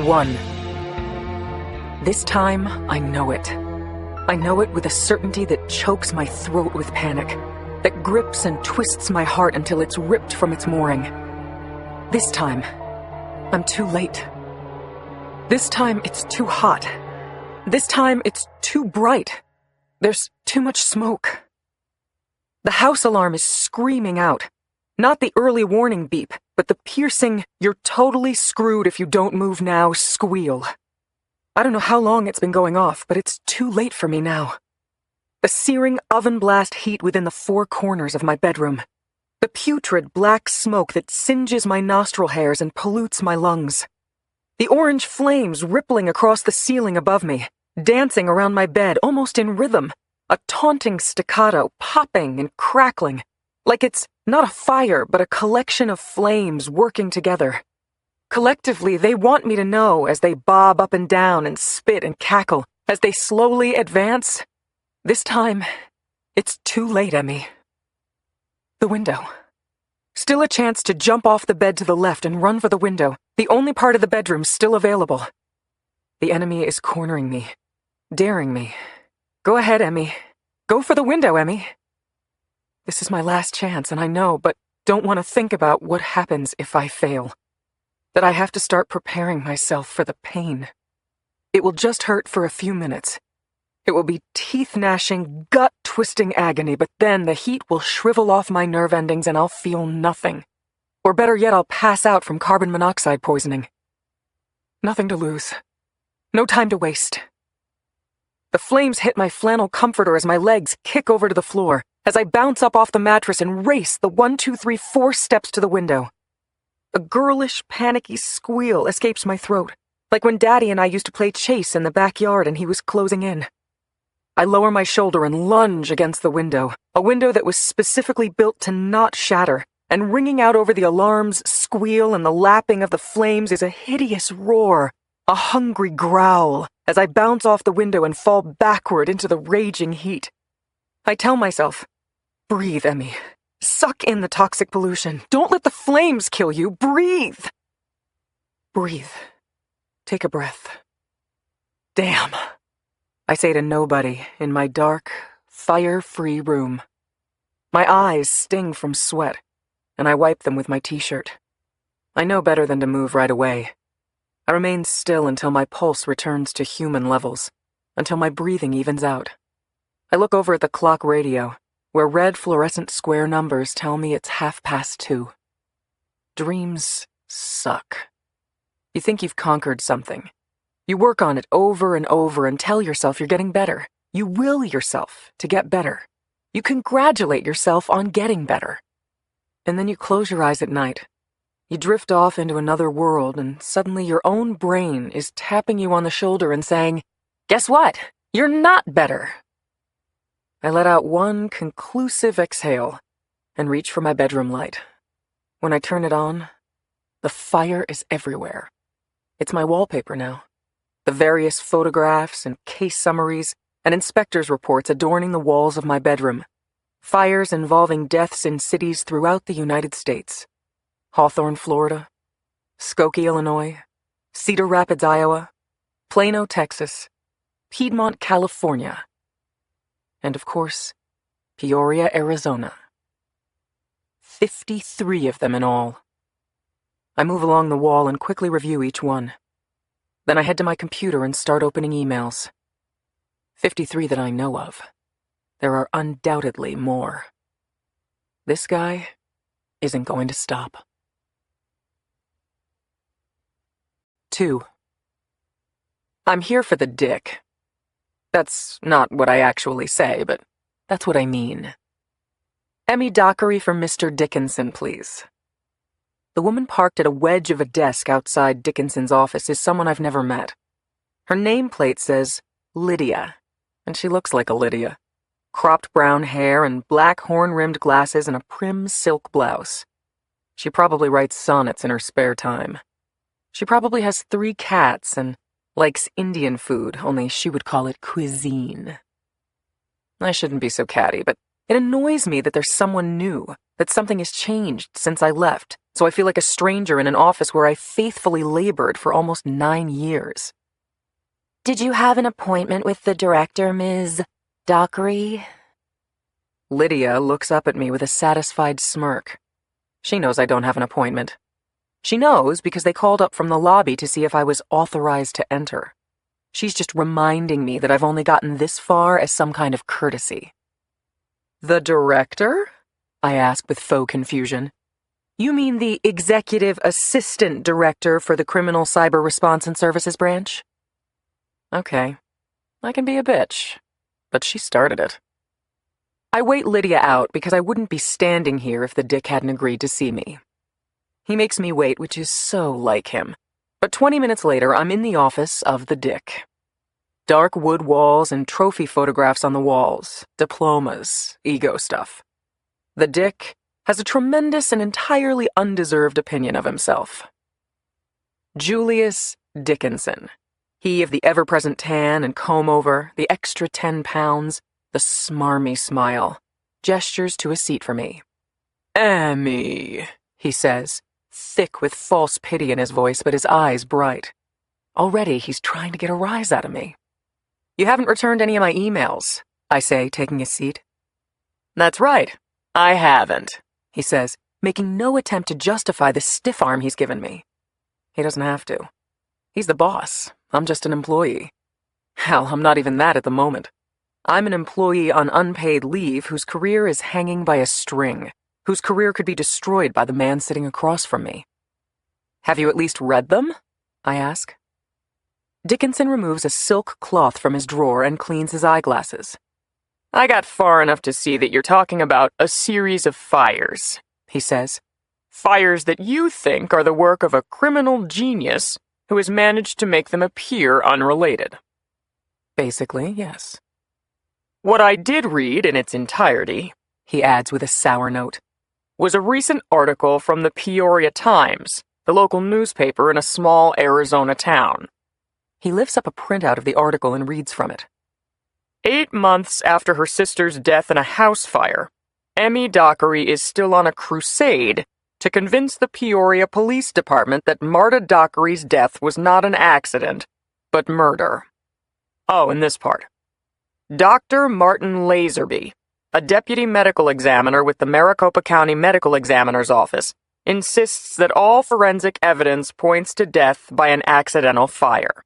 1. This time, I know it. I know it with a certainty that chokes my throat with panic, that grips and twists my heart until it's ripped from its mooring. This time, I'm too late. This time, it's too hot. This time, it's too bright. There's too much smoke. The house alarm is screaming out. Not the early warning beep, but the piercing, "you're totally screwed if you don't move now" squeal. I don't know how long it's been going off, but it's too late for me now. The searing oven blast heat within the four corners of my bedroom. The putrid black smoke that singes my nostril hairs and pollutes my lungs. The orange flames rippling across the ceiling above me, dancing around my bed almost in rhythm, a taunting staccato popping and crackling, like it's not a fire but a collection of flames working together. Collectively, they want me to know as they bob up and down and spit and cackle, as they slowly advance. This time, it's too late, Emmy. The window. Still a chance to jump off the bed to the left and run for the window, the only part of the bedroom still available. The enemy is cornering me, daring me. Go ahead, Emmy. Go for the window, Emmy. This is my last chance, and I know, but don't want to think about what happens if I fail. That I have to start preparing myself for the pain. It will just hurt for a few minutes. It will be teeth-gnashing, gut-twisting agony, but then the heat will shrivel off my nerve endings and I'll feel nothing. Or better yet, I'll pass out from carbon monoxide poisoning. Nothing to lose. No time to waste. The flames hit my flannel comforter as my legs kick over to the floor, as I bounce up off the mattress and race the 1, 2, 3, 4 steps to the window. A girlish, panicky squeal escapes my throat, like when Daddy and I used to play chase in the backyard and he was closing in. I lower my shoulder and lunge against the window, a window that was specifically built to not shatter, and ringing out over the alarm's squeal and the lapping of the flames is a hideous roar, a hungry growl, as I bounce off the window and fall backward into the raging heat. I tell myself, breathe, Emmy. Suck in the toxic pollution. Don't let the flames kill you. Breathe. Breathe. Take a breath. Damn. I say to nobody in my dark, fire-free room. My eyes sting from sweat, and I wipe them with my t-shirt. I know better than to move right away. I remain still until my pulse returns to human levels, until my breathing evens out. I look over at the clock radio, where red fluorescent square numbers tell me it's 2:30. Dreams suck. You think you've conquered something. You work on it over and over and tell yourself you're getting better. You will yourself to get better. You congratulate yourself on getting better. And then you close your eyes at night. You drift off into another world, and suddenly your own brain is tapping you on the shoulder and saying, "Guess what? You're not better." I let out one conclusive exhale and reach for my bedroom light. When I turn it on, the fire is everywhere. It's my wallpaper now. The various photographs and case summaries and inspectors' reports adorning the walls of my bedroom. Fires involving deaths in cities throughout the United States. Hawthorne, Florida. Skokie, Illinois. Cedar Rapids, Iowa. Plano, Texas. Piedmont, California. And of course, Peoria, Arizona. 53 of them in all. I move along the wall and quickly review each one. Then I head to my computer and start opening emails. 53 that I know of. There are undoubtedly more. This guy isn't going to stop. 2. I'm here for the dick. That's not what I actually say, but that's what I mean. Emmy Dockery for Mr. Dickinson, please. The woman parked at a wedge of a desk outside Dickinson's office is someone I've never met. Her nameplate says Lydia, and she looks like a Lydia. Cropped brown hair and black horn-rimmed glasses and a prim silk blouse. She probably writes sonnets in her spare time. She probably has 3 cats and likes Indian food, only she would call it cuisine. I shouldn't be so catty, but it annoys me that there's someone new, that something has changed since I left, so I feel like a stranger in an office where I faithfully labored for almost 9 years. Did you have an appointment with the director, Ms. Dockery? Lydia looks up at me with a satisfied smirk. She knows I don't have an appointment. She knows because they called up from the lobby to see if I was authorized to enter. She's just reminding me that I've only gotten this far as some kind of courtesy. The director? I ask with faux confusion. You mean the executive assistant director for the Criminal Cyber Response and Services branch? Okay, I can be a bitch, but she started it. I wait Lydia out because I wouldn't be standing here if the dick hadn't agreed to see me. He makes me wait, which is so like him. But 20 minutes later, I'm in the office of the dick. Dark wood walls and trophy photographs on the walls, diplomas, ego stuff. The dick has a tremendous and entirely undeserved opinion of himself. Julius Dickinson. He of the ever-present tan and comb-over, the extra 10 pounds, the smarmy smile, gestures to a seat for me. Emmy, he says, thick with false pity in his voice, but his eyes bright. Already he's trying to get a rise out of me. You haven't returned any of my emails, I say, taking a seat. That's right, I haven't, he says, making no attempt to justify the stiff arm he's given me. He doesn't have to. He's the boss. I'm just an employee. Hell, I'm not even that at the moment. I'm an employee on unpaid leave whose career is hanging by a string, whose career could be destroyed by the man sitting across from me. Have you at least read them? I ask. Dickinson removes a silk cloth from his drawer and cleans his eyeglasses. I got far enough to see that you're talking about a series of fires, he says. Fires that you think are the work of a criminal genius who has managed to make them appear unrelated. Basically, yes. What I did read in its entirety, he adds with a sour note, was a recent article from the Peoria Times, the local newspaper in a small Arizona town. He lifts up a printout of the article and reads from it. 8 months after her sister's death in a house fire, Emmy Dockery is still on a crusade to convince the Peoria Police Department that Marta Dockery's death was not an accident, but murder. Oh, and this part. Dr. Martin Laserby, a deputy medical examiner with the Maricopa County Medical Examiner's Office, insists that all forensic evidence points to death by an accidental fire.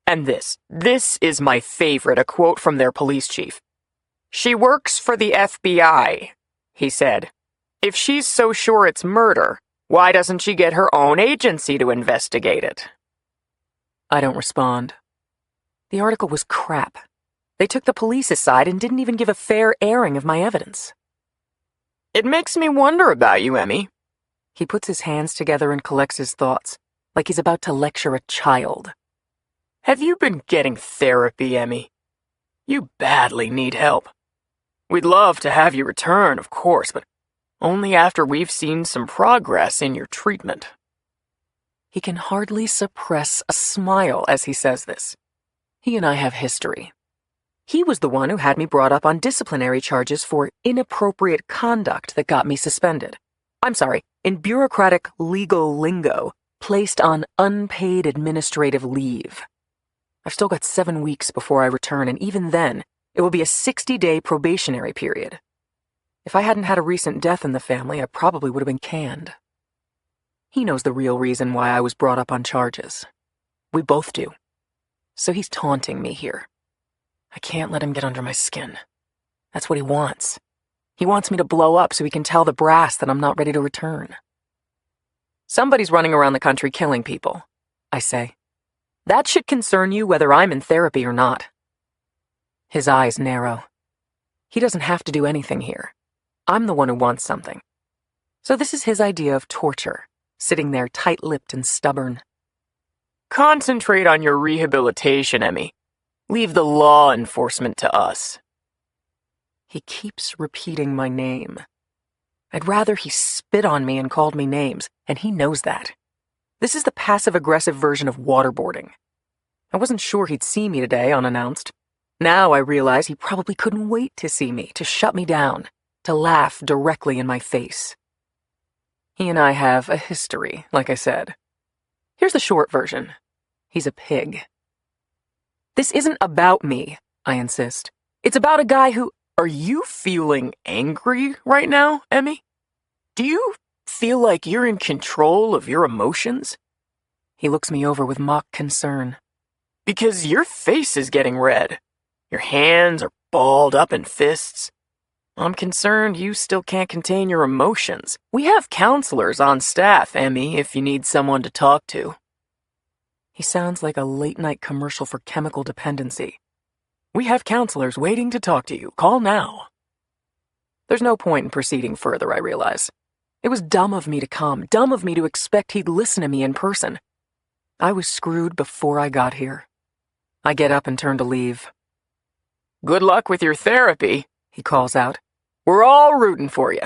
And this is my favorite, a quote from their police chief. She works for the FBI, he said. If she's so sure it's murder, why doesn't she get her own agency to investigate it? I don't respond. The article was crap. They took the police aside and didn't even give a fair airing of my evidence. It makes me wonder about you, Emmy. He puts his hands together and collects his thoughts, like he's about to lecture a child. Have you been getting therapy, Emmy? You badly need help. We'd love to have you return, of course, but only after we've seen some progress in your treatment. He can hardly suppress a smile as he says this. He and I have history. He was the one who had me brought up on disciplinary charges for inappropriate conduct that got me suspended. I'm sorry, in bureaucratic legal lingo, placed on unpaid administrative leave. I've still got 7 weeks before I return, and even then, it will be a 60-day probationary period. If I hadn't had a recent death in the family, I probably would have been canned. He knows the real reason why I was brought up on charges. We both do. So he's taunting me here. I can't let him get under my skin. That's what he wants. He wants me to blow up so he can tell the brass that I'm not ready to return. Somebody's running around the country killing people, I say. That should concern you whether I'm in therapy or not. His eyes narrow. He doesn't have to do anything here. I'm the one who wants something. So this is his idea of torture, sitting there tight-lipped and stubborn. Concentrate on your rehabilitation, Emmy. Leave the law enforcement to us. He keeps repeating my name. I'd rather he spit on me and called me names, and he knows that. This is the passive-aggressive version of waterboarding. I wasn't sure he'd see me today unannounced. Now I realize he probably couldn't wait to see me, to shut me down, to laugh directly in my face. He and I have a history, like I said. Here's the short version. He's a pig. This isn't about me, I insist. It's about a guy who... Are you feeling angry right now, Emmy? Do you feel like you're in control of your emotions? He looks me over with mock concern. Because your face is getting red. Your hands are balled up in fists. I'm concerned you still can't contain your emotions. We have counselors on staff, Emmy, if you need someone to talk to. He sounds like a late-night commercial for chemical dependency. We have counselors waiting to talk to you. Call now. There's no point in proceeding further, I realize. It was dumb of me to come, dumb of me to expect he'd listen to me in person. I was screwed before I got here. I get up and turn to leave. Good luck with your therapy, he calls out. We're all rooting for you.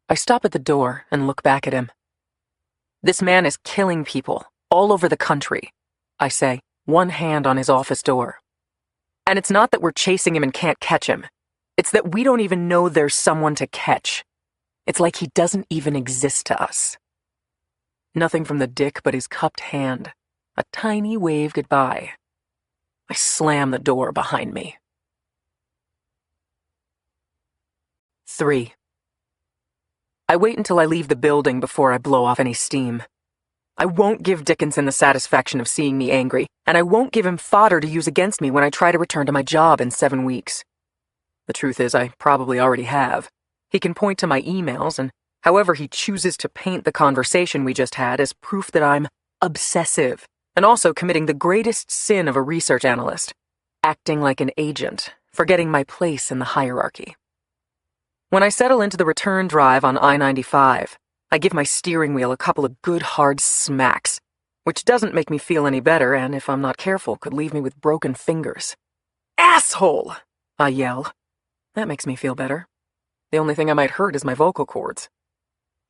I stop at the door and look back at him. This man is killing people all over the country, I say, one hand on his office door. And it's not that we're chasing him and can't catch him. It's that we don't even know there's someone to catch. It's like he doesn't even exist to us. Nothing from the dick but his cupped hand, a tiny wave goodbye. I slam the door behind me. 3. I wait until I leave the building before I blow off any steam. I won't give Dickinson the satisfaction of seeing me angry, and I won't give him fodder to use against me when I try to return to my job in 7 weeks. The truth is, I probably already have. He can point to my emails, and however he chooses to paint the conversation we just had as proof that I'm obsessive, and also committing the greatest sin of a research analyst, acting like an agent, forgetting my place in the hierarchy. When I settle into the return drive on I-95, I give my steering wheel a couple of good hard smacks, which doesn't make me feel any better and, if I'm not careful, could leave me with broken fingers. Asshole! I yell. That makes me feel better. The only thing I might hurt is my vocal cords.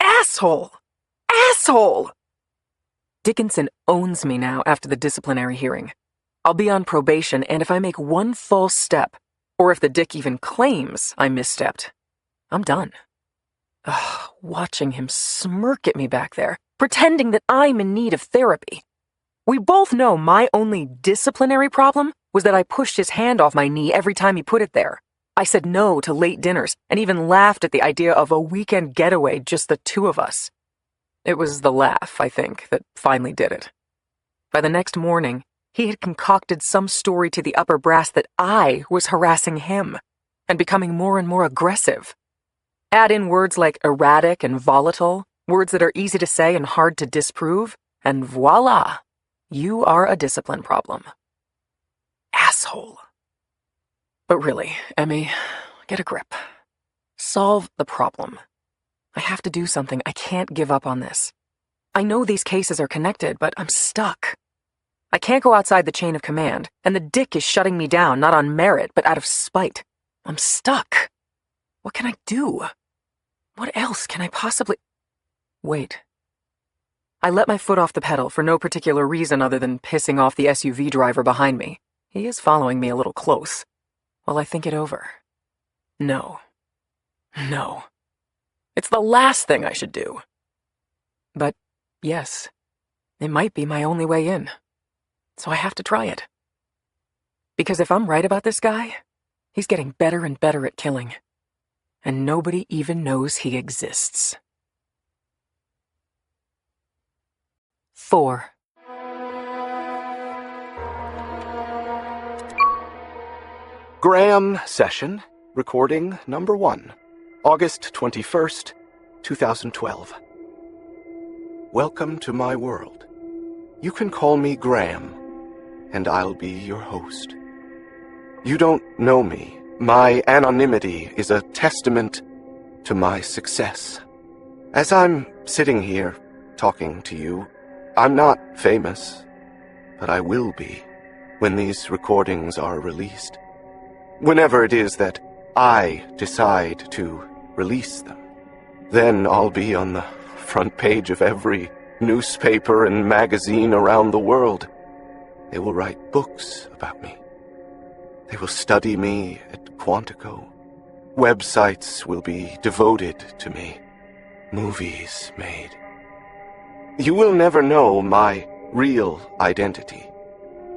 Asshole! Asshole! Dickinson owns me now after the disciplinary hearing. I'll be on probation, and if I make one false step, or if the dick even claims I misstepped, I'm done. Ugh, watching him smirk at me back there, pretending that I'm in need of therapy. We both know my only disciplinary problem was that I pushed his hand off my knee every time he put it there. I said no to late dinners and even laughed at the idea of a weekend getaway, just the two of us. It was the laugh, I think, that finally did it. By the next morning, he had concocted some story to the upper brass that I was harassing him and becoming more and more aggressive. Add in words like erratic and volatile, words that are easy to say and hard to disprove, and voila, you are a discipline problem. Asshole. But really, Emmy, get a grip. Solve the problem. I have to do something. I can't give up on this. I know these cases are connected, but I'm stuck. I can't go outside the chain of command, and the dick is shutting me down, not on merit, but out of spite. I'm stuck. What can I do? What else can I possibly... Wait. I let my foot off the pedal for no particular reason other than pissing off the SUV driver behind me. He is following me a little close. While I think it over. No. No. It's the last thing I should do. But, yes, it might be my only way in. So I have to try it. Because if I'm right about this guy, he's getting better and better at killing. And nobody even knows he exists. 4. Graham Session, recording number 1, August 21st, 2012. Welcome to my world. You can call me Graham, and I'll be your host. You don't know me. My anonymity is a testament to my success. As I'm sitting here talking to you, I'm not famous, but I will be when these recordings are released. Whenever it is that I decide to release them, then I'll be on the front page of every newspaper and magazine around the world. They will write books about me. They will study me at Quantico. Websites will be devoted to me. movies made. You will never know my real identity.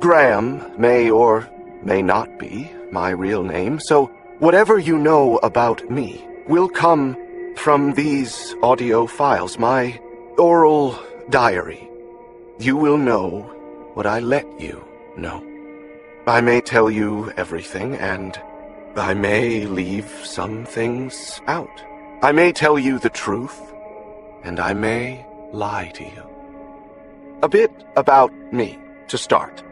Graham may or may not be my real name, so whatever you know about me will come from these audio files, my oral diary. You will know what I let you know. I may tell you everything, and I may leave some things out. I may tell you the truth, and I may lie to you. A bit about me, to start.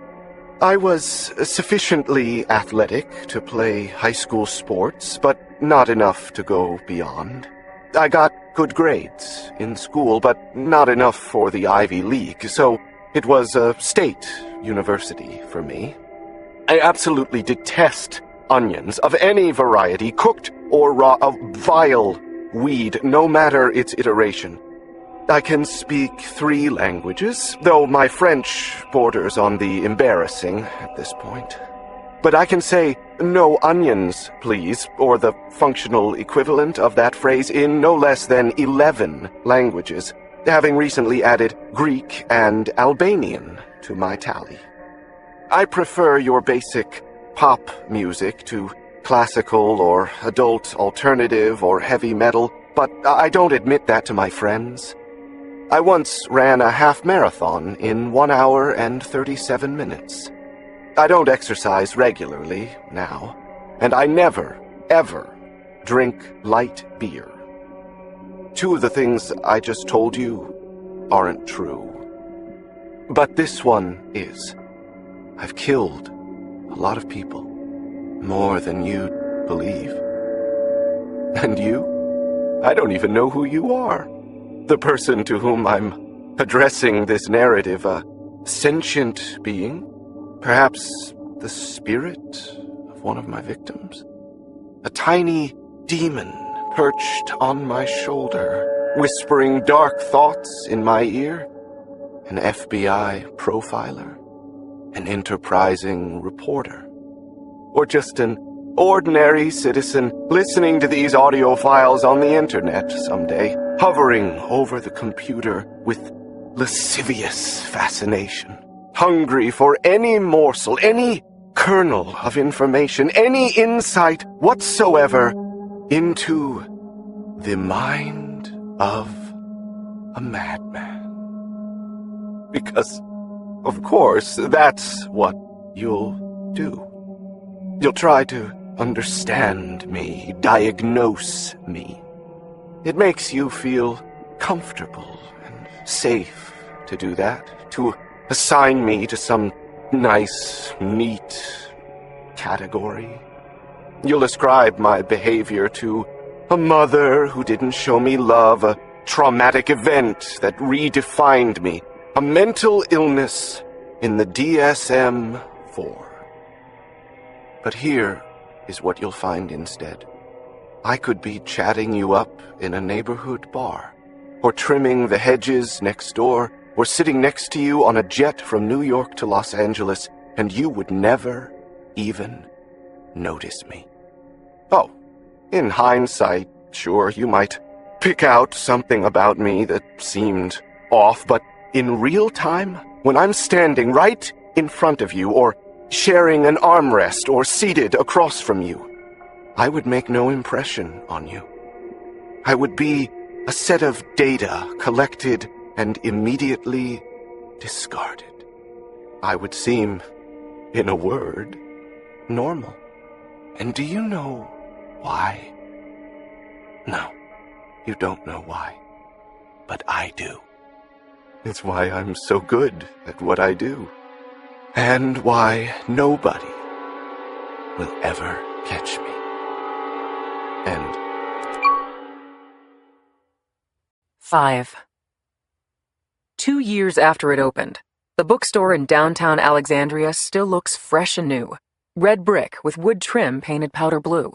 I was sufficiently athletic to play high school sports, but not enough to go beyond. I got good grades in school, but not enough for the Ivy League, so it was a state university for me. I absolutely detest onions of any variety, cooked or raw, a vile weed, no matter its iteration. I can speak 3 languages, though my French borders on the embarrassing at this point. But I can say, "No onions, please," or the functional equivalent of that phrase in no less than 11 languages, having recently added Greek and Albanian to my tally. I prefer your basic pop music to classical or adult alternative or heavy metal, but I don't admit that to my friends. I once ran a half marathon in 1 hour and 37 minutes. I don't exercise regularly now, and I never, ever drink light beer. 2 of the things I just told you aren't true. But this one is. I've killed a lot of people, more than you'd believe. And you? I don't even know who you are. The person to whom I'm addressing this narrative, a sentient being? Perhaps the spirit of one of my victims? A tiny demon perched on my shoulder, whispering dark thoughts in my ear? An FBI profiler? An enterprising reporter? Or just an ordinary citizen listening to these audio files on the internet someday, hovering over the computer with lascivious fascination, hungry for any morsel, any kernel of information, any insight whatsoever into the mind of a madman. Because, of course, that's what you'll do. You'll try to understand me, diagnose me. It makes you feel comfortable and safe to do that, to assign me to some nice, neat category. You'll ascribe my behavior to a mother who didn't show me love, a traumatic event that redefined me, a mental illness in the DSM-4. But here is what you'll find instead. I could be chatting you up in a neighborhood bar, or trimming the hedges next door, or sitting next to you on a jet from New York to Los Angeles, and you would never even notice me. Oh, in hindsight, sure, you might pick out something about me that seemed off, but in real time, when I'm standing right in front of you, or sharing an armrest, or seated across from you, I would make no impression on you. I would be a set of data collected and immediately discarded. I would seem, in a word, normal. And do you know why? No, you don't know why. But I do. It's why I'm so good at what I do. And why nobody will ever catch me. End. 5. 2 years after it opened, the bookstore in downtown Alexandria still looks fresh and new. Red brick with wood trim painted powder blue.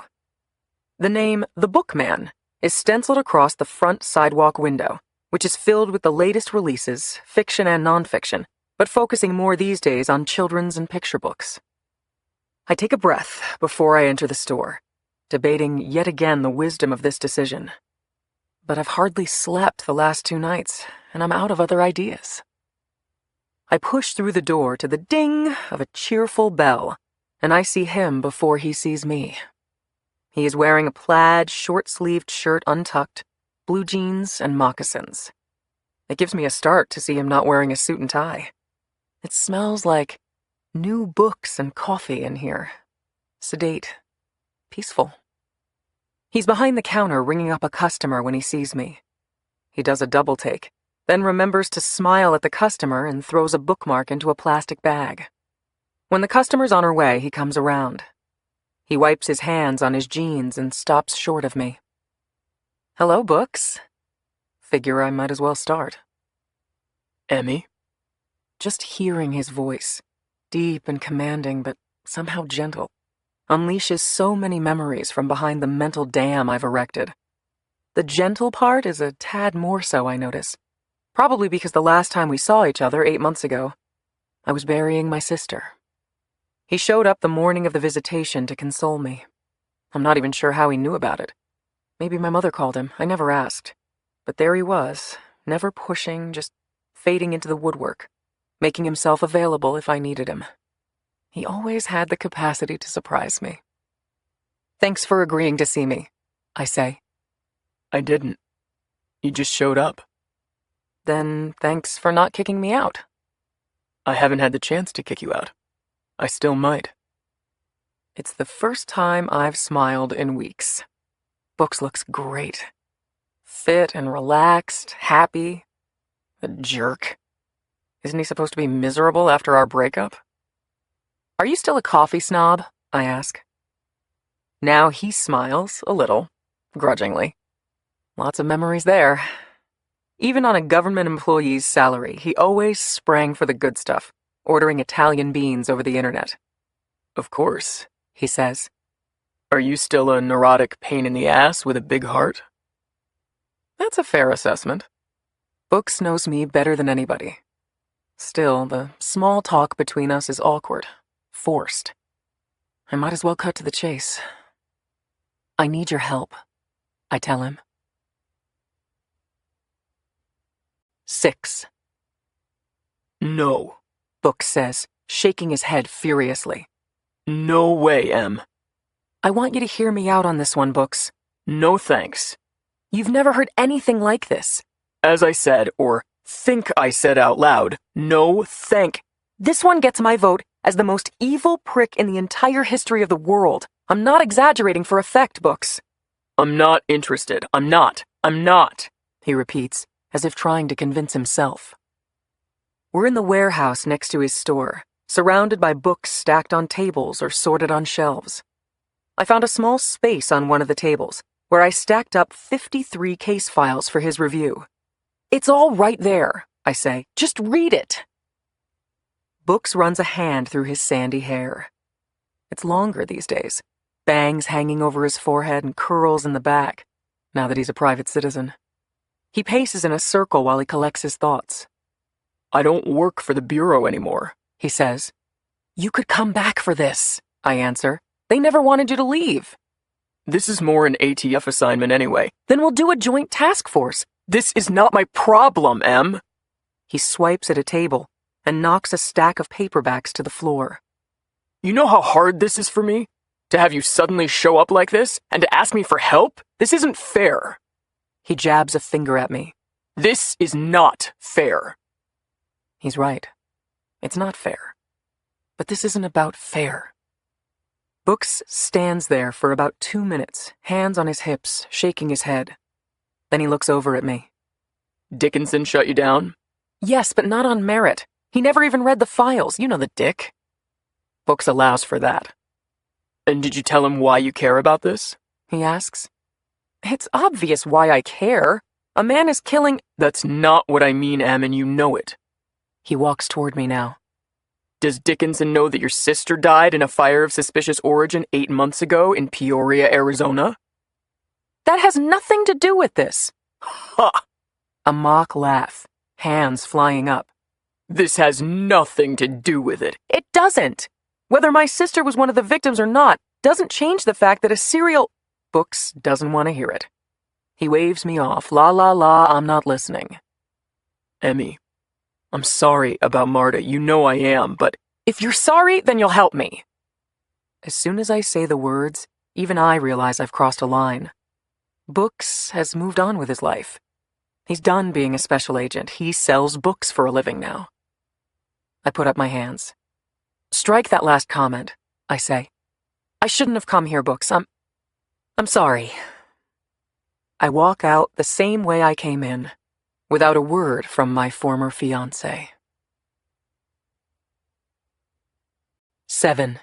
The name The Bookman is stenciled across the front sidewalk window, which is filled with the latest releases, fiction and nonfiction, but focusing more these days on children's and picture books. I take a breath before I enter the store, debating yet again the wisdom of this decision. but I've hardly slept the last 2 nights, and I'm out of other ideas. I push through the door to the ding of a cheerful bell, and I see him before he sees me. He is wearing a plaid, short-sleeved shirt untucked, blue jeans, and moccasins. It gives me a start to see him not wearing a suit and tie. It smells like new books and coffee in here. Sedate. Peaceful. He's behind the counter ringing up a customer when he sees me. He does a double take, then remembers to smile at the customer and throws a bookmark into a plastic bag. When the customer's on her way, he comes around. He wipes his hands on his jeans and stops short of me. "Hello, Books." Figure I might as well start. Emmy? Just hearing his voice, deep and commanding but somehow gentle, unleashes so many memories from behind the mental dam I've erected. The gentle part is a tad more so, I notice. Probably because the last time we saw each other 8 months ago, I was burying my sister. He showed up the morning of the visitation to console me. I'm not even sure how he knew about it. Maybe my mother called him. I never asked. But there he was, never pushing, just fading into the woodwork, making himself available if I needed him. He always had the capacity to surprise me. "Thanks for agreeing to see me," I say. I didn't. You just showed up. "Then thanks for not kicking me out." I haven't had the chance to kick you out. I still might. It's the first time I've smiled in weeks. Books looks great. Fit and relaxed, happy. A jerk. Isn't he supposed to be miserable after our breakup? "Are you still a coffee snob?" I ask. Now he smiles, a little, grudgingly. Lots of memories there. Even on a government employee's salary, he always sprang for the good stuff, ordering Italian beans over the internet. Of course, He says. Are you still a neurotic pain in the ass with a big heart? That's a fair assessment. Books knows me better than anybody. Still, the small talk between us is awkward, forced. I might as well cut to the chase. "I need your help," I tell him. 6. No. Books says, shaking his head furiously. No way, Em. I want you to hear me out on this one, Books. No thanks. You've never heard anything like this. As I said, or think I said out loud, no thank. This one gets my vote as the most evil prick in the entire history of the world. I'm not exaggerating for effect, Books. I'm not interested. I'm not, he repeats, as if trying to convince himself. We're in the warehouse next to his store, surrounded by books stacked on tables or sorted on shelves. I found a small space on one of the tables, where I stacked up 53 case files for his review. "It's all right there," I say. "Just read it." Books runs a hand through his sandy hair. It's longer these days, bangs hanging over his forehead and curls in the back, now that he's a private citizen. He paces in a circle while he collects his thoughts. I don't work for the Bureau anymore, he says. "You could come back for this," I answer. "They never wanted you to leave." This is more an ATF assignment anyway. "Then we'll do a joint task force." This is not my problem, Em. He swipes at a table and knocks a stack of paperbacks to the floor. You know how hard this is for me? To have you suddenly show up like this and to ask me for help? This isn't fair. He jabs a finger at me. This is not fair. He's right. It's not fair. But this isn't about fair. Books stands there for about 2 minutes, hands on his hips, shaking his head. Then he looks over at me. Dickinson shut you down? Yes, but not on merit. He never even read the files. You know the dick. Books allows for that. And did you tell him why you care about this? He asks. It's obvious why I care. A man is killing... That's not what I mean, Em, and you know it. He walks toward me now. Does Dickinson know that your sister died in a fire of suspicious origin 8 months ago in Peoria, Arizona? That has nothing to do with this. Ha! A mock laugh, hands flying up. This has nothing to do with it. It doesn't. Whether my sister was one of the victims or not doesn't change the fact that a serial... Books doesn't want to hear it. He waves me off. La la la, I'm not listening. Emmy, I'm sorry about Marta. You know I am, but If you're sorry, then you'll help me. As soon as I say the words, even I realize I've crossed a line. Books has moved on with his life. He's done being a special agent. He sells books for a living now. I put up my hands. Strike that last comment, I say. I shouldn't have come here, Books. I'm sorry. I walk out the same way I came in, without a word from my former fiancé. 7.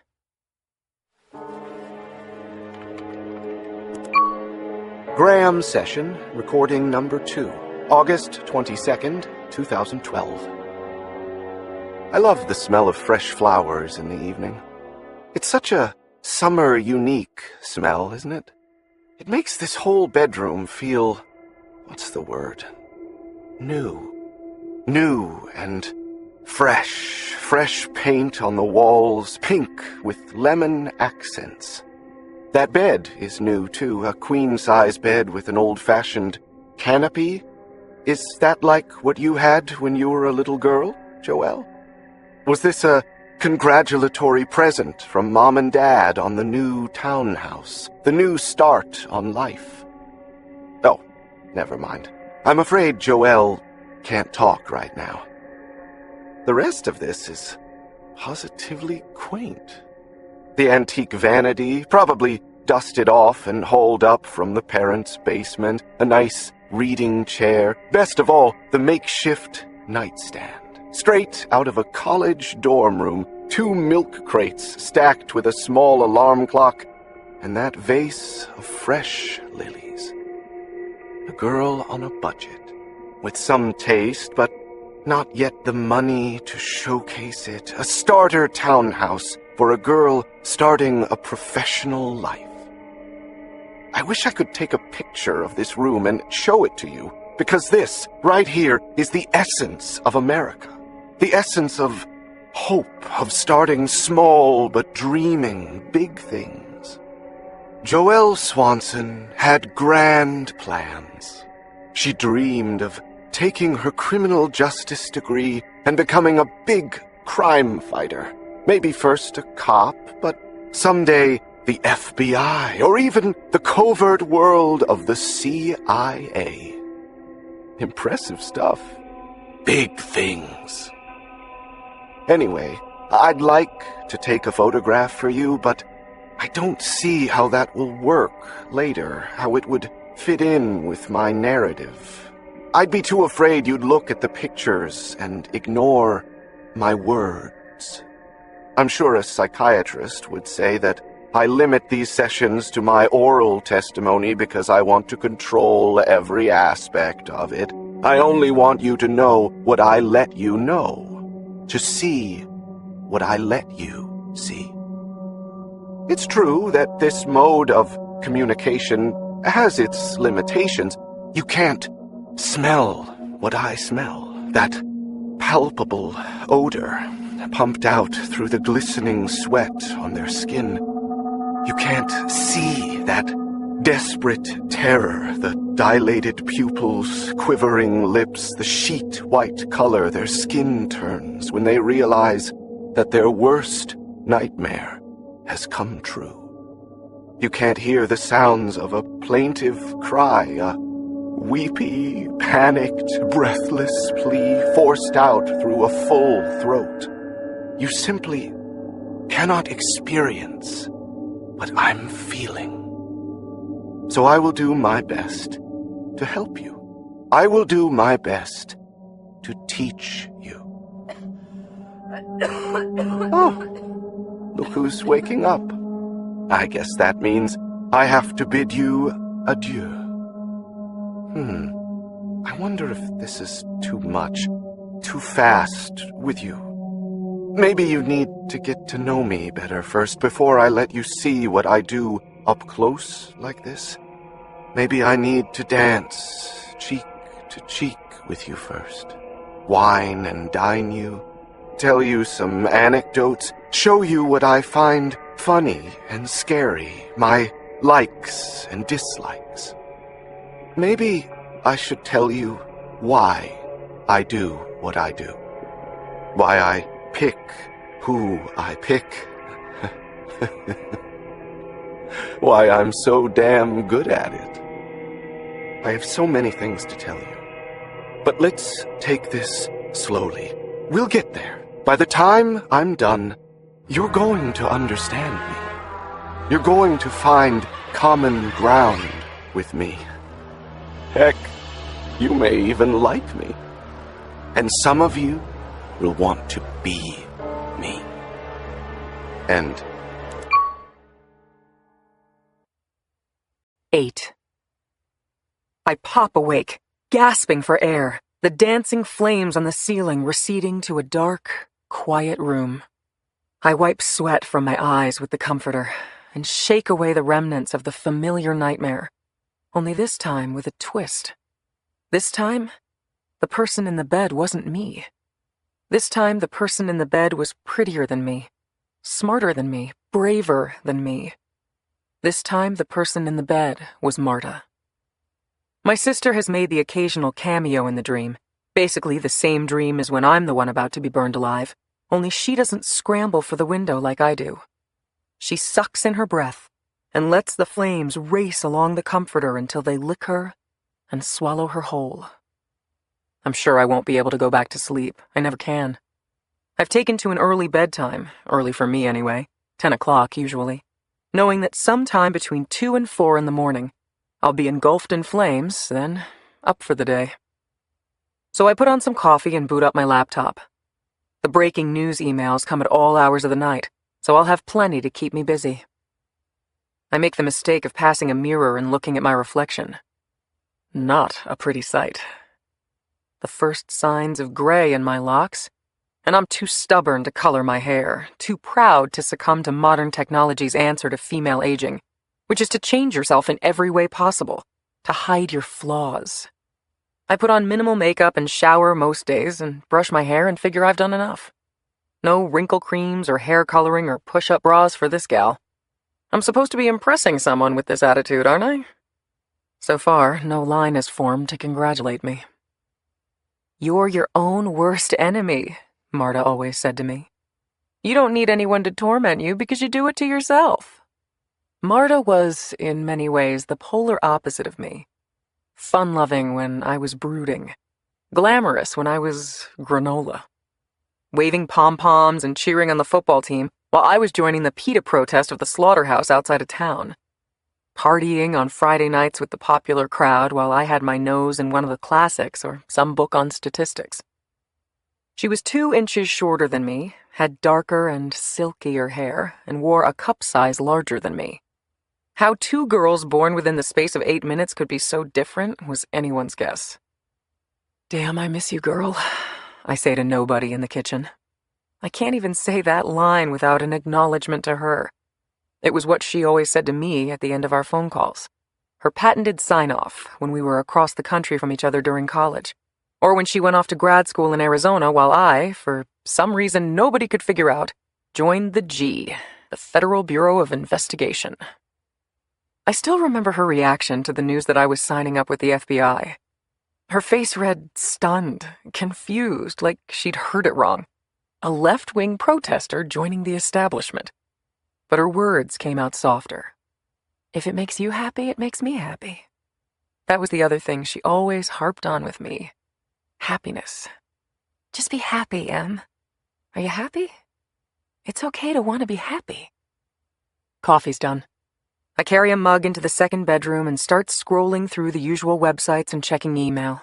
Graham session, recording number 2, August 22nd, 2012. I love the smell of fresh flowers in the evening. It's such a summer unique smell, isn't it? It makes this whole bedroom feel, what's the word? New. New and fresh. Fresh paint on the walls, pink with lemon accents. That bed is new, too, a queen-size bed with an old-fashioned canopy. Is that like what you had when you were a little girl, Joelle? Was this a congratulatory present from Mom and Dad on the new townhouse, the new start on life? Oh, never mind. I'm afraid Joelle can't talk right now. The rest of this is positively quaint. The antique vanity, probably dusted off and hauled up from the parents' basement, a nice reading chair, best of all, the makeshift nightstand. Straight out of a college dorm room, 2 milk crates stacked with a small alarm clock, and that vase of fresh lilies. A girl on a budget, with some taste, but not yet the money to showcase it. A starter townhouse for a girl starting a professional life. I wish I could take a picture of this room and show it to you, because this, right here, is the essence of America. The essence of hope, of starting small but dreaming big things. Joelle Swanson had grand plans. She dreamed of taking her criminal justice degree and becoming a big crime fighter. Maybe first a cop, but someday the FBI, or even the covert world of the CIA. Impressive stuff. Big things. Anyway, I'd like to take a photograph for you, but I don't see how that will work later, how it would fit in with my narrative. I'd be too afraid you'd look at the pictures and ignore my words. I'm sure a psychiatrist would say that I limit these sessions to my oral testimony because I want to control every aspect of it. I only want you to know what I let you know. To see what I let you see. It's true that this mode of communication has its limitations. You can't smell what I smell. That palpable odor pumped out through the glistening sweat on their skin. You can't see that desperate terror, the dilated pupils, quivering lips, the sheet white color their skin turns when they realize that their worst nightmare has come true. You can't hear the sounds of a plaintive cry, a weepy, panicked, breathless plea forced out through a full throat. You simply cannot experience what I'm feeling. So I will do my best to help you. I will do my best to teach you. Oh, look who's waking up. I guess that means I have to bid you adieu. I wonder if this is too much, too fast with you. Maybe you need to get to know me better first before I let you see what I do up close like this. Maybe I need to dance cheek to cheek with you first. Wine and dine you. Tell you some anecdotes. Show you what I find funny and scary. My likes and dislikes. Maybe I should tell you why I do what I do. Why I pick who I pick. Why I'm so damn good at it. I have so many things to tell you. But let's take this slowly. We'll get there. By the time I'm done, you're going to understand me. You're going to find common ground with me. Heck, you may even like me. And some of you will want to be me. And 8. I pop awake, gasping for air, the dancing flames on the ceiling receding to a dark, quiet room. I wipe sweat from my eyes with the comforter and shake away the remnants of the familiar nightmare, only this time with a twist. This time, the person in the bed wasn't me. This time, the person in the bed was prettier than me, smarter than me, braver than me. This time, the person in the bed was Marta. My sister has made the occasional cameo in the dream, basically the same dream as when I'm the one about to be burned alive, only she doesn't scramble for the window like I do. She sucks in her breath and lets the flames race along the comforter until they lick her and swallow her whole. I'm sure I won't be able to go back to sleep. I never can. I've taken to an early bedtime, early for me anyway, 10 o'clock usually, knowing that sometime between 2 and 4 in the morning, I'll be engulfed in flames, then up for the day. So I put on some coffee and boot up my laptop. The breaking news emails come at all hours of the night, so I'll have plenty to keep me busy. I make the mistake of passing a mirror and looking at my reflection. Not a pretty sight. The first signs of gray in my locks, and I'm too stubborn to color my hair, too proud to succumb to modern technology's answer to female aging, which is to change yourself in every way possible, to hide your flaws. I put on minimal makeup and shower most days and brush my hair and figure I've done enough. No wrinkle creams or hair coloring or push-up bras for this gal. I'm supposed to be impressing someone with this attitude, aren't I? So far, no line has formed to congratulate me. You're your own worst enemy, Marta always said to me. You don't need anyone to torment you because you do it to yourself. Marta was, in many ways, the polar opposite of me. Fun-loving when I was brooding. Glamorous when I was granola. Waving pom-poms and cheering on the football team while I was joining the PETA protest of the slaughterhouse outside of town. Partying on Friday nights with the popular crowd while I had my nose in one of the classics or some book on statistics. She was 2 inches shorter than me, had darker and silkier hair, and wore a cup size larger than me. How 2 girls born within the space of 8 minutes could be so different was anyone's guess. Damn, I miss you, girl, I say to nobody in the kitchen. I can't even say that line without an acknowledgement to her. It was what she always said to me at the end of our phone calls. Her patented sign-off when we were across the country from each other during college. Or when she went off to grad school in Arizona while I, for some reason nobody could figure out, joined the G, the Federal Bureau of Investigation. I still remember her reaction to the news that I was signing up with the FBI. Her face read stunned, confused, like she'd heard it wrong. A left-wing protester joining the establishment. But her words came out softer. If it makes you happy, it makes me happy. That was the other thing she always harped on with me. Happiness. Just be happy, Em. Are you happy? It's okay to want to be happy. Coffee's done. I carry a mug into the second bedroom and start scrolling through the usual websites and checking email.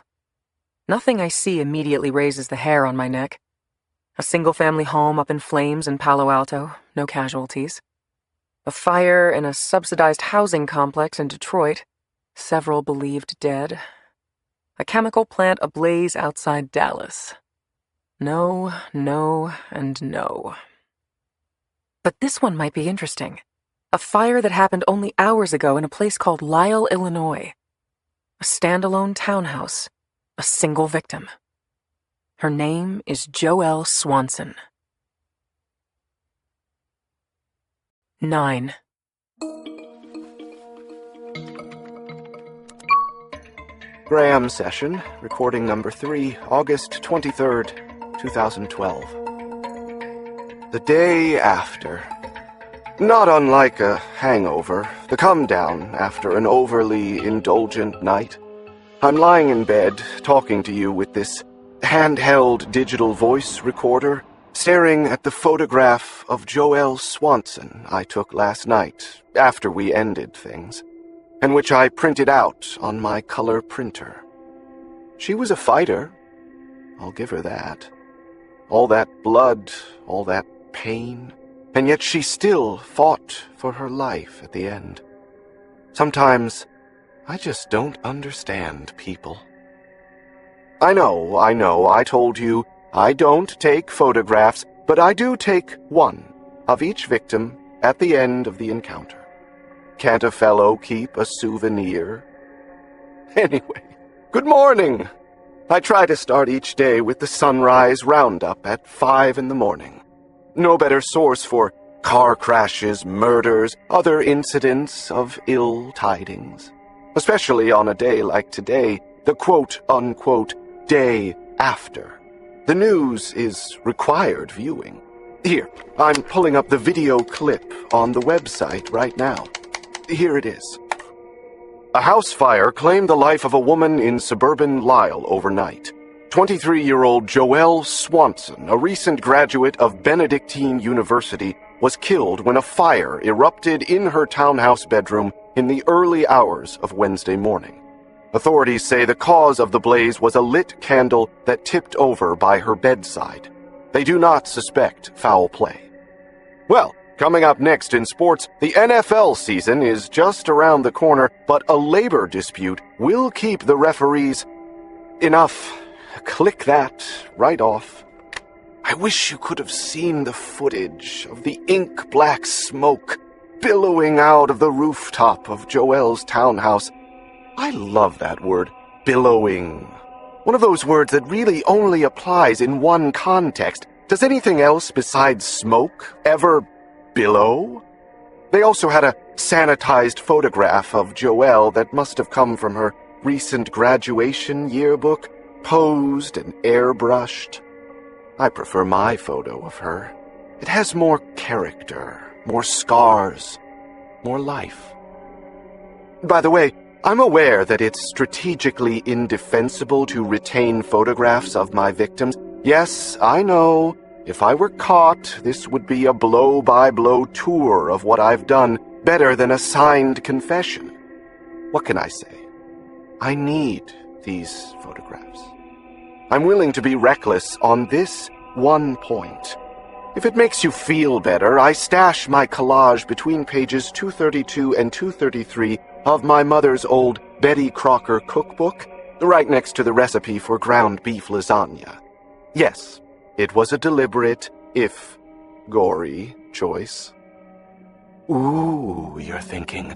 Nothing I see immediately raises the hair on my neck. A single-family home up in flames in Palo Alto, no casualties. A fire in a subsidized housing complex in Detroit, several believed dead. A chemical plant ablaze outside Dallas. No, no, and no. But this one might be interesting. A fire that happened only hours ago in a place called Lisle, Illinois. A standalone townhouse. A single victim. Her name is Joelle Swanson. 9. Graham session, recording number 3, August 23rd, 2012. The day after. Not unlike a hangover, the come-down after an overly indulgent night. I'm lying in bed, talking to you with this handheld digital voice recorder, staring at the photograph of Joelle Swanson I took last night, after we ended things, and which I printed out on my color printer. She was a fighter, I'll give her that. All that blood, all that pain, and yet she still fought for her life at the end. Sometimes, I just don't understand people. I know, I told you, I don't take photographs, but I do take one of each victim at the end of the encounter. Can't a fellow keep a souvenir? Anyway, good morning! I try to start each day with the sunrise roundup at 5 in the morning. No better source for car crashes, murders, other incidents of ill tidings. Especially on a day like today, the quote-unquote day after. The news is required viewing. Here, I'm pulling up the video clip on the website right now. Here it is. A house fire claimed the life of a woman in suburban Lisle overnight. 23-year-old Joelle Swanson, a recent graduate of Benedictine University, was killed when a fire erupted in her townhouse bedroom in the early hours of Wednesday morning. Authorities say the cause of the blaze was a lit candle that tipped over by her bedside. They do not suspect foul play. Well, coming up next in sports, the NFL season is just around the corner, but a labor dispute will keep the referees... Enough. Click that right off. I wish you could have seen the footage of the ink-black smoke billowing out of the rooftop of Joelle's townhouse. I love that word, billowing. One of those words that really only applies in one context. Does anything else besides smoke ever billow? They also had a sanitized photograph of Joelle that must have come from her recent graduation yearbook, posed and airbrushed. I prefer my photo of her. It has more character, more scars, more life. By the way, I'm aware that it's strategically indefensible to retain photographs of my victims. Yes, I know. If I were caught, this would be a blow-by-blow tour of what I've done, better than a signed confession. What can I say? I need these photographs. I'm willing to be reckless on this one point. If it makes you feel better, I stash my collage between pages 232 and 233 of my mother's old Betty Crocker cookbook, right next to the recipe for ground beef lasagna. Yes, it was a deliberate, if gory, choice. Ooh, you're thinking,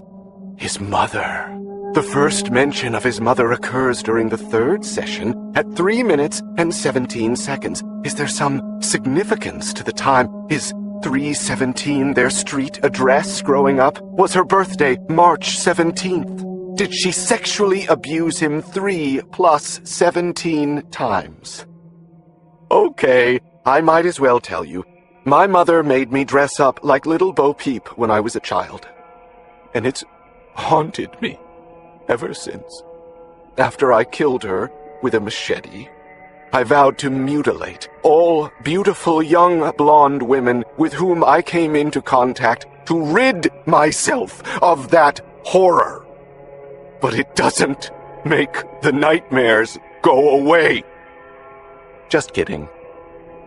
his mother. The first mention of his mother occurs during the third session at 3 minutes and 17 seconds. Is there some significance to the time? Is 317 their street address growing up? Was her birthday March 17th? Did she sexually abuse him 3 plus 17 times? Okay, I might as well tell you. My mother made me dress up like Little Bo Peep when I was a child. And it's haunted me ever since. After I killed her with a machete, I vowed to mutilate all beautiful young blonde women with whom I came into contact to rid myself of that horror. But it doesn't make the nightmares go away. Just kidding.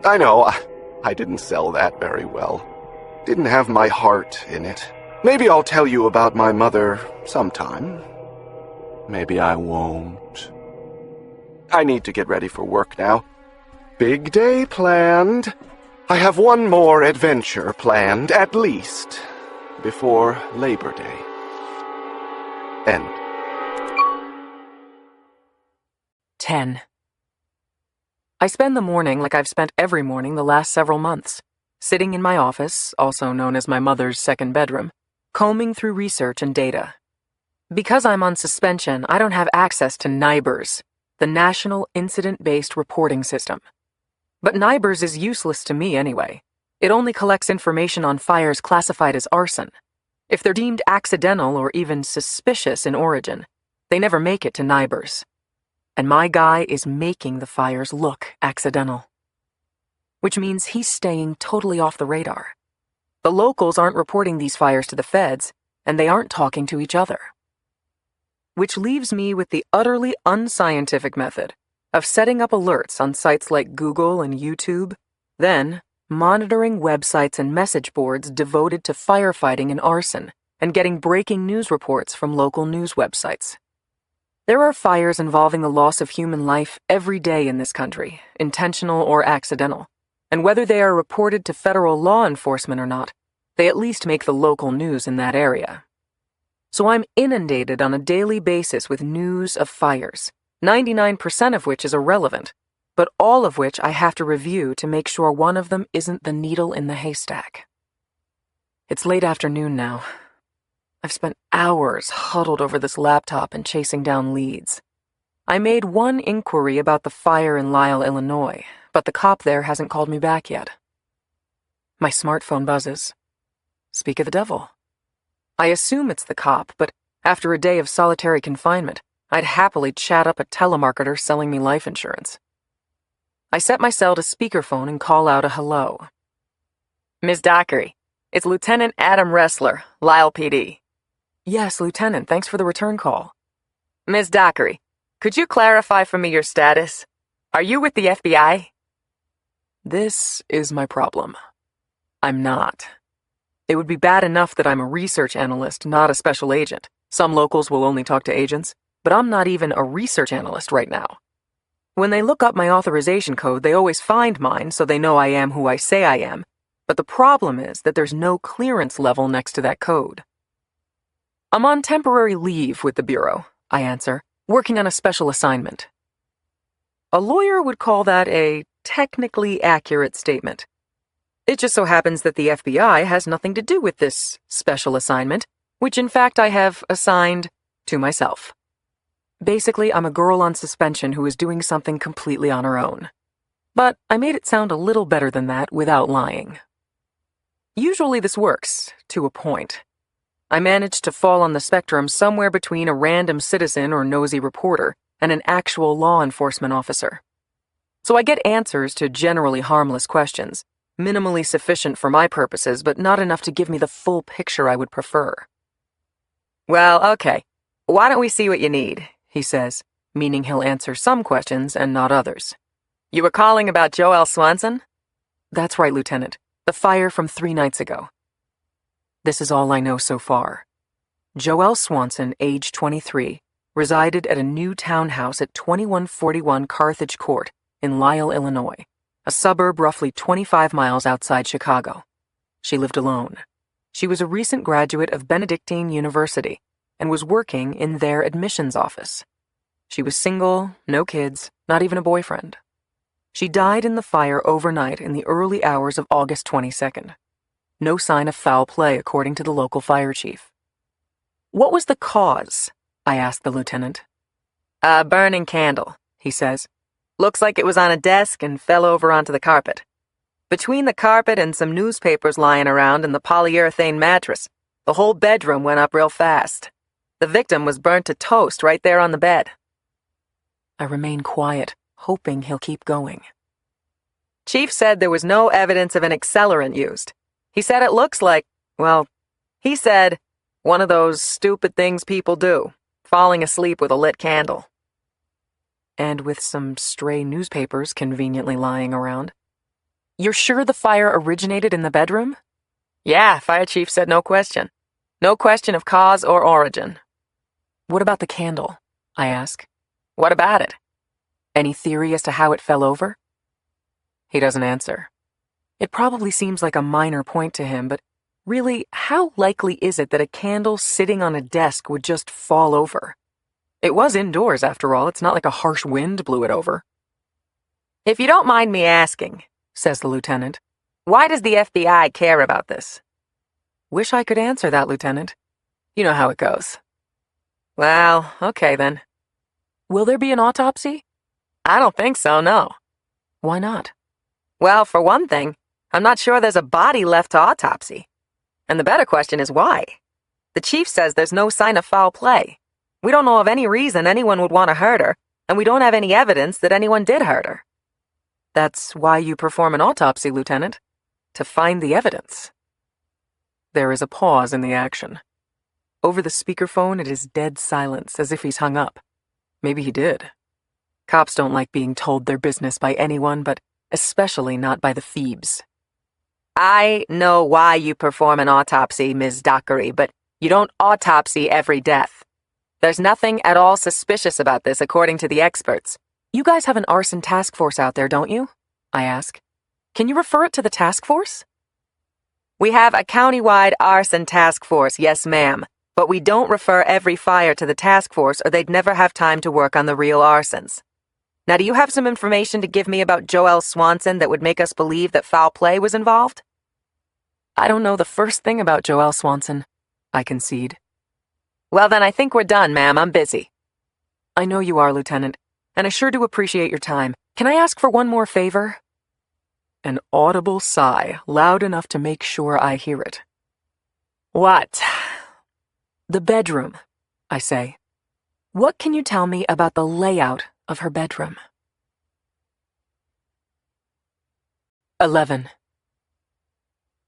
I know, I didn't sell that very well. Didn't have my heart in it. Maybe I'll tell you about my mother sometime. Maybe I won't. I need to get ready for work now. Big day planned. I have one more adventure planned, at least, before Labor Day. End. 10. I spend the morning like I've spent every morning the last several months, sitting in my office, also known as my mother's second bedroom, combing through research and data. Because I'm on suspension, I don't have access to NIBRS, the National Incident-Based Reporting System. But NIBRS is useless to me anyway. It only collects information on fires classified as arson. If they're deemed accidental or even suspicious in origin, they never make it to NIBRS. And my guy is making the fires look accidental. Which means he's staying totally off the radar. The locals aren't reporting these fires to the feds, and they aren't talking to each other. Which leaves me with the utterly unscientific method of setting up alerts on sites like Google and YouTube, then monitoring websites and message boards devoted to firefighting and arson, and getting breaking news reports from local news websites. There are fires involving the loss of human life every day in this country, intentional or accidental, and whether they are reported to federal law enforcement or not, they at least make the local news in that area. So I'm inundated on a daily basis with news of fires, 99% of which is irrelevant, but all of which I have to review to make sure one of them isn't the needle in the haystack. It's late afternoon now. I've spent hours huddled over this laptop and chasing down leads. I made one inquiry about the fire in Lisle, Illinois, but the cop there hasn't called me back yet. My smartphone buzzes. Speak of the devil. I assume it's the cop, but after a day of solitary confinement, I'd happily chat up a telemarketer selling me life insurance. I set my cell to speakerphone and call out a hello. Ms. Dockery, it's Lieutenant Adam Ressler, Lisle PD. Yes, Lieutenant, thanks for the return call. Ms. Dockery, could you clarify for me your status? Are you with the FBI? This is my problem. I'm not. It would be bad enough that I'm a research analyst, not a special agent. Some locals will only talk to agents, but I'm not even a research analyst right now. When they look up my authorization code, they always find mine, so they know I am who I say I am. But the problem is that there's no clearance level next to that code. I'm on temporary leave with the Bureau, I answer, working on a special assignment. A lawyer would call that a technically accurate statement. It just so happens that the FBI has nothing to do with this special assignment, which in fact I have assigned to myself. Basically, I'm a girl on suspension who is doing something completely on her own. But I made it sound a little better than that without lying. Usually this works, to a point. I managed to fall on the spectrum somewhere between a random citizen or nosy reporter and an actual law enforcement officer. So I get answers to generally harmless questions, minimally sufficient for my purposes, but not enough to give me the full picture I would prefer. Well, okay. Why don't we see what you need, he says, meaning he'll answer some questions and not others. You were calling about Joelle Swanson? That's right, Lieutenant. The fire from 3 nights ago. This is all I know so far. Joelle Swanson, age 23, resided at a new townhouse at 2141 Carthage Court in Lisle, Illinois, a suburb roughly 25 miles outside Chicago. She lived alone. She was a recent graduate of Benedictine University and was working in their admissions office. She was single, no kids, not even a boyfriend. She died in the fire overnight in the early hours of August 22nd. No sign of foul play, according to the local fire chief. What was the cause? I asked the lieutenant. A burning candle, he says. Looks like it was on a desk and fell over onto the carpet. Between the carpet and some newspapers lying around and the polyurethane mattress, the whole bedroom went up real fast. The victim was burnt to toast right there on the bed. I remain quiet, hoping he'll keep going. Chief said there was no evidence of an accelerant used. He said it looks like, well, he said, one of those stupid things people do, falling asleep with a lit candle. And with some stray newspapers conveniently lying around. You're sure the fire originated in the bedroom? Yeah, fire chief said no question. No question of cause or origin. What about the candle? I ask. What about it? Any theory as to how it fell over? He doesn't answer. It probably seems like a minor point to him, but really, how likely is it that a candle sitting on a desk would just fall over? It was indoors, after all. It's not like a harsh wind blew it over. If you don't mind me asking, says the lieutenant, why does the FBI care about this? Wish I could answer that, Lieutenant. You know how it goes. Well, okay then. Will there be an autopsy? I don't think so, no. Why not? Well, for one thing, I'm not sure there's a body left to autopsy. And the better question is why? The chief says there's no sign of foul play. We don't know of any reason anyone would want to hurt her, and we don't have any evidence that anyone did hurt her. That's why you perform an autopsy, Lieutenant. To find the evidence. There is a pause in the action. Over the speakerphone, it is dead silence, as if he's hung up. Maybe he did. Cops don't like being told their business by anyone, but especially not by the Phoebes. I know why you perform an autopsy, Ms. Dockery, but you don't autopsy every death. There's nothing at all suspicious about this, according to the experts. You guys have an arson task force out there, don't you? I ask. Can you refer it to the task force? We have a countywide arson task force, yes ma'am, but we don't refer every fire to the task force or they'd never have time to work on the real arsons. Now, do you have some information to give me about Joelle Swanson that would make us believe that foul play was involved? I don't know the first thing about Joelle Swanson, I concede. Well, then I think we're done, ma'am. I'm busy. I know you are, Lieutenant, and I sure do appreciate your time. Can I ask for one more favor? An audible sigh, loud enough to make sure I hear it. What? The bedroom, I say. What can you tell me about the layout of her bedroom? 11.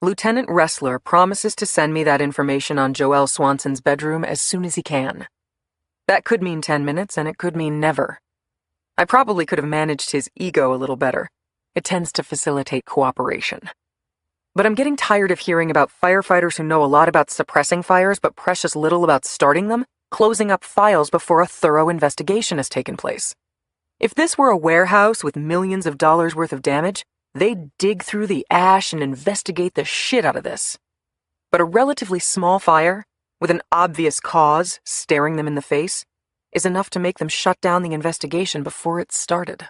Lieutenant Ressler promises to send me that information on Joelle Swanson's bedroom as soon as he can. That could mean 10 minutes, and it could mean never. I probably could have managed his ego a little better. It tends to facilitate cooperation. But I'm getting tired of hearing about firefighters who know a lot about suppressing fires but precious little about starting them, closing up files before a thorough investigation has taken place. If this were a warehouse with millions of dollars worth of damage, they'd dig through the ash and investigate the shit out of this. But a relatively small fire, with an obvious cause staring them in the face, is enough to make them shut down the investigation before it started.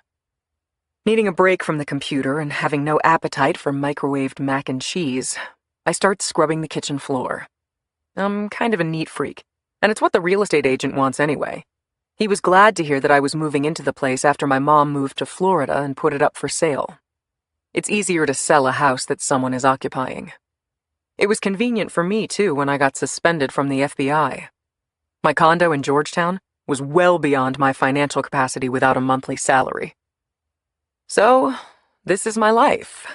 Needing a break from the computer and having no appetite for microwaved mac and cheese, I start scrubbing the kitchen floor. I'm kind of a neat freak, and it's what the real estate agent wants anyway. He was glad to hear that I was moving into the place after my mom moved to Florida and put it up for sale. It's easier to sell a house that someone is occupying. It was convenient for me, too, when I got suspended from the FBI. My condo in Georgetown was well beyond my financial capacity without a monthly salary. So, this is my life.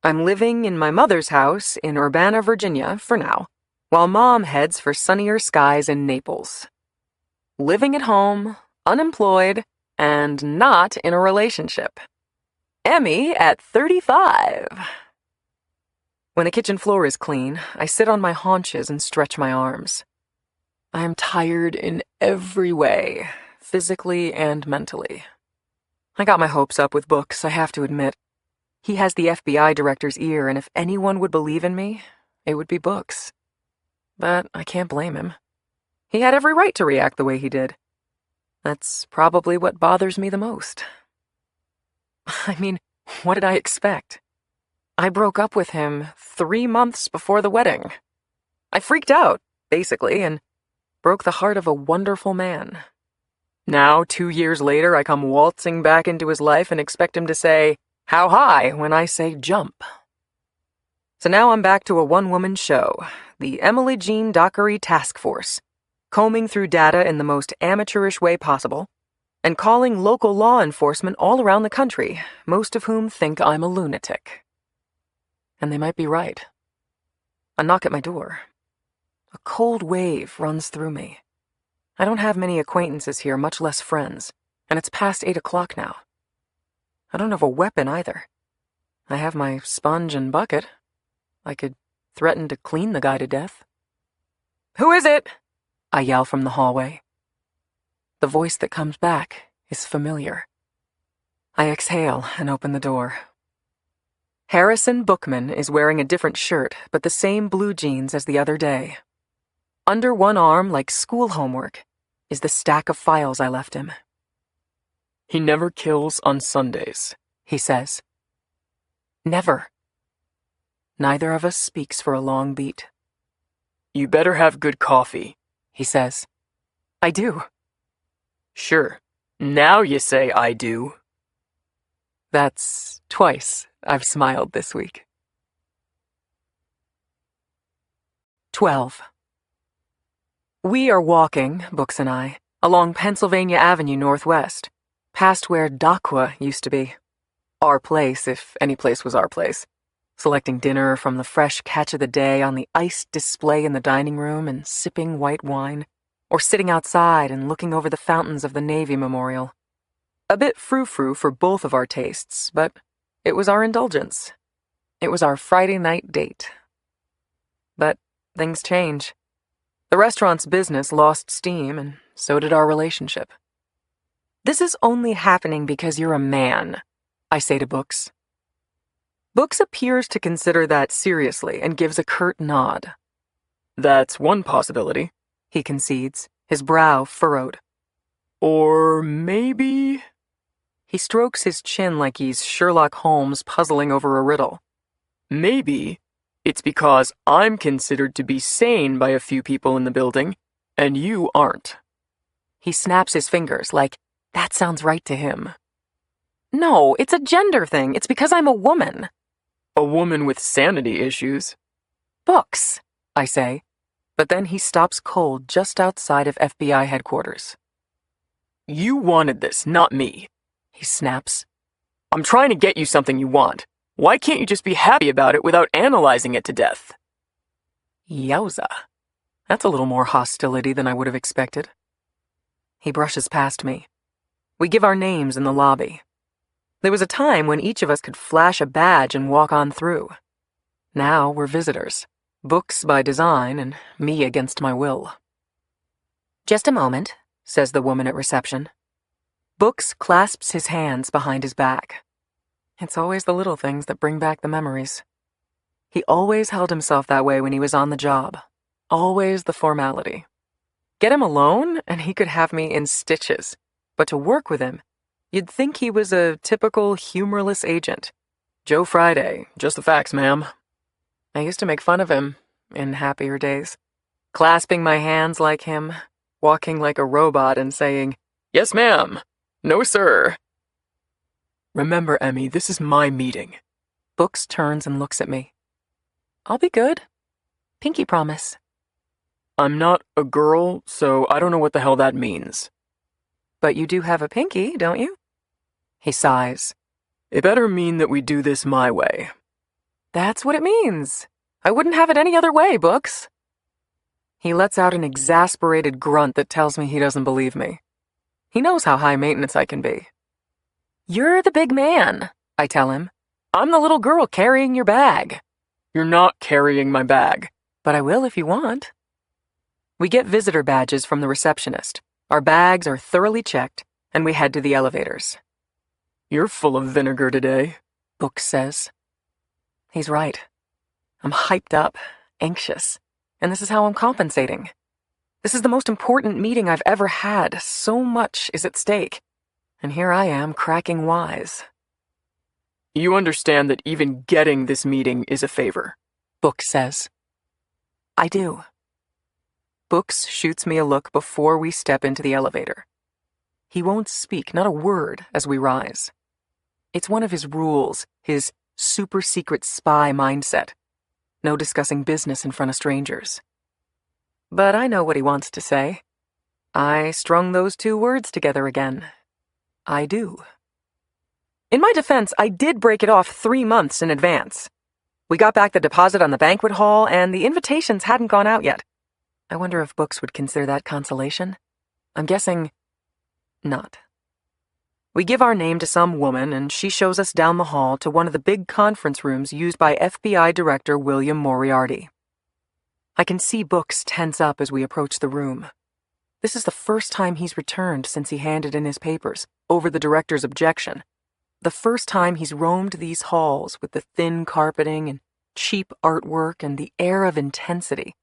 I'm living in my mother's house in Urbana, Virginia, for now, while Mom heads for sunnier skies in Naples. Living at home, unemployed, and not in a relationship. Emmy at 35. When the kitchen floor is clean, I sit on my haunches and stretch my arms. I am tired in every way, physically and mentally. I got my hopes up with books, I have to admit. He has the FBI director's ear, and if anyone would believe in me, it would be books. But I can't blame him. He had every right to react the way he did. That's probably what bothers me the most. I mean, what did I expect? I broke up with him 3 months before the wedding. I freaked out, basically, and broke the heart of a wonderful man. Now, 2 years later, I come waltzing back into his life and expect him to say, "How high?" when I say jump. So now I'm back to a one-woman show, the Emily Jean Dockery Task Force, combing through data in the most amateurish way possible, and calling local law enforcement all around the country, most of whom think I'm a lunatic. And they might be right. A knock at my door. A cold wave runs through me. I don't have many acquaintances here, much less friends, and it's past 8 o'clock now. I don't have a weapon either. I have my sponge and bucket. I could threaten to clean the guy to death. "Who is it?" I yell from the hallway. The voice that comes back is familiar. I exhale and open the door. Harrison Bookman is wearing a different shirt, but the same blue jeans as the other day. Under one arm, like school homework, is the stack of files I left him. He never kills on Sundays, he says. Never. Neither of us speaks for a long beat. You better have good coffee, he says. I do. Sure. Now you say I do. That's twice I've smiled this week. 12. We are walking, Books and I, along Pennsylvania Avenue Northwest, past where Daqua used to be. Our place, if any place was our place. Selecting dinner from the fresh catch of the day on the iced display in the dining room and sipping white wine, or sitting outside and looking over the fountains of the Navy Memorial. A bit frou-frou for both of our tastes, but it was our indulgence. It was our Friday night date. But things change. The restaurant's business lost steam, and so did our relationship. This is only happening because you're a man, I say to Books. Books appears to consider that seriously and gives a curt nod. That's one possibility, He concedes, his brow furrowed. Or maybe... He strokes his chin like he's Sherlock Holmes puzzling over a riddle. Maybe it's because I'm considered to be sane by a few people in the building, and you aren't. He snaps his fingers like, that sounds right to him. No, it's a gender thing. It's because I'm a woman. A woman with sanity issues. Books, I say, but then he stops cold just outside of FBI headquarters. You wanted this, not me. He snaps. I'm trying to get you something you want. Why can't you just be happy about it without analyzing it to death? Yowza. That's a little more hostility than I would have expected. He brushes past me. We give our names in the lobby. There was a time when each of us could flash a badge and walk on through. Now we're visitors. Books by design and me against my will. Just a moment, says the woman at reception. Books clasps his hands behind his back. It's always the little things that bring back the memories. He always held himself that way when he was on the job. Always the formality. Get him alone, and he could have me in stitches. But to work with him, you'd think he was a typical humorless agent. Joe Friday, Just the facts, ma'am. I used to make fun of him in happier days. Clasping my hands like him, walking like a robot and saying, Yes, ma'am. No, sir. Remember, Emmy, this is my meeting. Books turns and looks at me. I'll be good. Pinky promise. I'm not a girl, so I don't know what the hell that means. But you do have a pinky, don't you? He sighs. It better mean that we do this my way. That's what it means. I wouldn't have it any other way, Books. He lets out an exasperated grunt that tells me he doesn't believe me. He knows how high maintenance I can be. You're the big man, I tell him. I'm the little girl carrying your bag. You're not carrying my bag. But I will if you want. We get visitor badges from the receptionist. Our bags are thoroughly checked, and we head to the elevators. You're full of vinegar today, Books says. He's right. I'm hyped up, anxious, and this is how I'm compensating. This is the most important meeting I've ever had. So much is at stake. And here I am cracking wise. You understand that even getting this meeting is a favor, Books says. I do. Books shoots me a look before we step into the elevator. He won't speak, not a word, as we rise. It's one of his rules, his super secret spy mindset. No discussing business in front of strangers. But I know what he wants to say. I strung those two words together again. I do. In my defense, I did break it off 3 months in advance. We got back the deposit on the banquet hall, and the invitations hadn't gone out yet. I wonder if Books would consider that consolation. I'm guessing not. We give our name to some woman, and she shows us down the hall to one of the big conference rooms used by FBI Director William Moriarty. I can see Books tense up as we approach the room. This is the first time he's returned since he handed in his papers, over the director's objection. The first time he's roamed these halls with the thin carpeting and cheap artwork and the air of intensity,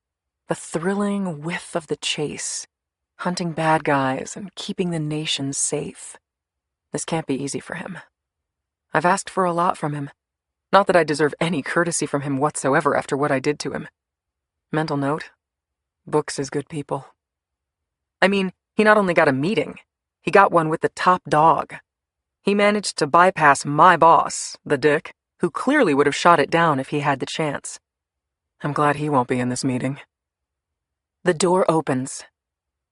the thrilling whiff of the chase, hunting bad guys and keeping the nation safe. This can't be easy for him. I've asked for a lot from him. Not that I deserve any courtesy from him whatsoever after what I did to him. Mental note, Books is good people. I mean, He not only got a meeting, he got one with the top dog. He managed to bypass my boss, the dick, who clearly would have shot it down if he had the chance. I'm glad he won't be in this meeting. The door opens.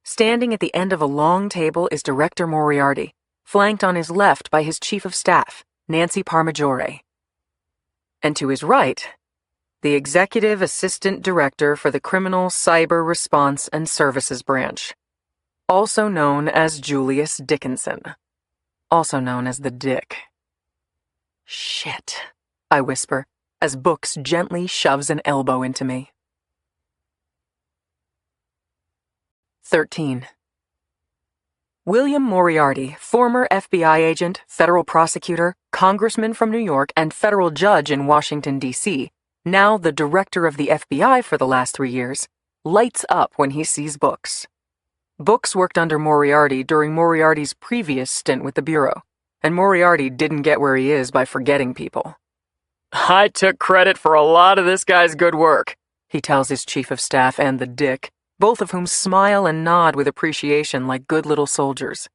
Standing at the end of a long table is Director Moriarty, flanked on his left by his Chief of Staff, Nancy Parmaggiore. And to his right, the Executive Assistant Director for the Criminal Cyber Response and Services Branch, also known as Julius Dickinson, also known as the Dick. Shit, I whisper, as Books gently shoves an elbow into me. 13. William Moriarty, former FBI agent, federal prosecutor, congressman from New York, and federal judge in Washington, D.C., now the director of the FBI for the last 3 years, lights up when he sees Books. Books worked under Moriarty during Moriarty's previous stint with the Bureau, and Moriarty didn't get where he is by forgetting people. I took credit for a lot of this guy's good work, he tells his Chief of Staff and the Dick, both of whom smile and nod with appreciation like good little soldiers.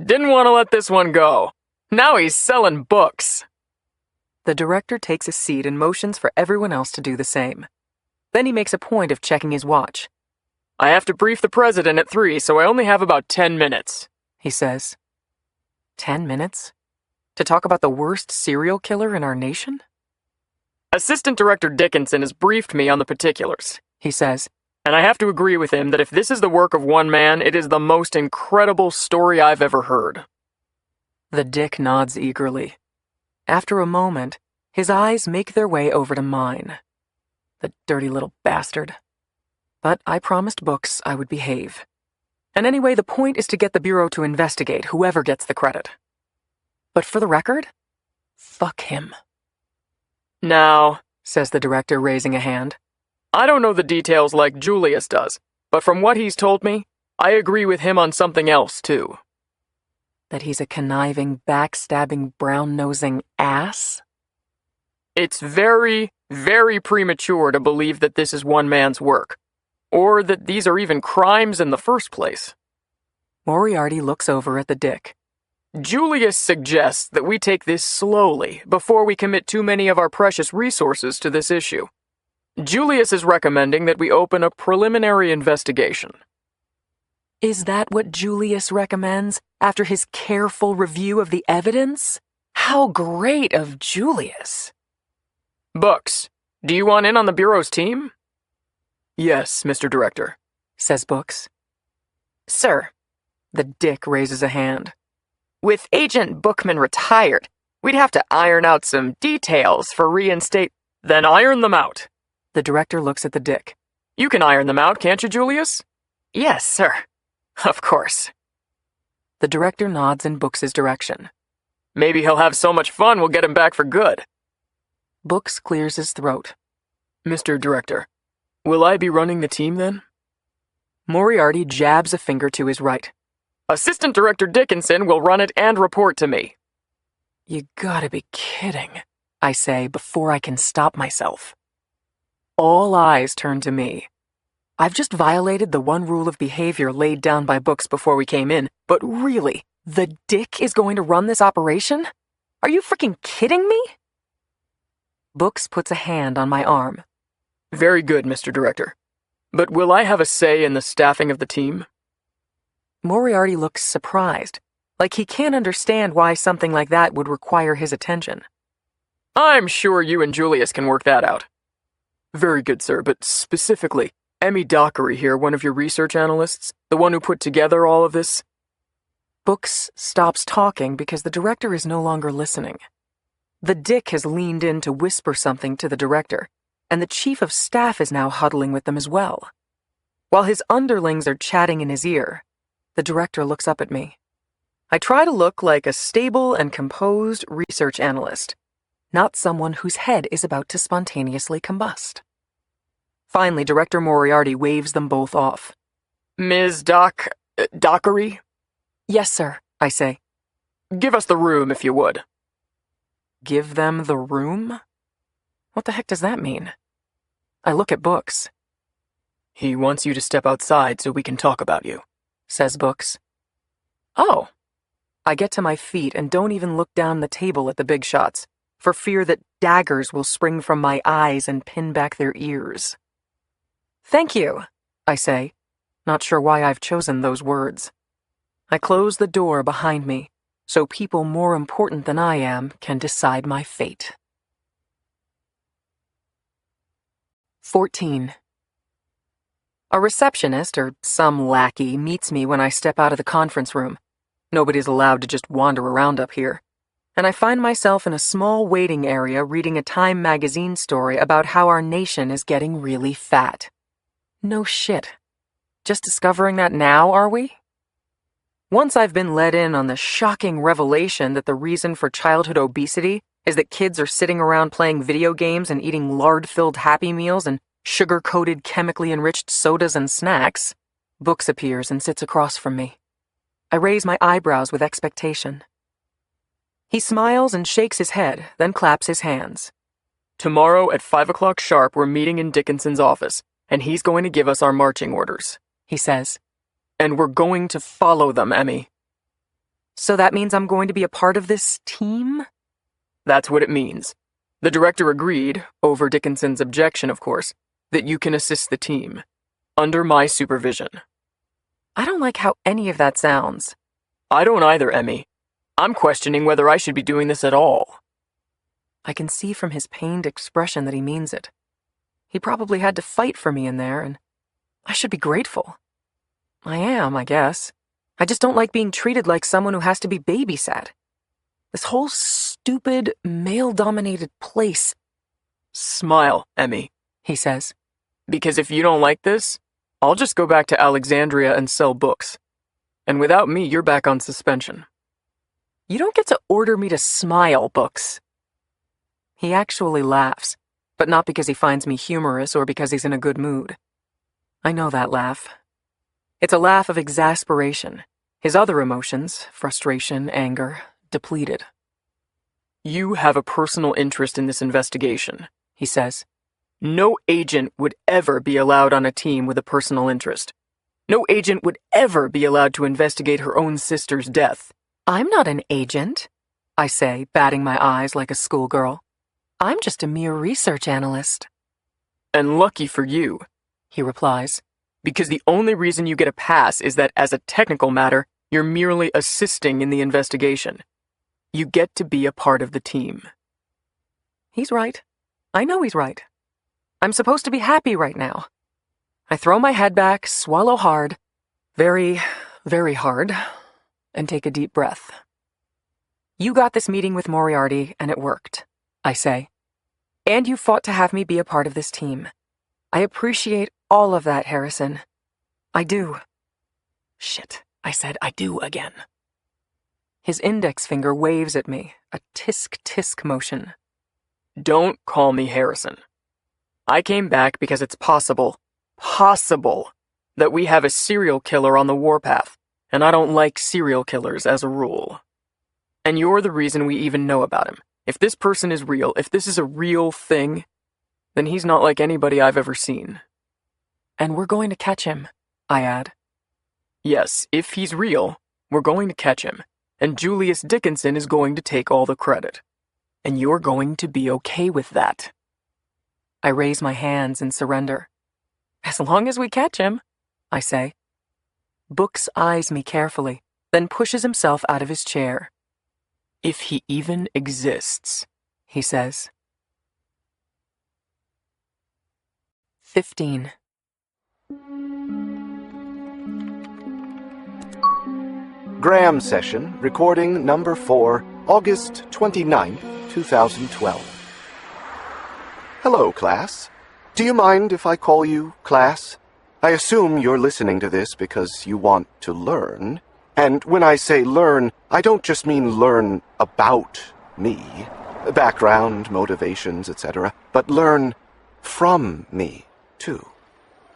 Didn't want to let this one go. Now he's selling books. The director takes a seat and motions for everyone else to do the same. Then he makes a point of checking his watch. I have to brief the president at 3, so I only have about 10 minutes, he says. 10 minutes? To talk about the worst serial killer in our nation? Assistant Director Dickinson has briefed me on the particulars, he says. And I have to agree with him that if this is the work of one man, it is the most incredible story I've ever heard. The Dick nods eagerly. After a moment, his eyes make their way over to mine. The dirty little bastard. But I promised Books I would behave. And anyway, the point is to get the Bureau to investigate whoever gets the credit. But for the record, fuck him. Now, says the director, raising a hand, I don't know the details like Julius does, but from what he's told me, I agree with him on something else, too. That he's a conniving, backstabbing, brown-nosing ass? It's very, very premature to believe that this is one man's work, or that these are even crimes in the first place. Moriarty looks over at the Dick. Julius suggests that we take this slowly before we commit too many of our precious resources to this issue. Julius is recommending that we open a preliminary investigation. Is that what Julius recommends after his careful review of the evidence? How great of Julius! Books, do you want in on the Bureau's team? Yes, Mr. Director, says Books. Sir, the Dick raises a hand. With Agent Bookman retired, we'd have to iron out some details for reinstate. Then iron them out. The director looks at the Dick. You can iron them out, can't you, Julius? Yes, sir. Of course. The director nods in Books' direction. Maybe he'll have so much fun we'll get him back for good. Books clears his throat. Mr. Director, will I be running the team then? Moriarty jabs a finger to his right. Assistant Director Dickinson will run it and report to me. You gotta be kidding, I say before I can stop myself. All eyes turn to me. I've just violated the one rule of behavior laid down by Books before we came in, but really, the Dick is going to run this operation? Are you freaking kidding me? Books puts a hand on my arm. Very good, Mr. Director. But will I have a say in the staffing of the team? Moriarty looks surprised, like he can't understand why something like that would require his attention. I'm sure you and Julius can work that out. Very good, sir, but specifically, Emmy Dockery here, one of your research analysts, the one who put together all of this. Books stops talking because the director is no longer listening. The Dick has leaned in to whisper something to the director, and the Chief of Staff is now huddling with them as well. While his underlings are chatting in his ear, the director looks up at me. I try to look like a stable and composed research analyst, not someone whose head is about to spontaneously combust. Finally, Director Moriarty waves them both off. Ms. Dockery? Yes, sir, I say. Give us the room, if you would. Give them the room? What the heck does that mean? I look at Books. He wants you to step outside so we can talk about you, says Books. Oh. I get to my feet and don't even look down the table at the big shots, for fear that daggers will spring from my eyes and pin back their ears. Thank you, I say, not sure why I've chosen those words. I close the door behind me, so people more important than I am can decide my fate. 14. A receptionist or some lackey meets me when I step out of the conference room. Nobody's allowed to just wander around up here. And I find myself in a small waiting area reading a Time magazine story about how our nation is getting really fat. No shit. Just discovering that now, are we? Once I've been let in on the shocking revelation that the reason for childhood obesity is that kids are sitting around playing video games and eating lard-filled Happy Meals and sugar-coated chemically enriched sodas and snacks, Books appears and sits across from me. I raise my eyebrows with expectation. He smiles and shakes his head, then claps his hands. Tomorrow at 5 o'clock sharp, we're meeting in Dickinson's office, and he's going to give us our marching orders, he says. And we're going to follow them, Emmy. So that means I'm going to be a part of this team? That's what it means. The director agreed, over Dickinson's objection, of course, that you can assist the team, under my supervision. I don't like how any of that sounds. I don't either, Emmy. I'm questioning whether I should be doing this at all. I can see from his pained expression that he means it. He probably had to fight for me in there, and I should be grateful. I am, I guess. I just don't like being treated like someone who has to be babysat. This whole stupid, male-dominated place. Smile, Emmy, he says. Because if you don't like this, I'll just go back to Alexandria and sell books. And without me, you're back on suspension. You don't get to order me to smile, Books. He actually laughs, but not because he finds me humorous or because he's in a good mood. I know that laugh. It's a laugh of exasperation. His other emotions, frustration, anger, depleted. You have a personal interest in this investigation, he says. No agent would ever be allowed on a team with a personal interest. No agent would ever be allowed to investigate her own sister's death. I'm not an agent, I say, batting my eyes like a schoolgirl. I'm just a mere research analyst. And lucky for you, he replies, because the only reason you get a pass is that as a technical matter, you're merely assisting in the investigation. You get to be a part of the team. He's right. I know he's right. I'm supposed to be happy right now. I throw my head back, swallow hard, very, very hard, and take a deep breath. You got this meeting with Moriarty, and it worked, I say. And you fought to have me be a part of this team. I appreciate all of that, Harrison. I do. Shit, I said I do again. His index finger waves at me, a tisk-tisk motion. Don't call me Harrison. I came back because it's possible, that we have a serial killer on the warpath, and I don't like serial killers as a rule. And you're the reason we even know about him. If this person is real, if this is a real thing, then he's not like anybody I've ever seen. And we're going to catch him, I add. Yes, if he's real, we're going to catch him, and Julius Dickinson is going to take all the credit. And you're going to be okay with that. I raise my hands in surrender. As long as we catch him, I say. Books eyes me carefully, then pushes himself out of his chair. If he even exists, he says. 15. Graham session, recording number 4, August 29th, 2012. Hello, class. Do you mind if I call you class? I assume you're listening to this because you want to learn. And when I say learn, I don't just mean learn about me, background, motivations, etc., but learn from me, too.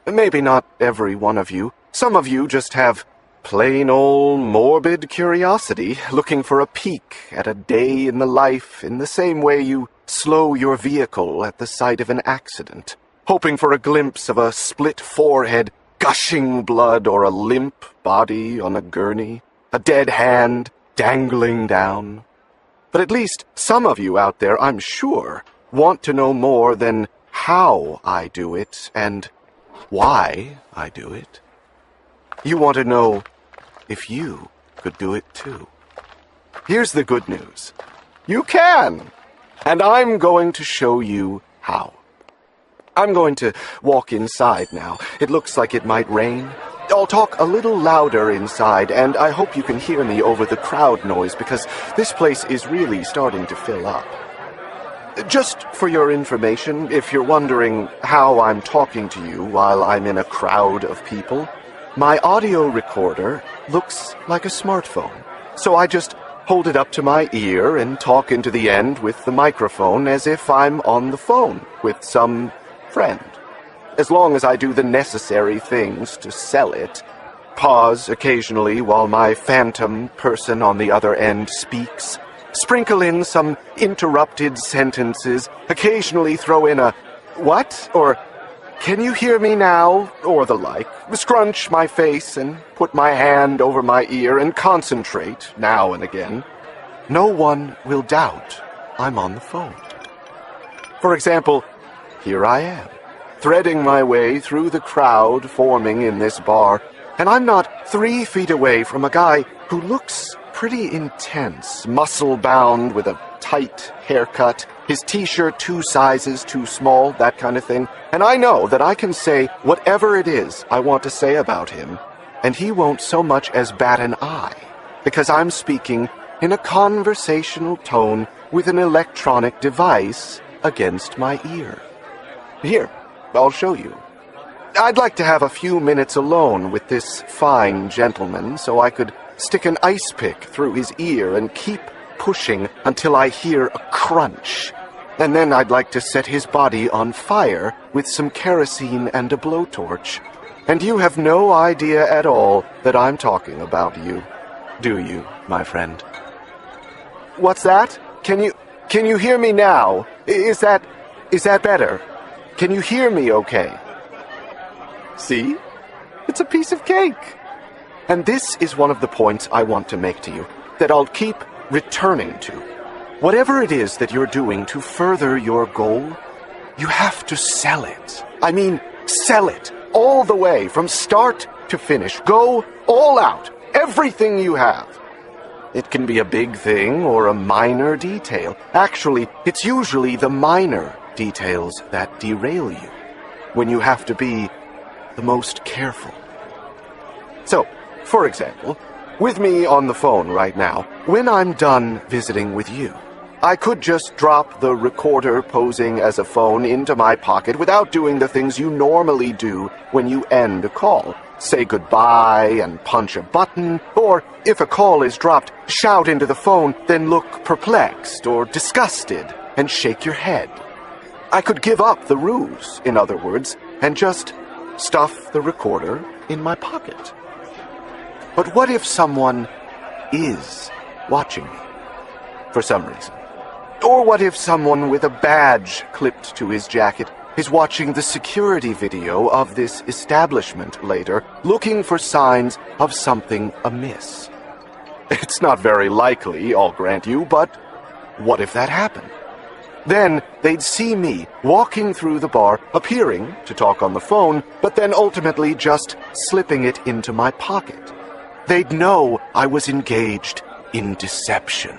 Maybe not every one of you. Some of you just have plain old morbid curiosity, looking for a peek at a day in the life in the same way you slow your vehicle at the sight of an accident, hoping for a glimpse of a split forehead, gushing blood or a limp body on a gurney, a dead hand dangling down. But at least some of you out there, I'm sure, want to know more than how I do it and why I do it. You want to know if you could do it too. Here's the good news. You can! And I'm going to show you how. I'm going to walk inside now. It looks like it might rain. I'll talk a little louder inside, and I hope you can hear me over the crowd noise, because this place is really starting to fill up. Just for your information, if you're wondering how I'm talking to you while I'm in a crowd of people, my audio recorder looks like a smartphone. So I just hold it up to my ear and talk into the end with the microphone as if I'm on the phone with some friend. As long as I do the necessary things to sell it, pause occasionally while my phantom person on the other end speaks, sprinkle in some interrupted sentences, occasionally throw in a "what?" or "can you hear me now?" or the like, scrunch my face and put my hand over my ear and concentrate now and again. No one will doubt I'm on the phone. For example, here I am, threading my way through the crowd forming in this bar, and I'm not 3 feet away from a guy who looks pretty intense, muscle-bound with a tight haircut, his t-shirt 2 sizes too small, that kind of thing. And I know that I can say whatever it is I want to say about him, and he won't so much as bat an eye, because I'm speaking in a conversational tone with an electronic device against my ear. Here, I'll show you. I'd like to have a few minutes alone with this fine gentleman so I could stick an ice pick through his ear and keep pushing until I hear a crunch. And then I'd like to set his body on fire with some kerosene and a blowtorch. And you have no idea at all that I'm talking about you, do you, my friend? What's that? Can you hear me now? Is that better? Can you hear me okay? See? It's a piece of cake. And this is one of the points I want to make to you, that I'll keep returning to. Whatever it is that you're doing to further your goal, you have to sell it. I mean, sell it all the way from start to finish. Go all out, everything you have. It can be a big thing or a minor detail. Actually, it's usually the minor details that derail you, when you have to be the most careful. So, for example, with me on the phone right now, when I'm done visiting with you, I could just drop the recorder posing as a phone into my pocket without doing the things you normally do when you end a call. Say goodbye and punch a button, or if a call is dropped, shout into the phone, then look perplexed or disgusted and shake your head. I could give up the ruse, in other words, and just stuff the recorder in my pocket. But what if someone is watching me for some reason? Or what if someone with a badge clipped to his jacket is watching the security video of this establishment later, looking for signs of something amiss? It's not very likely, I'll grant you, but what if that happened? Then they'd see me walking through the bar, appearing to talk on the phone, but then ultimately just slipping it into my pocket. They'd know I was engaged in deception.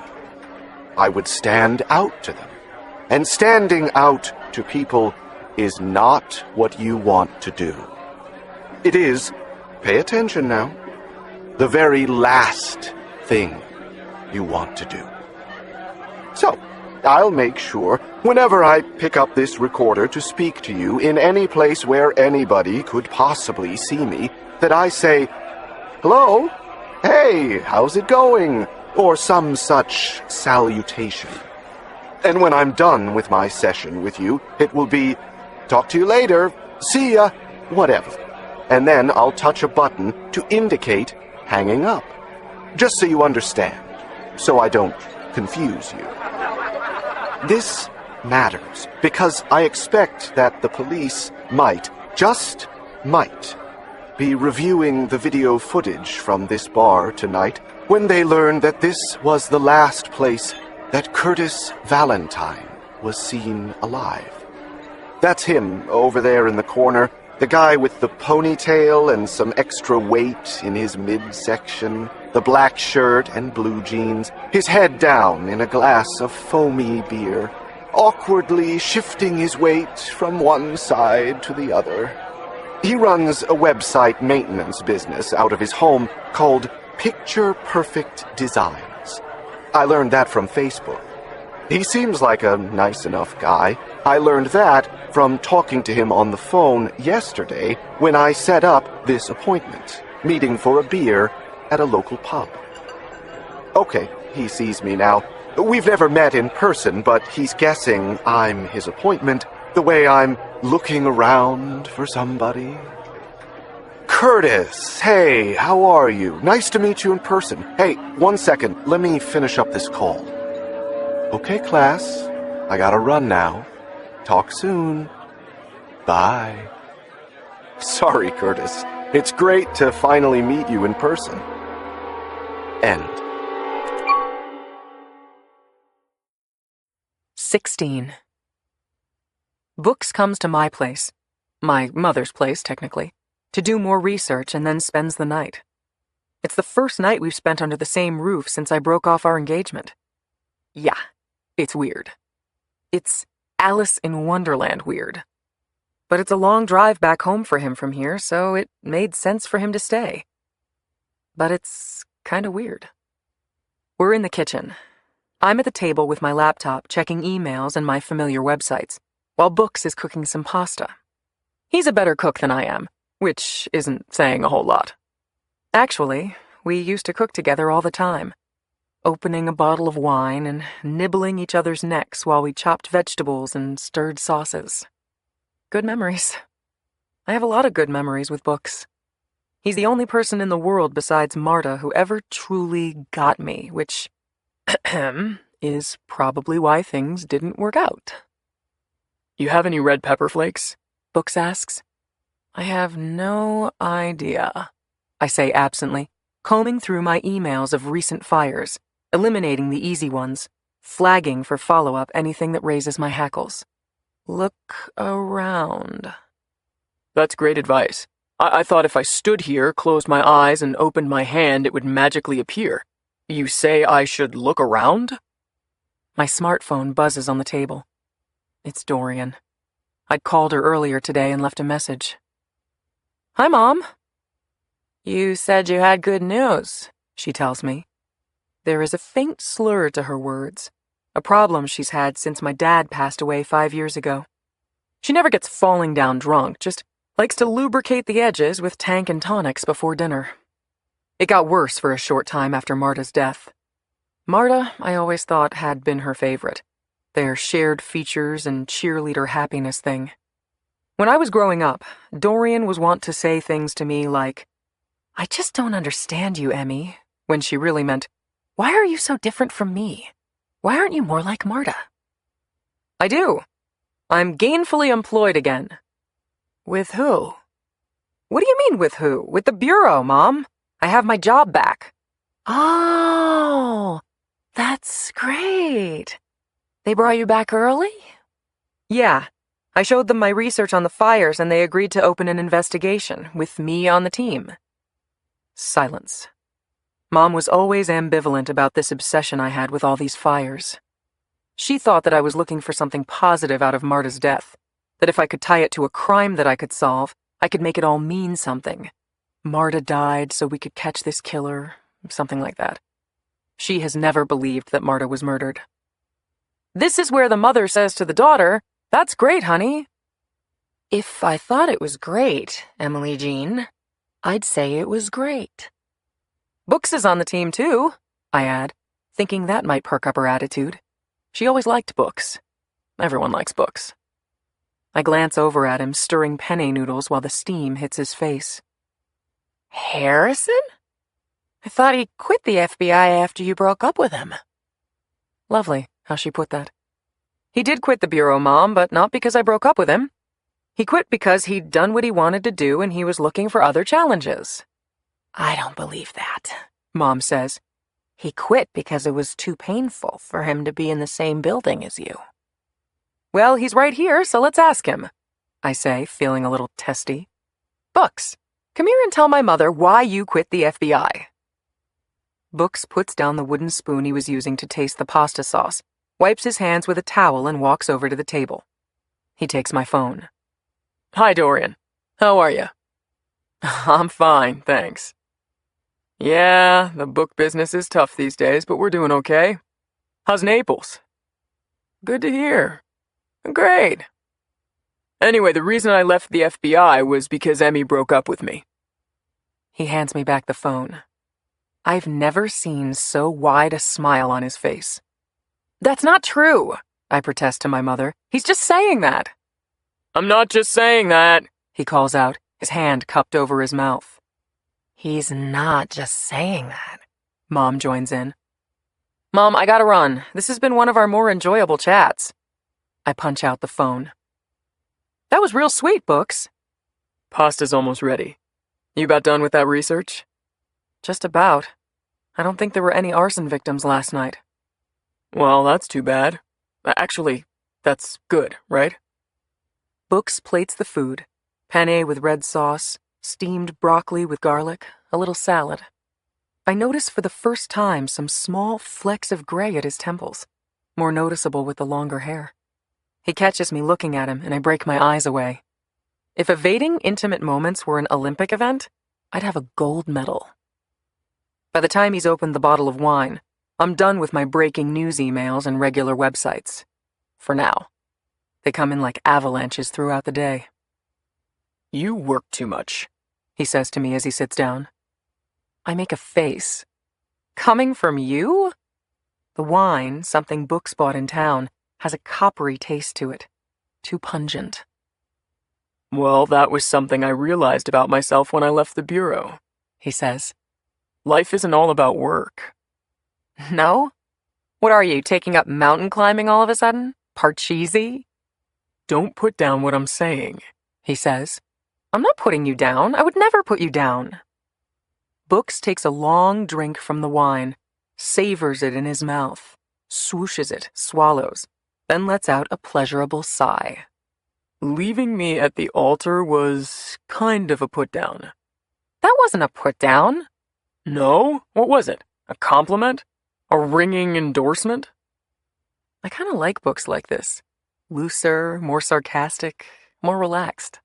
I would stand out to them. And standing out to people is not what you want to do. It is, pay attention now, the very last thing you want to do. So, I'll make sure, whenever I pick up this recorder to speak to you in any place where anybody could possibly see me, that I say, "Hello? Hey, how's it going?" or some such salutation. And when I'm done with my session with you, it will be, "Talk to you later, see ya," whatever. And then I'll touch a button to indicate hanging up. Just so you understand, so I don't confuse you. This matters because I expect that the police might, just might, be reviewing the video footage from this bar tonight when they learned that this was the last place that Curtis Valentine was seen alive. That's him over there in the corner, the guy with the ponytail and some extra weight in his midsection, the black shirt and blue jeans, his head down in a glass of foamy beer, awkwardly shifting his weight from one side to the other. He runs a website maintenance business out of his home called Picture Perfect Designs. I learned that from Facebook. He seems like a nice enough guy. I learned that from talking to him on the phone yesterday when I set up this appointment, meeting for a beer at a local pub. Okay, he sees me now. We've never met in person, but he's guessing I'm his appointment the way I'm looking around for somebody. Curtis, hey, how are you? Nice to meet you in person. Hey, 1 second, let me finish up this call. Okay, class, I gotta run now. Talk soon. Bye. Sorry, Curtis. It's great to finally meet you in person. End. 16. Books comes to my place, my mother's place, technically, to do more research and then spends the night. It's the first night we've spent under the same roof since I broke off our engagement. Yeah, it's weird. It's Alice in Wonderland weird. But it's a long drive back home for him from here, so it made sense for him to stay. But it's kinda weird. We're in the kitchen. I'm at the table with my laptop checking emails and my familiar websites, while Books is cooking some pasta. He's a better cook than I am, which isn't saying a whole lot. Actually, we used to cook together all the time, opening a bottle of wine and nibbling each other's necks while we chopped vegetables and stirred sauces. Good memories. I have a lot of good memories with Books. He's the only person in the world besides Marta who ever truly got me, which is probably why things didn't work out. You have any red pepper flakes? Books asks. I have no idea, I say absently, combing through my emails of recent fires, eliminating the easy ones, flagging for follow-up anything that raises my hackles. Look around. That's great advice. I thought if I stood here, closed my eyes, and opened my hand, it would magically appear. You say I should look around? My smartphone buzzes on the table. It's Dorian. I'd called her earlier today and left a message. Hi, Mom. You said you had good news, she tells me. There is a faint slur to her words, a problem she's had since my dad passed away 5 years ago. She never gets falling down drunk, just likes to lubricate the edges with tank and tonics before dinner. It got worse for a short time after Marta's death. Marta, I always thought, had been her favorite, their shared features and cheerleader happiness thing. When I was growing up, Dorian was wont to say things to me like, I just don't understand you, Emmy, when she really meant, why are you so different from me? Why aren't you more like Marta? I do. I'm gainfully employed again. With who? What do you mean with who? With the Bureau, Mom. I have my job back. Oh, that's great. They brought you back early? Yeah. I showed them my research on the fires and they agreed to open an investigation, with me on the team. Silence. Mom was always ambivalent about this obsession I had with all these fires. She thought that I was looking for something positive out of Marta's death, that if I could tie it to a crime that I could solve, I could make it all mean something. Marta died so we could catch this killer, something like that. She has never believed that Marta was murdered. This is where the mother says to the daughter, "That's great, honey." If I thought it was great, Emily Jean, I'd say it was great. Books is on the team, too, I add, thinking that might perk up her attitude. She always liked books. Everyone likes books. I glance over at him, stirring penne noodles while the steam hits his face. Harrison? I thought he quit the FBI after you broke up with him. Lovely, how she put that. He did quit the Bureau, Mom, but not because I broke up with him. He quit because he'd done what he wanted to do and he was looking for other challenges. I don't believe that, Mom says. He quit because it was too painful for him to be in the same building as you. Well, he's right here, so let's ask him, I say, feeling a little testy. Books, come here and tell my mother why you quit the FBI. Books puts down the wooden spoon he was using to taste the pasta sauce, wipes his hands with a towel, and walks over to the table. He takes my phone. Hi, Dorian. How are you? I'm fine, thanks. Yeah, the book business is tough these days, but we're doing okay. How's Naples? Good to hear. Great. Anyway, the reason I left the FBI was because Emmy broke up with me. He hands me back the phone. I've never seen so wide a smile on his face. That's not true, I protest to my mother. He's just saying that. I'm not just saying that, he calls out, his hand cupped over his mouth. He's not just saying that. Mom joins in. Mom, I gotta run. This has been one of our more enjoyable chats. I punch out the phone. That was real sweet, Books. Pasta's almost ready. You about done with that research? Just about. I don't think there were any arson victims last night. Well, that's too bad. Actually, that's good, right? Books plates the food. Penne with red sauce, steamed broccoli with garlic, a little salad. I notice for the first time some small flecks of gray at his temples, more noticeable with the longer hair. He catches me looking at him, and I break my eyes away. If evading intimate moments were an Olympic event, I'd have a gold medal. By the time he's opened the bottle of wine, I'm done with my breaking news emails and regular websites. For now. They come in like avalanches throughout the day. You work too much, he says to me as he sits down. I make a face. Coming from you? The wine, something Books bought in town, has a coppery taste to it. Too pungent. Well, that was something I realized about myself when I left the bureau, he says. Life isn't all about work. No? What are you, taking up mountain climbing all of a sudden? Parcheesi? Don't put down what I'm saying, he says. I'm not putting you down. I would never put you down. Books takes a long drink from the wine, savors it in his mouth, swooshes it, swallows, then lets out a pleasurable sigh. Leaving me at the altar was kind of a put-down. That wasn't a put-down. No? What was it? A compliment? A ringing endorsement? I kind of like books like this. Looser, more sarcastic, more relaxed.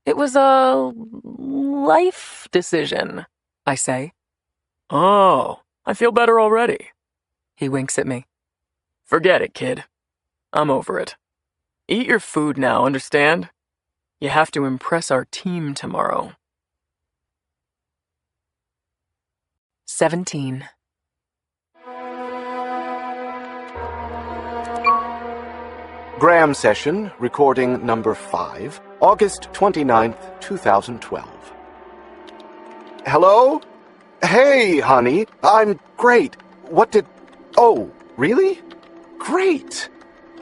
It was a life decision, I say. Oh, I feel better already. He winks at me. Forget it, kid. I'm over it. Eat your food now, understand? You have to impress our team tomorrow. 17. Graham session, recording number 5, August 29th, 2012. Hello? Hey, honey, I'm great. Oh, really? Great.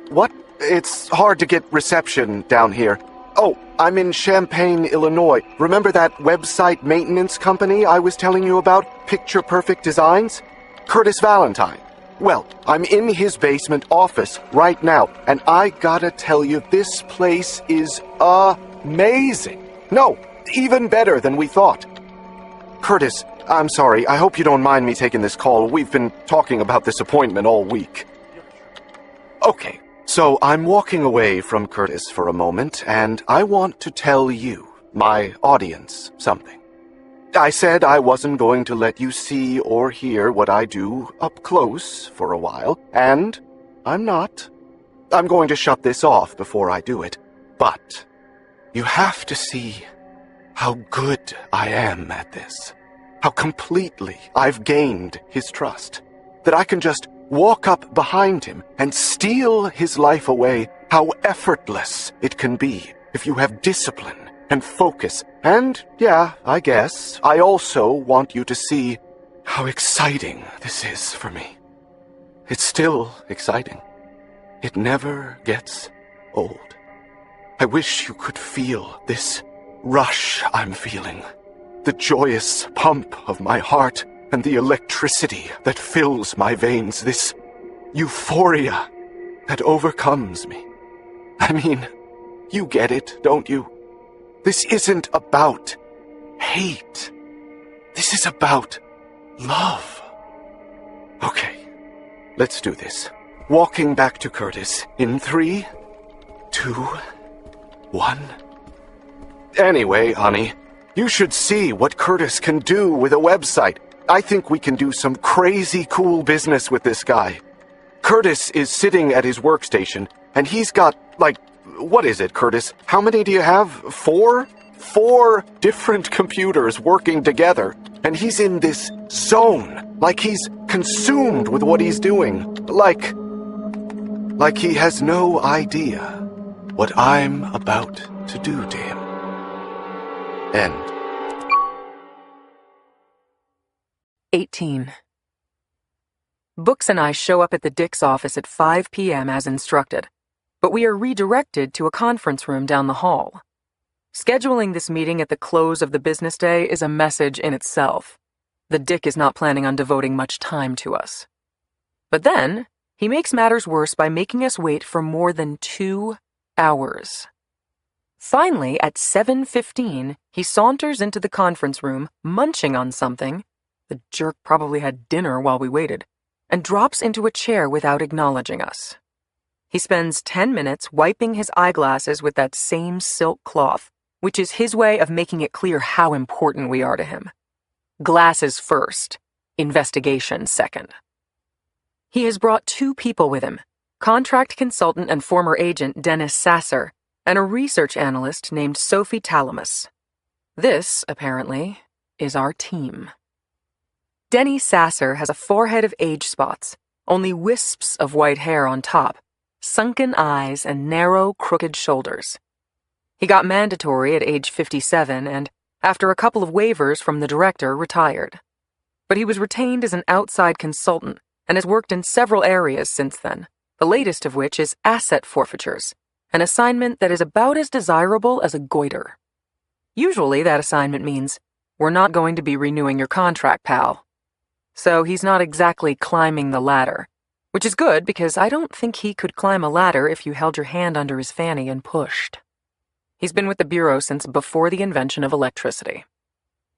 What? It's hard to get reception down here. Oh, I'm in Champaign, Illinois. Remember that website maintenance company I was telling you about? Picture Perfect Designs? Curtis Valentine. Well, I'm in his basement office right now, and I gotta tell you, this place is amazing. No, even better than we thought. Curtis, I'm sorry. I hope you don't mind me taking this call. We've been talking about this appointment all week. Okay, so I'm walking away from Curtis for a moment, and I want to tell you, my audience, something. I said I wasn't going to let you see or hear what I do up close for a while, and I'm not. I'm going to shut this off before I do it, but you have to see how good I am at this, how completely I've gained his trust, that I can just walk up behind him and steal his life away, how effortless it can be if you have discipline and focus. And, yeah, I guess, I also want you to see how exciting this is for me. It's still exciting. It never gets old. I wish you could feel this rush I'm feeling. The joyous pump of my heart and the electricity that fills my veins. This euphoria that overcomes me. I mean, you get it, don't you? This isn't about hate. This is about love. Okay, let's do this. Walking back to Curtis in 3, 2, 1. Anyway, honey, you should see what Curtis can do with a website. I think we can do some crazy cool business with this guy. Curtis is sitting at his workstation, and he's got, what is it, Curtis? How many do you have? 4? 4 different computers working together, and he's in this zone, like he's consumed with what he's doing, like he has no idea what I'm about to do to him. End. 18. Books and I show up at the Dick's office at 5 p.m. as instructed, but we are redirected to a conference room down the hall. Scheduling this meeting at the close of the business day is a message in itself. The Dick is not planning on devoting much time to us. But then, he makes matters worse by making us wait for more than 2 hours. Finally, at 7:15, he saunters into the conference room, munching on something — the jerk probably had dinner while we waited — and drops into a chair without acknowledging us. He spends 10 minutes wiping his eyeglasses with that same silk cloth, which is his way of making it clear how important we are to him. Glasses first, investigation second. He has brought 2 people with him, contract consultant and former agent Dennis Sasser, and a research analyst named Sophie Talamus. This, apparently, is our team. Denny Sasser has a forehead of age spots, only wisps of white hair on top, sunken eyes, and narrow, crooked shoulders. He got mandatory at age 57 and, after a couple of waivers from the director, retired. But he was retained as an outside consultant and has worked in several areas since then, the latest of which is asset forfeitures, an assignment that is about as desirable as a goiter. Usually that assignment means, we're not going to be renewing your contract, pal. So he's not exactly climbing the ladder, which is good because I don't think he could climb a ladder if you held your hand under his fanny and pushed. He's been with the Bureau since before the invention of electricity.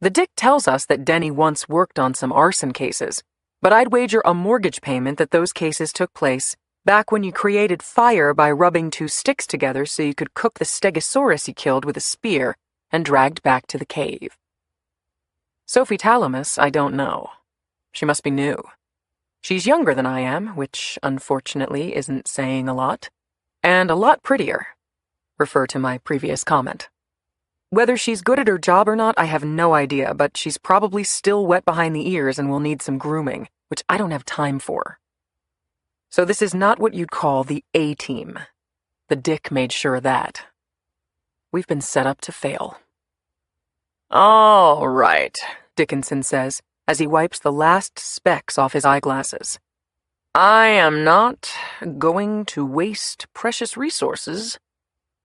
The Dick tells us that Denny once worked on some arson cases, but I'd wager a mortgage payment that those cases took place back when you created fire by rubbing 2 sticks together so you could cook the stegosaurus you killed with a spear and dragged back to the cave. Sophie Talamus, I don't know. She must be new. She's younger than I am, which unfortunately isn't saying a lot, and a lot prettier. Refer to my previous comment. Whether she's good at her job or not, I have no idea, but she's probably still wet behind the ears and will need some grooming, which I don't have time for. So this is not what you'd call the A-team. The Dick made sure of that. We've been set up to fail. All right, Dickinson says, as he wipes the last specks off his eyeglasses. I am not going to waste precious resources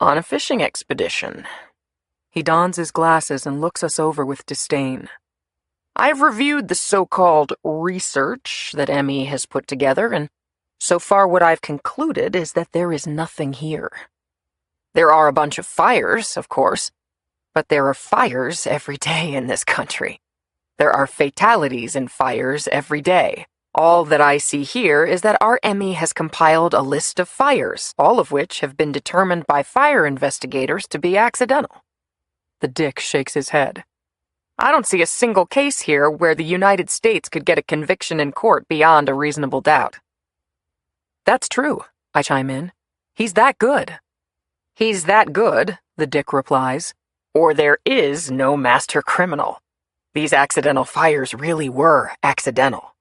on a fishing expedition. He dons his glasses and looks us over with disdain. I've reviewed the so-called research that Emmy has put together, and so far what I've concluded is that there is nothing here. There are a bunch of fires, of course, but there are fires every day in this country. There are fatalities in fires every day. All that I see here is that our Emmy has compiled a list of fires, all of which have been determined by fire investigators to be accidental. The Dick shakes his head. I don't see a single case here where the United States could get a conviction in court beyond a reasonable doubt. That's true, I chime in. He's that good. He's that good, the Dick replies, or there is no master criminal. These accidental fires really were accidental.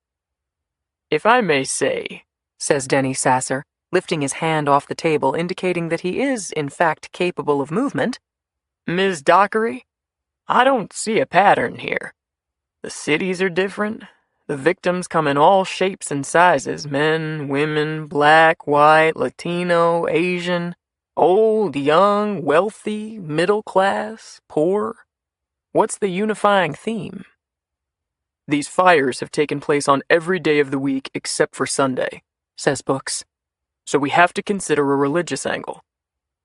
If I may say, says Denny Sasser, lifting his hand off the table, indicating that he is, in fact, capable of movement. Ms. Dockery, I don't see a pattern here. The cities are different. The victims come in all shapes and sizes, men, women, black, white, Latino, Asian. Old, young, wealthy, middle class, poor. What's the unifying theme? These fires have taken place on every day of the week except for Sunday, says Books. So we have to consider a religious angle.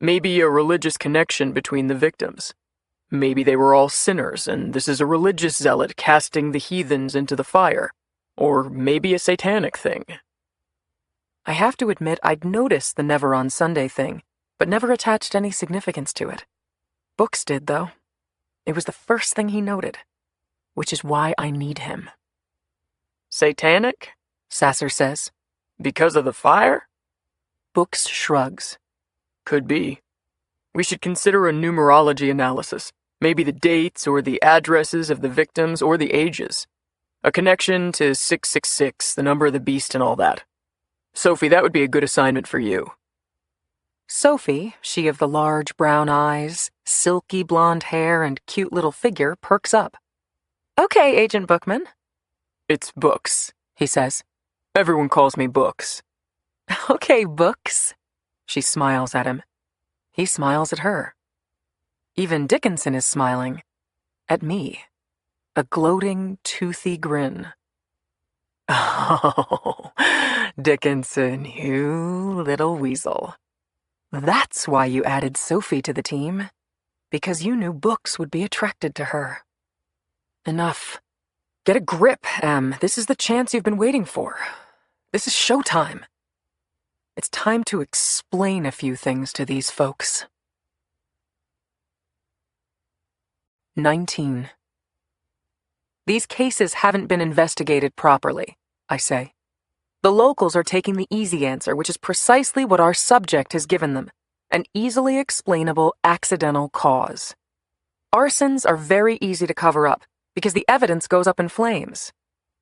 Maybe a religious connection between the victims. Maybe they were all sinners, and this is a religious zealot casting the heathens into the fire. Or maybe a satanic thing. I have to admit I'd noticed the never on Sunday thing, but never attached any significance to it. Books did, though. It was the first thing he noted, which is why I need him. Satanic? Sasser says. Because of the fire? Books shrugs. Could be. We should consider a numerology analysis, maybe the dates or the addresses of the victims or the ages. A connection to 666, the number of the beast and all that. Sophie, that would be a good assignment for you. Sophie, she of the large brown eyes, silky blonde hair, and cute little figure, perks up. Okay, Agent Bookman. It's Books, he says. Everyone calls me Books. Okay, Books. She smiles at him. He smiles at her. Even Dickinson is smiling. At me. A gloating, toothy grin. Oh, Dickinson, you little weasel. That's why you added Sophie to the team. Because you knew Books would be attracted to her. Enough. Get a grip, Em. This is the chance you've been waiting for. This is showtime. It's time to explain a few things to these folks. 19. These cases haven't been investigated properly, I say. The locals are taking the easy answer, which is precisely what our subject has given them, an easily explainable accidental cause. Arsons are very easy to cover up, because the evidence goes up in flames.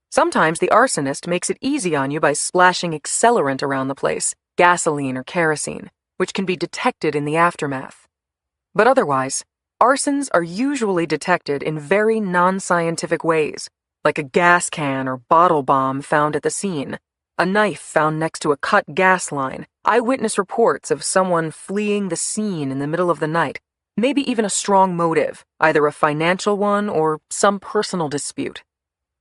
Sometimes the arsonist makes it easy on you by splashing accelerant around the place, gasoline or kerosene, which can be detected in the aftermath. But otherwise, arsons are usually detected in very non-scientific ways, like a gas can or bottle bomb found at the scene, a knife found next to a cut gas line, eyewitness reports of someone fleeing the scene in the middle of the night, maybe even a strong motive, either a financial one or some personal dispute.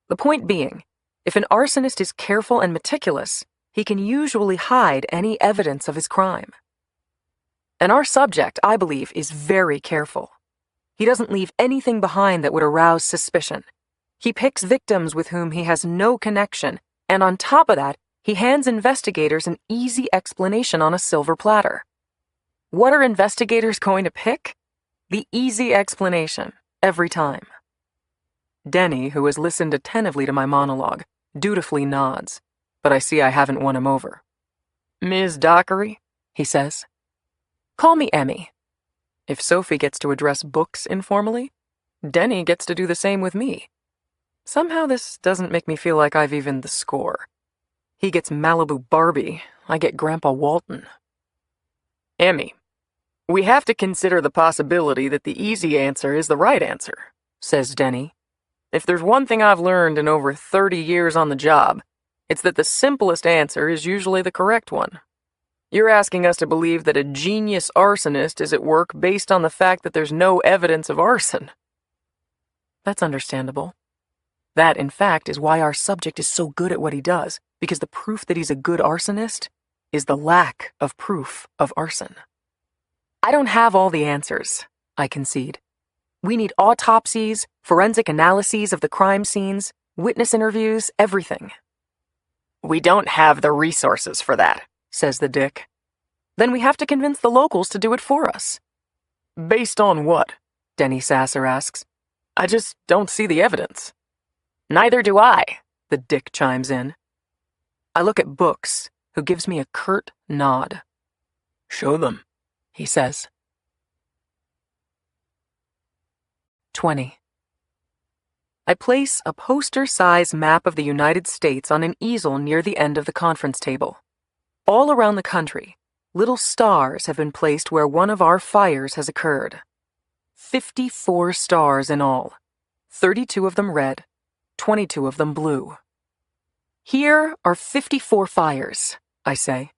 The point being, if an arsonist is careful and meticulous, he can usually hide any evidence of his crime. And our subject, I believe, is very careful. He doesn't leave anything behind that would arouse suspicion. He picks victims with whom he has no connection, and on top of that, he hands investigators an easy explanation on a silver platter. What are investigators going to pick? The easy explanation, every time. Denny, who has listened attentively to my monologue, dutifully nods, but I see I haven't won him over. Ms. Dockery, he says. Call me Emmy. If Sophie gets to address Books informally, Denny gets to do the same with me. Somehow this doesn't make me feel like I've evened the score. He gets Malibu Barbie, I get Grandpa Walton. Emmy, we have to consider the possibility that the easy answer is the right answer, says Denny. If there's one thing I've learned in over 30 years on the job, it's that the simplest answer is usually the correct one. You're asking us to believe that a genius arsonist is at work based on the fact that there's no evidence of arson. That's understandable. That, in fact, is why our subject is so good at what he does, because the proof that he's a good arsonist is the lack of proof of arson. I don't have all the answers, I concede. We need autopsies, forensic analyses of the crime scenes, witness interviews, everything. We don't have the resources for that, says the Dick. Then we have to convince the locals to do it for us. Based on what? Denny Sasser asks. I just don't see the evidence. Neither do I, the Dick chimes in. I look at Books, who gives me a curt nod. Show them, he says. 20. I place a poster-size map of the United States on an easel near the end of the conference table. All around the country, little stars have been placed where one of our fires has occurred. 54 stars in all, 32 of them red, 22 of them blue. Here are 54 fires, I say.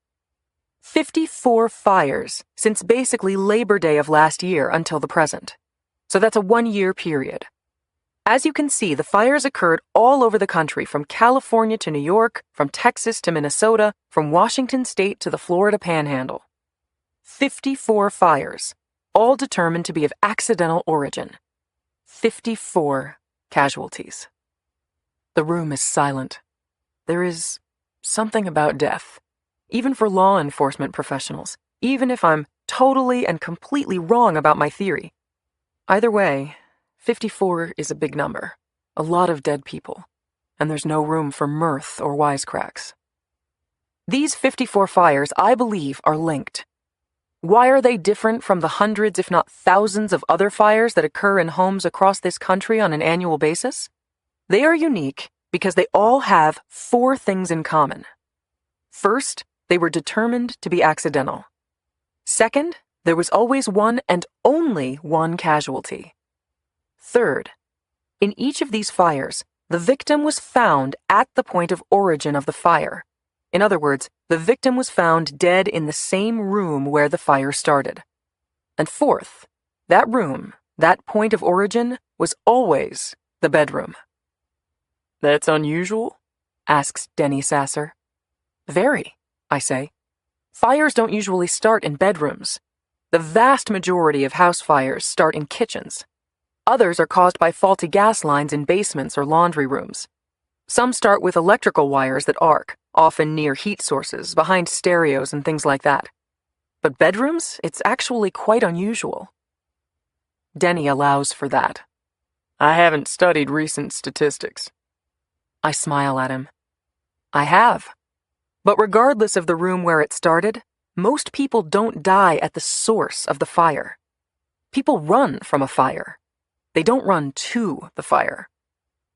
54 fires since basically Labor Day of last year until the present. So that's a 1-year period. As you can see, the fires occurred all over the country, from California to New York, from Texas to Minnesota, from Washington State to the Florida Panhandle. 54 fires, all determined to be of accidental origin. 54 casualties. The room is silent. There is something about death, even for law enforcement professionals, even if I'm totally and completely wrong about my theory. Either way, 54 is a big number, a lot of dead people, and there's no room for mirth or wisecracks. These 54 fires, I believe, are linked. Why are they different from the hundreds, if not thousands, of other fires that occur in homes across this country on an annual basis? They are unique because they all have 4 things in common. First, they were determined to be accidental. Second, there was always one and only one casualty. Third, in each of these fires, the victim was found at the point of origin of the fire. In other words, the victim was found dead in the same room where the fire started. And fourth, that room, that point of origin, was always the bedroom. That's unusual? Asks Denny Sasser. Very, I say. Fires don't usually start in bedrooms. The vast majority of house fires start in kitchens. Others are caused by faulty gas lines in basements or laundry rooms. Some start with electrical wires that arc, often near heat sources, behind stereos and things like that. But bedrooms, it's actually quite unusual. Denny allows for that. I haven't studied recent statistics. I smile at him. I have. But regardless of the room where it started, most people don't die at the source of the fire. People run from a fire. They don't run to the fire.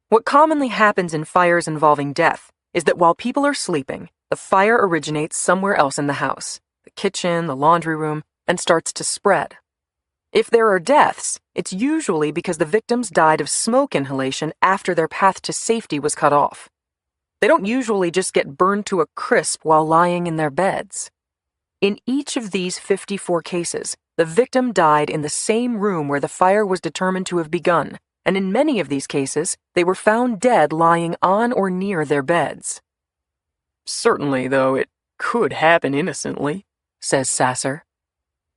What commonly happens in fires involving death is that while people are sleeping, the fire originates somewhere else in the house, the kitchen, the laundry room, and starts to spread. If there are deaths, it's usually because the victims died of smoke inhalation after their path to safety was cut off. They don't usually just get burned to a crisp while lying in their beds. In each of these 54 cases, the victim died in the same room where the fire was determined to have begun, and in many of these cases, they were found dead lying on or near their beds. Certainly, though, it could happen innocently, says Sasser.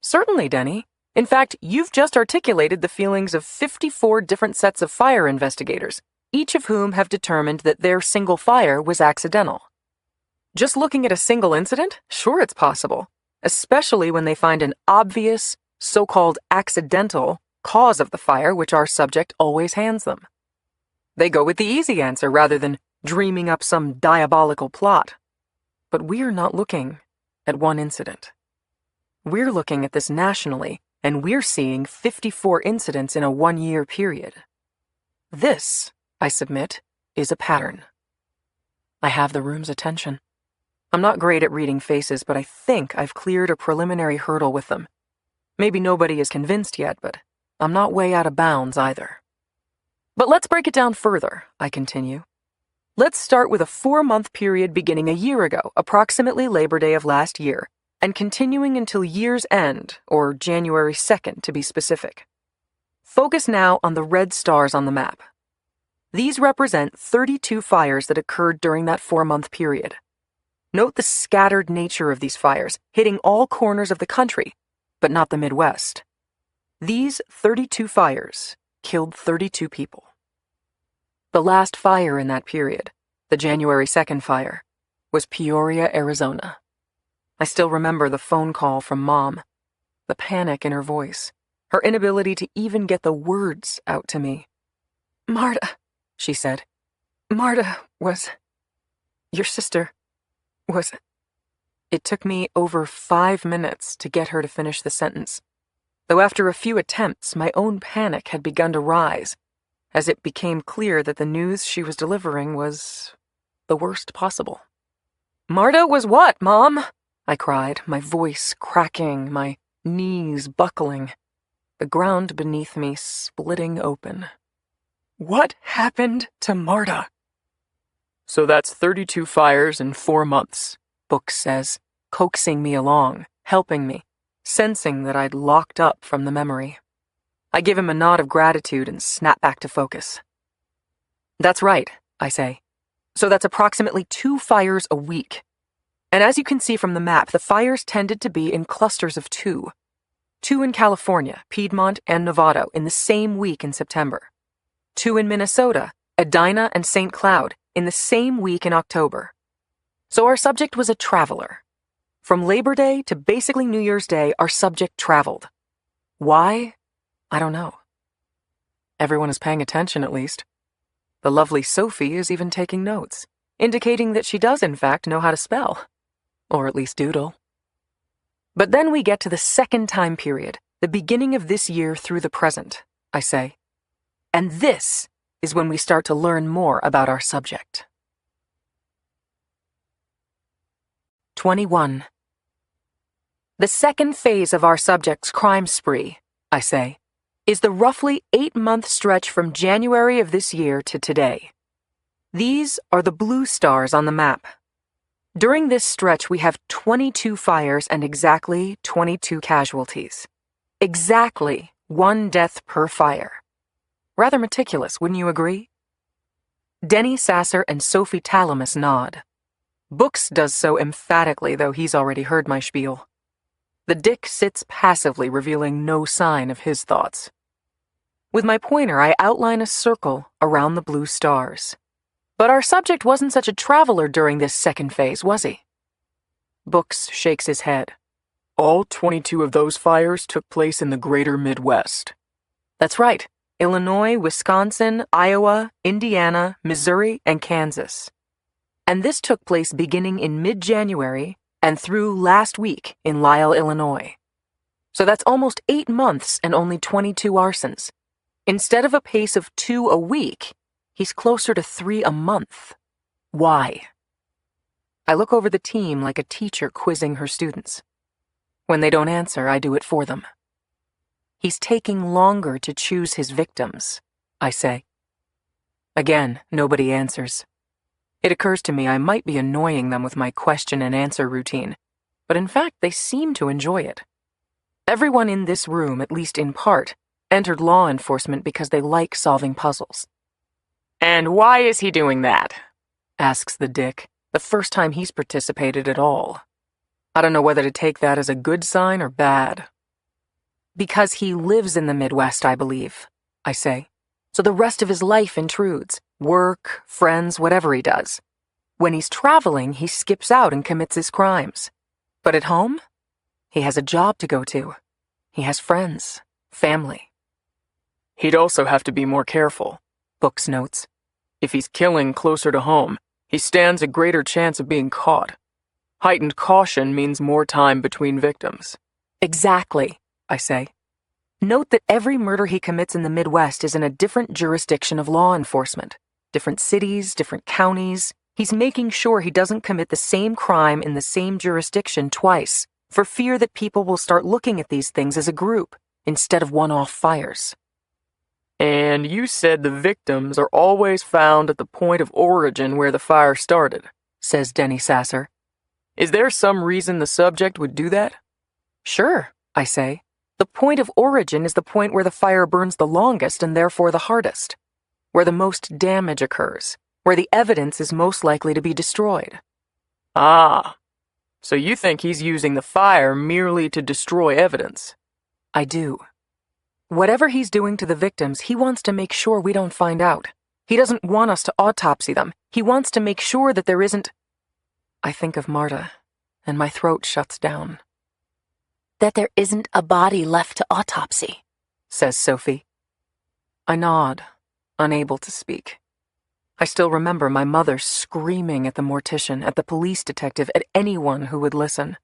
Certainly, Denny. In fact, you've just articulated the feelings of 54 different sets of fire investigators, each of whom have determined that their single fire was accidental. Just looking at a single incident? Sure, it's possible, especially when they find an obvious, so-called accidental cause of the fire which our subject always hands them. They go with the easy answer rather than dreaming up some diabolical plot. But we're not looking at one incident. We're looking at this nationally, and we're seeing 54 incidents in a 1-year period. This, I submit, is a pattern. I have the room's attention. I'm not great at reading faces, but I think I've cleared a preliminary hurdle with them. Maybe nobody is convinced yet, but I'm not way out of bounds either. But let's break it down further, I continue. Let's start with a 4-month period beginning a year ago, approximately Labor Day of last year, and continuing until year's end, or January 2nd to be specific. Focus now on the red stars on the map. These represent 32 fires that occurred during that 4-month period. Note the scattered nature of these fires, hitting all corners of the country, but not the Midwest. These 32 fires killed 32 people. The last fire in that period, the January 2nd fire, was Peoria, Arizona. I still remember the phone call from Mom, the panic in her voice, her inability to even get the words out to me. "Marta," she said. "Marta was... your sister was..." It took me over 5 minutes to get her to finish the sentence, though after a few attempts, my own panic had begun to rise, as it became clear that the news she was delivering was the worst possible. "Marta was what, Mom?" I cried, my voice cracking, my knees buckling, the ground beneath me splitting open. "What happened to Marta?" So that's 32 fires in 4 months, Book says, coaxing me along, helping me, sensing that I'd locked up from the memory. I give him a nod of gratitude and snap back to focus. That's right, I say. So that's approximately 2 fires a week. And as you can see from the map, the fires tended to be in clusters of 2. 2 in California, Piedmont, and Nevada in the same week in September. 2 in Minnesota, Edina and St. Cloud, in the same week in October. So our subject was a traveler. From Labor Day to basically New Year's Day, our subject traveled. Why? I don't know. Everyone is paying attention, at least. The lovely Sophie is even taking notes, indicating that she does in fact know how to spell. Or at least doodle. But then we get to the second time period, the beginning of this year through the present, I say. And this is when we start to learn more about our subject. 21. The second phase of our subject's crime spree, I say, is the roughly 8-month stretch from January of this year to today. These are the blue stars on the map. During this stretch, we have 22 fires and exactly 22 casualties. Exactly 1 death per fire. Rather meticulous, wouldn't you agree? Denny Sasser and Sophie Talamus nod. Books does so emphatically, though he's already heard my spiel. The Dick sits passively, revealing no sign of his thoughts. With my pointer, I outline a circle around the blue stars. But our subject wasn't such a traveler during this second phase, was he? Books shakes his head. All 22 of those fires took place in the greater Midwest. That's right. Illinois, Wisconsin, Iowa, Indiana, Missouri, and Kansas. And this took place beginning in mid-January and through last week in Lisle, Illinois. So that's almost 8 months and only 22 arsons. Instead of a pace of 2 a week, he's closer to 3 a month. Why? I look over the team like a teacher quizzing her students. When they don't answer, I do it for them. He's taking longer to choose his victims, I say. Again, nobody answers. It occurs to me I might be annoying them with my question and answer routine, but in fact they seem to enjoy it. Everyone in this room, at least in part, entered law enforcement because they like solving puzzles. And why is he doing that? Asks the Dick, the first time he's participated at all. I don't know whether to take that as a good sign or bad. Because he lives in the Midwest, I believe, I say. So the rest of his life intrudes. Work, friends, whatever he does. When he's traveling, he skips out and commits his crimes. But at home, he has a job to go to. He has friends, family. He'd also have to be more careful, Books notes. If he's killing closer to home, he stands a greater chance of being caught. Heightened caution means more time between victims. Exactly, I say. Note that every murder he commits in the Midwest is in a different jurisdiction of law enforcement. Different cities, different counties. He's making sure he doesn't commit the same crime in the same jurisdiction twice, for fear that people will start looking at these things as a group, instead of one-off fires. And you said the victims are always found at the point of origin where the fire started, says Denny Sasser. Is there some reason the subject would do that? Sure, I say. The point of origin is the point where the fire burns the longest and therefore the hardest, where the most damage occurs, where the evidence is most likely to be destroyed. Ah, so you think he's using the fire merely to destroy evidence? I do. Whatever he's doing to the victims, he wants to make sure we don't find out. He doesn't want us to autopsy them. He wants to make sure that there isn't... I think of Marta, and my throat shuts down. That there isn't a body left to autopsy, says Sophie. I nod, unable to speak. I still remember my mother screaming at the mortician, at the police detective, at anyone who would listen.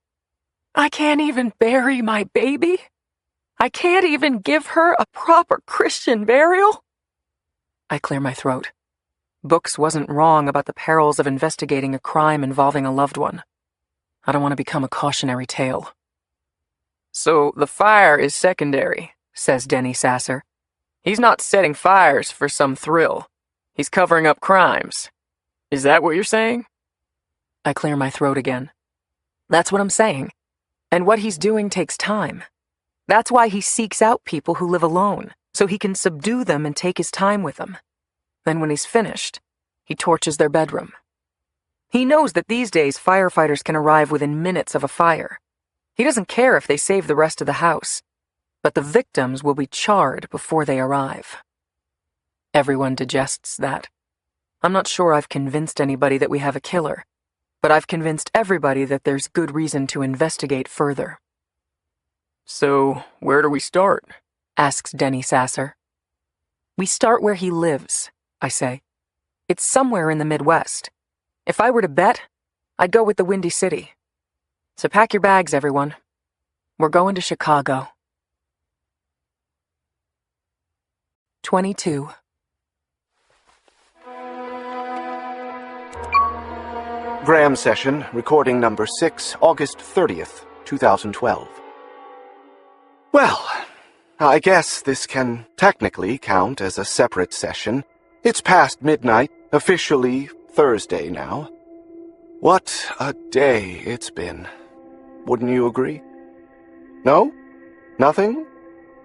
I can't even bury my baby? I can't even give her a proper Christian burial? I clear my throat. Books wasn't wrong about the perils of investigating a crime involving a loved one. I don't want to become a cautionary tale. So the fire is secondary, says Denny Sasser. He's not setting fires for some thrill. He's covering up crimes. Is that what you're saying? I clear my throat again. That's what I'm saying. And what he's doing takes time. That's why he seeks out people who live alone, so he can subdue them and take his time with them. Then when he's finished, he torches their bedroom. He knows that these days firefighters can arrive within minutes of a fire. He doesn't care if they save the rest of the house, but the victims will be charred before they arrive. Everyone digests that. I'm not sure I've convinced anybody that we have a killer, but I've convinced everybody that there's good reason to investigate further. So, where do we start? Asks Denny Sasser. We start where he lives, I say. It's somewhere in the Midwest. If I were to bet, I'd go with the Windy City. So pack your bags, everyone. We're going to Chicago. 22. Graham session, recording number 6, August 30th, 2012. Well, I guess this can technically count as a separate session. It's past midnight, officially Thursday now. What a day it's been. Wouldn't you agree? No? Nothing?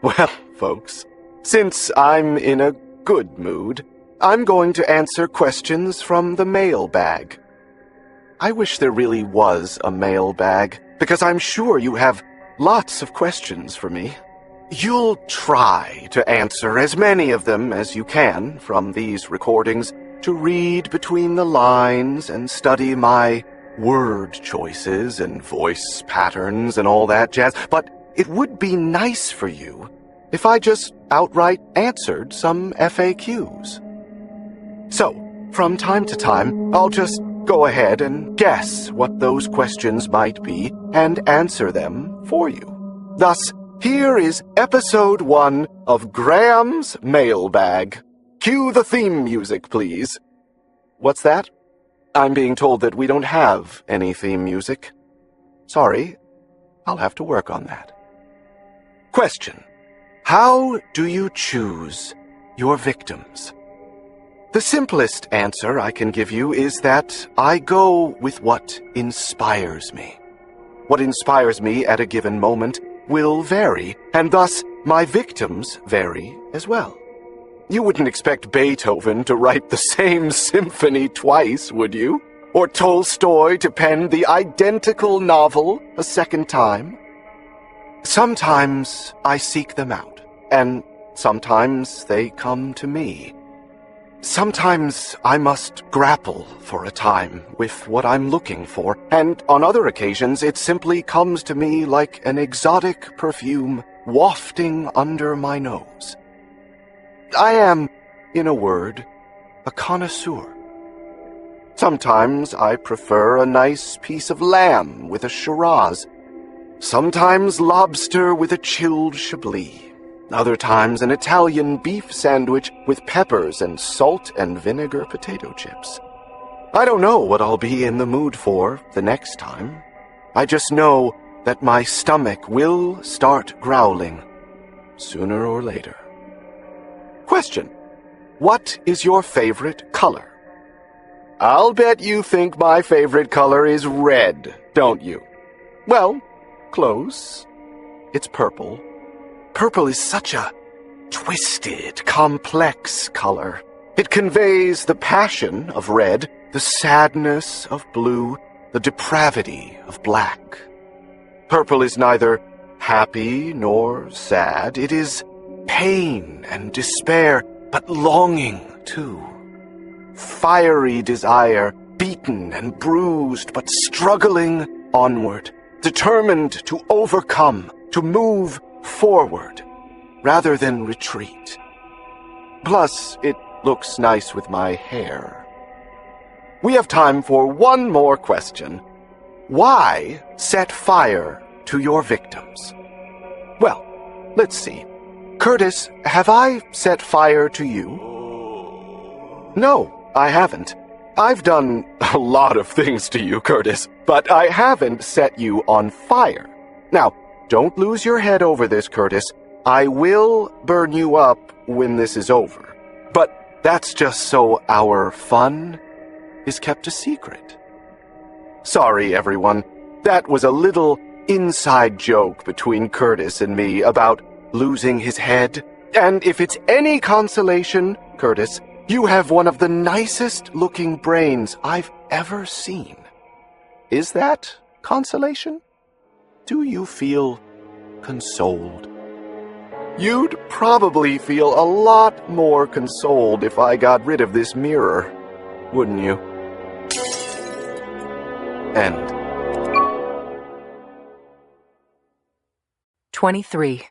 Well, folks, since I'm in a good mood, I'm going to answer questions from the mailbag. I wish there really was a mailbag, because I'm sure you have lots of questions for me. You'll try to answer as many of them as you can from these recordings, to read between the lines and study my word choices and voice patterns and all that jazz, but it would be nice for you if I just outright answered some FAQs. So, from time to time, I'll just go ahead and guess what those questions might be and answer them for you. Thus, here is episode 1 of Graham's Mailbag. Cue the theme music, please. What's that? I'm being told that we don't have any theme music. Sorry, I'll have to work on that. Question: how do you choose your victims? The simplest answer I can give you is that I go with what inspires me. What inspires me at a given moment will vary, and thus my victims vary as well. You wouldn't expect Beethoven to write the same symphony twice, would you? Or Tolstoy to pen the identical novel a second time? Sometimes I seek them out, and sometimes they come to me. Sometimes I must grapple for a time with what I'm looking for, and on other occasions it simply comes to me like an exotic perfume wafting under my nose. I am, in a word, a connoisseur. Sometimes I prefer a nice piece of lamb with a Shiraz. Sometimes lobster with a chilled Chablis. Other times an Italian beef sandwich with peppers and salt and vinegar potato chips. I don't know what I'll be in the mood for the next time. I just know that my stomach will start growling sooner or later. Question: what is your favorite color? I'll bet you think my favorite color is red, don't you? Well, close. It's purple. Purple is such a twisted, complex color. It conveys the passion of red, the sadness of blue, the depravity of black. Purple is neither happy nor sad. It is pain and despair, but longing too. Fiery desire, beaten and bruised, but struggling onward, determined to overcome, to move forward, rather than retreat. Plus, it looks nice with my hair. We have time for one more question. Why set fire to your victims? Well, let's see. Curtis, have I set fire to you? No, I haven't. I've done a lot of things to you, Curtis, but I haven't set you on fire. Now, don't lose your head over this, Curtis. I will burn you up when this is over. But that's just so our fun is kept a secret. Sorry, everyone. That was a little inside joke between Curtis and me about losing his head. And if it's any consolation, Curtis, you have one of the nicest-looking brains I've ever seen. Is that consolation? Do you feel consoled? You'd probably feel a lot more consoled if I got rid of this mirror, wouldn't you? End. 23.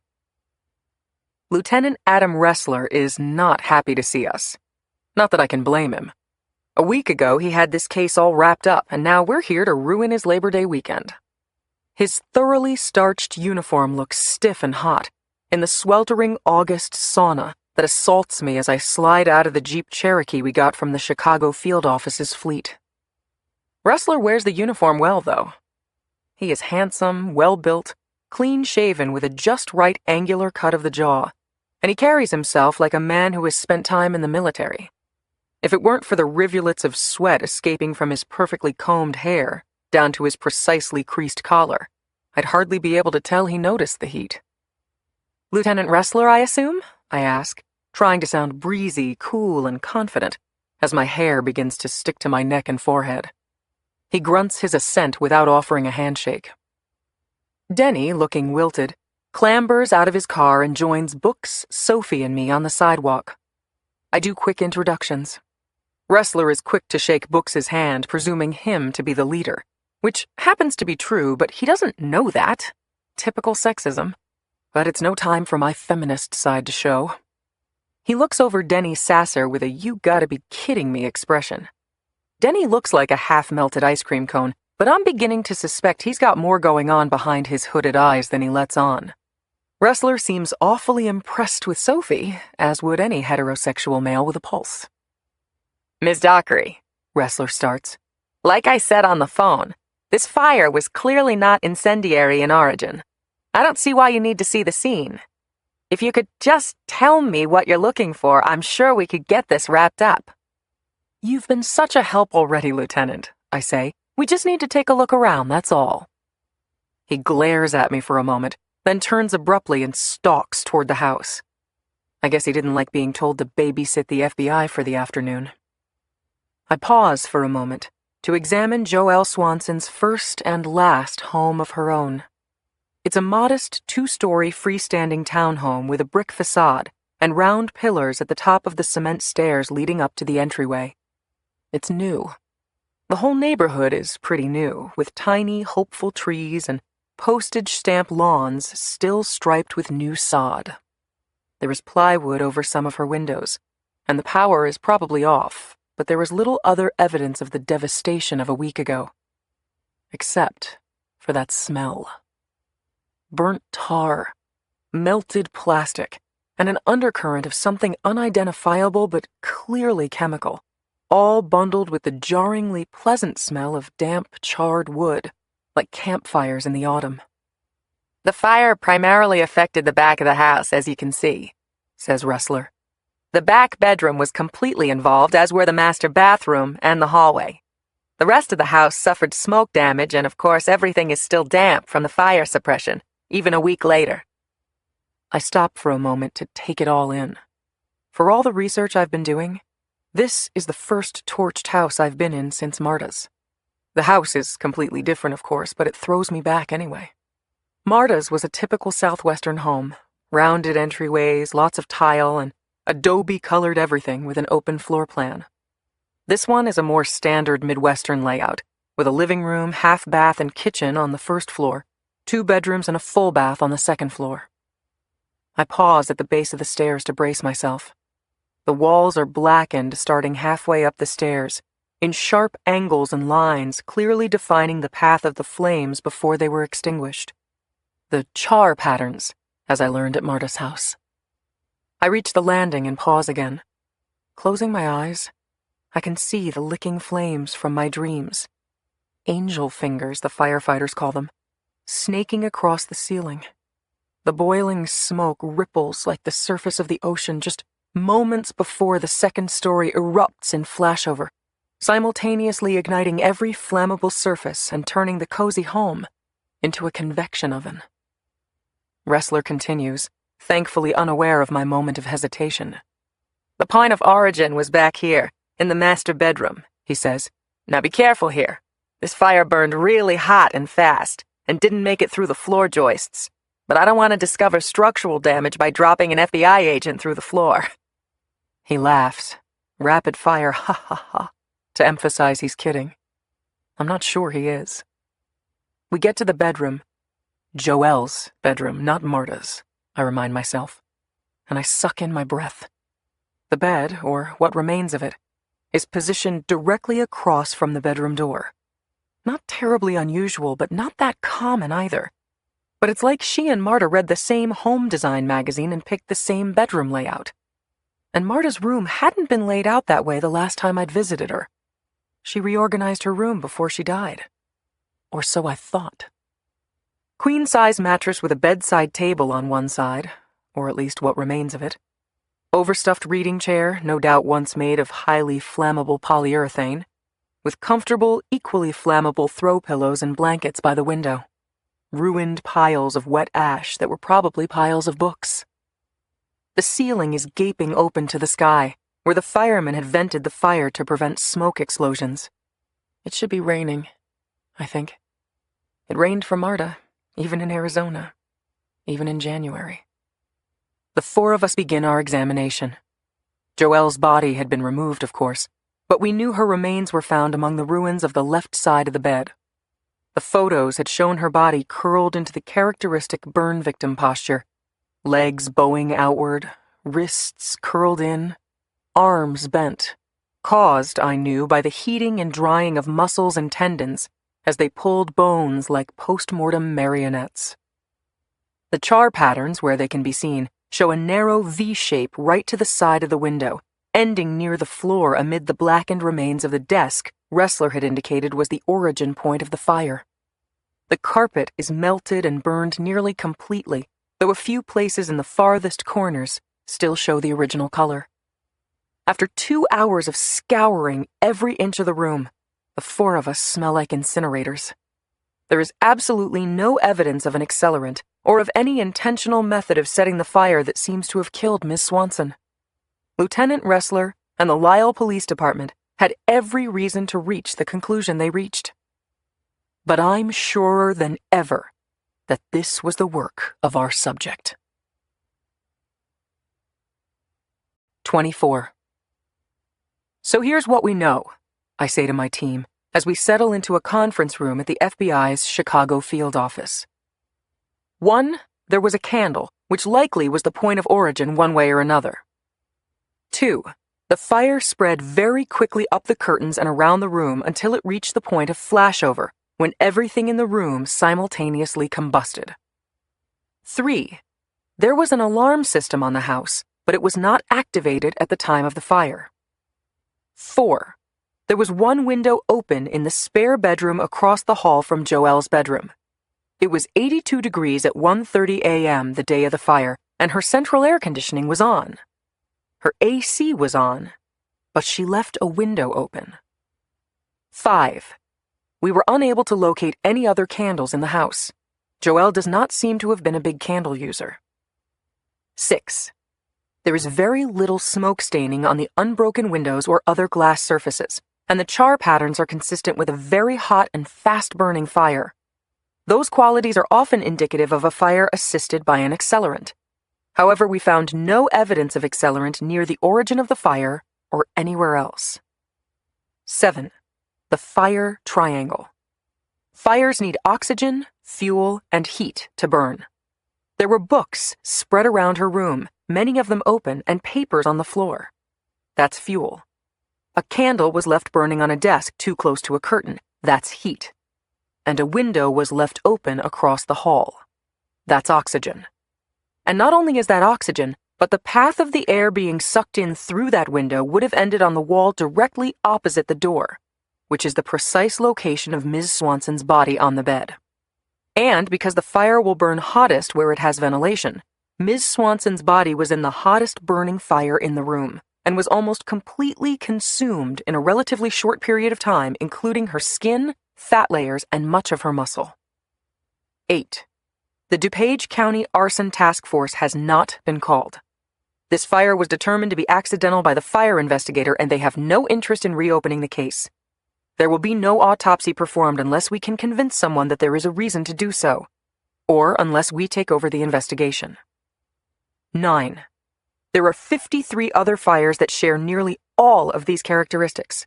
Lieutenant Adam Ressler is not happy to see us. Not that I can blame him. A week ago, he had this case all wrapped up, and now we're here to ruin his Labor Day weekend. His thoroughly starched uniform looks stiff and hot in the sweltering August sauna that assaults me as I slide out of the Jeep Cherokee we got from the Chicago field office's fleet. Ressler wears the uniform well, though. He is handsome, well-built, clean-shaven with a just right angular cut of the jaw, and he carries himself like a man who has spent time in the military. If it weren't for the rivulets of sweat escaping from his perfectly combed hair down to his precisely creased collar, I'd hardly be able to tell he noticed the heat. "Lieutenant Ressler, I assume?" I ask, trying to sound breezy, cool, and confident, as my hair begins to stick to my neck and forehead. He grunts his assent without offering a handshake. Denny, looking wilted, clambers out of his car and joins Books, Sophie, and me on the sidewalk. I do quick introductions. Ressler is quick to shake Books' hand, presuming him to be the leader, which happens to be true, but he doesn't know that. Typical sexism. But it's no time for my feminist side to show. He looks over Denny Sasser with a you-gotta-be-kidding-me expression. Denny looks like a half-melted ice cream cone, but I'm beginning to suspect he's got more going on behind his hooded eyes than he lets on. Ressler seems awfully impressed with Sophie, as would any heterosexual male with a pulse. Ms. Dockery, Ressler starts. like I said on the phone, this fire was clearly not incendiary in origin. I don't see why you need to see the scene. If you could just tell me what you're looking for, I'm sure we could get this wrapped up. You've been such a help already, Lieutenant, I say. We just need to take a look around, that's all. He glares at me for a moment, then turns abruptly and stalks toward the house. I guess he didn't like being told to babysit the FBI for the afternoon. I pause for a moment to examine Joelle Swanson's first and last home of her own. It's a modest 2-story freestanding townhome with a brick facade and round pillars at the top of the cement stairs leading up to the entryway. It's new. The whole neighborhood is pretty new, with tiny, hopeful trees and postage stamp lawns still striped with new sod. There is plywood over some of her windows, and the power is probably off, but there is little other evidence of the devastation of a week ago. Except for that smell. Burnt tar, melted plastic, and an undercurrent of something unidentifiable but clearly chemical, all bundled with the jarringly pleasant smell of damp, charred wood, like campfires in the autumn. The fire primarily affected the back of the house, as you can see, says Ressler. The back bedroom was completely involved, as were the master bathroom and the hallway. The rest of the house suffered smoke damage, and of course everything is still damp from the fire suppression, even a week later. I stop for a moment to take it all in. For all the research I've been doing, this is the first torched house I've been in since Marta's. The house is completely different, of course, but it throws me back anyway. Marta's was a typical southwestern home, rounded entryways, lots of tile, and adobe-colored everything with an open floor plan. This one is a more standard Midwestern layout, with a living room, half bath, and kitchen on the first floor, 2 bedrooms and a full bath on the second floor. I pause at the base of the stairs to brace myself. The walls are blackened starting halfway up the stairs, in sharp angles and lines clearly defining the path of the flames before they were extinguished. The char patterns, as I learned at Marta's house. I reach the landing and pause again. Closing my eyes, I can see the licking flames from my dreams. Angel fingers, the firefighters call them, snaking across the ceiling. The boiling smoke ripples like the surface of the ocean just moments before the second story erupts in flashover, simultaneously igniting every flammable surface and turning the cozy home into a convection oven. Ressler continues, thankfully unaware of my moment of hesitation. The point of origin was back here, in the master bedroom, he says. Now be careful here. This fire burned really hot and fast, and didn't make it through the floor joists. But I don't want to discover structural damage by dropping an FBI agent through the floor. He laughs, rapid fire ha ha ha, to emphasize he's kidding. I'm not sure he is. We get to the bedroom. Joelle's bedroom, not Marta's, I remind myself, and I suck in my breath. The bed, or what remains of it, is positioned directly across from the bedroom door. Not terribly unusual, but not that common either. But it's like she and Marta read the same home design magazine and picked the same bedroom layout. And Marta's room hadn't been laid out that way the last time I'd visited her. She reorganized her room before she died. Or so I thought. Queen-size mattress with a bedside table on one side, or at least what remains of it. Overstuffed reading chair, no doubt once made of highly flammable polyurethane, with comfortable, equally flammable throw pillows and blankets by the window. Ruined piles of wet ash that were probably piles of books. The ceiling is gaping open to the sky, where the firemen had vented the fire to prevent smoke explosions. It should be raining, I think. It rained for Marta, even in Arizona, even in January. The four of us begin our examination. Joelle's body had been removed, of course, but we knew her remains were found among the ruins of the left side of the bed. The photos had shown her body curled into the characteristic burn victim posture, legs bowing outward, wrists curled in, arms bent, caused, I knew, by the heating and drying of muscles and tendons as they pulled bones like post-mortem marionettes. The char patterns, where they can be seen, show a narrow V shape right to the side of the window, ending near the floor amid the blackened remains of the desk Ressler had indicated was the origin point of the fire. The carpet is melted and burned nearly completely, though a few places in the farthest corners still show the original color. After 2 hours of scouring every inch of the room, the four of us smell like incinerators. There is absolutely no evidence of an accelerant or of any intentional method of setting the fire that seems to have killed Miss Swanson. Lieutenant Ressler and the Lisle Police Department had every reason to reach the conclusion they reached. But I'm surer than ever that this was the work of our subject. 24. So here's what we know, I say to my team, as we settle into a conference room at the FBI's Chicago field office. 1, there was a candle, which likely was the point of origin one way or another. 2, the fire spread very quickly up the curtains and around the room until it reached the point of flashover, when everything in the room simultaneously combusted. 3, there was an alarm system on the house, but it was not activated at the time of the fire. 4, there was one window open in the spare bedroom across the hall from Joelle's bedroom. It was 82 degrees at 1:30 a.m. the day of the fire, and her central air conditioning was on. Her AC was on, but she left a window open. 5, we were unable to locate any other candles in the house. Joelle does not seem to have been a big candle user. 6, there is very little smoke staining on the unbroken windows or other glass surfaces, and the char patterns are consistent with a very hot and fast-burning fire. Those qualities are often indicative of a fire assisted by an accelerant. However, we found no evidence of accelerant near the origin of the fire or anywhere else. 7, the fire triangle. Fires need oxygen, fuel, and heat to burn. There were books spread around her room, many of them open, and papers on the floor. That's fuel. A candle was left burning on a desk too close to a curtain. That's heat. And a window was left open across the hall. That's oxygen. And not only is that oxygen, but the path of the air being sucked in through that window would have ended on the wall directly opposite the door, which is the precise location of Ms. Swanson's body on the bed. And because the fire will burn hottest where it has ventilation, Ms. Swanson's body was in the hottest burning fire in the room, and was almost completely consumed in a relatively short period of time, including her skin, fat layers, and much of her muscle. 8. The DuPage County Arson Task Force has not been called. This fire was determined to be accidental by the fire investigator, and they have no interest in reopening the case. There will be no autopsy performed unless we can convince someone that there is a reason to do so, or unless we take over the investigation. 9. There are 53 other fires that share nearly all of these characteristics.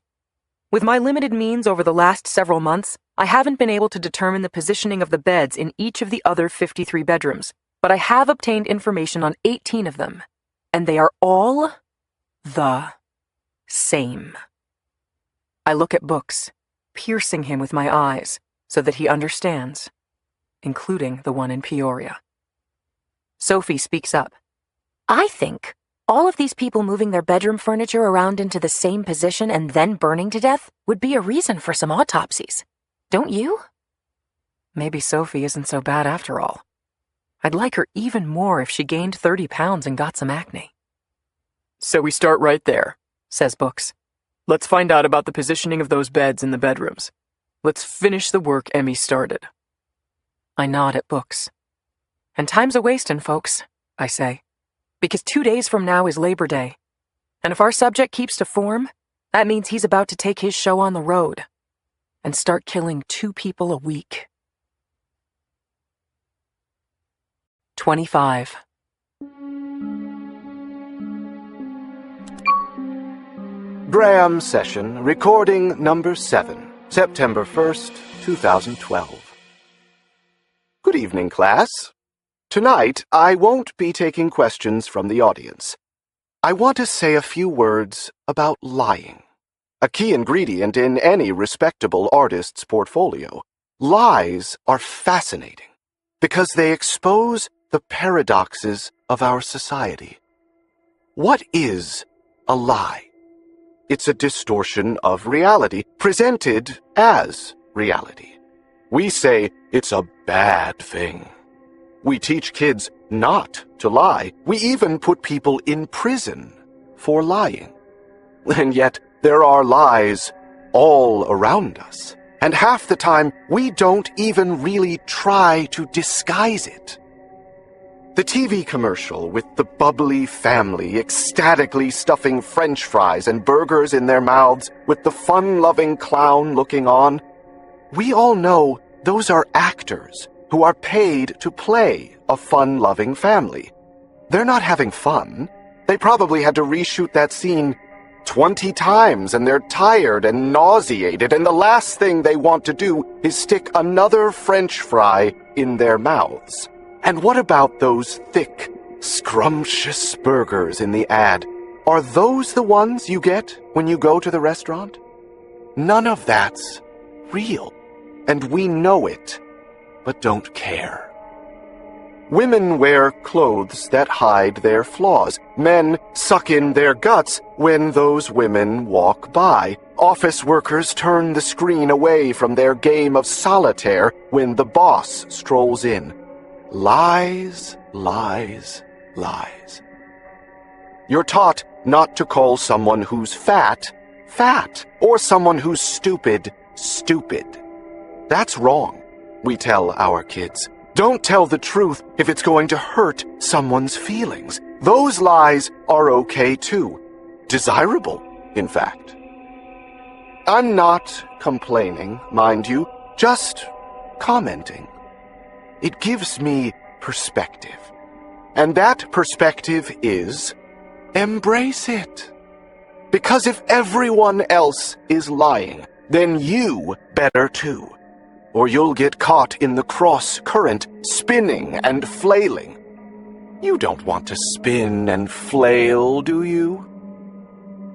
With my limited means over the last several months, I haven't been able to determine the positioning of the beds in each of the other 53 bedrooms, but I have obtained information on 18 of them, and they are all the same. I look at books, piercing him with my eyes so that he understands, including the one in Peoria. Sophie speaks up. I think all of these people moving their bedroom furniture around into the same position and then burning to death would be a reason for some autopsies. Don't you? Maybe Sophie isn't so bad after all. I'd like her even more if she gained 30 pounds and got some acne. So we start right there, says Books. Let's find out about the positioning of those beds in the bedrooms. Let's finish the work Emmy started. I nod at Books. And time's a-wastin', folks, I say. Because 2 days from now is Labor Day. And if our subject keeps to form, that means he's about to take his show on the road and start killing 2 people a week. 25. Graham Session, recording number 7, September 1st, 2012. Good evening, class. Tonight, I won't be taking questions from the audience. I want to say a few words about lying. A key ingredient in any respectable artist's portfolio. Lies are fascinating because they expose the paradoxes of our society. What is a lie? It's a distortion of reality, presented as reality. We say it's a bad thing. We teach kids not to lie. We even put people in prison for lying. And yet, there are lies all around us. And half the time, we don't even really try to disguise it. The TV commercial with the bubbly family ecstatically stuffing French fries and burgers in their mouths with the fun-loving clown looking on. We all know those are actors who are paid to play a fun-loving family. They're not having fun. They probably had to reshoot that scene 20 times, and they're tired and nauseated, and the last thing they want to do is stick another French fry in their mouths. And what about those thick, scrumptious burgers in the ad? Are those the ones you get when you go to the restaurant? None of that's real, and we know it, but don't care. Women wear clothes that hide their flaws. Men suck in their guts when those women walk by. Office workers turn the screen away from their game of solitaire when the boss strolls in. Lies, lies, lies. You're taught not to call someone who's fat, fat, or someone who's stupid, stupid. That's wrong, we tell our kids. Don't tell the truth if it's going to hurt someone's feelings. Those lies are okay too. Desirable, in fact. I'm not complaining, mind you, just commenting. It gives me perspective. And that perspective is, embrace it. Because if everyone else is lying, then you better too. Or you'll get caught in the cross current, spinning and flailing. You don't want to spin and flail, do you?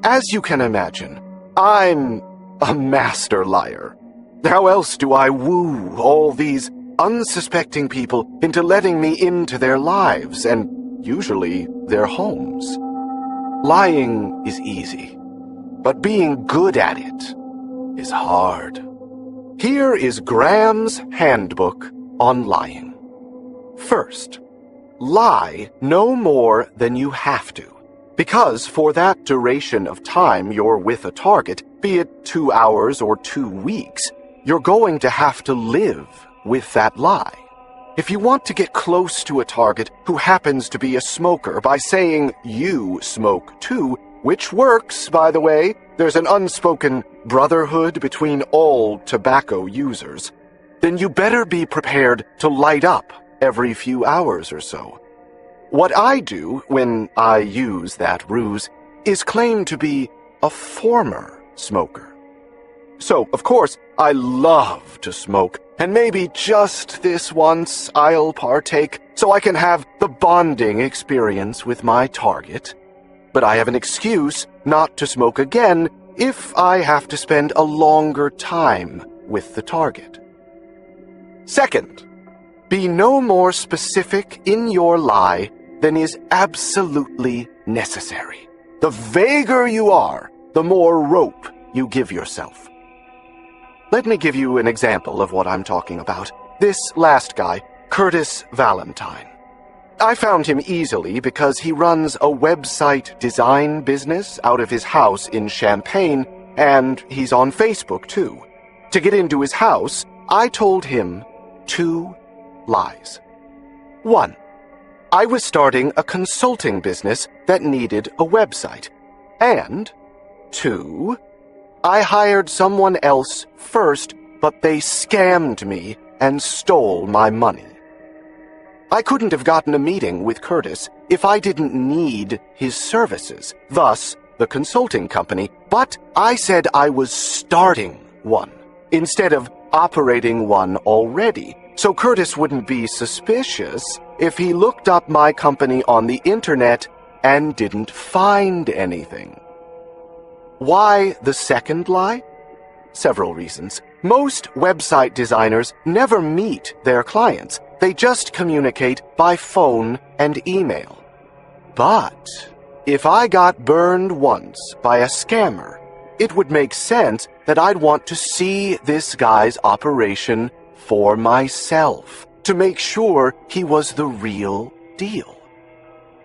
As you can imagine, I'm a master liar. How else do I woo all these unsuspecting people into letting me into their lives and usually their homes? Lying is easy, but being good at it is hard. Here is Graham's handbook on lying. First, lie no more than you have to, Because for that duration of time you're with a target, be it 2 hours or 2 weeks, you're going to have to live with that lie. If you want to get close to a target who happens to be a smoker by saying you smoke too, which works, by the way, there's an unspoken brotherhood between all tobacco users, then you better be prepared to light up every few hours or so. What I do when I use that ruse is claim to be a former smoker. So, of course, I love to smoke, and maybe just this once I'll partake so I can have the bonding experience with my target. But I have an excuse not to smoke again if I have to spend a longer time with the target. Second, be no more specific in your lie than is absolutely necessary. The vaguer you are, the more rope you give yourself. Let me give you an example of what I'm talking about. This last guy, Curtis Valentine. I found him easily because he runs a website design business out of his house in Champaign, and he's on Facebook too. To get into his house, I told him 2 lies. 1. I was starting a consulting business that needed a website. And 2. I hired someone else first, but they scammed me and stole my money. I couldn't have gotten a meeting with Curtis if I didn't need his services, thus the consulting company, but I said I was starting one instead of operating one already, so Curtis wouldn't be suspicious if he looked up my company on the internet and didn't find anything. Why the second lie? Several reasons. Most website designers never meet their clients. They just communicate by phone and email. But if I got burned once by a scammer, it would make sense that I'd want to see this guy's operation for myself, to make sure he was the real deal.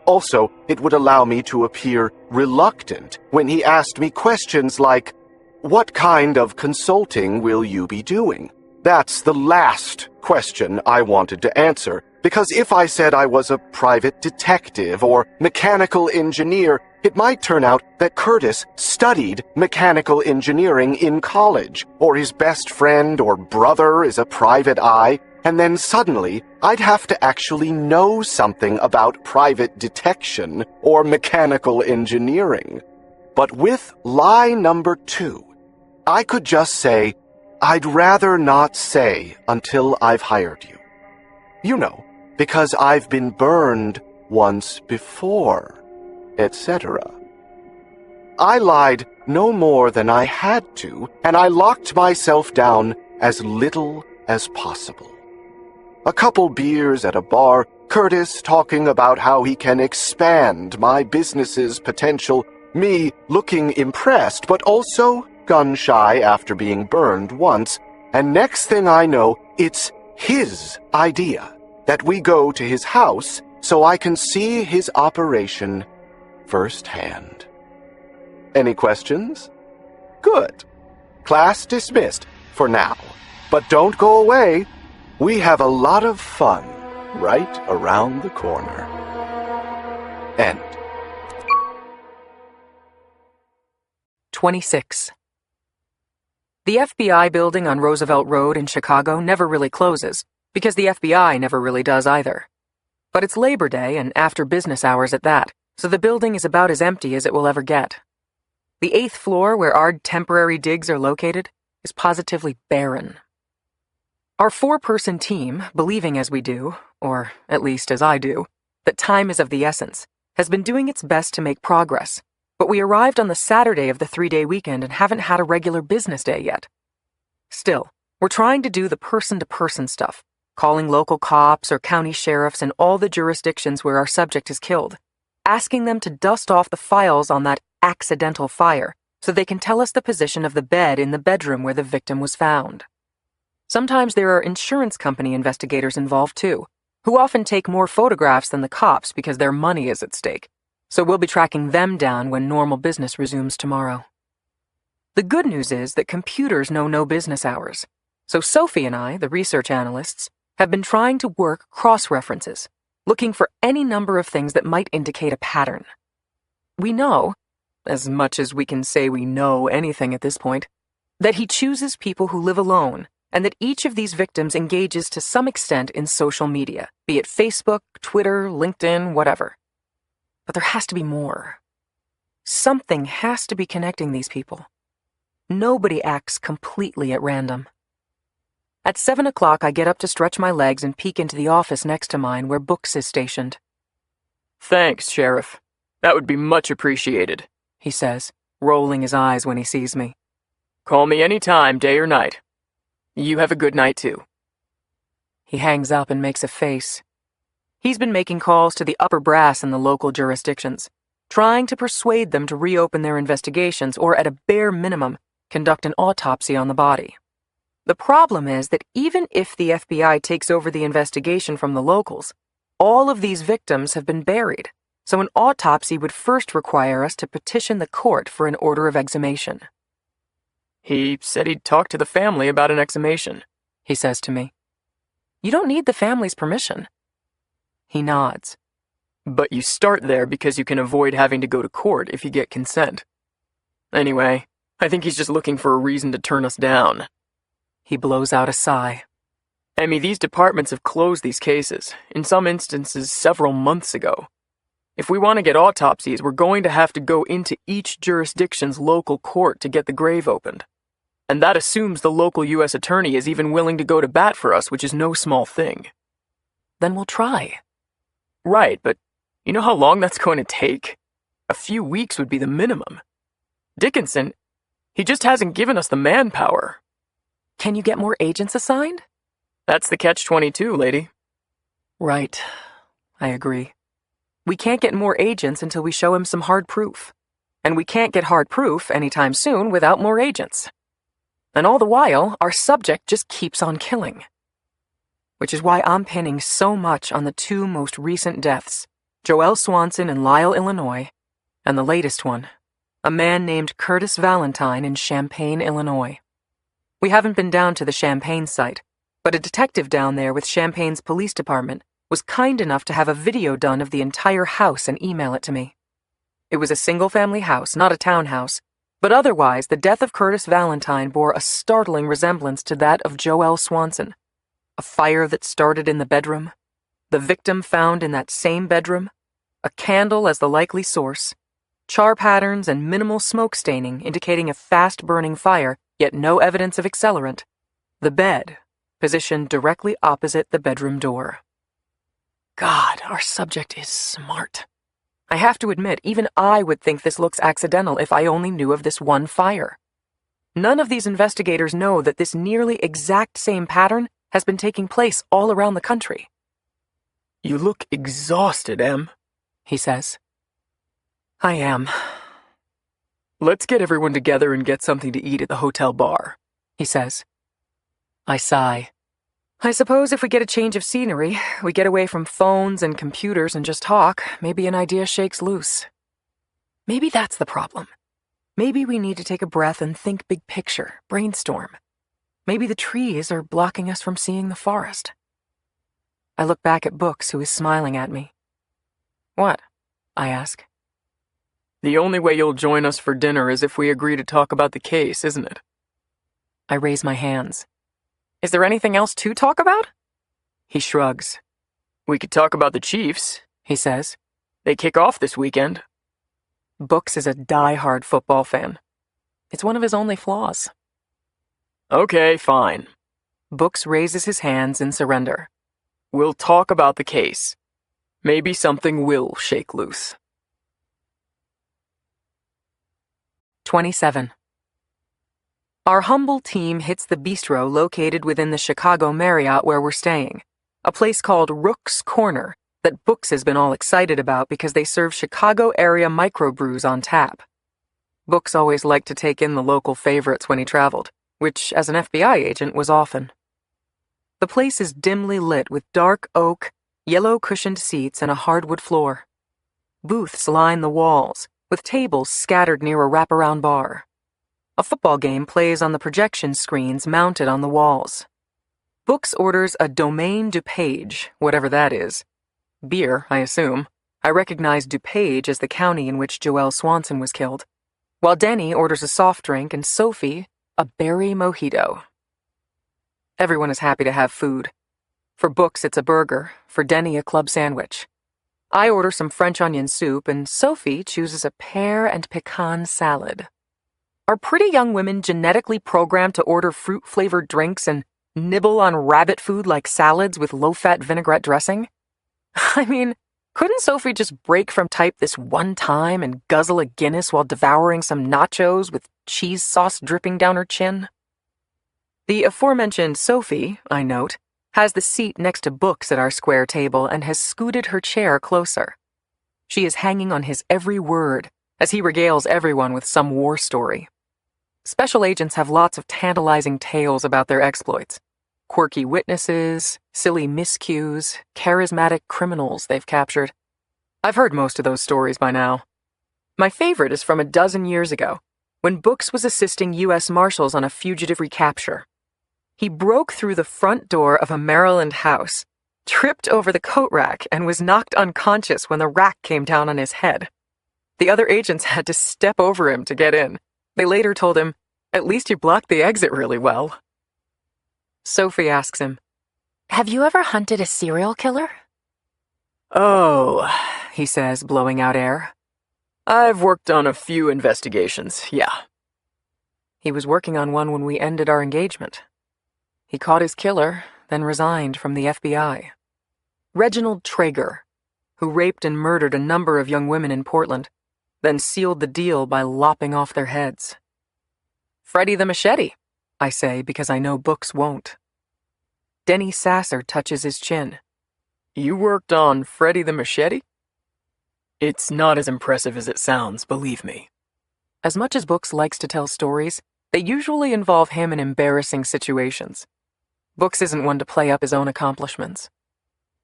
Also, it would allow me to appear reluctant when he asked me questions like, "What kind of consulting will you be doing?" That's the last question I wanted to answer, because if I said I was a private detective or mechanical engineer, it might turn out that Curtis studied mechanical engineering in college, or his best friend or brother is a private eye, and then suddenly I'd have to actually know something about private detection or mechanical engineering. But with lie number 2, I could just say, "I'd rather not say until I've hired you." You know, because I've been burned once before, etc. I lied no more than I had to, and I locked myself down as little as possible. A couple beers at a bar, Curtis talking about how he can expand my business's potential, me looking impressed but also gun-shy after being burned once, and next thing I know, it's his idea that we go to his house so I can see his operation firsthand. Any questions? Good. Class dismissed for now. But don't go away. We have a lot of fun right around the corner. End. 26. The FBI building on Roosevelt Road in Chicago never really closes, because the FBI never really does either. But it's Labor Day and after business hours at that, so the building is about as empty as it will ever get. The 8th floor, where our temporary digs are located, is positively barren. Our 4-person team, believing as we do, or at least as I do, that time is of the essence, has been doing its best to make progress, but we arrived on the Saturday of the 3-day weekend and haven't had a regular business day yet. Still, we're trying to do the person-to-person stuff, calling local cops or county sheriffs in all the jurisdictions where our subject is killed, asking them to dust off the files on that accidental fire so they can tell us the position of the bed in the bedroom where the victim was found. Sometimes there are insurance company investigators involved too, who often take more photographs than the cops because their money is at stake. So we'll be tracking them down when normal business resumes tomorrow. The good news is that computers know no business hours. So Sophie and I, the research analysts, have been trying to work cross-references, looking for any number of things that might indicate a pattern. We know, as much as we can say we know anything at this point, that he chooses people who live alone, and that each of these victims engages to some extent in social media, be it Facebook, Twitter, LinkedIn, whatever. But there has to be more. Something has to be connecting these people. Nobody acts completely at random. At 7 o'clock, I get up to stretch my legs and peek into the office next to mine where Books is stationed. Thanks, Sheriff. That would be much appreciated, he says, rolling his eyes when he sees me. Call me any time, day or night. You have a good night, too. He hangs up and makes a face. He's been making calls to the upper brass in the local jurisdictions, trying to persuade them to reopen their investigations or, at a bare minimum, conduct an autopsy on the body. The problem is that even if the FBI takes over the investigation from the locals, all of these victims have been buried, so an autopsy would first require us to petition the court for an order of exhumation. He said he'd talk to the family about an exhumation, he says to me. You don't need the family's permission. He nods. But you start there because you can avoid having to go to court if you get consent. Anyway, I think he's just looking for a reason to turn us down. He blows out a sigh. Emmy, these departments have closed these cases, in some instances several months ago. If we want to get autopsies, we're going to have to go into each jurisdiction's local court to get the grave opened. And that assumes the local U.S. attorney is even willing to go to bat for us, which is no small thing. Then we'll try. Right, but you know how long that's going to take? A few weeks would be the minimum. Dickinson, he just hasn't given us the manpower. Can you get more agents assigned? That's the catch-22, lady. Right. I agree. We can't get more agents until we show him some hard proof. And we can't get hard proof anytime soon without more agents. And all the while, our subject just keeps on killing. Which is why I'm pinning so much on the two most recent deaths, Joelle Swanson in Lisle, Illinois, and the latest one, a man named Curtis Valentine in Champaign, Illinois. We haven't been down to the Champaign site, but a detective down there with Champaign's police department was kind enough to have a video done of the entire house and email it to me. It was a single-family house, not a townhouse, but otherwise the death of Curtis Valentine bore a startling resemblance to that of Joelle Swanson. A fire that started in the bedroom, the victim found in that same bedroom, a candle as the likely source, char patterns and minimal smoke staining indicating a fast-burning fire, yet no evidence of accelerant. The bed, positioned directly opposite the bedroom door. God, our subject is smart. I have to admit, even I would think this looks accidental if I only knew of this one fire. None of these investigators know that this nearly exact same pattern has been taking place all around the country. You look exhausted, Em, he says. I am. Let's get everyone together and get something to eat at the hotel bar, he says. I sigh. I suppose if we get a change of scenery, we get away from phones and computers and just talk, maybe an idea shakes loose. Maybe that's the problem. Maybe we need to take a breath and think big picture, brainstorm. Maybe the trees are blocking us from seeing the forest. I look back at Books, who is smiling at me. What? I ask. The only way you'll join us for dinner is if we agree to talk about the case, isn't it? I raise my hands. Is there anything else to talk about? He shrugs. We could talk about the Chiefs, he says. They kick off this weekend. Books is a die-hard football fan. It's one of his only flaws. Okay, fine. Books raises his hands in surrender. We'll talk about the case. Maybe something will shake loose. 27. Our humble team hits the bistro located within the Chicago Marriott where we're staying, a place called Rook's Corner that Books has been all excited about because they serve Chicago area microbrews on tap. Books always liked to take in the local favorites when he traveled, which, as an FBI agent, was often. The place is dimly lit with dark oak, yellow cushioned seats and a hardwood floor. Booths line the walls, with tables scattered near a wraparound bar. A football game plays on the projection screens mounted on the walls. Books orders a domaine DuPage, whatever that is. Beer, I assume. I recognize DuPage as the county in which Joelle Swanson was killed. While Denny orders a soft drink and Sophie a berry mojito. Everyone is happy to have food. For Books, it's a burger. For Denny, a club sandwich. I order some French onion soup, and Sophie chooses a pear and pecan salad. Are pretty young women genetically programmed to order fruit-flavored drinks and nibble on rabbit food like salads with low-fat vinaigrette dressing? I mean, couldn't Sophie just break from type this one time and guzzle a Guinness while devouring some nachos with cheese sauce dripping down her chin? The aforementioned Sophie, I note, has the seat next to Books at our square table and has scooted her chair closer. She is hanging on his every word as he regales everyone with some war story. Special agents have lots of tantalizing tales about their exploits. Quirky witnesses, silly miscues, charismatic criminals they've captured. I've heard most of those stories by now. My favorite is from a dozen years ago, when Books was assisting U.S. Marshals on a fugitive recapture. He broke through the front door of a Maryland house, tripped over the coat rack, and was knocked unconscious when the rack came down on his head. The other agents had to step over him to get in. They later told him, "At least you blocked the exit really well." Sophie asks him, Have you ever hunted a serial killer? "Oh," he says, blowing out air. "I've worked on a few investigations, yeah." He was working on one when we ended our engagement. He caught his killer, then resigned from the FBI. Reginald Traeger, who raped and murdered a number of young women in Portland, then sealed the deal by lopping off their heads. Freddie the Machete, I say because I know Books won't. Denny Sasser touches his chin. "You worked on Freddie the Machete?" "It's not as impressive as it sounds, believe me." As much as Books likes to tell stories, they usually involve him in embarrassing situations. Books isn't one to play up his own accomplishments.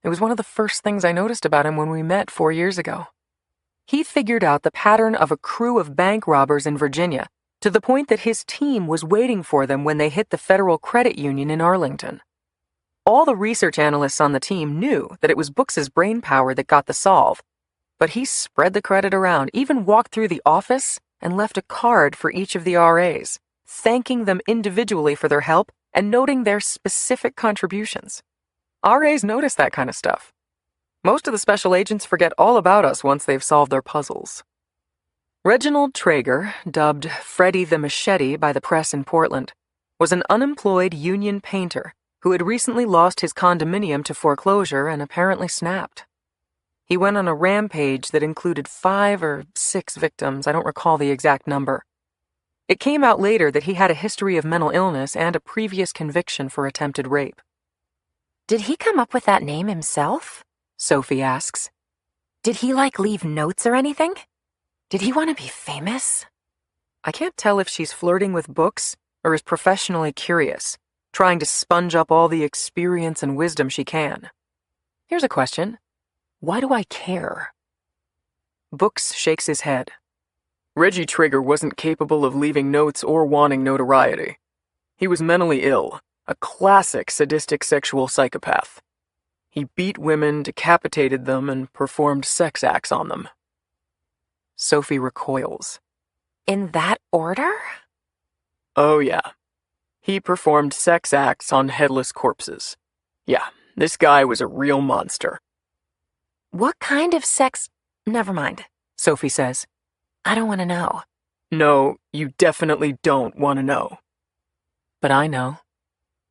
It was one of the first things I noticed about him when we met 4 years ago. He figured out the pattern of a crew of bank robbers in Virginia to the point that his team was waiting for them when they hit the Federal Credit Union in Arlington. All the research analysts on the team knew that it was Books's brainpower that got the solve, but he spread the credit around, even walked through the office and left a card for each of the RAs, thanking them individually for their help and noting their specific contributions. RAs notice that kind of stuff. Most of the special agents forget all about us once they've solved their puzzles. Reginald Traeger, dubbed Freddie the Machete by the press in Portland, was an unemployed union painter who had recently lost his condominium to foreclosure and apparently snapped. He went on a rampage that included 5 or 6 victims, I don't recall the exact number. It came out later that he had a history of mental illness and a previous conviction for attempted rape. Did he come up with that name himself? Sophie asks. Did he, leave notes or anything? Did he want to be famous? I can't tell if she's flirting with Books or is professionally curious, trying to sponge up all the experience and wisdom she can. Here's a question. Why do I care? Books shakes his head. "Reggie Traeger wasn't capable of leaving notes or wanting notoriety. He was mentally ill, a classic sadistic sexual psychopath. He beat women, decapitated them, and performed sex acts on them." Sophie recoils. In that order? "Oh yeah. He performed sex acts on headless corpses. Yeah, this guy was a real monster." What kind of sex? Never mind, Sophie says. I don't want to know. "No, you definitely don't want to know." But I know.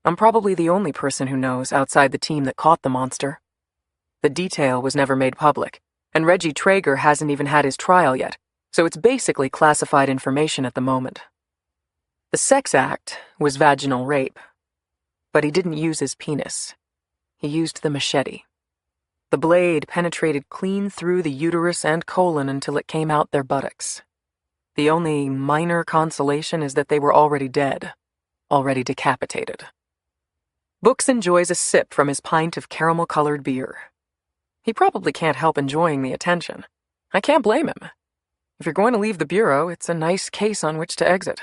I'm probably the only person who knows outside the team that caught the monster. The detail was never made public, and Reggie Traeger hasn't even had his trial yet, so it's basically classified information at the moment. The sex act was vaginal rape, but he didn't use his penis. He used the machete. The blade penetrated clean through the uterus and colon until it came out their buttocks. The only minor consolation is that they were already dead, already decapitated. Books enjoys a sip from his pint of caramel-colored beer. He probably can't help enjoying the attention. I can't blame him. If you're going to leave the Bureau, it's a nice case on which to exit.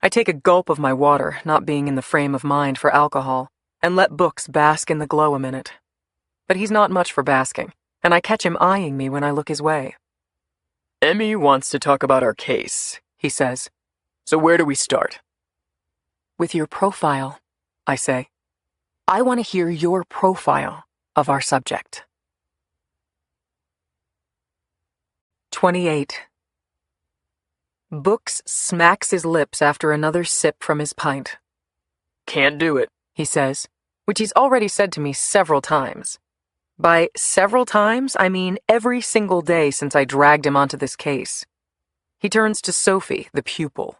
I take a gulp of my water, not being in the frame of mind for alcohol, and let Books bask in the glow a minute. But he's not much for basking, and I catch him eyeing me when I look his way. Emmy wants to talk about our case, he says. So where do we start? With your profile, I say. I want to hear your profile of our subject. 28. Books smacks his lips after another sip from his pint. Can't do it, He says, which he's already said to me several times. By several times, I mean every single day since I dragged him onto this case. He turns to Sophie, the pupil.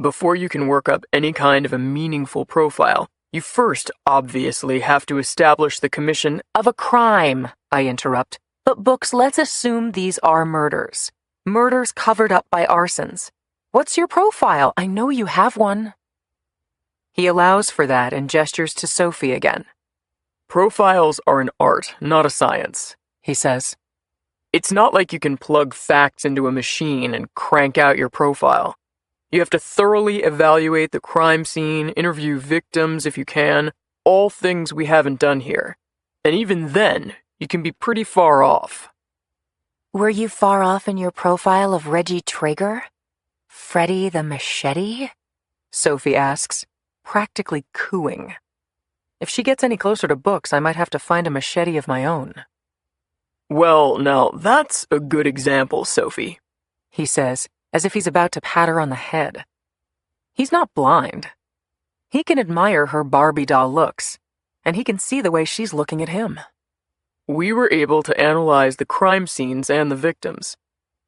Before you can work up any kind of a meaningful profile, you first obviously have to establish the commission Of a crime, I interrupt. But Books, let's assume these are murders. Murders covered up by arsons. What's your profile? I know you have one. He allows for that and gestures to Sophie again. Profiles are an art, not a science, He says. It's not like you can plug facts into a machine and crank out your profile. You have to thoroughly evaluate the crime scene, interview victims if you can, all things we haven't done here. And even then, you can be pretty far off. Were you far off in your profile of Reggie Traeger? Freddy the Machete? Sophie asks, practically cooing. If she gets any closer to Books, I might have to find a machete of my own. Well, now, that's a good example, Sophie, He says, as if he's about to pat her on the head. He's not blind. He can admire her Barbie doll looks, and he can see the way she's looking at him. We were able to analyze the crime scenes and the victims.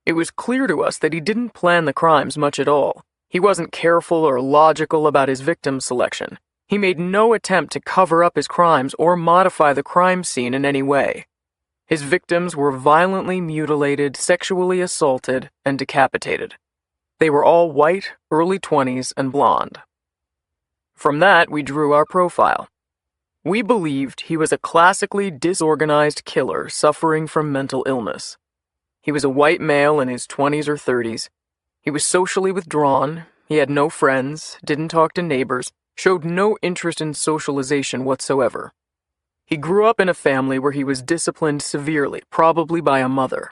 It was clear to us that he didn't plan the crimes much at all. He wasn't careful or logical about his victim selection. He made no attempt to cover up his crimes or modify the crime scene in any way. His victims were violently mutilated, sexually assaulted, and decapitated. They were all white, early 20s, and blonde. From that, we drew our profile. We believed he was a classically disorganized killer suffering from mental illness. He was a white male in his 20s or 30s. He was socially withdrawn, he had no friends, didn't talk to neighbors, showed no interest in socialization whatsoever. He grew up in a family where he was disciplined severely, probably by a mother.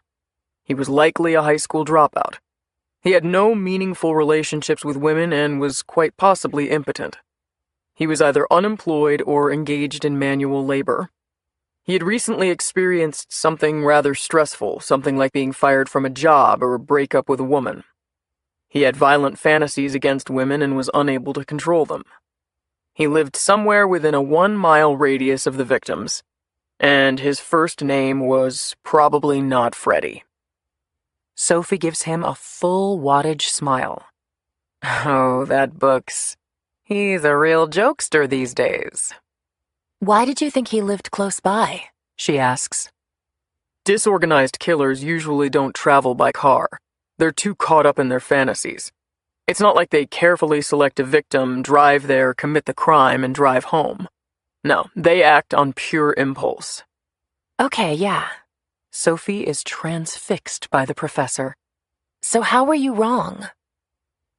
He was likely a high school dropout. He had no meaningful relationships with women and was quite possibly impotent. He was either unemployed or engaged in manual labor. He had recently experienced something rather stressful, something like being fired from a job or a breakup with a woman. He had violent fantasies against women and was unable to control them. He lived somewhere within a 1-mile radius of the victims, and his first name was probably not Freddy. Sophie gives him a full wattage smile. Oh, that Books. He's a real jokester these days. Why did you think he lived close by? She asks. Disorganized killers usually don't travel by car. They're too caught up in their fantasies. It's not like they carefully select a victim, drive there, commit the crime, and drive home. No, they act on pure impulse. Okay, yeah. Sophie is transfixed by the professor. So how were you wrong?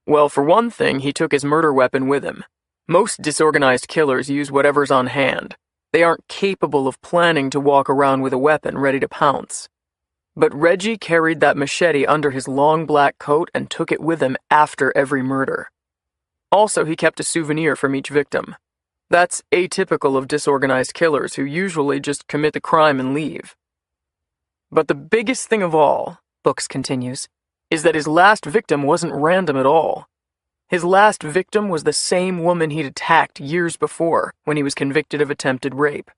Well, for one thing, he took his murder weapon with him. Most disorganized killers use whatever's on hand. They aren't capable of planning to walk around with a weapon ready to pounce. But Reggie carried that machete under his long black coat and took it with him after every murder. Also, he kept a souvenir from each victim. That's atypical of disorganized killers who usually just commit the crime and leave. But the biggest thing of all, Books continues, is that his last victim wasn't random at all. His last victim was the same woman he'd attacked years before when he was convicted of attempted rape.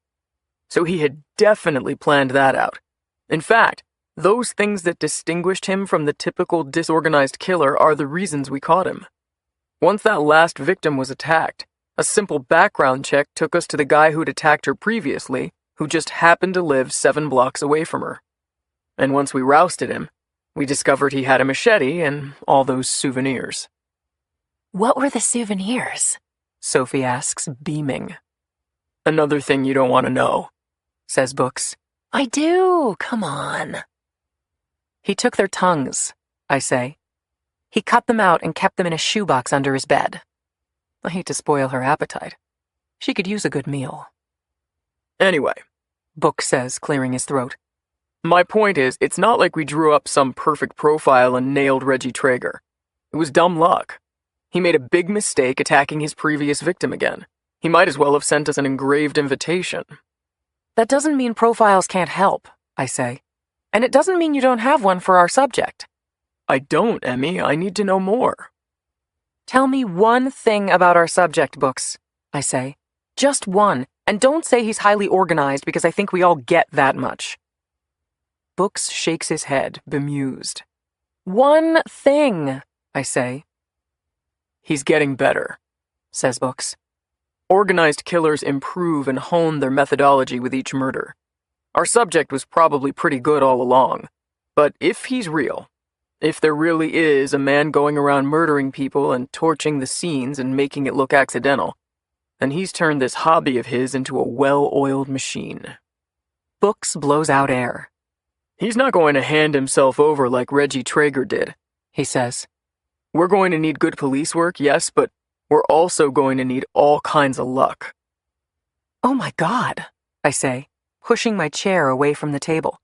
So he had definitely planned that out. In fact, those things that distinguished him from the typical disorganized killer are the reasons we caught him. Once that last victim was attacked, a simple background check took us to the guy who'd attacked her previously, who just happened to live 7 blocks away from her. And once we rousted him, we discovered he had a machete and all those souvenirs. What were the souvenirs? Sophie asks, beaming. Another thing you don't want to know, Says Books. I do, come on. He took their tongues, I say. He cut them out and kept them in a shoebox under his bed. I hate to spoil her appetite. She could use a good meal. Anyway, Book says, clearing his throat. my point is, it's not like we drew up some perfect profile and nailed Reggie Traeger. It was dumb luck. He made a big mistake attacking his previous victim again. He might as well have sent us an engraved invitation. That doesn't mean profiles can't help, I say. And it doesn't mean you don't have one for our subject. I don't, Emmy. I need to know more. Tell me one thing about our subject, Books, I say. Just one, and don't say he's highly organized because I think we all get that much. Books shakes his head, bemused. One thing, I say. He's getting better, Says Books. Organized killers improve and hone their methodology with each murder. Our subject was probably pretty good all along. But if he's real, if there really is a man going around murdering people and torching the scenes and making it look accidental, then he's turned this hobby of his into a well-oiled machine. Books blows out air. He's not going to hand himself over like Reggie Traeger did, He says. We're going to need good police work, yes, but we're also going to need all kinds of luck. Oh my God, I say, pushing my chair away from the table.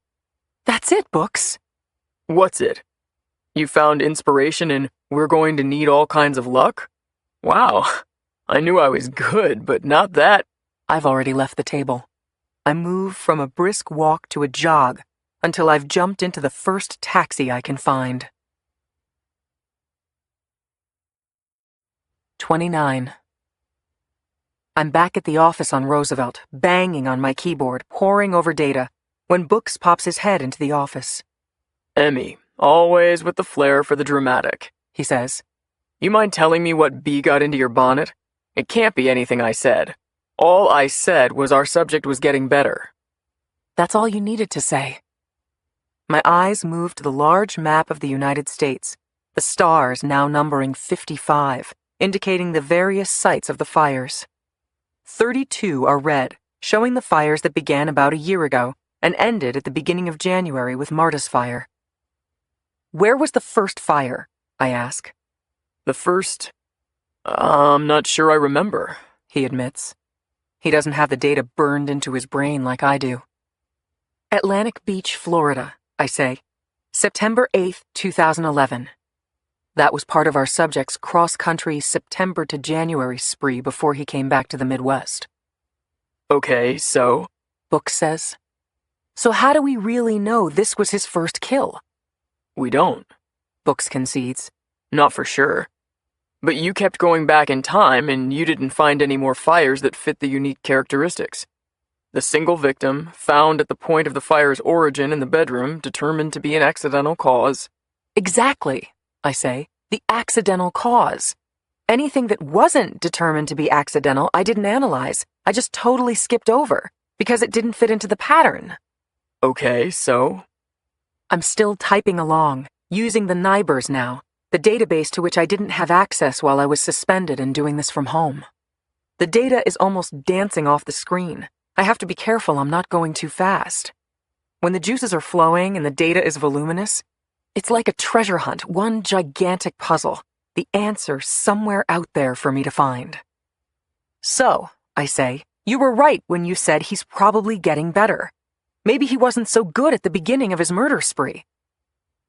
That's it, Books. What's it? You found inspiration in we're going to need all kinds of luck? Wow, I knew I was good, but not that. I've already left the table. I move from a brisk walk to a jog until I've jumped into the first taxi I can find. 29. I'm back at the office on Roosevelt, banging on my keyboard, poring over data, when Books pops his head into the office. Emmy, always with the flair for the dramatic, He says. You mind telling me what bee got into your bonnet? It can't be anything I said. All I said was our subject was getting better. That's all you needed to say. My eyes moved to the large map of the United States, the stars now numbering 55, indicating the various sites of the fires. 32 are red, showing the fires that began about a year ago and ended at the beginning of January with Marta's fire. Where was the first fire? I ask. The first... I'm not sure I remember, He admits. He doesn't have the data burned into his brain like I do. Atlantic Beach, Florida, I say. September 8th, 2011. That was part of our subject's cross-country September to January spree before he came back to the Midwest. Okay, so? Books says. So how do we really know this was his first kill? We don't. Books concedes. Not for sure. But you kept going back in time and you didn't find any more fires that fit the unique characteristics. The single victim, found at the point of the fire's origin in the bedroom, determined to be an accidental cause. Exactly, I say. The accidental cause. Anything that wasn't determined to be accidental, I didn't analyze. I just totally skipped over, because it didn't fit into the pattern. Okay, so? I'm still typing along, using the NightMrz now, the database to which I didn't have access while I was suspended and doing this from home. The data is almost dancing off the screen. I have to be careful I'm not going too fast. When the juices are flowing and the data is voluminous, it's like a treasure hunt, one gigantic puzzle, the answer somewhere out there for me to find. So, I say, you were right when you said he's probably getting better. Maybe he wasn't so good at the beginning of his murder spree.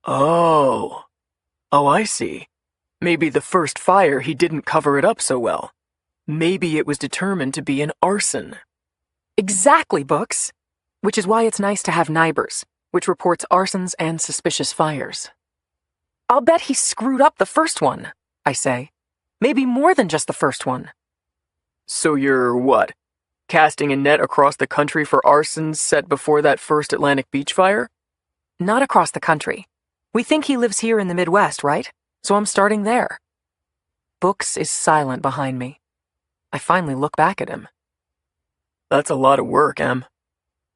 Oh, I see. Maybe the first fire he didn't cover it up so well. Maybe it was determined to be an arson. Exactly, Books. Which is why it's nice to have NightMrz, which reports arsons and suspicious fires. I'll bet he screwed up the first one, I say. Maybe more than just the first one. So you're what? Casting a net across the country for arsons set before that first Atlantic Beach fire? Not across the country. We think he lives here in the Midwest, right? So I'm starting there. Books is silent behind me. I finally look back at him. That's a lot of work, Em.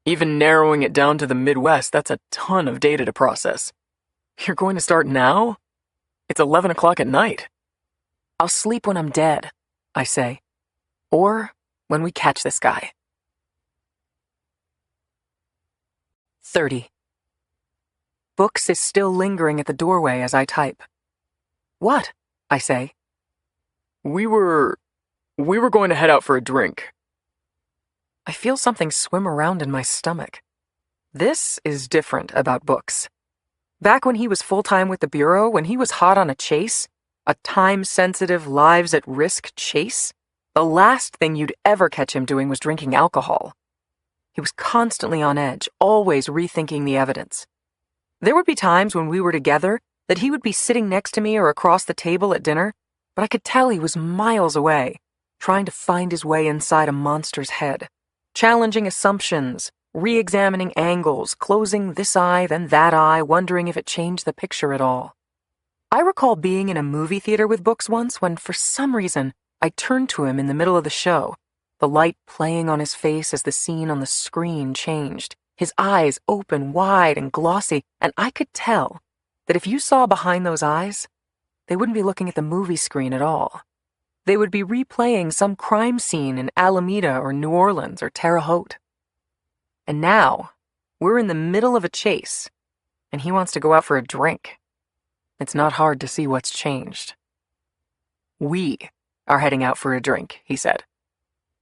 Even narrowing it down to the Midwest, that's a ton of data to process. You're going to start now? It's 11 o'clock at night. I'll sleep when I'm dead, I say. Or when we catch this guy. 30. Books is still lingering at the doorway as I type. What? I say. We were going to head out for a drink. I feel something swim around in my stomach. This is different about Books. Back when he was full-time with the Bureau, when he was hot on a chase, a time-sensitive, lives-at-risk chase, the last thing you'd ever catch him doing was drinking alcohol. He was constantly on edge, always rethinking the evidence. There would be times when we were together that he would be sitting next to me or across the table at dinner, but I could tell he was miles away, trying to find his way inside a monster's head, challenging assumptions, re-examining angles, closing this eye, then that eye, wondering if it changed the picture at all. I recall being in a movie theater with Books once when, for some reason, I turned to him in the middle of the show, the light playing on his face as the scene on the screen changed, his eyes open wide and glossy, and I could tell that if you saw behind those eyes, they wouldn't be looking at the movie screen at all. They would be replaying some crime scene in Alameda or New Orleans or Terre Haute. And now, we're in the middle of a chase, and he wants to go out for a drink. It's not hard to see what's changed. We are heading out for a drink, he said.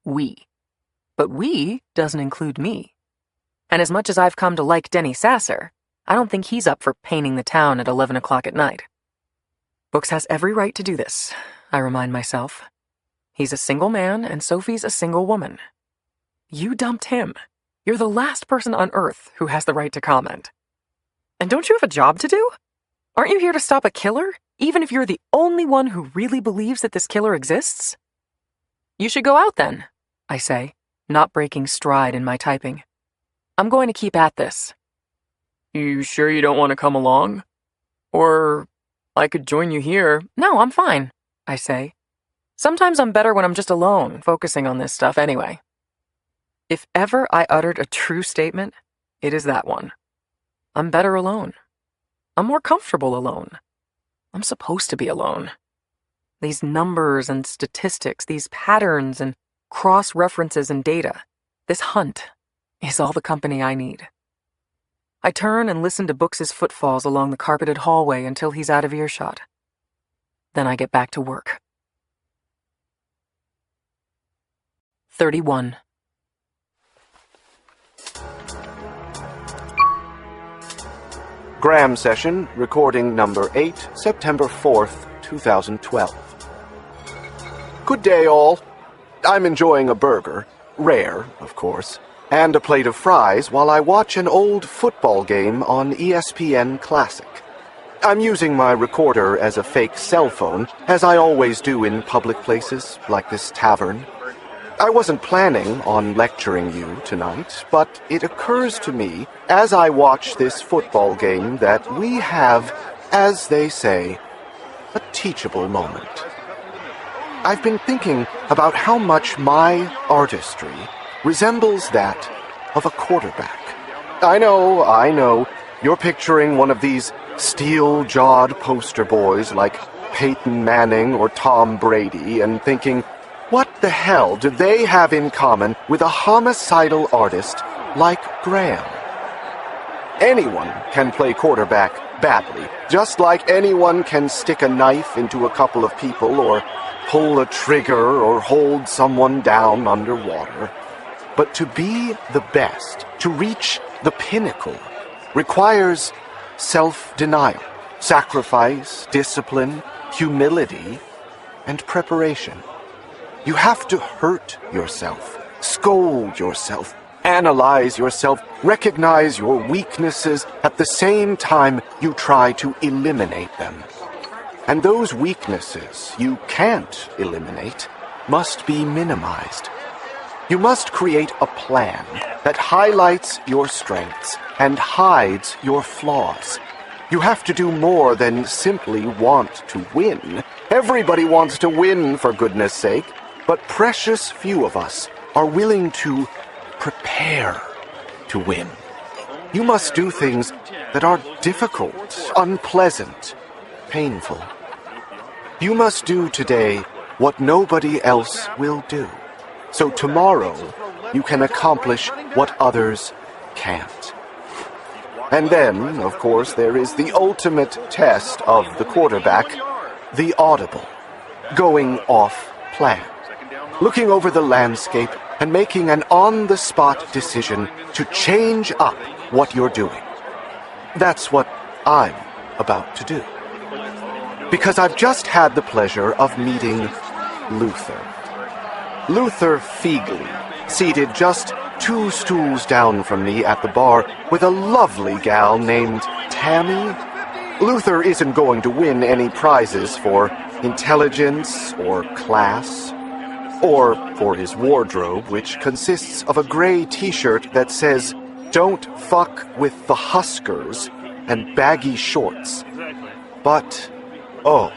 We. But we doesn't include me. And as much as I've come to like Denny Sasser, I don't think he's up for painting the town at 11 o'clock at night. Books has every right to do this, I remind myself. He's a single man and Sophie's a single woman. You dumped him. You're the last person on earth who has the right to comment. And don't you have a job to do? Aren't you here to stop a killer, even if you're the only one who really believes that this killer exists? You should go out then, I say, not breaking stride in my typing. I'm going to keep at this. You sure you don't want to come along? Or I could join you here. No, I'm fine, I say. Sometimes I'm better when I'm just alone, focusing on this stuff anyway. If ever I uttered a true statement, it is that one. I'm better alone. I'm more comfortable alone. I'm supposed to be alone. These numbers and statistics, these patterns and cross-references and data, this hunt is all the company I need. I turn and listen to Books' footfalls along the carpeted hallway until he's out of earshot. Then I get back to work. 31. Graham session, recording number 8, September 4th, 2012. Good day, all. I'm enjoying a burger, rare, of course, and a plate of fries while I watch an old football game on ESPN Classic. I'm using my recorder as a fake cell phone, as I always do in public places like this tavern. I wasn't planning on lecturing you tonight, but it occurs to me as I watch this football game that we have, as they say, a teachable moment. I've been thinking about how much my artistry resembles that of a quarterback. I know, you're picturing one of these steel-jawed poster boys like Peyton Manning or Tom Brady and thinking, what the hell do they have in common with a homicidal artist like Graham? Anyone can play quarterback badly, just like anyone can stick a knife into a couple of people or pull a trigger or hold someone down underwater. But to be the best, to reach the pinnacle, requires self-denial, sacrifice, discipline, humility, and preparation. You have to hurt yourself, scold yourself, analyze yourself, recognize your weaknesses at the same time you try to eliminate them. And those weaknesses you can't eliminate must be minimized. You must create a plan that highlights your strengths and hides your flaws. You have to do more than simply want to win. Everybody wants to win, for goodness sake. But precious few of us are willing to prepare to win. You must do things that are difficult, unpleasant, painful. You must do today what nobody else will do, so tomorrow you can accomplish what others can't. And then, of course, there is the ultimate test of the quarterback, the audible, going off plan, looking over the landscape and making an on-the-spot decision to change up what you're doing. That's what I'm about to do. Because I've just had the pleasure of meeting Luther. Luther Feigley, seated just 2 stools down from me at the bar with a lovely gal named Tammy. Luther isn't going to win any prizes for intelligence or class, or for his wardrobe, which consists of a gray t-shirt that says, "Don't fuck with the Huskers," and baggy shorts. But, oh,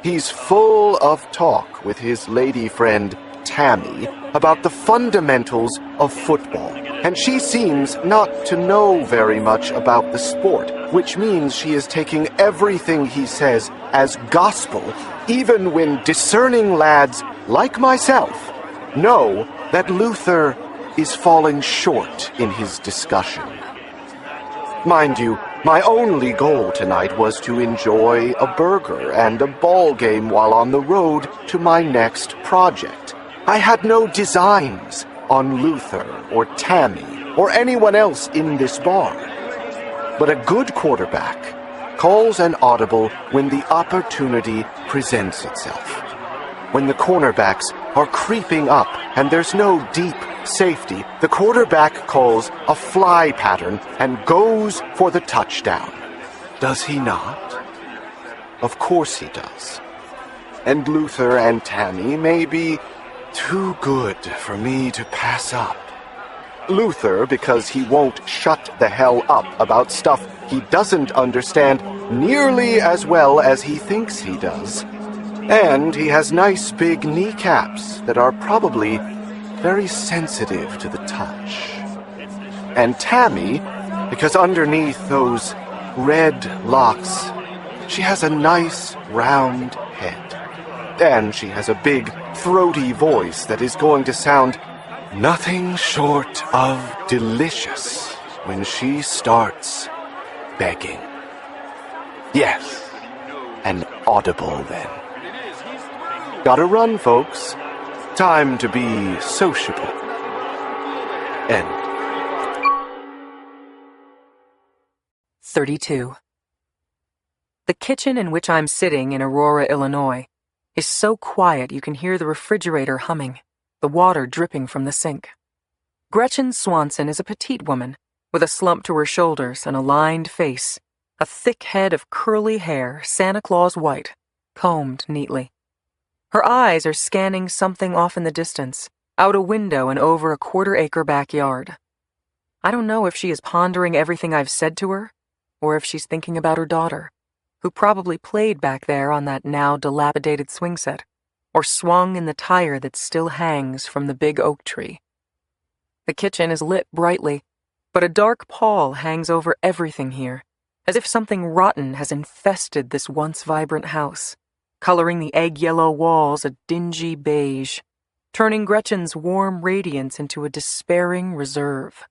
he's full of talk with his lady friend Tammy about the fundamentals of football, and she seems not to know very much about the sport, which means she is taking everything he says as gospel, even when discerning lads like myself know that Luther is falling short in his discussion. Mind you, my only goal tonight was to enjoy a burger and a ball game while on the road to my next project. I had no designs on Luther or Tammy or anyone else in this bar. But a good quarterback calls an audible when the opportunity presents itself. When the cornerbacks are creeping up and there's no deep safety, the quarterback calls a fly pattern and goes for the touchdown. Does he not? Of course he does. And Luther and Tammy may be too good for me to pass up. Luther, because he won't shut the hell up about stuff he doesn't understand nearly as well as he thinks he does. And he has nice big kneecaps that are probably very sensitive to the touch. And Tammy, because underneath those red locks, she has a nice round head. And she has a big, throaty voice that is going to sound nothing short of delicious when she starts begging. Yes, an audible then. Gotta run, folks. Time to be sociable. End. 32. The kitchen in which I'm sitting in Aurora, Illinois, is so quiet you can hear the refrigerator humming, the water dripping from the sink. Gretchen Swanson is a petite woman, with a slump to her shoulders and a lined face, a thick head of curly hair, Santa Claus white, combed neatly. Her eyes are scanning something off in the distance, out a window and over a quarter-acre backyard. I don't know if she is pondering everything I've said to her, or if she's thinking about her daughter, who probably played back there on that now dilapidated swing set, or swung in the tire that still hangs from the big oak tree. The kitchen is lit brightly, but a dark pall hangs over everything here, as if something rotten has infested this once vibrant house, coloring the egg-yellow walls a dingy beige, turning Gretchen's warm radiance into a despairing reserve.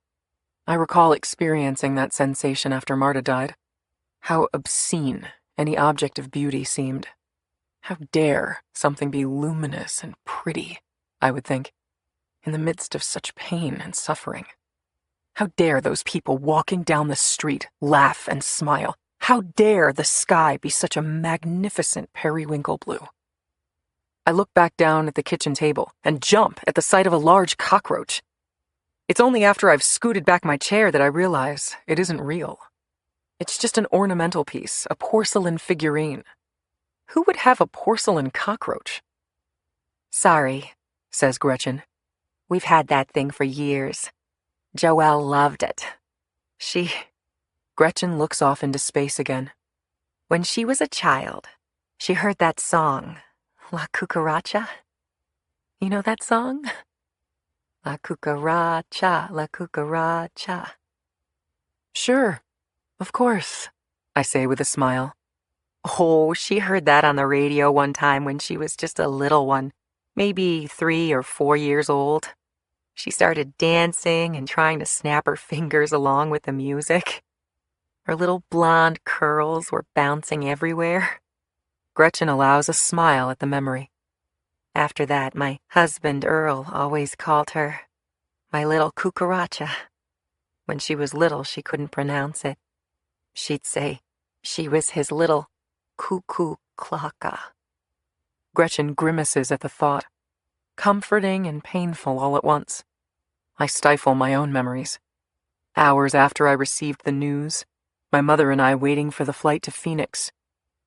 I recall experiencing that sensation after Marta died. How obscene any object of beauty seemed. How dare something be luminous and pretty, I would think, in the midst of such pain and suffering. How dare those people walking down the street laugh and smile? How dare the sky be such a magnificent periwinkle blue? I look back down at the kitchen table and jump at the sight of a large cockroach. It's only after I've scooted back my chair that I realize it isn't real. It's just an ornamental piece, a porcelain figurine. Who would have a porcelain cockroach? "Sorry," says Gretchen. "We've had that thing for years. Joelle loved it. Gretchen looks off into space again. When she was a child, she heard that song, La Cucaracha. You know that song? La Cucaracha, La Cucaracha. Sure, of course, I say with a smile. Oh, she heard that on the radio one time when she was just a little one, maybe 3 or 4 years old. She started dancing and trying to snap her fingers along with the music. Her little blonde curls were bouncing everywhere. Gretchen allows a smile at the memory. After that, my husband Earl always called her my little cucaracha. When she was little, she couldn't pronounce it. She'd say she was his little cuckoo clocka. Gretchen grimaces at the thought, comforting and painful all at once. I stifle my own memories. Hours after I received the news, my mother and I waiting for the flight to Phoenix.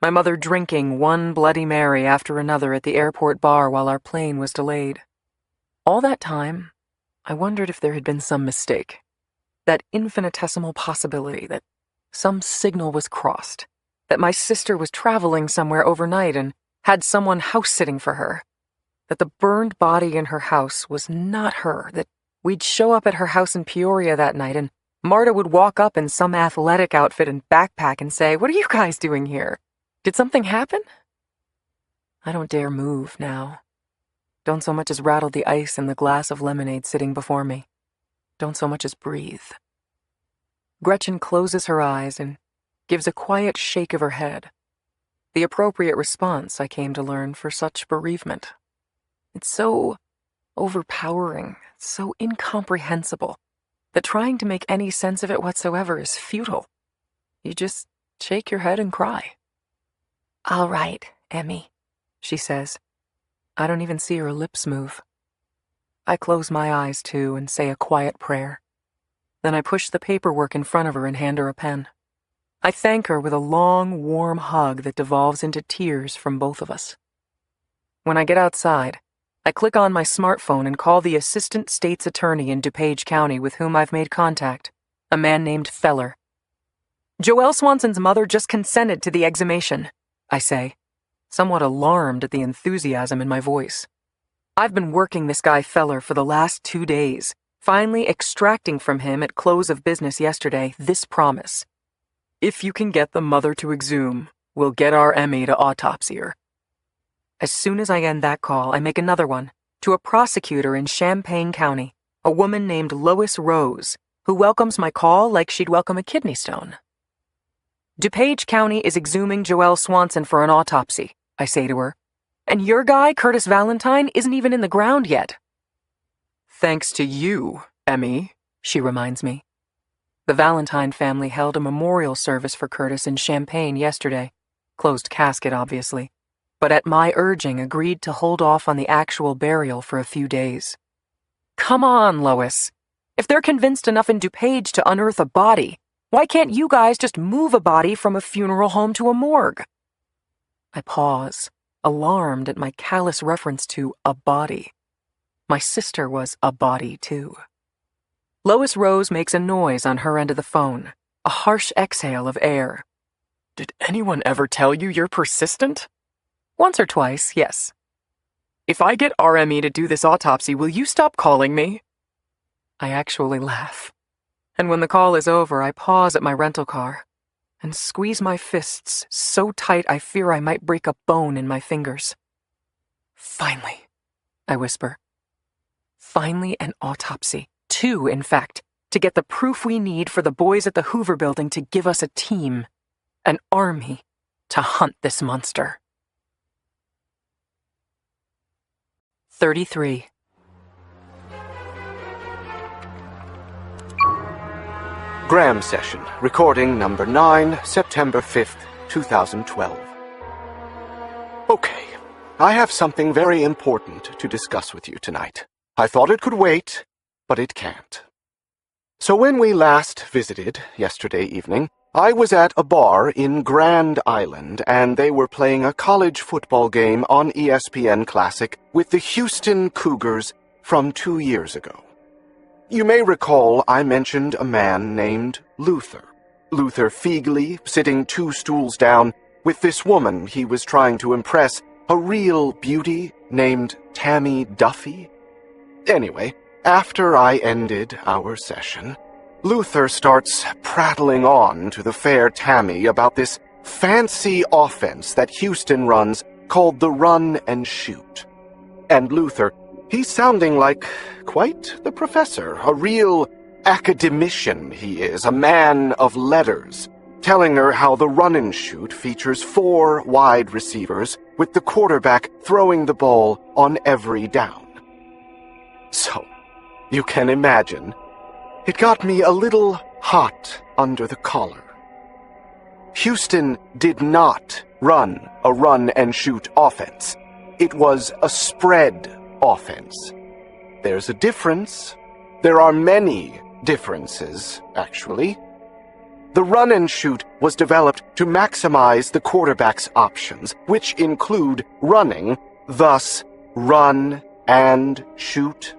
My mother drinking one Bloody Mary after another at the airport bar while our plane was delayed. All that time, I wondered if there had been some mistake. That infinitesimal possibility that some signal was crossed, that my sister was traveling somewhere overnight and had someone house-sitting for her, that the burned body in her house was not her, that we'd show up at her house in Peoria that night and Marta would walk up in some athletic outfit and backpack and say, "What are you guys doing here? Did something happen?" I don't dare move now. Don't so much as rattle the ice in the glass of lemonade sitting before me. Don't so much as breathe. Gretchen closes her eyes and gives a quiet shake of her head. The appropriate response, I came to learn, for such bereavement. It's so overpowering, so incomprehensible, that trying to make any sense of it whatsoever is futile. You just shake your head and cry. "All right, Emmy," she says. I don't even see her lips move. I close my eyes too and say a quiet prayer. Then I push the paperwork in front of her and hand her a pen. I thank her with a long, warm hug that devolves into tears from both of us. When I get outside, I click on my smartphone and call the assistant state's attorney in DuPage County with whom I've made contact, a man named Feller. "Joelle Swanson's mother just consented to the exhumation," I say, somewhat alarmed at the enthusiasm in my voice. I've been working this guy Feller for the last 2 days, finally extracting from him at close of business yesterday this promise. "If you can get the mother to exhume, we'll get our Emmy to autopsy her." As soon as I end that call, I make another one to a prosecutor in Champaign County, a woman named Lois Rose, who welcomes my call like she'd welcome a kidney stone. "DuPage County is exhuming Joelle Swanson for an autopsy," I say to her. "And your guy, Curtis Valentine, isn't even in the ground yet." "Thanks to you, Emmy," she reminds me. The Valentine family held a memorial service for Curtis in Champaign yesterday. Closed casket, obviously, but at my urging agreed to hold off on the actual burial for a few days. "Come on, Lois. If they're convinced enough in DuPage to unearth a body, why can't you guys just move a body from a funeral home to a morgue?" I pause, alarmed at my callous reference to a body. My sister was a body, too. Lois Rose makes a noise on her end of the phone, a harsh exhale of air. "Did anyone ever tell you you're persistent?" "Once or twice, yes." "If I get RME to do this autopsy, will you stop calling me?" I actually laugh. And when the call is over, I pause at my rental car and squeeze my fists so tight I fear I might break a bone in my fingers. "Finally," I whisper. "Finally an autopsy. 2, in fact, to get the proof we need for the boys at the Hoover Building to give us a team, an army, to hunt this monster." 33. Graham Session, recording number 9, September 5th, 2012. Okay, I have something very important to discuss with you tonight. I thought it could wait, but it can't. So when we last visited, yesterday evening, I was at a bar in Grand Island, and they were playing a college football game on ESPN Classic with the Houston Cougars from 2 years ago. You may recall I mentioned a man named Luther. Luther Feigley, sitting 2 stools down with this woman he was trying to impress, a real beauty named Tammy Duffy. Anyway, after I ended our session, Luther starts prattling on to the fair Tammy about this fancy offense that Houston runs called the run and shoot. And Luther, he's sounding like quite the professor, a real academician he is, a man of letters. telling her how the run-and-shoot features 4 wide receivers, with the quarterback throwing the ball on every down. So, you can imagine, it got me a little hot under the collar. Houston did not run a run-and-shoot offense. It was a spread offense. There's a difference. There are many differences, actually. The run-and-shoot was developed to maximize the quarterback's options, which include running, thus run and shoot.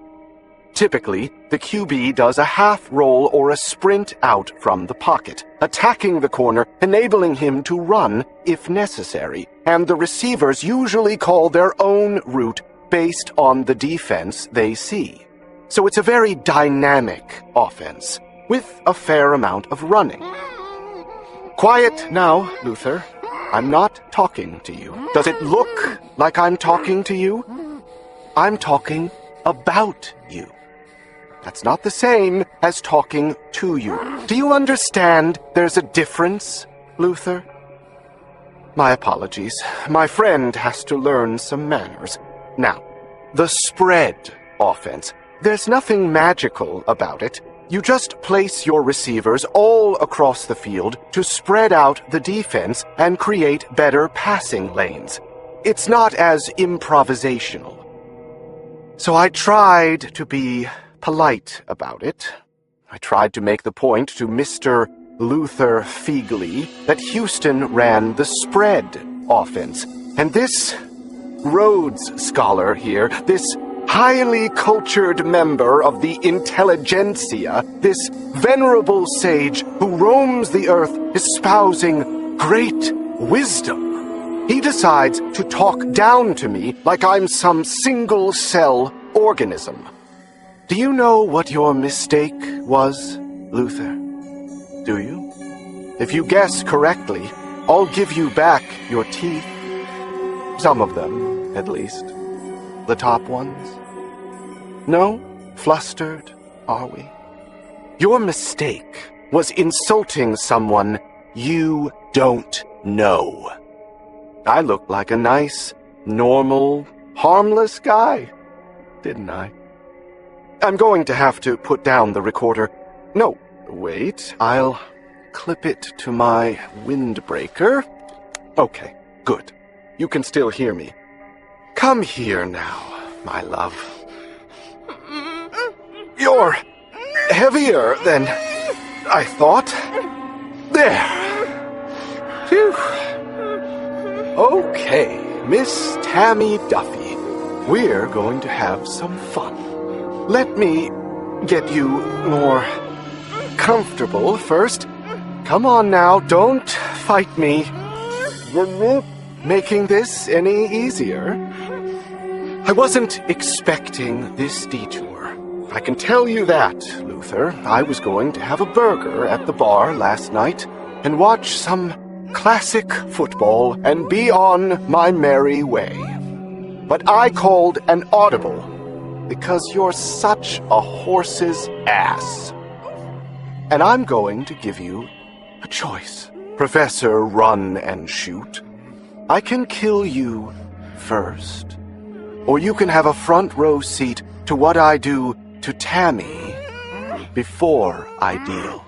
Typically, the QB does a half roll or a sprint out from the pocket, attacking the corner, enabling him to run if necessary, and the receivers usually call their own route based on the defense they see. So it's a very dynamic offense, with a fair amount of running. Quiet now, Luther. I'm not talking to you. Does it look like I'm talking to you? I'm talking about you. That's not the same as talking to you. Do you understand there's a difference, Luther? My apologies. My friend has to learn some manners. Now, the spread offense. There's nothing magical about it. You just place your receivers all across the field to spread out the defense and create better passing lanes. It's not as improvisational. So I tried to be polite about it. I tried to make the point to Mr. Luther Feigley that Houston ran the spread offense, and this Rhodes Scholar here, this highly cultured member of the intelligentsia, this venerable sage who roams the earth espousing great wisdom, he decides to talk down to me like I'm some single-cell organism. Do you know what your mistake was, Luther? Do you? If you guess correctly, I'll give you back your teeth. Some of them, at least. The top ones. No? Flustered, are we? Your mistake was insulting someone you don't know. I looked like a nice, normal, harmless guy, didn't I? I'm going to have to put down the recorder. No, wait, I'll clip it to my windbreaker. Okay, good. You can still hear me. Come here now, my love. You're heavier than I thought. There. Phew. Okay, Miss Tammy Duffy, we're going to have some fun. Let me get you more comfortable first. Come on now, don't fight me. Making this any easier? I wasn't expecting this detour. I can tell you that, Luther. I was going to have a burger at the bar last night and watch some classic football and be on my merry way. But I called an audible because you're such a horse's ass. And I'm going to give you a choice, Professor Run and Shoot. I can kill you first, or you can have a front row seat to what I do to Tammy before I deal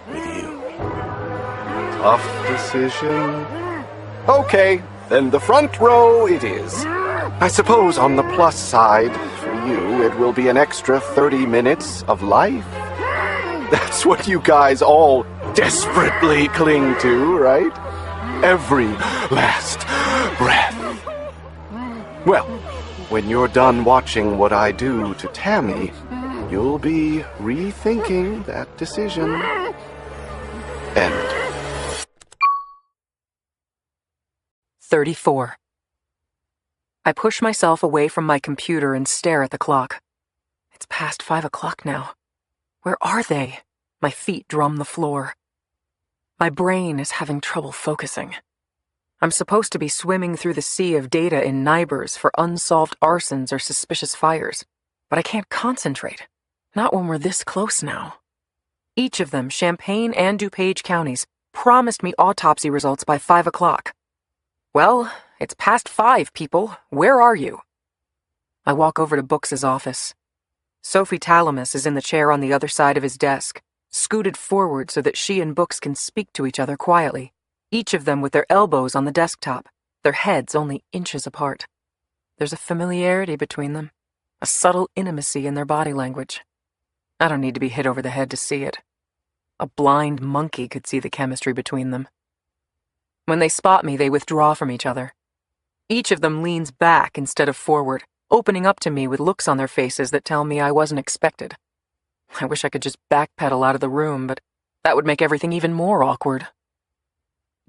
with you. Tough decision. Okay, then the front row it is. I suppose on the plus side, for you, it will be an extra 30 minutes of life. That's what you guys all desperately cling to, right? Every last breath. Well, when you're done watching what I do to Tammy, you'll be rethinking that decision. End. 34. I push myself away from my computer and stare at the clock. It's past 5 o'clock now. Where are they? My feet drum the floor. My brain is having trouble focusing. I'm supposed to be swimming through the sea of data in NightMrz for unsolved arsons or suspicious fires, but I can't concentrate. Not when we're this close now. Each of them, Champaign and DuPage counties, promised me autopsy results by 5 o'clock. Well, it's past 5, people. Where are you? I walk over to Books' office. Sophie Talamus is in the chair on the other side of his desk, scooted forward so that she and Books can speak to each other quietly, each of them with their elbows on the desktop, their heads only inches apart. There's a familiarity between them, a subtle intimacy in their body language. I don't need to be hit over the head to see it. A blind monkey could see the chemistry between them. When they spot me, they withdraw from each other. Each of them leans back instead of forward, opening up to me with looks on their faces that tell me I wasn't expected. I wish I could just backpedal out of the room, but that would make everything even more awkward.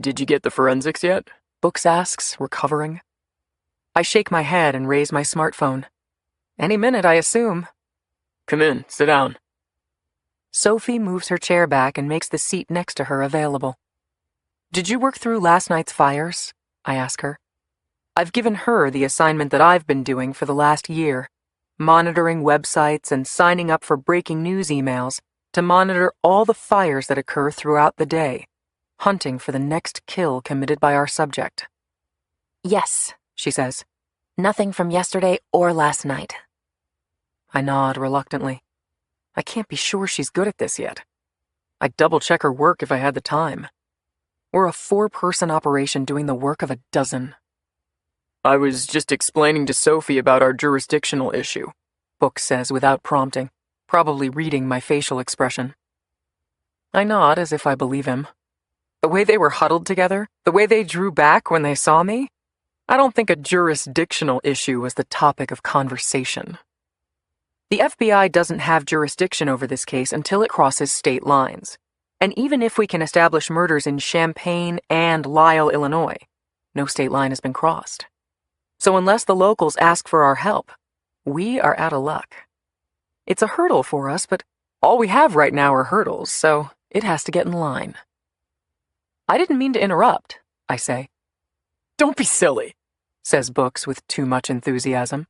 Did you get the forensics yet? Books asks, recovering. I shake my head and raise my smartphone. Any minute, I assume. Come in, sit down. Sophie moves her chair back and makes the seat next to her available. Did you work through last night's fires? I ask her. I've given her the assignment that I've been doing for the last year, monitoring websites and signing up for breaking news emails to monitor all the fires that occur throughout the day, hunting for the next kill committed by our subject. Yes, she says. Nothing from yesterday or last night. I nod reluctantly. I can't be sure she's good at this yet. I'd double-check her work if I had the time. We're a 4-person operation doing the work of a dozen. I was just explaining to Sophie about our jurisdictional issue, Book says without prompting, probably reading my facial expression. I nod as if I believe him. The way they were huddled together, the way they drew back when they saw me, I don't think a jurisdictional issue was the topic of conversation. The FBI doesn't have jurisdiction over this case until it crosses state lines. And even if we can establish murders in Champaign and Lisle, Illinois, no state line has been crossed. So unless the locals ask for our help, we are out of luck. It's a hurdle for us, but all we have right now are hurdles, so it has to get in line. I didn't mean to interrupt, I say. Don't be silly, says Books with too much enthusiasm.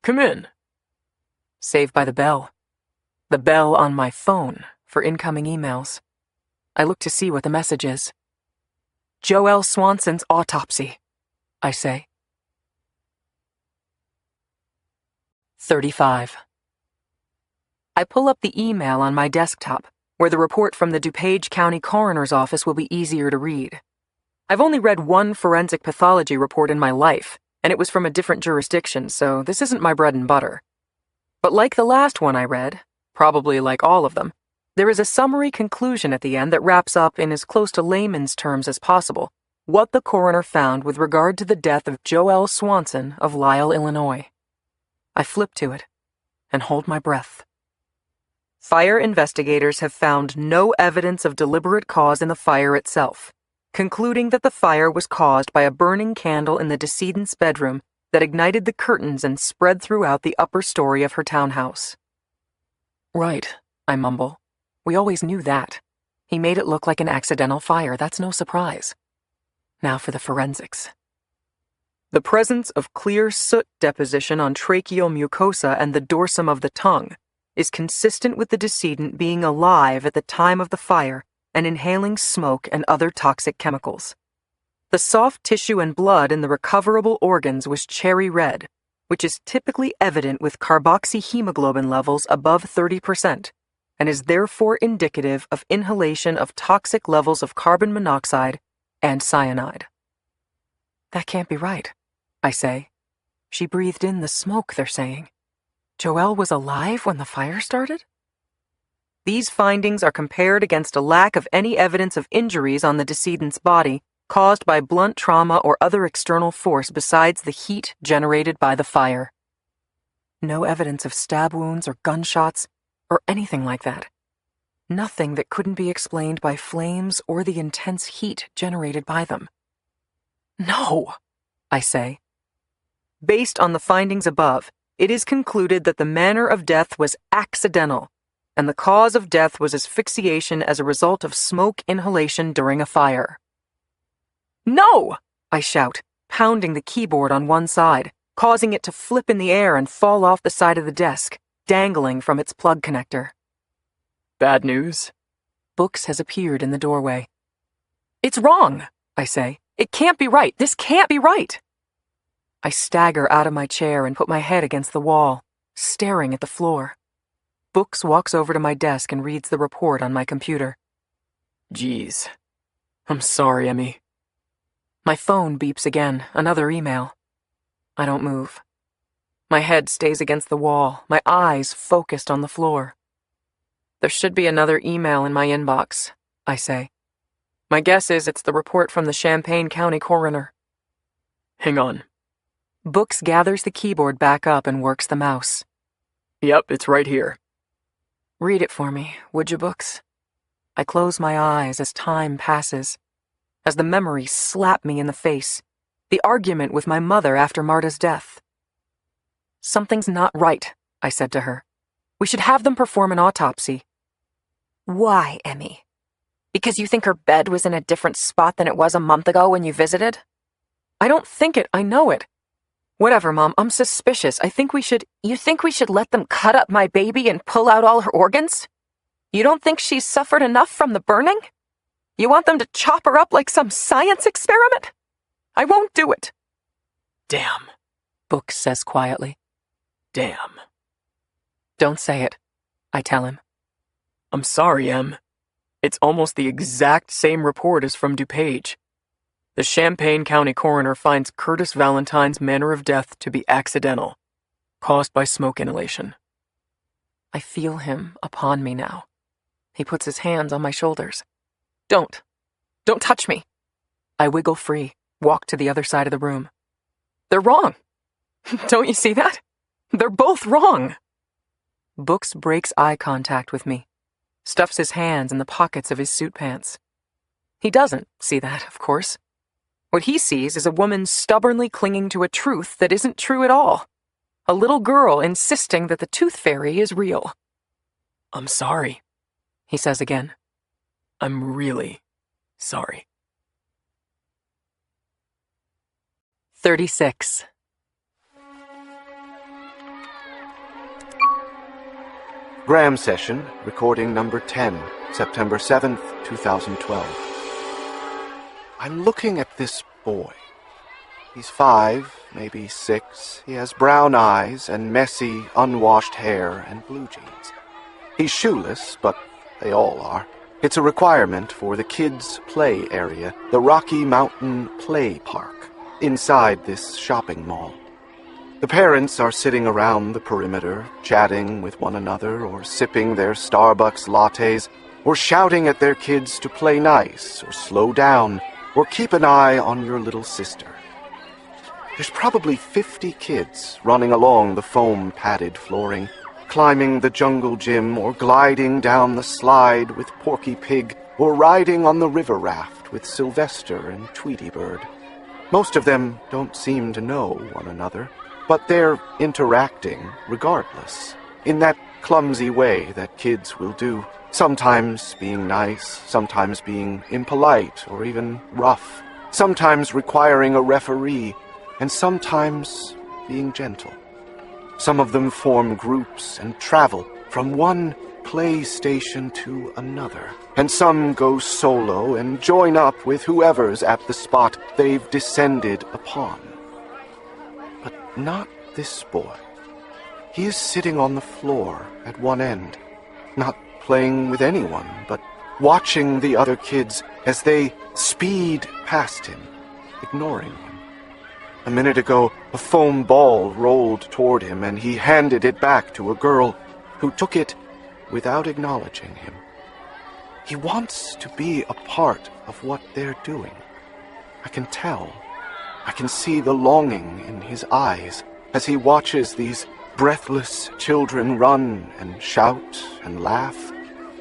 Come in. Saved by the bell. The bell on my phone for incoming emails. I look to see what the message is. Joelle Swanson's autopsy, I say. 35. I pull up the email on my desktop, where the report from the DuPage County Coroner's Office will be easier to read. I've only read one forensic pathology report in my life, and it was from a different jurisdiction, so this isn't my bread and butter. But like the last one I read, probably like all of them, there is a summary conclusion at the end that wraps up in as close to layman's terms as possible what the coroner found with regard to the death of Joelle Swanson of Lisle, Illinois. I flip to it and hold my breath. Fire investigators have found no evidence of deliberate cause in the fire itself, concluding that the fire was caused by a burning candle in the decedent's bedroom that ignited the curtains and spread throughout the upper story of her townhouse. Right, I mumble. We always knew that. He made it look like an accidental fire, that's no surprise. Now for the forensics. The presence of clear soot deposition on tracheal mucosa and the dorsum of the tongue is consistent with the decedent being alive at the time of the fire and inhaling smoke and other toxic chemicals. The soft tissue and blood in the recoverable organs was cherry red, which is typically evident with carboxyhemoglobin levels above 30%, and is therefore indicative of inhalation of toxic levels of carbon monoxide and cyanide. That can't be right, I say. She breathed in the smoke, they're saying. Joelle was alive when the fire started? These findings are compared against a lack of any evidence of injuries on the decedent's body caused by blunt trauma or other external force besides the heat generated by the fire. No evidence of stab wounds or gunshots or anything like that. Nothing that couldn't be explained by flames or the intense heat generated by them. No, I say. Based on the findings above, it is concluded that the manner of death was accidental, and the cause of death was asphyxiation as a result of smoke inhalation during a fire. No! I shout, pounding the keyboard on one side, causing it to flip in the air and fall off the side of the desk, dangling from its plug connector. Bad news? Books has appeared in the doorway. It's wrong, I say. It can't be right. This can't be right. I stagger out of my chair and put my head against the wall, staring at the floor. Books walks over to my desk and reads the report on my computer. Geez. I'm sorry, Emmy. My phone beeps again, another email. I don't move. My head stays against the wall, my eyes focused on the floor. There should be another email in my inbox, I say. My guess is it's the report from the Champaign County coroner. Hang on. Books gathers the keyboard back up and works the mouse. Yep, it's right here. Read it for me, would you, Books? I close my eyes as time passes, as the memories slap me in the face, the argument with my mother after Marta's death. Something's not right, I said to her. We should have them perform an autopsy. Why, Emmy? Because you think her bed was in a different spot than it was a month ago when you visited? I don't think it, I know it. Whatever, Mom, I'm suspicious. I think we should... You think we should let them cut up my baby and pull out all her organs? You don't think she's suffered enough from the burning? You want them to chop her up like some science experiment? I won't do it. Damn. Books says quietly. Damn. Don't say it, I tell him. I'm sorry, Em. It's almost the exact same report as from DuPage. The Champaign County coroner finds Curtis Valentine's manner of death to be accidental, caused by smoke inhalation. I feel him upon me now. He puts his hands on my shoulders. Don't touch me. I wiggle free, walk to the other side of the room. They're wrong. Don't you see that? They're both wrong. Books breaks eye contact with me, stuffs his hands in the pockets of his suit pants. He doesn't see that, of course. What he sees is a woman stubbornly clinging to a truth that isn't true at all. A little girl insisting that the tooth fairy is real. I'm sorry, he says again. I'm really sorry. 36. Graham session, recording number 10, September 7th, 2012. I'm looking at this boy. He's 5, maybe 6. He has brown eyes and messy, unwashed hair and blue jeans. He's shoeless, but they all are. It's a requirement for the kids' play area, the Rocky Mountain Play Park, inside this shopping mall. The parents are sitting around the perimeter, chatting with one another or sipping their Starbucks lattes, or shouting at their kids to play nice or slow down, or keep an eye on your little sister. There's probably 50 kids running along the foam-padded flooring, climbing the jungle gym or gliding down the slide with Porky Pig or riding on the river raft with Sylvester and Tweety Bird. Most of them don't seem to know one another, but they're interacting regardless, in that clumsy way that kids will do, sometimes being nice, sometimes being impolite or even rough, sometimes requiring a referee, and sometimes being gentle. Some of them form groups and travel from one play station to another, and some go solo and join up with whoever's at the spot they've descended upon. But not this boy. He is sitting on the floor at one end, not playing with anyone, but watching the other kids as they speed past him, ignoring him. A minute ago, a foam ball rolled toward him, and he handed it back to a girl who took it without acknowledging him. He wants to be a part of what they're doing. I can tell. I can see the longing in his eyes as he watches these breathless children run and shout and laugh.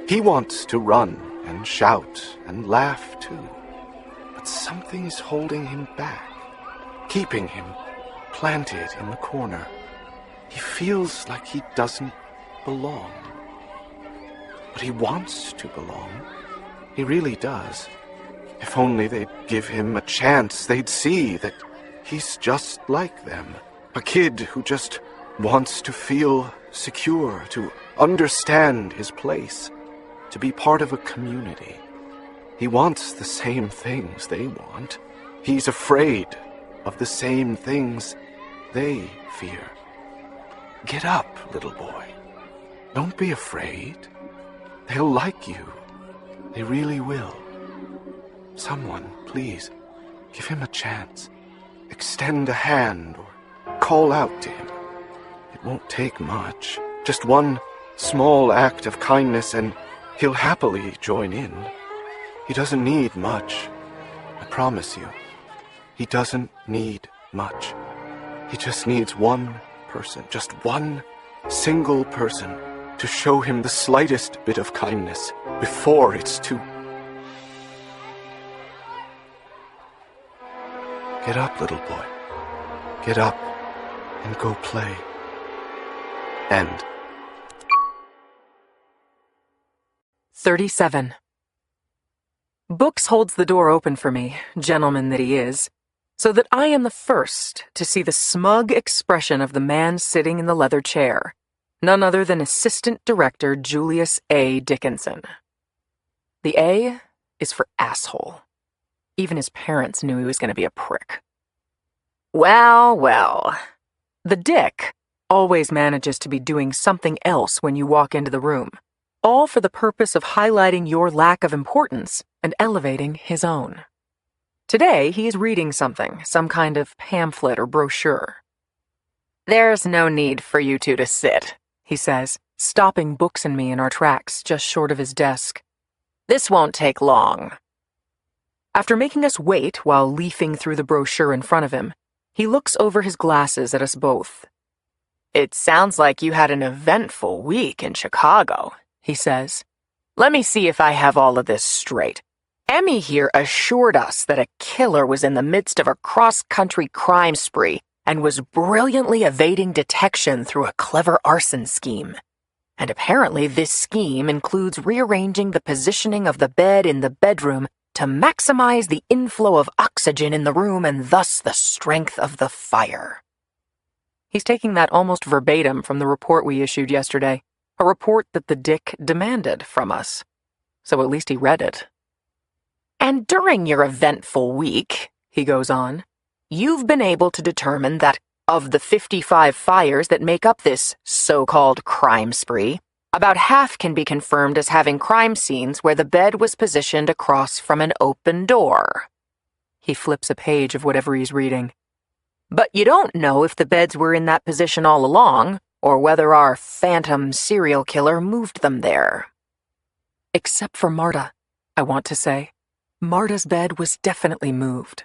He wants to run and shout and laugh too. But something's holding him back, keeping him planted in the corner. He feels like he doesn't belong. But he wants to belong. He really does. If only they'd give him a chance, they'd see that he's just like them. A kid who just wants to feel secure, to understand his place, to be part of a community. He wants the same things they want. He's afraid of the same things they fear. Get up, little boy. Don't be afraid. They'll like you. They really will. Someone, please, give him a chance. Extend a hand or call out to him. It won't take much. Just one small act of kindness and he'll happily join in. He doesn't need much. I promise you. He doesn't need much. He just needs one person, just one single person, to show him the slightest bit of kindness before it's too... Get up, little boy. Get up and go play. End. 37. Books holds the door open for me, gentleman that he is, so that I am the first to see the smug expression of the man sitting in the leather chair, none other than Assistant Director Julius A. Dickinson. The A is for asshole. Even his parents knew he was going to be a prick. Well, well. The Dick always manages to be doing something else when you walk into the room, all for the purpose of highlighting your lack of importance and elevating his own. Today, he is reading something, some kind of pamphlet or brochure. "There's no need for you two to sit," he says, stopping Books and me in our tracks just short of his desk. "This won't take long." After making us wait while leafing through the brochure in front of him, he looks over his glasses at us both. "It sounds like you had an eventful week in Chicago," he says. "Let me see if I have all of this straight. Emmy here assured us that a killer was in the midst of a cross-country crime spree and was brilliantly evading detection through a clever arson scheme. And apparently this scheme includes rearranging the positioning of the bed in the bedroom to maximize the inflow of oxygen in the room and thus the strength of the fire." He's taking that almost verbatim from the report we issued yesterday, a report that the Dick demanded from us. So at least he read it. "And during your eventful week," he goes on, "you've been able to determine that of the 55 fires that make up this so-called crime spree, about half can be confirmed as having crime scenes where the bed was positioned across from an open door." He flips a page of whatever he's reading. "But you don't know if the beds were in that position all along, or whether our phantom serial killer moved them there." Except for Marta, I want to say. Marta's bed was definitely moved.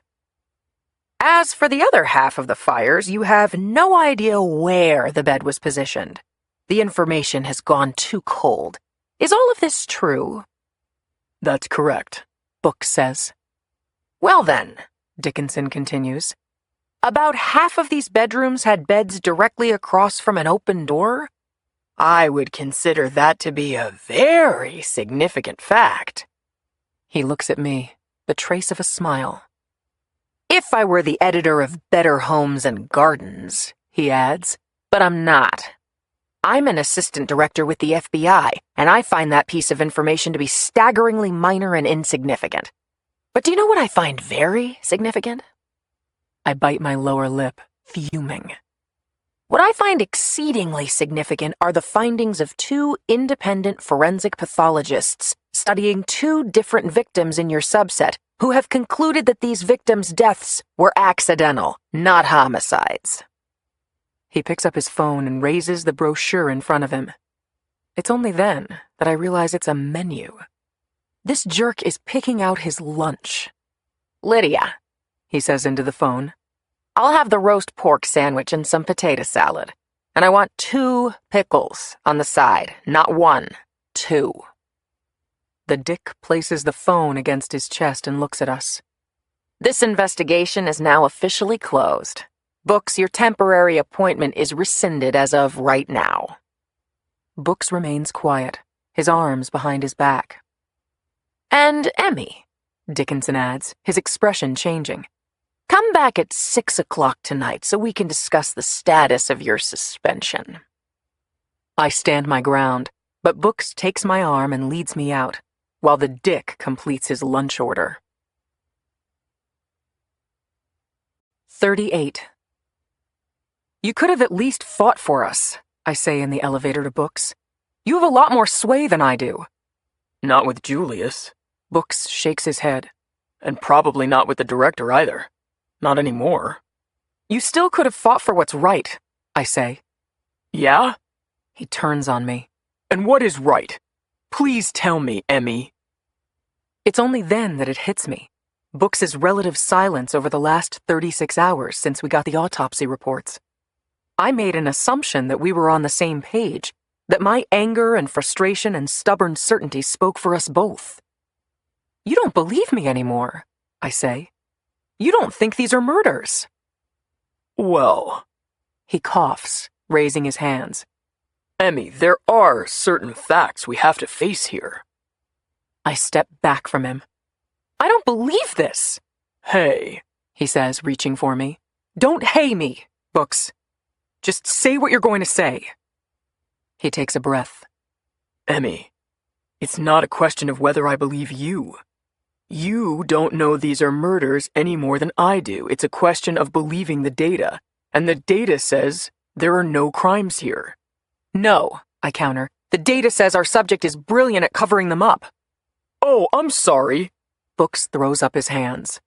"As for the other half of the fires, you have no idea where the bed was positioned. The information has gone too cold. Is all of this true?" "That's correct," Book says. "Well then," Dickinson continues, "about half of these bedrooms had beds directly across from an open door? I would consider that to be a very significant fact." He looks at me, the trace of a smile. "If I were the editor of Better Homes and Gardens," he adds, "but I'm not. I'm an assistant director with the FBI, and I find that piece of information to be staggeringly minor and insignificant. But do you know what I find very significant?" I bite my lower lip, fuming. "What I find exceedingly significant are the findings of 2 independent forensic pathologists studying 2 different victims in your subset who have concluded that these victims' deaths were accidental, not homicides." He picks up his phone and raises the brochure in front of him. It's only then that I realize it's a menu. This jerk is picking out his lunch. "Lydia," he says into the phone, "I'll have the roast pork sandwich and some potato salad. And I want 2 pickles on the side, not 1, 2. The Dick places the phone against his chest and looks at us. "This investigation is now officially closed. Books, your temporary appointment is rescinded as of right now." Books remains quiet, his arms behind his back. "And Emmy," Dickinson adds, his expression changing, "come back at 6 o'clock tonight so we can discuss the status of your suspension." I stand my ground, but Books takes my arm and leads me out. while the dick completes his lunch order. 38. You could have at least fought for us, I say in the elevator to Books. You have a lot more sway than I do. Not with Julius. Books shakes his head. And probably not with the director either. Not anymore. You still could have fought for what's right, I say. Yeah? He turns on me. And what is right? Please tell me, Emmy. It's only then that it hits me. Books' relative silence over the last 36 hours since we got the autopsy reports. I made an assumption that we were on the same page, that my anger and frustration and stubborn certainty spoke for us both. You don't believe me anymore, I say. You don't think these are murders. Well, he coughs, raising his hands. Emmy, there are certain facts we have to face here. I step back from him. I don't believe this. Hey, he says, reaching for me. Don't hey me, Books. Just say what you're going to say. He takes a breath. Emmy, it's not a question of whether I believe you. You don't know these are murders any more than I do. It's a question of believing the data. And the data says there are no crimes here. No, I counter. The data says our subject is brilliant at covering them up. Oh, I'm sorry. Books throws up his hands.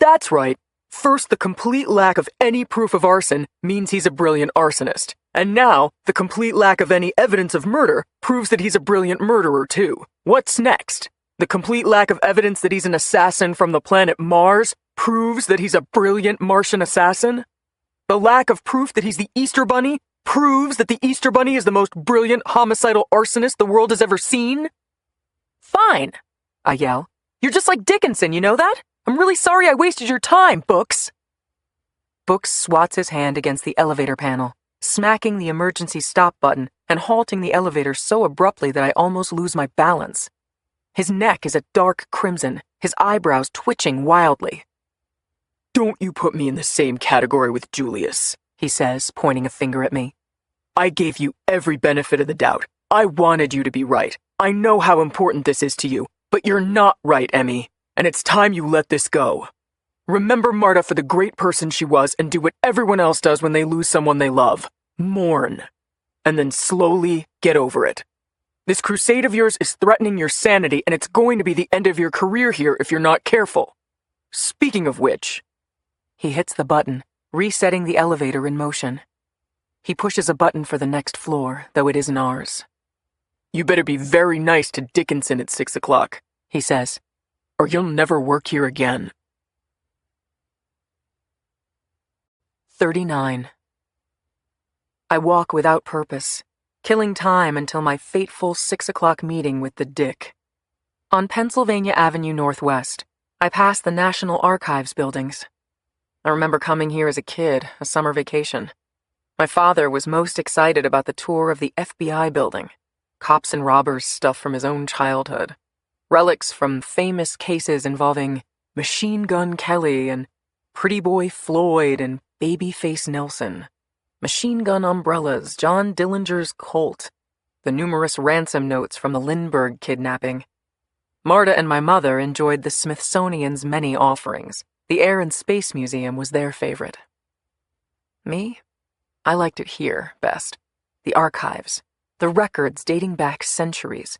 That's right. First, the complete lack of any proof of arson means he's a brilliant arsonist. And now, the complete lack of any evidence of murder proves that he's a brilliant murderer too. What's next? The complete lack of evidence that he's an assassin from the planet Mars proves that he's a brilliant Martian assassin? The lack of proof that he's the Easter Bunny proves that the Easter Bunny is the most brilliant homicidal arsonist the world has ever seen? Fine, I yell. You're just like Dickinson, you know that? I'm really sorry I wasted your time, Books. Books swats his hand against the elevator panel, smacking the emergency stop button and halting the elevator so abruptly that I almost lose my balance. His neck is a dark crimson, his eyebrows twitching wildly. Don't you put me in the same category with Julius, he says, pointing a finger at me. I gave you every benefit of the doubt. I wanted you to be right. I know how important this is to you, but you're not right, Emmy, and it's time you let this go. Remember Marta for the great person she was and do what everyone else does when they lose someone they love. Mourn. And then slowly get over it. This crusade of yours is threatening your sanity, and it's going to be the end of your career here if you're not careful. Speaking of which... He hits the button, resetting the elevator in motion. He pushes a button for the next floor, though it isn't ours. You better be very nice to Dickinson at 6 o'clock, he says, or you'll never work here again. 39. I walk without purpose, killing time until my fateful 6 o'clock meeting with the Dick. On Pennsylvania Avenue Northwest, I pass the National Archives buildings. I remember coming here as a kid, a summer vacation. My father was most excited about the tour of the FBI building. Cops and robbers stuff from his own childhood. Relics from famous cases involving Machine Gun Kelly and Pretty Boy Floyd and Babyface Nelson. Machine gun umbrellas, John Dillinger's Colt. The numerous ransom notes from the Lindbergh kidnapping. Marta and my mother enjoyed the Smithsonian's many offerings. The Air and Space Museum was their favorite. Me? I liked it here best. The archives. The records dating back centuries.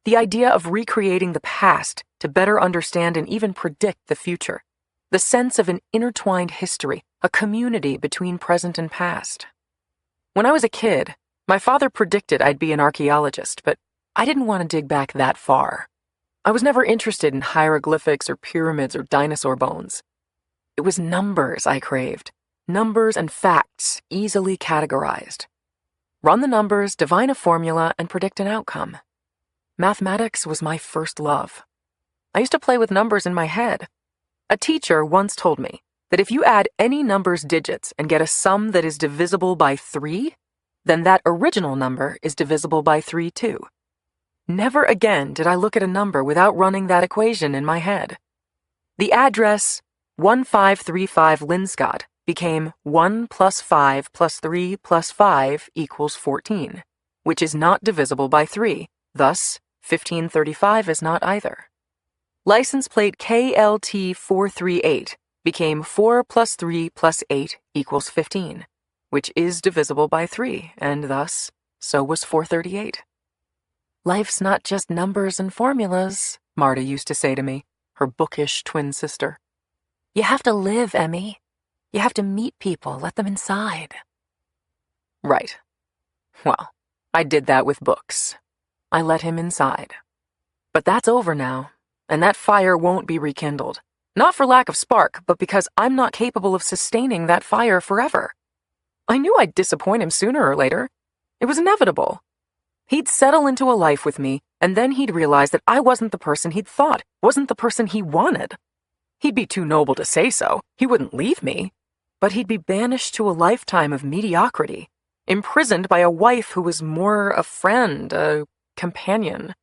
The idea of recreating the past to better understand and even predict the future. The sense of an intertwined history, a community between present and past. When I was a kid, my father predicted I'd be an archaeologist, but I didn't want to dig back that far. I was never interested in hieroglyphics or pyramids or dinosaur bones. It was numbers I craved. Numbers and facts, easily categorized. Run the numbers, divine a formula, and predict an outcome. Mathematics was my first love. I used to play with numbers in my head. A teacher once told me that if you add any number's digits and get a sum that is divisible by 3, then that original number is divisible by 3 too. Never again did I look at a number without running that equation in my head. The address 1535 Linscott became 1 plus 5 plus 3 plus 5 equals 14, which is not divisible by 3, thus 1535 is not either. License plate KLT438 became 4 plus 3 plus 8 equals 15, which is divisible by 3, and thus, so was 438. Life's not just numbers and formulas, Marta used to say to me, her bookish twin sister. You have to live, Emmy. You have to meet people, let them inside. Right. Well, I did that with books. I let him inside. But that's over now, and that fire won't be rekindled. Not for lack of spark, but because I'm not capable of sustaining that fire forever. I knew I'd disappoint him sooner or later. It was inevitable. He'd settle into a life with me, and then he'd realize that I wasn't the person he'd thought, wasn't the person he wanted. He'd be too noble to say so. He wouldn't leave me. But he'd be banished to a lifetime of mediocrity, imprisoned by a wife who was more a friend, a companion,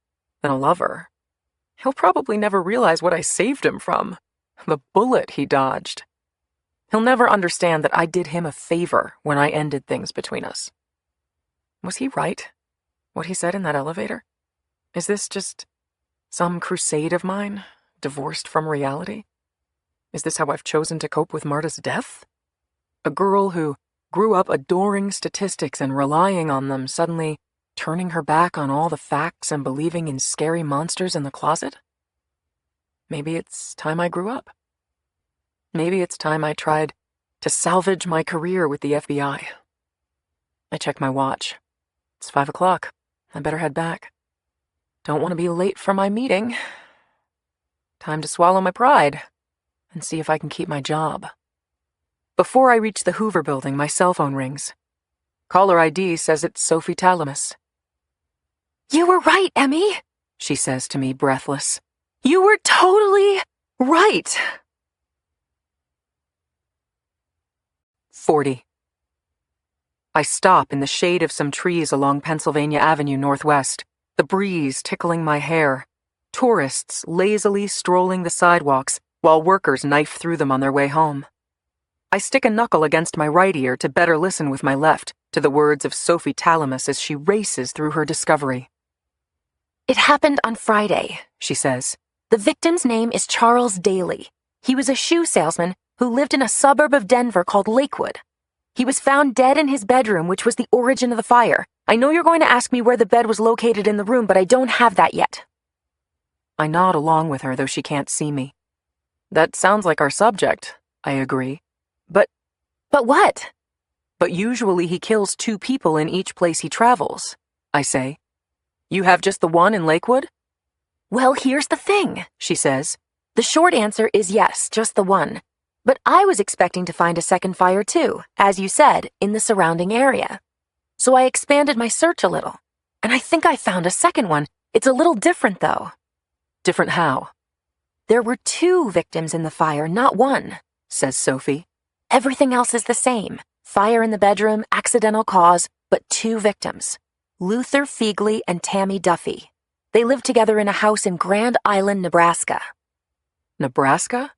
than a lover. He'll probably never realize what I saved him from. The bullet he dodged. He'll never understand that I did him a favor when I ended things between us. Was he right? What he said in that elevator? Is this just some crusade of mine, divorced from reality? Is this how I've chosen to cope with Marta's death? A girl who grew up adoring statistics and relying on them, suddenly turning her back on all the facts and believing in scary monsters in the closet? Maybe it's time I grew up. Maybe it's time I tried to salvage my career with the FBI. I check my watch. It's 5 o'clock. I better head back. Don't want to be late for my meeting. Time to swallow my pride and see if I can keep my job. Before I reach the Hoover building, my cell phone rings. Caller ID says it's Sophie Talamus. You were right, Emmy, she says to me, breathless. You were totally right. 40. I stop in the shade of some trees along Pennsylvania Avenue Northwest, the breeze tickling my hair, tourists lazily strolling the sidewalks while workers knife through them on their way home. I stick a knuckle against my right ear to better listen with my left to the words of Sophie Talamus as she races through her discovery. It happened on Friday, she says. The victim's name is Charles Daly. He was a shoe salesman who lived in a suburb of Denver called Lakewood. He was found dead in his bedroom, which was the origin of the fire. I know you're going to ask me where the bed was located in the room, but I don't have that yet. I nod along with her, though she can't see me. That sounds like our subject, I agree. But what? But usually he kills 2 people in each place he travels, I say. You have just the one in Lakewood? Well, here's the thing, she says. The short answer is yes, just the one. But I was expecting to find a second fire too, as you said, in the surrounding area. So I expanded my search a little, and I think I found a second one. It's a little different, though. Different how? There were 2 victims in the fire, not one, says Sophie. Everything else is the same. Fire in the bedroom, accidental cause, but 2 victims. Luther Fegley and Tammy Duffy. They lived together in a house in Grand Island, Nebraska. Nebraska?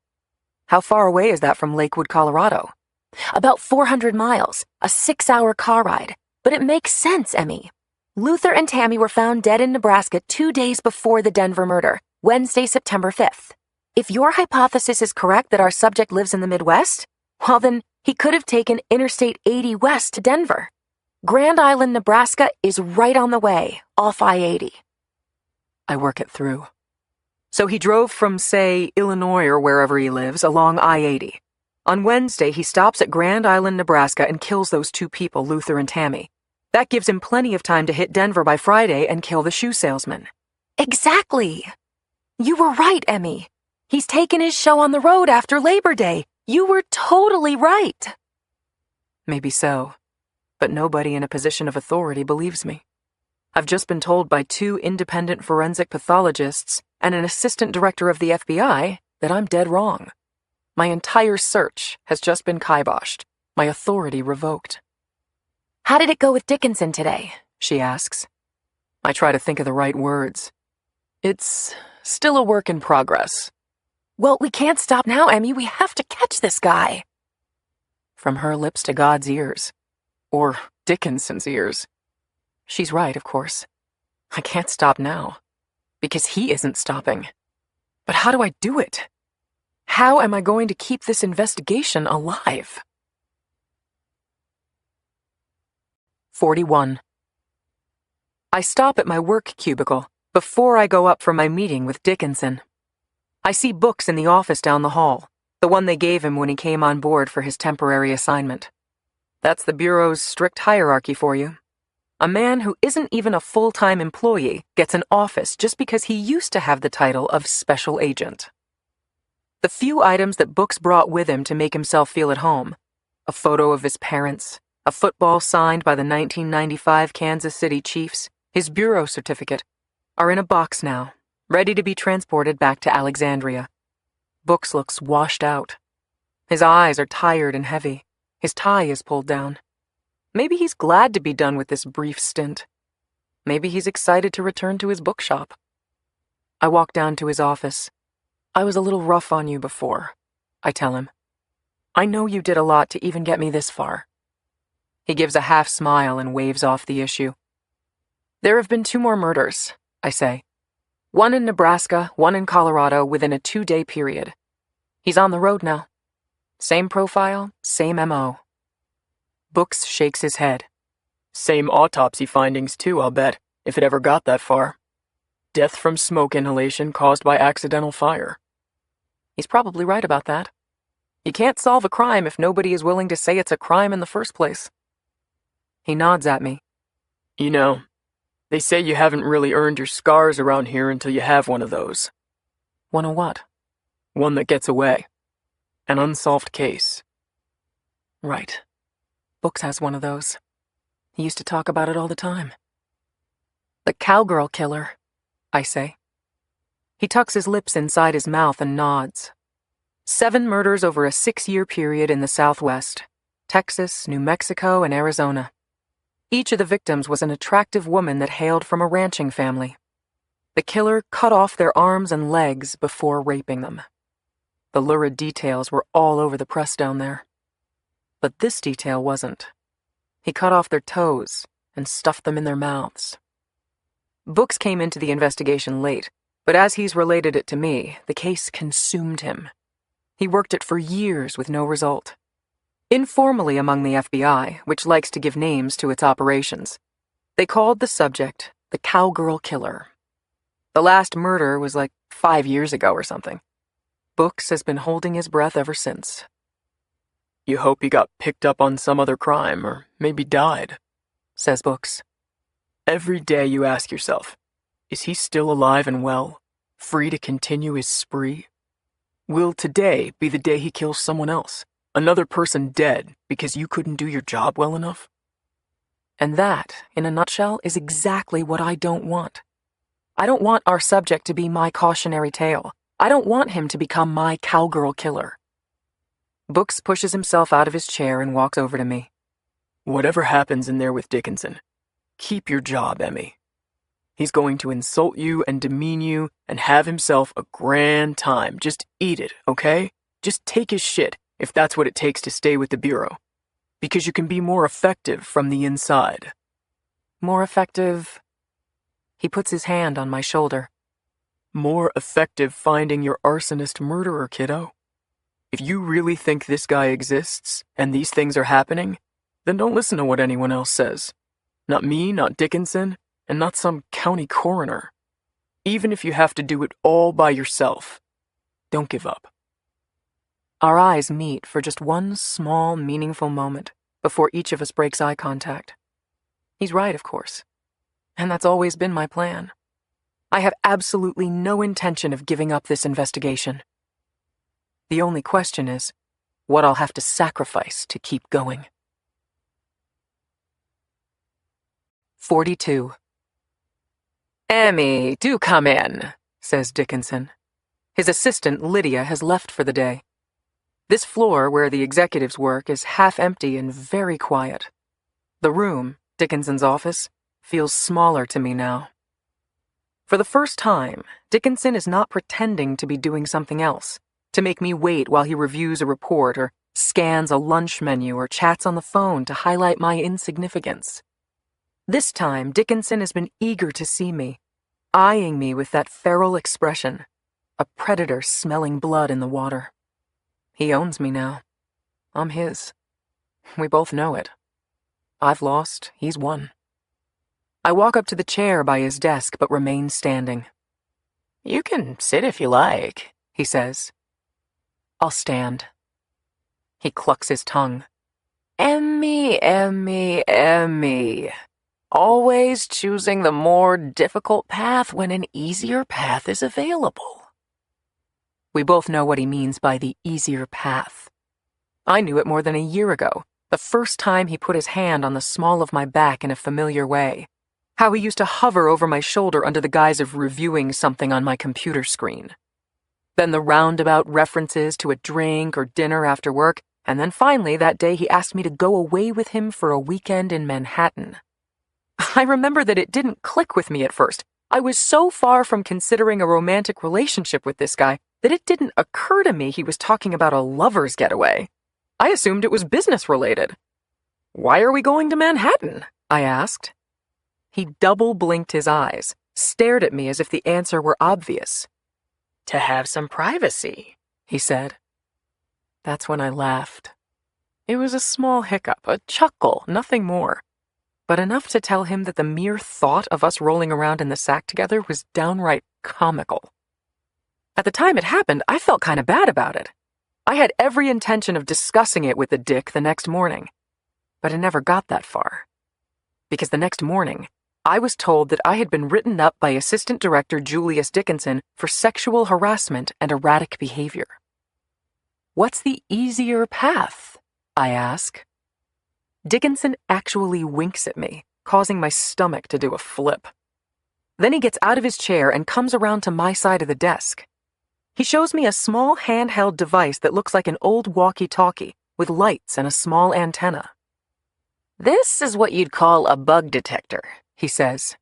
How far away is that from Lakewood, Colorado? About 400 miles, a 6-hour car ride. But it makes sense, Emmy. Luther and Tammy were found dead in Nebraska 2 days before the Denver murder, Wednesday, September 5th. If your hypothesis is correct that our subject lives in the Midwest, well then, he could have taken Interstate 80 west to Denver. Grand Island, Nebraska is right on the way, off I-80. I work it through. So he drove from, say, Illinois or wherever he lives, along I-80. On Wednesday, he stops at Grand Island, Nebraska and kills those 2 people, Luther and Tammy. That gives him plenty of time to hit Denver by Friday and kill the shoe salesman. Exactly. You were right, Emmy. He's taken his show on the road after Labor Day. You were totally right. Maybe so, but nobody in a position of authority believes me. I've just been told by 2 independent forensic pathologists and an assistant director of the FBI that I'm dead wrong. My entire search has just been kiboshed, my authority revoked. How did it go with Dickinson today? She asks. I try to think of the right words. It's still a work in progress. Well, we can't stop now, Emmy. We have to catch this guy. From her lips to God's ears. Or Dickinson's ears. She's right, of course. I can't stop now. because he isn't stopping. But how do I do it? How am I going to keep this investigation alive? 41. I stop at my work cubicle before I go up for my meeting with Dickinson. I see Books in the office down the hall, the one they gave him when he came on board for his temporary assignment. That's the Bureau's strict hierarchy for you. A man who isn't even a full-time employee gets an office just because he used to have the title of special agent. The few items that Books brought with him to make himself feel at home, a photo of his parents, a football signed by the 1995 Kansas City Chiefs, his bureau certificate, are in a box now, ready to be transported back to Alexandria. Books looks washed out. His eyes are tired and heavy. His tie is pulled down. Maybe he's glad to be done with this brief stint. Maybe he's excited to return to his bookshop. I walk down to his office. I was a little rough on you before, I tell him. I know you did a lot to even get me this far. He gives a half smile and waves off the issue. There have been 2 more murders, I say. One in Nebraska, one in Colorado within a 2-day period. He's on the road now. Same profile, same MO. Books shakes his head. Same autopsy findings too, I'll bet, if it ever got that far. Death from smoke inhalation caused by accidental fire. He's probably right about that. You can't solve a crime if nobody is willing to say it's a crime in the first place. He nods at me. You know, they say you haven't really earned your scars around here until you have one of those. One of what? One that gets away. An unsolved case. Right. Books has one of those. He used to talk about it all the time. The cowgirl killer, I say. He tucks his lips inside his mouth and nods. 7 murders over a 6-year period in the Southwest, Texas, New Mexico, and Arizona. Each of the victims was an attractive woman that hailed from a ranching family. The killer cut off their arms and legs before raping them. The lurid details were all over the press down there. But this detail wasn't. He cut off their toes and stuffed them in their mouths. Books came into the investigation late, but as he's related it to me, the case consumed him. He worked it for years with no result. Informally among the FBI, which likes to give names to its operations, they called the subject the cowgirl killer. The last murder was like 5 years ago or something. Books has been holding his breath ever since. You hope he got picked up on some other crime, or maybe died, says Books. Every day you ask yourself, is he still alive and well, free to continue his spree? Will today be the day he kills someone else, another person dead because you couldn't do your job well enough? And that, in a nutshell, is exactly what I don't want. I don't want our subject to be my cautionary tale. I don't want him to become my cowgirl killer. Books pushes himself out of his chair and walks over to me. Whatever happens in there with Dickinson, keep your job, Emmy. He's going to insult you and demean you and have himself a grand time. Just eat it, okay? Just take his shit, if that's what it takes to stay with the Bureau. Because you can be more effective from the inside. More effective? He puts his hand on my shoulder. More effective finding your arsonist murderer, kiddo. If you really think this guy exists, and these things are happening, then don't listen to what anyone else says. Not me, not Dickinson, and not some county coroner. Even if you have to do it all by yourself, don't give up. Our eyes meet for just one small, meaningful moment before each of us breaks eye contact. He's right, of course. And that's always been my plan. I have absolutely no intention of giving up this investigation. The only question is what I'll have to sacrifice to keep going. 42. Emmy, do come in, says Dickinson. His assistant, Lydia, has left for the day. This floor where the executives work is half empty and very quiet. The room, Dickinson's office, feels smaller to me now. For the first time, Dickinson is not pretending to be doing something else, to make me wait while he reviews a report or scans a lunch menu or chats on the phone to highlight my insignificance. This time, Dickinson has been eager to see me, eyeing me with that feral expression, a predator smelling blood in the water. He owns me now. I'm his. We both know it. I've lost, he's won. I walk up to the chair by his desk but remain standing. You can sit if you like, he says. I'll stand. He clucks his tongue. Emmy, Emmy, Emmy. Always choosing the more difficult path when an easier path is available. We both know what he means by the easier path. I knew it more than a year ago, the first time he put his hand on the small of my back in a familiar way. How he used to hover over my shoulder under the guise of reviewing something on my computer screen. Then the roundabout references to a drink or dinner after work, and then finally that day he asked me to go away with him for a weekend in Manhattan. I remember that it didn't click with me at first. I was so far from considering a romantic relationship with this guy that it didn't occur to me he was talking about a lover's getaway. I assumed it was business related. Why are we going to Manhattan? I asked. He double blinked his eyes, stared at me as if the answer were obvious. To have some privacy, he said. That's when I laughed. It was a small hiccup, a chuckle, nothing more. But enough to tell him that the mere thought of us rolling around in the sack together was downright comical. At the time it happened, I felt kind of bad about it. I had every intention of discussing it with the dick the next morning. But I never got that far. Because the next morning, I was told that I had been written up by Assistant Director Julius Dickinson for sexual harassment and erratic behavior. What's the easier path? I ask. Dickinson actually winks at me, causing my stomach to do a flip. Then he gets out of his chair and comes around to my side of the desk. He shows me a small handheld device that looks like an old walkie-talkie with lights and a small antenna. This is what you'd call a bug detector, he says.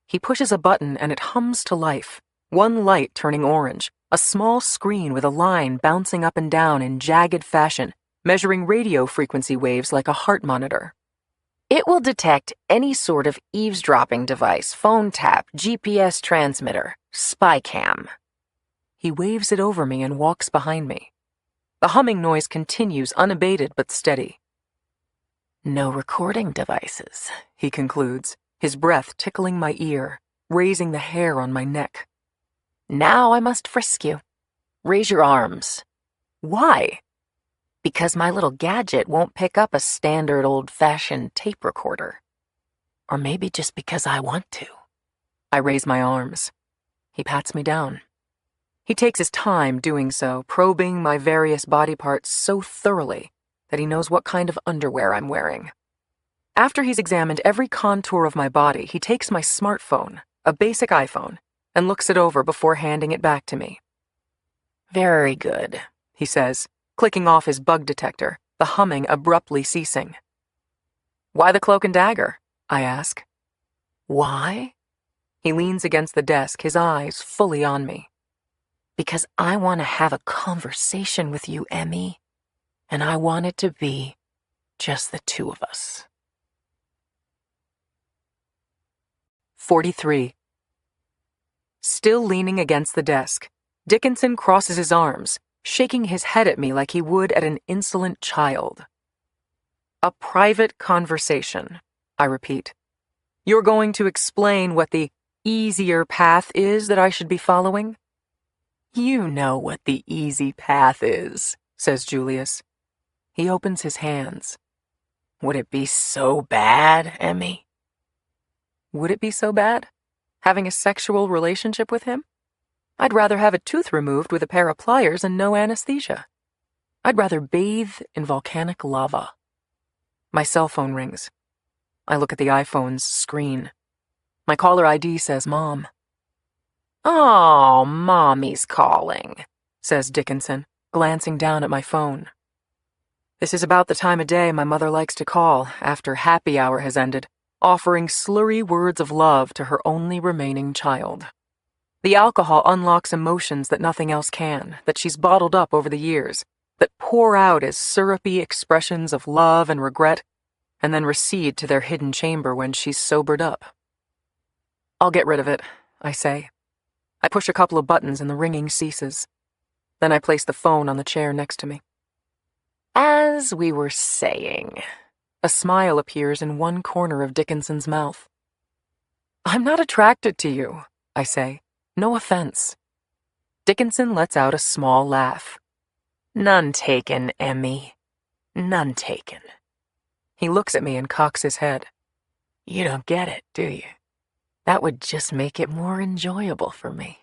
He pushes a button and it hums to life, one light turning orange, a small screen with a line bouncing up and down in jagged fashion, measuring radio frequency waves like a heart monitor. It will detect any sort of eavesdropping device, phone tap, GPS transmitter, spy cam. He waves it over me and walks behind me. The humming noise continues unabated but steady. No recording devices, he concludes, his breath tickling my ear, raising the hair on my neck. Now I must frisk you. Raise your arms. Why? Because my little gadget won't pick up a standard old-fashioned tape recorder. Or maybe just because I want to. I raise my arms. He pats me down. He takes his time doing so, probing my various body parts so thoroughly that he knows what kind of underwear I'm wearing. After he's examined every contour of my body, he takes my smartphone, a basic iPhone, and looks it over before handing it back to me. Very good, he says, clicking off his bug detector, the humming abruptly ceasing. Why the cloak and dagger? I ask. Why? He leans against the desk, his eyes fully on me. Because I want to have a conversation with you, Emmy. And I want it to be just the two of us. 43. Still leaning against the desk, Dickinson crosses his arms, shaking his head at me like he would at an insolent child. A private conversation, I repeat. You're going to explain what the easier path is that I should be following? You know what the easy path is, says Julius. He opens his hands. Would it be so bad, Emmy? Would it be so bad? Having a sexual relationship with him? I'd rather have a tooth removed with a pair of pliers and no anesthesia. I'd rather bathe in volcanic lava. My cell phone rings. I look at the iPhone's screen. My caller ID says Mom. Oh, Mommy's calling, says Dickinson, glancing down at my phone. This is about the time of day my mother likes to call after happy hour has ended, offering slurry words of love to her only remaining child. The alcohol unlocks emotions that nothing else can, that she's bottled up over the years, that pour out as syrupy expressions of love and regret, and then recede to their hidden chamber when she's sobered up. I'll get rid of it. I say. I push a couple of buttons and the ringing ceases. Then I place the phone on the chair next to me. As we were saying, a smile appears in one corner of Dickinson's mouth. I'm not attracted to you, I say. No offense. Dickinson lets out a small laugh. None taken, Emmy. None taken. He looks at me and cocks his head. You don't get it, do you? That would just make it more enjoyable for me.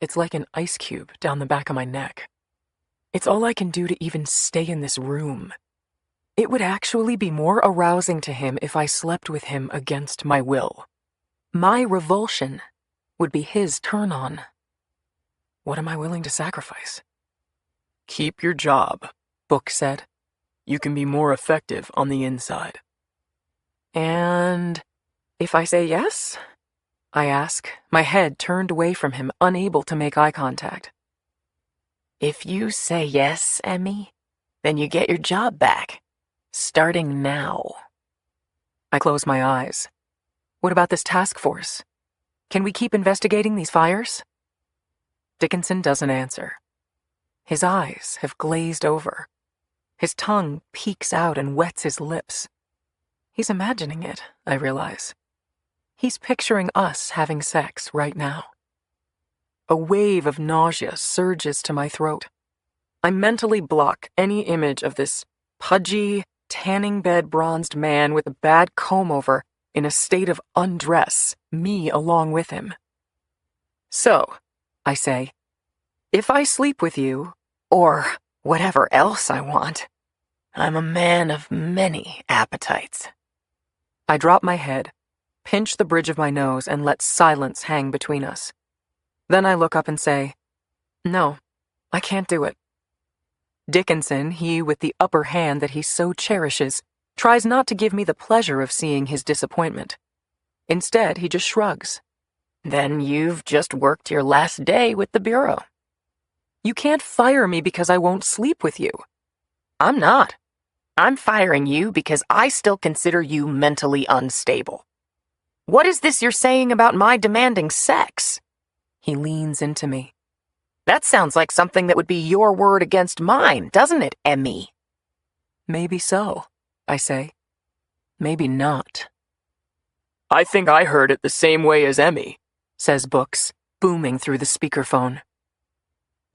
It's like an ice cube down the back of my neck. It's all I can do to even stay in this room. It would actually be more arousing to him if I slept with him against my will. My revulsion would be his turn on. What am I willing to sacrifice? Keep your job, Book said. You can be more effective on the inside. And if I say yes? I ask, my head turned away from him, unable to make eye contact. If you say yes, Emmy, then you get your job back. Starting now. I close my eyes. What about this task force? Can we keep investigating these fires? Dickinson doesn't answer. His eyes have glazed over. His tongue peeks out and wets his lips. He's imagining it, I realize. He's picturing us having sex right now. A wave of nausea surges to my throat. I mentally block any image of this pudgy, tanning bed bronzed man with a bad comb-over in a state of undress, me along with him. So, I say, if I sleep with you, or whatever else I want, I'm a man of many appetites. I drop my head, pinch the bridge of my nose, and let silence hang between us. Then I look up and say, no, I can't do it. Dickinson, he with the upper hand that he so cherishes, tries not to give me the pleasure of seeing his disappointment. Instead, he just shrugs. Then you've just worked your last day with the Bureau. You can't fire me because I won't sleep with you. I'm not. I'm firing you because I still consider you mentally unstable. What is this you're saying about my demanding sex? He leans into me. That sounds like something that would be your word against mine, doesn't it, Emmy? Maybe so, I say. Maybe not. I think I heard it the same way as Emmy, says Books, booming through the speakerphone.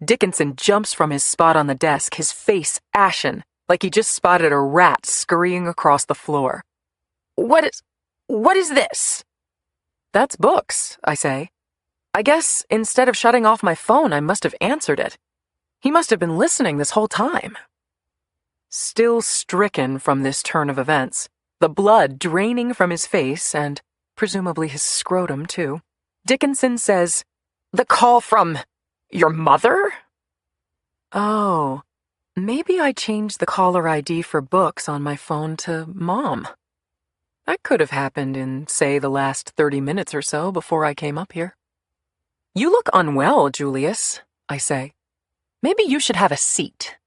Dickinson jumps from his spot on the desk, his face ashen, like he just spotted a rat scurrying across the floor. What is this? That's Books, I say. I guess instead of shutting off my phone, I must have answered it. He must have been listening this whole time. Still stricken from this turn of events, the blood draining from his face and presumably his scrotum too, Dickinson says, "The call from your mother?" Oh, maybe I changed the caller ID for Books on my phone to Mom. That could have happened in, say, the last 30 minutes or so before I came up here. You look unwell, Julius, I say. Maybe you should have a seat.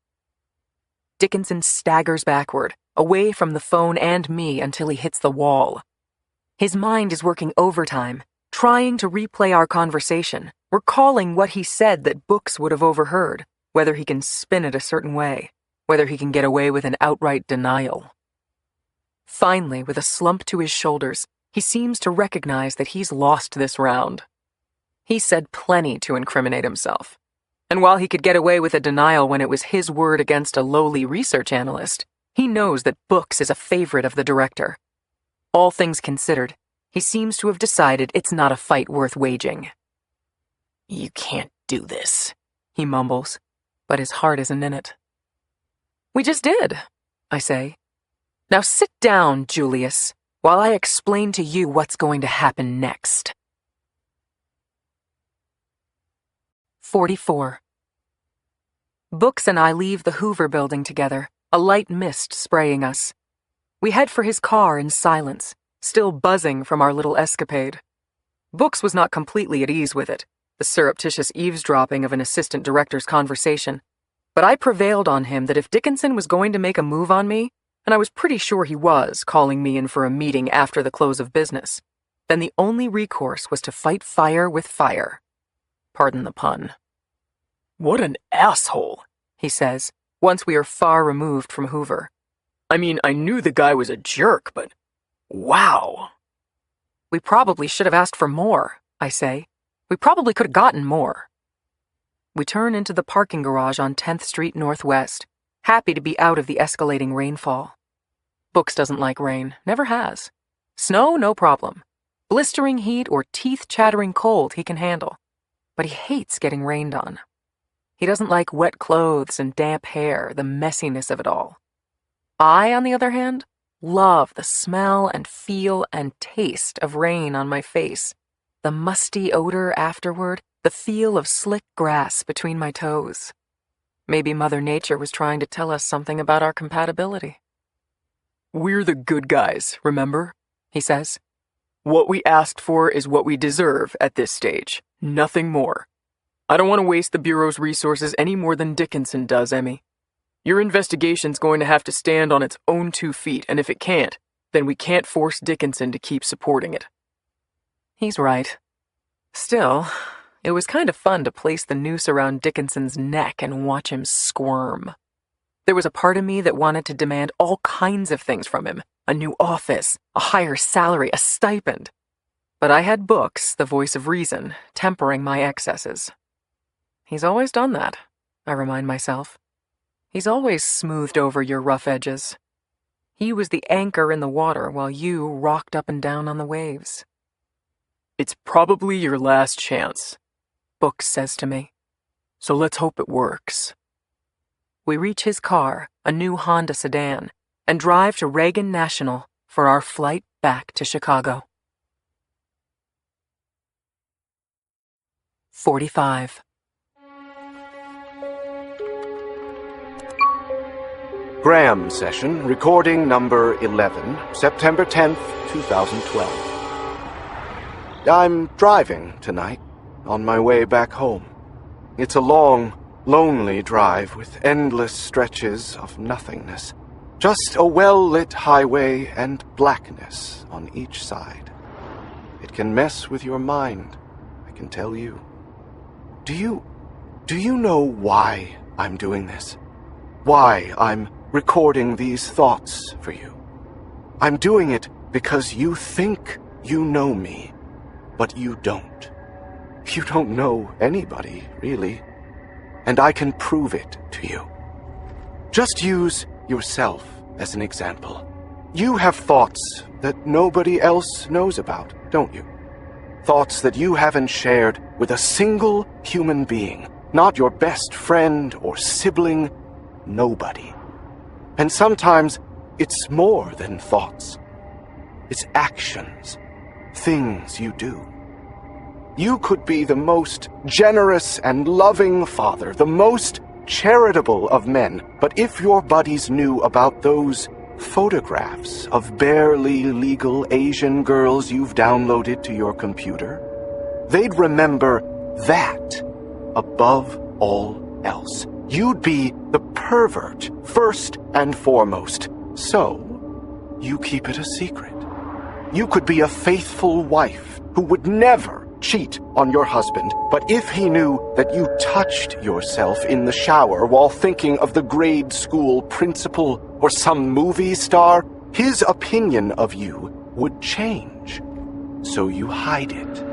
Dickinson staggers backward, away from the phone and me until he hits the wall. His mind is working overtime, trying to replay our conversation, recalling what he said that Books would have overheard, whether he can spin it a certain way, whether he can get away with an outright denial. Finally, with a slump to his shoulders, he seems to recognize that he's lost this round. He said plenty to incriminate himself. And while he could get away with a denial when it was his word against a lowly research analyst, he knows that Books is a favorite of the director. All things considered, he seems to have decided it's not a fight worth waging. You can't do this, he mumbles, but his heart isn't in it. We just did, I say. Now sit down, Julius, while I explain to you what's going to happen next. 44. Books and I leave the Hoover building together, a light mist spraying us. We head for his car in silence, still buzzing from our little escapade. Books was not completely at ease with it, the surreptitious eavesdropping of an assistant director's conversation, but I prevailed on him that if Dickinson was going to make a move on me, and I was pretty sure he was calling me in for a meeting after the close of business, then the only recourse was to fight fire with fire. Pardon the pun. What an asshole, he says, once we are far removed from Hoover. I mean, I knew the guy was a jerk, but wow. We probably should have asked for more, I say. We probably could have gotten more. We turn into the parking garage on 10th Street Northwest, happy to be out of the escalating rainfall. Books doesn't like rain, never has. Snow, no problem. Blistering heat or teeth-chattering cold he can handle. But he hates getting rained on. He doesn't like wet clothes and damp hair, the messiness of it all. I, on the other hand, love the smell and feel and taste of rain on my face, the musty odor afterward, the feel of slick grass between my toes. Maybe Mother Nature was trying to tell us something about our compatibility. We're the good guys, remember? He says. What we asked for is what we deserve at this stage, nothing more. I don't want to waste the Bureau's resources any more than Dickinson does, Emmy. Your investigation's going to have to stand on its own 2 feet, and if it can't, then we can't force Dickinson to keep supporting it. He's right. Still, it was kind of fun to place the noose around Dickinson's neck and watch him squirm. There was a part of me that wanted to demand all kinds of things from him. A new office, a higher salary, a stipend. But I had books, the voice of reason, tempering my excesses. He's always done that, I remind myself. He's always smoothed over your rough edges. He was the anchor in the water while you rocked up and down on the waves. It's probably your last chance, Books says to me. so let's hope it works. We reach his car, a new Honda sedan, and drive to Reagan National for our flight back to Chicago. 45. Graham session, recording number 11, September 10th, 2012. I'm driving tonight, on my way back home. It's a long, lonely drive with endless stretches of nothingness. Just a well-lit highway and blackness on each side. It can mess with your mind, I can tell you. Do you know why I'm doing this? Why I'm recording these thoughts for you? I'm doing it because you think you know me, but you don't. You don't know anybody, really. And I can prove it to you. Just use yourself as an example. You have thoughts that nobody else knows about, don't you? Thoughts that you haven't shared with a single human being, not your best friend or sibling, nobody. And sometimes it's more than thoughts. It's actions, things you do. You could be the most generous and loving father, the most charitable of men, but if your buddies knew about those photographs of barely legal Asian girls you've downloaded to your computer, they'd remember that above all else. You'd be the pervert first and foremost, so you keep it a secret. You could be a faithful wife who would never cheat on your husband, but if he knew that you touched yourself in the shower while thinking of the grade school principal or some movie star, his opinion of you would change. So you hide it.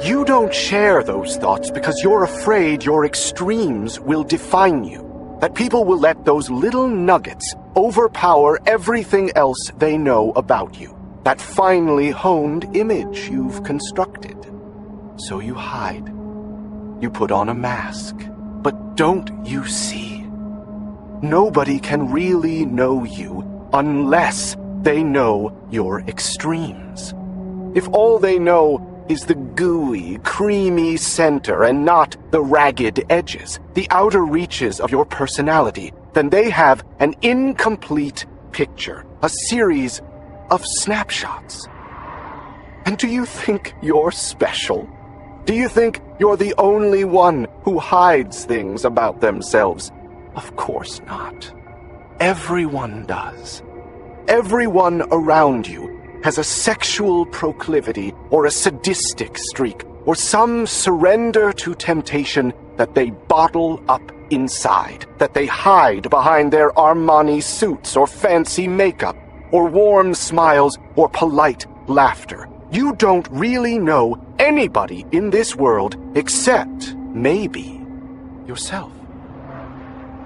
You don't share those thoughts because you're afraid your extremes will define you, that people will let those little nuggets overpower everything else they know about you. That finely honed image you've constructed. So you hide. You put on a mask. But don't you see? Nobody can really know you unless they know your extremes. If all they know is the gooey, creamy center and not the ragged edges, the outer reaches of your personality, then they have an incomplete picture, a series of snapshots. And do you think you're special? Do you think you're the only one who hides things about themselves? Of course not. Everyone does. Everyone around you has a sexual proclivity or a sadistic streak or some surrender to temptation that they bottle up inside, that they hide behind their Armani suits or fancy makeup or warm smiles or polite laughter. You don't really know anybody in this world except maybe yourself.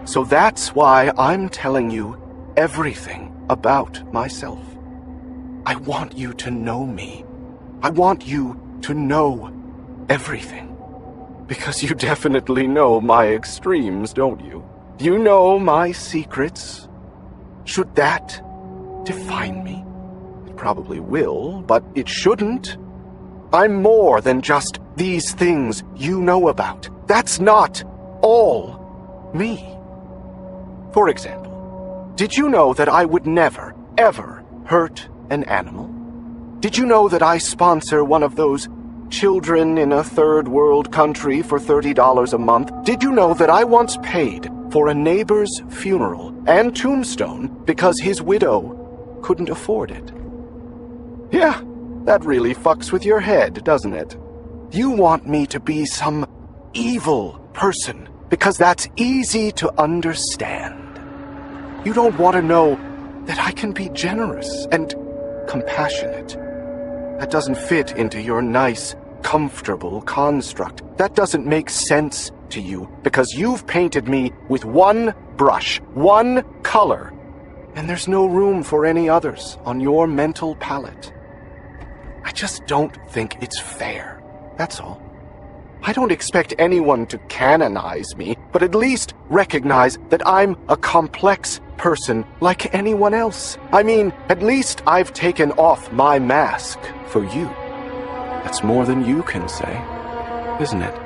So that's why I'm telling you everything about myself. I want you to know me. I want you to know everything. Because you definitely know my extremes, don't you? You know my secrets. Should that define me? It probably will, but it shouldn't. I'm more than just these things you know about. That's not all me. For example, did you know that I would never, ever hurt an animal? Did you know that I sponsor one of those children in a third world country for $30 a month? Did you know that I once paid for a neighbor's funeral and tombstone because his widow couldn't afford it? Yeah, that really fucks with your head, doesn't it? You want me to be some evil person because that's easy to understand. You don't want to know that I can be generous and compassionate. That doesn't fit into your nice, comfortable construct. That doesn't make sense to you because you've painted me with one brush, one color, and there's no room for any others on your mental palette. I just don't think it's fair, that's all. I don't expect anyone to canonize me, but at least recognize that I'm a complex person like anyone else. I mean, at least I've taken off my mask for you. That's more than you can say, isn't it?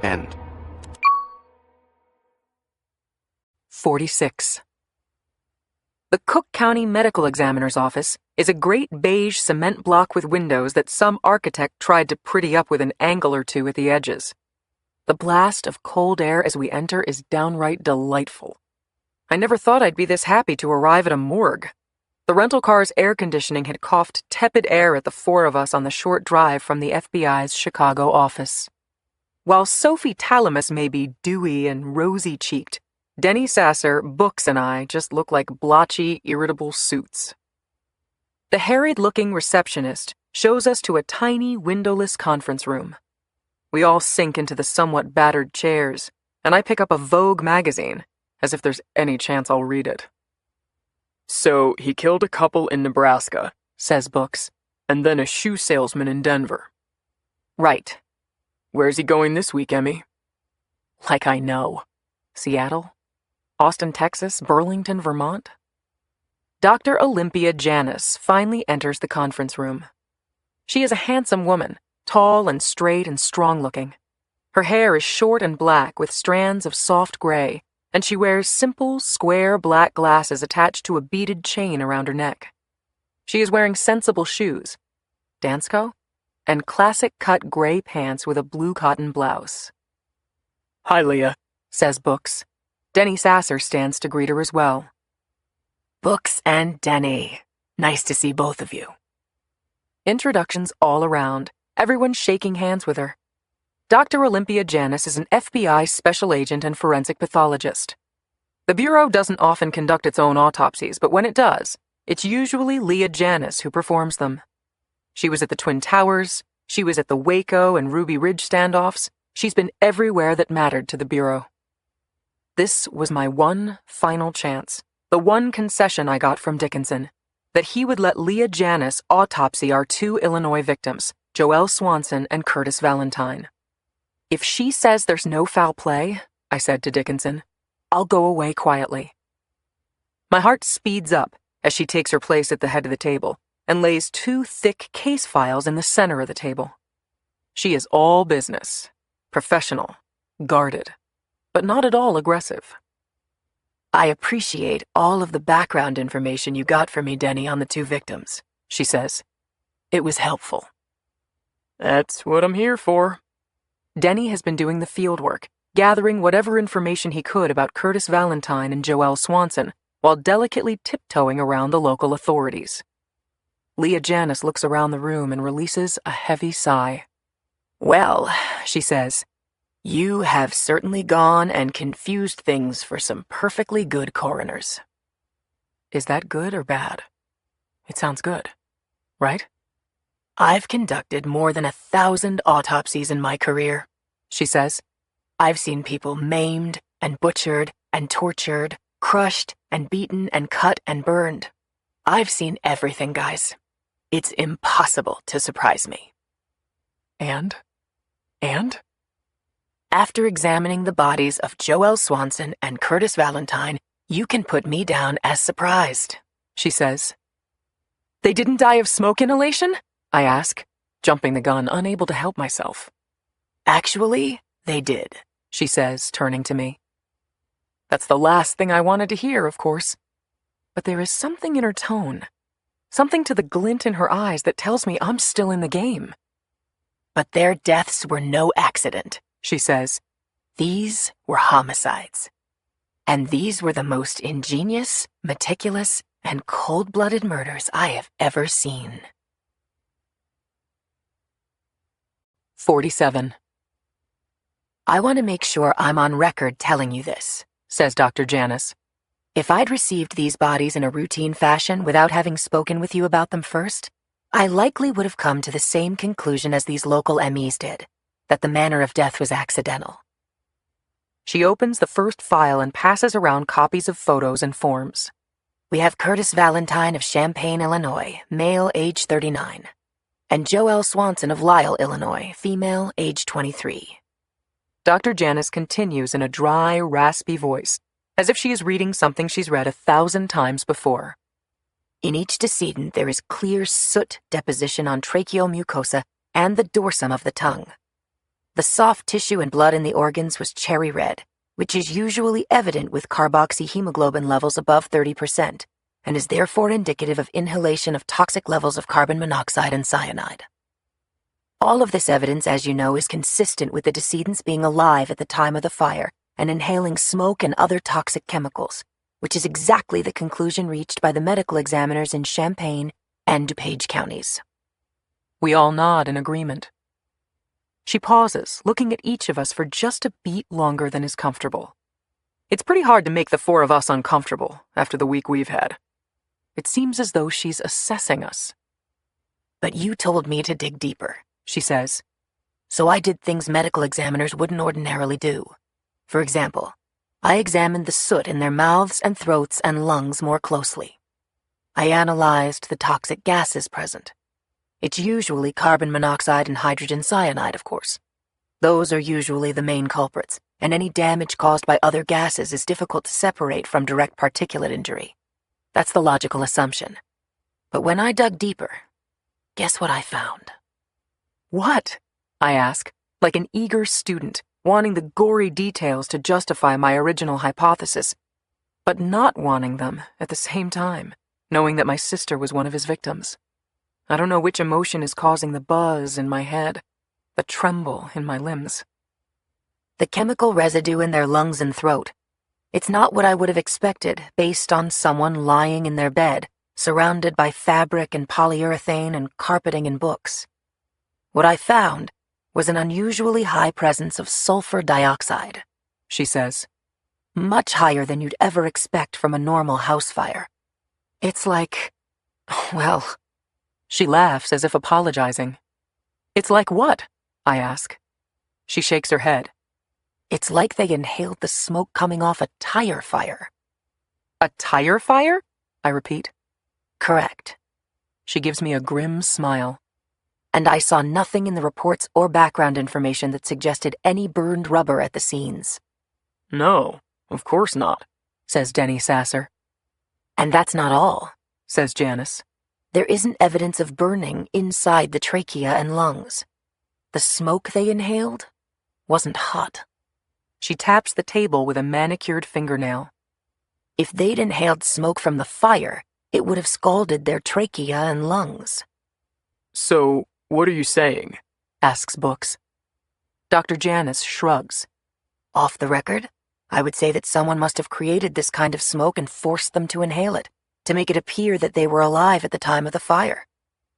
End. 46. The Cook County Medical Examiner's Office is a great beige cement block with windows that some architect tried to pretty up with an angle or two at the edges. The blast of cold air as we enter is downright delightful. I never thought I'd be this happy to arrive at a morgue. The rental car's air conditioning had coughed tepid air at the four of us on the short drive from the FBI's Chicago office. While Sophie Talamus may be dewy and rosy-cheeked, Denny Sasser, Books, and I just look like blotchy, irritable suits. The harried-looking receptionist shows us to a tiny, windowless conference room. We all sink into the somewhat battered chairs, and I pick up a Vogue magazine, as if there's any chance I'll read it. So he killed a couple in Nebraska, says Books. and then a shoe salesman in Denver. Right. Where's he going this week, Emmy? Like I know. Seattle? Austin, Texas? Burlington, Vermont? Dr. Olympia Janis finally enters the conference room. She is a handsome woman, tall and straight and strong-looking. Her hair is short and black with strands of soft gray, and she wears simple, square black glasses attached to a beaded chain around her neck. She is wearing sensible shoes, Dansko, and classic-cut gray pants with a blue cotton blouse. Hi, Leah, says Books. Denny Sasser stands to greet her as well. Books and Denny. Nice to see both of you. Introductions all around, everyone shaking hands with her. Dr. Olympia Janis is an FBI special agent and forensic pathologist. The Bureau doesn't often conduct its own autopsies, but when it does, it's usually Leah Janis who performs them. She was at the Twin Towers, she was at the Waco and Ruby Ridge standoffs, she's been everywhere that mattered to the Bureau. This was my one final chance, the one concession I got from Dickinson, that he would let Leah Janis autopsy our two Illinois victims, Joelle Swanson and Curtis Valentine. If she says there's no foul play, I said to Dickinson, I'll go away quietly. My heart speeds up as she takes her place at the head of the table and lays two thick case files in the center of the table. She is all business, professional, guarded, but not at all aggressive. I appreciate all of the background information you got for me, Denny, on the two victims, she says. It was helpful. That's what I'm here for. Denny has been doing the field work, gathering whatever information he could about Curtis Valentine and Joelle Swanson, while delicately tiptoeing around the local authorities. Leah Janice looks around the room and releases a heavy sigh. "Well," she says, "you have certainly gone and confused things for some perfectly good coroners." Is that good or bad? It sounds good, right? "I've conducted more than 1,000 autopsies in my career," she says. "I've seen people maimed and butchered and tortured, crushed and beaten and cut and burned. I've seen everything, guys. It's impossible to surprise me." And? "After examining the bodies of Joelle Swanson and Curtis Valentine, you can put me down as surprised," she says. "They didn't die of smoke inhalation?" I ask, jumping the gun, unable to help myself. "Actually, they did," she says, turning to me. That's the last thing I wanted to hear, of course. But there is something in her tone, something to the glint in her eyes that tells me I'm still in the game. "But their deaths were no accident," she says. "These were homicides. And these were the most ingenious, meticulous, and cold-blooded murders I have ever seen." 47. "I want to make sure I'm on record telling you this," says Dr. Janice. "If I'd received these bodies in a routine fashion without having spoken with you about them first, I likely would have come to the same conclusion as these local MEs did, that the manner of death was accidental." She opens the first file and passes around copies of photos and forms. "We have Curtis Valentine of Champaign, Illinois, male, age 39. And Joelle Swanson of Lisle, Illinois, female, age 23. Dr. Janice continues in a dry, raspy voice, as if she is reading something she's read 1,000 times before. "In each decedent there is clear soot deposition on tracheal mucosa and the dorsum of the tongue. The soft tissue and blood in the organs was cherry red, which is usually evident with carboxyhemoglobin levels above 30%, and is therefore indicative of inhalation of toxic levels of carbon monoxide and cyanide. All of this evidence, as you know, is consistent with the decedents being alive at the time of the fire and inhaling smoke and other toxic chemicals, which is exactly the conclusion reached by the medical examiners in Champaign and DuPage counties." We all nod in agreement. She pauses, looking at each of us for just a beat longer than is comfortable. It's pretty hard to make the four of us uncomfortable after the week we've had. It seems as though she's assessing us. "But you told me to dig deeper," she says. "So I did things medical examiners wouldn't ordinarily do. For example, I examined the soot in their mouths and throats and lungs more closely. I analyzed the toxic gases present. It's usually carbon monoxide and hydrogen cyanide, of course. Those are usually the main culprits, and any damage caused by other gases is difficult to separate from direct particulate injury. That's the logical assumption. But when I dug deeper, guess what I found?" "What?" I ask, like an eager student, wanting the gory details to justify my original hypothesis, but not wanting them at the same time, knowing that my sister was one of his victims. I don't know which emotion is causing the buzz in my head, the tremble in my limbs. "The chemical residue in their lungs and throat. It's not what I would have expected based on someone lying in their bed, surrounded by fabric and polyurethane and carpeting and books. What I found was an unusually high presence of sulfur dioxide," she says. "Much higher than you'd ever expect from a normal house fire. It's like, well," she laughs as if apologizing. "It's like what?" I ask. She shakes her head. "It's like they inhaled the smoke coming off a tire fire." "A tire fire?" I repeat. "Correct." She gives me a grim smile. "And I saw nothing in the reports or background information that suggested any burned rubber at the scenes." "No, of course not," says Denny Sasser. "And that's not all," says Janice. "There isn't evidence of burning inside the trachea and lungs. The smoke they inhaled wasn't hot." She taps the table with a manicured fingernail. "If they'd inhaled smoke from the fire, it would have scalded their trachea and lungs." "So, what are you saying?" asks Books. Dr. Janice shrugs. Off the record, I would say that someone must have created this kind of smoke and forced them to inhale it, to make it appear that they were alive at the time of the fire.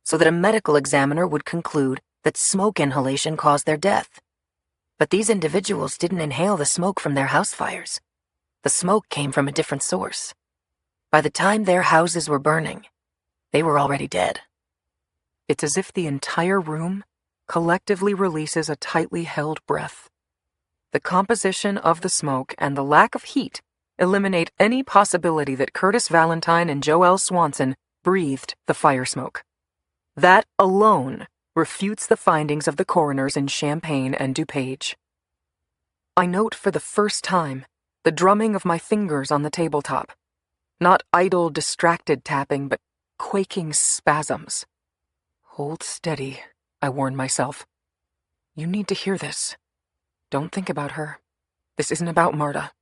so that a medical examiner would conclude that smoke inhalation caused their death. But these individuals didn't inhale the smoke from their house fires. The smoke came from a different source. By the time their houses were burning, they were already dead. It's as if the entire room collectively releases a tightly held breath. The composition of the smoke and the lack of heat eliminate any possibility that Curtis Valentine and Joelle Swanson breathed the fire smoke. That alone refutes the findings of the coroners in Champaign and DuPage. I note for the first time the drumming of my fingers on the tabletop. Not idle, distracted tapping, but quaking spasms. Hold steady, I warn myself. You need to hear this. Don't think about her. This isn't about Marta.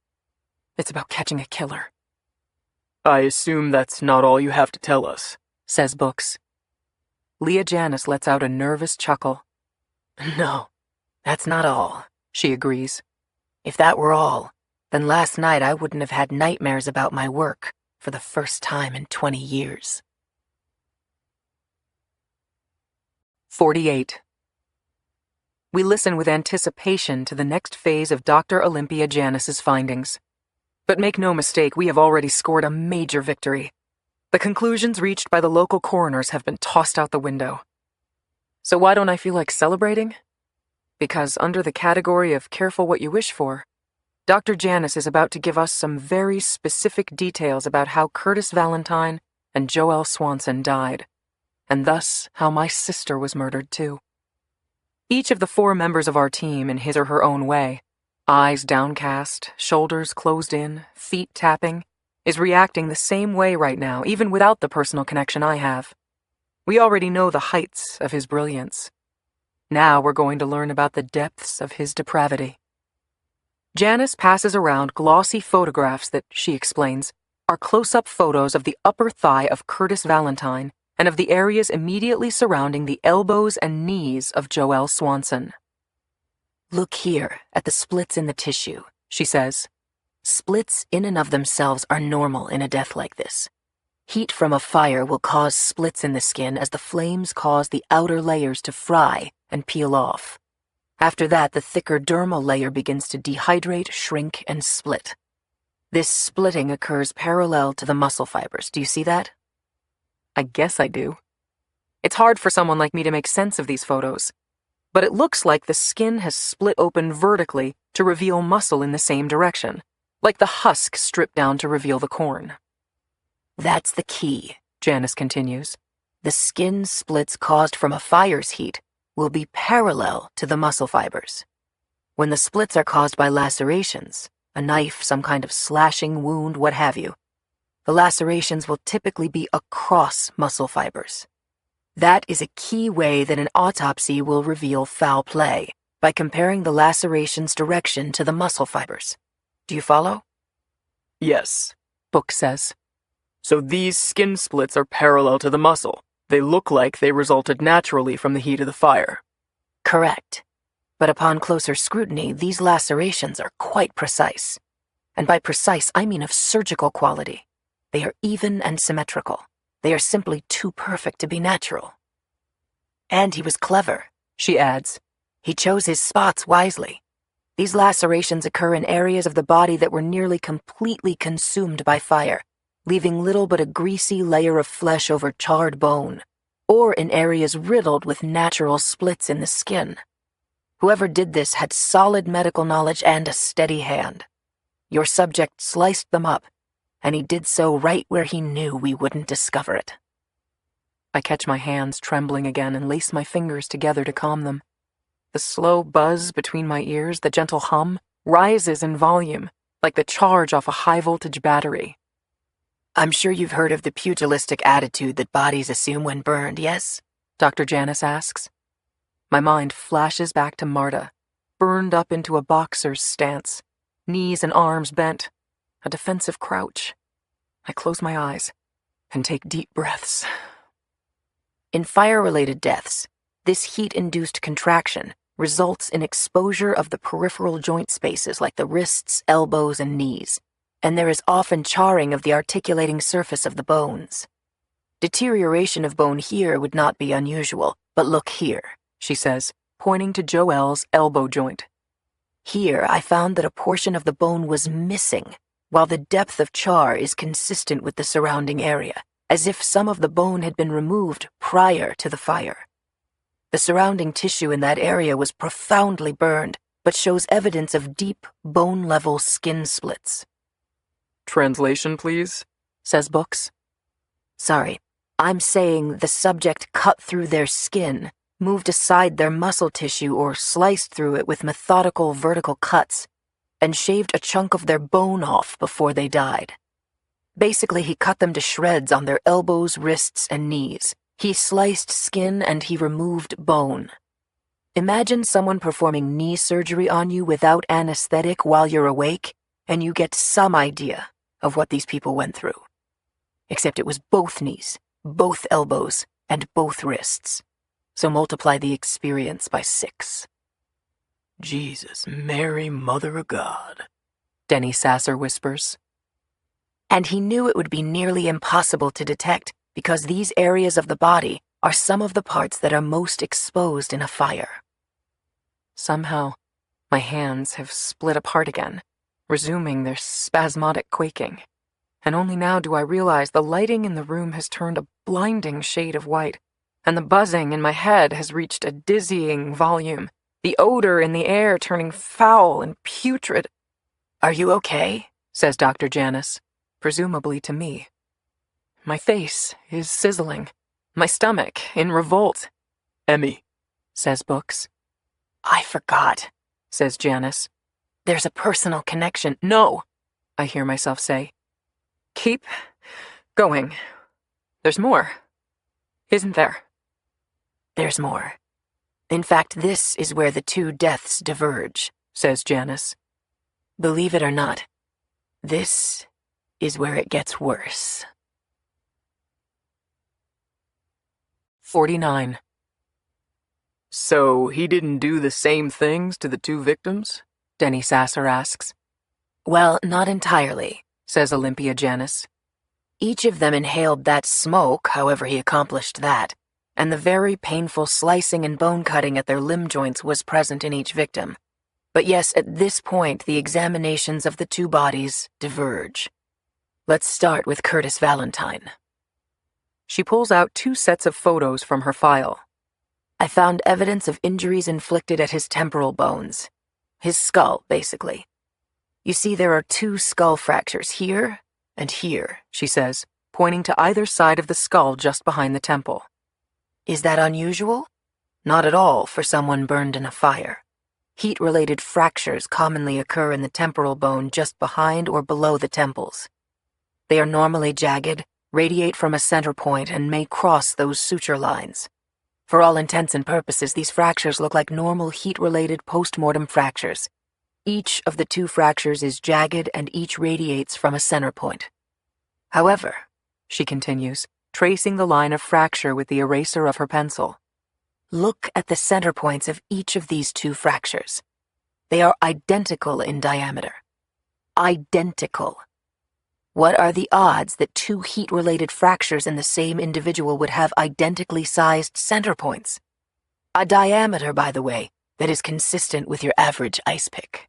It's about catching a killer. I assume that's not all you have to tell us, says Books. Leah Janis lets out a nervous chuckle. No, that's not all, she agrees. If that were all, then last night I wouldn't have had nightmares about my work for the first time in 20 years. 48. We listen with anticipation to the next phase of Dr. Olympia Janis's findings. But make no mistake, we have already scored a major victory. The conclusions reached by the local coroners have been tossed out the window. So why don't I feel like celebrating? Because under the category of careful what you wish for, Dr. Janis is about to give us some very specific details about how Curtis Valentine and Joelle Swanson died, and thus how my sister was murdered too. Each of the 4 members of our team, in his or her own way, eyes downcast, shoulders closed in, feet tapping, is reacting the same way right now, even without the personal connection I have. We already know the heights of his brilliance. Now we're going to learn about the depths of his depravity. Janis passes around glossy photographs that, she explains, are close-up photos of the upper thigh of Curtis Valentine and of the areas immediately surrounding the elbows and knees of Joelle Swanson. Look here at the splits in the tissue, she says. Splits in and of themselves are normal in a death like this. Heat from a fire will cause splits in the skin as the flames cause the outer layers to fry and peel off. After that, the thicker dermal layer begins to dehydrate, shrink, and split. This splitting occurs parallel to the muscle fibers. Do you see that? I guess I do. It's hard for someone like me to make sense of these photos, but it looks like the skin has split open vertically to reveal muscle in the same direction, like the husk stripped down to reveal the corn. That's the key, Janis continues. The skin splits caused from a fire's heat will be parallel to the muscle fibers. When the splits are caused by lacerations, a knife, some kind of slashing wound, what have you, the lacerations will typically be across muscle fibers. That is a key way that an autopsy will reveal foul play, by comparing the laceration's direction to the muscle fibers. Do you follow? Yes, Book says. So these skin splits are parallel to the muscle. They look like they resulted naturally from the heat of the fire. Correct. But upon closer scrutiny, these lacerations are quite precise. And by precise, I mean of surgical quality. They are even and symmetrical. They are simply too perfect to be natural. And he was clever, she adds. He chose his spots wisely. These lacerations occur in areas of the body that were nearly completely consumed by fire, leaving little but a greasy layer of flesh over charred bone, or in areas riddled with natural splits in the skin. Whoever did this had solid medical knowledge and a steady hand. Your subject sliced them up, and he did so right where he knew we wouldn't discover it. I catch my hands trembling again and lace my fingers together to calm them. The slow buzz between my ears, the gentle hum, rises in volume, like the charge off a high-voltage battery. I'm sure you've heard of the pugilistic attitude that bodies assume when burned, yes? Dr. Janis asks. My mind flashes back to Marta, burned up into a boxer's stance, knees and arms bent, a defensive crouch. I close my eyes and take deep breaths. In fire-related deaths, this heat-induced contraction results in exposure of the peripheral joint spaces like the wrists, elbows, and knees, and there is often charring of the articulating surface of the bones. Deterioration of bone here would not be unusual, but look here, she says, pointing to Joelle's elbow joint. Here I found that a portion of the bone was missing, while the depth of char is consistent with the surrounding area, as if some of the bone had been removed prior to the fire. The surrounding tissue in that area was profoundly burned, but shows evidence of deep, bone-level skin splits. Translation, please, says Books. Sorry, I'm saying the subject cut through their skin, moved aside their muscle tissue or sliced through it with methodical vertical cuts, and shaved a chunk of their bone off before they died. Basically, he cut them to shreds on their elbows, wrists, and knees. He sliced skin and he removed bone. Imagine someone performing knee surgery on you without anesthetic while you're awake, and you get some idea of what these people went through. Except it was both knees, both elbows, and both wrists. So multiply the experience by 6. Jesus, Mary, Mother of God, Denny Sasser whispers. And he knew it would be nearly impossible to detect because these areas of the body are some of the parts that are most exposed in a fire. Somehow, my hands have split apart again, resuming their spasmodic quaking. And only now do I realize the lighting in the room has turned a blinding shade of white, and the buzzing in my head has reached a dizzying volume, the odor in the air turning foul and putrid. "Are you okay?" says Dr. Janice, presumably to me. My face is sizzling, my stomach in revolt. Emmy, says Books. "I forgot," says Janice. "There's a personal connection." No, I hear myself say. Keep going. There's more, isn't there? There's more. In fact, this is where the two deaths diverge, says Janice. Believe it or not, this is where it gets worse. 49. So he didn't do the same things to the 2 victims? Denny Sasser asks. Well, not entirely, says Olympia Janice. Each of them inhaled that smoke, however he accomplished that, and the very painful slicing and bone cutting at their limb joints was present in each victim. But yes, at this point, the examinations of the 2 bodies diverge. Let's start with Curtis Valentine. She pulls out 2 sets of photos from her file. I found evidence of injuries inflicted at his temporal bones. His skull, basically. You see, there are 2 skull fractures here and here, she says, pointing to either side of the skull just behind the temple. Is that unusual? Not at all for someone burned in a fire. Heat-related fractures commonly occur in the temporal bone just behind or below the temples. They are normally jagged, radiate from a center point, and may cross those suture lines. For all intents and purposes, these fractures look like normal heat-related post-mortem fractures. Each of the 2 fractures is jagged and each radiates from a center point. However, she continues, tracing the line of fracture with the eraser of her pencil. Look at the center points of each of these 2 fractures. They are identical in diameter. Identical. What are the odds that 2 heat-related fractures in the same individual would have identically sized center points? A diameter, by the way, that is consistent with your average ice pick.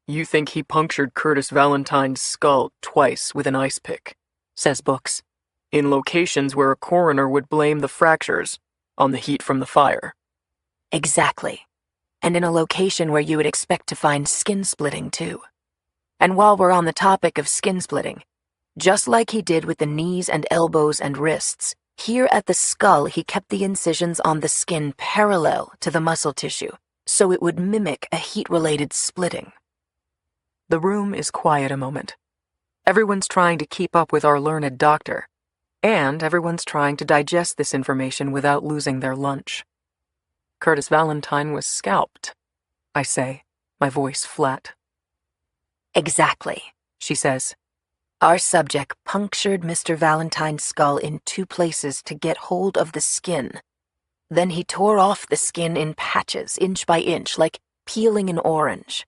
You think he punctured Curtis Valentine's skull twice with an ice pick, says Books, in locations where a coroner would blame the fractures on the heat from the fire. Exactly. And in a location where you would expect to find skin splitting, too. And while we're on the topic of skin splitting, just like he did with the knees and elbows and wrists, here at the skull he kept the incisions on the skin parallel to the muscle tissue, so it would mimic a heat-related splitting. The room is quiet a moment. Everyone's trying to keep up with our learned doctor, and everyone's trying to digest this information without losing their lunch. Curtis Valentine was scalped, I say, my voice flat. Exactly, she says. Our subject punctured Mr. Valentine's skull in 2 places to get hold of the skin. Then he tore off the skin in patches, inch by inch, like peeling an orange.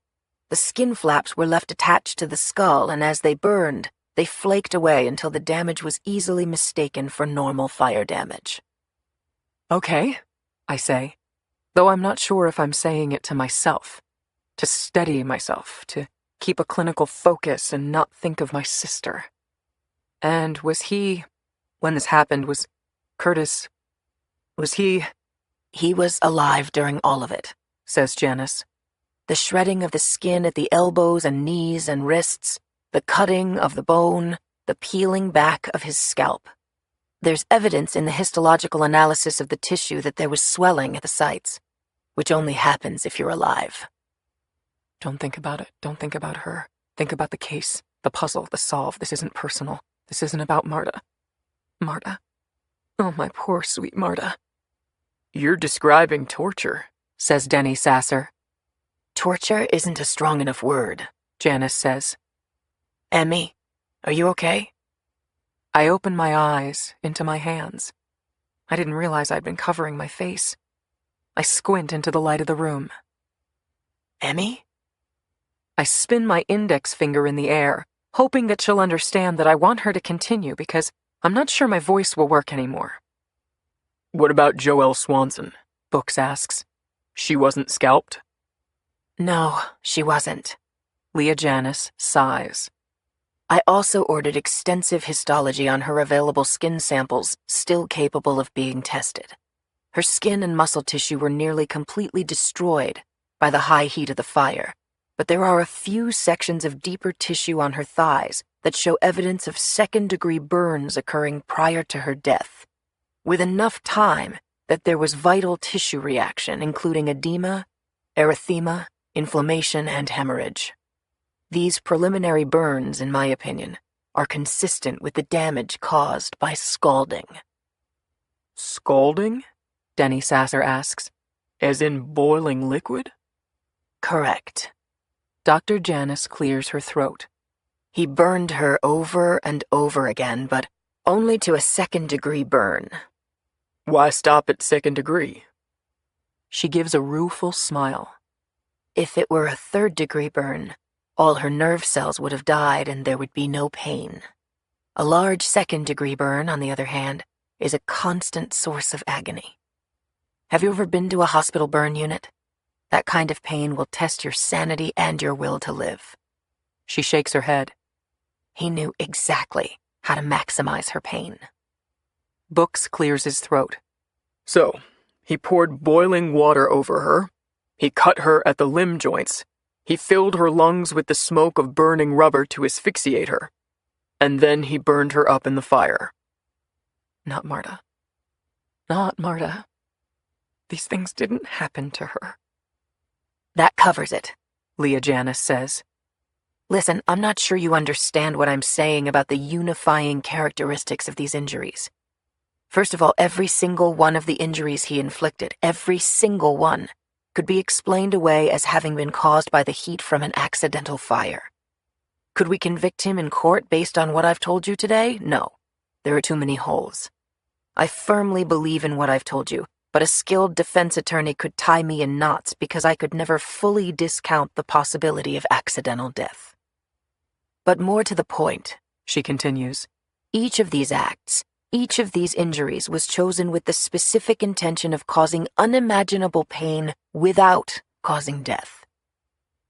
The skin flaps were left attached to the skull, and as they burned, They flaked away until the damage was easily mistaken for normal fire damage. Okay, I say, though I'm not sure if I'm saying it to myself, to steady myself, to keep a clinical focus and not think of my sister. And was he, when this happened, was Curtis, was he... He was alive during all of it, says Janice. The shredding of the skin at the elbows and knees and wrists, the cutting of the bone, the peeling back of his scalp. There's evidence in the histological analysis of the tissue that there was swelling at the sites, which only happens if you're alive. Don't think about it. Don't think about her. Think about the case, the puzzle, the solve. This isn't personal. This isn't about Marta. Marta. Oh, my poor, sweet Marta. You're describing torture, says Denny Sasser. Torture isn't a strong enough word, Janice says. Emmy, are you okay? I open my eyes into my hands. I didn't realize I'd been covering my face. I squint into the light of the room. Emmy? I spin my index finger in the air, hoping that she'll understand that I want her to continue because I'm not sure my voice will work anymore. What about Joelle Swanson? Books asks. She wasn't scalped? No, she wasn't. Leah Janice sighs. I also ordered extensive histology on her available skin samples, still capable of being tested. Her skin and muscle tissue were nearly completely destroyed by the high heat of the fire, but there are a few sections of deeper tissue on her thighs that show evidence of second-degree burns occurring prior to her death, with enough time that there was vital tissue reaction, including edema, erythema, inflammation, and hemorrhage. These preliminary burns, in my opinion, are consistent with the damage caused by scalding. Scalding? Denny Sasser asks. As in boiling liquid? Correct. Dr. Janice clears her throat. He burned her over and over again, but only to a second-degree burn. Why stop at second degree? She gives a rueful smile. If it were a third-degree burn, all her nerve cells would have died and there would be no pain. A large second-degree burn, on the other hand, is a constant source of agony. Have you ever been to a hospital burn unit? That kind of pain will test your sanity and your will to live. She shakes her head. He knew exactly how to maximize her pain. Books clears his throat. So, he poured boiling water over her. He cut her at the limb joints. He filled her lungs with the smoke of burning rubber to asphyxiate her. And then he burned her up in the fire. Not Marta. Not Marta. These things didn't happen to her. That covers it, Leah Janice says. Listen, I'm not sure you understand what I'm saying about the unifying characteristics of these injuries. First of all, every single one of the injuries he inflicted, every single one, could be explained away as having been caused by the heat from an accidental fire. Could we convict him in court based on what I've told you today? No. There are too many holes. I firmly believe in what I've told you, but a skilled defense attorney could tie me in knots because I could never fully discount the possibility of accidental death. But more to the point, she continues, each of these acts, each of these injuries was chosen with the specific intention of causing unimaginable pain without causing death.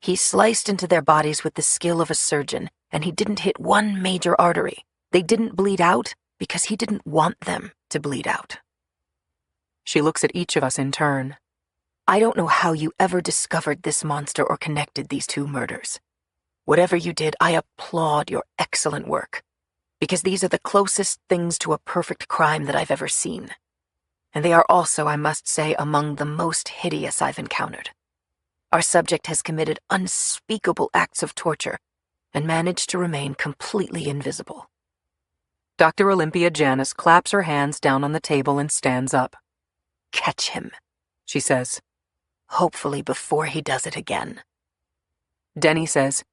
He sliced into their bodies with the skill of a surgeon, and he didn't hit one major artery. They didn't bleed out because he didn't want them to bleed out. She looks at each of us in turn. I don't know how you ever discovered this monster or connected these two murders. Whatever you did, I applaud your excellent work, because these are the closest things to a perfect crime that I've ever seen. And they are also, I must say, among the most hideous I've encountered. Our subject has committed unspeakable acts of torture and managed to remain completely invisible. Dr. Olympia Janice claps her hands down on the table and stands up. Catch him, she says. Hopefully before he does it again. Denny says,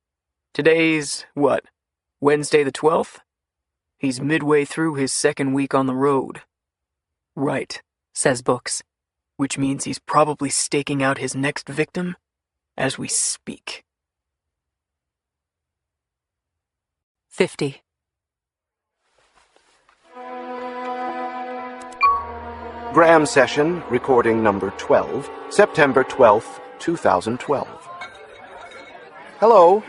Today's, what, Wednesday the 12th? He's midway through his second week on the road. Right, says Books. Which means he's probably staking out his next victim as we speak. 50. Graham session, recording number 12, September 12th, 2012. Hello.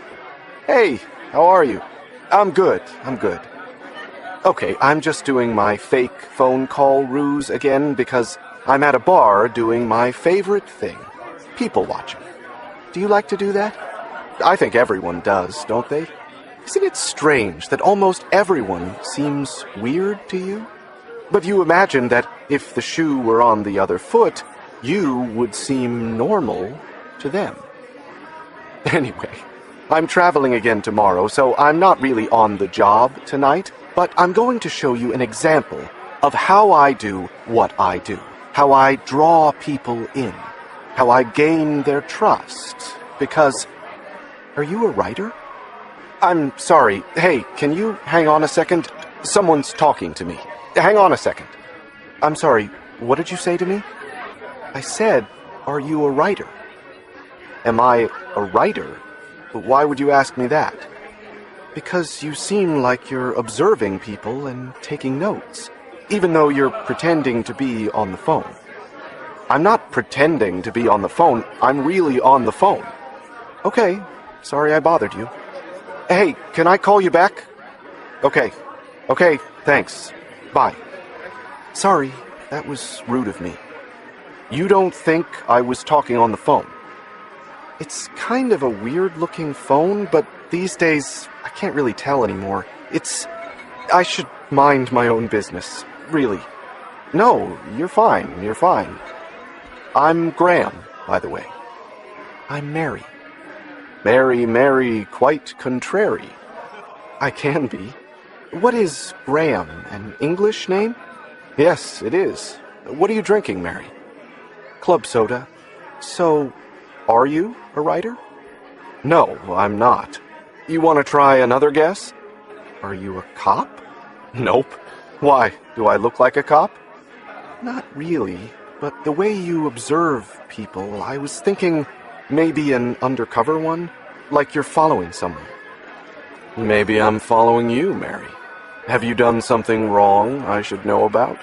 Hey, how are you? I'm good. Okay, I'm just doing my fake phone call ruse again because I'm at a bar doing my favorite thing, people watching. Do you like to do that? I think everyone does, don't they? Isn't it strange that almost everyone seems weird to you? But you imagine that if the shoe were on the other foot, you would seem normal to them. Anyway, I'm traveling again tomorrow, so I'm not really on the job tonight, but I'm going to show you an example of how I do what I do, how I draw people in, how I gain their trust, because... Are you a writer? I'm sorry. Hey, can you hang on a second? Someone's talking to me. Hang on a second. I'm sorry, what did you say to me? I said, are you a writer? Am I a writer? Why would you ask me that? Because you seem like you're observing people and taking notes, even though you're pretending to be on the phone. I'm not pretending to be on the phone, I'm really on the phone. Okay, sorry I bothered you. Hey, can I call you back? Okay, thanks. Bye. Sorry, that was rude of me. You don't think I was talking on the phone? It's kind of a weird-looking phone, but these days, I can't really tell anymore. I should mind my own business, really. No, you're fine. I'm Graham, by the way. I'm Mary. Mary, quite contrary. I can be. What is Graham, an English name? Yes, it is. What are you drinking, Mary? Club soda. So, are you a writer? No, I'm not. You want to try another guess? Are you a cop? Nope. Why, do I look like a cop? Not really, but the way you observe people, I was thinking maybe an undercover one, like you're following someone. Maybe I'm following you, Mary. Have you done something wrong I should know about?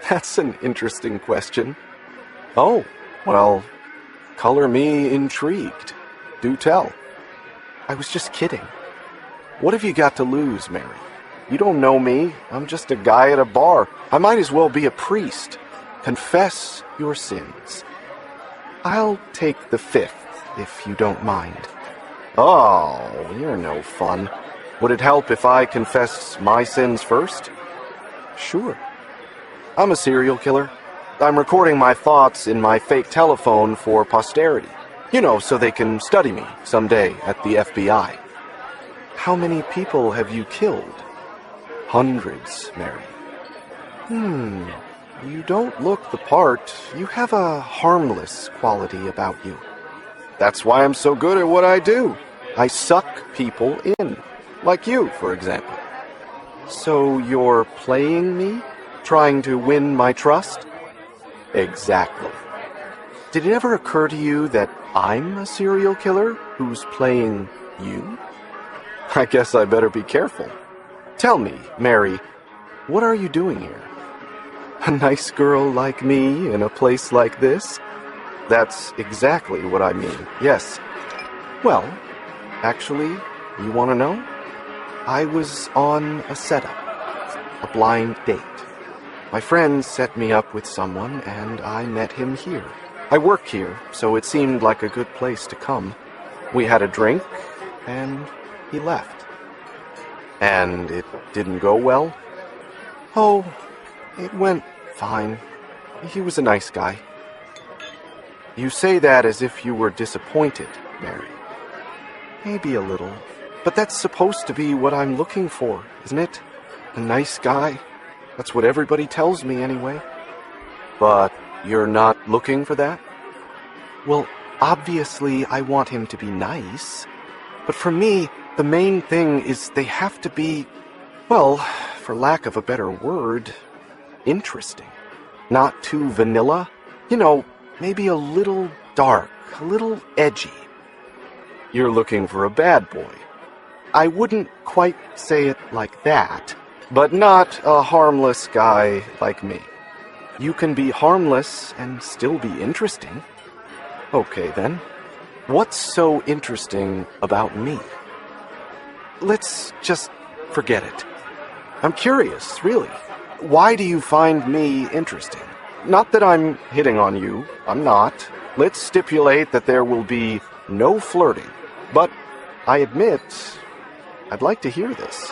That's an interesting question. Oh, well, color me intrigued. Do tell. I was just kidding. What have you got to lose, Mary? You don't know me. I'm just a guy at a bar. I might as well be a priest. Confess your sins. I'll take the 5th, if you don't mind. Oh, you're no fun. Would it help if I confessed my sins first? Sure. I'm a serial killer. I'm recording my thoughts in my fake telephone for posterity. You know, so they can study me someday at the FBI. How many people have you killed? Hundreds, Mary. You don't look the part. You have a harmless quality about you. That's why I'm so good at what I do. I suck people in. Like you, for example. So you're playing me? Trying to win my trust? Exactly. Did it ever occur to you that I'm a serial killer who's playing you? I guess I better be careful. Tell me, Mary, what are you doing here? A nice girl like me in a place like this? That's exactly what I mean, yes. Well, actually, you want to know? I was on a setup, a blind date. My friend set me up with someone, and I met him here. I work here, so it seemed like a good place to come. We had a drink, and he left. And it didn't go well? Oh, it went fine. He was a nice guy. You say that as if you were disappointed, Mary. Maybe a little. But that's supposed to be what I'm looking for, isn't it? A nice guy. That's what everybody tells me anyway. But you're not looking for that? Well, obviously I want him to be nice. But for me, the main thing is they have to be, well, for lack of a better word, interesting. Not too vanilla. You know, maybe a little dark, a little edgy. You're looking for a bad boy. I wouldn't quite say it like that, but not a harmless guy like me. You can be harmless and still be interesting. Okay, then. What's so interesting about me? Let's just forget it. I'm curious, really. Why do you find me interesting? Not that I'm hitting on you. I'm not. Let's stipulate that there will be no flirting. But I admit, I'd like to hear this.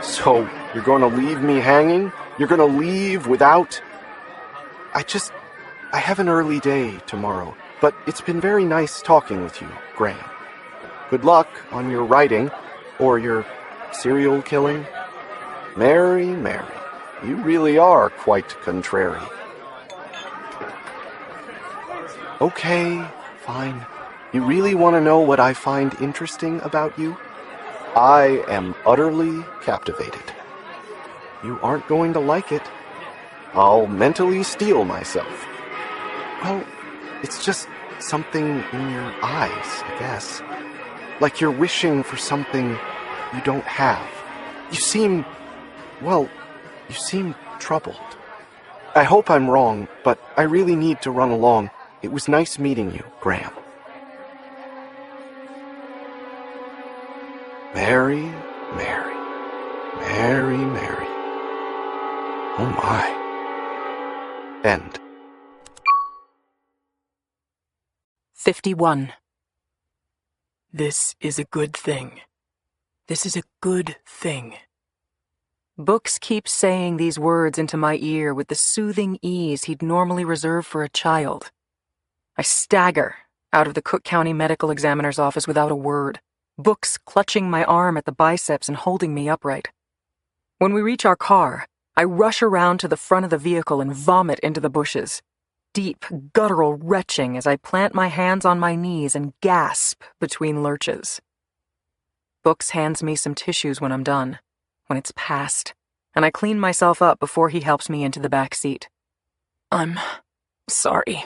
So, you're going to leave me hanging? You're going to leave without... I have an early day tomorrow, but it's been very nice talking with you, Graham. Good luck on your writing, or your serial killing. Mary, you really are quite contrary. Okay, fine. You really want to know what I find interesting about you? I am utterly captivated. You aren't going to like it. I'll mentally steel myself. Well, it's just something in your eyes, I guess. Like you're wishing for something you don't have. You seem troubled. I hope I'm wrong, but I really need to run along. It was nice meeting you, Graham. Mary. Oh my. End. 51. This is a good thing. This is a good thing. Books keeps saying these words into my ear with the soothing ease he'd normally reserve for a child. I stagger out of the Cook County Medical Examiner's office without a word, Books clutching my arm at the biceps and holding me upright. When we reach our car, I rush around to the front of the vehicle and vomit into the bushes. Deep, guttural retching as I plant my hands on my knees and gasp between lurches. Books hands me some tissues when I'm done, when it's past, and I clean myself up before he helps me into the back seat. I'm sorry,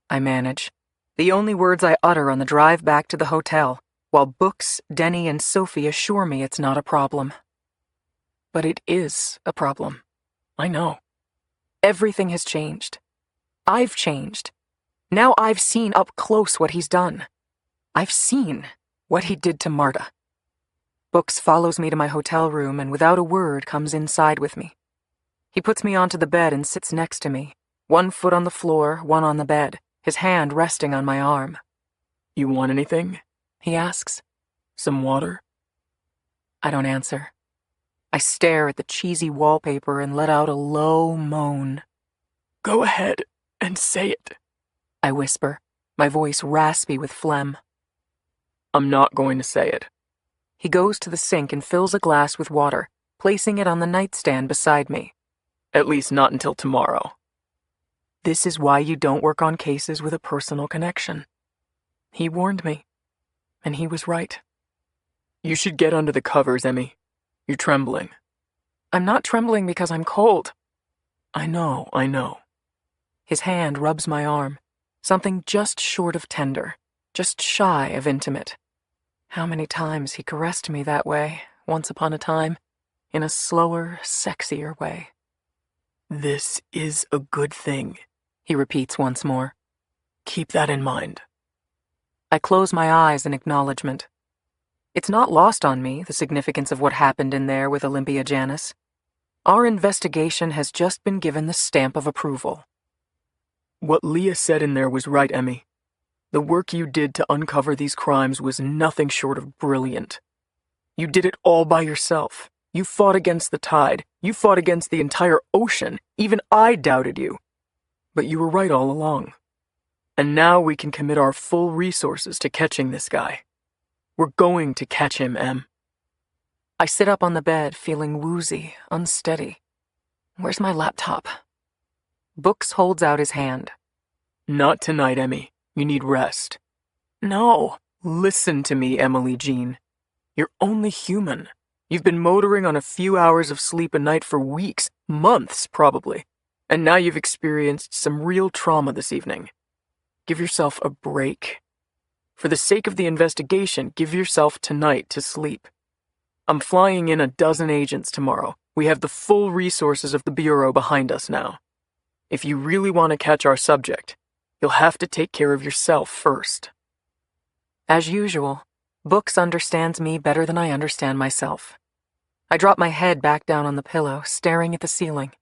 I manage, the only words I utter on the drive back to the hotel, while Books, Denny, and Sophie assure me it's not a problem. But it is a problem. I know. Everything has changed. I've changed. Now I've seen up close what he's done. I've seen what he did to Marta. Books follows me to my hotel room and without a word comes inside with me. He puts me onto the bed and sits next to me, one foot on the floor, one on the bed, his hand resting on my arm. You want anything? He asks. Some water? I don't answer. I stare at the cheesy wallpaper and let out a low moan. Go ahead and say it, I whisper, my voice raspy with phlegm. I'm not going to say it. He goes to the sink and fills a glass with water, placing it on the nightstand beside me. At least not until tomorrow. This is why you don't work on cases with a personal connection. He warned me, and he was right. You should get under the covers, Emmy. You're trembling. I'm not trembling because I'm cold. I know. His hand rubs my arm, something just short of tender, just shy of intimate. How many times he caressed me that way, once upon a time, in a slower, sexier way. This is a good thing, he repeats once more. Keep that in mind. I close my eyes in acknowledgement. It's not lost on me, the significance of what happened in there with Olympia Janis. Our investigation has just been given the stamp of approval. What Leah said in there was right, Emmy. The work you did to uncover these crimes was nothing short of brilliant. You did it all by yourself. You fought against the tide. You fought against the entire ocean. Even I doubted you. But you were right all along. And now we can commit our full resources to catching this guy. We're going to catch him, Em. I sit up on the bed, feeling woozy, unsteady. Where's my laptop? Books holds out his hand. Not tonight, Emmy. You need rest. No, listen to me, Emily Jean. You're only human. You've been motoring on a few hours of sleep a night for weeks, months probably, and now you've experienced some real trauma this evening. Give yourself a break. For the sake of the investigation, give yourself tonight to sleep. I'm flying in a dozen agents tomorrow. We have the full resources of the Bureau behind us now. If you really want to catch our subject, you'll have to take care of yourself first. As usual, Books understands me better than I understand myself. I drop my head back down on the pillow, staring at the ceiling.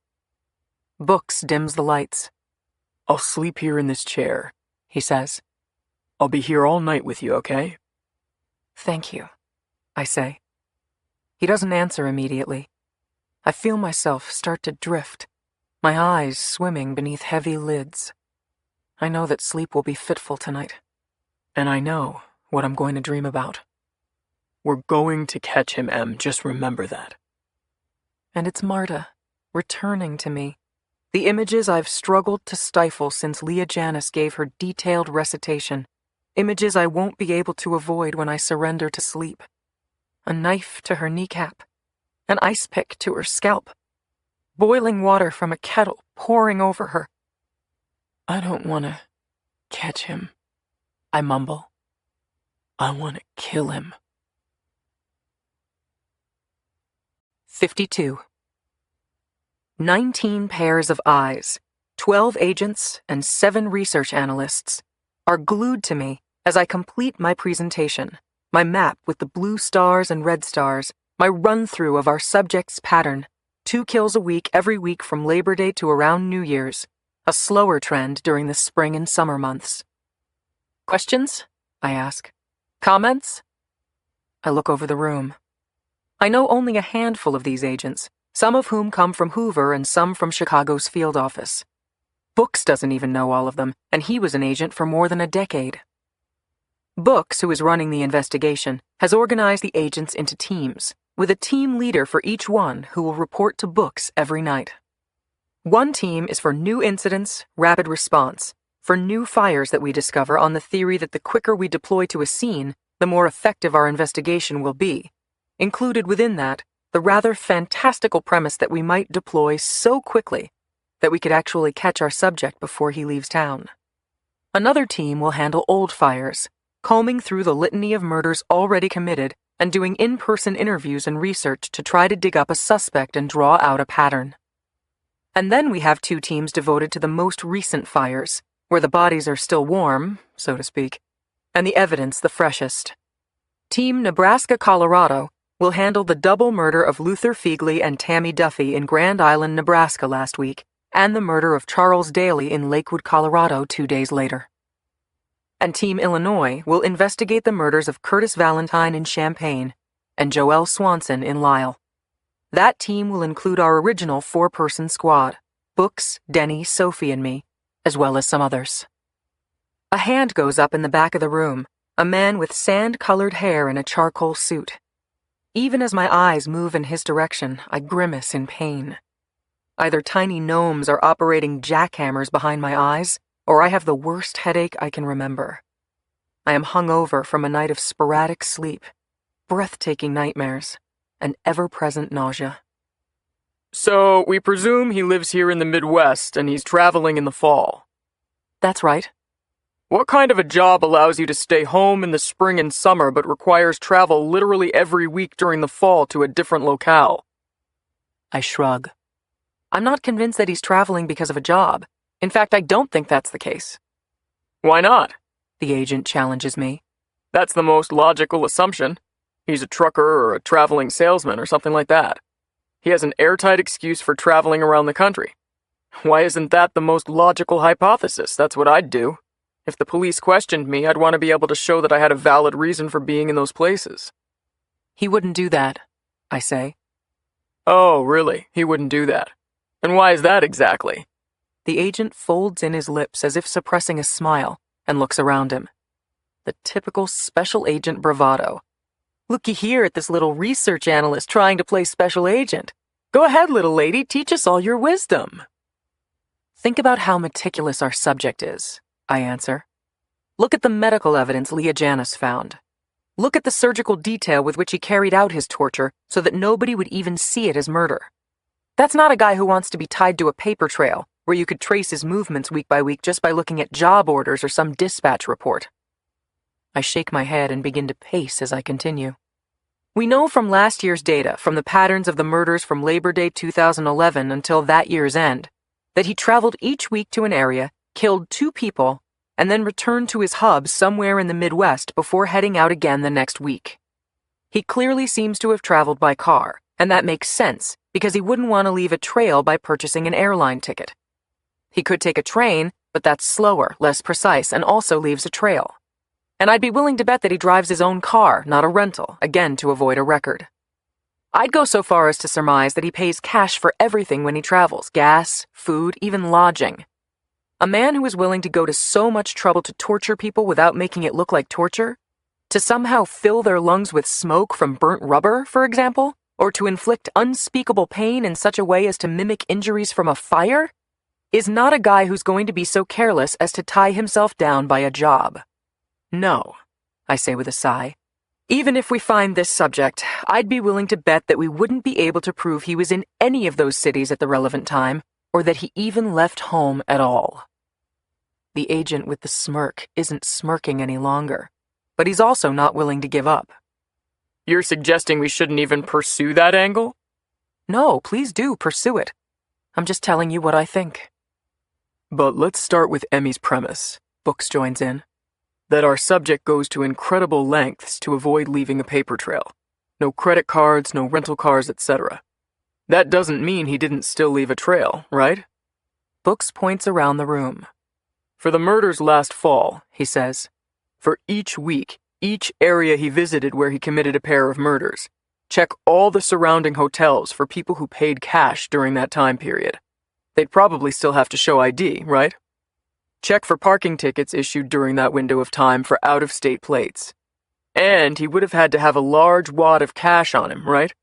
Books dims the lights. I'll sleep here in this chair, he says. I'll be here all night with you, okay? Thank you, I say. He doesn't answer immediately. I feel myself start to drift, my eyes swimming beneath heavy lids. I know that sleep will be fitful tonight, and I know what I'm going to dream about. We're going to catch him, Em, just remember that. And it's Marta, returning to me. The images I've struggled to stifle since Leah Janis gave her detailed recitation. Images I won't be able to avoid when I surrender to sleep. A knife to her kneecap. An ice pick to her scalp. Boiling water from a kettle pouring over her. I don't want to catch him, I mumble. I want to kill him. 52. 19 pairs of eyes, 12 agents, and 7 research analysts are glued to me as I complete my presentation, my map with the blue stars and red stars, my run-through of our subject's pattern, 2 kills a week every week from Labor Day to around New Year's, a slower trend during the spring and summer months. Questions? I ask. Comments? I look over the room. I know only a handful of these agents, some of whom come from Hoover and some from Chicago's field office. Books doesn't even know all of them, and he was an agent for more than a decade. Books, who is running the investigation, has organized the agents into teams, with a team leader for each one who will report to Books every night. One team is for new incidents, rapid response, for new fires that we discover on the theory that the quicker we deploy to a scene, the more effective our investigation will be. Included within that, the rather fantastical premise that we might deploy so quickly that we could actually catch our subject before he leaves town. Another team will handle old fires, combing through the litany of murders already committed and doing in-person interviews and research to try to dig up a suspect and draw out a pattern. And then we have 2 teams devoted to the most recent fires, where the bodies are still warm, so to speak, and the evidence the freshest. Team Nebraska-Colorado will handle the double murder of Luther Feigley and Tammy Duffy in Grand Island, Nebraska last week, and the murder of Charles Daly in Lakewood, Colorado 2 days later. And Team Illinois will investigate the murders of Curtis Valentine in Champaign and Joelle Swanson in Lisle. That team will include our original 4-person squad, Books, Denny, Sophie, and me, as well as some others. A hand goes up in the back of the room, a man with sand-colored hair in a charcoal suit. Even as my eyes move in his direction, I grimace in pain. Either tiny gnomes are operating jackhammers behind my eyes, or I have the worst headache I can remember. I am hungover from a night of sporadic sleep, breathtaking nightmares, and ever-present nausea. So, we presume he lives here in the Midwest and he's traveling in the fall. That's right. What kind of a job allows you to stay home in the spring and summer but requires travel literally every week during the fall to a different locale? I shrug. I'm not convinced that he's traveling because of a job. In fact, I don't think that's the case. Why not? The agent challenges me. That's the most logical assumption. He's a trucker or a traveling salesman or something like that. He has an airtight excuse for traveling around the country. Why isn't that the most logical hypothesis? That's what I'd do. If the police questioned me, I'd want to be able to show that I had a valid reason for being in those places. He wouldn't do that, I say. Oh, really? He wouldn't do that. And why is that exactly? The agent folds in his lips as if suppressing a smile and looks around him. The typical special agent bravado. Looky here at this little research analyst trying to play special agent. Go ahead, little lady, teach us all your wisdom. Think about how meticulous our subject is, I answer. Look at the medical evidence Leah Janis found. Look at the surgical detail with which he carried out his torture so that nobody would even see it as murder. That's not a guy who wants to be tied to a paper trail where you could trace his movements week by week just by looking at job orders or some dispatch report. I shake my head and begin to pace as I continue. We know from last year's data, from the patterns of the murders from Labor Day 2011 until that year's end, that he traveled each week to an area, killed 2 people, and then returned to his hub somewhere in the Midwest before heading out again the next week. He clearly seems to have traveled by car, and that makes sense because he wouldn't want to leave a trail by purchasing an airline ticket. He could take a train, but that's slower, less precise, and also leaves a trail. And I'd be willing to bet that he drives his own car, not a rental, again to avoid a record. I'd go so far as to surmise that he pays cash for everything when he travels: gas, food, even lodging. A man who is willing to go to so much trouble to torture people without making it look like torture? To somehow fill their lungs with smoke from burnt rubber, for example? Or to inflict unspeakable pain in such a way as to mimic injuries from a fire? Is not a guy who's going to be so careless as to tie himself down by a job. No, I say with a sigh. Even if we find this subject, I'd be willing to bet that we wouldn't be able to prove he was in any of those cities at the relevant time, or that he even left home at all. The agent with the smirk isn't smirking any longer, but he's also not willing to give up. You're suggesting we shouldn't even pursue that angle? No, please do pursue it. I'm just telling you what I think. But let's start with Emmy's premise, Books joins in. that our subject goes to incredible lengths to avoid leaving a paper trail. No credit cards, no rental cars, etc. That doesn't mean he didn't still leave a trail, right? Books points around the room. For the murders last fall, he says, for each week, each area he visited where he committed a pair of murders, check all the surrounding hotels for people who paid cash during that time period. They'd probably still have to show ID, right? Check for parking tickets issued during that window of time for out-of-state plates. And he would have had to have a large wad of cash on him, right?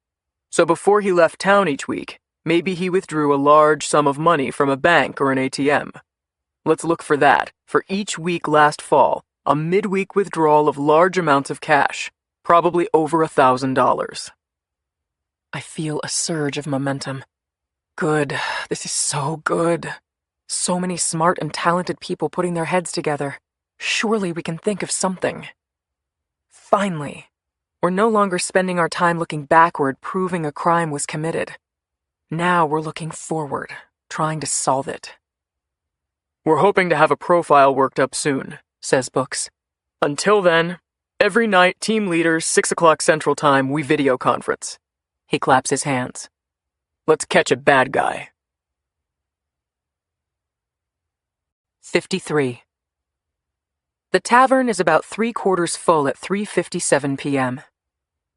So before he left town each week, maybe he withdrew a large sum of money from a bank or an ATM. Let's look for that, for each week last fall, a midweek withdrawal of large amounts of cash, probably over $1,000. I feel a surge of momentum. Good. This is so good. So many smart and talented people putting their heads together. Surely we can think of something. Finally, we're no longer spending our time looking backward, proving a crime was committed. Now we're looking forward, trying to solve it. We're hoping to have a profile worked up soon, says Books. Until then, every night, team leaders, 6 o'clock Central Time, we video conference. He claps his hands. Let's catch a bad guy. 53. The tavern is about 3/4 full at 3:57 p.m.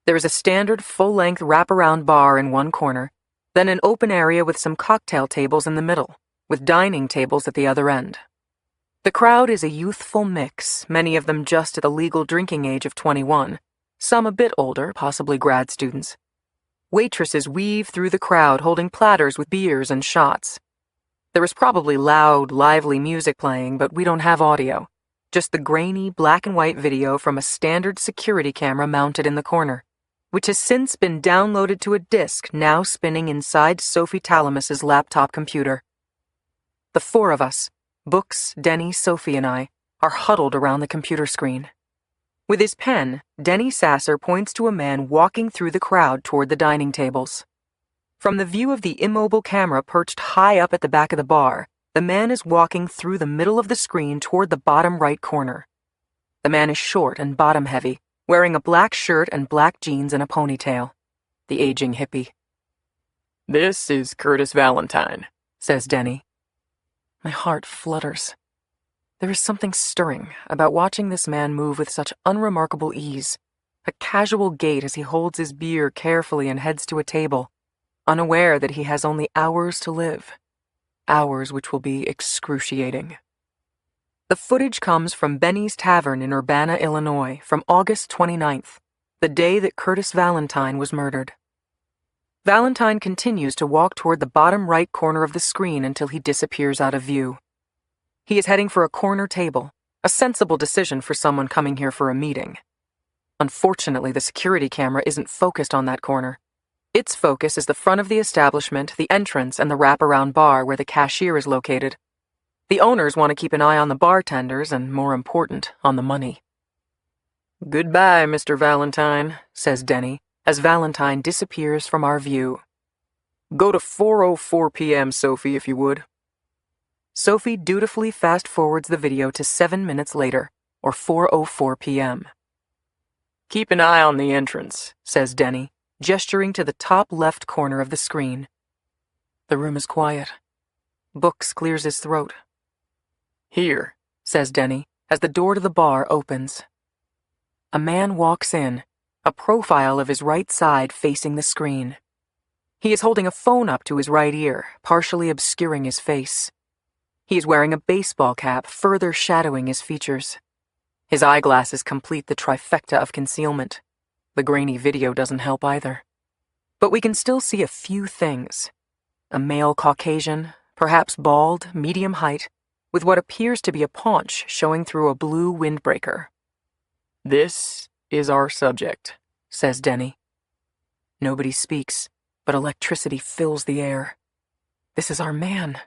There is a standard full-length wraparound bar in one corner, then an open area with some cocktail tables in the middle, with dining tables at the other end. The crowd is a youthful mix, many of them just at the legal drinking age of 21, some a bit older, possibly grad students. Waitresses weave through the crowd holding platters with beers and shots. There is probably loud, lively music playing, but we don't have audio. Just the grainy, black and white video from a standard security camera mounted in the corner, which has since been downloaded to a disk now spinning inside Sophie Talamus's laptop computer. The 4 of us, Books, Denny, Sophie, and I, are huddled around the computer screen. With his pen, Denny Sasser points to a man walking through the crowd toward the dining tables. From the view of the immobile camera perched high up at the back of the bar, the man is walking through the middle of the screen toward the bottom right corner. The man is short and bottom-heavy, wearing a black shirt and black jeans and a ponytail. The aging hippie. This is Curtis Valentine, says Denny. My heart flutters. There is something stirring about watching this man move with such unremarkable ease, a casual gait as he holds his beer carefully and heads to a table, unaware that he has only hours to live, hours which will be excruciating. The footage comes from Benny's Tavern in Urbana, Illinois, from August 29th, the day that Curtis Valentine was murdered. Valentine continues to walk toward the bottom right corner of the screen until he disappears out of view. He is heading for a corner table, a sensible decision for someone coming here for a meeting. Unfortunately, the security camera isn't focused on that corner. Its focus is the front of the establishment, the entrance, and the wraparound bar where the cashier is located. The owners want to keep an eye on the bartenders and, more important, on the money. Goodbye, Mr. Valentine, says Denny, as Valentine disappears from our view. Go to 4:04 p.m., Sophie, if you would. Sophie dutifully fast-forwards the video to 7 minutes later, or 4:04 p.m. Keep an eye on the entrance, says Denny, gesturing to the top left corner of the screen. The room is quiet. Books clears his throat. Here, says Denny, as the door to the bar opens. A man walks in, a profile of his right side facing the screen. He is holding a phone up to his right ear, partially obscuring his face. He is wearing a baseball cap, further shadowing his features. His eyeglasses complete the trifecta of concealment. The grainy video doesn't help either. But we can still see a few things. A male Caucasian, perhaps bald, medium height, with what appears to be a paunch showing through a blue windbreaker. This is our subject, says Denny. Nobody speaks, but electricity fills the air. This is our man.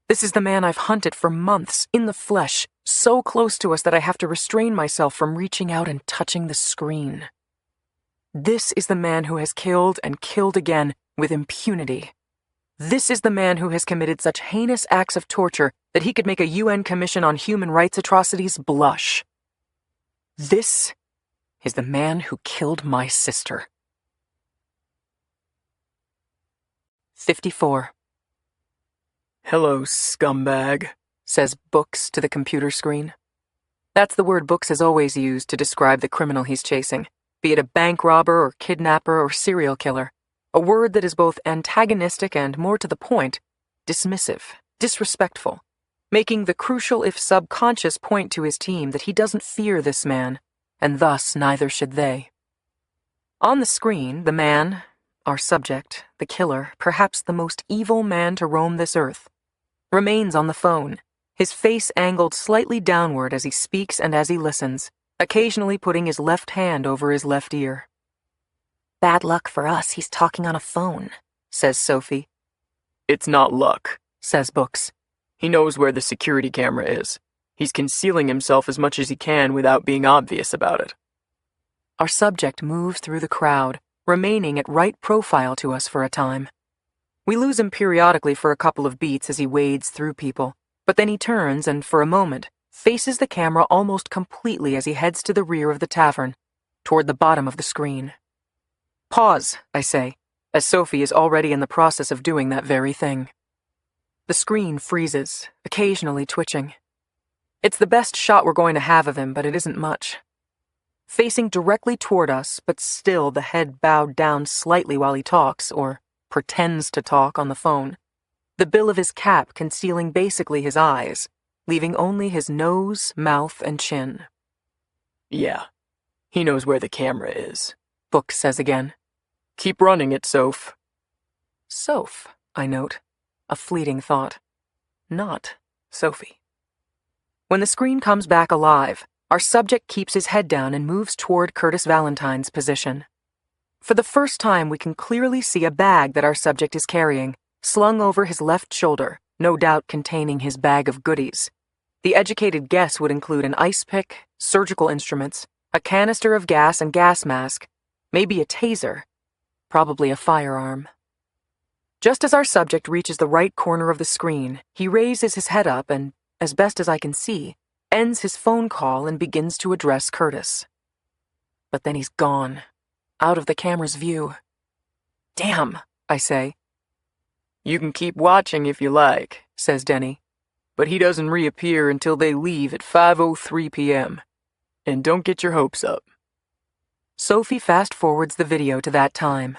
This is the man I've hunted for months, in the flesh, so close to us that I have to restrain myself from reaching out and touching the screen. This is the man who has killed and killed again with impunity. This is the man who has committed such heinous acts of torture that he could make a UN Commission on Human Rights atrocities blush. This is the man who killed my sister. 54. Hello, scumbag, says Books to the computer screen. That's the word Books has always used to describe the criminal he's chasing, be it a bank robber or kidnapper or serial killer. A word that is both antagonistic and, more to the point, dismissive, disrespectful, making the crucial if subconscious point to his team that he doesn't fear this man, and thus neither should they. On the screen, the man, our subject, the killer, perhaps the most evil man to roam this earth, remains on the phone, his face angled slightly downward as he speaks and as he listens, occasionally putting his left hand over his left ear. Bad luck for us, he's talking on a phone, says Sophie. It's not luck, says Books. He knows where the security camera is. He's concealing himself as much as he can without being obvious about it. Our subject moves through the crowd, remaining at right profile to us for a time. We lose him periodically for a couple of beats as he wades through people, but then he turns and, for a moment, faces the camera almost completely as he heads to the rear of the tavern, toward the bottom of the screen. Pause, I say, as Sophie is already in the process of doing that very thing. The screen freezes, occasionally twitching. It's the best shot we're going to have of him, but it isn't much. Facing directly toward us, but still the head bowed down slightly while he talks, or pretends to talk on the phone, the bill of his cap concealing basically his eyes, leaving only his nose, mouth, and chin. Yeah, he knows where the camera is, Book says again. Keep running it, Soph. Soph, I note. A fleeting thought. Not Sophie. When the screen comes back alive, our subject keeps his head down and moves toward Curtis Valentine's position. For the first time, we can clearly see a bag that our subject is carrying, slung over his left shoulder, no doubt containing his bag of goodies. The educated guess would include an ice pick, surgical instruments, a canister of gas and gas mask, maybe a taser, probably a firearm. Just as our subject reaches the right corner of the screen, he raises his head up and, as best as I can see, ends his phone call and begins to address Curtis. But then he's gone, out of the camera's view. Damn, I say. You can keep watching if you like, says Denny. But he doesn't reappear until they leave at 5:03 p.m. And don't get your hopes up. Sophie fast-forwards the video to that time.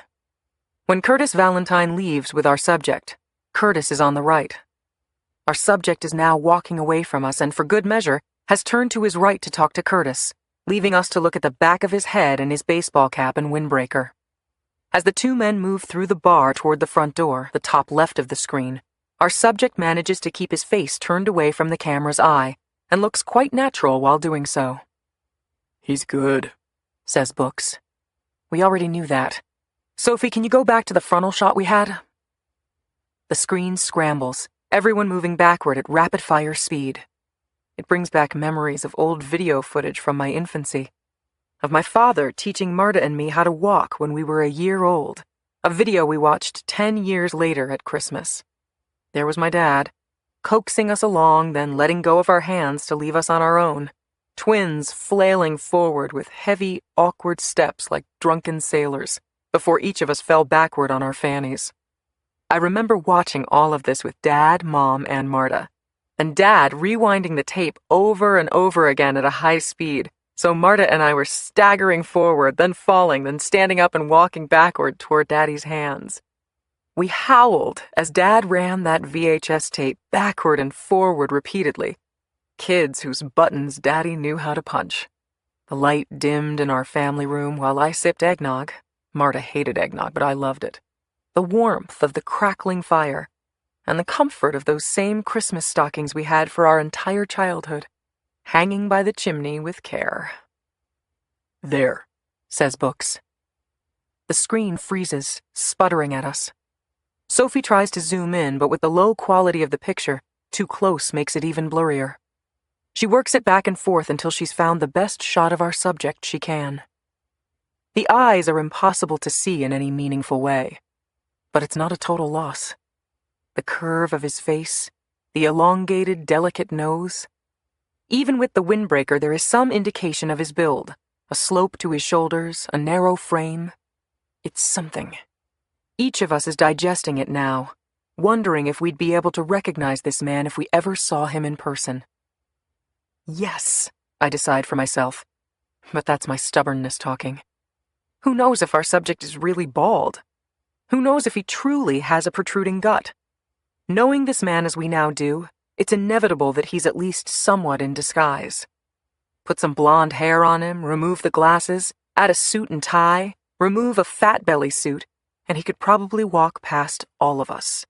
When Curtis Valentine leaves with our subject, Curtis is on the right. Our subject is now walking away from us and, for good measure, has turned to his right to talk to Curtis, leaving us to look at the back of his head and his baseball cap and windbreaker. As the two men move through the bar toward the front door, the top left of the screen, our subject manages to keep his face turned away from the camera's eye and looks quite natural while doing so. He's good, says Books. We already knew that. Sophie, can you go back to the frontal shot we had? The screen scrambles, everyone moving backward at rapid-fire speed. It brings back memories of old video footage from my infancy. of my father teaching Marta and me how to walk when we were a year old, a video we watched 10 years later at Christmas. There was my dad, coaxing us along, then letting go of our hands to leave us on our own, twins flailing forward with heavy, awkward steps like drunken sailors, before each of us fell backward on our fannies. I remember watching all of this with Dad, Mom, and Marta, and Dad rewinding the tape over and over again at a high speed, so Marta and I were staggering forward, then falling, then standing up and walking backward toward Daddy's hands. We howled as Dad ran that VHS tape backward and forward repeatedly. Kids whose buttons Daddy knew how to punch. The light dimmed in our family room while I sipped eggnog. Marta hated eggnog, but I loved it. The warmth of the crackling fire, and the comfort of those same Christmas stockings we had for our entire childhood, hanging by the chimney with care. There, says Books. The screen freezes, sputtering at us. Sophie tries to zoom in, but with the low quality of the picture, too close makes it even blurrier. She works it back and forth until she's found the best shot of our subject she can. The eyes are impossible to see in any meaningful way, but it's not a total loss. The curve of his face, the elongated, delicate nose. Even with the windbreaker, there is some indication of his build, a slope to his shoulders, a narrow frame. It's something. Each of us is digesting it now, wondering if we'd be able to recognize this man if we ever saw him in person. Yes, I decide for myself, but that's my stubbornness talking. Who knows if our subject is really bald? Who knows if he truly has a protruding gut? Knowing this man as we now do, it's inevitable that he's at least somewhat in disguise. Put some blonde hair on him, remove the glasses, add a suit and tie, remove a fat belly suit, and he could probably walk past all of us.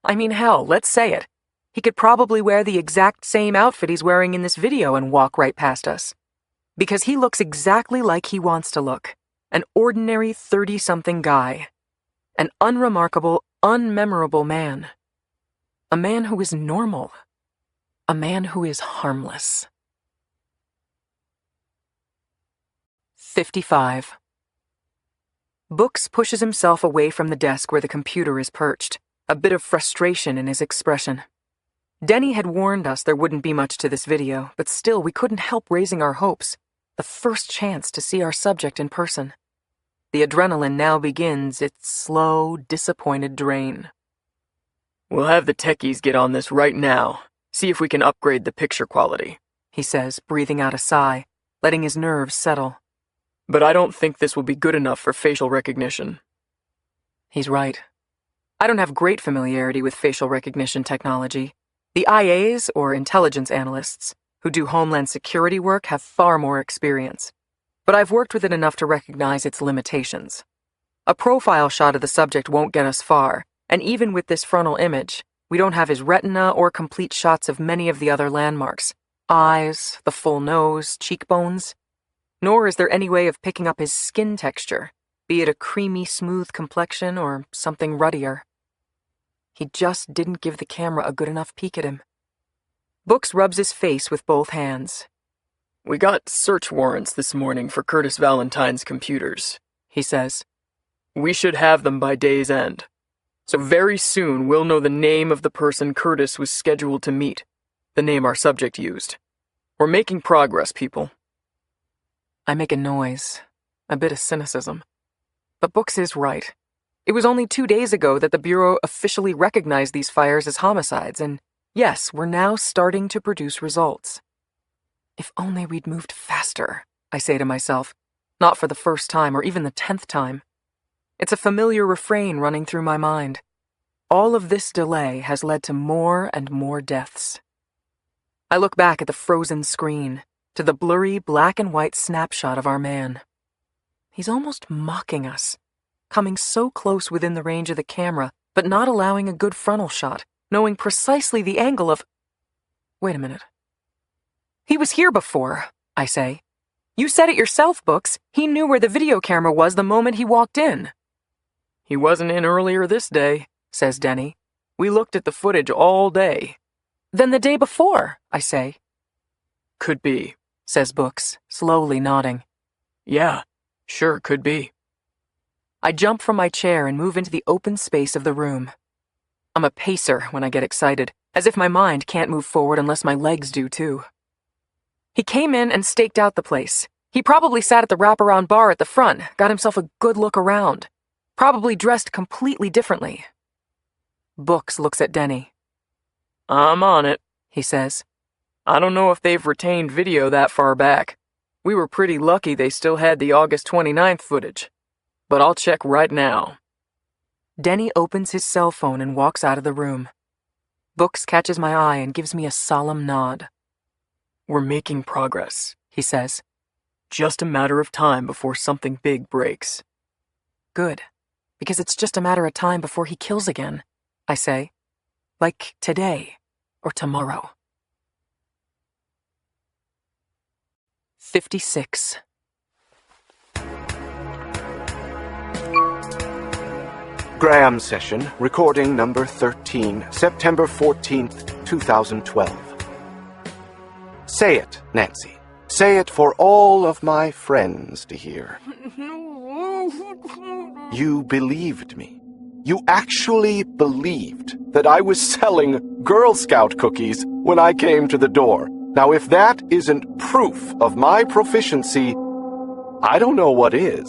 I mean, hell, let's say it. He could probably wear the exact same outfit he's wearing in this video and walk right past us. Because he looks exactly like he wants to look. An ordinary 30-something guy. An unremarkable, unmemorable man. A man who is normal. A man who is harmless. 55. Books pushes himself away from the desk where the computer is perched, a bit of frustration in his expression. Denny had warned us there wouldn't be much to this video, but still we couldn't help raising our hopes. The first chance to see our subject in person. The adrenaline now begins its slow, disappointed drain. We'll have the techies get on this right now, see if we can upgrade the picture quality, he says, breathing out a sigh, letting his nerves settle. But I don't think this will be good enough for facial recognition. He's right. I don't have great familiarity with facial recognition technology. The IAs, or intelligence analysts, who do Homeland Security work have far more experience. But I've worked with it enough to recognize its limitations. A profile shot of the subject won't get us far, and even with this frontal image, we don't have his retina or complete shots of many of the other landmarks. Eyes, the full nose, cheekbones. Nor is there any way of picking up his skin texture, be it a creamy, smooth complexion or something ruddier. He just didn't give the camera a good enough peek at him. Books rubs his face with both hands. We got search warrants this morning for Curtis Valentine's computers, he says. We should have them by day's end. So very soon we'll know the name of the person Curtis was scheduled to meet, the name our subject used. We're making progress, people. I make a noise, a bit of cynicism. But Books is right. It was only 2 days ago that the Bureau officially recognized these fires as homicides, and yes, we're now starting to produce results. If only we'd moved faster, I say to myself, not for the first time or even the 10th time. It's a familiar refrain running through my mind. All of this delay has led to more and more deaths. I look back at the frozen screen, to the blurry black and white snapshot of our man. He's almost mocking us, coming so close within the range of the camera, but not allowing a good frontal shot, knowing precisely the angle of... Wait a minute. He was here before, I say. You said it yourself, Books. He knew where the video camera was the moment he walked in. He wasn't in earlier this day, says Denny. We looked at the footage all day. Then the day before, I say. Could be, says Books, slowly nodding. Yeah, sure, could be. I jump from my chair and move into the open space of the room. I'm a pacer when I get excited, as if my mind can't move forward unless my legs do too. He came in and staked out the place. He probably sat at the wraparound bar at the front, got himself a good look around. Probably dressed completely differently. Books looks at Denny. I'm on it, He says. I don't know if they've retained video that far back. We were pretty lucky they still had the August 29th footage. But I'll check right now. Denny opens his cell phone and walks out of the room. Books catches my eye and gives me a solemn nod. We're making progress, He says. Just a matter of time before something big breaks. Good, because it's just a matter of time before he kills again, I say. Like today or tomorrow. 56. Graham session, recording number 13, September 14th, 2012. Say it, Nancy. Say it for all of my friends to hear. You believed me. You actually believed that I was selling Girl Scout cookies when I came to the door. Now, if that isn't proof of my proficiency, I don't know what is.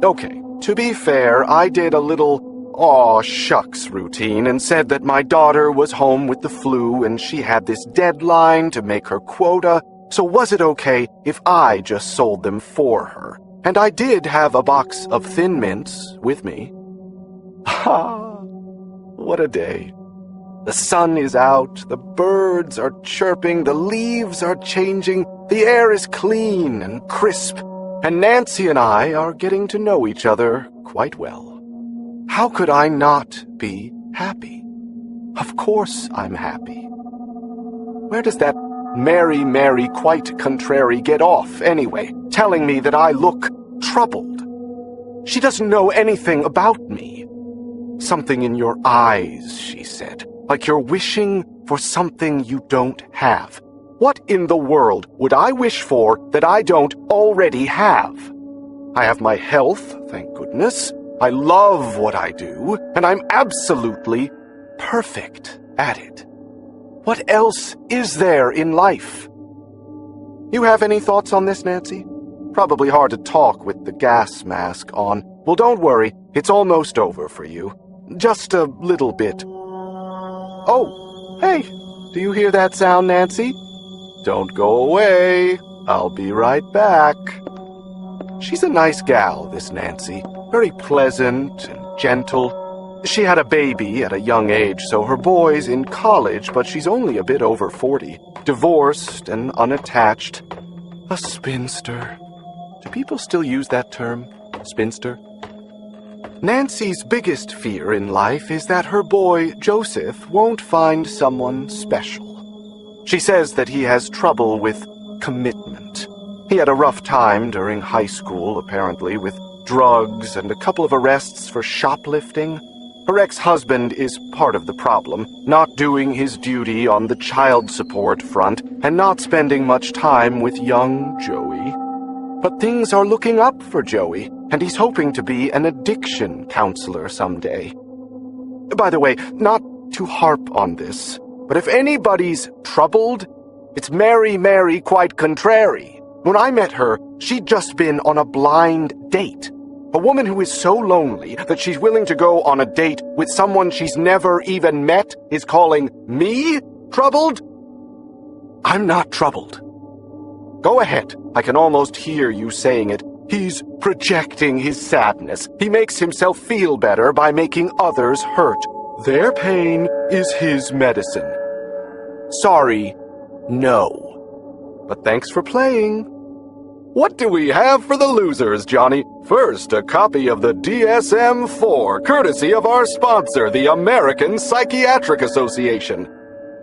Okay, to be fair, I did a little aw shucks routine and said that my daughter was home with the flu and she had this deadline to make her quota, so was it okay if I just sold them for her? And I did have a box of Thin Mints with me. Ha! What a day. The sun is out, the birds are chirping, the leaves are changing, the air is clean and crisp, and Nancy and I are getting to know each other quite well. How could I not be happy? Of course I'm happy. Where does that Mary quite contrary get off, anyway, telling me that I look troubled? She doesn't know anything about me. Something in your eyes, she said, like you're wishing for something you don't have. What in the world would I wish for that I don't already have? I have my health, thank goodness. I love what I do, and I'm absolutely perfect at it. What else is there in life? You have any thoughts on this, Nancy? Probably hard to talk with the gas mask on. Well, don't worry, it's almost over for you. Just a little bit. Oh, hey, do you hear that sound, Nancy? Don't go away. I'll be right back. She's a nice gal, this Nancy. Very pleasant and gentle. She had a baby at a young age, so her boy's in college, but she's only a bit over 40. Divorced and unattached. A spinster. Do people still use that term? Spinster? Nancy's biggest fear in life is that her boy, Joseph, won't find someone special. She says that he has trouble with commitment. He had a rough time during high school, apparently, with drugs and a couple of arrests for shoplifting. Her ex-husband is part of the problem, not doing his duty on the child support front and not spending much time with young Joey. But things are looking up for Joey, and he's hoping to be an addiction counselor someday. By the way, not to harp on this, but if anybody's troubled, it's Mary quite contrary. When I met her, she'd just been on a blind date. A woman who is so lonely that she's willing to go on a date with someone she's never even met is calling me troubled? I'm not troubled. Go ahead. I can almost hear you saying it. He's projecting his sadness. He makes himself feel better by making others hurt. Their pain is his medicine. Sorry, no. But thanks for playing. What do we have for the losers, Johnny? First, a copy of the DSM-4, courtesy of our sponsor, the American Psychiatric Association.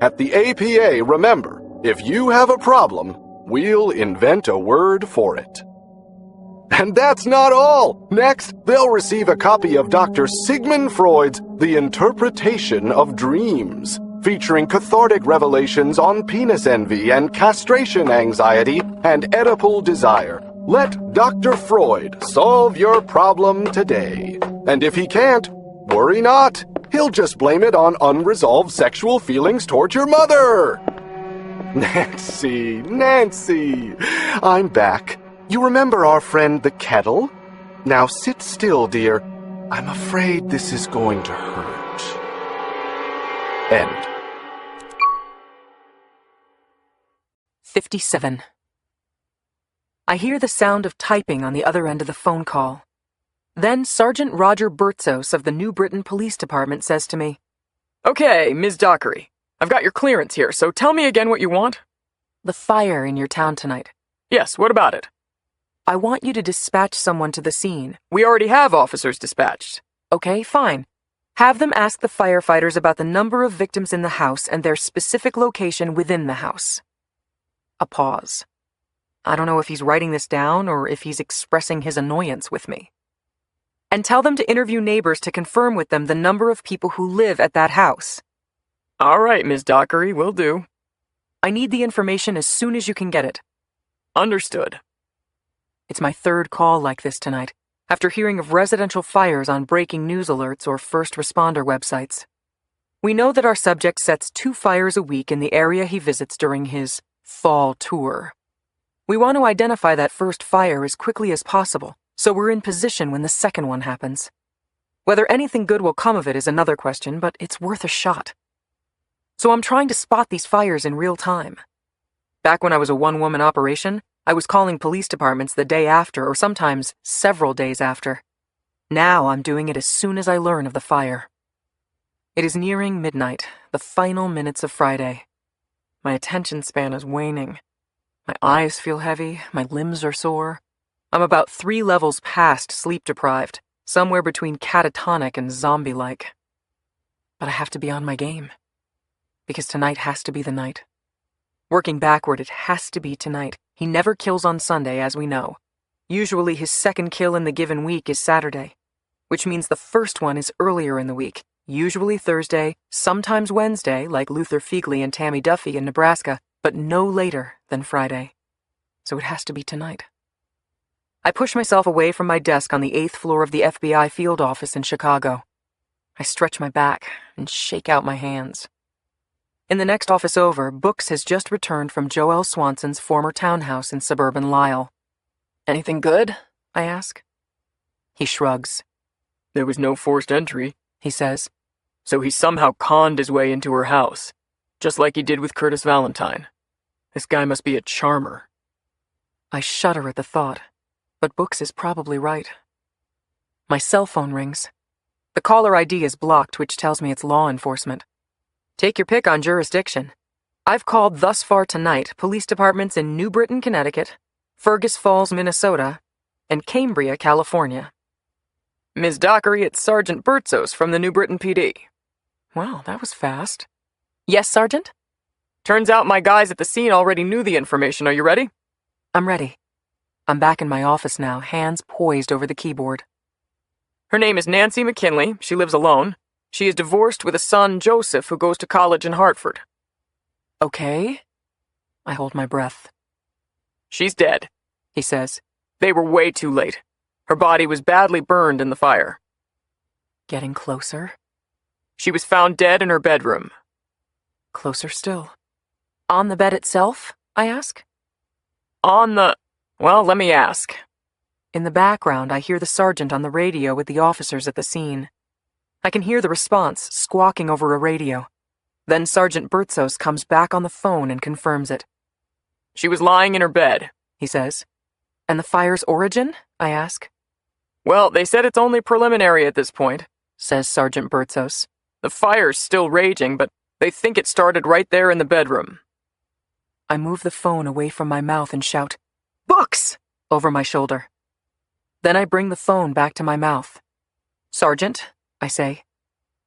At the APA, remember, if you have a problem, we'll invent a word for it. And that's not all! Next, they'll receive a copy of Dr. Sigmund Freud's The Interpretation of Dreams, featuring cathartic revelations on penis envy and castration anxiety and Oedipal desire. Let Dr. Freud solve your problem today. And if he can't, worry not. He'll just blame it on unresolved sexual feelings toward your mother. Nancy, I'm back. You remember our friend the kettle? Now sit still, dear. I'm afraid this is going to hurt. End. 57. I hear the sound of typing on the other end of the phone call. Then Sergeant Roger Bertzos of the New Britain Police Department says to me, Okay, Ms. Dockery, I've got your clearance here, so tell me again what you want. "The fire in your town tonight. Yes, what about it? I want you to dispatch someone to the scene." We already have officers dispatched. "Okay, fine. Have them ask the firefighters about the number of victims in the house and their specific location within the house." A pause. I don't know if he's writing this down or if he's expressing his annoyance with me. "And tell them to interview neighbors to confirm with them the number of people who live at that house." All right, Ms. Dockery, will do. "I need the information as soon as you can get it." Understood. It's my third call like this tonight, after hearing of residential fires on breaking news alerts or first responder websites. We know that our subject sets 2 fires a week in the area he visits during his fall tour. We want to identify that first fire as quickly as possible, so we're in position when the second one happens. Whether anything good will come of it is another question, but it's worth a shot. So I'm trying to spot these fires in real time. Back when I was a one-woman operation, I was calling police departments the day after or sometimes several days after. Now I'm doing it as soon as I learn of the fire. It is nearing midnight, the final minutes of Friday. My attention span is waning. My eyes feel heavy, my limbs are sore. I'm about 3 levels past sleep-deprived, somewhere between catatonic and zombie-like. But I have to be on my game. Because tonight has to be the night. Working backward, it has to be tonight. He never kills on Sunday, as we know. Usually his second kill in the given week is Saturday, which means the first one is earlier in the week, usually Thursday, sometimes Wednesday, like Luther Feigley and Tammy Duffy in Nebraska, but no later than Friday. So it has to be tonight. I push myself away from my desk on the 8th floor of the FBI field office in Chicago. I stretch my back and shake out my hands. In the next office over, Books has just returned from Joel Swanson's former townhouse in suburban Lisle. "Anything good?" I ask. He shrugs. There was no forced entry, he says. So he somehow conned his way into her house, just like he did with Curtis Valentine. This guy must be a charmer. I shudder at the thought, but Books is probably right. My cell phone rings. The caller ID is blocked, which tells me it's law enforcement. Take your pick on jurisdiction. I've called thus far tonight police departments in New Britain, Connecticut, Fergus Falls, Minnesota, and Cambria, California. Ms. Dockery, it's Sergeant Bertzos from the New Britain PD. Wow, that was fast. Yes, Sergeant? Turns out my guys at the scene already knew the information. Are you ready? I'm ready. I'm back in my office now, hands poised over the keyboard. Her name is Nancy McKinley. She lives alone. She is divorced with a son, Joseph, who goes to college in Hartford. Okay. I hold my breath. She's dead, he says. They were way too late. Her body was badly burned in the fire. Getting closer. She was found dead in her bedroom. Closer still. On the bed itself, I ask? Well, let me ask. In the background, I hear the sergeant on the radio with the officers at the scene. I can hear the response, squawking over a radio. Then Sergeant Bertzos comes back on the phone and confirms it. She was lying in her bed, he says. And the fire's origin? I ask. Well, they said it's only preliminary at this point, says Sergeant Bertzos. The fire's still raging, but they think it started right there in the bedroom. I move the phone away from my mouth and shout, "Books!" over my shoulder. Then I bring the phone back to my mouth. "Sergeant," I say,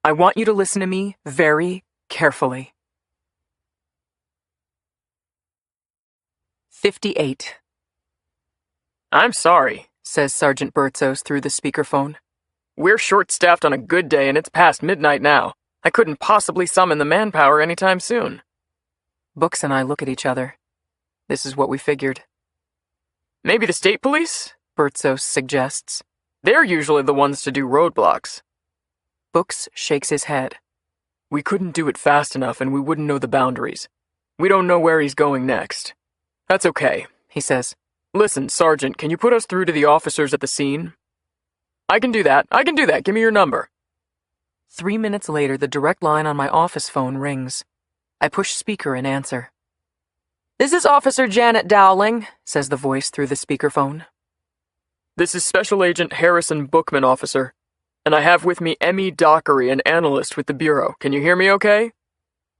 "I want you to listen to me very carefully." 58. I'm sorry, says Sergeant Bertzos through the speakerphone. We're short-staffed on a good day and it's past midnight now. I couldn't possibly summon the manpower anytime soon. Books and I look at each other. This is what we figured. Maybe the state police? Bertzos suggests. They're usually the ones to do roadblocks. Books shakes his head. We couldn't do it fast enough and we wouldn't know the boundaries. We don't know where he's going next. That's okay, he says. Listen, Sergeant, can you put us through to the officers at the scene? I can do that. Give me your number. 3 minutes later, the direct line on my office phone rings. I push speaker and answer. This is Officer Janet Dowling, says the voice through the speakerphone. This is Special Agent Harrison Bookman, officer. And I have with me Emmy Dockery, an analyst with the Bureau. Can you hear me okay?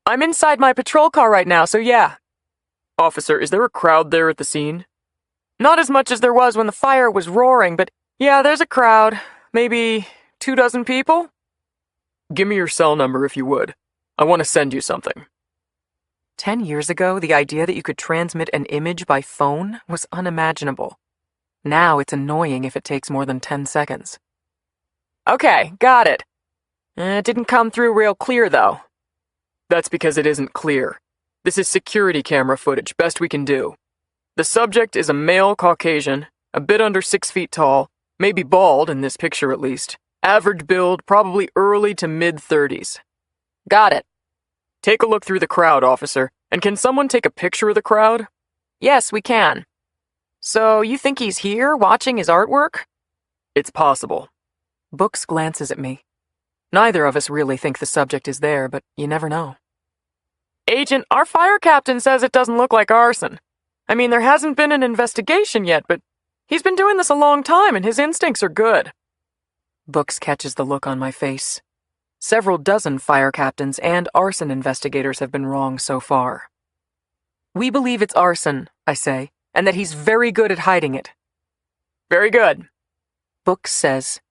I'm inside my patrol car right now, so yeah. Officer, is there a crowd there at the scene? Not as much as there was when the fire was roaring, but yeah, there's a crowd. Maybe 24 people? Give me your cell number if you would. I want to send you something. 10 years ago, the idea that you could transmit an image by phone was unimaginable. Now it's annoying if it takes more than 10 seconds. Okay, got it. It didn't come through real clear, though. That's because it isn't clear. This is security camera footage, best we can do. The subject is a male Caucasian, a bit under 6 feet tall, maybe bald in this picture at least. Average build, probably early to mid-30s. Got it. Take a look through the crowd, officer. And can someone take a picture of the crowd? Yes, we can. So you think he's here, watching his artwork? It's possible. Books glances at me. Neither of us really think the subject is there, but you never know. Agent, our fire captain says it doesn't look like arson. I mean, there hasn't been an investigation yet, but he's been doing this a long time and his instincts are good. Books catches the look on my face. Several dozen fire captains and arson investigators have been wrong so far. We believe it's arson, I say, and that he's very good at hiding it. Very good. Books says,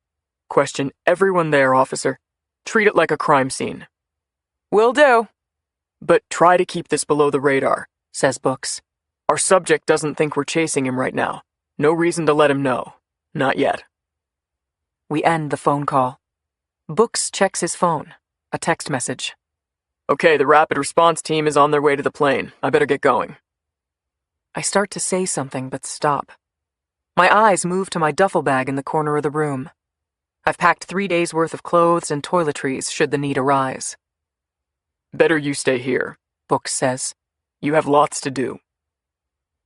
question everyone there, officer. Treat it like a crime scene. Will do. But try to keep this below the radar, says Books. Our subject doesn't think we're chasing him right now. No reason to let him know. Not yet. We end the phone call. Books checks his phone. A text message. Okay, the rapid response team is on their way to the plane. I better get going. I start to say something, but stop. My eyes move to my duffel bag in the corner of the room. I've packed 3 days' worth of clothes and toiletries should the need arise. Better you stay here, Books says. You have lots to do.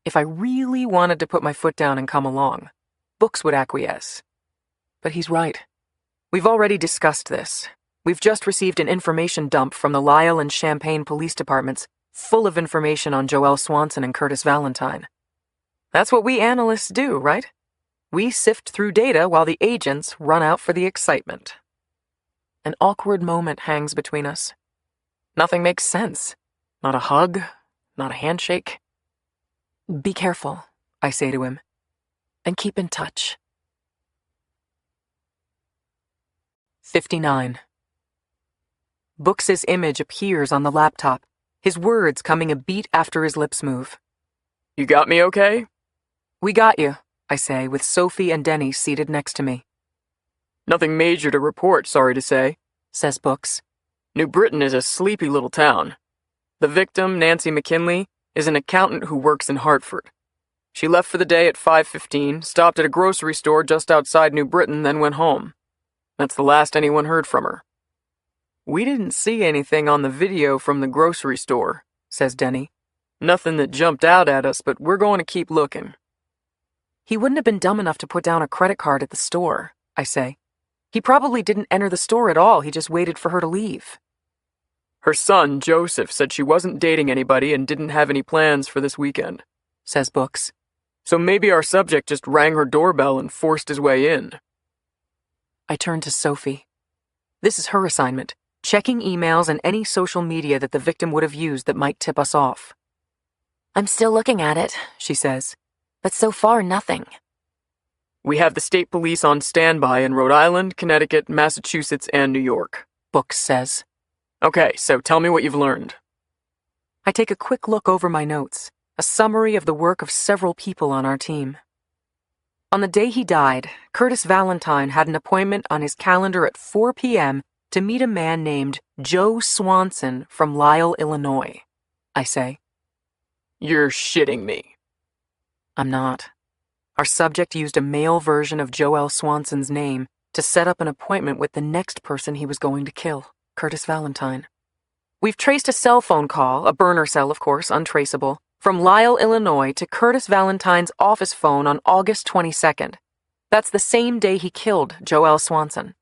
If I really wanted to put my foot down and come along, Books would acquiesce. But he's right. We've already discussed this. We've just received an information dump from the Lisle and Champaign police departments, full of information on Joelle Swanson and Curtis Valentine. That's what we analysts do, right? We sift through data while the agents run out for the excitement. An awkward moment hangs between us. Nothing makes sense. Not a hug, not a handshake. Be careful, I say to him, and keep in touch. 59. Books' image appears on the laptop, his words coming a beat after his lips move. You got me okay? We got you, I say, with Sophie and Denny seated next to me. Nothing major to report, sorry to say, says Books. New Britain is a sleepy little town. The victim, Nancy McKinley, is an accountant who works in Hartford. She left for the day at 5:15, stopped at a grocery store just outside New Britain, then went home. That's the last anyone heard from her. We didn't see anything on the video from the grocery store, says Denny. Nothing that jumped out at us, but we're going to keep looking. He wouldn't have been dumb enough to put down a credit card at the store, I say. He probably didn't enter the store at all, he just waited for her to leave. Her son, Joseph, said she wasn't dating anybody and didn't have any plans for this weekend, says Books. So maybe our subject just rang her doorbell and forced his way in. I turn to Sophie. This is her assignment, checking emails and any social media that the victim would have used that might tip us off. I'm still looking at it, she says, but so far nothing. We have the state police on standby in Rhode Island, Connecticut, Massachusetts, and New York, Books says. Okay, so tell me what you've learned. I take a quick look over my notes, a summary of the work of several people on our team. On the day he died, Curtis Valentine had an appointment on his calendar at 4 p.m. to meet a man named Joe Swanson from Lisle, Illinois, I say. You're shitting me. I'm not. Our subject used a male version of Joel Swanson's name to set up an appointment with the next person he was going to kill, Curtis Valentine. We've traced a cell phone call, a burner cell, of course, untraceable, from Lisle, Illinois to Curtis Valentine's office phone on August 22nd. That's the same day he killed Joel Swanson.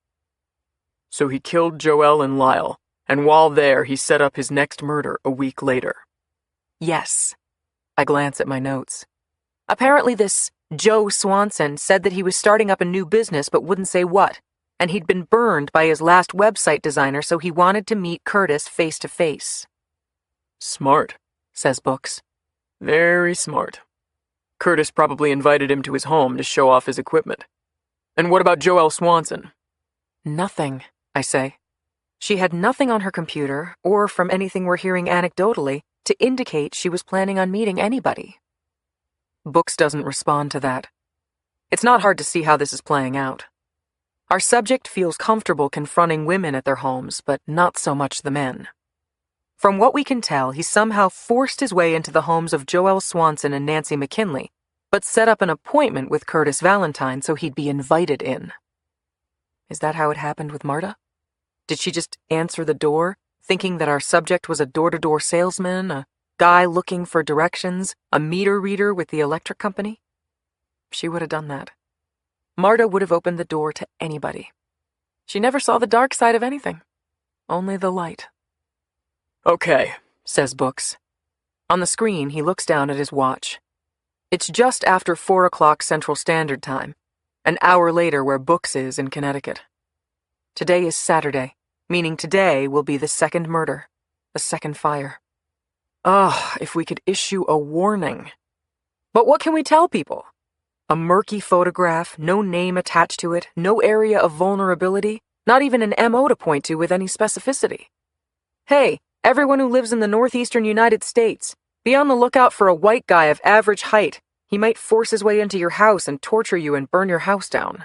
So he killed Joel in Lisle, and while there, he set up his next murder a week later. Yes. I glance at my notes. Apparently this Joe Swanson said that he was starting up a new business but wouldn't say what, and he'd been burned by his last website designer, so he wanted to meet Curtis face to face. Smart, says Books. Very smart. Curtis probably invited him to his home to show off his equipment. And what about Joel Swanson? Nothing, I say. She had nothing on her computer, or from anything we're hearing anecdotally, to indicate she was planning on meeting anybody. Books doesn't respond to that. It's not hard to see how this is playing out. Our subject feels comfortable confronting women at their homes, but not so much the men. From what we can tell, he somehow forced his way into the homes of Joel Swanson and Nancy McKinley, but set up an appointment with Curtis Valentine so he'd be invited in. Is that how it happened with Marta? Did she just answer the door, thinking that our subject was a door-to-door salesman, a guy looking for directions, a meter reader with the electric company? She would have done that. Marta would have opened the door to anybody. She never saw the dark side of anything, only the light. Okay, says Books. On the screen, he looks down at his watch. It's just after 4 o'clock Central Standard Time, an hour later where Books is in Connecticut. Today is Saturday, meaning today will be the second murder, the second fire. If we could issue a warning. But what can we tell people? A murky photograph, no name attached to it, no area of vulnerability, not even an MO to point to with any specificity. Hey, everyone who lives in the northeastern United States, be on the lookout for a white guy of average height. He might force his way into your house and torture you and burn your house down.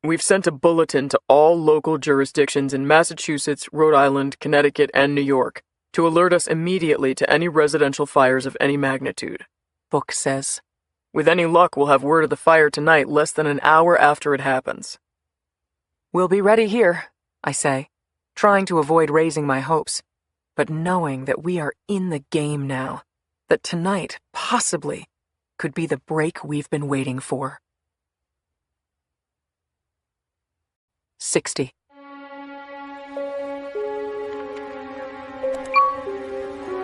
We've sent a bulletin to all local jurisdictions in Massachusetts, Rhode Island, Connecticut, and New York to alert us immediately to any residential fires of any magnitude. Book says. With any luck, we'll have word of the fire tonight less than an hour after it happens. We'll be ready here, I say, trying to avoid raising my hopes, but knowing that we are in the game now, that tonight, possibly, could be the break we've been waiting for. 60.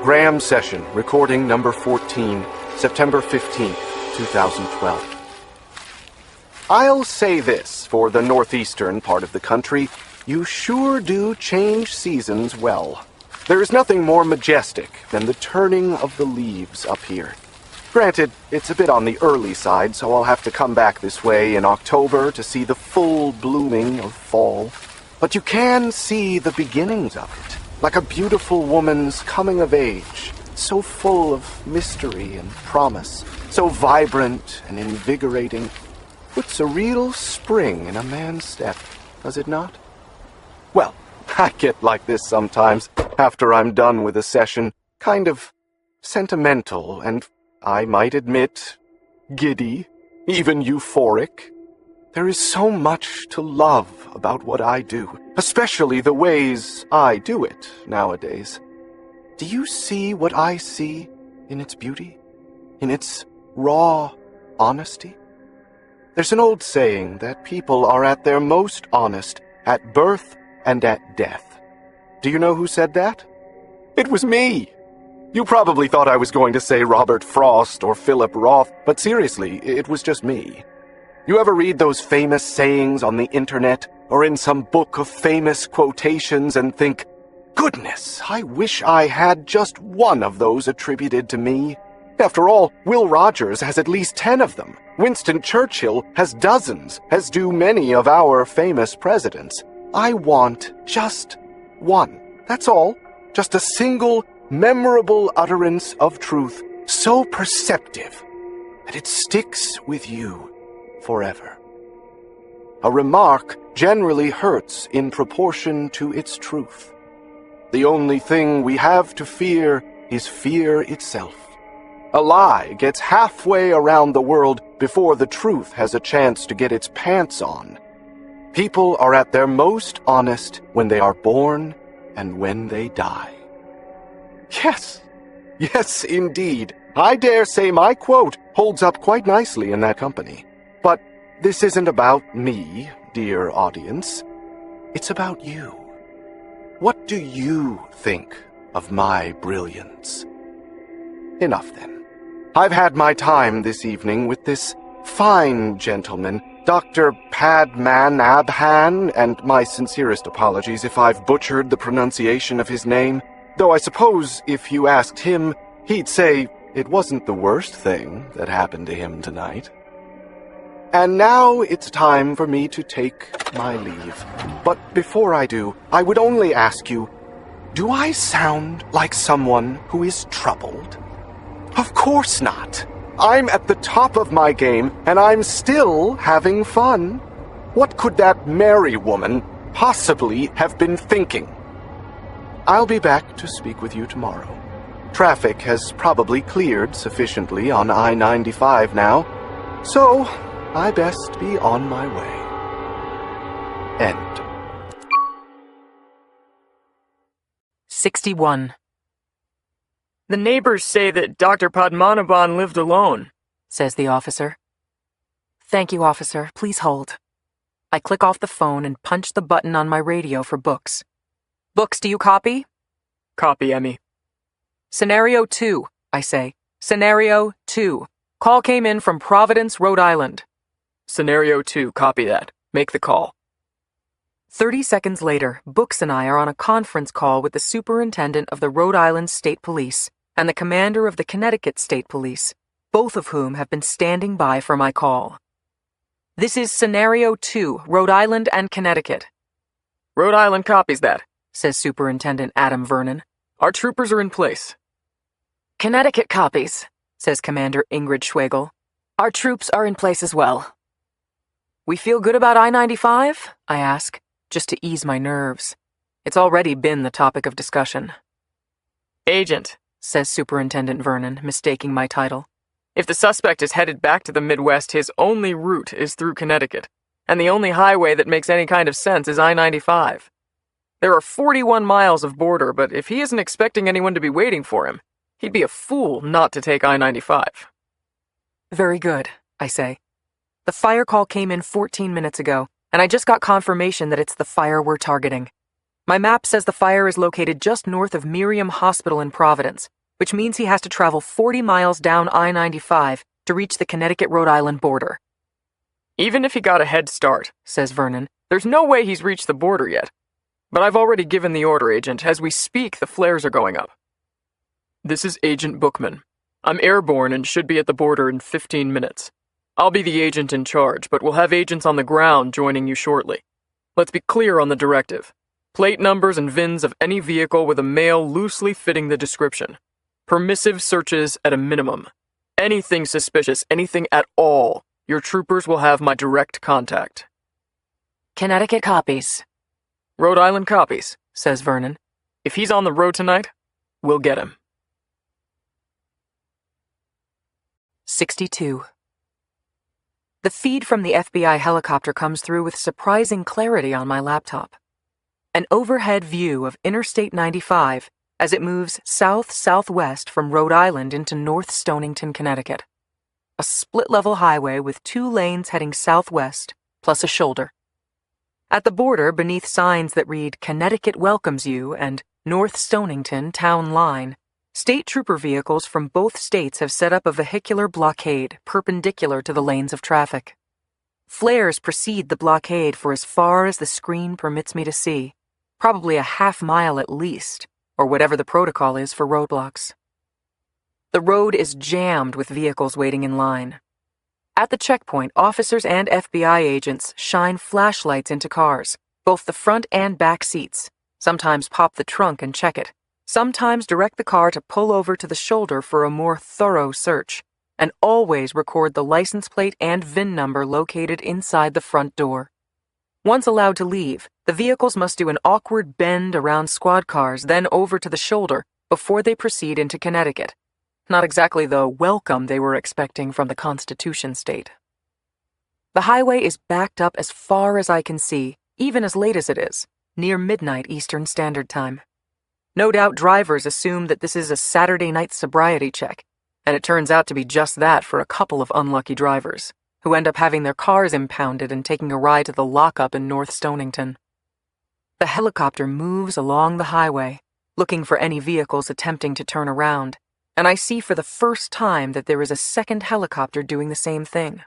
Graham session, recording number 14, September 15th, 2012. I'll say this for the northeastern part of the country, you sure do change seasons well. There is nothing more majestic than the turning of the leaves up here. Granted, it's a bit on the early side, so I'll have to come back this way in October to see the full blooming of fall. But you can see the beginnings of it, like a beautiful woman's coming of age, so full of mystery and promise, so vibrant and invigorating. Puts a real spring in a man's step, does it not? Well, I get like this sometimes, after I'm done with a session, kind of sentimental and, I might admit, giddy, even euphoric. There is so much to love about what I do, especially the ways I do it nowadays. Do you see what I see in its beauty? In its raw honesty? There's an old saying that people are at their most honest at birth and at death. Do you know who said that? It was me! You probably thought I was going to say Robert Frost or Philip Roth, but seriously, it was just me. You ever read those famous sayings on the internet or in some book of famous quotations and think, goodness, I wish I had just one of those attributed to me? After all, Will Rogers has at least 10 of them. Winston Churchill has dozens, as do many of our famous presidents. I want just one. That's all. Just a single, memorable utterance of truth, so perceptive that it sticks with you forever. A remark generally hurts in proportion to its truth. The only thing we have to fear is fear itself. A lie gets halfway around the world before the truth has a chance to get its pants on. People are at their most honest when they are born and when they die. Yes, indeed. I dare say my quote holds up quite nicely in that company. But this isn't about me, dear audience. It's about you. What do you think of my brilliance? Enough then. I've had my time this evening with this fine gentleman, Dr. Padman Abhan, and my sincerest apologies if I've butchered the pronunciation of his name, though I suppose if you asked him, he'd say it wasn't the worst thing that happened to him tonight. And now it's time for me to take my leave. But before I do, I would only ask you, do I sound like someone who is troubled? Of course not. I'm at the top of my game, and I'm still having fun. What could that merry woman possibly have been thinking? I'll be back to speak with you tomorrow. Traffic has probably cleared sufficiently on I-95 now, so I best be on my way. End. 61. The neighbors say that Dr. Padmanabhan lived alone, says the officer. Thank you, officer. Please hold. I click off the phone and punch the button on my radio for Books. Books, do you copy? Copy, Emmy. Scenario 2, I say. Scenario 2. Call came in from Providence, Rhode Island. Scenario 2, copy that. Make the call. 30 seconds later, Books and I are on a conference call with the superintendent of the Rhode Island State Police and the commander of the Connecticut State Police, both of whom have been standing by for my call. This is Scenario 2, Rhode Island and Connecticut. Rhode Island copies that, says Superintendent Adam Vernon. Our troopers are in place. Connecticut copies, says Commander Ingrid Schwegel. Our troops are in place as well. We feel good about I-95? I ask, just to ease my nerves. It's already been the topic of discussion. Agent, says Superintendent Vernon, mistaking my title. If the suspect is headed back to the Midwest, his only route is through Connecticut, and the only highway that makes any kind of sense is I-95. There are 41 miles of border, but if he isn't expecting anyone to be waiting for him, he'd be a fool not to take I-95. Very good, I say. The fire call came in 14 minutes ago, and I just got confirmation that it's the fire we're targeting. My map says the fire is located just north of Miriam Hospital in Providence, which means he has to travel 40 miles down I-95 to reach the Connecticut-Rhode Island border. Even if he got a head start, says Vernon, there's no way he's reached the border yet. But I've already given the order, Agent. As we speak, the flares are going up. This is Agent Bookman. I'm airborne and should be at the border in 15 minutes. I'll be the agent in charge, but we'll have agents on the ground joining you shortly. Let's be clear on the directive. Plate numbers and VINs of any vehicle with a male loosely fitting the description. Permissive searches at a minimum. Anything suspicious, anything at all, your troopers will have my direct contact. Connecticut copies. Rhode Island copies, says Vernon. If he's on the road tonight, we'll get him. 62. The feed from the FBI helicopter comes through with surprising clarity on my laptop. An overhead view of Interstate 95 as it moves south-southwest from Rhode Island into North Stonington, Connecticut. A split-level highway with 2 lanes heading southwest, plus a shoulder. At the border, beneath signs that read Connecticut Welcomes You and North Stonington Town Line, state trooper vehicles from both states have set up a vehicular blockade perpendicular to the lanes of traffic. Flares precede the blockade for as far as the screen permits me to see, probably a half-mile at least, or whatever the protocol is for roadblocks. The road is jammed with vehicles waiting in line. At the checkpoint, officers and FBI agents shine flashlights into cars, both the front and back seats, sometimes pop the trunk and check it, sometimes direct the car to pull over to the shoulder for a more thorough search, and always record the license plate and VIN number located inside the front door. Once allowed to leave, the vehicles must do an awkward bend around squad cars, then over to the shoulder, before they proceed into Connecticut. Not exactly the welcome they were expecting from the Constitution state. The highway is backed up as far as I can see, even as late as it is, near midnight Eastern Standard Time. No doubt drivers assume that this is a Saturday night sobriety check, and it turns out to be just that for a couple of unlucky drivers, who end up having their cars impounded and taking a ride to the lockup in North Stonington. The helicopter moves along the highway, looking for any vehicles attempting to turn around, and I see for the first time that there is a second helicopter doing the same thing.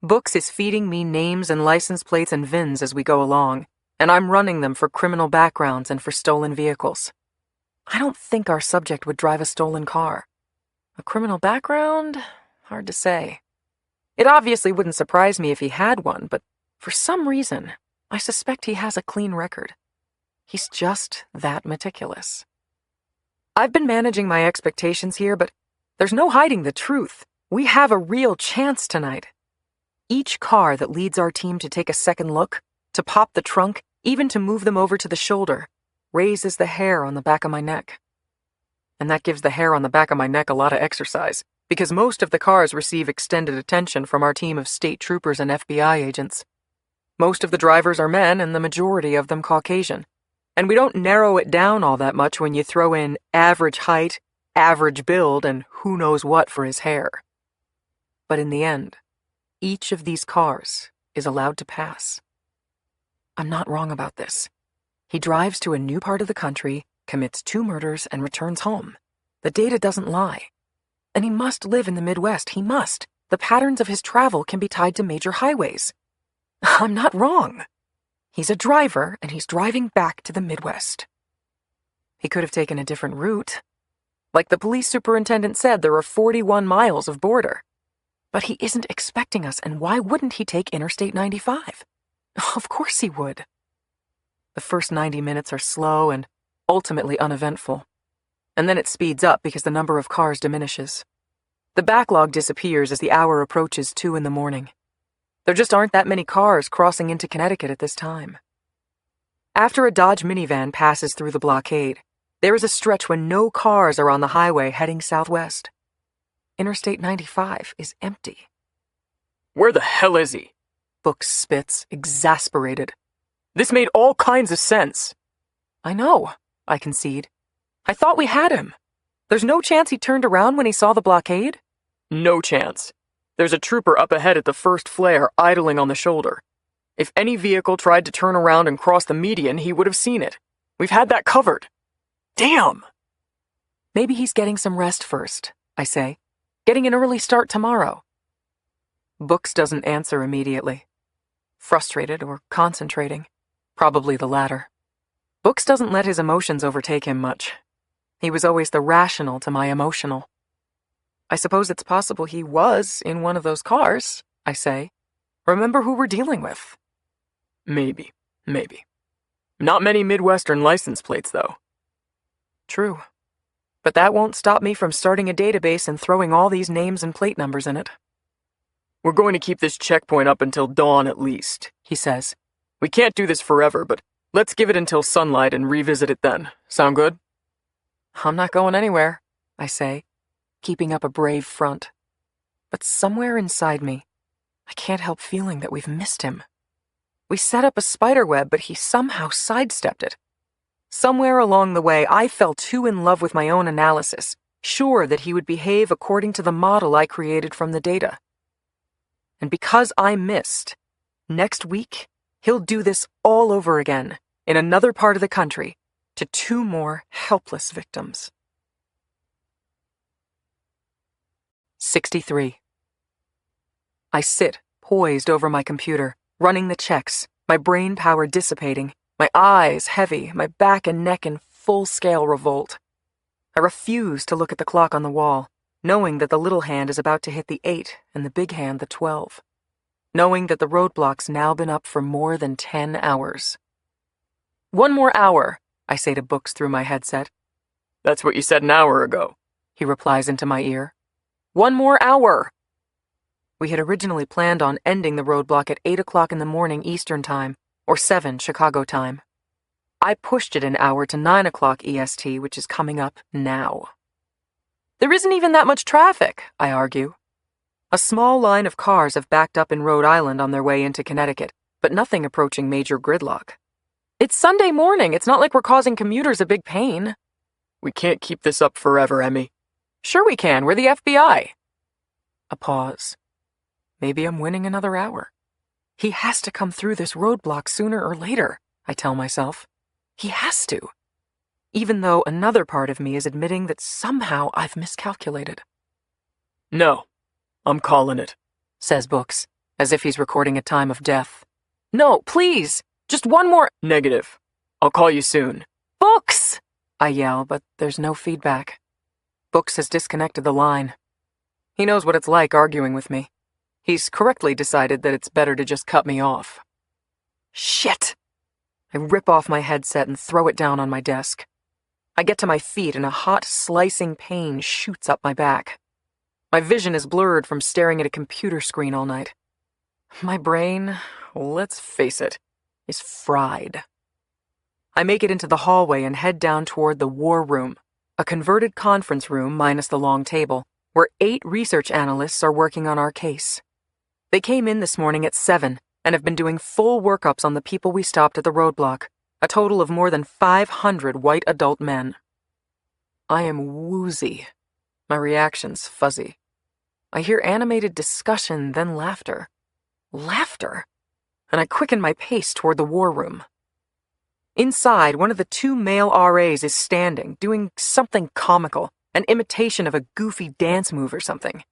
Books is feeding me names and license plates and VINs as we go along, and I'm running them for criminal backgrounds and for stolen vehicles. I don't think our subject would drive a stolen car. A criminal background? Hard to say. It obviously wouldn't surprise me if he had one, but for some reason, I suspect he has a clean record. He's just that meticulous. I've been managing my expectations here, but there's no hiding the truth. We have a real chance tonight. Each car that leads our team to take a second look, to pop the trunk, even to move them over to the shoulder, raises the hair on the back of my neck. And that gives the hair on the back of my neck a lot of exercise, because most of the cars receive extended attention from our team of state troopers and FBI agents. Most of the drivers are men, and the majority of them Caucasian. And we don't narrow it down all that much when you throw in average height, average build, and who knows what for his hair. But in the end, each of these cars is allowed to pass. I'm not wrong about this. He drives to a new part of the country, commits 2 murders, and returns home. The data doesn't lie. And he must live in the Midwest. He must. The patterns of his travel can be tied to major highways. I'm not wrong. He's a driver, and he's driving back to the Midwest. He could have taken a different route. Like the police superintendent said, there are 41 miles of border. But he isn't expecting us, and why wouldn't he take Interstate 95? Of course he would. The first 90 minutes are slow and ultimately uneventful. And then it speeds up because the number of cars diminishes. The backlog disappears as the hour approaches 2 in the morning. There just aren't that many cars crossing into Connecticut at this time. After a Dodge minivan passes through the blockade, there is a stretch when no cars are on the highway heading southwest. Interstate 95 is empty. Where the hell is he? Books spits, exasperated. This made all kinds of sense. I know, I concede. I thought we had him. There's no chance he turned around when he saw the blockade? No chance. There's a trooper up ahead at the first flare, idling on the shoulder. If any vehicle tried to turn around and cross the median, he would have seen it. We've had that covered. Damn! Maybe he's getting some rest first, I say. Getting an early start tomorrow. Books doesn't answer immediately. Frustrated or concentrating. Probably the latter. Books doesn't let his emotions overtake him much. He was always the rational to my emotional. I suppose it's possible he was in one of those cars, I say. Remember who we're dealing with. Maybe. Not many Midwestern license plates, though. True. But that won't stop me from starting a database and throwing all these names and plate numbers in it. We're going to keep this checkpoint up until dawn at least, he says. We can't do this forever, but let's give it until sunlight and revisit it then. Sound good? I'm not going anywhere, I say, keeping up a brave front. But somewhere inside me, I can't help feeling that we've missed him. We set up a spiderweb, but he somehow sidestepped it. Somewhere along the way, I fell too in love with my own analysis, sure that he would behave according to the model I created from the data. And because I missed, next week, he'll do this all over again, in another part of the country, to 2 more helpless victims. 63. I sit, poised over my computer, running the checks, my brain power dissipating, my eyes heavy, my back and neck in full-scale revolt. I refuse to look at the clock on the wall, knowing that the little hand is about to hit the 8 and the big hand the 12. Knowing that the roadblock's now been up for more than 10 hours. 1 more hour, I say to Books through my headset. That's what you said an hour ago, he replies into my ear. 1 more hour! We had originally planned on ending the roadblock at 8 o'clock in the morning Eastern Time, or 7 Chicago time. I pushed it an hour to 9 o'clock EST, which is coming up now. There isn't even that much traffic, I argue. A small line of cars have backed up in Rhode Island on their way into Connecticut, but nothing approaching major gridlock. It's Sunday morning. It's not like we're causing commuters a big pain. We can't keep this up forever, Emmy. Sure we can. We're the FBI. A pause. Maybe I'm winning another hour. He has to come through this roadblock sooner or later, I tell myself. He has to. Even though another part of me is admitting that somehow I've miscalculated. No, I'm calling it, says Books, as if he's recording a time of death. No, please, just one more. Negative. I'll call you soon. Books! I yell, but there's no feedback. Books has disconnected the line. He knows what it's like arguing with me. He's correctly decided that it's better to just cut me off. Shit! I rip off my headset and throw it down on my desk. I get to my feet and a hot, slicing pain shoots up my back. My vision is blurred from staring at a computer screen all night. My brain, let's face it, is fried. I make it into the hallway and head down toward the war room, a converted conference room minus the long table, where 8 research analysts are working on our case. They came in this morning at 7 and have been doing full workups on the people we stopped at the roadblock, a total of more than 500 white adult men. I am woozy. My reaction's fuzzy. I hear animated discussion, then laughter. Laughter? And I quicken my pace toward the war room. Inside, one of the 2 male RAs is standing, doing something comical, an imitation of a goofy dance move or something.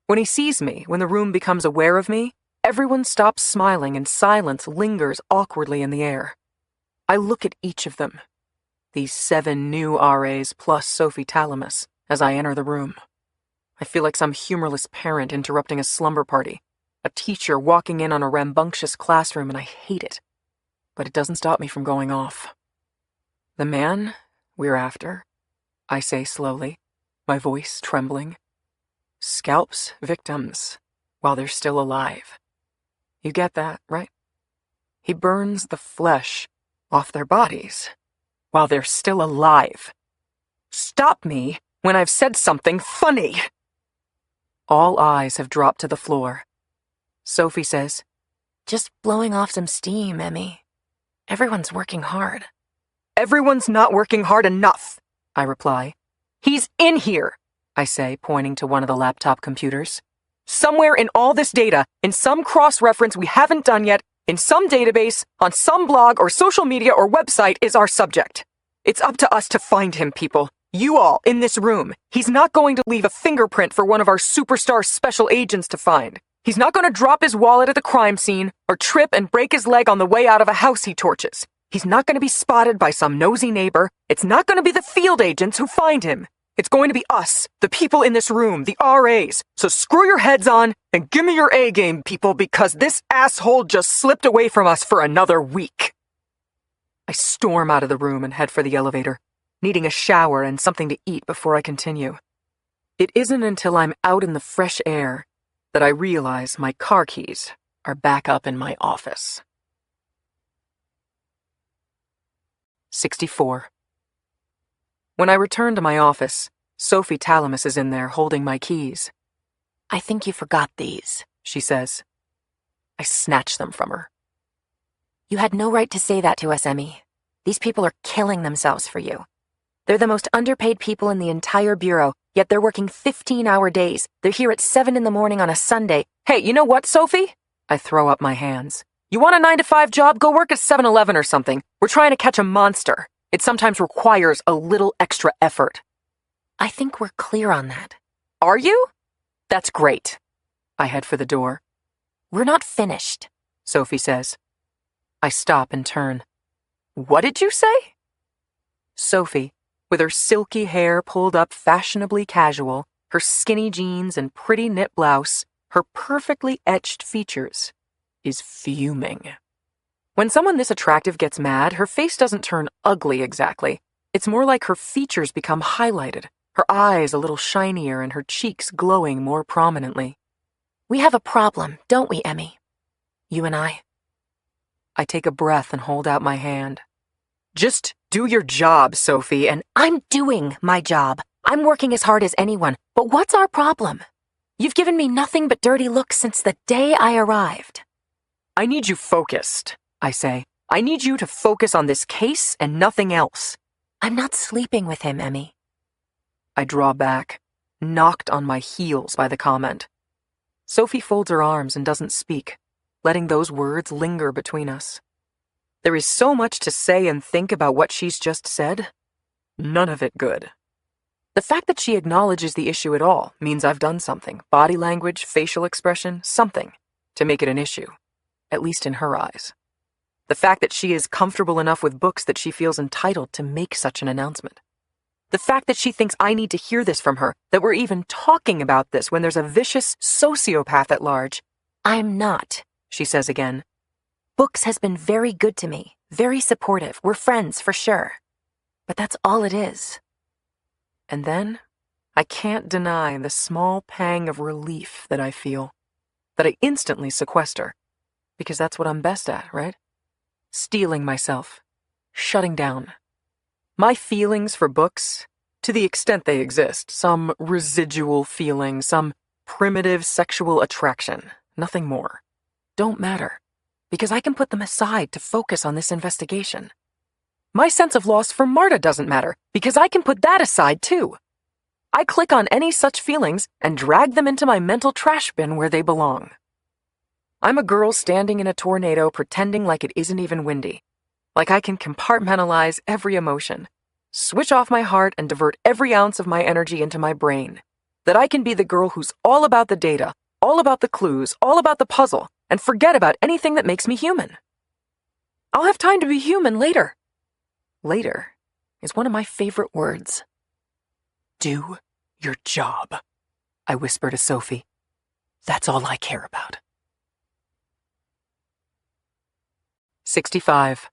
When he sees me, when the room becomes aware of me, everyone stops smiling and silence lingers awkwardly in the air. I look at each of them, these 7 new RAs plus Sophie Talamus, as I enter the room. I feel like some humorless parent interrupting a slumber party, a teacher walking in on a rambunctious classroom, and I hate it. But it doesn't stop me from going off. The man we're after, I say slowly, my voice trembling, scalps victims while they're still alive. You get that, right? He burns the flesh off their bodies while they're still alive. Stop me when I've said something funny. All eyes have dropped to the floor. Sophie says, Just blowing off some steam, Emmy. Everyone's working hard. Everyone's not working hard enough, I reply. He's in here, I say, pointing to one of the laptop computers. Somewhere in all this data, in some cross-reference we haven't done yet, in some database, on some blog or social media or website is our subject. It's up to us to find him, people. You all, in this room. He's not going to leave a fingerprint for one of our superstar special agents to find. He's not going to drop his wallet at the crime scene or trip and break his leg on the way out of a house he torches. He's not going to be spotted by some nosy neighbor. It's not going to be the field agents who find him. It's going to be us, the people in this room, the RAs. So screw your heads on and give me your A game, people, because this asshole just slipped away from us for another week. I storm out of the room and head for the elevator, needing a shower and something to eat before I continue. It isn't until I'm out in the fresh air that I realize my car keys are back up in my office. 64. When I return to my office, Sophie Talamus is in there holding my keys. I think you forgot these, she says. I snatch them from her. You had no right to say that to us, Emmy. These people are killing themselves for you. They're the most underpaid people in the entire bureau, yet they're working 15-hour days. They're here at 7 in the morning on a Sunday. Hey, you know what, Sophie? I throw up my hands. You want a 9-to-5 job? Go work at 7-Eleven or something. We're trying to catch a monster. It sometimes requires a little extra effort. I think we're clear on that. Are you? That's great. I head for the door. We're not finished, Sophie says. I stop and turn. What did you say? Sophie, with her silky hair pulled up fashionably casual, her skinny jeans and pretty knit blouse, her perfectly etched features, is fuming. When someone this attractive gets mad, her face doesn't turn ugly exactly. It's more like her features become highlighted, her eyes a little shinier and her cheeks glowing more prominently. We have a problem, don't we, Emmy? You and I. I take a breath and hold out my hand. Just do your job, Sophie, and I'm doing my job. I'm working as hard as anyone, but what's our problem? You've given me nothing but dirty looks since the day I arrived. I need you focused, I say. I need you to focus on this case and nothing else. I'm not sleeping with him, Emmy. I draw back, knocked on my heels by the comment. Sophie folds her arms and doesn't speak, letting those words linger between us. There is so much to say and think about what she's just said. None of it good. The fact that she acknowledges the issue at all means I've done something, body language, facial expression, something, to make it an issue, at least in her eyes. The fact that she is comfortable enough with books that she feels entitled to make such an announcement. The fact that she thinks I need to hear this from her, that we're even talking about this when there's a vicious sociopath at large. I'm not, she says again. Books has been very good to me, very supportive. We're friends for sure. But that's all it is. And then, I can't deny the small pang of relief that I feel, that I instantly sequester, because that's what I'm best at, right? Steeling myself, shutting down. My feelings for books, to the extent they exist, some residual feeling, some primitive sexual attraction, nothing more, don't matter, because I can put them aside to focus on this investigation. My sense of loss for Marta doesn't matter, because I can put that aside too. I click on any such feelings and drag them into my mental trash bin where they belong. I'm a girl standing in a tornado pretending like it isn't even windy, like I can compartmentalize every emotion, switch off my heart and divert every ounce of my energy into my brain, that I can be the girl who's all about the data, all about the clues, all about the puzzle, and forget about anything that makes me human. I'll have time to be human later. Later is one of my favorite words. Do your job, I whisper to Sophie. That's all I care about. 65.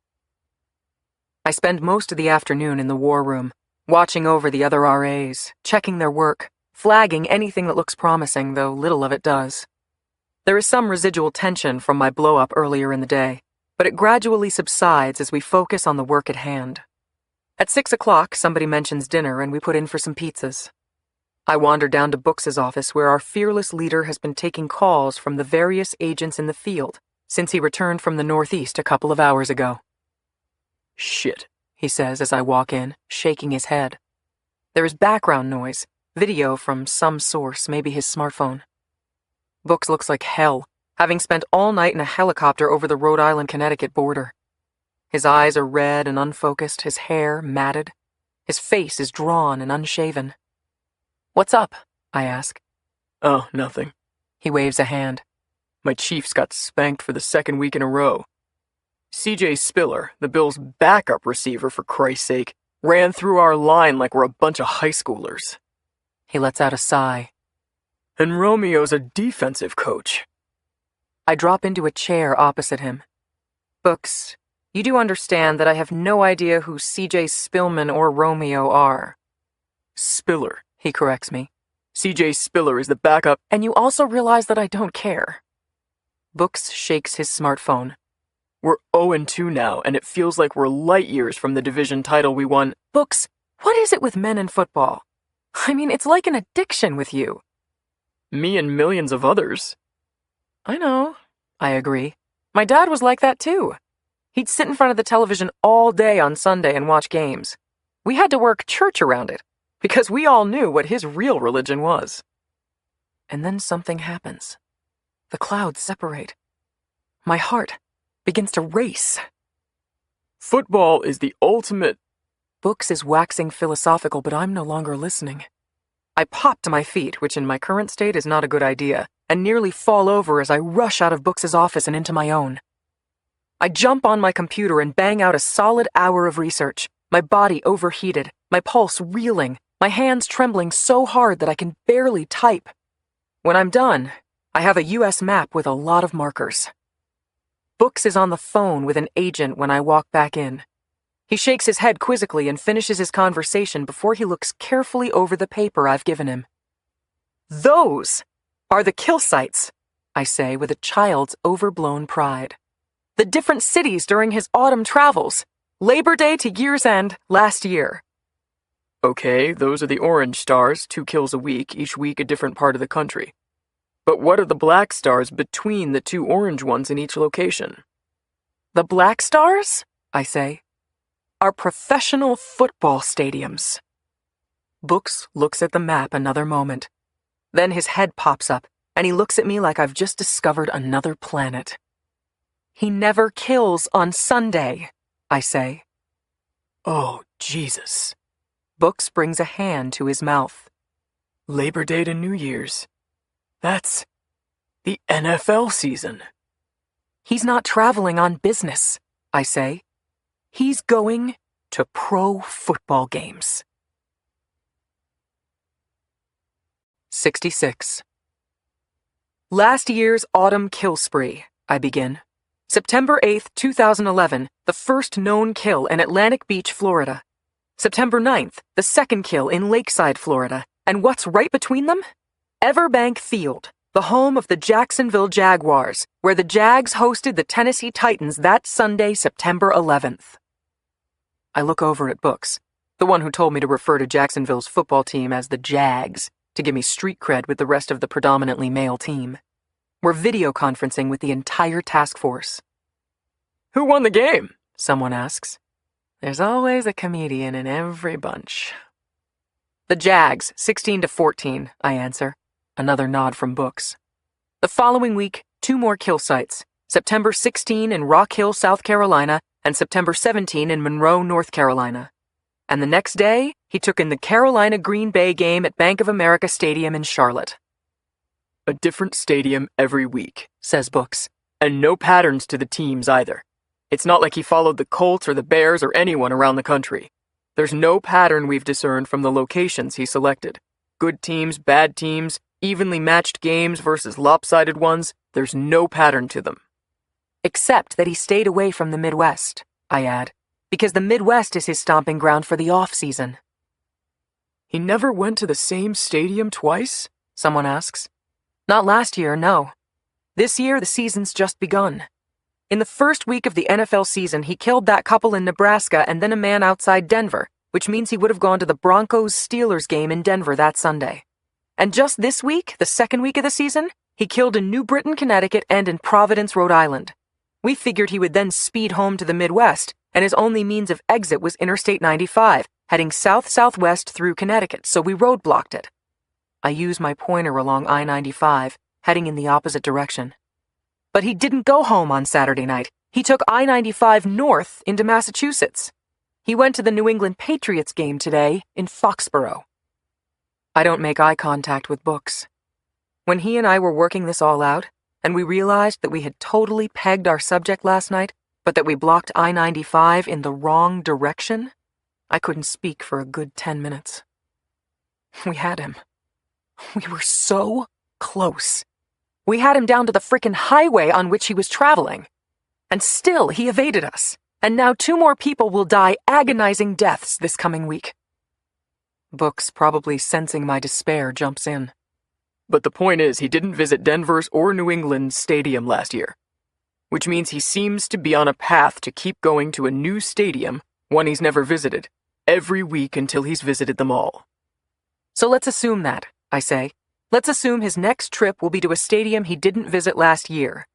I spend most of the afternoon in the war room, watching over the other RAs, checking their work, flagging anything that looks promising, though little of it does. There is some residual tension from my blow-up earlier in the day, but it gradually subsides as we focus on the work at hand. At 6 o'clock, somebody mentions dinner and we put in for some pizzas. I wander down to Books' office where our fearless leader has been taking calls from the various agents in the field since he returned from the Northeast a couple of hours ago. Shit, he says as I walk in, shaking his head. There is background noise, video from some source, maybe his smartphone. Books looks like hell, having spent all night in a helicopter over the Rhode Island-Connecticut border. His eyes are red and unfocused, his hair matted. His face is drawn and unshaven. What's up? I ask. Oh, nothing. He waves a hand. My Chiefs got spanked for the second week in a row. CJ Spiller, the Bills' backup receiver for Christ's sake, ran through our line like we're a bunch of high schoolers. He lets out a sigh. And Romeo's a defensive coach. I drop into a chair opposite him. Books, you do understand that I have no idea who CJ Spillman or Romeo are. Spiller, he corrects me. CJ Spiller is the backup, and you also realize that I don't care. Books shakes his smartphone. We're 0-2 now, and it feels like we're light years from the division title we won. Books, what is it with men in football? I mean, it's like an addiction with you. Me and millions of others. I know, I agree. My dad was like that too. He'd sit in front of the television all day on Sunday and watch games. We had to work church around it, because we all knew what his real religion was. And then something happens. The clouds separate. My heart begins to race. Football is the ultimate... Books is waxing philosophical, but I'm no longer listening. I pop to my feet, which in my current state is not a good idea, and nearly fall over as I rush out of Books' office and into my own. I jump on my computer and bang out a solid hour of research, my body overheated, my pulse reeling, my hands trembling so hard that I can barely type. When I'm done, I have a U.S. map with a lot of markers. Books is on the phone with an agent when I walk back in. He shakes his head quizzically and finishes his conversation before he looks carefully over the paper I've given him. Those are the kill sites, I say with a child's overblown pride. The different cities during his autumn travels, Labor Day to Year's End last year. Okay, those are the orange stars, 2 kills a week, each week a different part of the country. But what are the black stars between the 2 orange ones in each location? The Black Stars, I say, are professional football stadiums. Books looks at the map another moment. Then his head pops up, and he looks at me like I've just discovered another planet. He never kills on Sunday, I say. Oh, Jesus. Books brings a hand to his mouth. Labor Day to New Year's. That's the NFL season. He's not traveling on business, I say. He's going to pro football games. 66. Last year's autumn kill spree, I begin. September 8th, 2011, the first known kill in Atlantic Beach, Florida. September 9th, the second kill in Lakeside, Florida. And what's right between them? Everbank Field, the home of the Jacksonville Jaguars, where the Jags hosted the Tennessee Titans that Sunday, September 11th. I look over at Books, the one who told me to refer to Jacksonville's football team as the Jags, to give me street cred with the rest of the predominantly male team. We're video conferencing with the entire task force. Who won the game? Someone asks. There's always a comedian in every bunch. The Jags, 16-14, I answer. Another nod from Books. The following week, 2 more kill sites. September 16 in Rock Hill, South Carolina, and September 17 in Monroe, North Carolina. And the next day, he took in the Carolina-Green Bay game at Bank of America Stadium in Charlotte. A different stadium every week, says Books. And no patterns to the teams either. It's not like he followed the Colts or the Bears or anyone around the country. There's no pattern we've discerned from the locations he selected. Good teams, bad teams, evenly matched games versus lopsided ones, there's no pattern to them. Except that he stayed away from the Midwest, I add, because the Midwest is his stomping ground for the off-season. He never went to the same stadium twice? Someone asks. Not last year, no. This year, the season's just begun. In the first week of the NFL season, he killed that couple in Nebraska and then a man outside Denver, which means he would have gone to the Broncos-Steelers game in Denver that Sunday. And just this week, the second week of the season, he killed in New Britain, Connecticut, and in Providence, Rhode Island. We figured he would then speed home to the Midwest, and his only means of exit was Interstate 95, heading south-southwest through Connecticut, so we roadblocked it. I use my pointer along I-95, heading in the opposite direction. But he didn't go home on Saturday night. He took I-95 north into Massachusetts. He went to the New England Patriots game today in Foxborough. I don't make eye contact with Books. When he and I were working this all out, and we realized that we had totally pegged our subject last night, but that we blocked I-95 in the wrong direction, I couldn't speak for a good 10 minutes. We had him. We were so close. We had him down to the frickin' highway on which he was traveling. And still he evaded us. And now 2 more people will die agonizing deaths this coming week. Books, probably sensing my despair, jumps in. But the point is, he didn't visit Denver's or New England's stadium last year. Which means he seems to be on a path to keep going to a new stadium, one he's never visited, every week until he's visited them all. So let's assume that, I say. Let's assume his next trip will be to a stadium he didn't visit last year.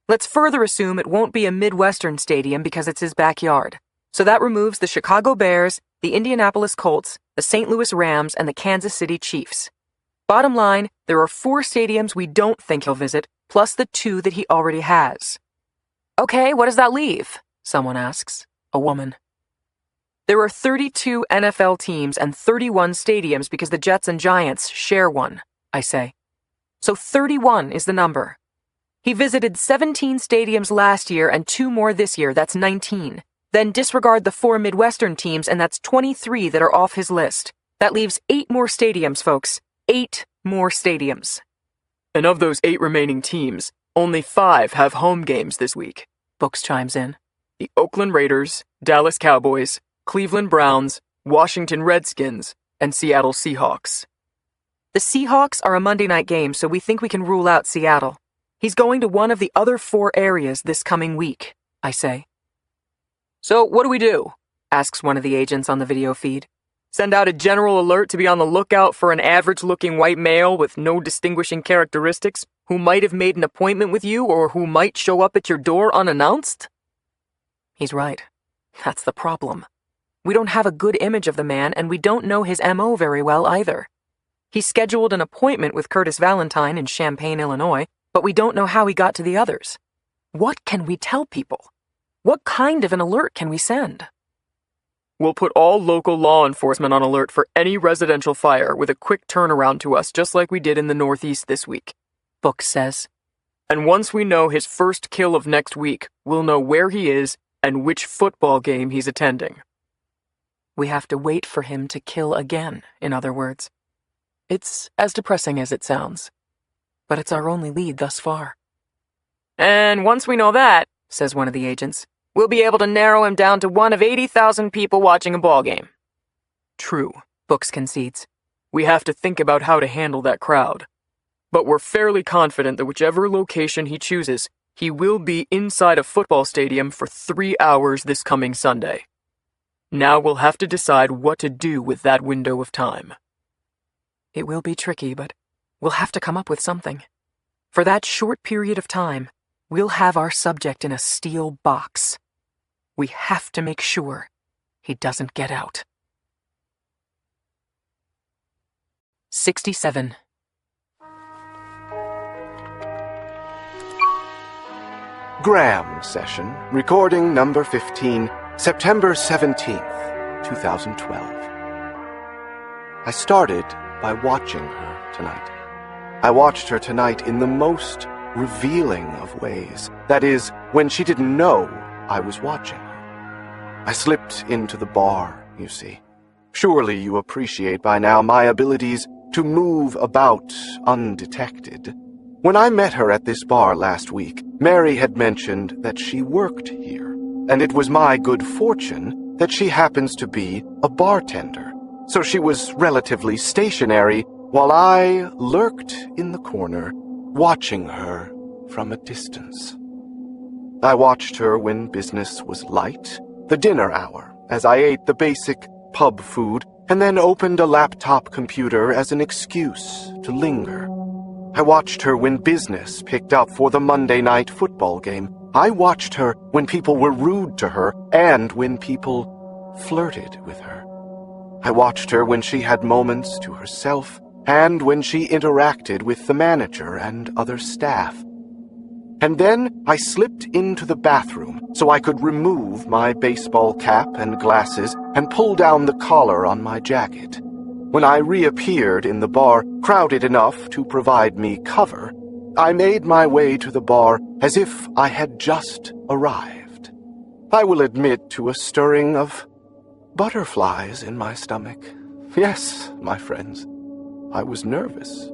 Let's further assume it won't be a Midwestern stadium because it's his backyard. So that removes the Chicago Bears, the Indianapolis Colts, the St. Louis Rams, and the Kansas City Chiefs. Bottom line, there are 4 stadiums we don't think he'll visit, plus the 2 that he already has. Okay, what does that leave? Someone asks. A woman. There are 32 NFL teams and 31 stadiums because the Jets and Giants share one, I say. So 31 is the number. He visited 17 stadiums last year and 2 more this year, that's 19. Then disregard the 4 Midwestern teams and that's 23 that are off his list. That leaves 8 more stadiums, folks. 8 more stadiums. And of those 8 remaining teams, only 5 have home games this week. Books chimes in. The Oakland Raiders, Dallas Cowboys, Cleveland Browns, Washington Redskins, and Seattle Seahawks. The Seahawks are a Monday night game, so we think we can rule out Seattle. He's going to one of the other 4 areas this coming week, I say. So what do we do? Asks one of the agents on the video feed. Send out a general alert to be on the lookout for an average-looking white male with no distinguishing characteristics who might have made an appointment with you or who might show up at your door unannounced? He's right. That's the problem. We don't have a good image of the man, and we don't know his MO very well either. He scheduled an appointment with Curtis Valentine in Champaign, Illinois, but we don't know how he got to the others. What can we tell people? What kind of an alert can we send? We'll put all local law enforcement on alert for any residential fire with a quick turnaround to us, just like we did in the Northeast this week, Book says. And once we know his first kill of next week, we'll know where he is and which football game he's attending. We have to wait for him to kill again, in other words. It's as depressing as it sounds, but it's our only lead thus far. And once we know that, says one of the agents, we'll be able to narrow him down to one of 80,000 people watching a ball game. True, Books concedes. We have to think about how to handle that crowd. But we're fairly confident that whichever location he chooses, he will be inside a football stadium for 3 hours this coming Sunday. Now we'll have to decide what to do with that window of time. It will be tricky, but we'll have to come up with something. For that short period of time, we'll have our subject in a steel box. We have to make sure he doesn't get out. 67. Graham session, recording number 15, September 17th, 2012. I started by watching her tonight. I watched her tonight in the most revealing of ways. That is, when she didn't know I was watching her. I slipped into the bar, you see. Surely you appreciate by now my abilities to move about undetected. When I met her at this bar last week, Mary had mentioned that she worked here, and it was my good fortune that she happens to be a bartender. So she was relatively stationary while I lurked in the corner, watching her from a distance. I watched her when business was light, the dinner hour, as I ate the basic pub food, and then opened a laptop computer as an excuse to linger. I watched her when business picked up for the Monday night football game. I watched her when people were rude to her and when people flirted with her. I watched her when she had moments to herself and when she interacted with the manager and other staff. And then I slipped into the bathroom so I could remove my baseball cap and glasses and pull down the collar on my jacket. When I reappeared in the bar, crowded enough to provide me cover, I made my way to the bar as if I had just arrived. I will admit to a stirring of butterflies in my stomach. Yes, my friends, I was nervous.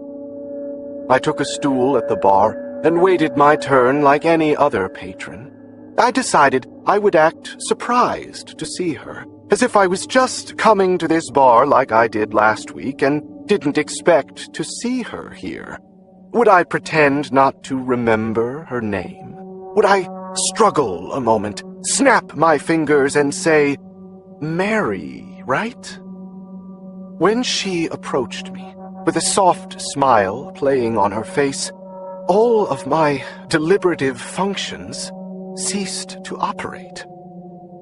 I took a stool at the bar and waited my turn like any other patron. I decided I would act surprised to see her, as if I was just coming to this bar like I did last week and didn't expect to see her here. Would I pretend not to remember her name? Would I struggle a moment, snap my fingers and say, Mary, right? When she approached me, with a soft smile playing on her face, all of my deliberative functions ceased to operate.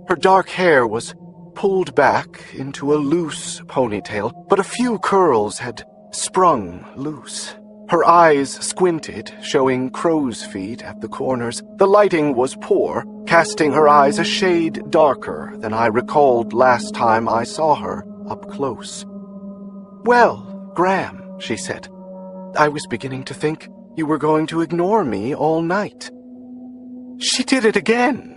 Her dark hair was pulled back into a loose ponytail, but a few curls had sprung loose. Her eyes squinted, showing crow's feet at the corners. The lighting was poor, casting her eyes a shade darker than I recalled last time I saw her up close. "Well, Graham," she said, "I was beginning to think you were going to ignore me all night." She did it again.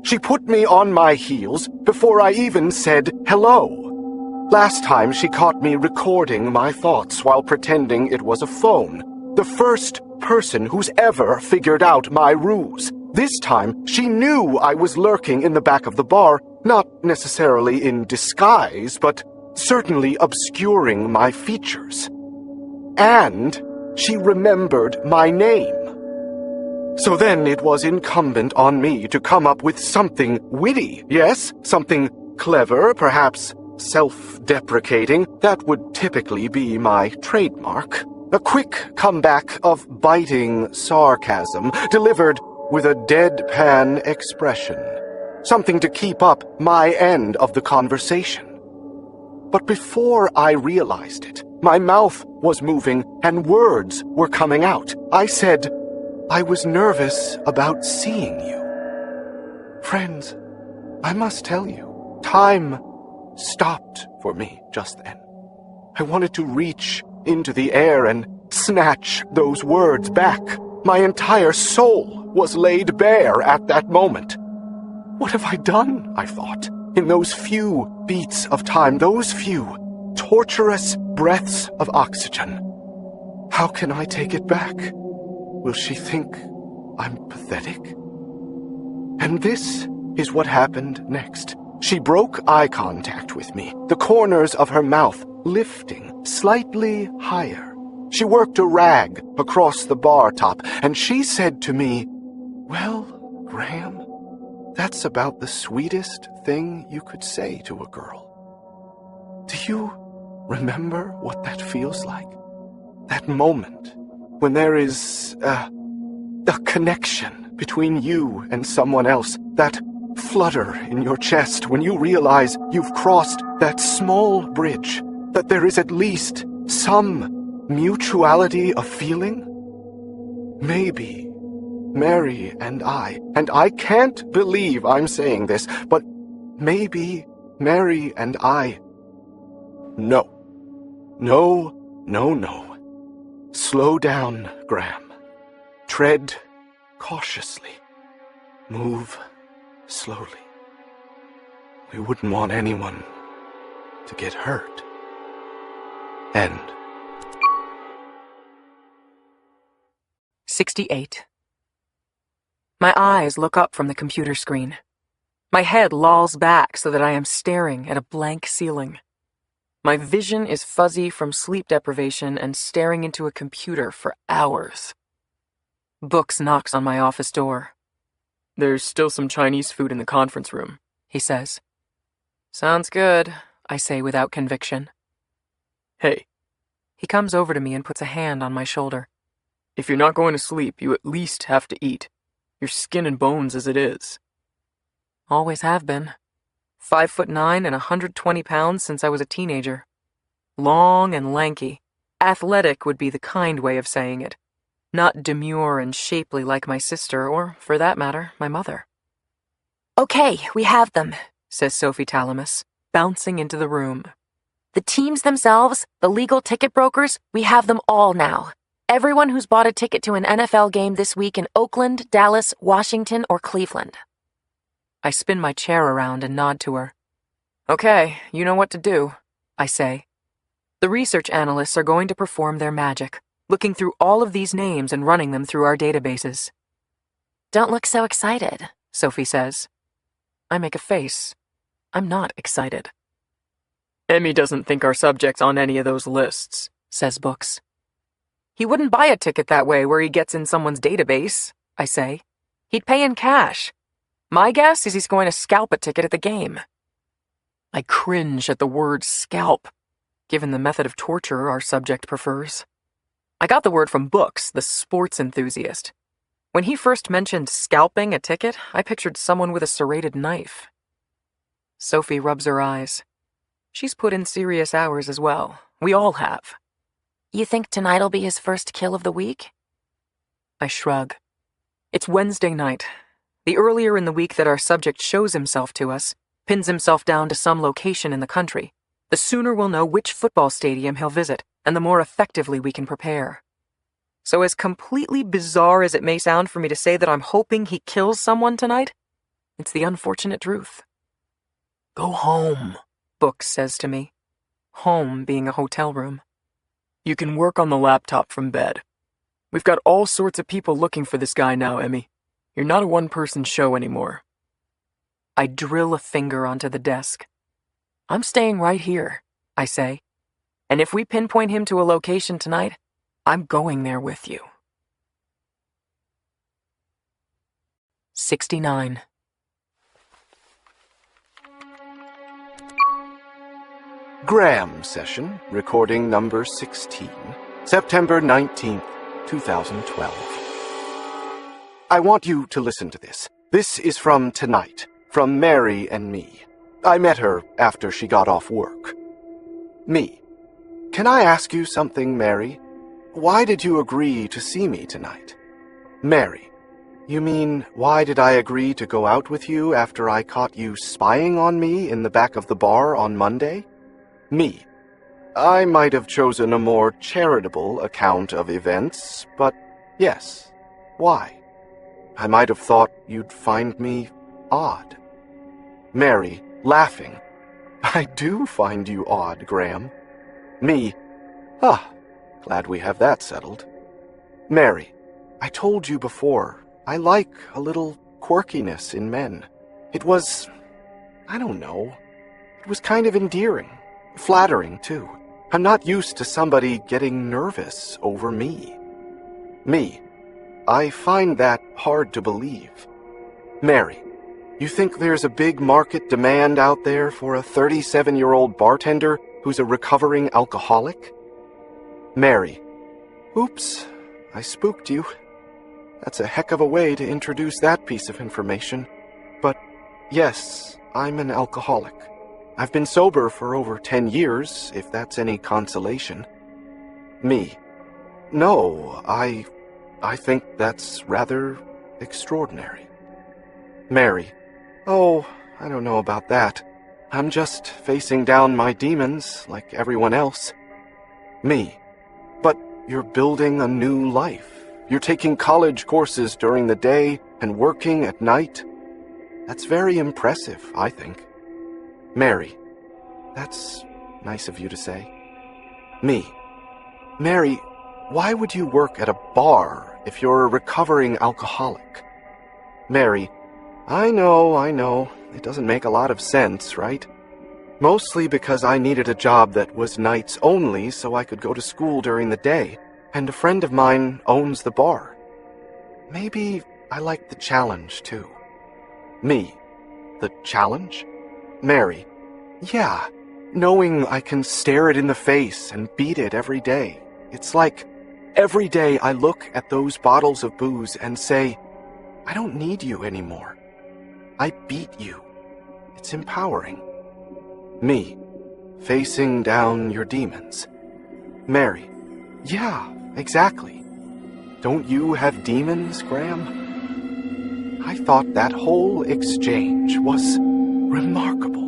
She put me on my heels before I even said hello. Last time she caught me recording my thoughts while pretending it was a phone. The first person who's ever figured out my ruse. This time, she knew I was lurking in the back of the bar, not necessarily in disguise, but certainly obscuring my features. And she remembered my name. So then it was incumbent on me to come up with something witty, yes, something clever, perhaps self-deprecating. That would typically be my trademark. A quick comeback of biting sarcasm, delivered with a deadpan expression. Something to keep up my end of the conversation. But before I realized it, my mouth was moving and words were coming out. I said, I was nervous about seeing you. Friends, I must tell you, time stopped for me just then. I wanted to reach into the air and snatch those words back. My entire soul was laid bare at that moment. What have I done, I thought, in those few beats of time, those few torturous breaths of oxygen? How can I take it back? Will she think I'm pathetic? And this is what happened next. She broke eye contact with me, the corners of her mouth lifting slightly higher. She worked a rag across the bar top, and she said to me, "Well, Graham, that's about the sweetest thing you could say to a girl. Do you remember what that feels like? That moment when there is a connection between you and someone else, that flutter in your chest when you realize you've crossed that small bridge, that there is at least some mutuality of feeling? Maybe Mary and I can't believe I'm saying this, but maybe Mary and I... No. Slow down, Graham. Tread cautiously. Move slowly. We wouldn't want anyone to get hurt. End. 68. My eyes look up from the computer screen. My head lolls back so that I am staring at a blank ceiling. My vision is fuzzy from sleep deprivation and staring into a computer for hours. Books knocks on my office door. There's still some Chinese food in the conference room, He says. Sounds good, I say without conviction. Hey, He comes over to me and puts a hand on my shoulder. if you're not going to sleep, you at least have to eat. You're skin and bones as it is. Always have been. 5'9" and 120 pounds since I was a teenager. Long and lanky. Athletic would be the kind way of saying it. Not demure and shapely like my sister, or, for that matter, my mother. Okay, we have them. Says Sophie Talamus, bouncing into the room. The teams themselves, the legal ticket brokers, we have them all now. Everyone who's bought a ticket to an NFL game this week in Oakland, Dallas, Washington, or Cleveland. I spin my chair around and nod to her. Okay, you know what to do, I say. The research analysts are going to perform their magic, looking through all of these names and running them through our databases. Don't look so excited, Sophie says. I make a face. I'm not excited, Emmy doesn't think our subject's on any of those lists, says Books. He wouldn't buy a ticket that way where he gets in someone's database, I say. He'd pay in cash. My guess is he's going to scalp a ticket at the game. I cringe at the word scalp, given the method of torture our subject prefers. I got the word from Books, the sports enthusiast. When he first mentioned scalping a ticket, I pictured someone with a serrated knife. Sophie rubs her eyes. She's put in serious hours as well. We all have. You think tonight'll be his first kill of the week? I shrug. It's Wednesday night. The earlier in the week that our subject shows himself to us, pins himself down to some location in the country, the sooner we'll know which football stadium he'll visit, and the more effectively we can prepare. So as completely bizarre as it may sound for me to say that I'm hoping he kills someone tonight, it's the unfortunate truth. Go home, Books says to me. Home being a hotel room. You can work on the laptop from bed. We've got all sorts of people looking for this guy now, Emmy. You're not a one-person show anymore. I drill a finger onto the desk. I'm staying right here, I say. And if we pinpoint him to a location tonight, I'm going there with you. 69. Graham session, recording number 16, September 19th, 2012. I want you to listen to this. This is from tonight, from Mary and me. I met her after she got off work. Me. Can I ask you something, Mary? Why did you agree to see me tonight? Mary. You mean, why did I agree to go out with you after I caught you spying on me in the back of the bar on Monday? Me. I might have chosen a more charitable account of events, but yes. Why? I might have thought you'd find me odd. Mary, laughing. I do find you odd, Graham. Me. Glad we have that settled. Mary, I told you before, I like a little quirkiness in men. It was, I don't know, it was kind of endearing, flattering too. I'm not used to somebody getting nervous over me. Me, I find that hard to believe. Mary, you think there's a big market demand out there for a 37-year-old bartender who's a recovering alcoholic? Mary, oops, I spooked you. That's a heck of a way to introduce that piece of information. But yes, I'm an alcoholic. I've been sober for over 10 years, if that's any consolation. Me. No, I think that's rather extraordinary. Mary. Oh, I don't know about that. I'm just facing down my demons like everyone else. Me. But you're building a new life. You're taking college courses during the day and working at night. That's very impressive, I think. Mary. That's nice of you to say. Me. Mary, why would you work at a bar if you're a recovering alcoholic? Mary. I know. It doesn't make a lot of sense, right? Mostly because I needed a job that was nights only so I could go to school during the day, and a friend of mine owns the bar. Maybe I like the challenge, too. Me. The challenge? Mary. Yeah, knowing I can stare it in the face and beat it every day. It's like every day I look at those bottles of booze and say, I don't need you anymore. I beat you. It's empowering. Me. Facing down your demons. Mary. Yeah, exactly. Don't you have demons, Graham? I thought that whole exchange was remarkable.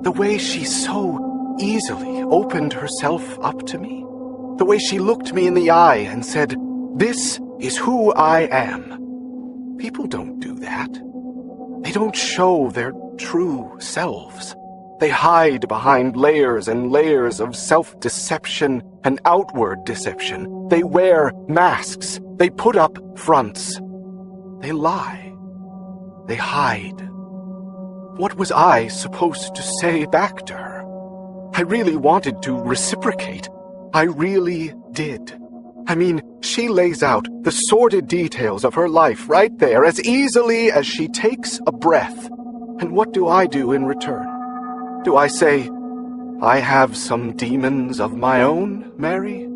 The way she so easily opened herself up to me. The way she looked me in the eye and said, "This is who I am." People don't do that. They don't show their true selves. They hide behind layers and layers of self-deception and outward deception. They wear masks. They put up fronts. They lie. They hide. What was I supposed to say back to her? I really wanted to reciprocate. I really did. I mean, she lays out the sordid details of her life right there as easily as she takes a breath. And what do I do in return? Do I say, I have some demons of my own, Mary?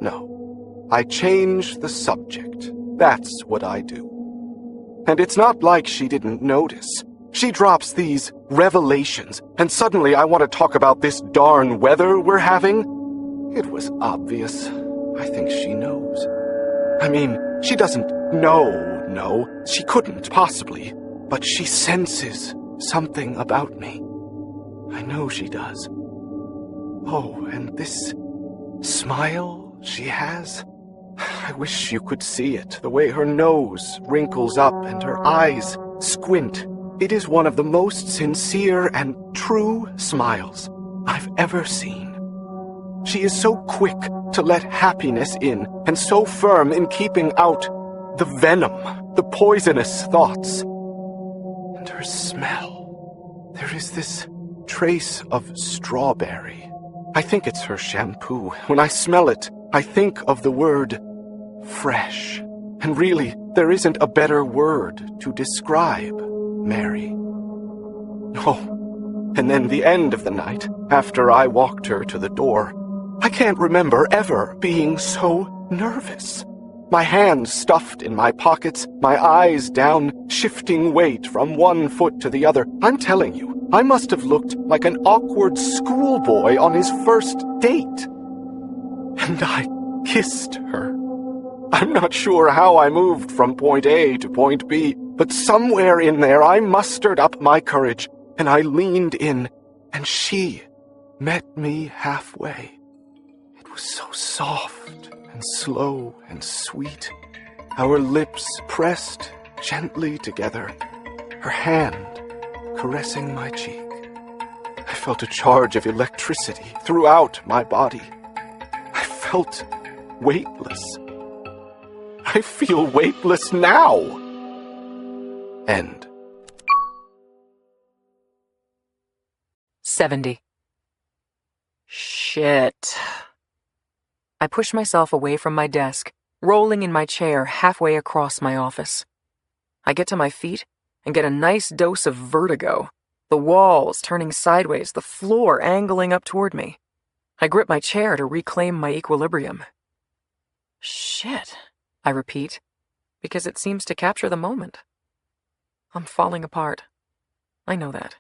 No. I change the subject. That's what I do. And it's not like she didn't notice. She drops these revelations, and suddenly I want to talk about this darn weather we're having. It was obvious. I think she knows. I mean, she doesn't know, she couldn't possibly, but she senses something about me. I know she does. Oh, and this smile she has. I wish you could see it, the way her nose wrinkles up and her eyes squint. It is one of the most sincere and true smiles I've ever seen. She is so quick to let happiness in, and so firm in keeping out the venom, the poisonous thoughts. And her smell. There is this trace of strawberry. I think it's her shampoo. When I smell it, I think of the word fresh. And really, there isn't a better word to describe Mary. Oh, And then the end of the night, after I walked her to the door. I can't remember ever being so nervous. My hands stuffed in my pockets, my eyes down, shifting weight from one foot to the other. I'm telling you, I must have looked like an awkward schoolboy on his first date. And I kissed her. I'm not sure how I moved from point A to point B, but somewhere in there I mustered up my courage, and I leaned in, and she met me halfway. It was so soft and slow and sweet. Our lips pressed gently together, her hand caressing my cheek. I felt a charge of electricity throughout my body. I felt weightless. I feel weightless now. End. 70. Shit. I push myself away from my desk, rolling in my chair halfway across my office. I get to my feet and get a nice dose of vertigo, the walls turning sideways, the floor angling up toward me. I grip my chair to reclaim my equilibrium. Shit, I repeat, because it seems to capture the moment. I'm falling apart. I know that.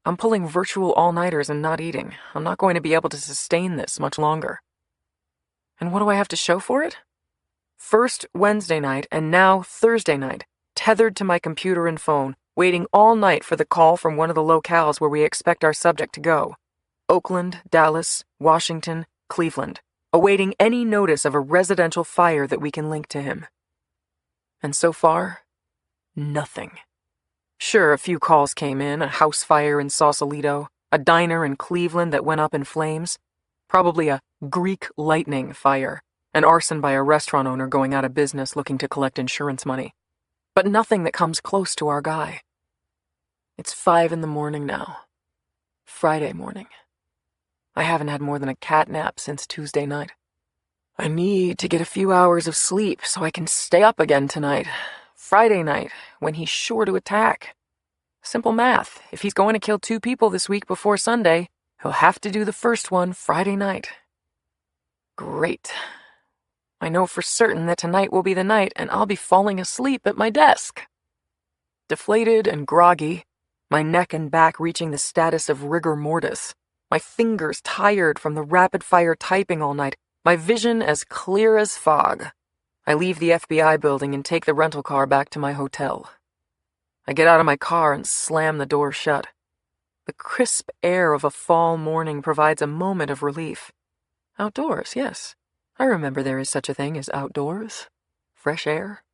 I'm pulling virtual all-nighters and not eating. I'm not going to be able to sustain this much longer. And what do I have to show for it? First Wednesday night and now Thursday night, tethered to my computer and phone, waiting all night for the call from one of the locales where we expect our subject to go. Oakland, Dallas, Washington, Cleveland, awaiting any notice of a residential fire that we can link to him. And so far, nothing. Sure, a few calls came in, a house fire in Sausalito, a diner in Cleveland that went up in flames, probably a Greek lightning fire, an arson by a restaurant owner going out of business looking to collect insurance money. But nothing that comes close to our guy. It's 5 a.m. now. Friday morning. I haven't had more than a cat nap since Tuesday night. I need to get a few hours of sleep so I can stay up again tonight. Friday night, when he's sure to attack. Simple math. If he's going to kill 2 people this week before Sunday, he'll have to do the first one Friday night. Great. I know for certain that tonight will be the night and I'll be falling asleep at my desk. Deflated and groggy, my neck and back reaching the status of rigor mortis, my fingers tired from the rapid-fire typing all night, my vision as clear as fog. I leave the FBI building and take the rental car back to my hotel. I get out of my car and slam the door shut. The crisp air of a fall morning provides a moment of relief. Outdoors, yes. I remember there is such a thing as outdoors. Fresh air.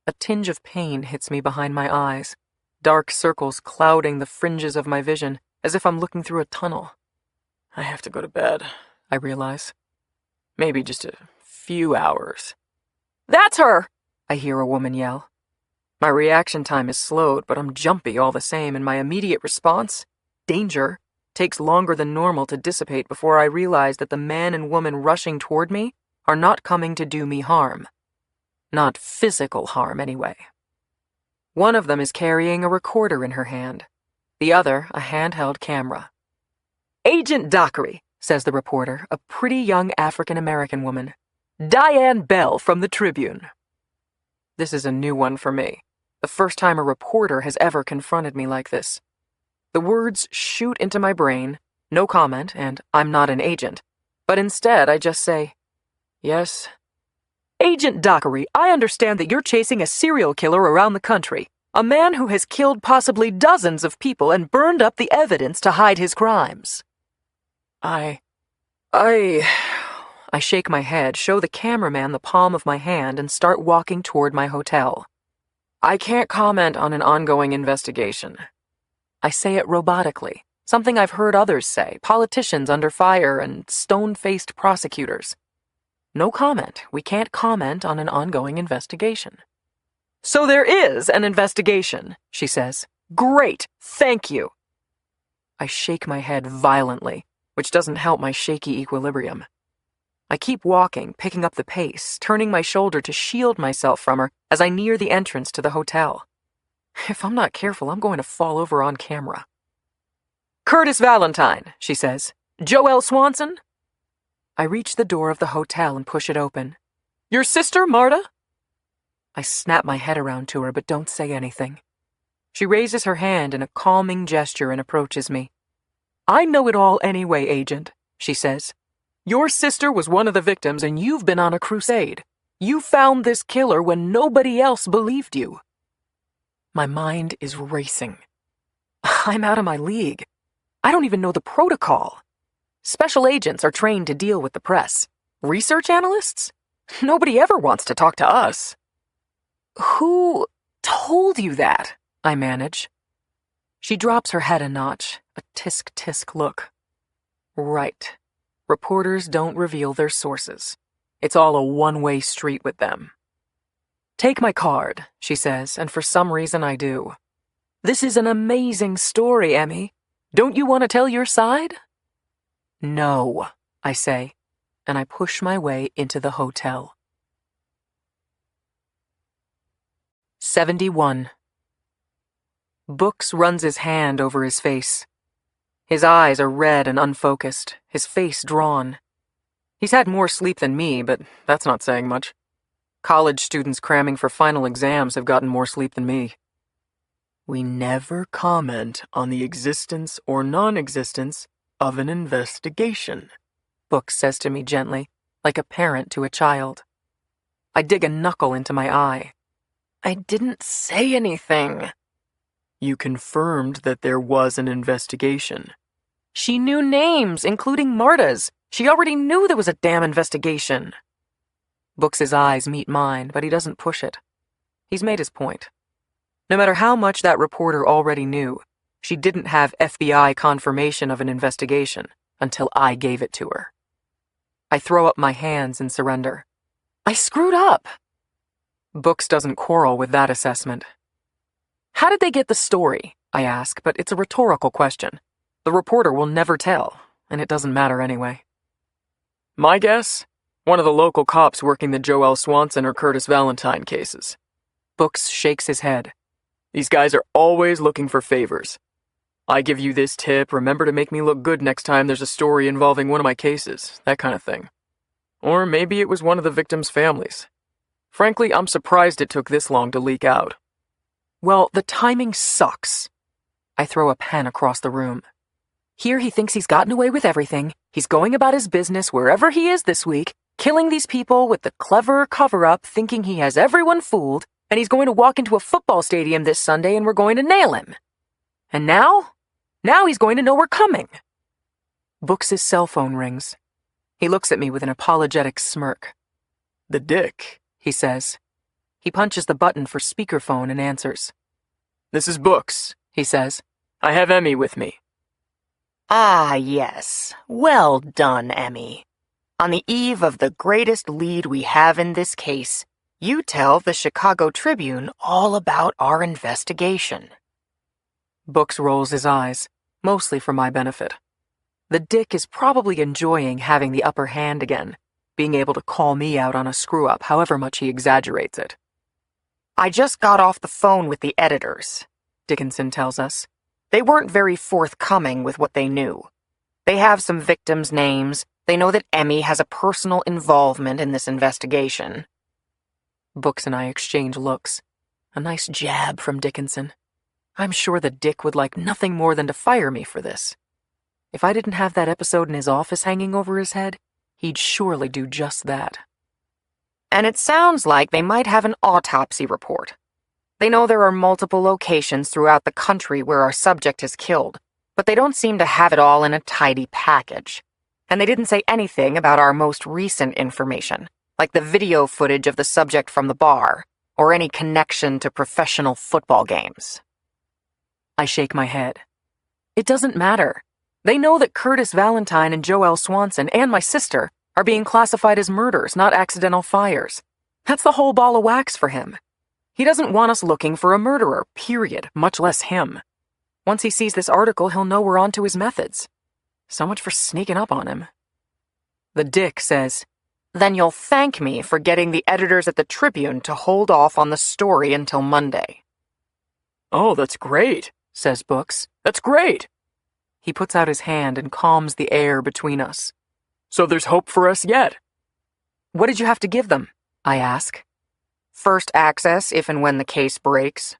A tinge of pain hits me behind my eyes, dark circles clouding the fringes of my vision, as if I'm looking through a tunnel. I have to go to bed, I realize. Maybe just a few hours. "That's her!" I hear a woman yell. My reaction time is slowed, but I'm jumpy all the same, and my immediate response, danger, takes longer than normal to dissipate before I realize that the man and woman rushing toward me are not coming to do me harm. Not physical harm, anyway. One of them is carrying a recorder in her hand. The other, a handheld camera. "Agent Dockery," says the reporter, a pretty young African-American woman. "Diane Bell from the Tribune." This is a new one for me. The first time a reporter has ever confronted me like this. The words shoot into my brain, no comment, and I'm not an agent. But instead, I just say, "Yes." "Agent Dockery, I understand that you're chasing a serial killer around the country. A man who has killed possibly dozens of people and burned up the evidence to hide his crimes." I shake my head, show the cameraman the palm of my hand, and start walking toward my hotel. "I can't comment on an ongoing investigation." I say it robotically, something I've heard others say, politicians under fire and stone-faced prosecutors. No comment. We can't comment on an ongoing investigation. "So there is an investigation," she says. "Great, thank you." I shake my head violently, which doesn't help my shaky equilibrium. I keep walking, picking up the pace, turning my shoulder to shield myself from her as I near the entrance to the hotel. If I'm not careful, I'm going to fall over on camera. Curtis Valentine, she says. Joelle Swanson? I reach the door of the hotel and push it open. Your sister, Marta? I snap my head around to her, but don't say anything. She raises her hand in a calming gesture and approaches me. I know it all anyway, Agent, she says. Your sister was one of the victims and you've been on a crusade. You found this killer when nobody else believed you. My mind is racing. I'm out of my league. I don't even know the protocol. Special agents are trained to deal with the press. Research analysts? Nobody ever wants to talk to us. Who told you that? I manage. She drops her head a notch, a tisk-tisk look. Right. Reporters don't reveal their sources. It's all a one-way street with them. Take my card, she says, and for some reason I do. This is an amazing story, Emmy. Don't you want to tell your side? No, I say, and I push my way into the hotel. 71. Books runs his hand over his face. His eyes are red and unfocused, his face drawn. He's had more sleep than me, but that's not saying much. College students cramming for final exams have gotten more sleep than me. We never comment on the existence or non-existence of an investigation, Books says to me gently, like a parent to a child. I dig a knuckle into my eye. I didn't say anything. You confirmed that there was an investigation. She knew names, including Marta's. She already knew there was a damn investigation. Books' eyes meet mine, but he doesn't push it. He's made his point. No matter how much that reporter already knew, she didn't have FBI confirmation of an investigation until I gave it to her. I throw up my hands in surrender. I screwed up. Books doesn't quarrel with that assessment. How did they get the story? I ask, but it's a rhetorical question. The reporter will never tell, and it doesn't matter anyway. My guess? One of the local cops working the Joelle Swanson or Curtis Valentine cases. Books shakes his head. These guys are always looking for favors. I give you this tip, remember to make me look good next time there's a story involving one of my cases, that kind of thing. Or maybe it was one of the victims' families. Frankly, I'm surprised it took this long to leak out. Well, the timing sucks. I throw a pen across the room. Here he thinks he's gotten away with everything. He's going about his business wherever he is this week, killing these people with the clever cover-up, thinking he has everyone fooled, and he's going to walk into a football stadium this Sunday and we're going to nail him. And now? Now he's going to know we're coming. Books' cell phone rings. He looks at me with an apologetic smirk. The dick, he says. He punches the button for speakerphone and answers. This is Books, he says. I have Emmy with me. Ah, yes. Well done, Emmy. On the eve of the greatest lead we have in this case, you tell the Chicago Tribune all about our investigation. Books rolls his eyes, mostly for my benefit. The dick is probably enjoying having the upper hand again, being able to call me out on a screw-up however much he exaggerates it. I just got off the phone with the editors, Dickinson tells us. They weren't very forthcoming with what they knew. They have some victims' names. They know that Emmy has a personal involvement in this investigation. Books and I exchange looks. A nice jab from Dickinson. I'm sure the dick would like nothing more than to fire me for this. If I didn't have that episode in his office hanging over his head, he'd surely do just that. And it sounds like they might have an autopsy report. They know there are multiple locations throughout the country where our subject is killed, but they don't seem to have it all in a tidy package. And they didn't say anything about our most recent information, like the video footage of the subject from the bar, or any connection to professional football games. I shake my head. It doesn't matter. They know that Curtis Valentine and Joelle Swanson and my sister are being classified as murders, not accidental fires. That's the whole ball of wax for him. He doesn't want us looking for a murderer, period, much less him. Once he sees this article, he'll know we're onto his methods. So much for sneaking up on him. The dick says, Then you'll thank me for getting the editors at the Tribune to hold off on the story until Monday. Oh, that's great, says Books. That's great. He puts out his hand and calms the air between us. So there's hope for us yet. What did you have to give them? I ask. First access if and when the case breaks.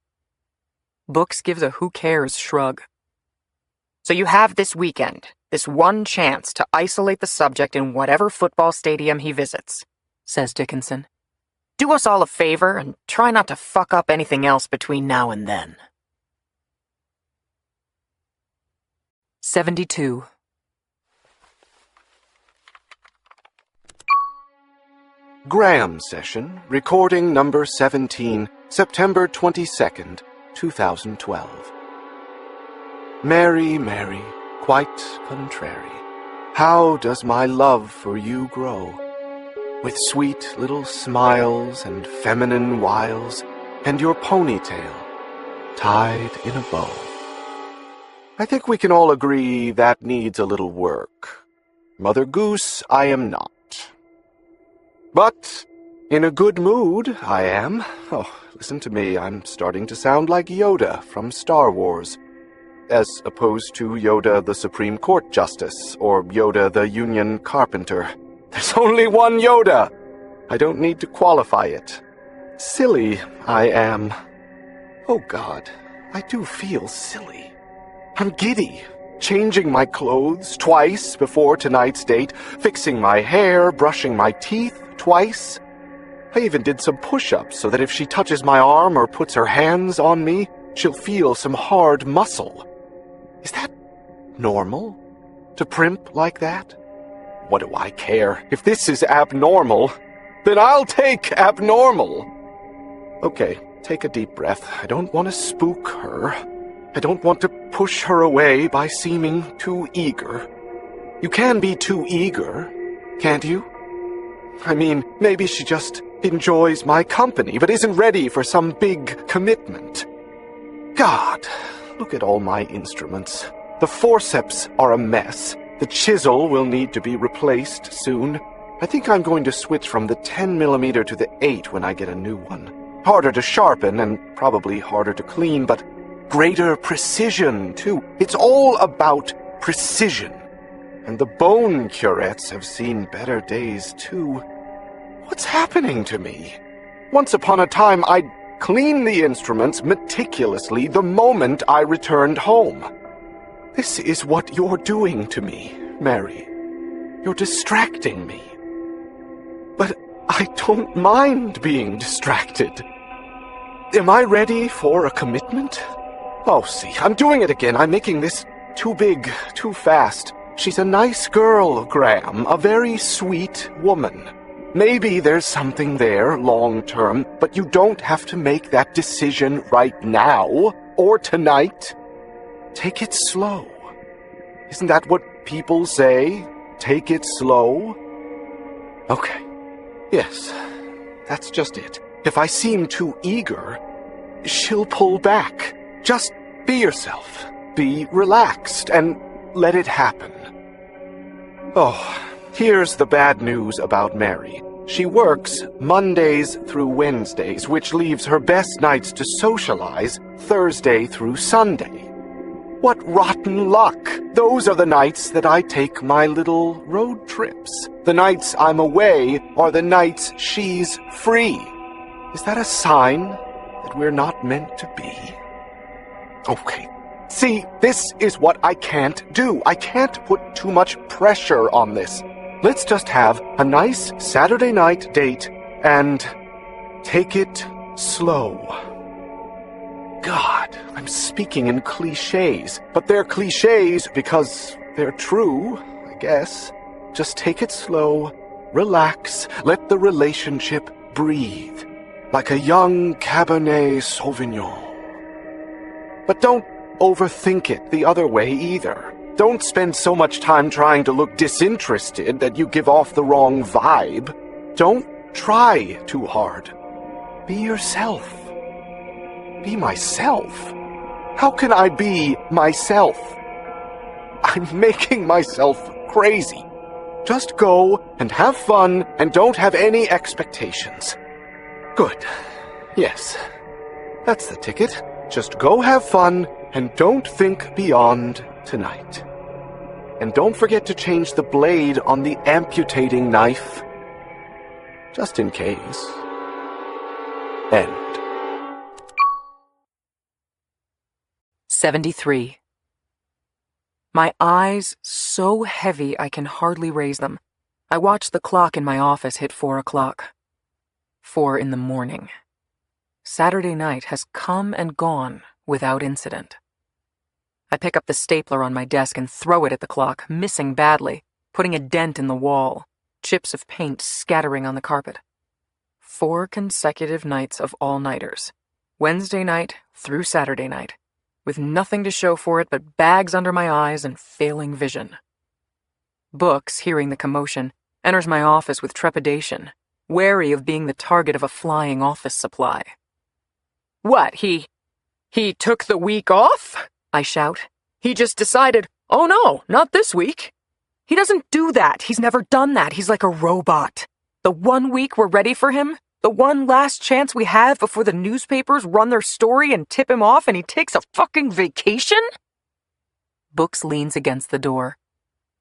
Books gives a who cares shrug. So you have this weekend, this one chance to isolate the subject in whatever football stadium he visits, says Dickinson. Do us all a favor and try not to fuck up anything else between now and then. 72. Graham session, recording number 17, September 22nd, 2012. Mary, Mary, quite contrary, how does my love for you grow? With sweet little smiles and feminine wiles, and your ponytail tied in a bow. I think we can all agree that needs a little work. Mother Goose, I am not. But in a good mood, I am. Oh, listen to me, I'm starting to sound like Yoda from Star Wars. As opposed to Yoda the Supreme Court Justice, or Yoda the Union Carpenter. There's only one Yoda! I don't need to qualify it. Silly, I am. Oh God, I do feel silly. I'm giddy, changing my clothes twice before tonight's date, fixing my hair, brushing my teeth twice. I even did some push-ups so that if she touches my arm or puts her hands on me, she'll feel some hard muscle. Is that normal? To primp like that? What do I care? If this is abnormal, then I'll take abnormal. Okay, take a deep breath. I don't want to spook her. I don't want to push her away by seeming too eager. You can be too eager, can't you? I mean, maybe she just enjoys my company, but isn't ready for some big commitment. God, look at all my instruments. The forceps are a mess. The chisel will need to be replaced soon. I think I'm going to switch from the 10mm to the 8 when I get a new one. Harder to sharpen and probably harder to clean, but greater precision, too. It's all about precision. And the bone curettes have seen better days, too. What's happening to me? Once upon a time, I'd clean the instruments meticulously the moment I returned home. This is what you're doing to me, Mary. You're distracting me. But I don't mind being distracted. Am I ready for a commitment? Oh, see, I'm doing it again. I'm making this too big, too fast. She's a nice girl, Graham, a very sweet woman. Maybe there's something there long-term, but you don't have to make that decision right now, or tonight. Take it slow. Isn't that what people say? Take it slow? Okay. Yes, that's just it. If I seem too eager, she'll pull back. Just be yourself. Be relaxed and let it happen. Oh, here's the bad news about Mary. She works Mondays through Wednesdays, which leaves her best nights to socialize Thursday through Sunday. What rotten luck! Those are the nights that I take my little road trips. The nights I'm away are the nights she's free. Is that a sign that we're not meant to be? Okay. See, this is what I can't do. I can't put too much pressure on this. Let's just have a nice Saturday night date and take it slow. God, I'm speaking in cliches, but they're cliches because they're true, I guess. Just take it slow, relax, let the relationship breathe, like a young Cabernet Sauvignon. But don't overthink it the other way either. Don't spend so much time trying to look disinterested that you give off the wrong vibe. Don't try too hard. Be yourself. Be myself? How can I be myself? I'm making myself crazy. Just go and have fun and don't have any expectations. Good. Yes. That's the ticket. Just go have fun and don't think beyond tonight. And don't forget to change the blade on the amputating knife. Just in case. End. 73. My eyes so heavy I can hardly raise them. I watch the clock in my office hit 4 o'clock. 4 in the morning. Saturday night has come and gone without incident. I pick up the stapler on my desk and throw it at the clock, missing badly, putting a dent in the wall, chips of paint scattering on the carpet. 4 consecutive nights of all-nighters, Wednesday night through Saturday night, with nothing to show for it but bags under my eyes and failing vision. Books, hearing the commotion, enters my office with trepidation, wary of being the target of a flying office supply. What, he took the week off? I shout. He just decided, oh no, not this week. He doesn't do that. He's never done that. He's like a robot. The 1 week we're ready for him, the one last chance we have before the newspapers run their story and tip him off and he takes a fucking vacation? Books leans against the door.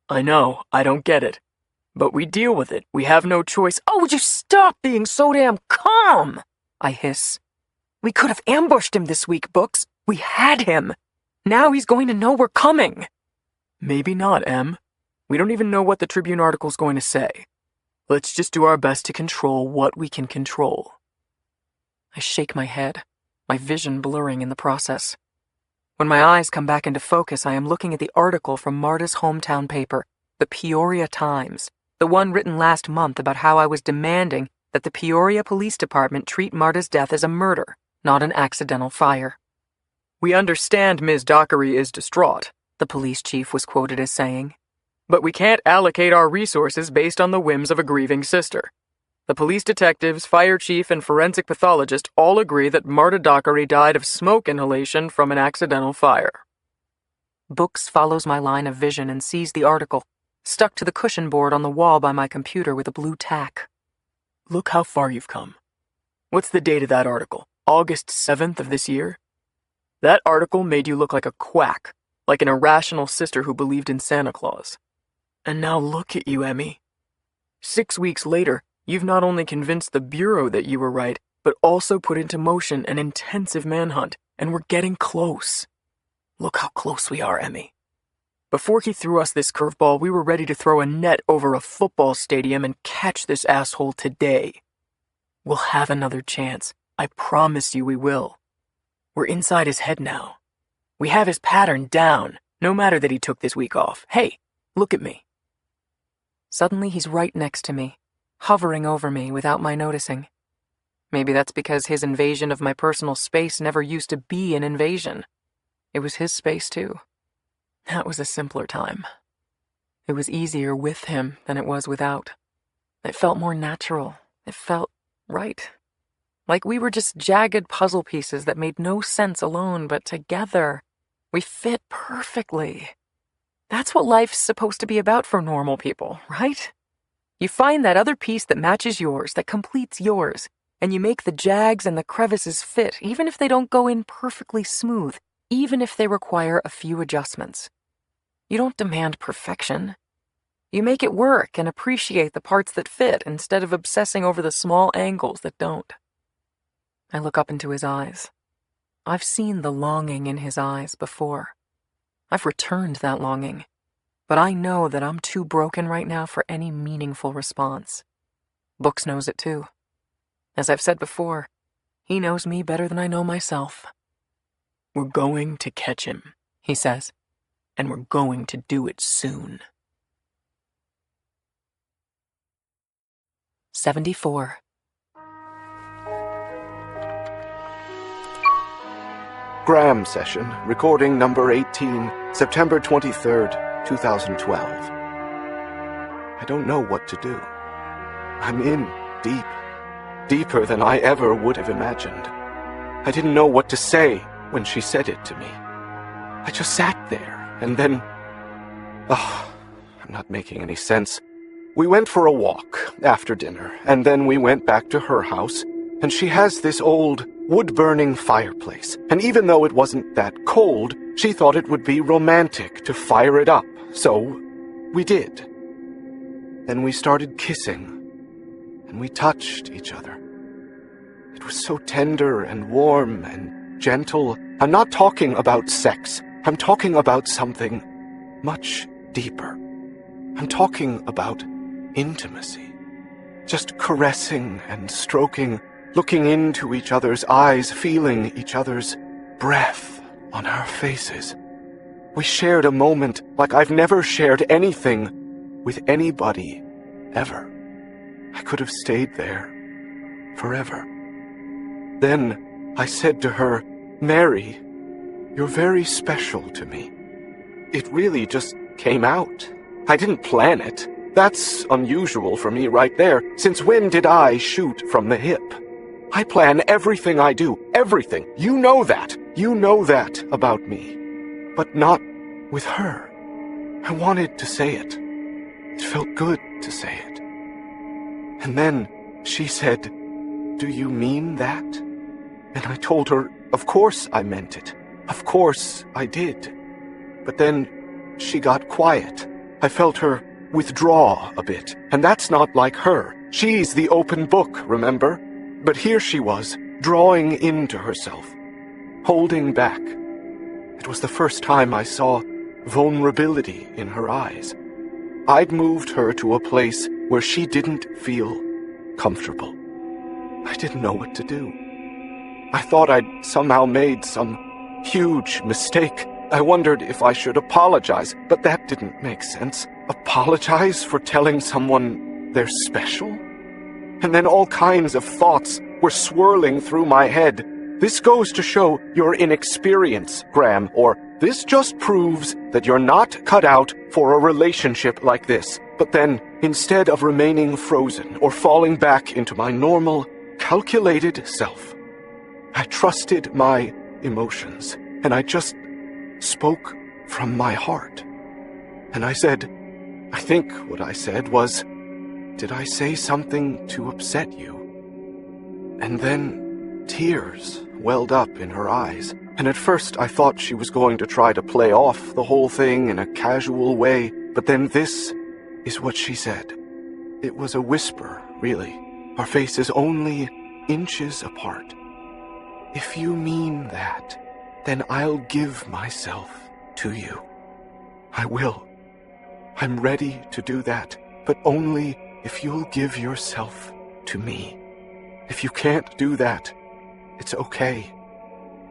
I know, I don't get it. But we deal with it. We have no choice. Oh, would you stop being so damn calm? I hiss. We could have ambushed him this week, Books. We had him. Now he's going to know we're coming. Maybe not, Em. We don't even know what the Tribune article's going to say. Let's just do our best to control what we can control. I shake my head, my vision blurring in the process. When my eyes come back into focus, I am looking at the article from Marta's hometown paper, the Peoria Times, the one written last month about how I was demanding that the Peoria Police Department treat Marta's death as a murder, not an accidental fire. We understand Ms. Dockery is distraught, the police chief was quoted as saying. But we can't allocate our resources based on the whims of a grieving sister. The police detectives, fire chief, and forensic pathologist all agree that Marta Dockery died of smoke inhalation from an accidental fire. Books follows my line of vision and sees the article, stuck to the cushion board on the wall by my computer with a blue tack. Look how far you've come. What's the date of that article? August 7th of this year? That article made you look like a quack, like an irrational sister who believed in Santa Claus. And now look at you, Emmy. 6 weeks later, you've not only convinced the Bureau that you were right, but also put into motion an intensive manhunt, and we're getting close. Look how close we are, Emmy. Before he threw us this curveball, we were ready to throw a net over a football stadium and catch this asshole today. We'll have another chance. I promise you we will. We're inside his head now. We have his pattern down, no matter that he took this week off. Hey, look at me. Suddenly he's right next to me, hovering over me without my noticing. Maybe that's because his invasion of my personal space never used to be an invasion. It was his space too. That was a simpler time. It was easier with him than it was without. It felt more natural. It felt right. Like we were just jagged puzzle pieces that made no sense alone, but together, we fit perfectly. That's what life's supposed to be about for normal people, right? You find that other piece that matches yours, that completes yours, and you make the jags and the crevices fit, even if they don't go in perfectly smooth, even if they require a few adjustments. You don't demand perfection. You make it work and appreciate the parts that fit instead of obsessing over the small angles that don't. I look up into his eyes. I've seen the longing in his eyes before. I've returned that longing, but I know that I'm too broken right now for any meaningful response. Books knows it too. As I've said before, he knows me better than I know myself. We're going to catch him, he says, and we're going to do it soon. 74. Graham session, recording number 18, September 23rd, 2012. I don't know what to do. I'm in deep, deeper than I ever would have imagined. I didn't know what to say when she said it to me. I just sat there, and then... I'm not making any sense. We went for a walk after dinner, and then we went back to her house, and she has this old wood-burning fireplace, and even though it wasn't that cold, she thought it would be romantic to fire it up, so We did. Then we started kissing, and we touched each other. It was so tender and warm and gentle. I'm not talking about sex. I'm talking about something much deeper. I'm talking about intimacy. Just caressing and stroking, looking into each other's eyes, feeling each other's breath on our faces. We shared a moment like I've never shared anything with anybody, ever. I could have stayed there forever. Then I said to her, "Mary, you're very special to me." It really just came out. I didn't plan it. That's unusual for me right there. Since when did I shoot from the hip? I plan everything I do, everything. You know that. You know that about me. But not with her. I wanted to say it. It felt good to say it. And then she said, "Do you mean that?" And I told her, of course I meant it. Of course I did. But then she got quiet. I felt her withdraw a bit, and that's not like her. She's the open book, remember? But here she was, drawing into herself, holding back. It was the first time I saw vulnerability in her eyes. I'd moved her to a place where she didn't feel comfortable. I didn't know what to do. I thought I'd somehow made some huge mistake. I wondered if I should apologize, but that didn't make sense. Apologize for telling someone they're special? And then all kinds of thoughts were swirling through my head. This goes to show your inexperience, Graham, or this just proves that you're not cut out for a relationship like this. But then, instead of remaining frozen or falling back into my normal, calculated self, I trusted my emotions, and I just spoke from my heart. And I said, I think what I said was, "Did I say something to upset you?" And then tears welled up in her eyes, and at first I thought she was going to try to play off the whole thing in a casual way, but then this is what she said. It was a whisper, really, our faces only inches apart. "If you mean that, then I'll give myself to you. I will. I'm ready to do that, but only if you'll give yourself to me. If you can't do that, it's okay,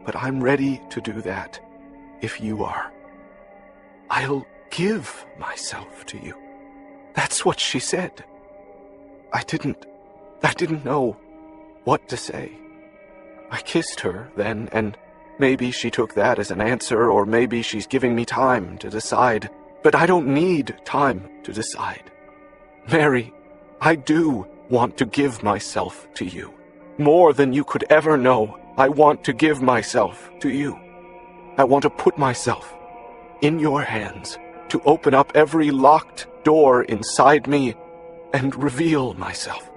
but I'm ready to do that if you are. I'll give myself to you." That's what she said. I didn't know what to say. I kissed her then, and maybe she took that as an answer, or maybe she's giving me time to decide. But I don't need time to decide. Mary, I do want to give myself to you. More than you could ever know, I want to give myself to you. I want to put myself in your hands, to open up every locked door inside me and reveal myself.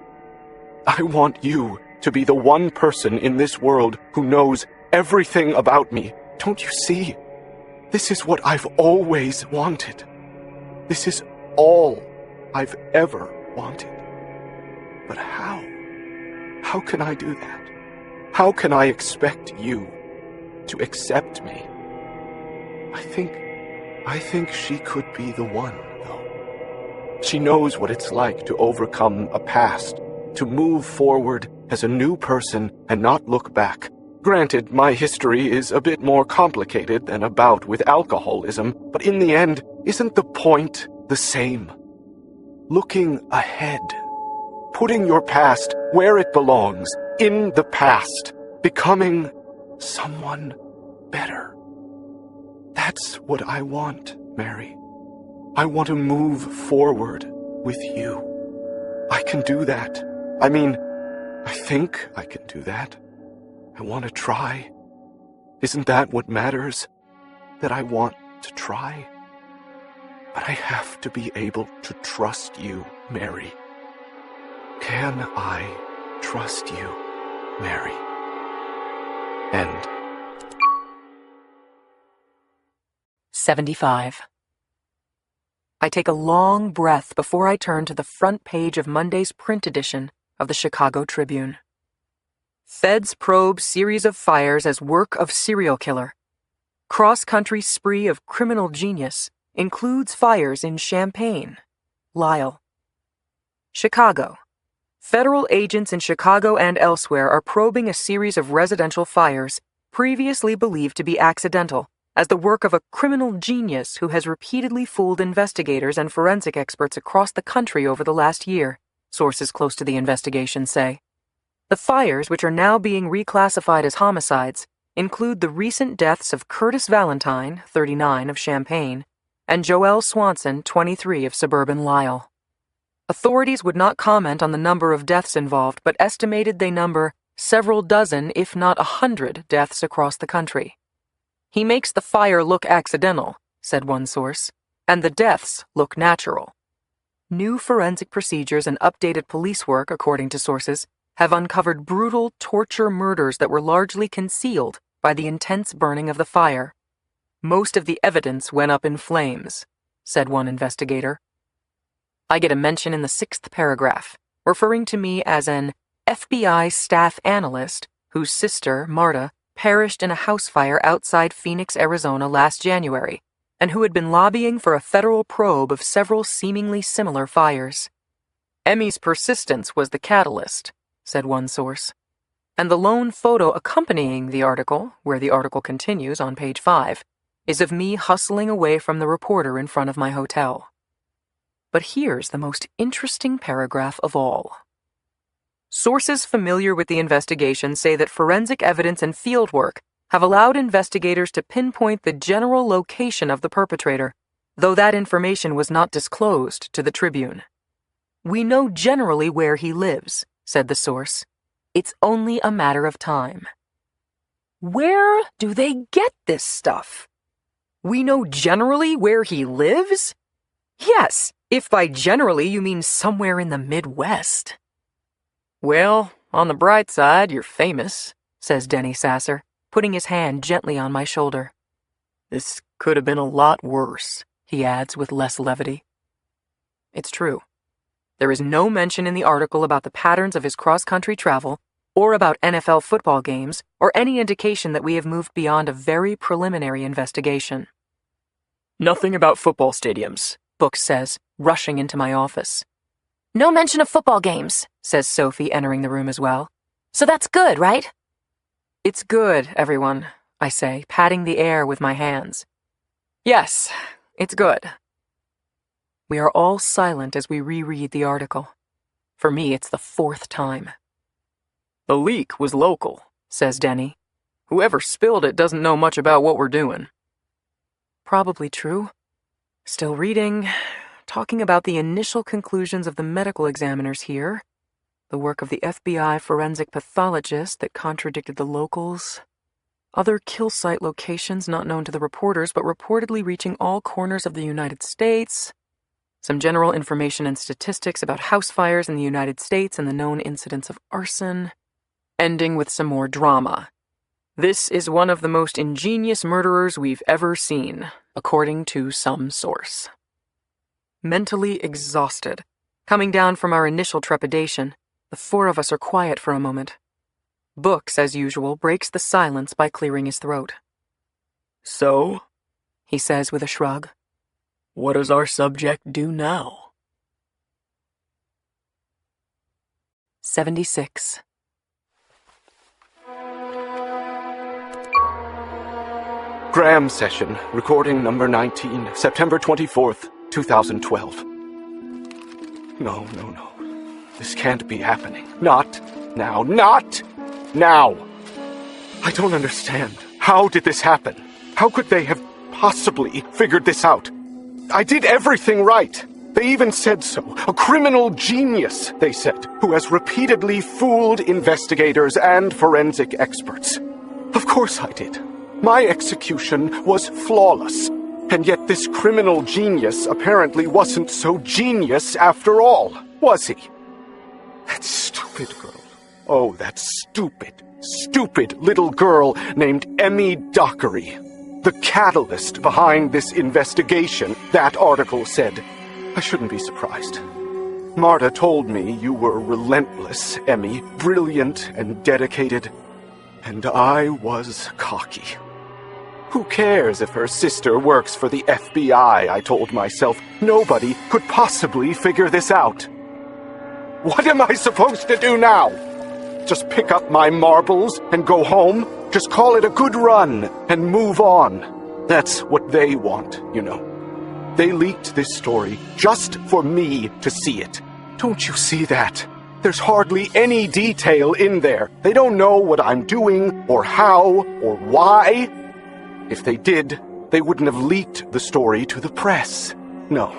I want you to be the one person in this world who knows everything about me. Don't you see? This is what I've always wanted. This is all I've ever wanted. But how? How can I do that? How can I expect you to accept me? I think she could be the one, though. She knows what it's like to overcome a past, to move forward as a new person and not look back. Granted, my history is a bit more complicated than a bout with alcoholism, but in the end, isn't the point the same? Looking ahead. Putting your past where it belongs, in the past. Becoming someone better. That's what I want, Mary. I want to move forward with you. I can do that. I mean, I think I can do that. I want to try. Isn't that what matters? That I want to try? But I have to be able to trust you, Mary. Can I trust you, Mary? End. 75. I take a long breath before I turn to the front page of Monday's print edition of the Chicago Tribune. Feds probe series of fires as work of serial killer. Cross-country spree of criminal genius includes fires in Champaign, Lyle. Chicago. Federal agents in Chicago and elsewhere are probing a series of residential fires previously believed to be accidental as the work of a criminal genius who has repeatedly fooled investigators and forensic experts across the country over the last year, sources close to the investigation say. The fires, which are now being reclassified as homicides, include the recent deaths of Curtis Valentine, 39, of Champaign, and Joelle Swanson, 23, of suburban Lyle. Authorities would not comment on the number of deaths involved, but estimated they number several dozen, if not 100, deaths across the country. He makes the fire look accidental, said one source, and the deaths look natural. New forensic procedures and updated police work, according to sources, have uncovered brutal torture murders that were largely concealed by the intense burning of the fire. Most of the evidence went up in flames, said one investigator. I get a mention in the 6th paragraph, referring to me as an FBI staff analyst whose sister, Marta, perished in a house fire outside Phoenix, Arizona last January, and who had been lobbying for a federal probe of several seemingly similar fires. Emmy's persistence was the catalyst, said one source, and the lone photo accompanying the article, where the article continues on page 5, is of me hustling away from the reporter in front of my hotel. But here's the most interesting paragraph of all. Sources familiar with the investigation say that forensic evidence and fieldwork have allowed investigators to pinpoint the general location of the perpetrator, though that information was not disclosed to the Tribune. We know generally where he lives, said the source. It's only a matter of time. Where do they get this stuff? We know generally where he lives? Yes, if by generally you mean somewhere in the Midwest. Well, on the bright side, you're famous, says Denny Sasser, putting his hand gently on my shoulder. This could have been a lot worse, he adds with less levity. It's true. There is no mention in the article about the patterns of his cross-country travel, or about NFL football games, or any indication that we have moved beyond a very preliminary investigation. Nothing about football stadiums, Book says, rushing into my office. No mention of football games, says Sophie, entering the room as well. So that's good, right? It's good, everyone, I say, patting the air with my hands. Yes, it's good. We are all silent as we reread the article. For me, it's the 4th time. The leak was local, says Denny. Whoever spilled it doesn't know much about what we're doing. Probably true. Still reading, talking about the initial conclusions of the medical examiners here, the work of the FBI forensic pathologist that contradicted the locals, other kill site locations not known to the reporters but reportedly reaching all corners of the United States, some general information and statistics about house fires in the United States and the known incidents of arson, ending with some more drama. This is one of the most ingenious murderers we've ever seen, according to some source. Mentally exhausted, coming down from our initial trepidation, the 4 of us are quiet for a moment. Books, as usual, breaks the silence by clearing his throat. So? He says with a shrug. What does our subject do now? 76. Graham session, recording number 19, September 24th, 2012. No. This can't be happening. Not now. Not now! I don't understand. How did this happen? How could they have possibly figured this out? I did everything right. They even said so. A criminal genius, they said, who has repeatedly fooled investigators and forensic experts. Of course I did. My execution was flawless. And yet this criminal genius apparently wasn't so genius after all, was he? That stupid girl. Oh, that stupid little girl named Emmy Dockery. the catalyst behind this investigation, that article said. I shouldn't be surprised. Marta told me you were relentless, Emmy, brilliant and dedicated, and I was cocky. Who cares if her sister works for the FBI, I told myself. Nobody could possibly figure this out. What am I supposed to do now? Just pick up my marbles and go home? Just call it a good run and move on. That's what they want, you know. They leaked this story just for me to see it. Don't you see that? There's hardly any detail in there. They don't know what I'm doing, or how, or why. If they did, they wouldn't have leaked the story to the press. No.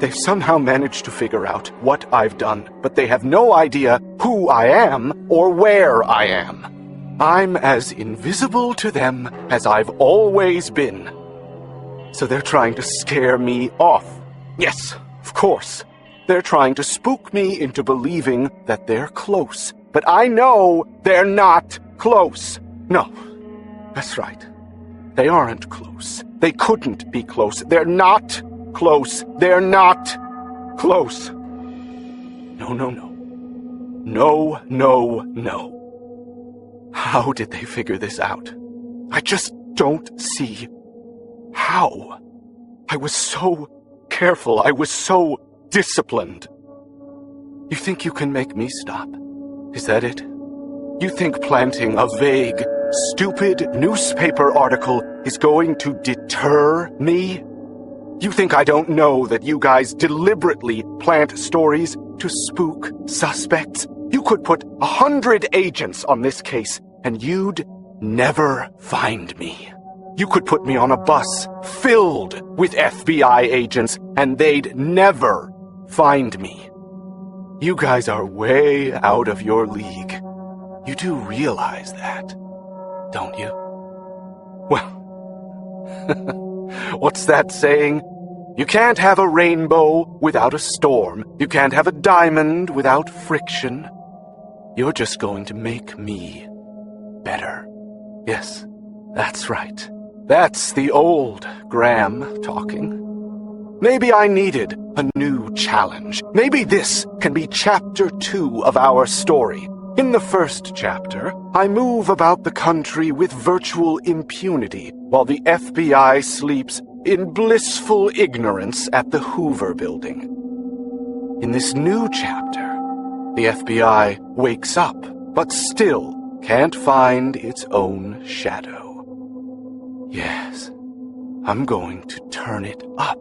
They've somehow managed to figure out what I've done, but they have no idea who I am or where I am. I'm as invisible to them as I've always been. So they're trying to scare me off. Yes, of course. They're trying to spook me into believing that they're close. But I know they're not close. No, that's right. They aren't close. They couldn't be close. They're not close. They're not close. No, no, no. No, no, no. How did they figure this out? I just don't see how. I was so careful. I was so disciplined. You think you can make me stop? Is that it? You think planting a vague, stupid newspaper article is going to deter me? You think I don't know that you guys deliberately plant stories to spook suspects? You could put 100 agents on this case, and you'd never find me. You could put me on a bus filled with FBI agents, and they'd never find me. You guys are way out of your league. You do realize that, don't you? Well, what's that saying? You can't have a rainbow without a storm. You can't have a diamond without friction. You're just going to make me better. Yes, that's right. That's the old Graham talking. Maybe I needed a new challenge. Maybe this can be chapter 2 of our story. In the first chapter, I move about the country with virtual impunity while the FBI sleeps in blissful ignorance at the Hoover Building. In this new chapter, the FBI wakes up, but still can't find its own shadow. Yes, I'm going to turn it up.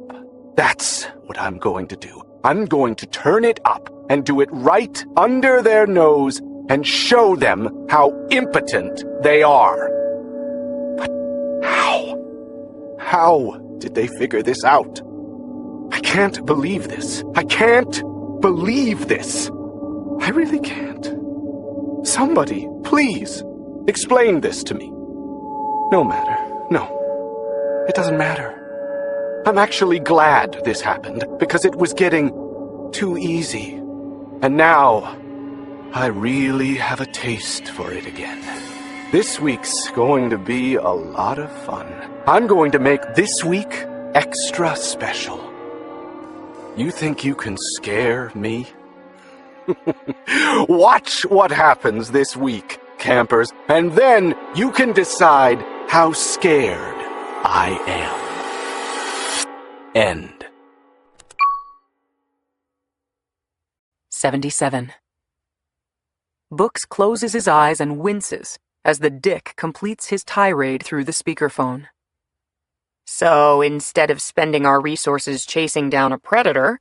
That's what I'm going to do. I'm going to turn it up and do it right under their nose and show them how impotent they are. But how? How did they figure this out? I can't believe this. I can't believe this. I really can't. Somebody, please, explain this to me. No matter. No, it doesn't matter. I'm actually glad this happened, because it was getting too easy. And now, I really have a taste for it again. This week's going to be a lot of fun. I'm going to make this week extra special. You think you can scare me? Watch what happens this week, campers, and then you can decide how scared I am. End. 77. Books closes his eyes and winces as the Dick completes his tirade through the speakerphone. So instead of spending our resources chasing down a predator,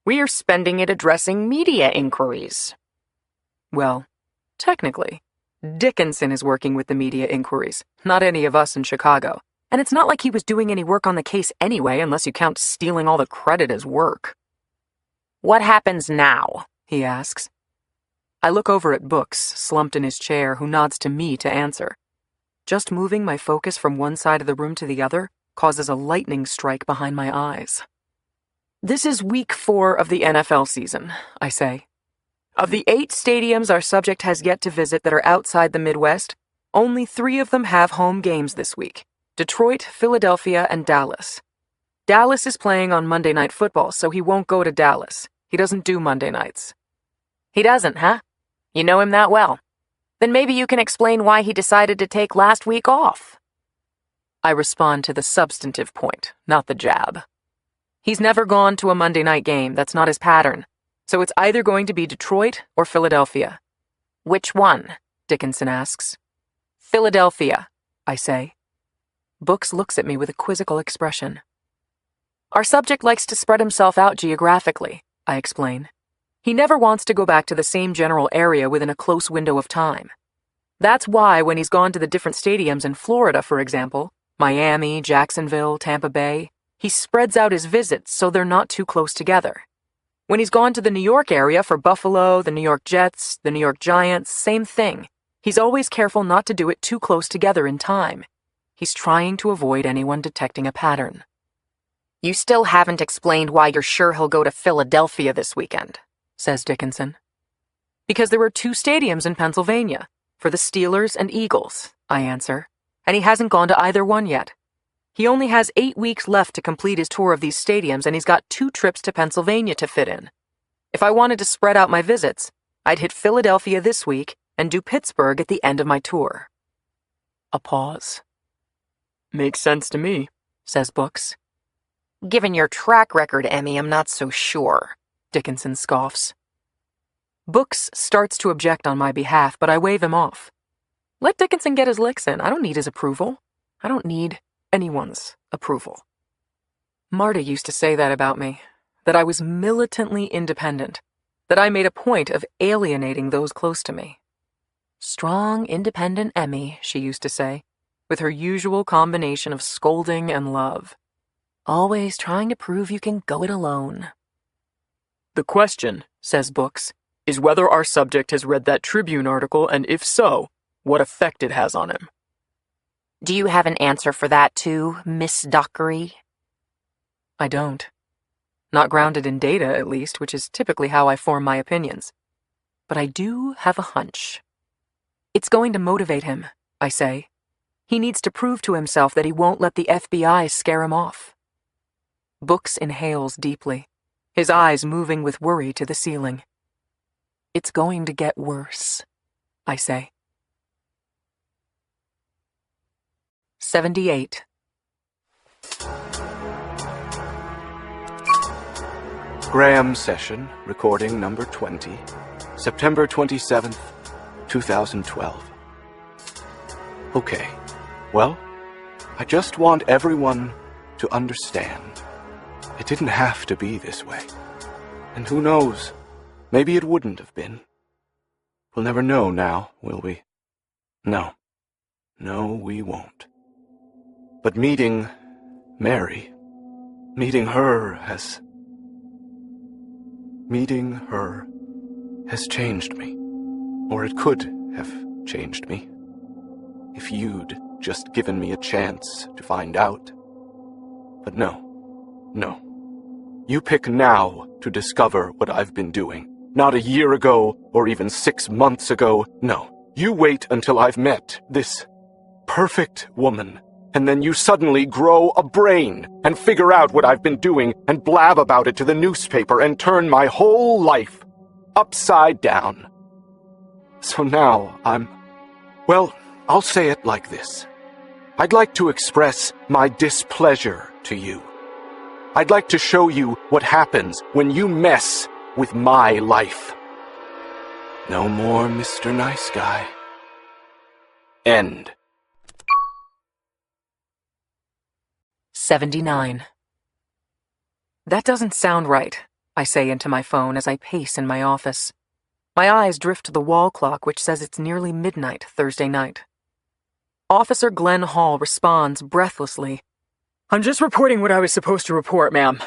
we are spending it addressing media inquiries. Well, technically, Dickinson is working with the media inquiries, not any of us in Chicago. And it's not like he was doing any work on the case anyway, unless you count stealing all the credit as work. What happens now? He asks. I look over at Books, slumped in his chair, who nods to me to answer. Just moving my focus from one side of the room to the other causes a lightning strike behind my eyes. This is week 4 of the NFL season, I say. Of the 8 stadiums our subject has yet to visit that are outside the Midwest, only 3 of them have home games this week. Detroit, Philadelphia, and Dallas. Dallas is playing on Monday Night Football, so he won't go to Dallas. He doesn't do Monday nights. He doesn't, huh? You know him that well. Then maybe you can explain why he decided to take last week off. I respond to the substantive point, not the jab. He's never gone to a Monday night game. That's not his pattern. So it's either going to be Detroit or Philadelphia. Which one? Dickinson asks. Philadelphia, I say. Books looks at me with a quizzical expression. Our subject likes to spread himself out geographically, I explain. He never wants to go back to the same general area within a close window of time. That's why when he's gone to the different stadiums in Florida, for example, Miami, Jacksonville, Tampa Bay, he spreads out his visits so they're not too close together. When he's gone to the New York area for Buffalo, the New York Jets, the New York Giants, same thing. He's always careful not to do it too close together in time. He's trying to avoid anyone detecting a pattern. You still haven't explained why you're sure he'll go to Philadelphia this weekend, says Dickinson. Because there are 2 stadiums in Pennsylvania, for the Steelers and Eagles, I answer, and he hasn't gone to either one yet. He only has 8 weeks left to complete his tour of these stadiums, and he's got 2 trips to Pennsylvania to fit in. If I wanted to spread out my visits, I'd hit Philadelphia this week and do Pittsburgh at the end of my tour. A pause. Makes sense to me, says Books. Given your track record, Emmy, I'm not so sure, Dickinson scoffs. Books starts to object on my behalf, but I wave him off. Let Dickinson get his licks in. I don't need his approval. I don't need anyone's approval. Marta used to say that about me, that I was militantly independent, that I made a point of alienating those close to me. Strong, independent Emmy, she used to say, with her usual combination of scolding and love. Always trying to prove you can go it alone. The question, says Books, is whether our subject has read that Tribune article, and if so, what effect it has on him. Do you have an answer for that too, Miss Dockery? I don't. Not grounded in data, at least, which is typically how I form my opinions. But I do have a hunch. It's going to motivate him, I say. He needs to prove to himself that he won't let the FBI scare him off. Books inhales deeply, his eyes moving with worry to the ceiling. It's going to get worse, I say. 78. Graham session, recording number 20, September 27th, 2012. Okay, well, I just want everyone to understand. It didn't have to be this way. And who knows, maybe it wouldn't have been. We'll never know now, will we? No, we won't. But meeting Mary, meeting her has changed me. Or it could have changed me. If you'd just given me a chance to find out. But no. You pick now to discover what I've been doing. Not a year ago, or even 6 months ago. No. You wait until I've met this perfect woman. And then you suddenly grow a brain and figure out what I've been doing and blab about it to the newspaper and turn my whole life upside down. So now well, I'll say it like this. I'd like to express my displeasure to you. I'd like to show you what happens when you mess with my life. No more Mr. Nice Guy. End. 79. That doesn't sound right, I say into my phone as I pace in my office. My eyes drift to the wall clock, which says it's nearly midnight Thursday night. Officer Glenn Hall responds breathlessly. I'm just reporting what I was supposed to report, ma'am.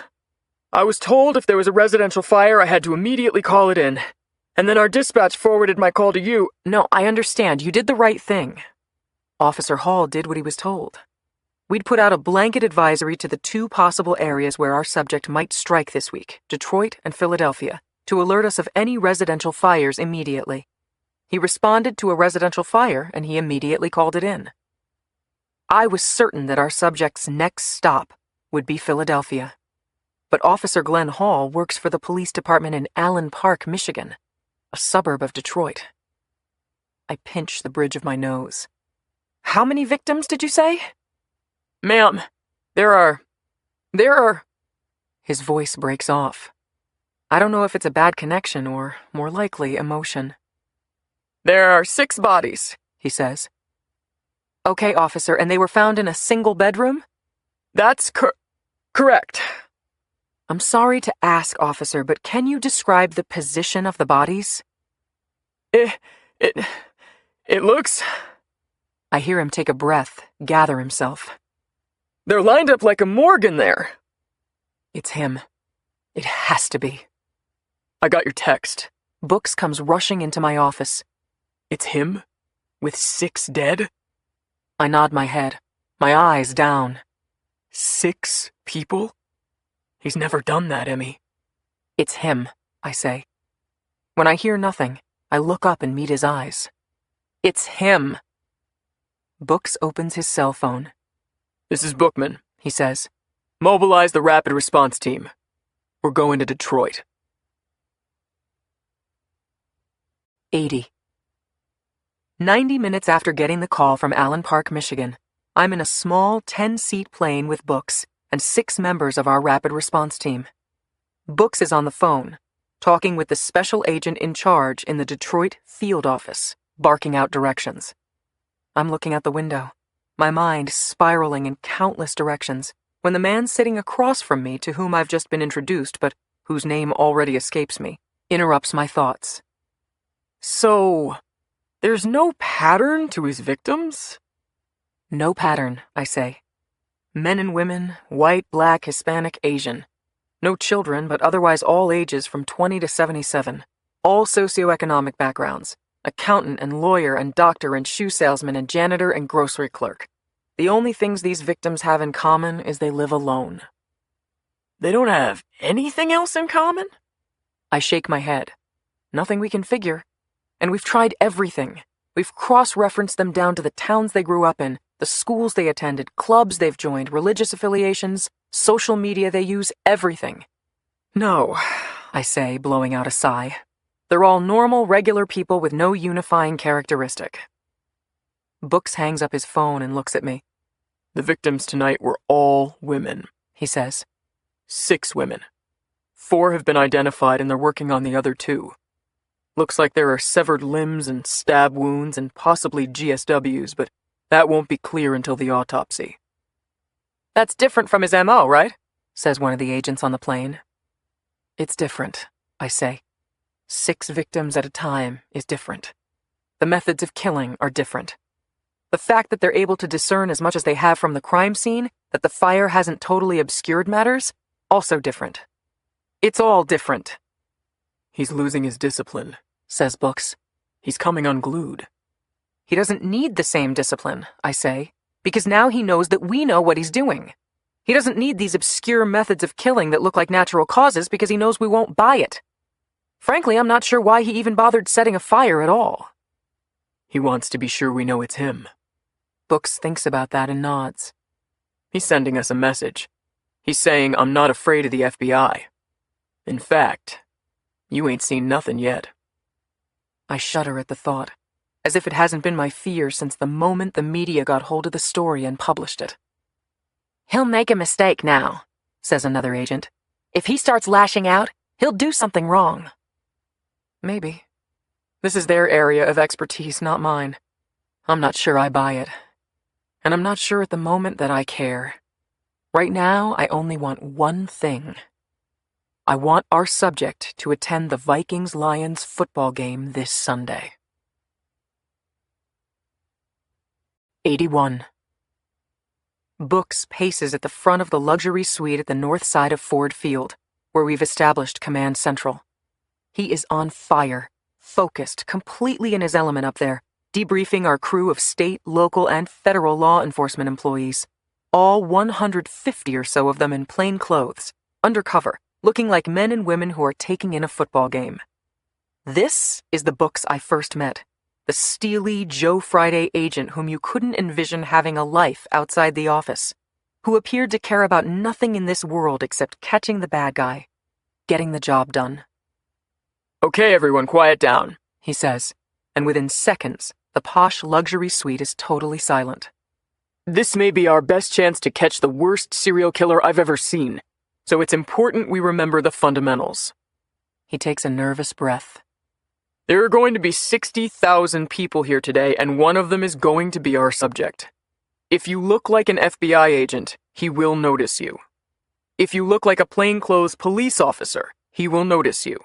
I was told if there was a residential fire, I had to immediately call it in. And then our dispatch forwarded my call to you. No, I understand. You did the right thing. Officer Hall did what he was told. We'd put out a blanket advisory to the 2 possible areas where our subject might strike this week, Detroit and Philadelphia, to alert us of any residential fires immediately. He responded to a residential fire, and he immediately called it in. I was certain that our subject's next stop would be Philadelphia. But Officer Glenn Hall works for the police department in Allen Park, Michigan, a suburb of Detroit. I pinch the bridge of my nose. How many victims did you say? Ma'am, there are... His voice breaks off. I don't know if it's a bad connection or, more likely, emotion. There are 6 bodies, he says. Okay, officer, and they were found in a single bedroom? That's correct. I'm sorry to ask, officer, but can you describe the position of the bodies? It looks... I hear him take a breath, gather himself. They're lined up like a morgue in there. It's him. It has to be. I got your text. Books comes rushing into my office. It's him? With 6 dead? I nod my head, my eyes down. 6 people? He's never done that, Emmy. It's him, I say. When I hear nothing, I look up and meet his eyes. It's him. Books opens his cell phone. This is Bookman, he says. Mobilize the rapid response team. We're going to Detroit. 80. 90 minutes after getting the call from Allen Park, Michigan, I'm in a small 10-seat plane with Books and 6 members of our rapid response team. Books is on the phone, talking with the special agent in charge in the Detroit field office, barking out directions. I'm looking out the window, my mind spiraling in countless directions, when the man sitting across from me, to whom I've just been introduced but whose name already escapes me, interrupts my thoughts. So, there's no pattern to his victims? No pattern, I say. Men and women, white, black, Hispanic, Asian. No children, but otherwise all ages from 20 to 77. All socioeconomic backgrounds. Accountant and lawyer and doctor and shoe salesman and janitor and grocery clerk. The only things these victims have in common is they live alone. They don't have anything else in common? I shake my head. Nothing we can figure. And we've tried everything. We've cross-referenced them down to the towns they grew up in, the schools they attended, clubs they've joined, religious affiliations, social media they use, everything. No, I say, blowing out a sigh. They're all normal, regular people with no unifying characteristic. Books hangs up his phone and looks at me. The victims tonight were all women, he says. 6 women. 4 have been identified and they're working on the other 2. Looks like there are severed limbs and stab wounds and possibly GSWs, but that won't be clear until the autopsy. That's different from his MO, right? Says one of the agents on the plane. It's different, I say. 6 victims at a time is different. The methods of killing are different. The fact that they're able to discern as much as they have from the crime scene, that the fire hasn't totally obscured matters, also different. It's all different. He's losing his discipline, says Books. He's coming unglued. He doesn't need the same discipline, I say, because now he knows that we know what he's doing. He doesn't need these obscure methods of killing that look like natural causes because he knows we won't buy it. Frankly, I'm not sure why he even bothered setting a fire at all. He wants to be sure we know it's him. Books thinks about that and nods. He's sending us a message. He's saying, I'm not afraid of the FBI. In fact, you ain't seen nothing yet. I shudder at the thought, as if it hasn't been my fear since the moment the media got hold of the story and published it. He'll make a mistake now, says another agent. If he starts lashing out, he'll do something wrong. Maybe. This is their area of expertise, not mine. I'm not sure I buy it. And I'm not sure at the moment that I care. Right now, I only want one thing. I want our subject to attend the Vikings-Lions football game this Sunday. 81. Books paces at the front of the luxury suite at the north side of Ford Field, where we've established Command Central. He is on fire, focused, completely in his element up there, debriefing our crew of state, local, and federal law enforcement employees, all 150 or so of them in plain clothes, undercover, looking like men and women who are taking in a football game. This is the Books I first met, the steely Joe Friday agent whom you couldn't envision having a life outside the office, who appeared to care about nothing in this world except catching the bad guy, getting the job done. Okay, everyone, quiet down, he says, and within seconds, the posh luxury suite is totally silent. This may be our best chance to catch the worst serial killer I've ever seen, so it's important we remember the fundamentals. He takes a nervous breath. There are going to be 60,000 people here today, and one of them is going to be our subject. If you look like an FBI agent, he will notice you. If you look like a plainclothes police officer, he will notice you.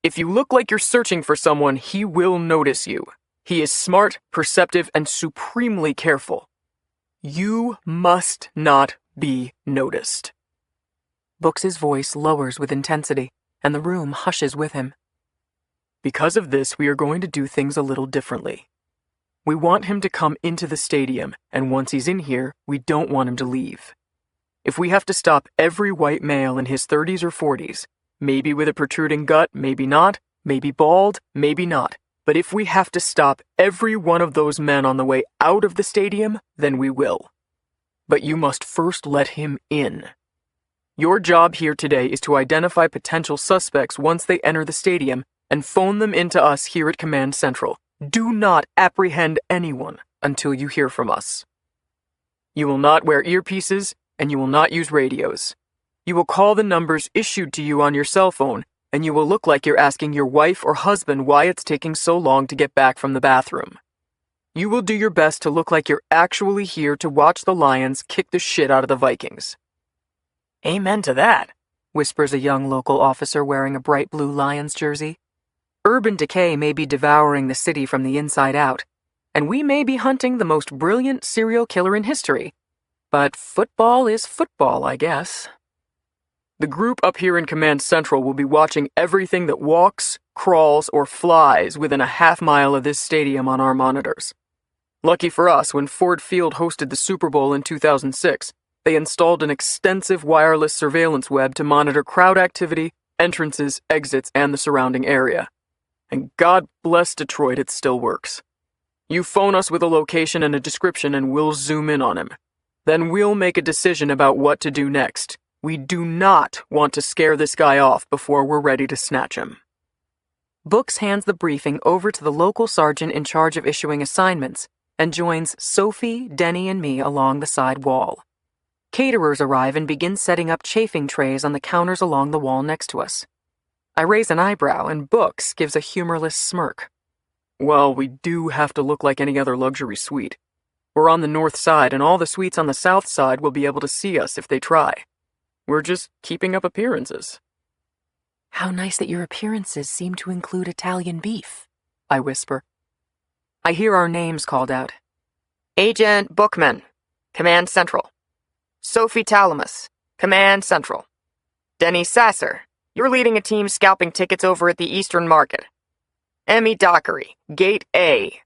If you look like you're searching for someone, he will notice you. He is smart, perceptive, and supremely careful. You must not be noticed. Books' voice lowers with intensity, and the room hushes with him. Because of this, we are going to do things a little differently. We want him to come into the stadium, and once he's in here, we don't want him to leave. If we have to stop every white male in his 30s or 40s, maybe with a protruding gut, maybe not, maybe bald, maybe not, but if we have to stop every one of those men on the way out of the stadium, then we will. But you must first let him in. Your job here today is to identify potential suspects once they enter the stadium and phone them into us here at Command Central. Do not apprehend anyone until you hear from us. You will not wear earpieces, and you will not use radios. You will call the numbers issued to you on your cell phone, and you will look like you're asking your wife or husband why it's taking so long to get back from the bathroom. You will do your best to look like you're actually here to watch the Lions kick the shit out of the Vikings. Amen to that, whispers a young local officer wearing a bright blue Lions jersey. Urban decay may be devouring the city from the inside out, and we may be hunting the most brilliant serial killer in history. But football is football, I guess. The group up here in Command Central will be watching everything that walks, crawls, or flies within a half-mile of this stadium on our monitors. Lucky for us, when Ford Field hosted the Super Bowl in 2006, they installed an extensive wireless surveillance web to monitor crowd activity, entrances, exits, and the surrounding area. And God bless Detroit, it still works. You phone us with a location and a description and we'll zoom in on him. Then we'll make a decision about what to do next. We do not want to scare this guy off before we're ready to snatch him. Books hands the briefing over to the local sergeant in charge of issuing assignments and joins Sophie, Denny, and me along the side wall. Caterers arrive and begin setting up chafing trays on the counters along the wall next to us. I raise an eyebrow, and Books gives a humorless smirk. Well, we do have to look like any other luxury suite. We're on the north side, and all the suites on the south side will be able to see us if they try. We're just keeping up appearances. How nice that your appearances seem to include Italian beef, I whisper. I hear our names called out. Agent Bookman, Command Central. Sophie Talamus, Command Central. Denny Sasser, you're leading a team scalping tickets over at the Eastern Market. Emmy Dockery, Gate A.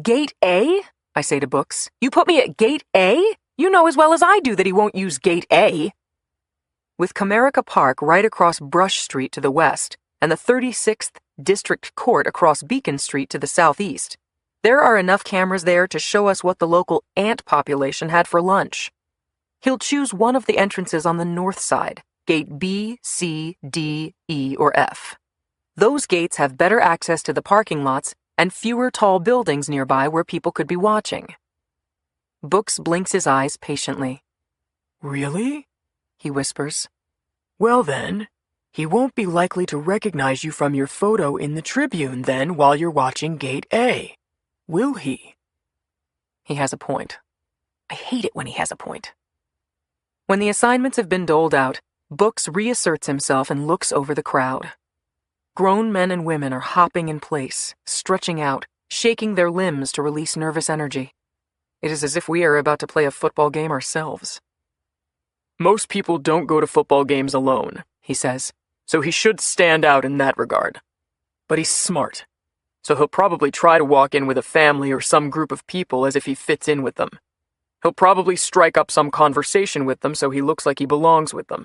Gate A? I say to Books. You put me at Gate A? You know as well as I do that he won't use Gate A. With Comerica Park right across Brush Street to the west and the 36th District Court across Beacon Street to the southeast, there are enough cameras there to show us what the local ant population had for lunch. He'll choose one of the entrances on the north side, Gate B, C, D, E, or F. Those gates have better access to the parking lots and fewer tall buildings nearby where people could be watching. Books blinks his eyes patiently. Really? He whispers. Well then, he won't be likely to recognize you from your photo in the Tribune then while you're watching Gate A, will he? He has a point. I hate it when he has a point. When the assignments have been doled out, Books reasserts himself and looks over the crowd. Grown men and women are hopping in place, stretching out, shaking their limbs to release nervous energy. It is as if we are about to play a football game ourselves. Most people don't go to football games alone, he says, so he should stand out in that regard. But he's smart, so he'll probably try to walk in with a family or some group of people as if he fits in with them. He'll probably strike up some conversation with them so he looks like he belongs with them.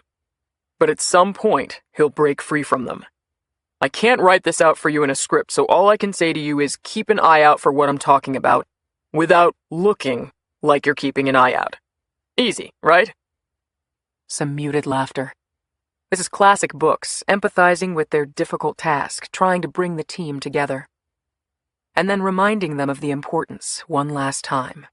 But at some point, he'll break free from them. I can't write this out for you in a script, so all I can say to you is keep an eye out for what I'm talking about, without looking like you're keeping an eye out. Easy, right? Some muted laughter. This is classic Books, empathizing with their difficult task, trying to bring the team together. And then reminding them of the importance one last time.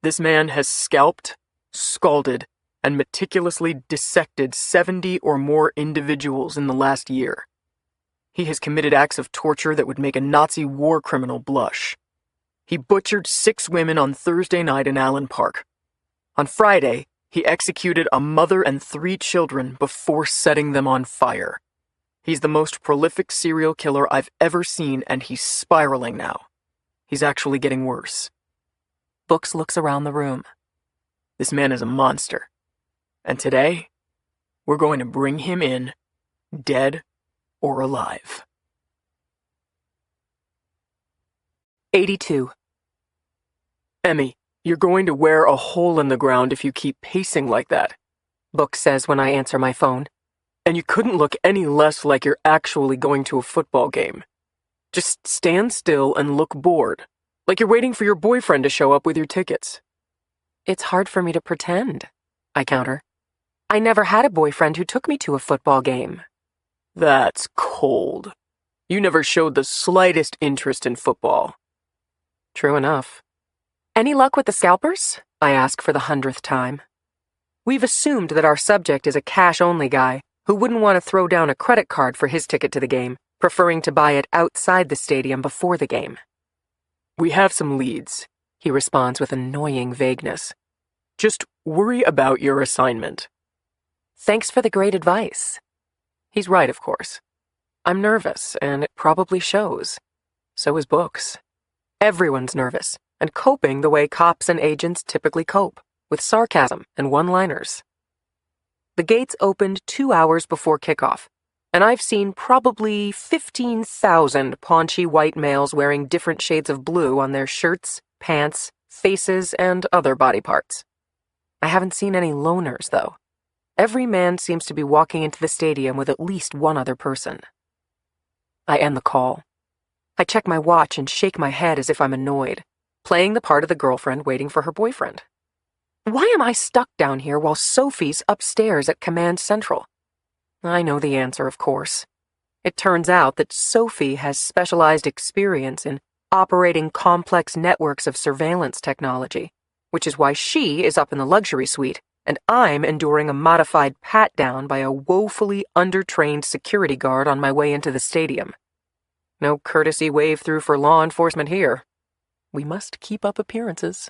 This man has scalped, scalded, and meticulously dissected 70 or more individuals in the last year. He has committed acts of torture that would make a Nazi war criminal blush. He butchered 6 women on Thursday night in Allen Park. On Friday, he executed a mother and 3 children before setting them on fire. He's the most prolific serial killer I've ever seen, and he's spiraling now. He's actually getting worse. Books looks around the room. This man is a monster. And today, we're going to bring him in, dead or alive. 82. Emmy, you're going to wear a hole in the ground if you keep pacing like that, Book says when I answer my phone. and you couldn't look any less like you're actually going to a football game. Just stand still and look bored, like you're waiting for your boyfriend to show up with your tickets. It's hard for me to pretend, I counter. I never had a boyfriend who took me to a football game. That's cold. You never showed the slightest interest in football. True enough. Any luck with the scalpers? I ask for the 100th time. We've assumed that our subject is a cash-only guy who wouldn't want to throw down a credit card for his ticket to the game, preferring to buy it outside the stadium before the game. We have some leads, He responds with annoying vagueness. Just worry about your assignment. Thanks for the great advice. He's right, of course. I'm nervous, and it probably shows. So is Books. Everyone's nervous, and coping the way cops and agents typically cope, with sarcasm and one-liners. The gates opened 2 hours before kickoff, and I've seen probably 15,000 paunchy white males wearing different shades of blue on their shirts, pants, faces, and other body parts. I haven't seen any loners, though. Every man seems to be walking into the stadium with at least one other person. I end the call. I check my watch and shake my head as if I'm annoyed, playing the part of the girlfriend waiting for her boyfriend. Why am I stuck down here while Sophie's upstairs at Command Central? I know the answer, of course. It turns out that Sophie has specialized experience in operating complex networks of surveillance technology, which is why she is up in the luxury suite and I'm enduring a modified pat-down by a woefully undertrained security guard on my way into the stadium. No courtesy wave-through for law enforcement here. We must keep up appearances.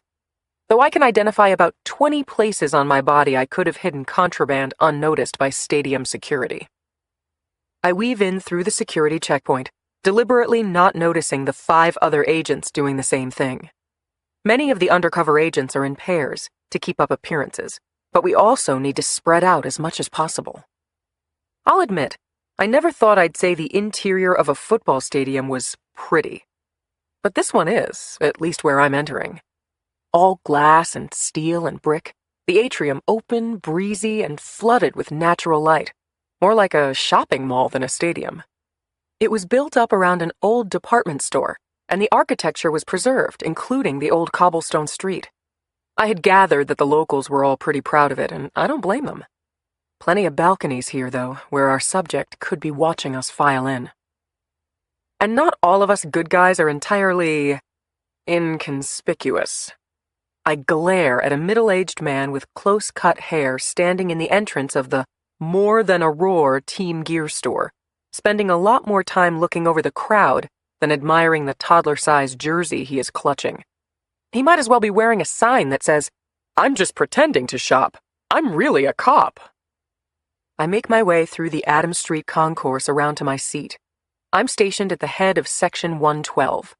Though I can identify about 20 places on my body I could have hidden contraband unnoticed by stadium security. I weave in through the security checkpoint, deliberately not noticing the 5 other agents doing the same thing. Many of the undercover agents are in pairs to keep up appearances, but we also need to spread out as much as possible. I'll admit, I never thought I'd say the interior of a football stadium was pretty. But this one is, at least where I'm entering. All glass and steel and brick, the atrium open, breezy, and flooded with natural light, more like a shopping mall than a stadium. It was built up around an old department store, and the architecture was preserved, including the old cobblestone street. I had gathered that the locals were all pretty proud of it, and I don't blame them. Plenty of balconies here, though, where our subject could be watching us file in. And not all of us good guys are entirely inconspicuous. I glare at a middle-aged man with close-cut hair standing in the entrance of the More Than a Roar Team Gear store, spending a lot more time looking over the crowd than admiring the toddler-sized jersey he is clutching. He might as well be wearing a sign that says, "I'm just pretending to shop. I'm really a cop." I make my way through the Adams Street concourse around to my seat. I'm stationed at the head of Section 112.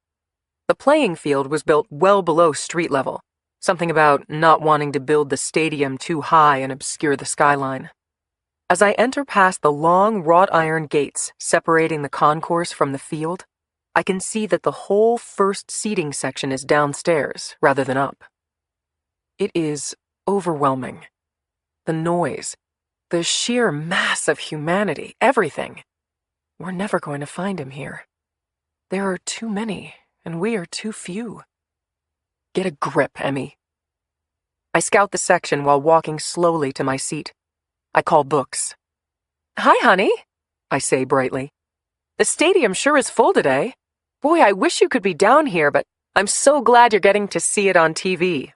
The playing field was built well below street level, something about not wanting to build the stadium too high and obscure the skyline. As I enter past the long wrought iron gates separating the concourse from the field, I can see that the whole first seating section is downstairs rather than up. It is overwhelming. The noise, the sheer mass of humanity, everything. We're never going to find him here. There are too many, and we are too few. Get a grip, Emmy. I scout the section while walking slowly to my seat. I call books. Hi, honey, I say brightly. The stadium sure is full today. Boy, I wish you could be down here, but I'm so glad you're getting to see it on TV.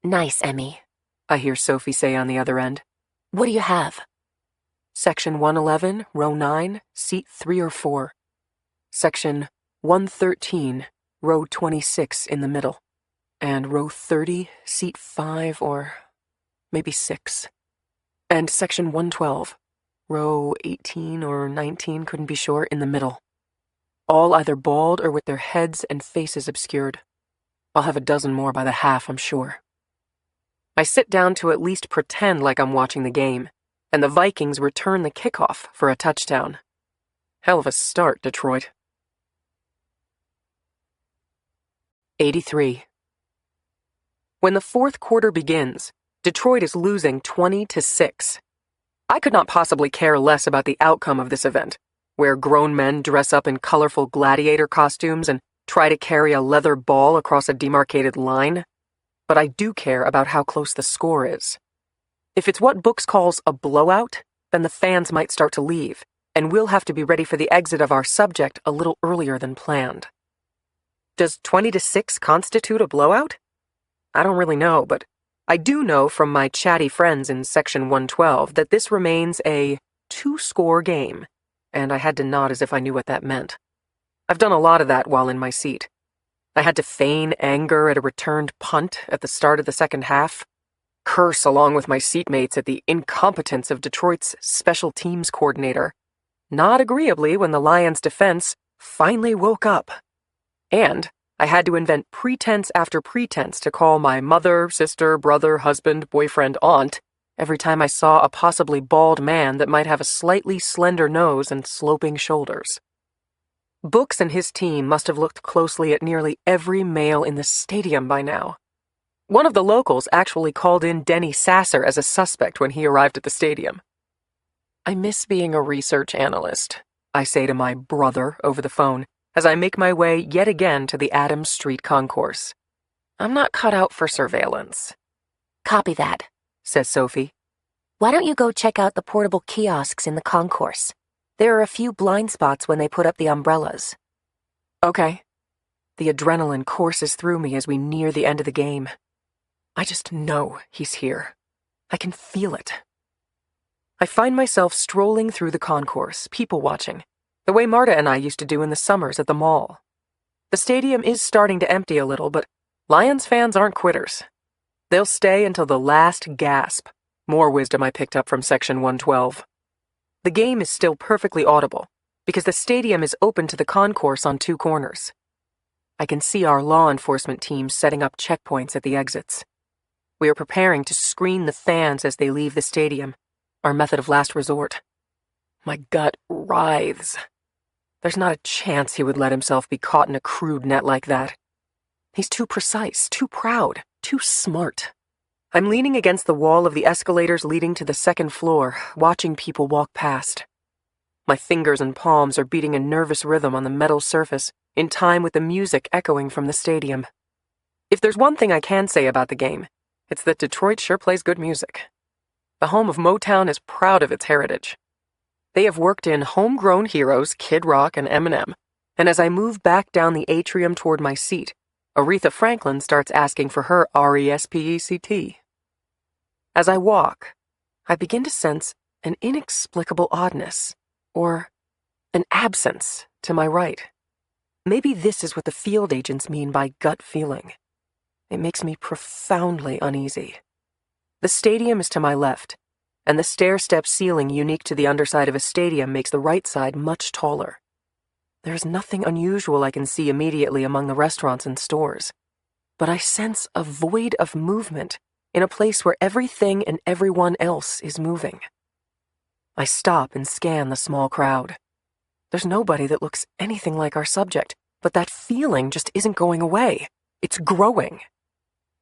Nice, Emmy. I hear Sophie say on the other end. What do you have? Section 111, row 9, seat 3 or 4. Section 113, row 26 in the middle. And row 30, seat 5 or maybe 6. And section 112, row 18 or 19, couldn't be sure, in the middle. All either bald or with their heads and faces obscured. I'll have a dozen more by the half, I'm sure. I sit down to at least pretend like I'm watching the game, and the Vikings return the kickoff for a touchdown. Hell of a start, Detroit. 83. When the fourth quarter begins, Detroit is losing 20-6. I could not possibly care less about the outcome of this event, where grown men dress up in colorful gladiator costumes and try to carry a leather ball across a demarcated line. But I do care about how close the score is. If it's what books calls a blowout, then the fans might start to leave, and we'll have to be ready for the exit of our subject a little earlier than planned. Does 20-6 constitute a blowout? I don't really know, but I do know from my chatty friends in Section 112 that this remains a 2-score game, and I had to nod as if I knew what that meant. I've done a lot of that while in my seat. I had to feign anger at a returned punt at the start of the second half, curse along with my seatmates at the incompetence of Detroit's special teams coordinator, nod agreeably when the Lions' defense finally woke up, and I had to invent pretense after pretense to call my mother, sister, brother, husband, boyfriend, aunt every time I saw a possibly bald man that might have a slightly slender nose and sloping shoulders. Books and his team must have looked closely at nearly every male in the stadium by now. One of the locals actually called in Denny Sasser as a suspect when he arrived at the stadium. I miss being a research analyst, I say to my brother over the phone, as I make my way yet again to the Adams Street concourse. I'm not cut out for surveillance. Copy that, says Sophie. Why don't you go check out the portable kiosks in the concourse? There are a few blind spots when they put up the umbrellas. Okay. The adrenaline courses through me as we near the end of the game. I just know he's here. I can feel it. I find myself strolling through the concourse, people watching, the way Marta and I used to do in the summers at the mall. The stadium is starting to empty a little, but Lions fans aren't quitters. They'll stay until the last gasp. More wisdom I picked up from Section 112. The game is still perfectly audible, because the stadium is open to the concourse on 2 corners. I can see our law enforcement team setting up checkpoints at the exits. We are preparing to screen the fans as they leave the stadium, our method of last resort. My gut writhes. There's not a chance he would let himself be caught in a crude net like that. He's too precise, too proud, too smart. I'm leaning against the wall of the escalators leading to the second floor, watching people walk past. My fingers and palms are beating a nervous rhythm on the metal surface, in time with the music echoing from the stadium. If there's one thing I can say about the game, it's that Detroit sure plays good music. The home of Motown is proud of its heritage. They have worked in homegrown heroes Kid Rock and Eminem, and as I move back down the atrium toward my seat, Aretha Franklin starts asking for her RESPECT. As I walk, I begin to sense an inexplicable oddness, or an absence, to my right. Maybe this is what the field agents mean by gut feeling. It makes me profoundly uneasy. The stadium is to my left, and the stair-step ceiling unique to the underside of a stadium makes the right side much taller. There is nothing unusual I can see immediately among the restaurants and stores, but I sense a void of movement in a place where everything and everyone else is moving. I stop and scan the small crowd. There's nobody that looks anything like our subject, but that feeling just isn't going away. It's growing.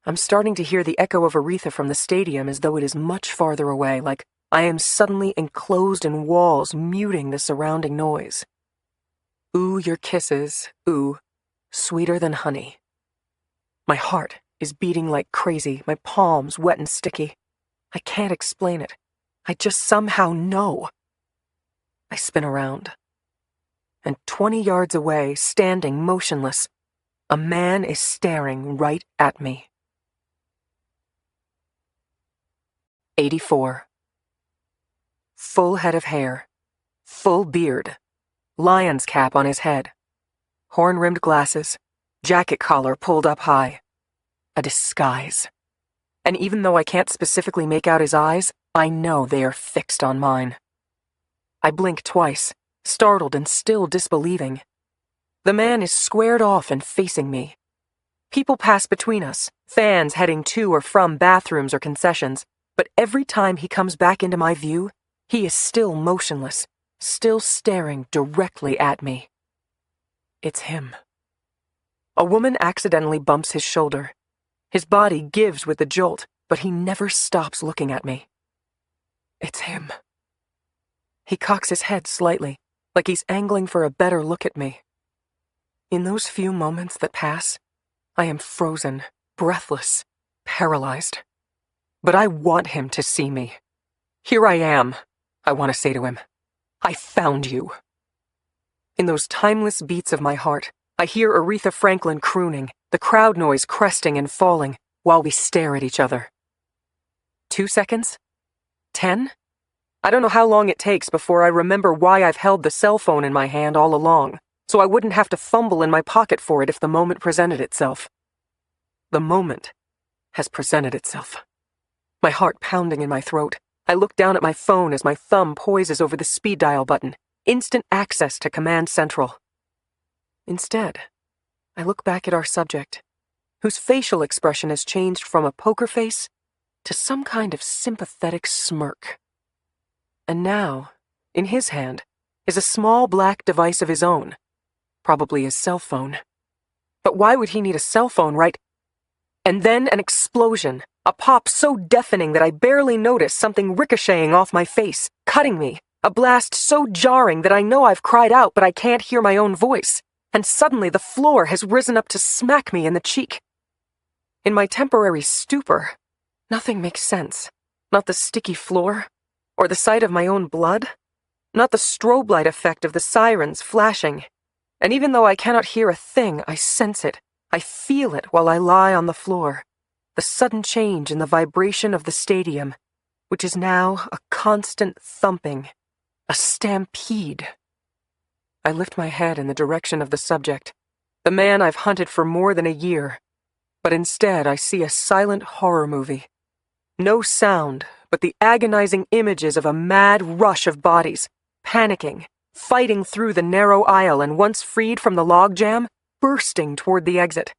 I'm starting to hear the echo of Aretha from the stadium as though it is much farther away, like I am suddenly enclosed in walls, muting the surrounding noise. Ooh, your kisses, ooh, sweeter than honey. My heart is beating like crazy, my palms wet and sticky. I can't explain it. I just somehow know. I spin around. And 20 yards away, standing motionless, a man is staring right at me. 84. Full head of hair, full beard, lion's cap on his head, horn-rimmed glasses, jacket collar pulled up high. A disguise. And even though I can't specifically make out his eyes, I know they are fixed on mine. I blink twice, startled and still disbelieving. The man is squared off and facing me. People pass between us, fans heading to or from bathrooms or concessions, but every time he comes back into my view, he is still motionless, still staring directly at me. It's him. A woman accidentally bumps his shoulder. His body gives with the jolt, but he never stops looking at me. It's him. He cocks his head slightly, like he's angling for a better look at me. In those few moments that pass, I am frozen, breathless, paralyzed. But I want him to see me. Here I am, I want to say to him. I found you. In those timeless beats of my heart, I hear Aretha Franklin crooning, the crowd noise cresting and falling, while we stare at each other. 2 seconds? 10? I don't know how long it takes before I remember why I've held the cell phone in my hand all along, so I wouldn't have to fumble in my pocket for it if the moment presented itself. The moment has presented itself. My heart pounding in my throat, I look down at my phone as my thumb poises over the speed dial button, instant access to Command Central. Instead, I look back at our subject, whose facial expression has changed from a poker face to some kind of sympathetic smirk. And now, in his hand, is a small black device of his own, probably his cell phone. But why would he need a cell phone, right? And then an explosion, a pop so deafening that I barely notice something ricocheting off my face, cutting me, a blast so jarring that I know I've cried out but I can't hear my own voice, and suddenly the floor has risen up to smack me in the cheek. In my temporary stupor, nothing makes sense. Not the sticky floor, or the sight of my own blood, not the strobe light effect of the sirens flashing. And even though I cannot hear a thing, I sense it. I feel it while I lie on the floor. The sudden change in the vibration of the stadium, which is now a constant thumping, a stampede. I lift my head in the direction of the subject, the man I've hunted for more than a year, but instead I see a silent horror movie. No sound, but the agonizing images of a mad rush of bodies, panicking, fighting through the narrow aisle and once freed from the logjam, bursting toward the exit.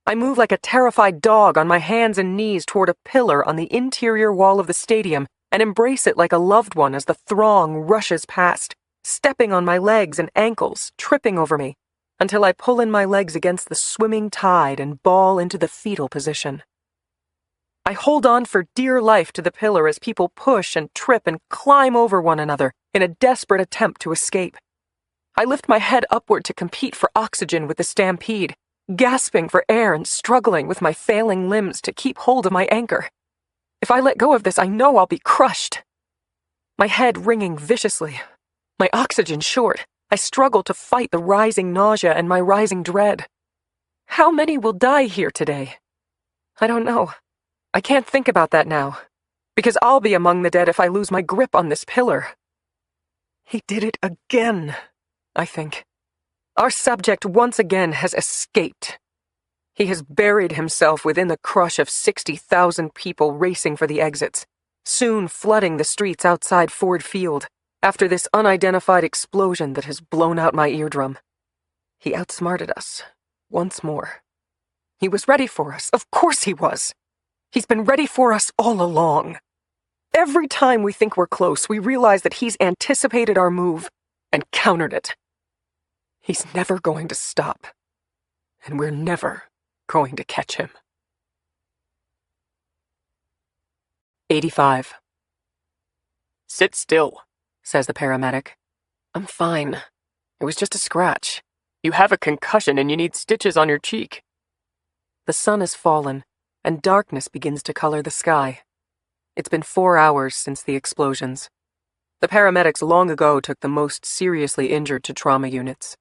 I move like a terrified dog on my hands and knees toward a pillar on the interior wall of the stadium and embrace it like a loved one as the throng rushes past, stepping on my legs and ankles, tripping over me, until I pull in my legs against the swimming tide and ball into the fetal position. I hold on for dear life to the pillar as people push and trip and climb over one another in a desperate attempt to escape. I lift my head upward to compete for oxygen with the stampede, gasping for air and struggling with my failing limbs to keep hold of my anchor. If I let go of this, I know I'll be crushed. My head ringing viciously, my oxygen short, I struggle to fight the rising nausea and my rising dread. How many will die here today? I don't know. I can't think about that now, because I'll be among the dead if I lose my grip on this pillar. He did it again, I think. Our subject once again has escaped. He has buried himself within the crush of 60,000 people racing for the exits, soon flooding the streets outside Ford Field, after this unidentified explosion that has blown out my eardrum. He outsmarted us, once more. He was ready for us. Of course he was. He's been ready for us all along. Every time we think we're close, we realize that he's anticipated our move and countered it. He's never going to stop, and we're never going to catch him. 85. Sit still, says the paramedic. I'm fine. It was just a scratch. You have a concussion and you need stitches on your cheek. The sun has fallen, and darkness begins to color the sky. It's been 4 hours since the explosions. The paramedics long ago took the most seriously injured to trauma units.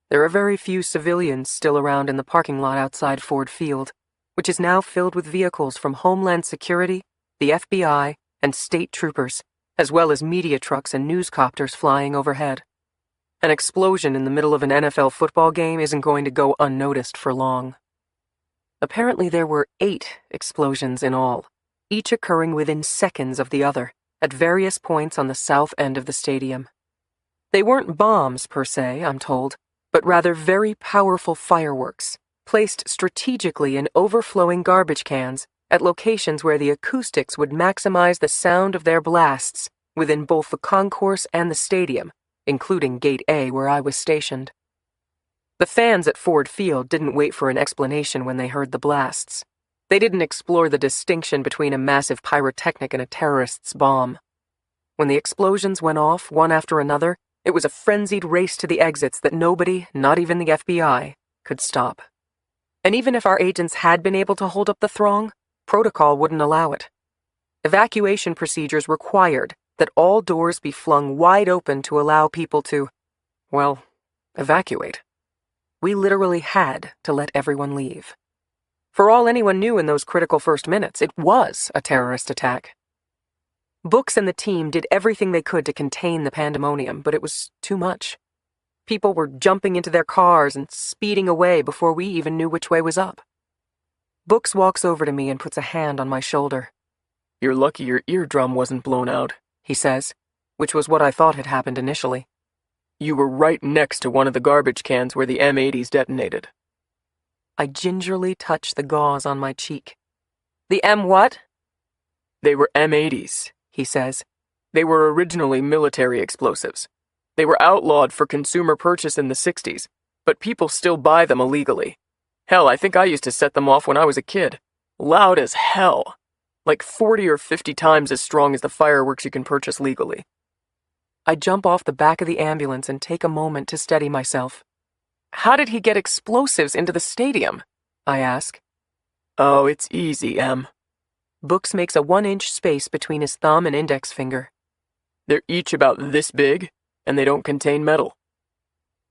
There are very few civilians still around in the parking lot outside Ford Field, which is now filled with vehicles from Homeland Security, the FBI, and state troopers, as well as media trucks and newscopters flying overhead. An explosion in the middle of an NFL football game isn't going to go unnoticed for long. Apparently there were 8 explosions in all, each occurring within seconds of the other, at various points on the south end of the stadium. They weren't bombs per se, I'm told, but rather very powerful fireworks, placed strategically in overflowing garbage cans at locations where the acoustics would maximize the sound of their blasts within both the concourse and the stadium, including Gate A where I was stationed. The fans at Ford Field didn't wait for an explanation when they heard the blasts. They didn't explore the distinction between a massive pyrotechnic and a terrorist's bomb. When the explosions went off, one after another, it was a frenzied race to the exits that nobody, not even the FBI, could stop. And even if our agents had been able to hold up the throng, protocol wouldn't allow it. Evacuation procedures required that all doors be flung wide open to allow people to, well, evacuate. We literally had to let everyone leave. For all anyone knew in those critical first minutes, it was a terrorist attack. Books and the team did everything they could to contain the pandemonium, but it was too much. People were jumping into their cars and speeding away before we even knew which way was up. Books walks over to me and puts a hand on my shoulder. You're lucky your eardrum wasn't blown out, he says, which was what I thought had happened initially. You were right next to one of the garbage cans where the M80s detonated. I gingerly touch the gauze on my cheek. The M what? They were M80s, he says. They were originally military explosives. They were outlawed for consumer purchase in the 60s, but people still buy them illegally. Hell, I think I used to set them off when I was a kid. Loud as hell. Like 40 or 50 times as strong as the fireworks you can purchase legally. I jump off the back of the ambulance and take a moment to steady myself. How did he get explosives into the stadium? I ask. Oh, it's easy, Em. Books makes a 1-inch space between his thumb and index finger. They're each about this big, and they don't contain metal.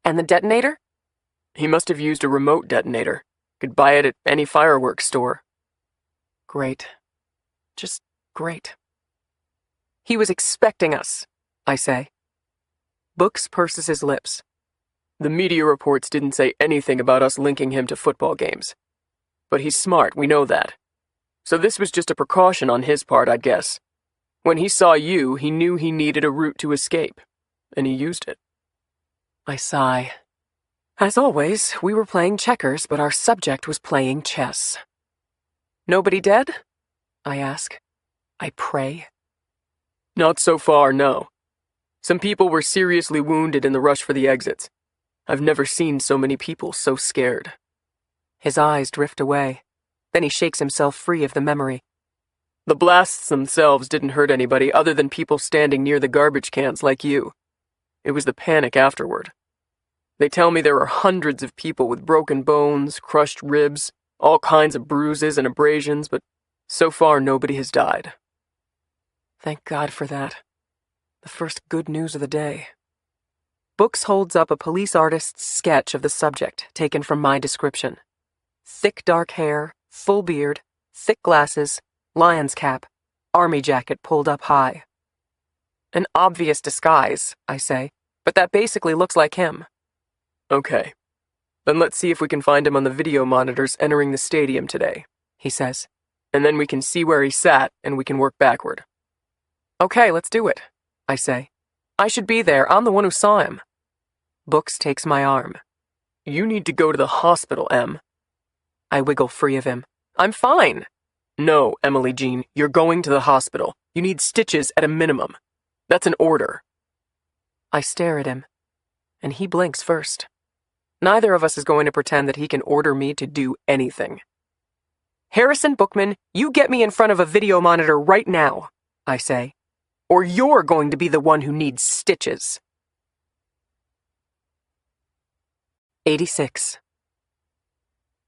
And the detonator? He must have used a remote detonator. Could buy it at any fireworks store. Great. Just great. He was expecting us, I say. Books purses his lips. The media reports didn't say anything about us linking him to football games. But he's smart, we know that. So this was just a precaution on his part, I guess. When he saw you, he knew he needed a route to escape, and he used it. I sigh. As always, we were playing checkers, but our subject was playing chess. Nobody dead? I ask. I pray. Not so far, no. Some people were seriously wounded in the rush for the exits. I've never seen so many people so scared. His eyes drift away. Then he shakes himself free of the memory. The blasts themselves didn't hurt anybody other than people standing near the garbage cans like you. It was the panic afterward. They tell me there are hundreds of people with broken bones, crushed ribs, all kinds of bruises and abrasions, but so far nobody has died. Thank God for that. The first good news of the day. Books holds up a police artist's sketch of the subject, taken from my description. Thick dark hair, full beard, thick glasses, lion's cap, army jacket pulled up high. An obvious disguise, I say, but that basically looks like him. Okay. Then let's see if we can find him on the video monitors entering the stadium today, he says. And then we can see where he sat and we can work backward. Okay, let's do it, I say. I should be there. I'm the one who saw him. Books takes my arm. You need to go to the hospital, Em. I wiggle free of him. I'm fine. No, Emily Jean, you're going to the hospital. You need stitches at a minimum. That's an order. I stare at him, and he blinks first. Neither of us is going to pretend that he can order me to do anything. Harrison Bookman, you get me in front of a video monitor right now, I say. or you're going to be the one who needs stitches. 86.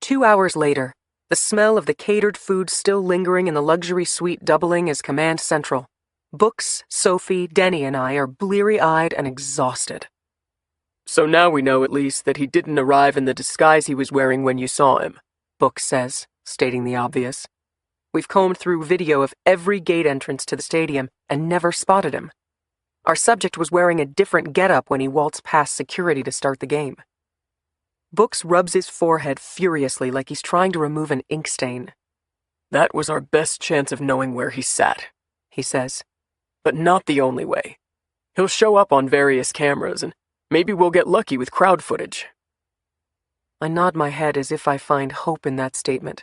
2 hours later, the smell of the catered food still lingering in the luxury suite doubling as command central. Books, Sophie, Denny, and I are bleary-eyed and exhausted. So now we know at least that he didn't arrive in the disguise he was wearing when you saw him, Books says, stating the obvious. We've combed through video of every gate entrance to the stadium and never spotted him. Our subject was wearing a different getup when he waltzed past security to start the game. Books rubs his forehead furiously like he's trying to remove an ink stain. That was our best chance of knowing where he sat, he says. But not the only way. He'll show up on various cameras, and maybe we'll get lucky with crowd footage. I nod my head as if I find hope in that statement,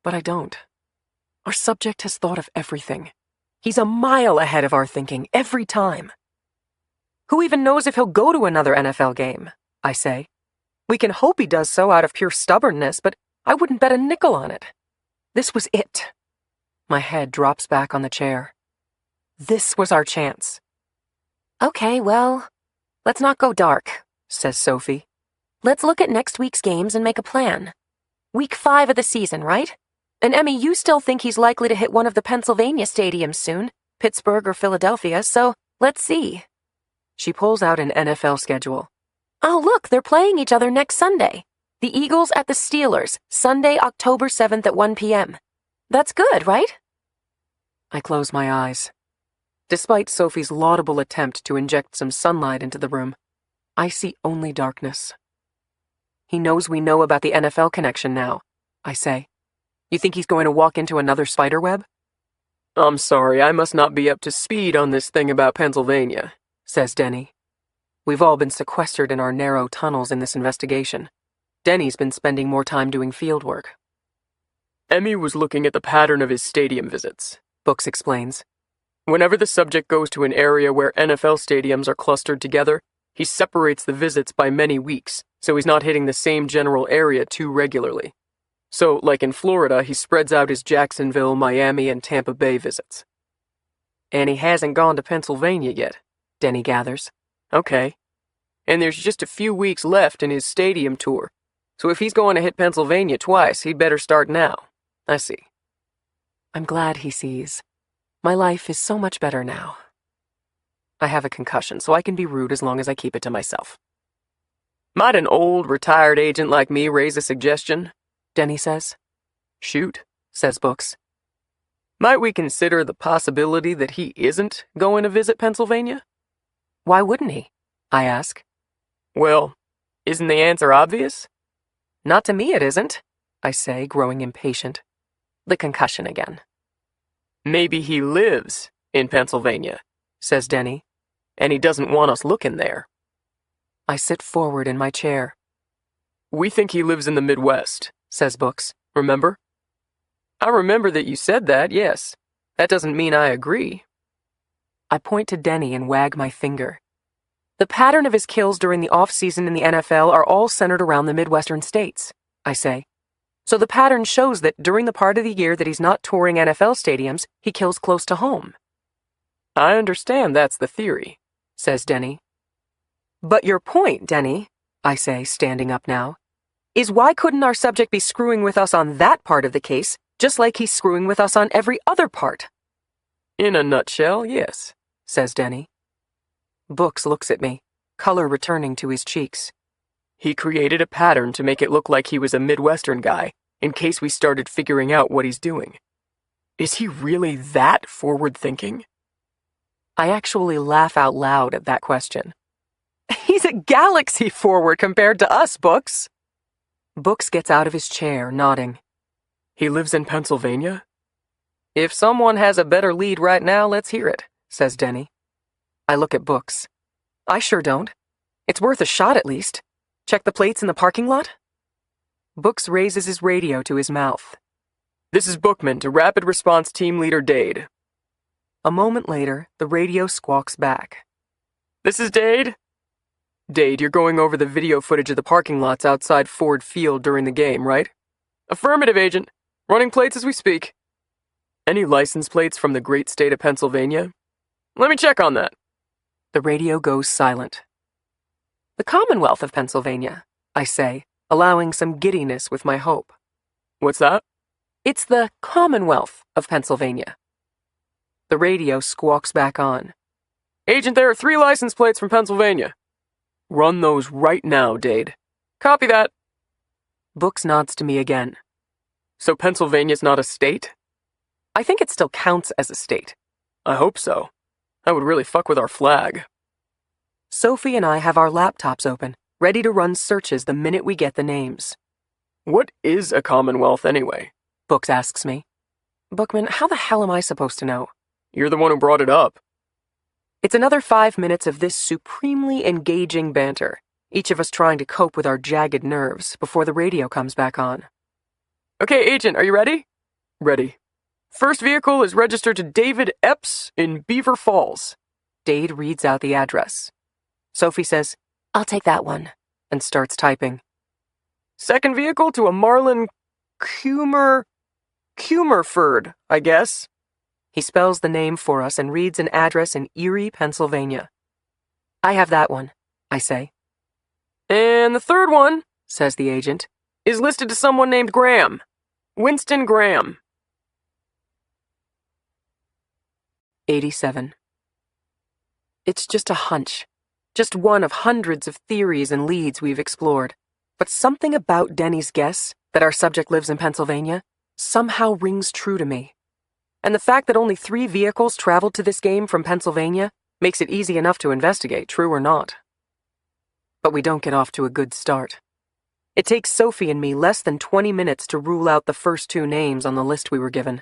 but I don't. Our subject has thought of everything. He's a mile ahead of our thinking every time. Who even knows if he'll go to another NFL game? I say. We can hope he does so out of pure stubbornness, but I wouldn't bet a nickel on it. This was it. My head drops back on the chair. This was our chance. Okay, well, let's not go dark, says Sophie. Let's look at next week's games and make a plan. Week 5 of the season, right? And Emmy, you still think he's likely to hit one of the Pennsylvania stadiums soon, Pittsburgh or Philadelphia, so let's see. She pulls out an NFL schedule. Oh, look, they're playing each other next Sunday. The Eagles at the Steelers, Sunday, October 7th at 1 p.m. That's good, right? I close my eyes. Despite Sophie's laudable attempt to inject some sunlight into the room, I see only darkness. He knows we know about the NFL connection now, I say. You think he's going to walk into another spiderweb? I'm sorry, I must not be up to speed on this thing about Pennsylvania, says Denny. We've all been sequestered in our narrow tunnels in this investigation. Denny's been spending more time doing field work. Emmy was looking at the pattern of his stadium visits, Books explains. Whenever the subject goes to an area where NFL stadiums are clustered together, he separates the visits by many weeks, so he's not hitting the same general area too regularly. So, like in Florida, he spreads out his Jacksonville, Miami, and Tampa Bay visits. And he hasn't gone to Pennsylvania yet, Denny gathers. Okay. And there's just a few weeks left in his stadium tour, so if he's going to hit Pennsylvania twice, he'd better start now. I see. I'm glad he sees. My life is so much better now. I have a concussion, so I can be rude as long as I keep it to myself. Might an old, retired agent like me raise a suggestion? Denny says. Shoot, says Books. Might we consider the possibility that he isn't going to visit Pennsylvania? Why wouldn't he? I ask. Well, isn't the answer obvious? Not to me it isn't, I say, growing impatient. The concussion again. Maybe he lives in Pennsylvania, says Denny. And he doesn't want us looking there. I sit forward in my chair. We think he lives in the Midwest, says Books. Remember? I remember that you said that, yes. That doesn't mean I agree. I point to Denny and wag my finger. The pattern of his kills during the off-season in the NFL are all centered around the Midwestern states, I say. So the pattern shows that during the part of the year that he's not touring NFL stadiums, he kills close to home. I understand that's the theory, says Denny. But your point, Denny, I say, standing up now, is why couldn't our subject be screwing with us on that part of the case, just like he's screwing with us on every other part? In a nutshell, yes, says Denny. Books looks at me, color returning to his cheeks. He created a pattern to make it look like he was a Midwestern guy, in case we started figuring out what he's doing. Is he really that forward-thinking? I actually laugh out loud at that question. He's a galaxy forward compared to us, Books. Books gets out of his chair, nodding. He lives in Pennsylvania? If someone has a better lead right now, let's hear it, says Denny. I look at Books. I sure don't. It's worth a shot at least. Check the plates in the parking lot? Books raises his radio to his mouth. This is Bookman to Rapid Response Team Leader Dade. A moment later, the radio squawks back. This is Dade? Dade, you're going over the video footage of the parking lots outside Ford Field during the game, right? Affirmative, Agent. Running plates as we speak. Any license plates from the great state of Pennsylvania? Let me check on that. The radio goes silent. The Commonwealth of Pennsylvania, I say, allowing some giddiness with my hope. What's that? It's the Commonwealth of Pennsylvania. The radio squawks back on. Agent, there are 3 license plates from Pennsylvania. Run those right now, Dade. Copy that. Books nods to me again. So Pennsylvania's not a state? I think it still counts as a state. I hope so. That would really fuck with our flag. Sophie and I have our laptops open, ready to run searches the minute we get the names. What is a Commonwealth anyway? Books asks me. Bookman, how the hell am I supposed to know? You're the one who brought it up. It's another 5 minutes of this supremely engaging banter, each of us trying to cope with our jagged nerves before the radio comes back on. Okay, Agent, are you ready? Ready. First vehicle is registered to David Epps in Beaver Falls. Dade reads out the address. Sophie says, I'll take that one. and starts typing. Second vehicle to a Marlin Cumerford, I guess. He spells the name for us and reads an address in Erie, Pennsylvania. I have that one, I say. And the third one, Says the agent, is listed to someone named Graham. Winston Graham. 87. It's just a hunch. Just one of hundreds of theories and leads we've explored. But something about Denny's guess that our subject lives in Pennsylvania somehow rings true to me. And the fact that only 3 vehicles traveled to this game from Pennsylvania makes it easy enough to investigate, true or not. But we don't get off to a good start. It takes Sophie and me less than 20 minutes to rule out the first 2 names on the list we were given.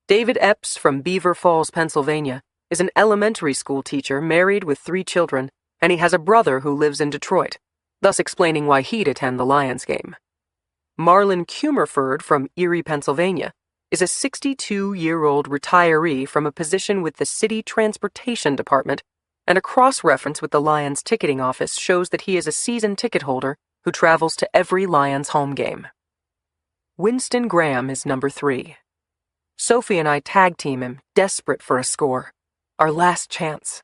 David Epps from Beaver Falls, Pennsylvania, is an elementary school teacher married with 3 children, and he has a brother who lives in Detroit, thus explaining why he'd attend the Lions game. Marlin Cumerford from Erie, Pennsylvania, is a 62-year-old retiree from a position with the City Transportation Department, and a cross-reference with the Lions ticketing office shows that he is a season ticket holder who travels to every Lions home game. Winston Graham is number 3. Sophie and I tag team him, desperate for a score. Our last chance.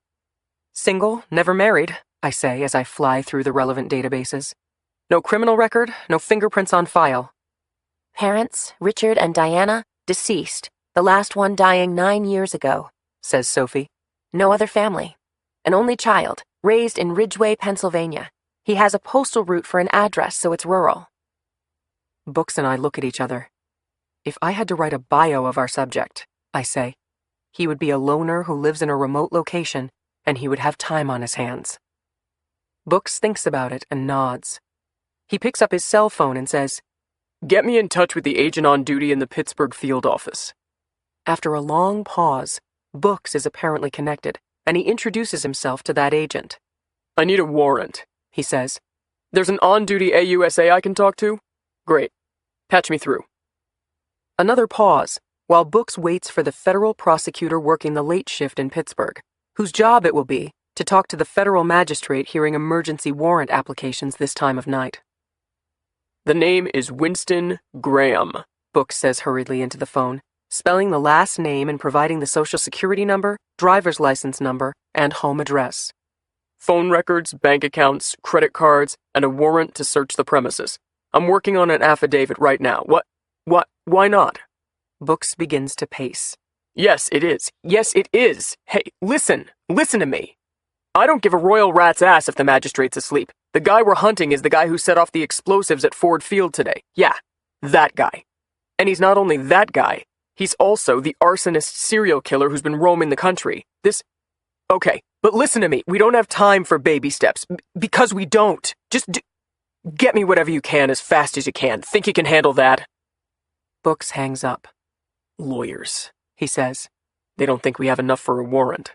Single, never married, I say as I fly through the relevant databases. No criminal record, no fingerprints on file. Parents, Richard and Diana, deceased, the last one dying 9 years ago, Says Sophie. No other family. An only child, raised in Ridgeway, Pennsylvania. He has a postal route for an address, so it's rural. Books and I look at each other. If I had to write a bio of our subject, I say, he would be a loner who lives in a remote location, and he would have time on his hands. Books thinks about it and nods. He picks up his cell phone and says, Get me in touch with the agent on duty in the Pittsburgh field office. After a long pause, Books is apparently connected, and he introduces himself to that agent. I need a warrant, He says, There's an on-duty AUSA I can talk to? Great. Patch me through. Another pause, while Books waits for the federal prosecutor working the late shift in Pittsburgh, whose job it will be to talk to the federal magistrate hearing emergency warrant applications this time of night. The name is Winston Graham, Books says hurriedly into the phone, spelling the last name and providing the social security number, driver's license number, and home address. Phone records, bank accounts, credit cards, and a warrant to search the premises. I'm working on an affidavit right now. Why not? Books begins to pace. Yes, it is. Yes, it is. Hey, listen to me. I don't give a royal rat's ass if the magistrate's asleep. The guy we're hunting is the guy who set off the explosives at Ford Field today. Yeah, that guy. And he's not only that guy, he's also the arsonist serial killer who's been roaming the country. Okay, but listen to me. We don't have time for baby steps. Because we don't. Get me whatever you can as fast as you can. Think you can handle that? Books hangs up. Lawyers, He says. they don't think we have enough for a warrant.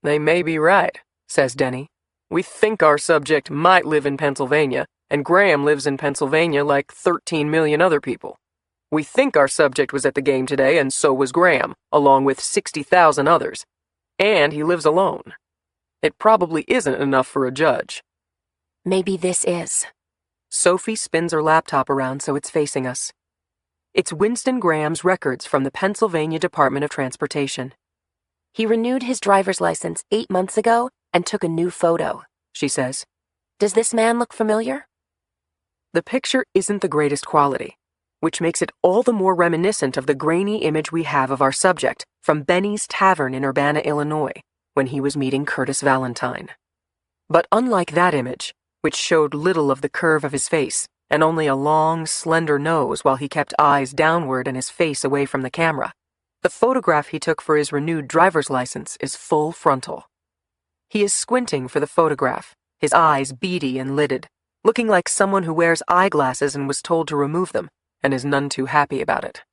They may be right, says Denny. We think our subject might live in Pennsylvania, and Graham lives in Pennsylvania like 13 million other people. We think our subject was at the game today, and so was Graham, along with 60,000 others. And he lives alone. It probably isn't enough for a judge. Maybe this is. Sophie spins her laptop around so it's facing us. It's Winston Graham's records from the Pennsylvania Department of Transportation. He renewed his driver's license 8 months ago and took a new photo, she says. Does this man look familiar? The picture isn't the greatest quality, which makes it all the more reminiscent of the grainy image we have of our subject from Benny's Tavern in Urbana, Illinois, when he was meeting Curtis Valentine. But unlike that image, which showed little of the curve of his face and only a long, slender nose while he kept eyes downward and his face away from the camera, the photograph he took for his renewed driver's license is full frontal. He is squinting for the photograph, his eyes beady and lidded, looking like someone who wears eyeglasses and was told to remove them, and is none too happy about it.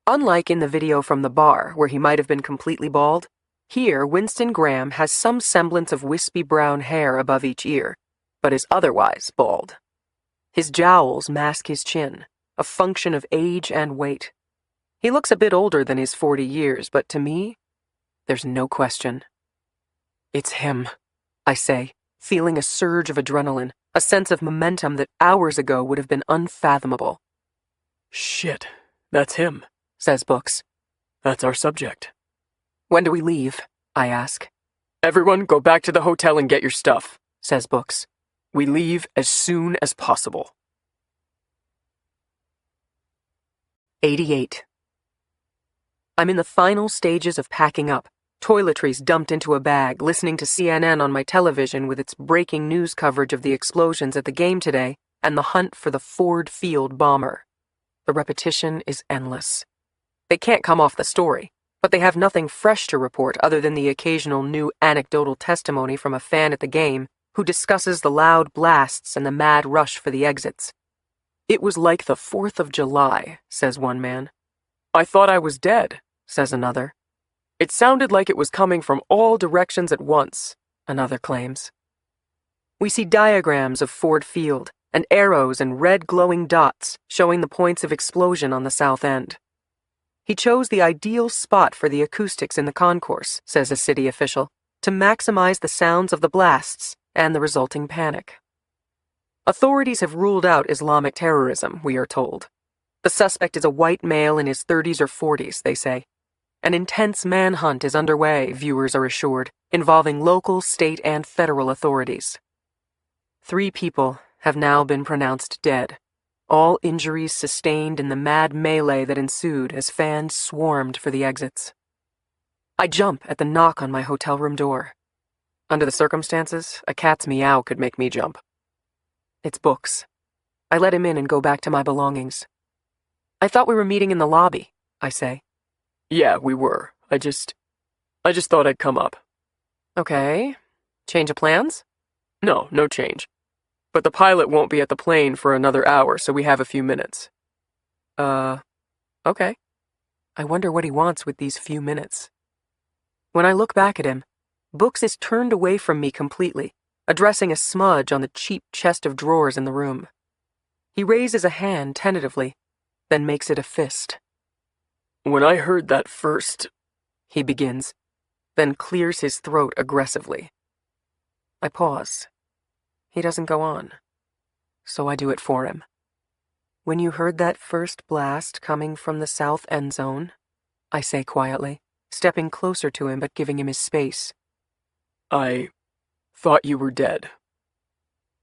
Unlike in the video from the bar, where he might have been completely bald, here Winston Graham has some semblance of wispy brown hair above each ear, but is otherwise bald. His jowls mask his chin, a function of age and weight. He looks a bit older than his 40 years, but to me, there's no question. It's him, I say, feeling a surge of adrenaline, a sense of momentum that hours ago would have been unfathomable. Shit, that's him, says Books. That's our subject. When do we leave? I ask. Everyone go back to the hotel and get your stuff, says Books. We leave as soon as possible. 88. I'm in the final stages of packing up, toiletries dumped into a bag, listening to CNN on my television with its breaking news coverage of the explosions at the game today and the hunt for the Ford Field bomber. The repetition is endless. They can't come off the story, but they have nothing fresh to report other than the occasional new anecdotal testimony from a fan at the game who discusses the loud blasts and the mad rush for the exits. It was like the 4th of July, says one man. I thought I was dead, says another. It sounded like it was coming from all directions at once, another claims. We see diagrams of Ford Field and arrows and red glowing dots showing the points of explosion on the south end. He chose the ideal spot for the acoustics in the concourse, says a city official, to maximize the sounds of the blasts and the resulting panic. Authorities have ruled out Islamic terrorism, we are told. The suspect is a white male in his 30s or 40s, they say. An intense manhunt is underway, viewers are assured, involving local, state, and federal authorities. 3 people have now been pronounced dead, all injuries sustained in the mad melee that ensued as fans swarmed for the exits. I jump at the knock on my hotel room door. Under the circumstances, a cat's meow could make me jump. It's Books. I let him in and go back to my belongings. I thought we were meeting in the lobby, I say. Yeah, we were. I just thought I'd come up. Okay. Change of plans? No change. But the pilot won't be at the plane for another hour, so we have a few minutes. Okay. I wonder what he wants with these few minutes. When I look back at him, Books is turned away from me completely, addressing a smudge on the cheap chest of drawers in the room. He raises a hand tentatively, then makes it a fist. When I heard that first, he begins, then clears his throat aggressively. I pause. He doesn't go on, so I do it for him. When you heard that first blast coming from the south end zone, I say quietly, stepping closer to him but giving him his space. I thought you were dead.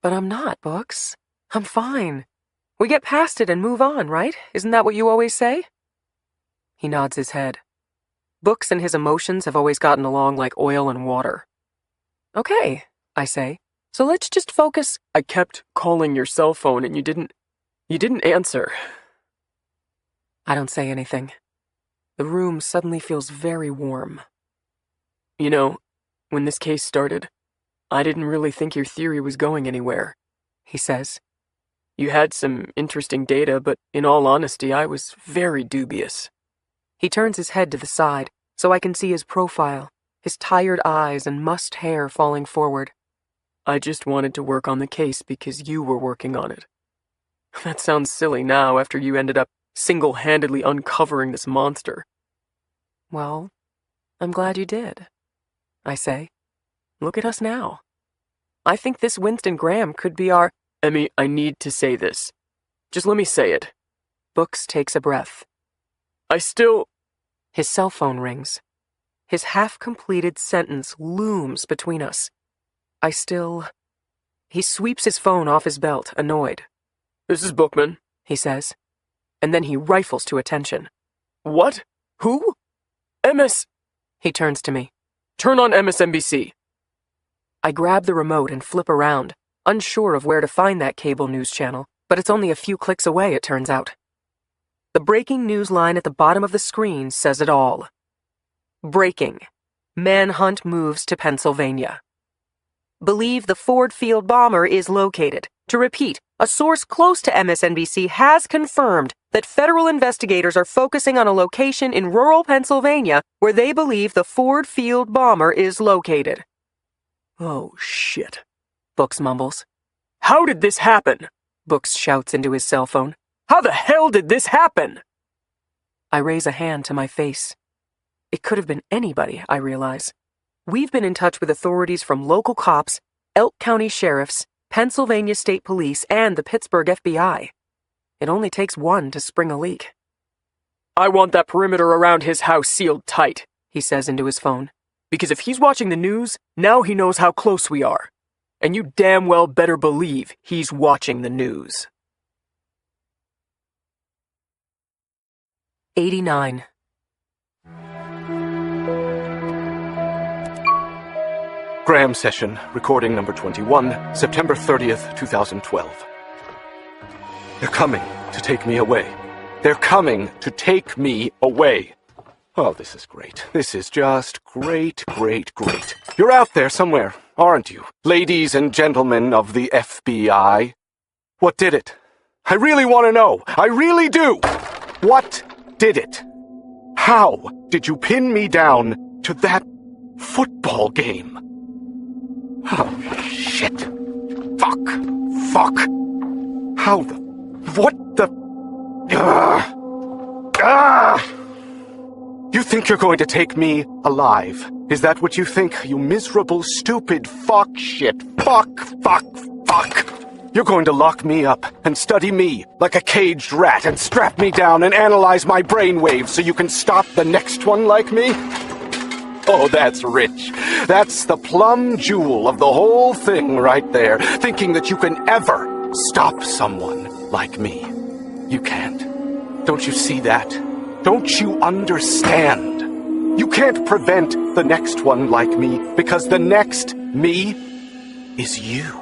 But I'm not, Books. I'm fine. We get past it and move on, right? Isn't that what you always say? He nods his head. Books and his emotions have always gotten along like oil and water. Okay, I say. So let's just focus. I kept calling your cell phone and you didn't answer. I don't say anything. The room suddenly feels very warm. You know, when this case started, I didn't really think your theory was going anywhere, he says. You had some interesting data, but in all honesty, I was very dubious. He turns his head to the side, so I can see his profile, his tired eyes and mussed hair falling forward. I just wanted to work on the case because you were working on it. That sounds silly now after you ended up single-handedly uncovering this monster. Well, I'm glad you did, I say. Look at us now. I think this Winston Graham could be our... Emmy, I need to say this. Just let me say it. Books takes a breath. I still... His cell phone rings. His half-completed sentence looms between us. He sweeps his phone off his belt, annoyed. This is Bookman, he says, and then he rifles to attention. What? Who? MS... He turns to me. Turn on MSNBC. I grab the remote and flip around, unsure of where to find that cable news channel, but it's only a few clicks away, it turns out. The breaking news line at the bottom of the screen says it all. Breaking. Manhunt moves to Pennsylvania. Believe the Ford Field bomber is located. To repeat, a source close to MSNBC has confirmed that federal investigators are focusing on a location in rural Pennsylvania where they believe the Ford Field bomber is located. Oh, shit. Books mumbles. How did this happen? Books shouts into his cell phone. How the hell did this happen? I raise a hand to my face. It could have been anybody, I realize. We've been in touch with authorities from local cops, Elk County sheriffs, Pennsylvania State Police, and the Pittsburgh FBI. It only takes one to spring a leak. I want that perimeter around his house sealed tight, he says into his phone. Because if he's watching the news, now he knows how close we are. And you damn well better believe he's watching the news. 89. Graham session, recording number 21, September 30th, 2012. They're coming to take me away. They're coming to take me away. Oh, this is great. This is just great, great, great. You're out there somewhere, aren't you? Ladies and gentlemen of the FBI. What did it? I really want to know. I really do. What did it? How did you pin me down to that football game? Oh, shit. Fuck. How the... What the... You think you're going to take me alive? Is that what you think, you miserable, stupid fuck shit? Fuck. You're going to lock me up and study me like a caged rat and strap me down and analyze my brainwaves so you can stop the next one like me? Oh, that's rich. That's the plum jewel of the whole thing right there, thinking that you can ever stop someone like me. You can't. Don't you see that? Don't you understand? You can't prevent the next one like me because the next me is you.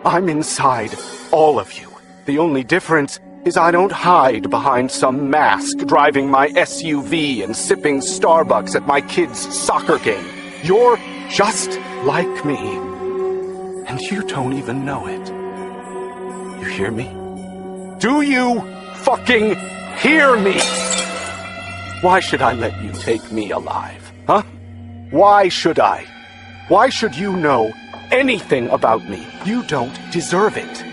I'm inside all of you. The only difference is I don't hide behind some mask driving my SUV and sipping Starbucks at my kid's soccer game. You're just like me. And you don't even know it. You hear me? Do you fucking hear me? Why should I let you take me alive, huh? Why should I? Why should you know anything about me? You don't deserve it.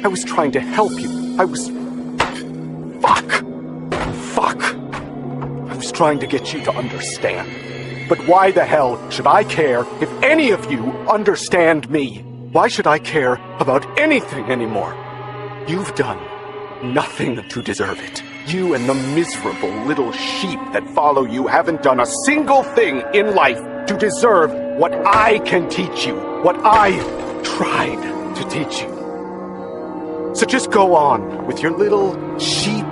I was trying to help you. I was... Fuck. I was trying to get you to understand. But why the hell should I care if any of you understand me? Why should I care about anything anymore? You've done nothing to deserve it. You and the miserable little sheep that follow you haven't done a single thing in life to deserve what I can teach you, what I tried to teach you. So just go on with your little sheep,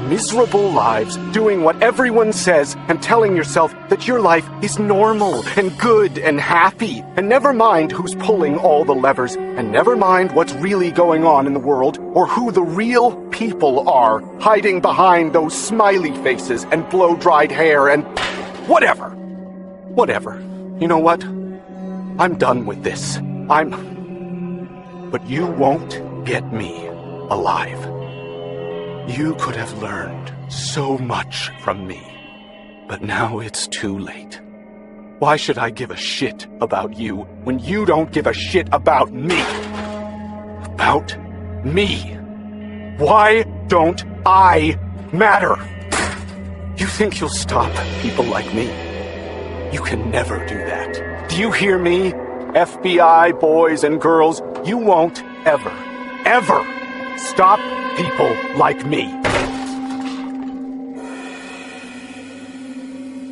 miserable lives, doing what everyone says and telling yourself that your life is normal and good and happy, and never mind who's pulling all the levers, and never mind what's really going on in the world, or who the real people are hiding behind those smiley faces and blow-dried hair and whatever. You know what? I'm done with this. But you won't get me alive. You could have learned so much from me, but now it's too late. Why should I give a shit about you when you don't give a shit about me? About me? Why don't I matter? You think you'll stop people like me? You can never do that. Do you hear me? FBI boys and girls, you won't ever stop people like me.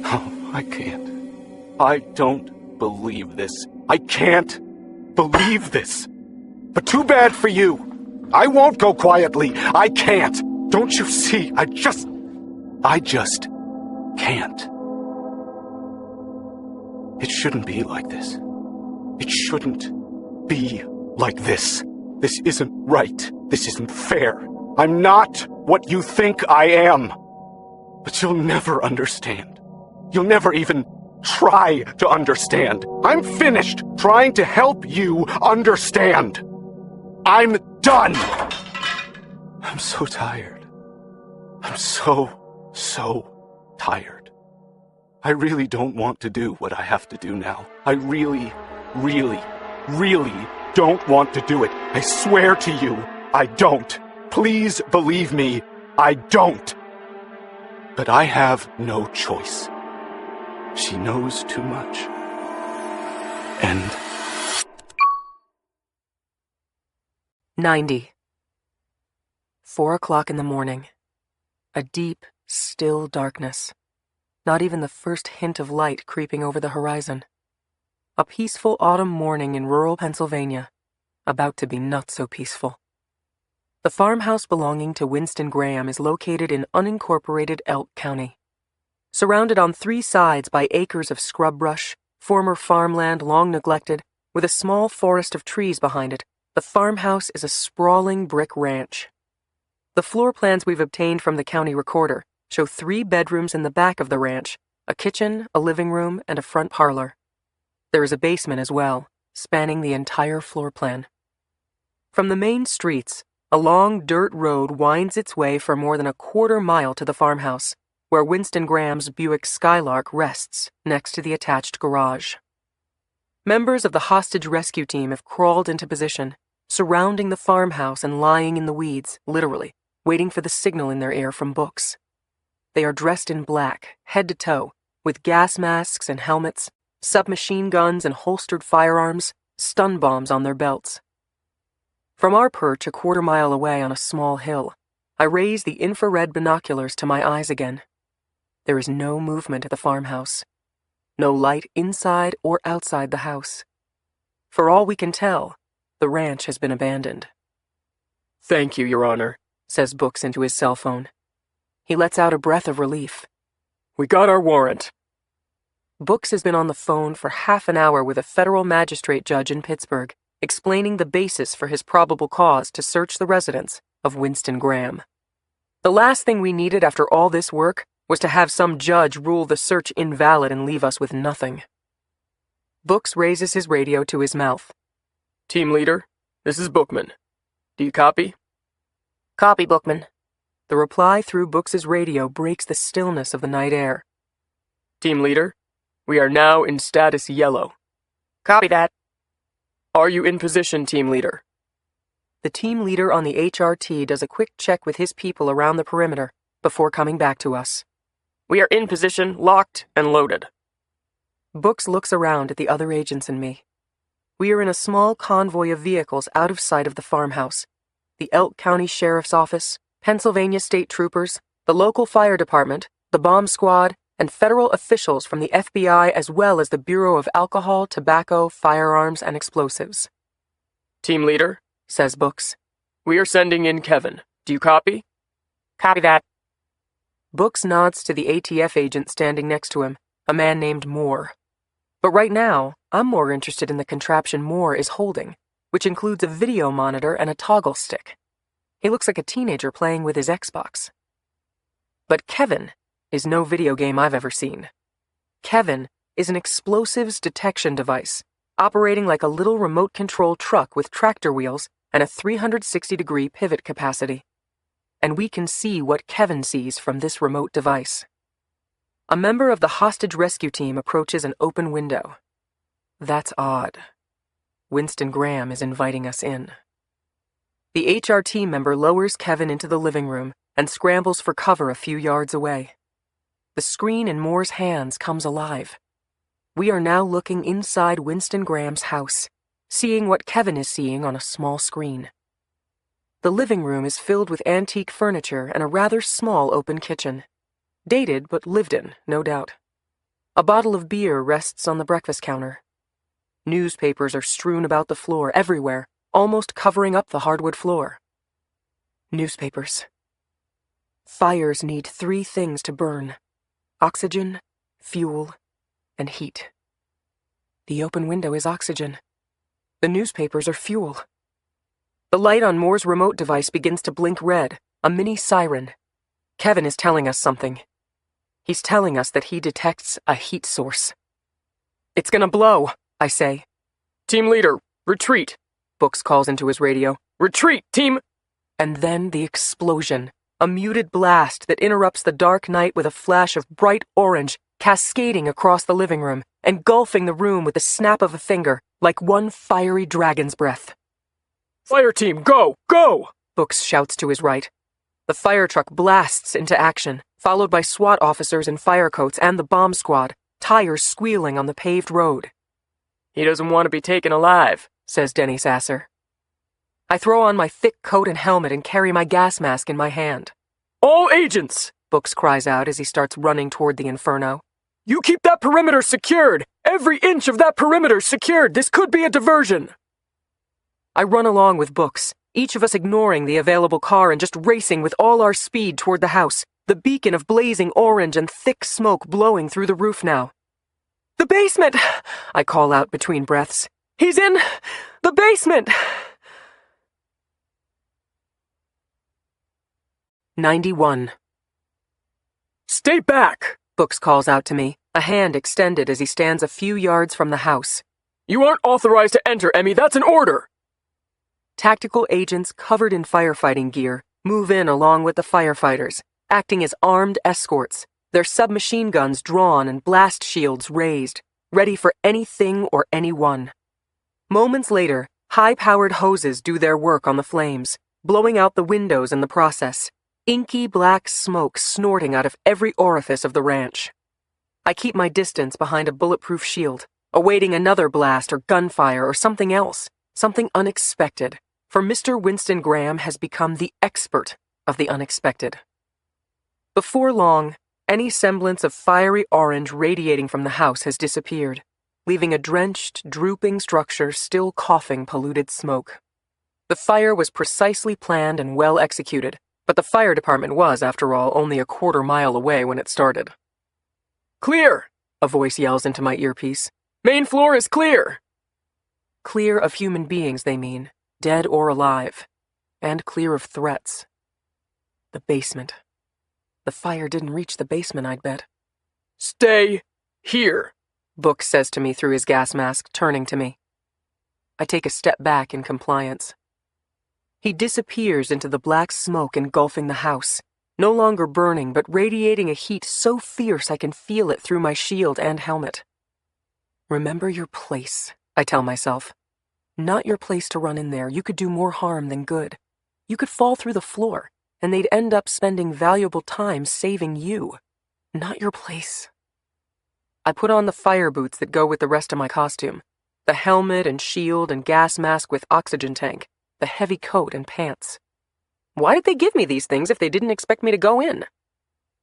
Oh, I can't. I don't believe this. I can't believe this. But too bad for you. I won't go quietly. I can't. Don't you see? I just can't. It shouldn't be like this. It shouldn't be like this. This isn't right. This isn't fair. I'm not what you think I am. But you'll never understand. You'll never even try to understand. I'm finished trying to help you understand. I'm done. I'm so tired. I'm so tired. I really don't want to do what I have to do now. I really don't want to do it. I swear to you, I don't. Please believe me, I don't. But I have no choice. She knows too much. And 90. 4 o'clock in the morning. A deep, still darkness. Not even the first hint of light creeping over the horizon. A peaceful autumn morning in rural Pennsylvania, about to be not so peaceful. The farmhouse belonging to Winston Graham is located in unincorporated Elk County. Surrounded on 3 sides by acres of scrub brush, former farmland long neglected, with a small forest of trees behind it, the farmhouse is a sprawling brick ranch. The floor plans we've obtained from the county recorder show 3 bedrooms in the back of the ranch, a kitchen, a living room, and a front parlor. There is a basement as well, spanning the entire floor plan. From the main streets, a long dirt road winds its way for more than a quarter mile to the farmhouse, where Winston Graham's Buick Skylark rests next to the attached garage. Members of the hostage rescue team have crawled into position, surrounding the farmhouse and lying in the weeds, literally, waiting for the signal in their ear from Books. They are dressed in black, head to toe, with gas masks and helmets, submachine guns and holstered firearms, stun bombs on their belts. From our perch a quarter mile away on a small hill, I raise the infrared binoculars to my eyes again. There is no movement at the farmhouse. No light inside or outside the house. For all we can tell, the ranch has been abandoned. Thank you, Your Honor, says Books into his cell phone. He lets out a breath of relief. We got our warrant. Books has been on the phone for half an hour with a federal magistrate judge in Pittsburgh, explaining the basis for his probable cause to search the residence of Winston Graham. The last thing we needed after all this work was to have some judge rule the search invalid and leave us with nothing. Books raises his radio to his mouth. Team leader, this is Bookman. Do you copy? Copy, Bookman. The reply through Books' radio breaks the stillness of the night air. Team leader, we are now in status yellow. Copy that. Are you in position, team leader? The team leader on the HRT does a quick check with his people around the perimeter before coming back to us. We are in position, locked, and loaded. Books looks around at the other agents and me. We are in a small convoy of vehicles out of sight of the farmhouse. The Elk County Sheriff's Office, Pennsylvania State Troopers, the local fire department, the bomb squad, and federal officials from the FBI as well as the Bureau of Alcohol, Tobacco, Firearms, and Explosives. Team leader, says Books. We are sending in Kevin. Do you copy? Copy that. Books nods to the ATF agent standing next to him, a man named Moore. But right now, I'm more interested in the contraption Moore is holding, which includes a video monitor and a toggle stick. He looks like a teenager playing with his Xbox. But Kevin is no video game I've ever seen. Kevin is an explosives detection device, operating like a little remote-control truck with tractor wheels and a 360-degree pivot capacity. And we can see what Kevin sees from this remote device. A member of the hostage rescue team approaches an open window. That's odd. Winston Graham is inviting us in. The HRT member lowers Kevin into the living room and scrambles for cover a few yards away. The screen in Moore's hands comes alive. We are now looking inside Winston Graham's house, seeing what Kevin is seeing on a small screen. The living room is filled with antique furniture and a rather small open kitchen. Dated but lived in, no doubt. A bottle of beer rests on the breakfast counter. Newspapers are strewn about the floor everywhere, almost covering up the hardwood floor. Newspapers. Fires need 3 things to burn: oxygen, fuel, and heat. The open window is oxygen. The newspapers are fuel. The light on Moore's remote device begins to blink red, a mini siren. Kevin is telling us something. He's telling us that he detects a heat source. "It's gonna blow," I say. Team leader, retreat. Books calls into his radio. Retreat, team! And then the explosion, a muted blast that interrupts the dark night with a flash of bright orange, cascading across the living room, engulfing the room with the snap of a finger, like one fiery dragon's breath. Fire team, go! Go! Books shouts to his right. The fire truck blasts into action, followed by SWAT officers in fire coats and the bomb squad, tires squealing on the paved road. "He doesn't want to be taken alive," says Denny Sasser. I throw on my thick coat and helmet and carry my gas mask in my hand. "All agents!" Books cries out as he starts running toward the inferno. "You keep that perimeter secured! Every inch of that perimeter secured! This could be a diversion!" I run along with Books, each of us ignoring the available car and just racing with all our speed toward the house, the beacon of blazing orange and thick smoke blowing through the roof now. "The basement!" I call out between breaths. "He's in the basement!" 91. "Stay back!" Books calls out to me, a hand extended as he stands a few yards from the house. "You aren't authorized to enter, Emmy. That's an order!" Tactical agents covered in firefighting gear move in along with the firefighters, acting as armed escorts, their submachine guns drawn and blast shields raised, ready for anything or anyone. Moments later, high-powered hoses do their work on the flames, blowing out the windows in the process, inky black smoke snorting out of every orifice of the ranch. I keep my distance behind a bulletproof shield, awaiting another blast or gunfire or something else, something unexpected, for Mr. Winston Graham has become the expert of the unexpected. Before long, any semblance of fiery orange radiating from the house has disappeared, leaving a drenched, drooping structure still coughing polluted smoke. The fire was precisely planned and well executed, but the fire department was, after all, only a quarter-mile away when it started. "Clear!" a voice yells into my earpiece. "Main floor is clear!" Clear of human beings, they mean, dead or alive, and clear of threats. The basement. The fire didn't reach the basement, I'd bet. "Stay here," Book says to me through his gas mask, turning to me. I take a step back in compliance. He disappears into the black smoke engulfing the house, no longer burning but radiating a heat so fierce I can feel it through my shield and helmet. Remember your place, I tell myself. Not your place to run in there. You could do more harm than good. You could fall through the floor, and they'd end up spending valuable time saving you. Not your place. I put on the fire boots that go with the rest of my costume, the helmet and shield and gas mask with oxygen tank, the heavy coat and pants. Why did they give me these things if they didn't expect me to go in?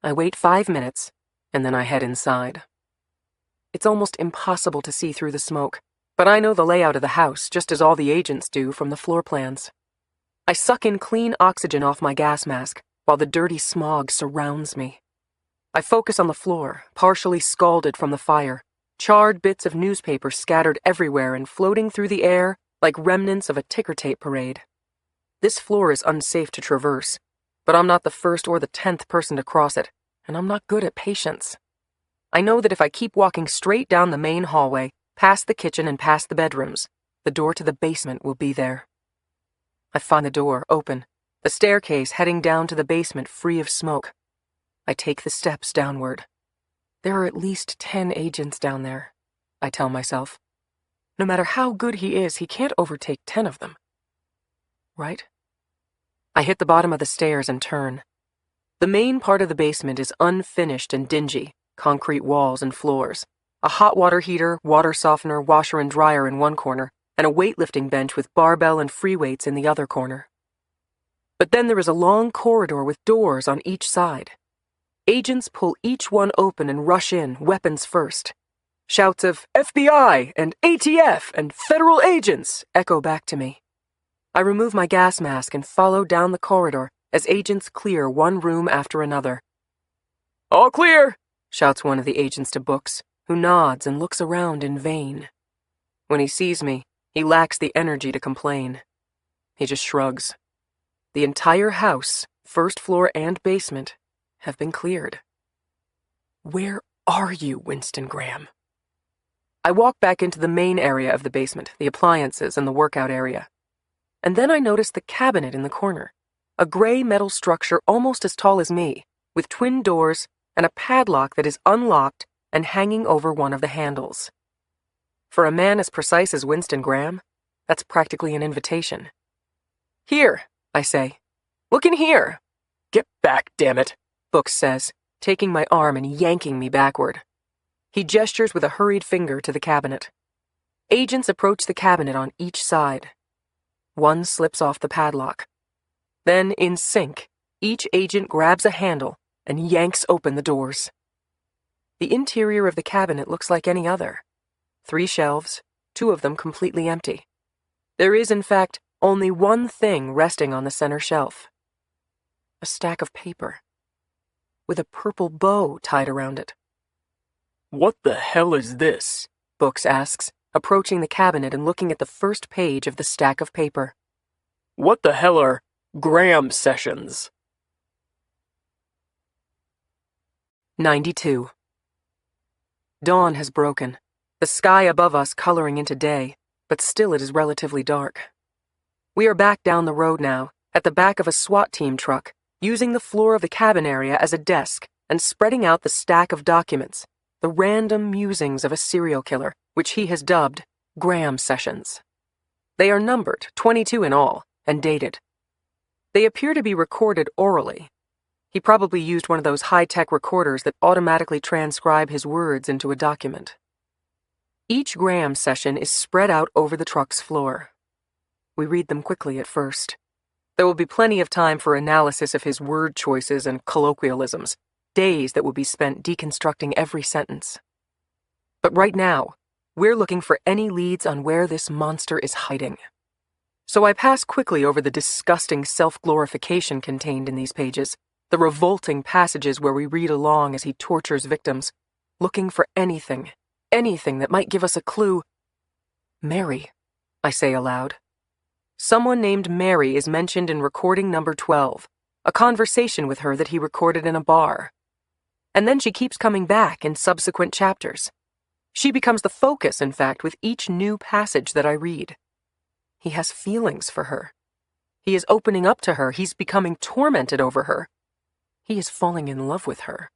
I wait 5 minutes, and then I head inside. It's almost impossible to see through the smoke, but I know the layout of the house just as all the agents do from the floor plans. I suck in clean oxygen off my gas mask while the dirty smog surrounds me. I focus on the floor, partially scalded from the fire, charred bits of newspaper scattered everywhere and floating through the air like remnants of a ticker tape parade. This floor is unsafe to traverse, but I'm not the first or the 10th person to cross it, and I'm not good at patience. I know that if I keep walking straight down the main hallway, past the kitchen and past the bedrooms, the door to the basement will be there. I find the door open, the staircase heading down to the basement free of smoke. I take the steps downward. There are at least 10 agents down there, I tell myself. No matter how good he is, he can't overtake 10 of them. Right? I hit the bottom of the stairs and turn. The main part of the basement is unfinished and dingy, concrete walls and floors. A hot water heater, water softener, washer and dryer in one corner, and a weightlifting bench with barbell and free weights in the other corner. But then there is a long corridor with doors on each side. Agents pull each one open and rush in, weapons first. Shouts of FBI and ATF and federal agents echo back to me. I remove my gas mask and follow down the corridor as agents clear one room after another. All clear, shouts one of the agents to Books, who nods and looks around in vain. When he sees me, he lacks the energy to complain. He just shrugs. The entire house, first floor and basement, have been cleared. Where are you, Winston Graham? I walk back into the main area of the basement, the appliances and the workout area. And then I notice the cabinet in the corner, a gray metal structure almost as tall as me, with twin doors and a padlock that is unlocked and hanging over one of the handles. For a man as precise as Winston Graham, that's practically an invitation. Here, I say. Look in here. Get back, damn it, Books says, taking my arm and yanking me backward. He gestures with a hurried finger to the cabinet. Agents approach the cabinet on each side. One slips off the padlock. Then, in sync, each agent grabs a handle and yanks open the doors. The interior of the cabinet looks like any other. 3 shelves, 2 of them completely empty. There is, in fact, only one thing resting on the center shelf. A stack of paper, with a purple bow tied around it. What the hell is this? Books asks, approaching the cabinet and looking at the first page of the stack of paper. What the hell are Graham sessions? 92. Dawn has broken, the sky above us coloring into day, but still it is relatively dark. We are back down the road now, at the back of a SWAT team truck, using the floor of the cabin area as a desk and spreading out the stack of documents, the random musings of a serial killer, which he has dubbed Graham Sessions. They are numbered, 22 in all, and dated. They appear to be recorded orally. He probably used one of those high-tech recorders that automatically transcribe his words into a document. Each Graham session is spread out over the truck's floor. We read them quickly at first. There will be plenty of time for analysis of his word choices and colloquialisms, days that will be spent deconstructing every sentence. But right now, we're looking for any leads on where this monster is hiding. So I pass quickly over the disgusting self-glorification contained in these pages, the revolting passages where we read along as he tortures victims, looking for anything that might give us a clue. Mary, I say aloud. Someone named Mary is mentioned in recording number 12, a conversation with her that he recorded in a bar. And then she keeps coming back in subsequent chapters. She becomes the focus, in fact, with each new passage that I read. He has feelings for her. He is opening up to her. He's becoming tormented over her. He is falling in love with her.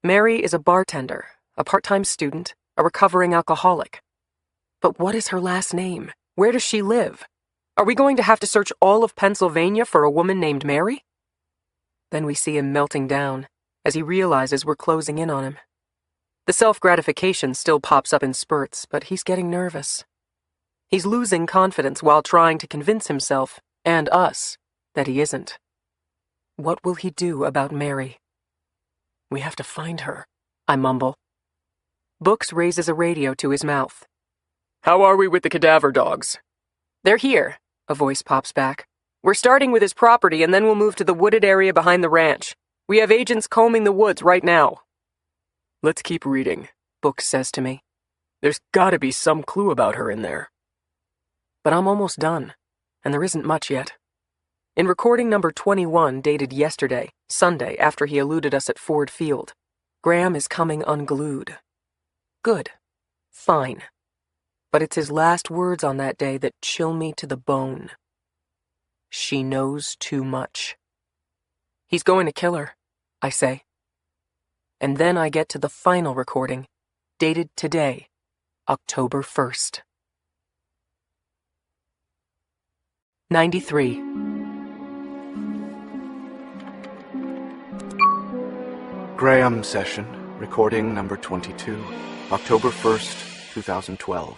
Mary is a bartender, a part-time student, a recovering alcoholic. But what is her last name? Where does she live? Are we going to have to search all of Pennsylvania for a woman named Mary? Then we see him melting down as he realizes we're closing in on him. The self-gratification still pops up in spurts, but he's getting nervous. He's losing confidence while trying to convince himself, and us, that he isn't. What will he do about Mary? We have to find her, I mumble. Books raises a radio to his mouth. How are we with the cadaver dogs? They're here, a voice pops back. We're starting with his property and then we'll move to the wooded area behind the ranch. We have agents combing the woods right now. Let's keep reading, Books says to me. There's gotta be some clue about her in there. But I'm almost done, and there isn't much yet. In recording number 21, dated yesterday, Sunday, after he eluded us at Ford Field, Graham is coming unglued. Good. Fine. But it's his last words on that day that chill me to the bone. She knows too much. He's going to kill her, I say. And then I get to the final recording, dated today, October 1st. 93. Graham session, recording number 22, October 1st, 2012.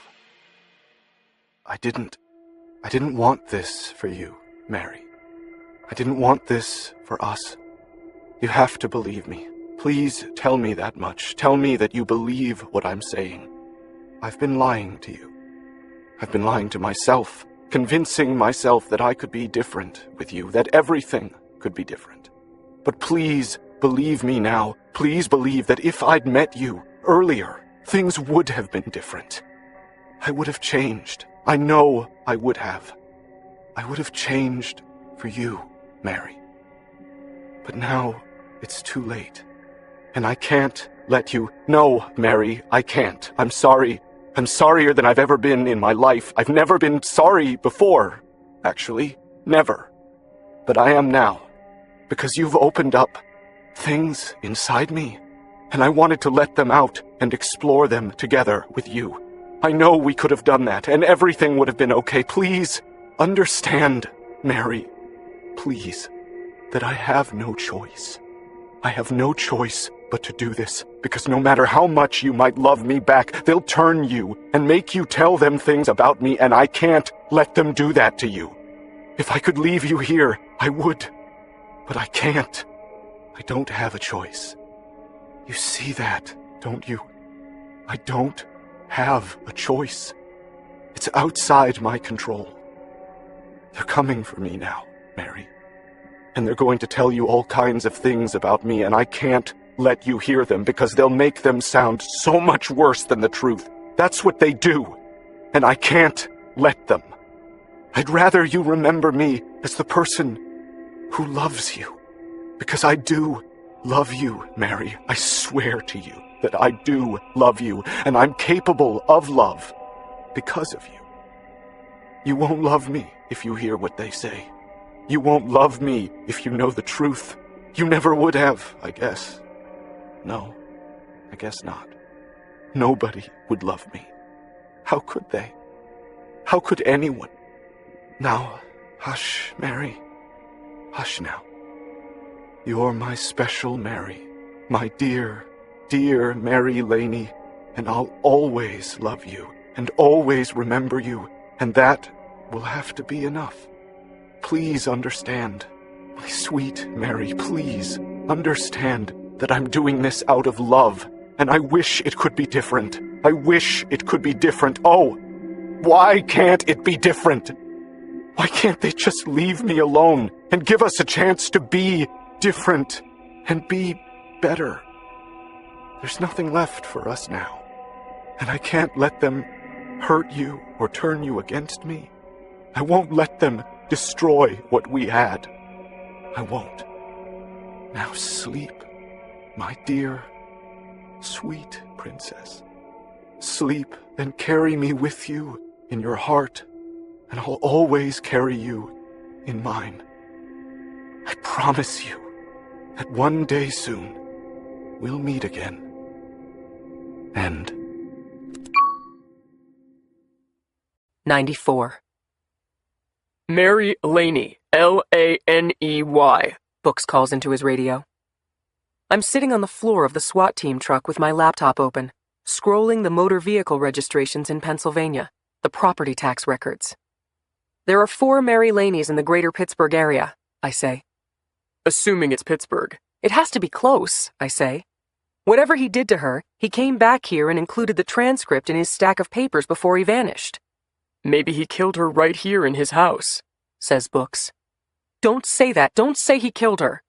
I didn't want this for you, Mary. I didn't want this for us. You have to believe me. Please tell me that much. Tell me that you believe what I'm saying. I've been lying to you. I've been lying to myself, convincing myself that I could be different with you, that everything could be different. But please believe me now. Please believe that if I'd met you earlier, things would have been different. I would have changed. I know I would have. I would have changed for you, Mary. But now it's too late. And I can't let you... No, Mary, I can't. I'm sorry. I'm sorrier than I've ever been in my life. I've never been sorry before. Actually, never. But I am now. Because you've opened up things inside me. And I wanted to let them out and explore them together with you. I know we could have done that, and everything would have been okay. Please understand, Mary. Please, that I have no choice. I have no choice but to do this, because no matter how much you might love me back, they'll turn you and make you tell them things about me, and I can't let them do that to you. If I could leave you here, I would. But I can't. I don't have a choice. You see that, don't you? I don't have a choice. It's outside my control. They're coming for me now, Mary. And they're going to tell you all kinds of things about me, and I can't let you hear them because they'll make them sound so much worse than the truth. That's what they do. And I can't let them. I'd rather you remember me as the person who loves you. Because I do love you, Mary. I swear to you that I do love you, and I'm capable of love because of you. You won't love me if you hear what they say. You won't love me if you know the truth. You never would have, I guess. No, I guess not. Nobody would love me. How could they? How could anyone? Now, hush, Mary. Hush now. You're my special Mary, my dear, dear Mary Laney, and I'll always love you and always remember you, and that will have to be enough. Please understand, my sweet Mary, please understand that I'm doing this out of love, and I wish it could be different. I wish it could be different. Oh, why can't it be different? Why can't they just leave me alone and give us a chance to be different and be better? There's nothing left for us now, and I can't let them hurt you or turn you against me. I won't let them destroy what we had. I won't. Now sleep, my dear, sweet princess. Sleep and carry me with you in your heart, and I'll always carry you in mine. I promise you that one day soon we'll meet again. End. 94. Mary Laney, Laney, Books calls into his radio. I'm sitting on the floor of the SWAT team truck with my laptop open, scrolling the motor vehicle registrations in Pennsylvania, the property tax records. There are 4 Mary Laneys in the greater Pittsburgh area, I say. Assuming it's Pittsburgh. It has to be close, I say. Whatever he did to her, he came back here and included the transcript in his stack of papers before he vanished. Maybe he killed her right here in his house, says Books. Don't say that. Don't say he killed her.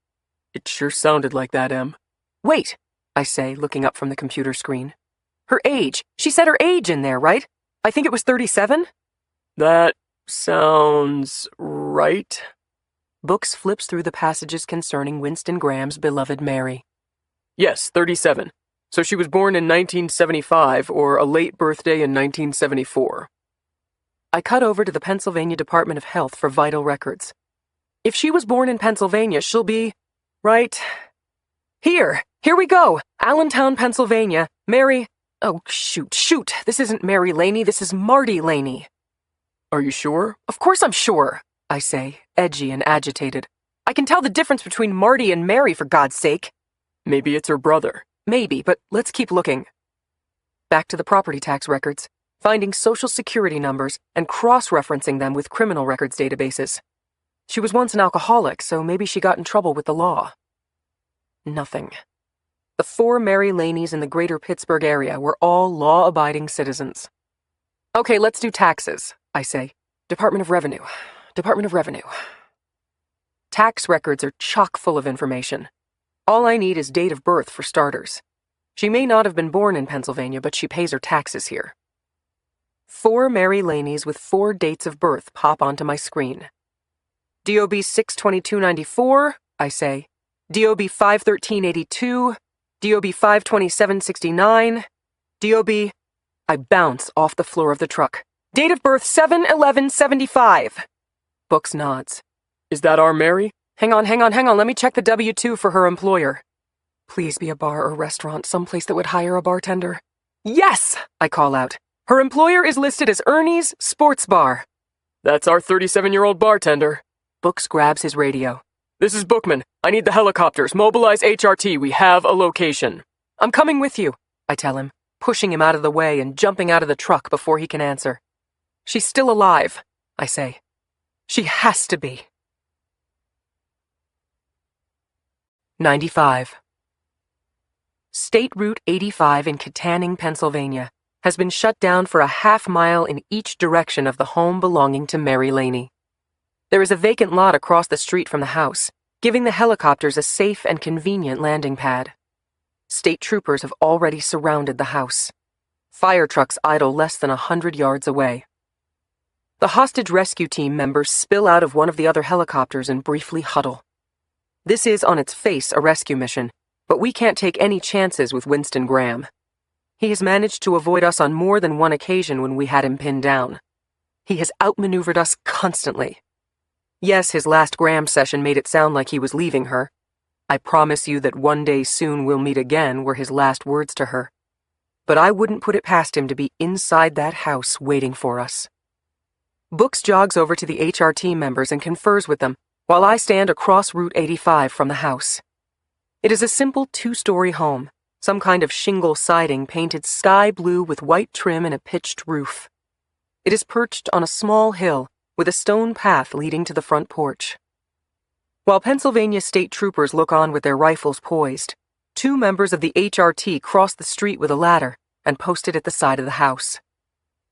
It sure sounded like that, Em. Wait, I say, looking up from the computer screen. Her age. She said her age in there, right? I think it was 37? That sounds right. Books flips through the passages concerning Winston Graham's beloved Mary. Yes, 37. So she was born in 1975 or a late birthday in 1974. I cut over to the Pennsylvania Department of Health for vital records. If she was born in Pennsylvania, she'll be... right... Here we go. Allentown, Pennsylvania. Mary... Oh, shoot. This isn't Mary Laney, this is Marty Laney. Are you sure? Of course I'm sure, I say, edgy and agitated. I can tell the difference between Marty and Mary, for God's sake. Maybe it's her brother. Maybe, but let's keep looking. Back to the property tax records, finding social security numbers and cross-referencing them with criminal records databases. She was once an alcoholic, so maybe she got in trouble with the law. Nothing. The 4 Mary Laneys in the greater Pittsburgh area were all law-abiding citizens. Okay, let's do taxes, I say. Department of Revenue. Department of Revenue. Tax records are chock full of information. All I need is date of birth for starters. She may not have been born in Pennsylvania, but she pays her taxes here. 4 Mary Laneys with 4 dates of birth pop onto my screen. DOB 6/22/94, I say. DOB 5/13/82, DOB 5/27/69, DOB... I bounce off the floor of the truck. Date of birth 7/11/75. Books nods. Is that our Mary? Hang on, let me check the W-2 for her employer. Please be a bar or restaurant, someplace that would hire a bartender. Yes, I call out. Her employer is listed as Ernie's Sports Bar. That's our 37-year-old bartender. Books grabs his radio. This is Bookman. I need the helicopters. Mobilize HRT. We have a location. I'm coming with you, I tell him, pushing him out of the way and jumping out of the truck before he can answer. She's still alive, I say. She has to be. 95. State Route 85 in Kittanning, Pennsylvania, has been shut down for a half-mile in each direction of the home belonging to Mary Laney. There is a vacant lot across the street from the house, giving the helicopters a safe and convenient landing pad. State troopers have already surrounded the house. Fire trucks idle less than 100 yards away. The hostage rescue team members spill out of one of the other helicopters and briefly huddle. This is, on its face, a rescue mission, but we can't take any chances with Winston Graham. He has managed to avoid us on more than one occasion when we had him pinned down. He has outmaneuvered us constantly. Yes, his last Graham session made it sound like he was leaving her. I promise you that one day soon we'll meet again were his last words to her. But I wouldn't put it past him to be inside that house waiting for us. Books jogs over to the HRT members and confers with them, while I stand across Route 85 from the house. It is a simple 2-story home, some kind of shingle siding painted sky blue with white trim and a pitched roof. It is perched on a small hill with a stone path leading to the front porch. While Pennsylvania state troopers look on with their rifles poised, 2 members of the HRT cross the street with a ladder and post it at the side of the house.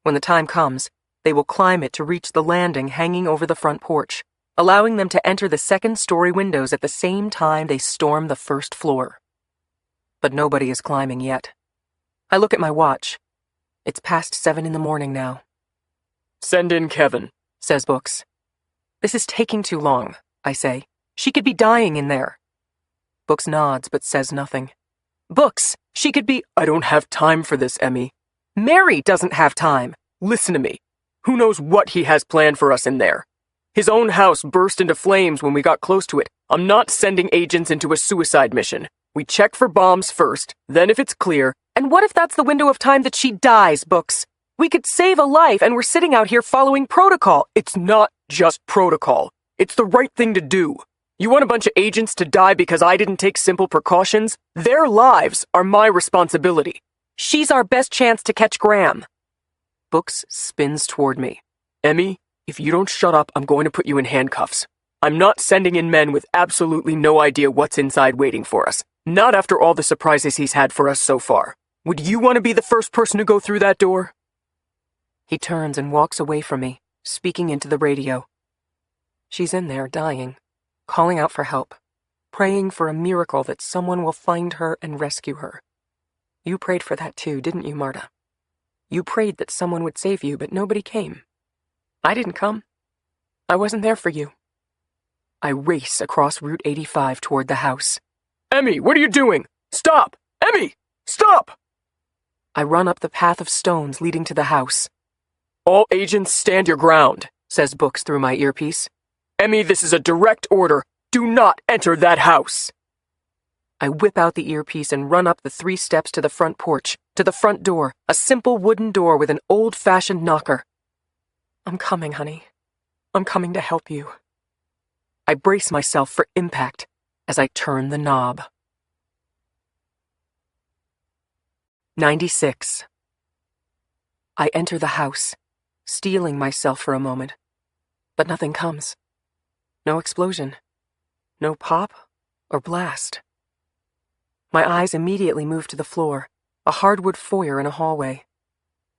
When the time comes, they will climb it to reach the landing hanging over the front porch, allowing them to enter the second-story windows at the same time they storm the first floor. But nobody is climbing yet. I look at my watch. It's past 7 in the morning now. Send in Kevin, says Books. This is taking too long, I say. She could be dying in there. Books nods but says nothing. Books, she could be... I don't have time for this, Emmy. Mary doesn't have time. Listen to me. Who knows what he has planned for us in there? His own house burst into flames when we got close to it. I'm not sending agents into a suicide mission. We check for bombs first, then if it's clear... And what if that's the window of time that she dies, Books? We could save a life and we're sitting out here following protocol. It's not just protocol. It's the right thing to do. You want a bunch of agents to die because I didn't take simple precautions? Their lives are my responsibility. She's our best chance to catch Graham. Books spins toward me. Emmy, if you don't shut up, I'm going to put you in handcuffs. I'm not sending in men with absolutely no idea what's inside waiting for us. Not after all the surprises he's had for us so far. Would you want to be the first person to go through that door? He turns and walks away from me, speaking into the radio. She's in there, dying, calling out for help, praying for a miracle that someone will find her and rescue her. You prayed for that too, didn't you, Marta? You prayed that someone would save you, but nobody came. I didn't come. I wasn't there for you. I race across Route 85 toward the house. Emmy, what are you doing? Stop! Emmy, stop! I run up the path of stones leading to the house. All agents stand your ground, says Books through my earpiece. Emmy, this is a direct order. Do not enter that house. I whip out the earpiece and run up the 3 steps to the front porch, to the front door, a simple wooden door with an old-fashioned knocker. I'm coming, honey. I'm coming to help you. I brace myself for impact as I turn the knob. 96. I enter the house, steeling myself for a moment, but nothing comes. No explosion. No pop or blast. My eyes immediately move to the floor, a hardwood foyer in a hallway,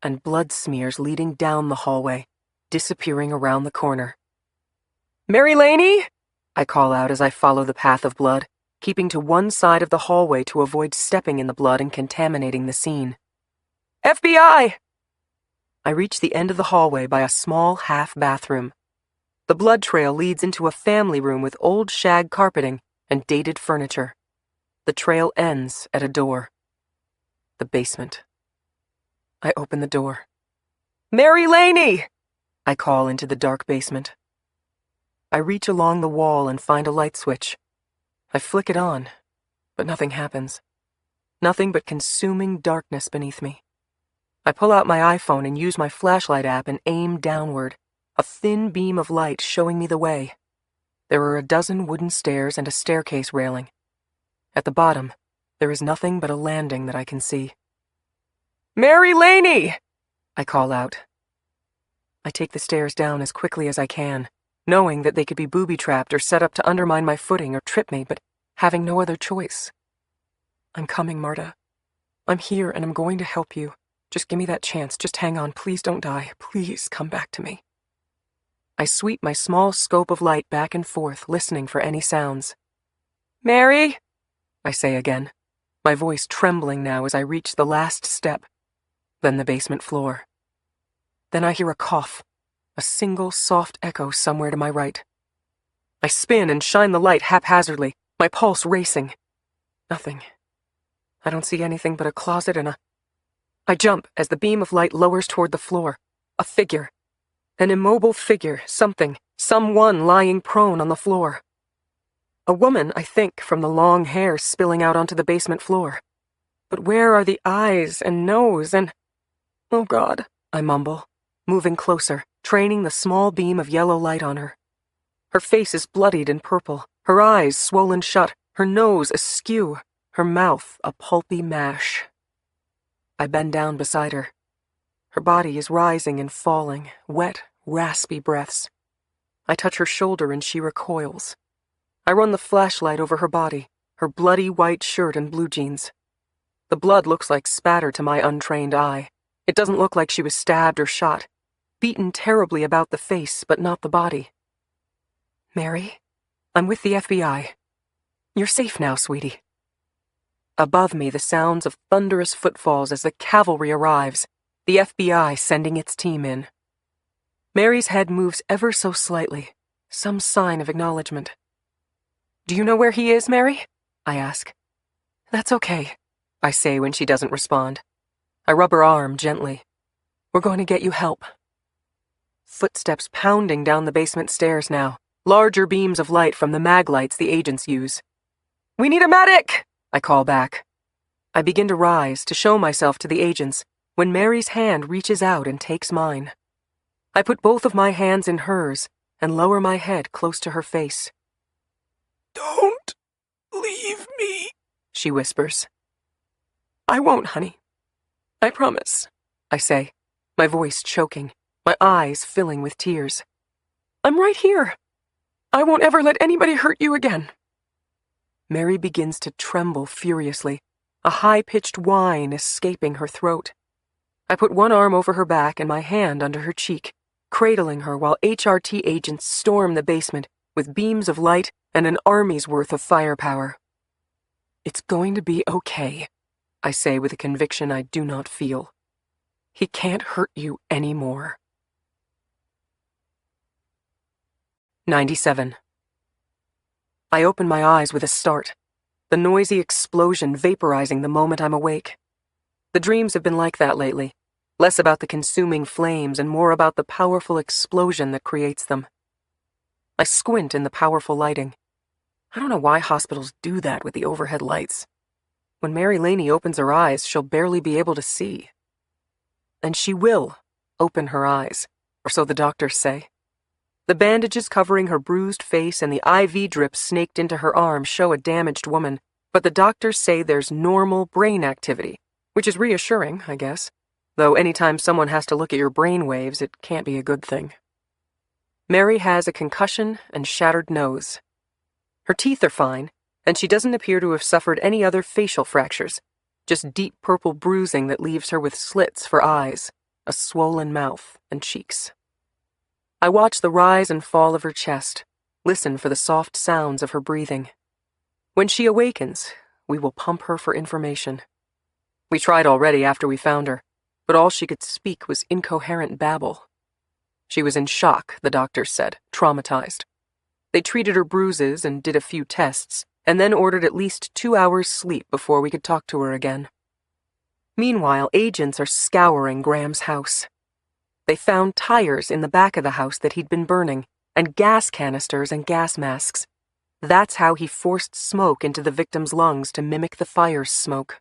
and blood smears leading down the hallway, disappearing around the corner. "Mary Laney!" I call out as I follow the path of blood, keeping to one side of the hallway to avoid stepping in the blood and contaminating the scene. "FBI!" I reach the end of the hallway by a small half-bathroom. The blood trail leads into a family room with old shag carpeting and dated furniture. The trail ends at a door. The basement. I open the door. "Mary Laney!" I call into the dark basement. I reach along the wall and find a light switch. I flick it on, but nothing happens. Nothing but consuming darkness beneath me. I pull out my iPhone and use my flashlight app and aim downward, a thin beam of light showing me the way. There are a dozen wooden stairs and a staircase railing. At the bottom, there is nothing but a landing that I can see. "Mary Laney!" I call out. I take the stairs down as quickly as I can, knowing that they could be booby-trapped or set up to undermine my footing or trip me, but having no other choice. "I'm coming, Marta. I'm here and I'm going to help you. Just give me that chance. Just hang on. Please don't die. Please come back to me." I sweep my small scope of light back and forth, listening for any sounds. "Mary!" I say again, my voice trembling now as I reach the last step, then the basement floor. Then I hear a cough, a single soft echo somewhere to my right. I spin and shine the light haphazardly, my pulse racing. Nothing. I don't see anything but a closet and I jump as the beam of light lowers toward the floor. A figure. An immobile figure, someone lying prone on the floor. A woman, I think, from the long hair spilling out onto the basement floor. But where are the eyes and nose and... "Oh God," I mumble, moving closer, training the small beam of yellow light on her. Her face is bloodied and purple, her eyes swollen shut, her nose askew, her mouth a pulpy mash. I bend down beside her. Her body is rising and falling, wet, raspy breaths. I touch her shoulder and she recoils. I run the flashlight over her body, her bloody white shirt and blue jeans. The blood looks like spatter to my untrained eye. It doesn't look like she was stabbed or shot, beaten terribly about the face, but not the body. "Mary, I'm with the FBI. You're safe now, sweetie." Above me, the sounds of thunderous footfalls as the cavalry arrives, the FBI sending its team in. Mary's head moves ever so slightly, some sign of acknowledgement. "Do you know where he is, Mary?" I ask. "That's okay," I say when she doesn't respond. I rub her arm gently. "We're going to get you help." Footsteps pounding down the basement stairs now, larger beams of light from the mag lights the agents use. "We need a medic!" I call back. I begin to rise, to show myself to the agents, when Mary's hand reaches out and takes mine. I put both of my hands in hers and lower my head close to her face. "Don't leave me," she whispers. "I won't, honey. I promise," I say, my voice choking, my eyes filling with tears. "I'm right here. I won't ever let anybody hurt you again." Mary begins to tremble furiously, a high-pitched whine escaping her throat. I put one arm over her back and my hand under her cheek, cradling her while HRT agents storm the basement with beams of light and an army's worth of firepower. "It's going to be okay," I say with a conviction I do not feel. "He can't hurt you anymore." 97. I open my eyes with a start, the noisy explosion vaporizing the moment I'm awake. The dreams have been like that lately, less about the consuming flames and more about the powerful explosion that creates them. I squint in the powerful lighting. I don't know why hospitals do that with the overhead lights. When Mary Laney opens her eyes, she'll barely be able to see. And she will open her eyes, or so the doctors say. The bandages covering her bruised face and the IV drips snaked into her arm show a damaged woman, but the doctors say there's normal brain activity, which is reassuring, I guess, though anytime someone has to look at your brain waves, it can't be a good thing. Mary has a concussion and shattered nose. Her teeth are fine, and she doesn't appear to have suffered any other facial fractures, just deep purple bruising that leaves her with slits for eyes, a swollen mouth, and cheeks. I watch the rise and fall of her chest, listen for the soft sounds of her breathing. When she awakens, we will pump her for information. We tried already after we found her, but all she could speak was incoherent babble. She was in shock, the doctors said, traumatized. They treated her bruises and did a few tests, and then ordered at least 2 hours' sleep before we could talk to her again. Meanwhile, agents are scouring Graham's house. They found tires in the back of the house that he'd been burning, and gas canisters and gas masks. That's how he forced smoke into the victim's lungs to mimic the fire's smoke.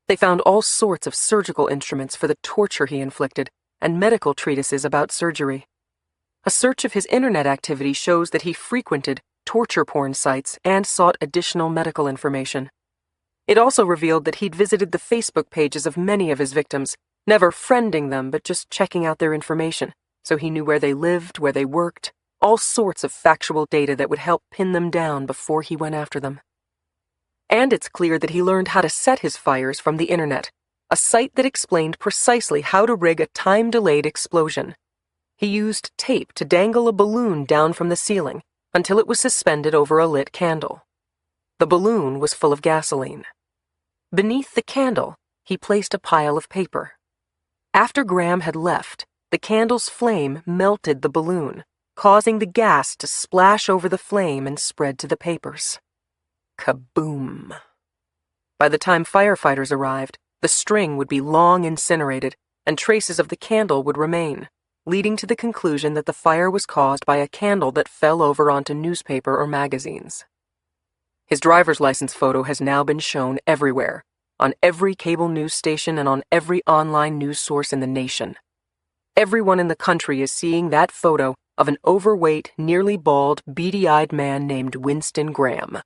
They found all sorts of surgical instruments for the torture he inflicted, and medical treatises about surgery. A search of his internet activity shows that he frequented torture porn sites and sought additional medical information. It also revealed that he'd visited the Facebook pages of many of his victims, never friending them but just checking out their information, so he knew where they lived, where they worked, all sorts of factual data that would help pin them down before he went after them. And it's clear that he learned how to set his fires from the internet, a site that explained precisely how to rig a time-delayed explosion. He used tape to dangle a balloon down from the ceiling until it was suspended over a lit candle. The balloon was full of gasoline. Beneath the candle, he placed a pile of paper. After Graham had left, the candle's flame melted the balloon, causing the gas to splash over the flame and spread to the papers. Kaboom! By the time firefighters arrived, the string would be long incinerated, and traces of the candle would remain, leading to the conclusion that the fire was caused by a candle that fell over onto newspaper or magazines. His driver's license photo has now been shown everywhere, on every cable news station and on every online news source in the nation. Everyone in the country is seeing that photo of an overweight, nearly bald, beady-eyed man named Winston Graham.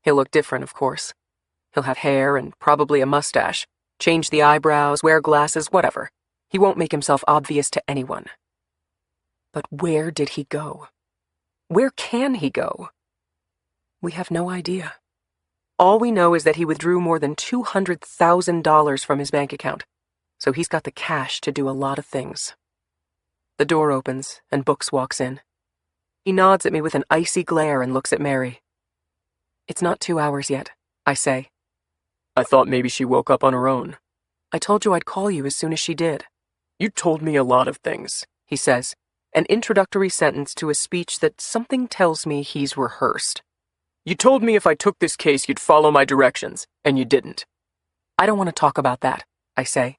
He'll look different, of course. He'll have hair and probably a mustache, change the eyebrows, wear glasses, whatever. He won't make himself obvious to anyone. But where did he go? Where can he go? We have no idea. All we know is that he withdrew more than $200,000 from his bank account, so he's got the cash to do a lot of things. The door opens, and Books walks in. He nods at me with an icy glare and looks at Mary. It's not 2 hours yet, I say. I thought maybe she woke up on her own. I told you I'd call you as soon as she did. You told me a lot of things, he says, an introductory sentence to a speech that something tells me he's rehearsed. You told me if I took this case you'd follow my directions, and you didn't. I don't want to talk about that, I say.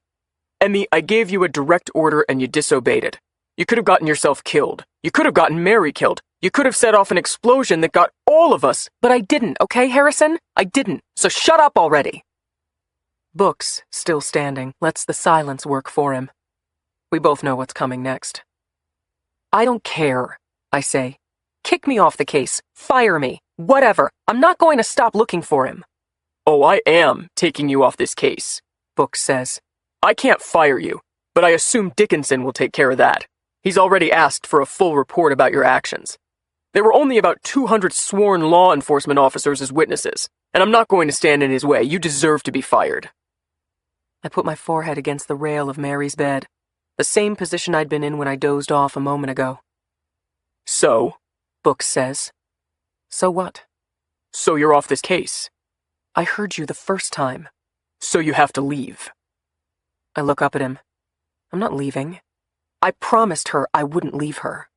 Emmy, I gave you a direct order and you disobeyed it. You could have gotten yourself killed. You could have gotten Mary killed. You could have set off an explosion that got all of us. But I didn't, okay, Harrison? I didn't, so shut up already. Books, still standing, lets the silence work for him. We both know what's coming next. I don't care, I say. Kick me off the case. Fire me. Whatever. I'm not going to stop looking for him. Oh, I am taking you off this case, Books says. I can't fire you, but I assume Dickinson will take care of that. He's already asked for a full report about your actions. There were only about 200 sworn law enforcement officers as witnesses, and I'm not going to stand in his way. You deserve to be fired. I put my forehead against the rail of Mary's bed, the same position I'd been in when I dozed off a moment ago. So? Books says. So what? So you're off this case. I heard you the first time. So you have to leave. I look up at him. I'm not leaving. I promised her I wouldn't leave her.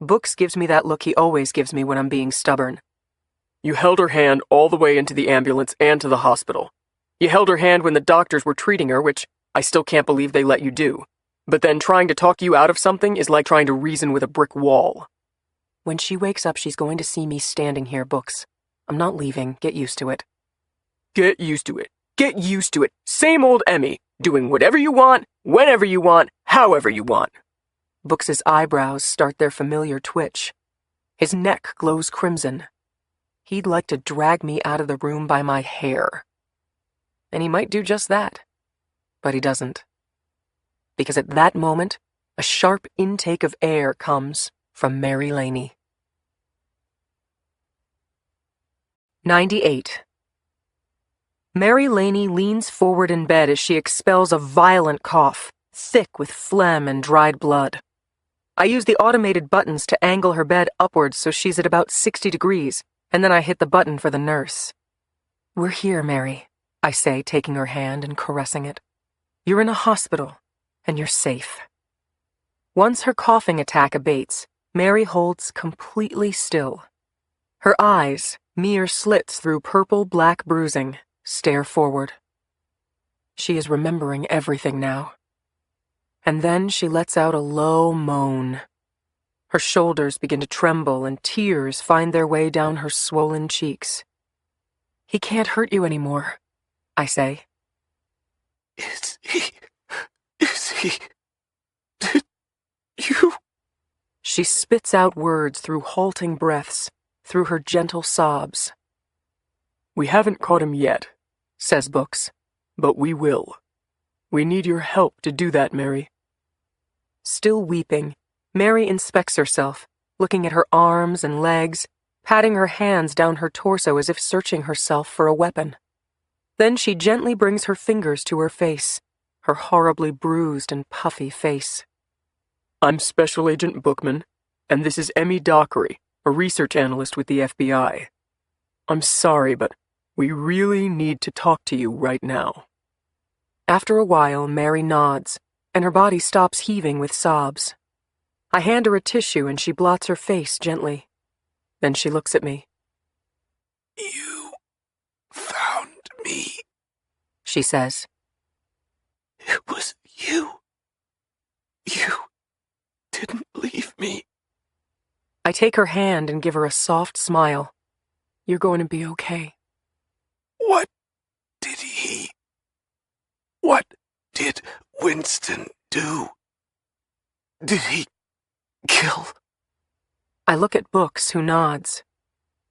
Books gives me that look he always gives me when I'm being stubborn. You held her hand all the way into the ambulance and to the hospital. You held her hand when the doctors were treating her, which I still can't believe they let you do. But then trying to talk you out of something is like trying to reason with a brick wall. When she wakes up, she's going to see me standing here, Books. I'm not leaving. Get used to it. Get used to it. Get used to it. Same old Emmy, doing whatever you want, whenever you want, however you want. Books's eyebrows start their familiar twitch. His neck glows crimson. He'd like to drag me out of the room by my hair. And he might do just that. But he doesn't. Because at that moment, a sharp intake of air comes from Mary Laney. 98. Mary Laney leans forward in bed as she expels a violent cough, thick with phlegm and dried blood. I use the automated buttons to angle her bed upwards so she's at about 60 degrees, and then I hit the button for the nurse. "We're here, Mary," I say, taking her hand and caressing it. "You're in a hospital, and you're safe." Once her coughing attack abates, Mary holds completely still. Her eyes, mere slits through purple-black bruising, stare forward. She is remembering everything now. And then she lets out a low moan. Her shoulders begin to tremble and tears find their way down her swollen cheeks. "He can't hurt you anymore," I say. Is he... Did you... She spits out words through halting breaths, through her gentle sobs. "We haven't caught him yet," says Books. "but we will. We need your help to do that, Mary." Still weeping, Mary inspects herself, looking at her arms and legs, patting her hands down her torso as if searching herself for a weapon. Then she gently brings her fingers to her face, her horribly bruised and puffy face. "I'm Special Agent Bookman, and this is Emmy Dockery, a research analyst with the FBI. I'm sorry, but we really need to talk to you right now." After a while, Mary nods, and her body stops heaving with sobs. I hand her a tissue and she blots her face gently. Then she looks at me. You found me, she says. "It was you. You didn't leave me." I take her hand and give her a soft smile. "You're going to be okay." What did Winston do? Did he kill? I look at Books, who nods.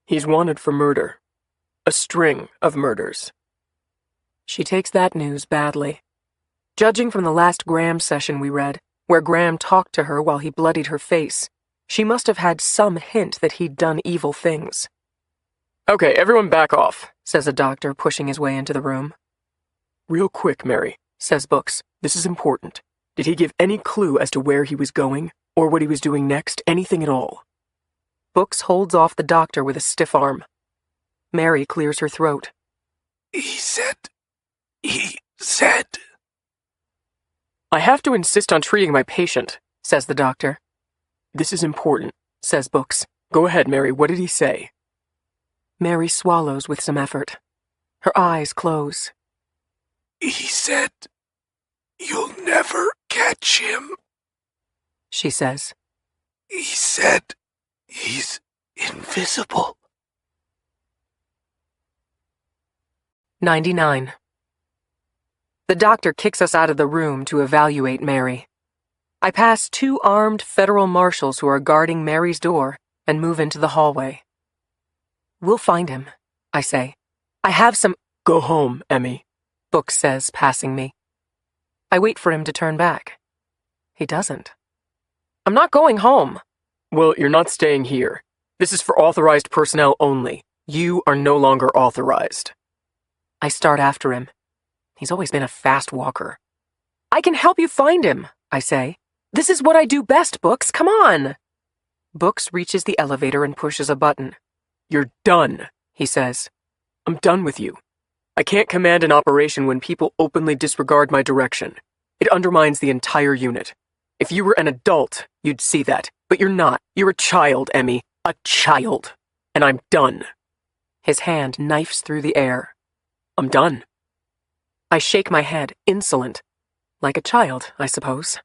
"He's wanted for murder. A string of murders." She takes that news badly. Judging from the last Graham session we read, where Graham talked to her while he bloodied her face, she must have had some hint that he'd done evil things. "Okay, everyone back off," says a doctor, pushing his way into the room. "Real quick, Mary," says Books. "This is important. Did he give any clue as to where he was going, or what he was doing next, anything at all?" Books holds off the doctor with a stiff arm. Mary clears her throat. He said... "I have to insist on treating my patient," says the doctor. "This is important," says Books. "Go ahead, Mary, what did he say?" Mary swallows with some effort. Her eyes close. He said, "You'll never catch him," she says. "He said he's invisible." 99. The doctor kicks us out of the room to evaluate Mary. I pass 2 armed federal marshals who are guarding Mary's door and move into the hallway. "We'll find him," I say. "I have some—" "Go home, Emmy," Books says, passing me. I wait for him to turn back. He doesn't. "I'm not going home." "Well, you're not staying here. This is for authorized personnel only. You are no longer authorized." I start after him. He's always been a fast walker. "I can help you find him," I say. "This is what I do best, Books. Come on." Books reaches the elevator and pushes a button. "You're done," he says. "I'm done with you. I can't command an operation when people openly disregard my direction. It undermines the entire unit. If you were an adult, you'd see that. But you're not. You're a child, Emmy. A child. And I'm done." His hand knifes through the air. "I'm done." I shake my head, insolent. Like a child, I suppose.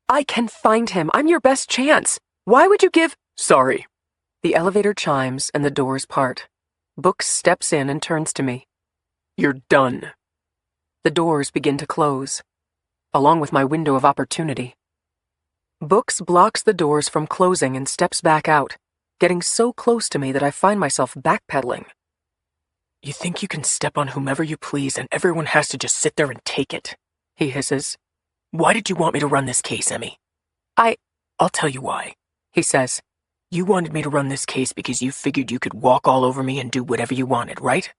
"I can find him. I'm your best chance. Why would you give—" "Sorry." The elevator chimes and the doors part. Books steps in and turns to me. "You're done." The doors begin to close, along with my window of opportunity. Books blocks the doors from closing and steps back out, getting so close to me that I find myself backpedaling. "You think you can step on whomever you please and everyone has to just sit there and take it?" he hisses. "Why did you want me to run this case, Emmy?" I'll tell you why," he says. You wanted me to run this case because you figured you could walk all over me and do whatever you wanted, right?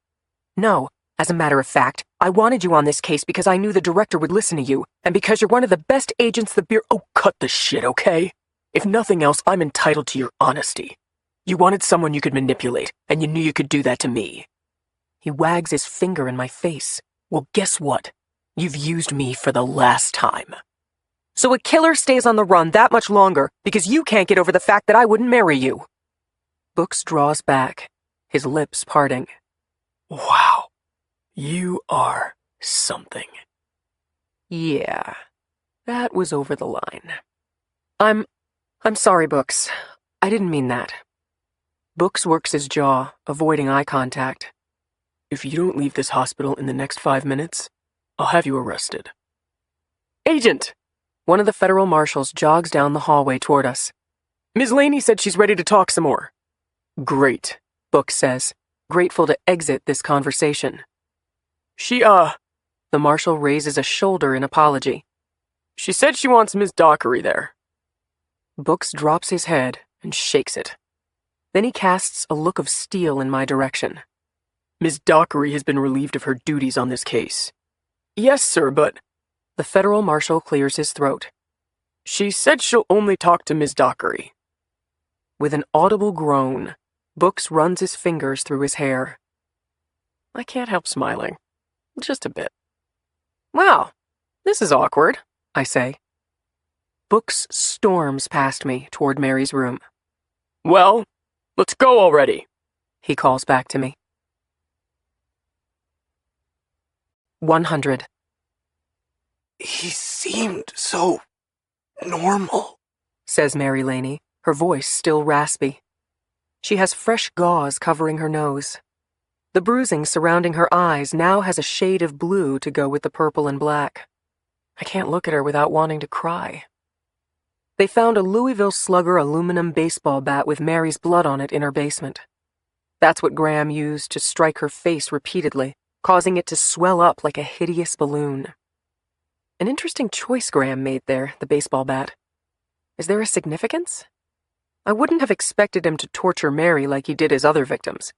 No. As a matter of fact, I wanted you on this case because I knew the director would listen to you, and because you're one of the best agents the Bureau— Oh, cut the shit, okay? If nothing else, I'm entitled to your honesty. You wanted someone you could manipulate, and you knew you could do that to me. He wags his finger in my face. Well, guess what? You've used me for the last time. So a killer stays on the run that much longer because you can't get over the fact that I wouldn't marry you. Books draws back, his lips parting. Wow. You are something. Yeah, that was over the line. I'm sorry, Books. I didn't mean that. Books works his jaw, avoiding eye contact. If you don't leave this hospital in the next 5 minutes, I'll have you arrested. Agent! One of the federal marshals jogs down the hallway toward us. Ms. Laney said she's ready to talk some more. Great, Books says, grateful to exit this conversation. The marshal raises a shoulder in apology. She said she wants Ms. Dockery there. Books drops his head and shakes it. Then he casts a look of steel in my direction. Ms. Dockery has been relieved of her duties on this case. Yes, sir, but... The federal marshal clears his throat. She said she'll only talk to Ms. Dockery. With an audible groan, Books runs his fingers through his hair. I can't help smiling. Just a bit. Wow, this is awkward, I say. Books storms past me toward Mary's room. Well, let's go already, he calls back to me. 100. He seemed so normal, says Mary Laney, her voice still raspy. She has fresh gauze covering her nose. The bruising surrounding her eyes now has a shade of blue to go with the purple and black. I can't look at her without wanting to cry. They found a Louisville Slugger aluminum baseball bat with Mary's blood on it in her basement. That's what Graham used to strike her face repeatedly, causing it to swell up like a hideous balloon. An interesting choice Graham made there, the baseball bat. Is there a significance? I wouldn't have expected him to torture Mary like he did his other victims.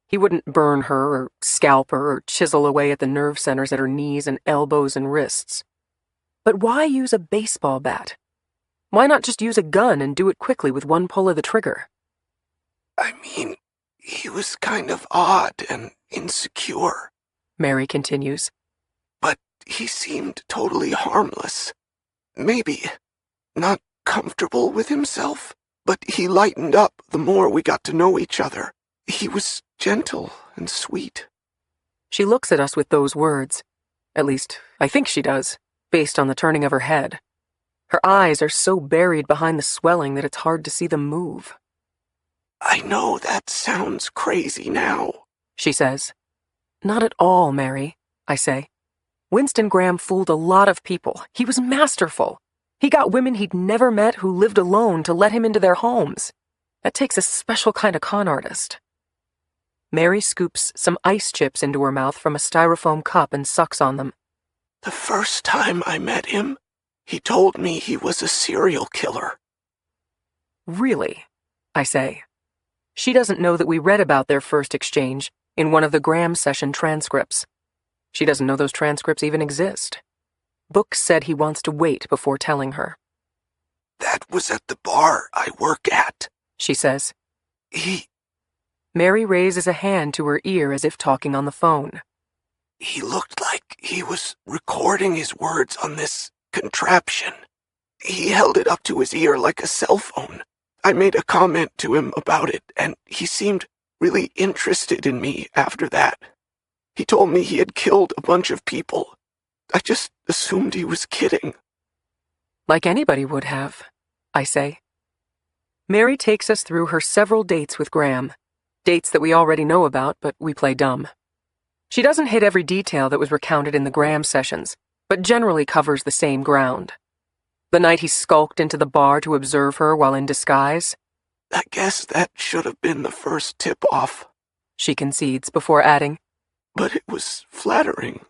He wouldn't burn her or scalp her or chisel away at the nerve centers at her knees and elbows and wrists. But why use a baseball bat? Why not just use a gun and do it quickly with one pull of the trigger? I mean, he was kind of odd and insecure, Mary continues. But he seemed totally harmless. Maybe not comfortable with himself, but he lightened up the more we got to know each other. He was gentle and sweet. She looks at us with those words. At least, I think she does, based on the turning of her head. Her eyes are so buried behind the swelling that it's hard to see them move. I know that sounds crazy now, she says. Not at all, Mary, I say. Winston Graham fooled a lot of people. He was masterful. He got women he'd never met who lived alone to let him into their homes. That takes a special kind of con artist. Mary scoops some ice chips into her mouth from a styrofoam cup and sucks on them. The first time I met him, he told me he was a serial killer. Really? I say. She doesn't know that we read about their first exchange in one of the Graham session transcripts. She doesn't know those transcripts even exist. Books said he wants to wait before telling her. That was at the bar I work at, she says. He Mary raises a hand to her ear as if talking on the phone. He looked like he was recording his words on this contraption. He held it up to his ear like a cell phone. I made a comment to him about it, and he seemed really interested in me after that. He told me he had killed a bunch of people. I just assumed he was kidding. Like anybody would have, I say. Mary takes us through her several dates with Graham. Dates that we already know about, but we play dumb. She doesn't hit every detail that was recounted in the Graham sessions, but generally covers the same ground. The night he skulked into the bar to observe her while in disguise. I guess that should have been the first tip-off, she concedes before adding. But it was flattering.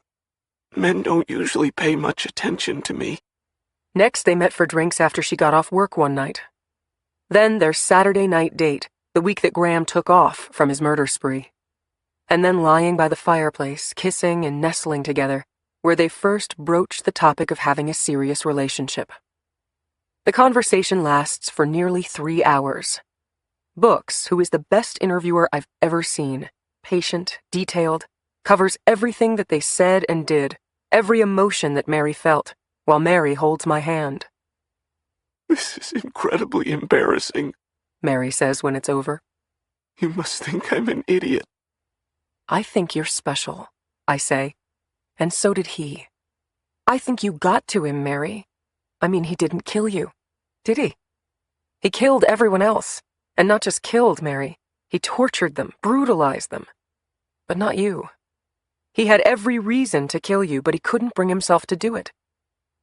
Men don't usually pay much attention to me. Next, they met for drinks after she got off work one night. Then their Saturday night date, the week that Graham took off from his murder spree. And then lying by the fireplace, kissing and nestling together, where they first broached the topic of having a serious relationship. The conversation lasts for nearly 3 hours. Books, who is the best interviewer I've ever seen, patient, detailed, covers everything that they said and did, every emotion that Mary felt, while Mary holds my hand. This is incredibly embarrassing, Mary says when it's over. You must think I'm an idiot. I think you're special, I say, and so did he. I think you got to him, Mary. I mean, he didn't kill you, did he? He killed everyone else, and not just killed, Mary. He tortured them, brutalized them. But not you. He had every reason to kill you, but he couldn't bring himself to do it.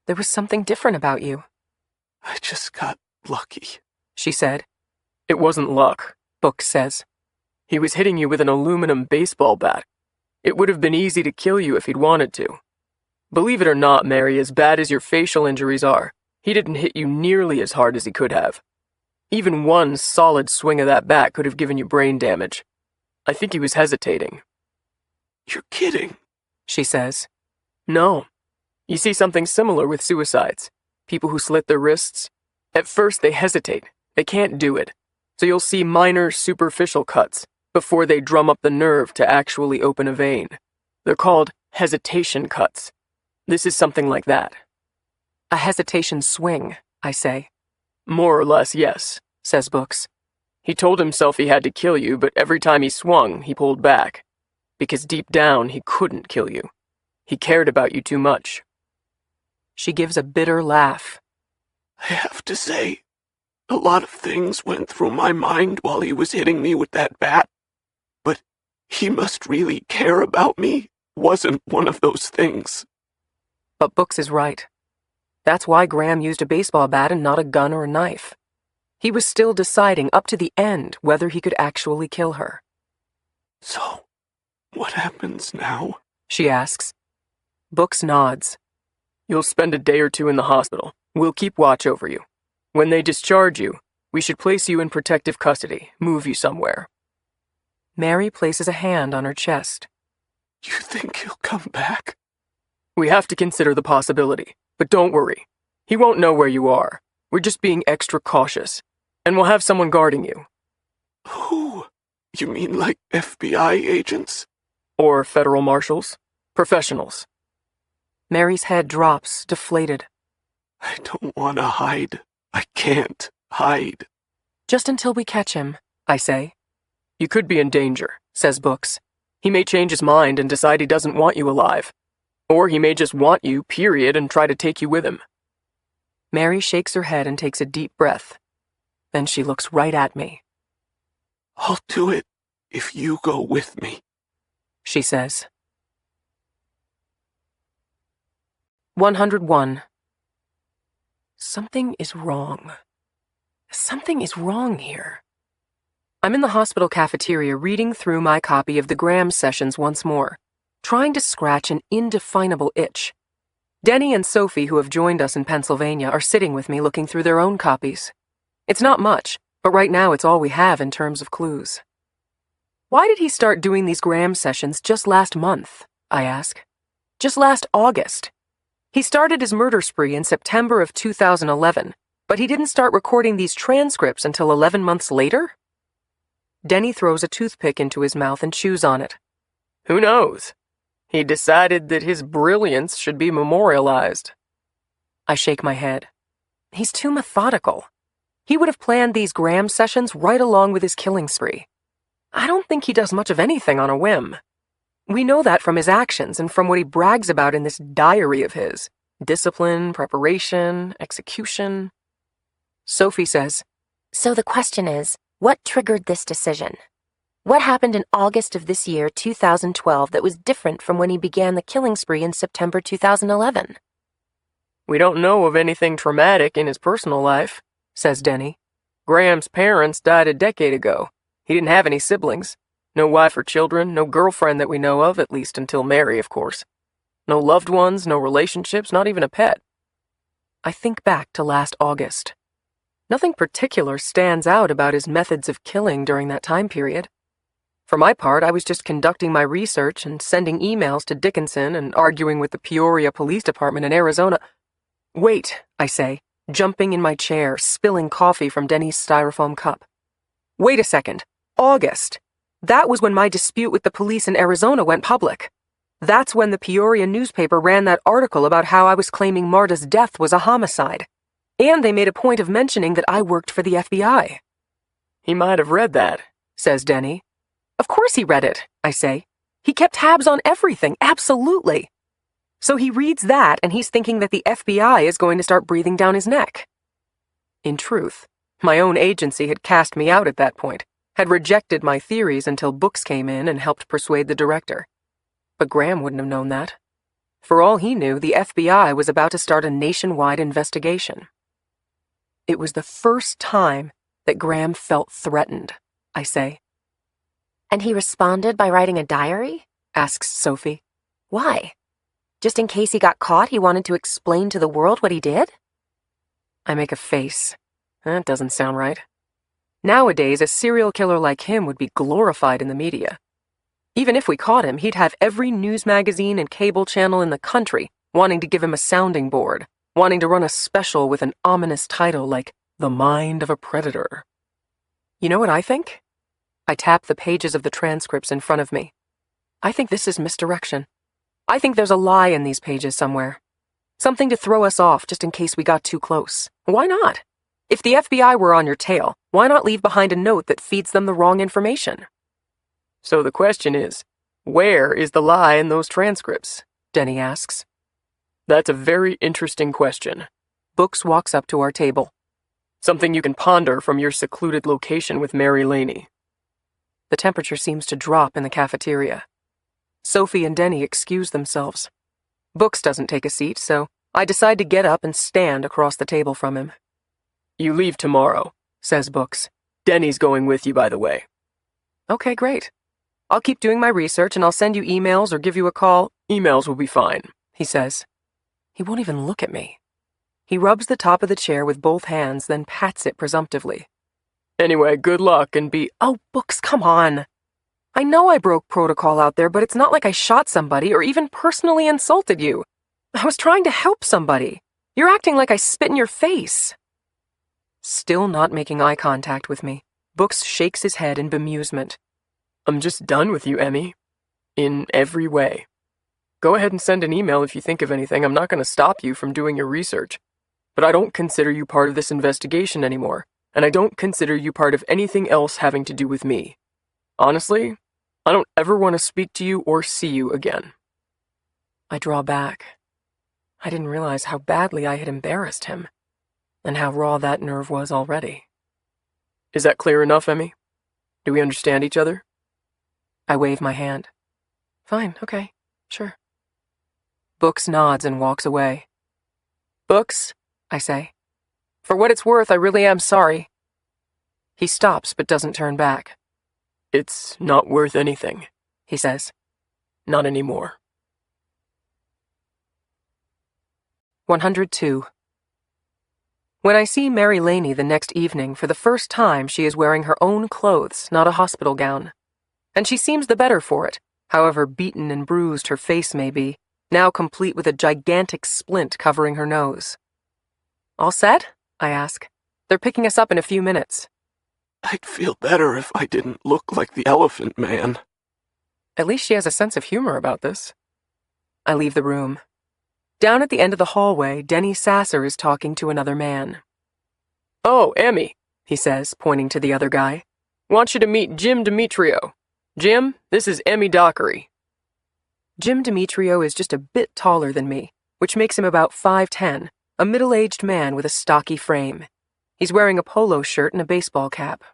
There was something different about you. I just got lucky, she said. It wasn't luck, Book says. He was hitting you with an aluminum baseball bat. It would have been easy to kill you if he'd wanted to. Believe it or not, Mary, as bad as your facial injuries are, he didn't hit you nearly as hard as he could have. Even one solid swing of that bat could have given you brain damage. I think he was hesitating. You're kidding, she says. No. You see something similar with suicides. People who slit their wrists. At first they hesitate. They can't do it. So you'll see minor superficial cuts before they drum up the nerve to actually open a vein. They're called hesitation cuts. This is something like that. A hesitation swing, I say. More or less, yes, says Books. He told himself he had to kill you, but every time he swung, he pulled back. Because deep down, he couldn't kill you. He cared about you too much. She gives a bitter laugh. I have to say, a lot of things went through my mind while he was hitting me with that bat. But he must really care about me wasn't one of those things. But Books is right. That's why Graham used a baseball bat and not a gun or a knife. He was still deciding up to the end whether he could actually kill her. So, what happens now? She asks. Books nods. You'll spend a day or two in the hospital. We'll keep watch over you. When they discharge you, we should place you in protective custody, move you somewhere. Mary places a hand on her chest. You think he'll come back? We have to consider the possibility, but don't worry. He won't know where you are. We're just being extra cautious, and we'll have someone guarding you. Who? You mean like FBI agents? Or federal marshals? Professionals. Mary's head drops, deflated. I don't want to hide. I can't hide. Just until we catch him, I say. You could be in danger, says Books. He may change his mind and decide he doesn't want you alive. Or he may just want you, period, and try to take you with him. Mary shakes her head and takes a deep breath. Then she looks right at me. I'll do it if you go with me, she says. 101. Something is wrong. Something is wrong here. I'm in the hospital cafeteria reading through my copy of the Graham sessions once more, trying to scratch an indefinable itch. Denny and Sophie, who have joined us in Pennsylvania, are sitting with me looking through their own copies. It's not much, but right now it's all we have in terms of clues. Why did he start doing these Graham sessions just last month? I ask. Just last August. He started his murder spree in September of 2011, but he didn't start recording these transcripts until 11 months later? Denny throws a toothpick into his mouth and chews on it. Who knows? He decided that his brilliance should be memorialized. I shake my head. He's too methodical. He would have planned these Graham sessions right along with his killing spree. I don't think he does much of anything on a whim. We know that from his actions and from what he brags about in this diary of his. Discipline, preparation, execution. Sophie says, So the question is, what triggered this decision? What happened in August of this year, 2012, that was different from when he began the killing spree in September 2011? We don't know of anything traumatic in his personal life, says Denny. Graham's parents died a decade ago. He didn't have any siblings. No wife or children, no girlfriend that we know of, at least until Mary, of course. No loved ones, no relationships, not even a pet. I think back to last August. Nothing particular stands out about his methods of killing during that time period. For my part, I was just conducting my research and sending emails to Dickinson and arguing with the Peoria Police Department in Arizona. Wait, I say, jumping in my chair, spilling coffee from Denny's styrofoam cup. Wait a second. August. That was when my dispute with the police in Arizona went public. That's when the Peoria newspaper ran that article about how I was claiming Marta's death was a homicide. And they made a point of mentioning that I worked for the FBI. He might have read that, says Denny. Of course he read it, I say. He kept tabs on everything, absolutely. So he reads that and he's thinking that the FBI is going to start breathing down his neck. In truth, my own agency had cast me out at that point, had rejected my theories until Books came in and helped persuade the director. But Graham wouldn't have known that. For all he knew, the FBI was about to start a nationwide investigation. It was the first time that Graham felt threatened, I say. And he responded by writing a diary? Asks Sophie. Why? Just in case he got caught, he wanted to explain to the world what he did? I make a face. That doesn't sound right. Nowadays, a serial killer like him would be glorified in the media. Even if we caught him, he'd have every news magazine and cable channel in the country wanting to give him a sounding board, wanting to run a special with an ominous title like The Mind of a Predator. You know what I think? I tap the pages of the transcripts in front of me. I think this is misdirection. I think there's a lie in these pages somewhere. Something to throw us off just in case we got too close. Why not? If the FBI were on your tail, why not leave behind a note that feeds them the wrong information? So the question is, where is the lie in those transcripts? Denny asks. That's a very interesting question. Books walks up to our table. Something you can ponder from your secluded location with Mary Laney. The temperature seems to drop in the cafeteria. Sophie and Denny excuse themselves. Books doesn't take a seat, so I decide to get up and stand across the table from him. You leave tomorrow, says Books. Denny's going with you, by the way. Okay, great. I'll keep doing my research and I'll send you emails or give you a call. Emails will be fine, he says. He won't even look at me. He rubs the top of the chair with both hands, then pats it presumptively. Anyway, good luck and be— Oh, Books, come on. I know I broke protocol out there, but it's not like I shot somebody or even personally insulted you. I was trying to help somebody. You're acting like I spit in your face. Still not making eye contact with me, Books shakes his head in bemusement. I'm just done with you, Emmy. In every way. Go ahead and send an email if you think of anything. I'm not going to stop you from doing your research. But I don't consider you part of this investigation anymore, and I don't consider you part of anything else having to do with me. Honestly, I don't ever want to speak to you or see you again. I draw back. I didn't realize how badly I had embarrassed him, and how raw that nerve was already. Is that clear enough, Emmy? Do we understand each other? I wave my hand. Fine, okay, sure. Books nods and walks away. Books, I say. For what it's worth, I really am sorry. He stops but doesn't turn back. It's not worth anything, he says. Not anymore. 102. When I see Mary Laney the next evening, for the first time she is wearing her own clothes, not a hospital gown. And she seems the better for it, however beaten and bruised her face may be, now complete with a gigantic splint covering her nose. All set? I ask. They're picking us up in a few minutes. I'd feel better if I didn't look like the Elephant Man. At least she has a sense of humor about this. I leave the room. Down at the end of the hallway, Denny Sasser is talking to another man. Oh, Emmy, he says, pointing to the other guy. Want you to meet Jim Demetrio. Jim, this is Emmy Dockery. Jim Demetrio is just a bit taller than me, which makes him about 5'10", a middle-aged man with a stocky frame. He's wearing a polo shirt and a baseball cap.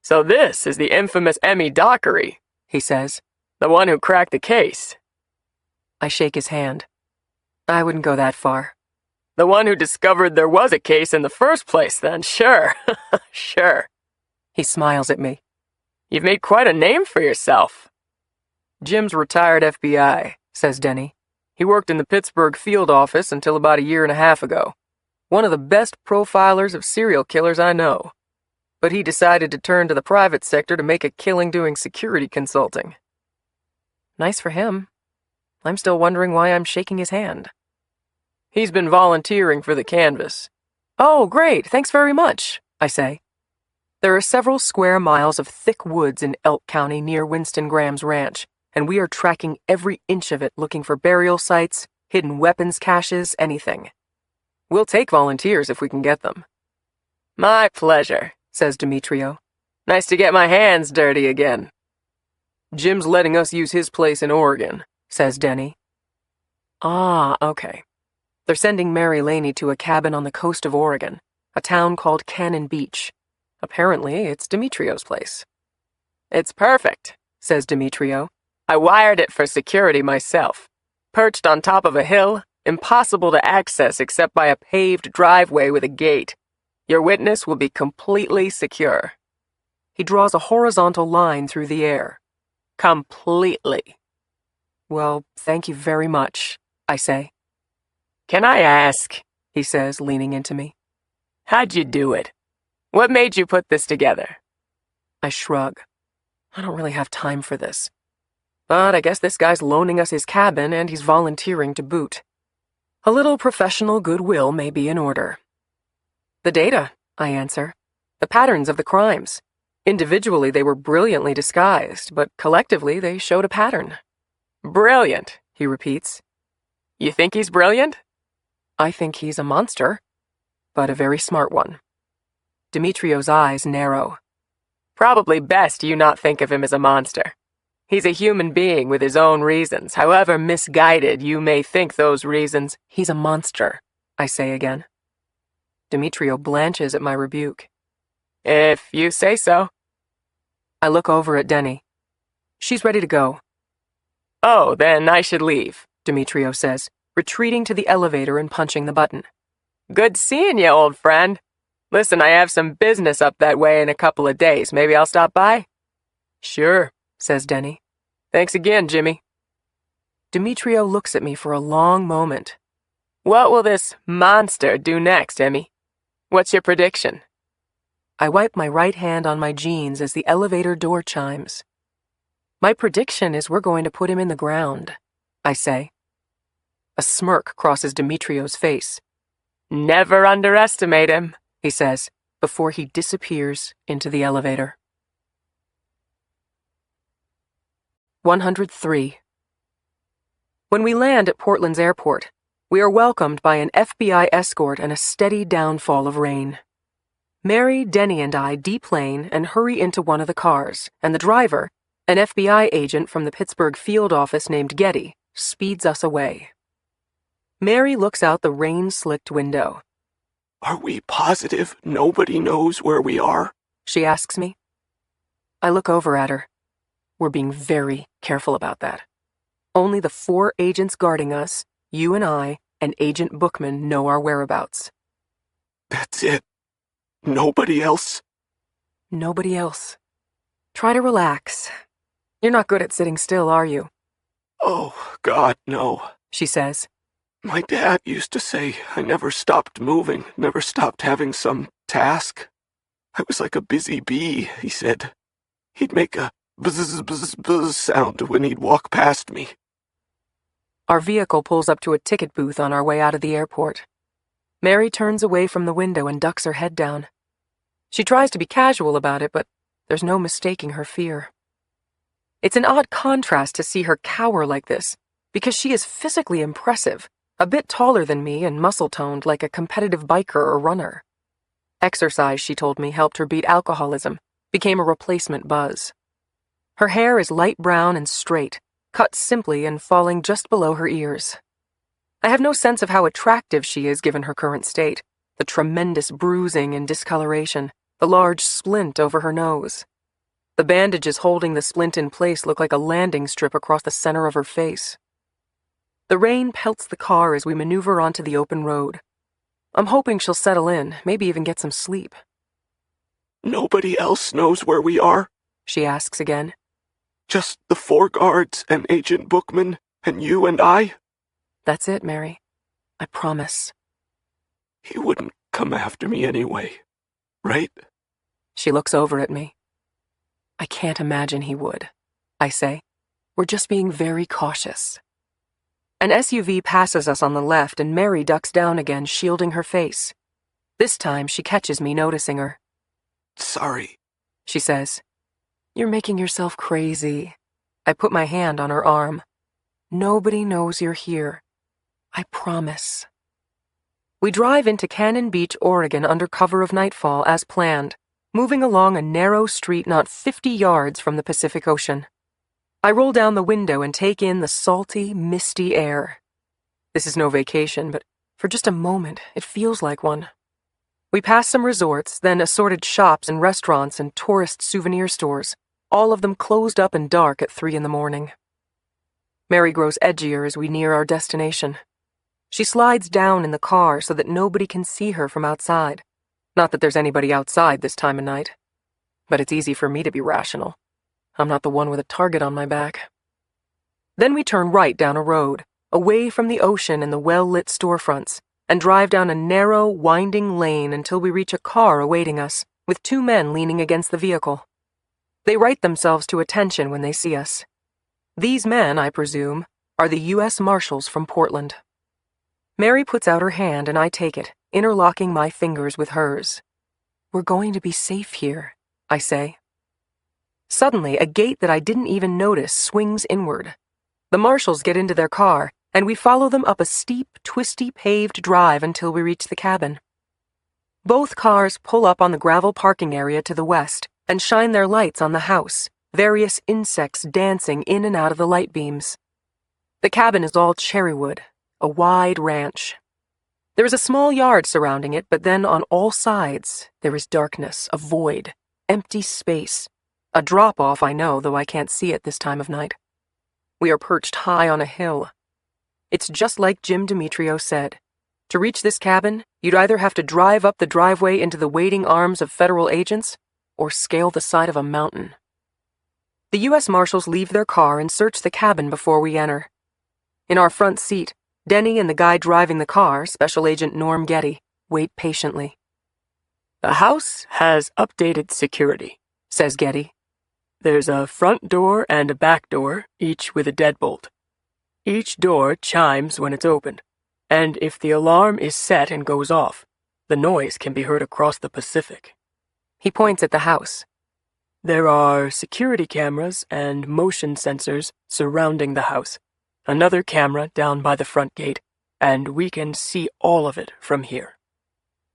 So this is the infamous Emmy Dockery, he says. The one who cracked the case. I shake his hand. I wouldn't go that far. The one who discovered there was a case in the first place, then, sure, sure. He smiles at me. You've made quite a name for yourself. Jim's retired FBI, says Denny. He worked in the Pittsburgh field office until about 1.5 years ago. One of the best profilers of serial killers I know. But he decided to turn to the private sector to make a killing doing security consulting. Nice for him. I'm still wondering why I'm shaking his hand. He's been volunteering for the canvas. Oh, great, thanks very much, I say. There are several square miles of thick woods in Elk County near Winston Graham's ranch, and we are tracking every inch of it looking for burial sites, hidden weapons caches, anything. We'll take volunteers if we can get them. My pleasure, says Demetrio. Nice to get my hands dirty again. Jim's letting us use his place in Oregon, says Denny. Ah, okay. They're sending Mary Laney to a cabin on the coast of Oregon, a town called Cannon Beach. Apparently, it's Demetrio's place. It's perfect, says Demetrio. I wired it for security myself. Perched on top of a hill, impossible to access except by a paved driveway with a gate. Your witness will be completely secure. He draws a horizontal line through the air. Completely. Well, thank you very much, I say. Can I ask, he says, leaning into me. How'd you do it? What made you put this together? I shrug. I don't really have time for this. But I guess this guy's loaning us his cabin and he's volunteering to boot. A little professional goodwill may be in order. The data, I answer. The patterns of the crimes. Individually, they were brilliantly disguised, but collectively, they showed a pattern. Brilliant, he repeats. You think he's brilliant? I think he's a monster, but a very smart one. Demetrio's eyes narrow. Probably best you not think of him as a monster. He's a human being with his own reasons, however misguided you may think those reasons. He's a monster, I say again. Demetrio blanches at my rebuke. If you say so. I look over at Denny. She's ready to go. Oh, then I should leave, Demetrio says, retreating to the elevator and punching the button. Good seeing you, old friend. Listen, I have some business up that way in a couple of days. Maybe I'll stop by? Sure, says Denny. Thanks again, Jimmy. Demetrio looks at me for a long moment. What will this monster do next, Emmy? What's your prediction? I wipe my right hand on my jeans as the elevator door chimes. My prediction is we're going to put him in the ground, I say. A smirk crosses Demetrio's face. Never underestimate him, he says, before he disappears into the elevator. 103. When we land at Portland's airport, we are welcomed by an FBI escort and a steady downfall of rain. Mary, Denny, and I deplane and hurry into one of the cars, and the driver, an FBI agent from the Pittsburgh field office named Getty, speeds us away. Mary looks out the rain-slicked window. Are we positive nobody knows where we are? She asks me. I look over at her. We're being very careful about that. Only the 4 agents guarding us, you and I, and Agent Bookman know our whereabouts. That's it. Nobody else? Nobody else. Try to relax. You're not good at sitting still, are you? Oh, God, no, she says. My dad used to say I never stopped moving, never stopped having some task. I was like a busy bee, he said. He'd make a buzz, buzz, buzz sound when he'd walk past me. Our vehicle pulls up to a ticket booth on our way out of the airport. Mary turns away from the window and ducks her head down. She tries to be casual about it, but there's no mistaking her fear. It's an odd contrast to see her cower like this, because she is physically impressive, a bit taller than me and muscle-toned like a competitive biker or runner. Exercise, she told me, helped her beat alcoholism, became a replacement buzz. Her hair is light brown and straight, cut simply and falling just below her ears. I have no sense of how attractive she is given her current state, the tremendous bruising and discoloration, the large splint over her nose. The bandages holding the splint in place look like a landing strip across the center of her face. The rain pelts the car as we maneuver onto the open road. I'm hoping she'll settle in, maybe even get some sleep. Nobody else knows where we are? She asks again. Just the 4 guards and Agent Bookman and you and I? That's it, Mary. I promise. He wouldn't come after me anyway, right? She looks over at me. I can't imagine he would, I say. We're just being very cautious. An SUV passes us on the left and Mary ducks down again, shielding her face. This time she catches me noticing her. Sorry, she says. You're making yourself crazy. I put my hand on her arm. Nobody knows you're here. I promise. We drive into Cannon Beach, Oregon under cover of nightfall as planned, moving along a narrow street not 50 yards from the Pacific Ocean. I roll down the window and take in the salty, misty air. This is no vacation, but for just a moment, it feels like one. We pass some resorts, then assorted shops and restaurants and tourist souvenir stores, all of them closed up and dark at 3 a.m. Mary grows edgier as we near our destination. She slides down in the car so that nobody can see her from outside. Not that there's anybody outside this time of night. But it's easy for me to be rational. I'm not the one with a target on my back. Then we turn right down a road, away from the ocean and the well-lit storefronts, and drive down a narrow, winding lane until we reach a car awaiting us, with 2 men leaning against the vehicle. They write themselves to attention when they see us. These men, I presume, are the U.S. Marshals from Portland. Mary puts out her hand and I take it, interlocking my fingers with hers. We're going to be safe here, I say. Suddenly, a gate that I didn't even notice swings inward. The Marshals get into their car, and we follow them up a steep, twisty paved drive until we reach the cabin. Both cars pull up on the gravel parking area to the west and shine their lights on the house, various insects dancing in and out of the light beams. The cabin is all cherrywood, a wide ranch. There is a small yard surrounding it, but then on all sides there is darkness, a void, empty space. A drop-off, I know, though I can't see it this time of night. We are perched high on a hill. It's just like Jim Demetrio said. To reach this cabin, you'd either have to drive up the driveway into the waiting arms of federal agents or scale the side of a mountain. The U.S. Marshals leave their car and search the cabin before we enter. In our front seat, Denny and the guy driving the car, Special Agent Norm Getty, wait patiently. The house has updated security, says Getty. There's a front door and a back door, each with a deadbolt. Each door chimes when it's opened, and if the alarm is set and goes off, the noise can be heard across the Pacific. He points at the house. There are security cameras and motion sensors surrounding the house, another camera down by the front gate, and we can see all of it from here.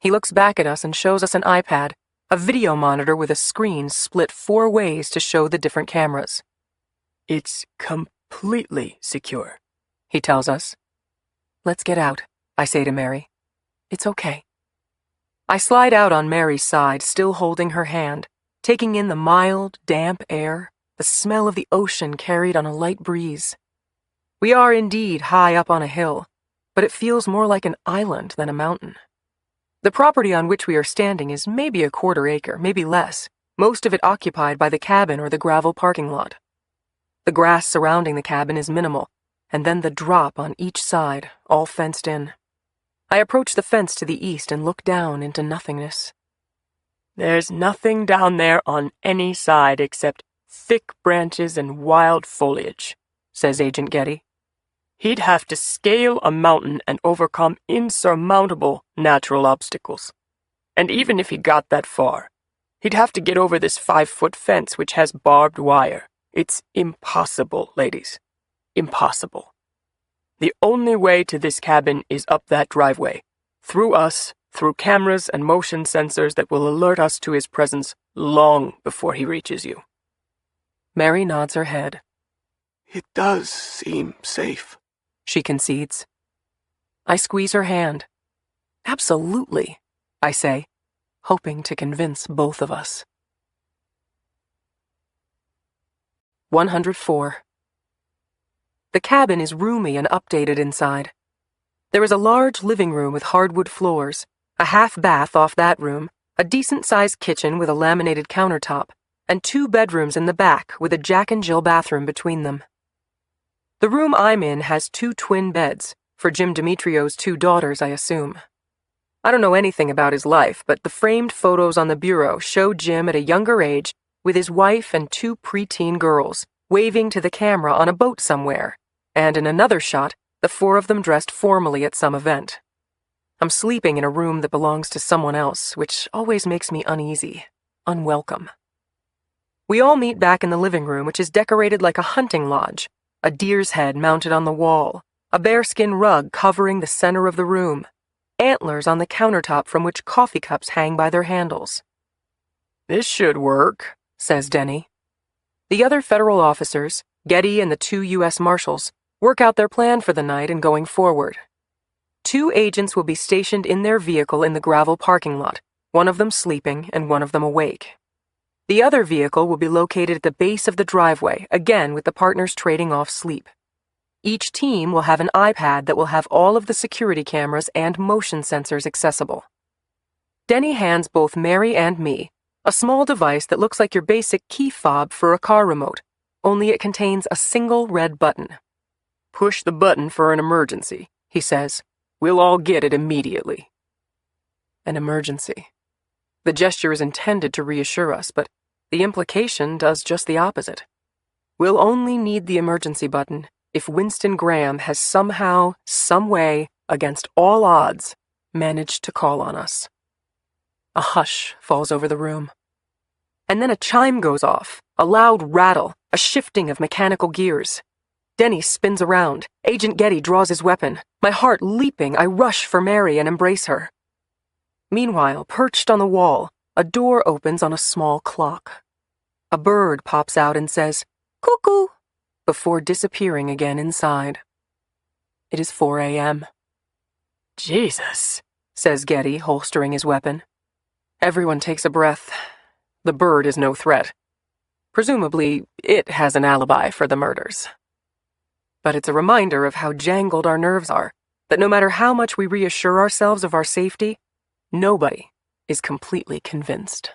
He looks back at us and shows us an iPad, a video monitor with a screen split 4 ways to show the different cameras. It's completely secure, he tells us. Let's get out, I say to Mary. It's okay. I slide out on Mary's side, still holding her hand, taking in the mild, damp air, the smell of the ocean carried on a light breeze. We are indeed high up on a hill, but it feels more like an island than a mountain. The property on which we are standing is maybe a 1/4 acre, maybe less, most of it occupied by the cabin or the gravel parking lot. The grass surrounding the cabin is minimal, and then the drop on each side, all fenced in. I approach the fence to the east and look down into nothingness. There's nothing down there on any side except thick branches and wild foliage, says Agent Getty. He'd have to scale a mountain and overcome insurmountable natural obstacles. And even if he got that far, he'd have to get over this 5-foot fence which has barbed wire. It's impossible, ladies. Impossible. The only way to this cabin is up that driveway, through us, through cameras and motion sensors that will alert us to his presence long before he reaches you. Mary nods her head. It does seem safe, she concedes. I squeeze her hand. Absolutely, I say, hoping to convince both of us. 104. The cabin is roomy and updated inside. There is a large living room with hardwood floors, a half bath off that room, a decent-sized kitchen with a laminated countertop, and 2 bedrooms in the back with a Jack and Jill bathroom between them. The room I'm in has 2 twin beds, for Jim Demetrio's 2 daughters, I assume. I don't know anything about his life, but the framed photos on the bureau show Jim at a younger age with his wife and 2 preteen girls, waving to the camera on a boat somewhere, and in another shot, the 4 of them dressed formally at some event. I'm sleeping in a room that belongs to someone else, which always makes me uneasy, unwelcome. We all meet back in the living room, which is decorated like a hunting lodge, a deer's head mounted on the wall, a bearskin rug covering the center of the room, antlers on the countertop from which coffee cups hang by their handles. This should work, says Denny. The other federal officers, Getty and the 2 U.S. Marshals, work out their plan for the night and going forward. 2 agents will be stationed in their vehicle in the gravel parking lot, one of them sleeping and one of them awake. The other vehicle will be located at the base of the driveway, again with the partners trading off sleep. Each team will have an iPad that will have all of the security cameras and motion sensors accessible. Denny hands both Mary and me a small device that looks like your basic key fob for a car remote, only it contains a single red button. Push the button for an emergency, he says. We'll all get it immediately. An emergency. The gesture is intended to reassure us, but the implication does just the opposite. We'll only need the emergency button if Winston Graham has somehow, some way, against all odds, managed to call on us. A hush falls over the room. And then a chime goes off, a loud rattle, a shifting of mechanical gears. Denny spins around. Agent Getty draws his weapon. My heart leaping, I rush for Mary and embrace her. Meanwhile, perched on the wall, a door opens on a small clock. A bird pops out and says, "Cuckoo," before disappearing again inside. It is 4 a.m. Jesus, says Getty, holstering his weapon. Everyone takes a breath. The bird is no threat. Presumably, it has an alibi for the murders. But it's a reminder of how jangled our nerves are, that no matter how much we reassure ourselves of our safety, nobody is completely convinced.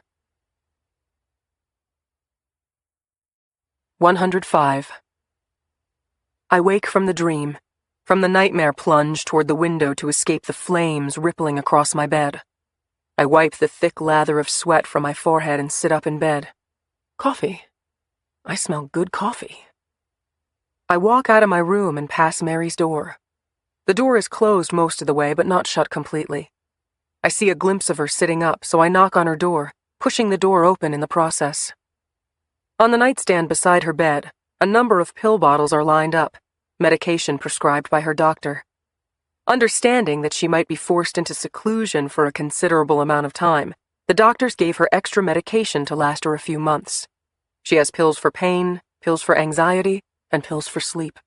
105. I wake from the dream, from the nightmare plunge toward the window to escape the flames rippling across my bed. I wipe the thick lather of sweat from my forehead and sit up in bed. Coffee. I smell good coffee. I walk out of my room and pass Mary's door. The door is closed most of the way, but not shut completely. I see a glimpse of her sitting up, so I knock on her door, pushing the door open in the process. On the nightstand beside her bed, a number of pill bottles are lined up, medication prescribed by her doctor. Understanding that she might be forced into seclusion for a considerable amount of time, the doctors gave her extra medication to last her a few months. She has pills for pain, pills for anxiety, and pills for sleep.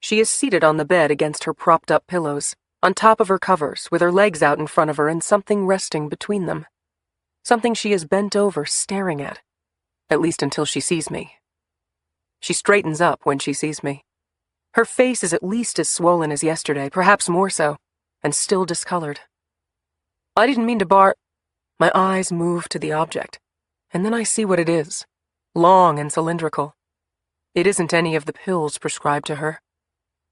She is seated on the bed against her propped-up pillows, on top of her covers, with her legs out in front of her and something resting between them. Something she is bent over, staring at least until she sees me. She straightens up when she sees me. Her face is at least as swollen as yesterday, perhaps more so, and still discolored. I didn't mean to bar... My eyes move to the object, and then I see what it is, long and cylindrical. It isn't any of the pills prescribed to her.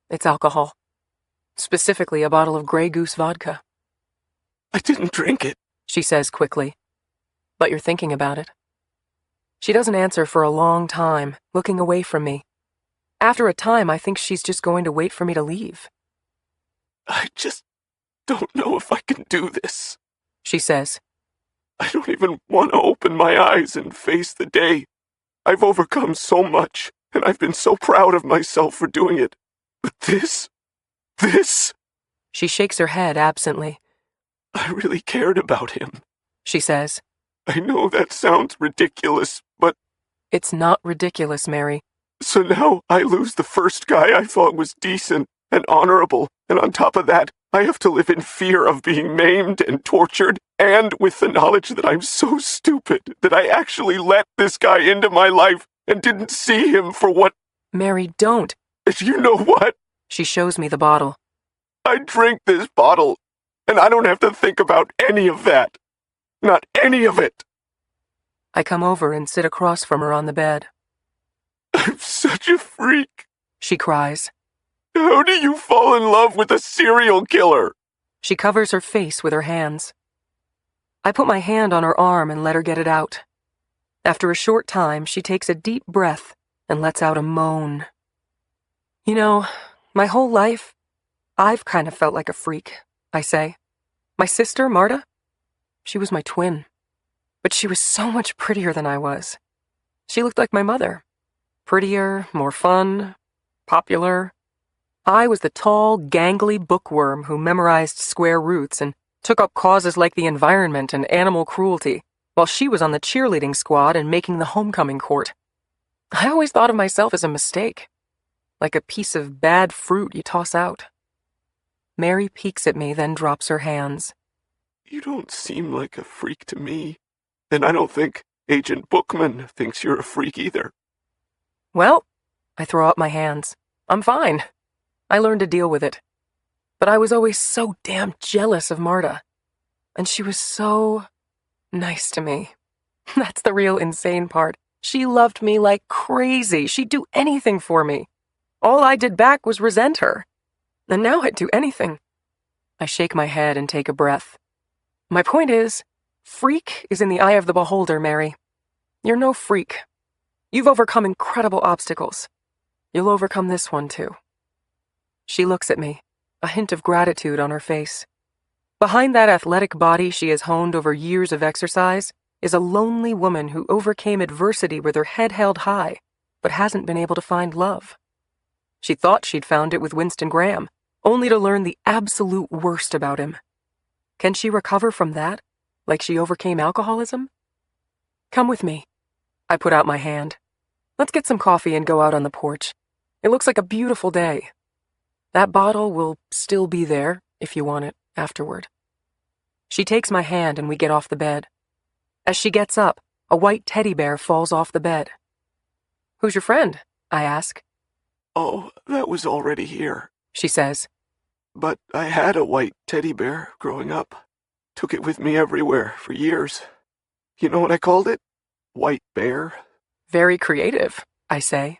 It's alcohol. Specifically a bottle of Grey Goose vodka. I didn't drink it, she says quickly. But you're thinking about it. She doesn't answer for a long time, looking away from me. After a time, I think she's just going to wait for me to leave. I just don't know if I can do this, she says. I don't even want to open my eyes and face the day. I've overcome so much, and I've been so proud of myself for doing it. But this... She shakes her head absently. I really cared about him, she says. I know that sounds ridiculous, but... It's not ridiculous, Mary. So now I lose the first guy I thought was decent and honorable, and on top of that, I have to live in fear of being maimed and tortured, and with the knowledge that I'm so stupid that I actually let this guy into my life and didn't see him for what... Mary, don't. You know what? She shows me the bottle. I drink this bottle, and I don't have to think about any of that. Not any of it. I come over and sit across from her on the bed. I'm such a freak, she cries. How do you fall in love with a serial killer? She covers her face with her hands. I put my hand on her arm and let her get it out. After a short time, she takes a deep breath and lets out a moan. You know, my whole life, I've kind of felt like a freak, I say. My sister, Marta, she was my twin. But she was so much prettier than I was. She looked like my mother. Prettier, more fun, popular. I was the tall, gangly bookworm who memorized square roots and took up causes like the environment and animal cruelty, while she was on the cheerleading squad and making the homecoming court. I always thought of myself as a mistake, like a piece of bad fruit you toss out. Mary peeks at me, then drops her hands. You don't seem like a freak to me, and I don't think Agent Bookman thinks you're a freak either. Well, I throw up my hands. I'm fine. I learned to deal with it. But I was always so damn jealous of Marta. And she was so nice to me. That's the real insane part. She loved me like crazy. She'd do anything for me. All I did back was resent her. And now I'd do anything. I shake my head and take a breath. My point is, freak is in the eye of the beholder, Mary. You're no freak. You've overcome incredible obstacles. You'll overcome this one, too. She looks at me, a hint of gratitude on her face. Behind that athletic body she has honed over years of exercise is a lonely woman who overcame adversity with her head held high, but hasn't been able to find love. She thought she'd found it with Winston Graham, only to learn the absolute worst about him. Can she recover from that, like she overcame alcoholism? Come with me. I put out my hand. Let's get some coffee and go out on the porch. It looks like a beautiful day. That bottle will still be there, if you want it, afterward. She takes my hand and we get off the bed. As she gets up, a white teddy bear falls off the bed. Who's your friend? I ask. Oh, that was already here, She says. but I had a white teddy bear growing up. Took it with me everywhere for years. You know what I called it? White Bear. Very creative, I say.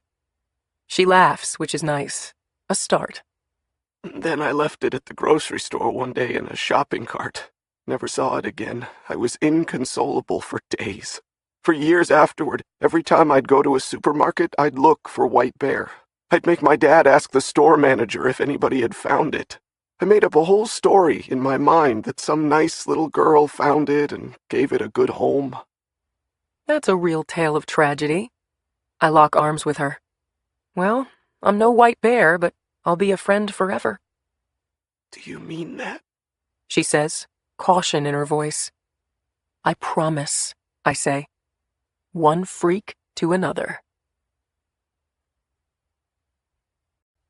She laughs, which is nice. A start. Then I left it at the grocery store one day in a shopping cart. Never saw it again. I was inconsolable for days. For years afterward, every time I'd go to a supermarket, I'd look for White Bear. I'd make my dad ask the store manager if anybody had found it. I made up a whole story in my mind that some nice little girl found it and gave it a good home. That's a real tale of tragedy. I lock arms with her. Well, I'm no white bear, but I'll be a friend forever. Do you mean that? She says, caution in her voice. I promise, I say. One freak to another.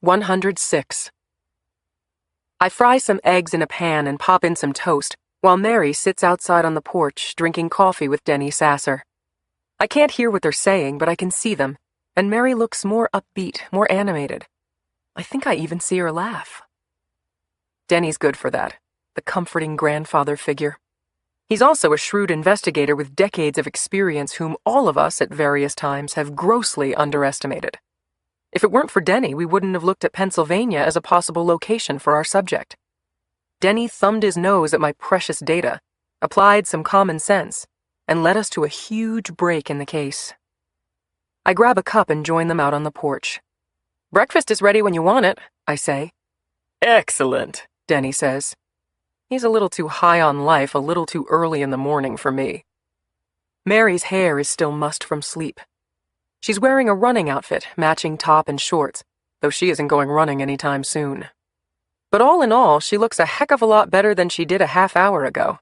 106. I fry some eggs in a pan and pop in some toast, while Mary sits outside on the porch drinking coffee with Denny Sasser. I can't hear what they're saying, but I can see them, and Mary looks more upbeat, more animated. I think I even see her laugh. Denny's good for that, the comforting grandfather figure. He's also a shrewd investigator with decades of experience whom all of us at various times have grossly underestimated. If it weren't for Denny, we wouldn't have looked at Pennsylvania as a possible location for our subject. Denny thumbed his nose at my precious data, applied some common sense, and led us to a huge break in the case. I grab a cup and join them out on the porch. Breakfast is ready when you want it, I say. Excellent, Denny says. He's a little too high on life, a little too early in the morning for me. Mary's hair is still mussed from sleep. She's wearing a running outfit, matching top and shorts, though she isn't going running anytime soon. But all in all, she looks a heck of a lot better than she did a half hour ago.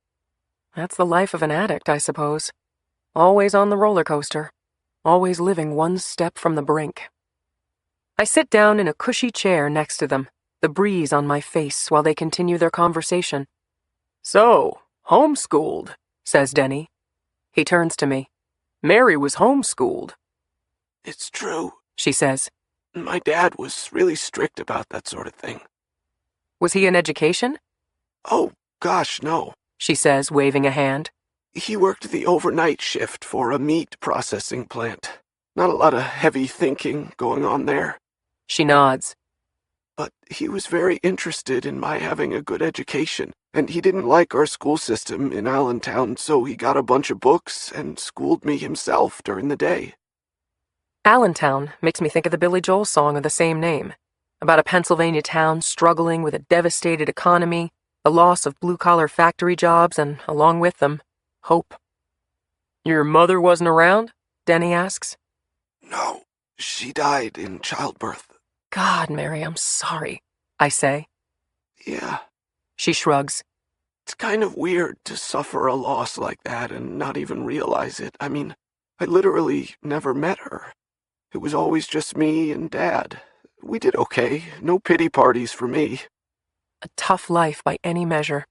That's the life of an addict, I suppose. Always on the roller coaster. Always living one step from the brink. I sit down in a cushy chair next to them, the breeze on my face while they continue their conversation. So, homeschooled, Says Denny. He turns to me. Mary was homeschooled. It's true, She says. My dad was really strict about that sort of thing. Was he in education? Oh, gosh, no. She says, waving a hand. He worked the overnight shift for a meat processing plant. Not a lot of heavy thinking going on there. She nods. But he was very interested in my having a good education, And he didn't like our school system in Allentown, so he got a bunch of books and schooled me himself during the day. Allentown makes me think of the Billy Joel song of the same name, about a Pennsylvania town struggling with a devastated economy, the loss of blue-collar factory jobs, and, along with them, hope. Your mother wasn't around? Denny asks. No, she died in childbirth. God, Mary, I'm sorry, I say. Yeah. She shrugs. It's kind of weird to suffer a loss like that and not even realize it. I mean, I literally never met her. It was always just me and Dad. We did okay. No pity parties for me. A tough life by any measure.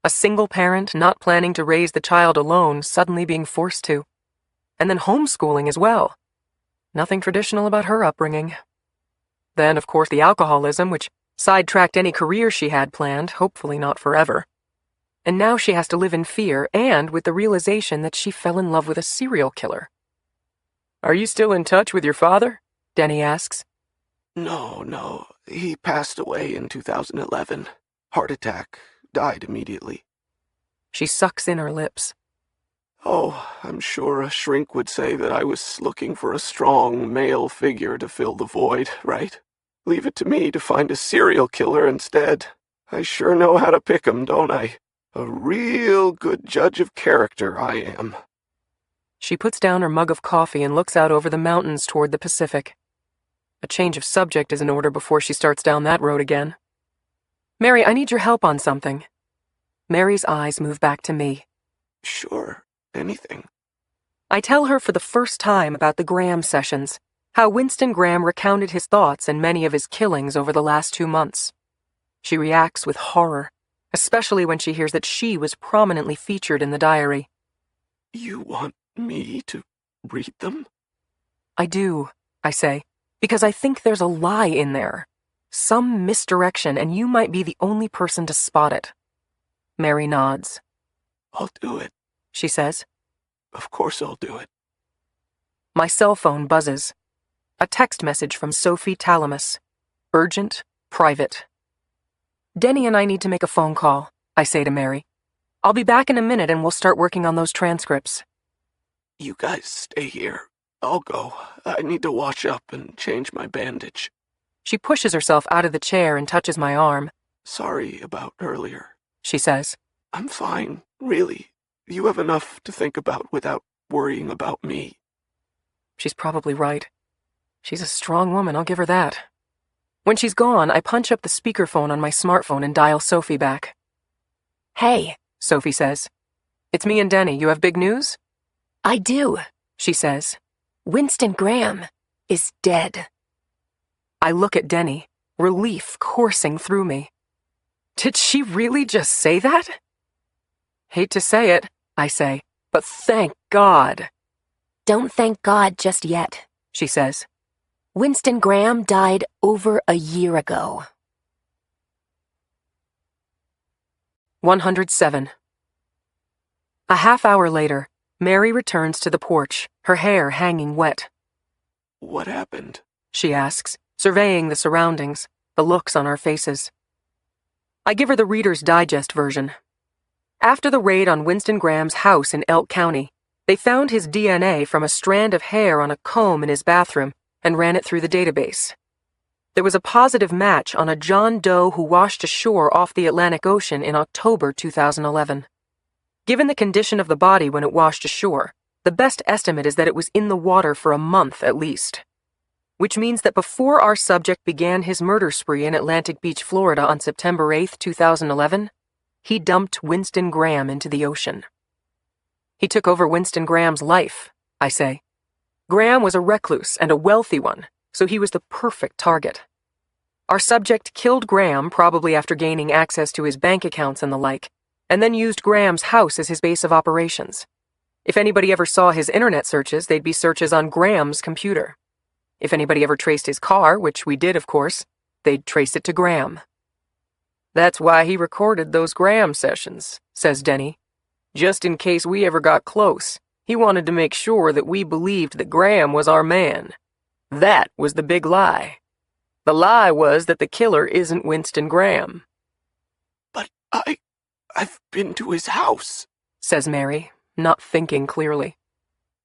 A single parent not planning to raise the child alone, suddenly being forced to. And then homeschooling as well. Nothing traditional about her upbringing. Then, of course, the alcoholism, which sidetracked any career she had planned, hopefully not forever. And now she has to live in fear and with the realization that she fell in love with a serial killer. Are you still in touch with your father? Denny asks. No. He passed away in 2011. Heart attack. Died immediately. She sucks in her lips. Oh, I'm sure a shrink would say that I was looking for a strong male figure to fill the void, right? Leave it to me to find a serial killer instead. I sure know how to pick 'em, don't I? A real good judge of character, I am. She puts down her mug of coffee and looks out over the mountains toward the Pacific. A change of subject is in order before she starts down that road again. Mary, I need your help on something. Mary's eyes move back to me. Sure, anything. I tell her for the first time about the Graham sessions, how Winston Graham recounted his thoughts and many of his killings over the last 2 months. She reacts with horror, especially when she hears that she was prominently featured in the diary. You want me to read them? I do, I say, because I think there's a lie in there. Some misdirection, and you might be the only person to spot it. Mary nods. I'll do it, She says. Of course I'll do it. My cell phone buzzes. A text message from Sophie Talamus. Urgent, private. Denny and I need to make a phone call, I say to Mary. I'll be back in a minute and we'll start working on those transcripts. You guys stay here. I'll go. I need to wash up and change my bandage. She pushes herself out of the chair and touches my arm. Sorry about earlier. She says. I'm fine, really. You have enough to think about without worrying about me. She's probably right. She's a strong woman, I'll give her that. When she's gone, I punch up the speakerphone on my smartphone and dial Sophie back. Hey, Sophie says. It's me and Denny. You have big news? I do, She says. Winston Graham is dead. I look at Denny, relief coursing through me. Did she really just say that? Hate to say it, I say, but thank God. Don't thank God just yet, She says. Winston Graham died over a year ago. 107. A half hour later, Mary returns to the porch, her hair hanging wet. What happened? She asks, surveying the surroundings, the looks on our faces. I give her the Reader's Digest version. After the raid on Winston Graham's house in Elk County, they found his DNA from a strand of hair on a comb in his bathroom and ran it through the database. There was a positive match on a John Doe who washed ashore off the Atlantic Ocean in October 2011. Given the condition of the body when it washed ashore, the best estimate is that it was in the water for a month at least. Which means that before our subject began his murder spree in Atlantic Beach, Florida on September 8, 2011, he dumped Winston Graham into the ocean. He took over Winston Graham's life, I say. Graham was a recluse and a wealthy one, so he was the perfect target. Our subject killed Graham probably after gaining access to his bank accounts and the like, and then used Graham's house as his base of operations. If anybody ever saw his internet searches, they'd be searches on Graham's computer. If anybody ever traced his car, which we did, of course, they'd trace it to Graham. That's why he recorded those Graham sessions, says Denny. Just in case we ever got close, he wanted to make sure that we believed that Graham was our man. That was the big lie. The lie was that the killer isn't Winston Graham. But I've been to his house, says Mary, not thinking clearly.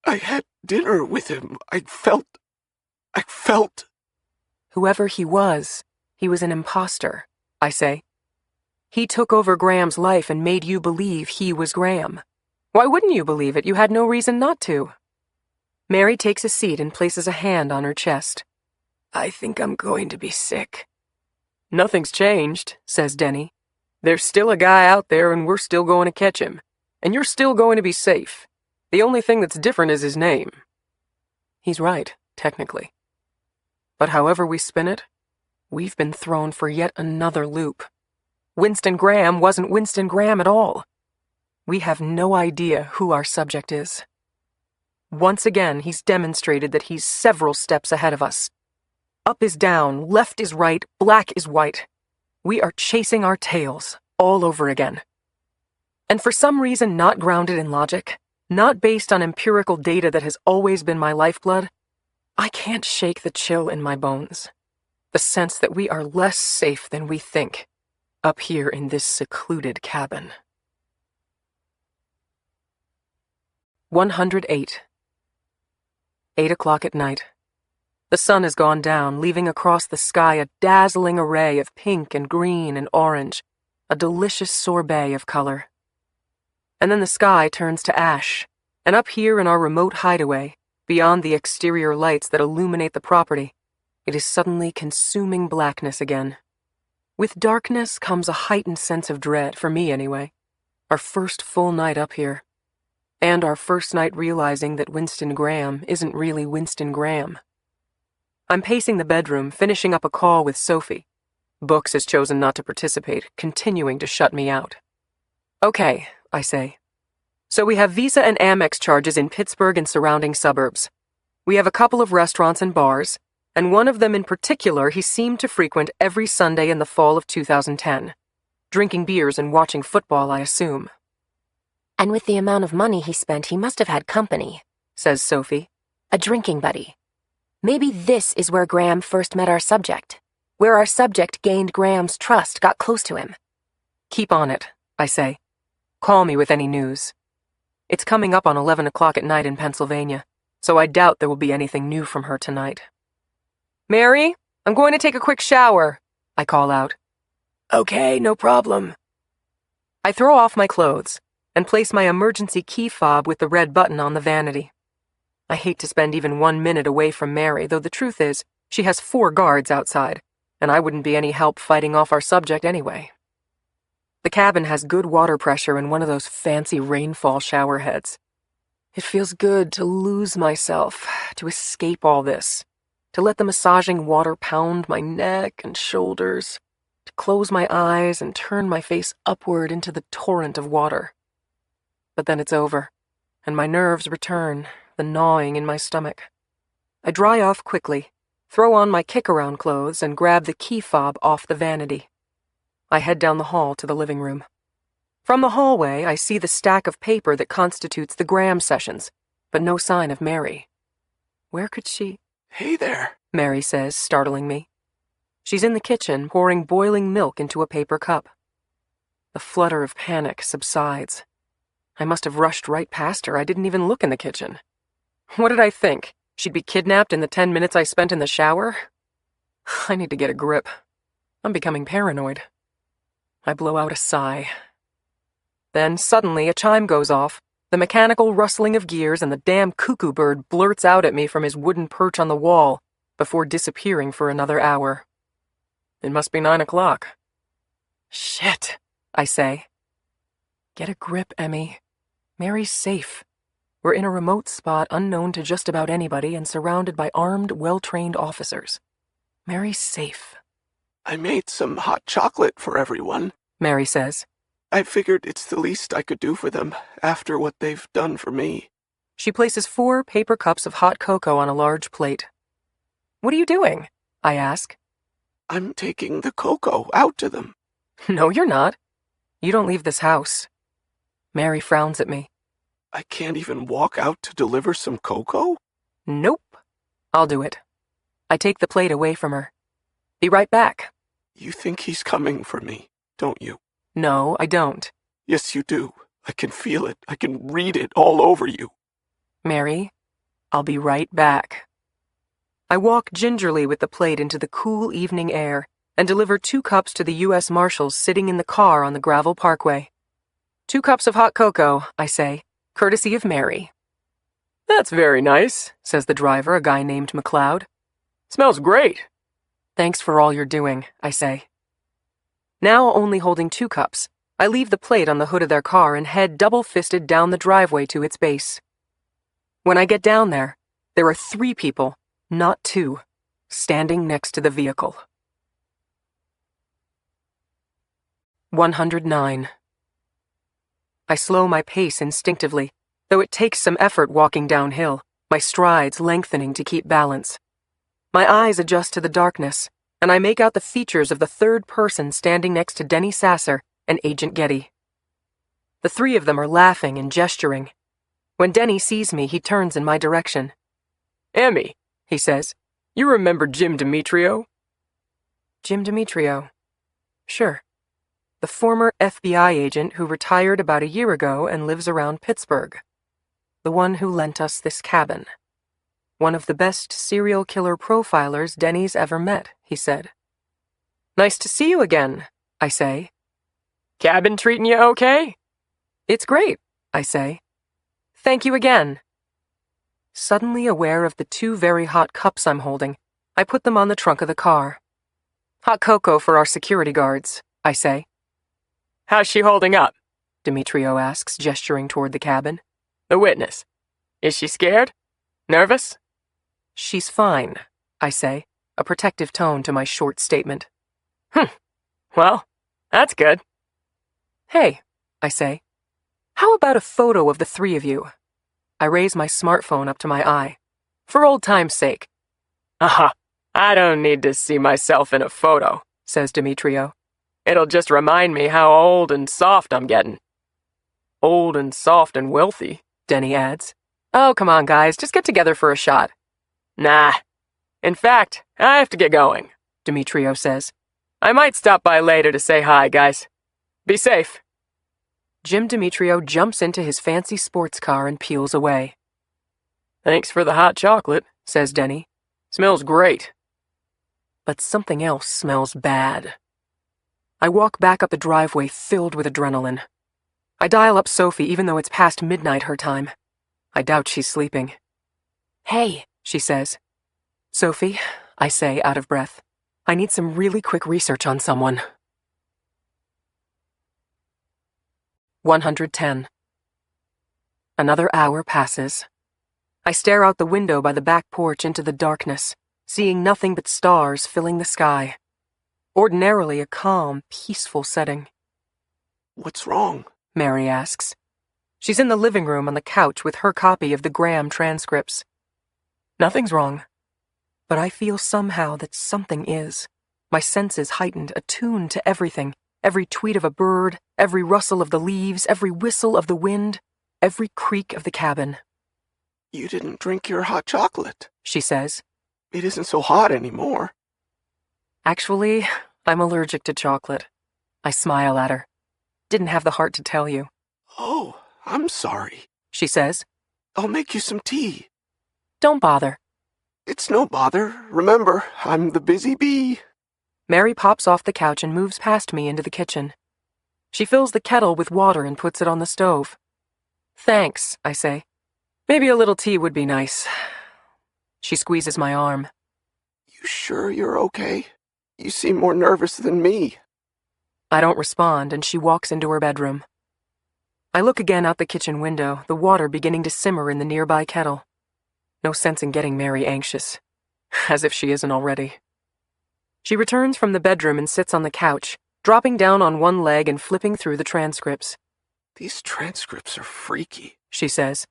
I had dinner with him. I felt... Whoever he was an imposter, I say. He took over Graham's life and made you believe he was Graham. Why wouldn't you believe it? You had no reason not to. Mary takes a seat and places a hand on her chest. I think I'm going to be sick. Nothing's changed, says Denny. There's still a guy out there and we're still going to catch him. And you're still going to be safe. The only thing that's different is his name. He's right, technically. But however we spin it, we've been thrown for yet another loop. Winston Graham wasn't Winston Graham at all. We have no idea who our subject is. Once again, he's demonstrated that he's several steps ahead of us. Up is down, left is right, black is white. We are chasing our tails all over again. And for some reason not grounded in logic, not based on empirical data that has always been my lifeblood, I can't shake the chill in my bones. The sense that we are less safe than we think, up here in this secluded cabin. 108. 8 o'clock at night. The sun has gone down, leaving across the sky a dazzling array of pink and green and orange, a delicious sorbet of color. And then the sky turns to ash, and up here in our remote hideaway, beyond the exterior lights that illuminate the property, it is suddenly consuming blackness again. With darkness comes a heightened sense of dread, for me anyway. Our first full night up here. And our first night realizing that Winston Graham isn't really Winston Graham. I'm pacing the bedroom, finishing up a call with Sophie. Books has chosen not to participate, continuing to shut me out. Okay, I say. So we have Visa and Amex charges in Pittsburgh and surrounding suburbs. We have a couple of restaurants and bars, and one of them in particular he seemed to frequent every Sunday in the fall of 2010. Drinking beers and watching football, I assume. And with the amount of money he spent, he must have had company, says Sophie. A drinking buddy. Maybe this is where Graham first met our subject, where our subject gained Graham's trust, got close to him. Keep on it, I say. Call me with any news. It's coming up on 11 o'clock at night in Pennsylvania, so I doubt there will be anything new from her tonight. Mary, I'm going to take a quick shower, I call out. Okay, no problem. I throw off my clothes and place my emergency key fob with the red button on the vanity. I hate to spend even 1 minute away from Mary, though the truth is, she has 4 guards outside, and I wouldn't be any help fighting off our subject anyway. The cabin has good water pressure and one of those fancy rainfall shower heads. It feels good to lose myself, to escape all this, to let the massaging water pound my neck and shoulders, to close my eyes and turn my face upward into the torrent of water. But then it's over, and my nerves return, the gnawing in my stomach. I dry off quickly, throw on my kick-around clothes, and grab the key fob off the vanity. I head down the hall to the living room. From the hallway, I see the stack of paper that constitutes the Graham sessions, but no sign of Mary. Where could she... Hey there, Mary says, startling me. She's in the kitchen, pouring boiling milk into a paper cup. The flutter of panic subsides. I must have rushed right past her. I didn't even look in the kitchen. What did I think? She'd be kidnapped in the 10 minutes I spent in the shower? I need to get a grip. I'm becoming paranoid. I blow out a sigh. Then suddenly a chime goes off, the mechanical rustling of gears, and the damn cuckoo bird blurts out at me from his wooden perch on the wall before disappearing for another hour. It must be 9 o'clock. Shit, I say. Get a grip, Emmy. Mary's safe. We're in a remote spot unknown to just about anybody and surrounded by armed, well-trained officers. Mary's safe. I made some hot chocolate for everyone, Mary says. I figured it's the least I could do for them after what they've done for me. She places 4 paper cups of hot cocoa on a large plate. What are you doing? I ask. I'm taking the cocoa out to them. No, you're not. You don't leave this house. Mary frowns at me. I can't even walk out to deliver some cocoa? Nope. I'll do it. I take the plate away from her. Be right back. You think he's coming for me, don't you? No, I don't. Yes, you do. I can feel it. I can read it all over you. Mary, I'll be right back. I walk gingerly with the plate into the cool evening air and deliver 2 cups to the U.S. Marshals sitting in the car on the gravel parkway. 2 cups of hot cocoa, I say, courtesy of Mary. That's very nice, says the driver, a guy named McLeod. Smells great. Thanks for all you're doing, I say. Now only holding 2 cups, I leave the plate on the hood of their car and head double-fisted down the driveway to its base. When I get down there are 3 people, not 2, standing next to the vehicle. 109. I slow my pace instinctively, though it takes some effort walking downhill, my strides lengthening to keep balance. My eyes adjust to the darkness, and I make out the features of the 3rd person standing next to Denny Sasser and Agent Getty. The 3 of them are laughing and gesturing. When Denny sees me, he turns in my direction. Emmy, he says, you remember Jim Demetrio? Jim Demetrio. Sure. The former FBI agent who retired about a year ago and lives around Pittsburgh. The one who lent us this cabin. One of the best serial killer profilers Denny's ever met, he said. Nice to see you again, I say. Cabin treating you okay? It's great, I say. Thank you again. Suddenly aware of the 2 very hot cups I'm holding, I put them on the trunk of the car. Hot cocoa for our security guards, I say. How's she holding up? Demetrio asks, gesturing toward the cabin. The witness. Is she scared? Nervous? She's fine, I say, a protective tone to my short statement. Well, that's good. Hey, I say, how about a photo of the 3 of you? I raise my smartphone up to my eye. For old time's sake. I don't need to see myself in a photo, says Demetrio. It'll just remind me how old and soft I'm getting. Old and soft and wealthy, Denny adds. Oh, come on, guys, just get together for a shot. Nah. In fact, I have to get going, Demetrio says. I might stop by later to say hi, guys. Be safe. Jim Demetrio jumps into his fancy sports car and peels away. Thanks for the hot chocolate, says Denny. Smells great. But something else smells bad. I walk back up the driveway filled with adrenaline. I dial up Sophie even though it's past midnight her time. I doubt she's sleeping. Hey, she says. Sophie, I say, out of breath. I need some really quick research on someone. 110. Another hour passes. I stare out the window by the back porch into the darkness, seeing nothing but stars filling the sky. Ordinarily a calm, peaceful setting. What's wrong? Mary asks. She's in the living room on the couch with her copy of the Graham transcripts. Nothing's wrong. But I feel somehow that something is. My senses heightened, attuned to everything. Every tweet of a bird, every rustle of the leaves, every whistle of the wind, every creak of the cabin. You didn't drink your hot chocolate, she says. It isn't so hot anymore. Actually, I'm allergic to chocolate. I smile at her. Didn't have the heart to tell you. Oh, I'm sorry, she says. I'll make you some tea. Don't bother. It's no bother. Remember, I'm the busy bee. Mary pops off the couch and moves past me into the kitchen. She fills the kettle with water and puts it on the stove. Thanks, I say. Maybe a little tea would be nice. She squeezes my arm. You sure you're okay? You seem more nervous than me. I don't respond, and she walks into her bedroom. I look again out the kitchen window, the water beginning to simmer in the nearby kettle. No sense in getting Mary anxious. As if she isn't already. She returns from the bedroom and sits on the couch, dropping down on one leg and flipping through the transcripts. These transcripts are freaky, she says.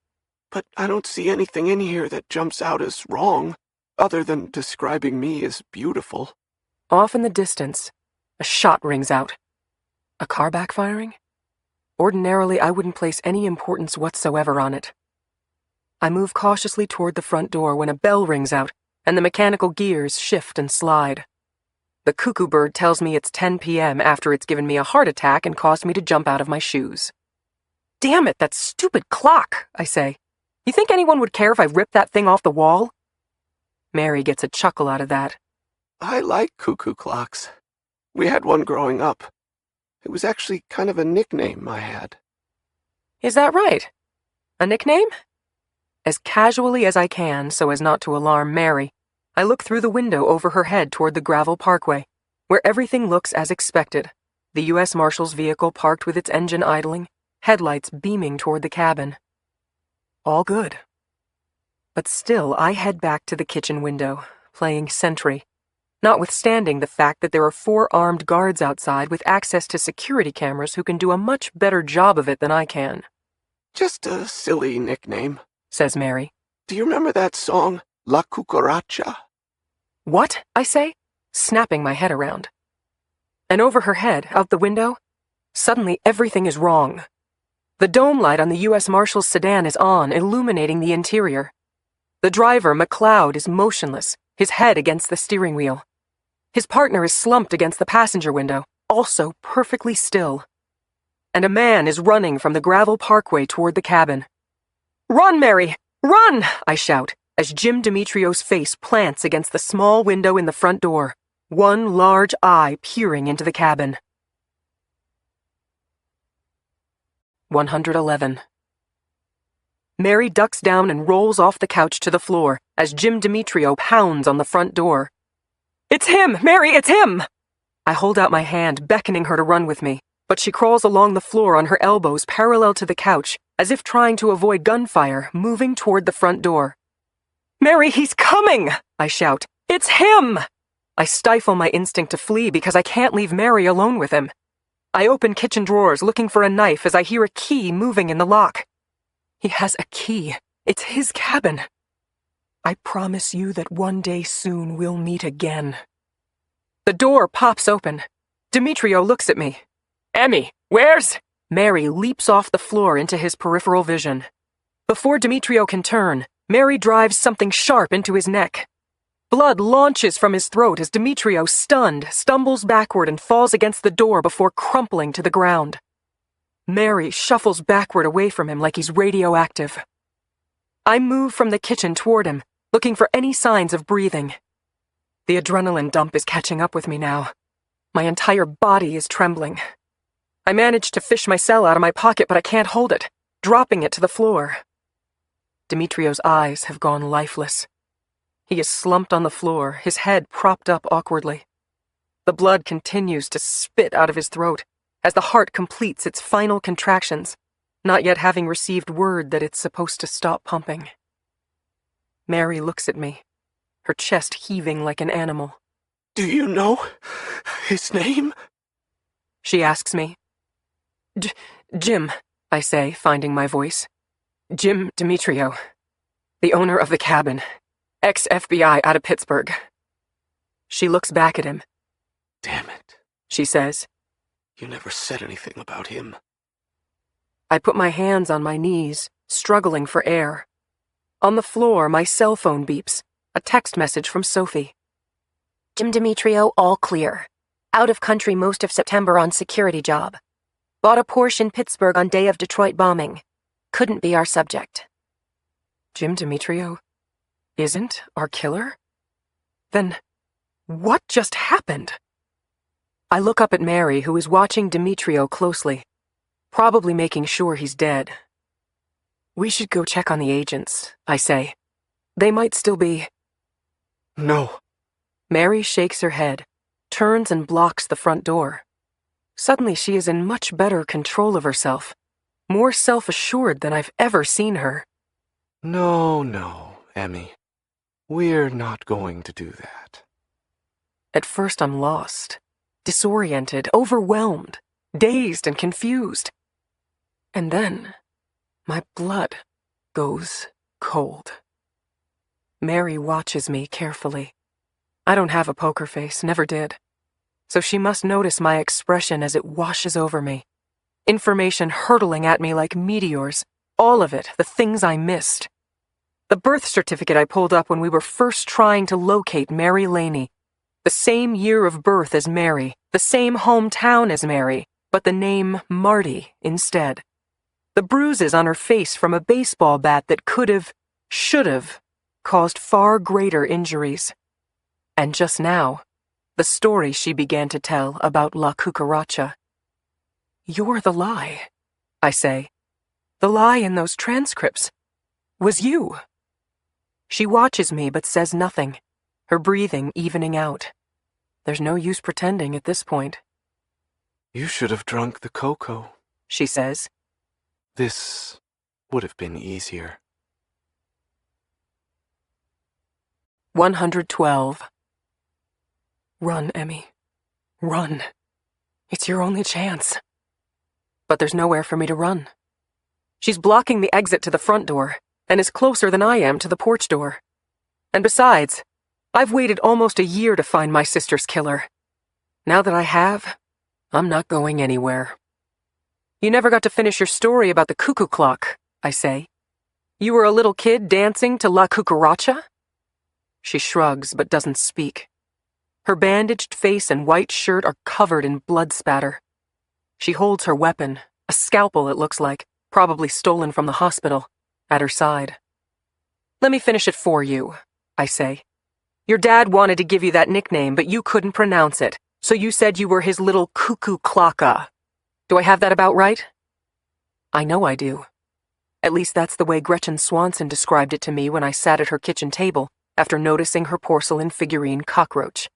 But I don't see anything in here that jumps out as wrong, other than describing me as beautiful. Off in the distance, a shot rings out. A car backfiring? Ordinarily, I wouldn't place any importance whatsoever on it. I move cautiously toward the front door when a bell rings out, and the mechanical gears shift and slide. The cuckoo bird tells me it's 10 p.m. after it's given me a heart attack and caused me to jump out of my shoes. Damn it, that stupid clock, I say. You think anyone would care if I ripped that thing off the wall? Mary gets a chuckle out of that. I like cuckoo clocks. We had one growing up. It was actually kind of a nickname I had. Is that right? A nickname? As casually as I can, so as not to alarm Mary, I look through the window over her head toward the gravel parkway, where everything looks as expected. The U.S. Marshal's vehicle parked with its engine idling, headlights beaming toward the cabin. All good. But still, I head back to the kitchen window, playing sentry, notwithstanding the fact that there are 4 armed guards outside with access to security cameras who can do a much better job of it than I can. Just a silly nickname, says Mary. Do you remember that song, La Cucaracha? What? I say, snapping my head around. And over her head, out the window, suddenly everything is wrong. The dome light on the U.S. Marshal's sedan is on, illuminating the interior. The driver, McLeod, is motionless, his head against the steering wheel. His partner is slumped against the passenger window, also perfectly still. And a man is running from the gravel parkway toward the cabin. "Run, Mary! Run!" I shout, as Jim Demetrio's face plants against the small window in the front door, one large eye peering into the cabin. 111. Mary ducks down and rolls off the couch to the floor as Jim Demetrio pounds on the front door. "It's him! Mary, it's him!" I hold out my hand, beckoning her to run with me, but she crawls along the floor on her elbows parallel to the couch, as if trying to avoid gunfire, moving toward the front door. "Mary, he's coming!" I shout. "It's him!" I stifle my instinct to flee because I can't leave Mary alone with him. I open kitchen drawers looking for a knife as I hear a key moving in the lock. He has a key. It's his cabin. I promise you that one day soon we'll meet again. The door pops open. Demetrio looks at me. Emmy, where's... Mary leaps off the floor into his peripheral vision. Before Demetrio can turn, Mary drives something sharp into his neck. Blood launches from his throat as Demetrio, stunned, stumbles backward and falls against the door before crumpling to the ground. Mary shuffles backward away from him like he's radioactive. I move from the kitchen toward him, looking for any signs of breathing. The adrenaline dump is catching up with me now. My entire body is trembling. I manage to fish my cell out of my pocket, but I can't hold it, dropping it to the floor. Demetrio's eyes have gone lifeless. He is slumped on the floor, his head propped up awkwardly. The blood continues to spit out of his throat as the heart completes its final contractions, not yet having received word that it's supposed to stop pumping. Mary looks at me, her chest heaving like an animal. Do you know his name? She asks me. Jim, I say, finding my voice. Jim Demetrio, the owner of the cabin, ex-FBI out of Pittsburgh. She looks back at him. Damn it, she says. You never said anything about him. I put my hands on my knees, struggling for air. On the floor, my cell phone beeps, a text message from Sophie. Jim Demetrio, all clear. Out of country most of September on security job. Bought a Porsche in Pittsburgh on day of Detroit bombing. Couldn't be our subject. Jim Demetrio isn't our killer? Then what just happened? I look up at Mary, who is watching Demetrio closely, probably making sure he's dead. We should go check on the agents, I say. They might still be... No. Mary shakes her head, turns and blocks the front door. Suddenly she is in much better control of herself, more self-assured than I've ever seen her. No, Emmy. We're not going to do that. At first I'm lost, disoriented, overwhelmed, dazed and confused. And then my blood goes cold. Mary watches me carefully. I don't have a poker face, never did. So she must notice my expression as it washes over me. Information hurtling at me like meteors, all of it, the things I missed. The birth certificate I pulled up when we were first trying to locate Mary Laney. The same year of birth as Mary, the same hometown as Mary, but the name Marty instead. The bruises on her face from a baseball bat that should have, caused far greater injuries. And just now, the story she began to tell about La Cucaracha. "You're the lie," I say. "The lie in those transcripts was you." She watches me but says nothing, her breathing evening out. There's no use pretending at this point. You should have drunk the cocoa, she says. This would have been easier. 112. Run, Emmy. Run. It's your only chance. But there's nowhere for me to run. She's blocking the exit to the front door, and is closer than I am to the porch door. And besides, I've waited almost a year to find my sister's killer. Now that I have, I'm not going anywhere. You never got to finish your story about the cuckoo clock, I say. You were a little kid dancing to La Cucaracha? She shrugs but doesn't speak. Her bandaged face and white shirt are covered in blood spatter. She holds her weapon, a scalpel it looks like, probably stolen from the hospital, at her side. Let me finish it for you, I say. Your dad wanted to give you that nickname, but you couldn't pronounce it, so you said you were his little cuckoo clocka. Do I have that about right? I know I do. At least that's the way Gretchen Swanson described it to me when I sat at her kitchen table after noticing her porcelain figurine cockroach.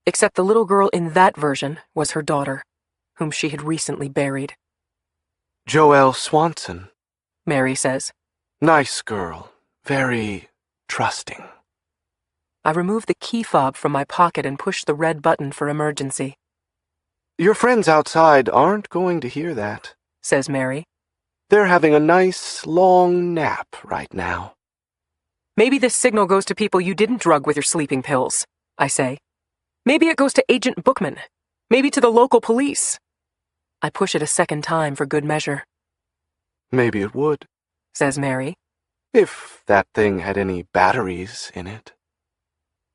Except the little girl in that version was her daughter, whom she had recently buried. Joelle Swanson, Mary says. Nice girl. Very trusting. I remove the key fob from my pocket and push the red button for emergency. Your friends outside aren't going to hear that, says Mary. They're having a nice, long nap right now. Maybe this signal goes to people you didn't drug with your sleeping pills, I say. Maybe it goes to Agent Bookman. Maybe to the local police. I push it a second time for good measure. Maybe it would, says Mary. If that thing had any batteries in it.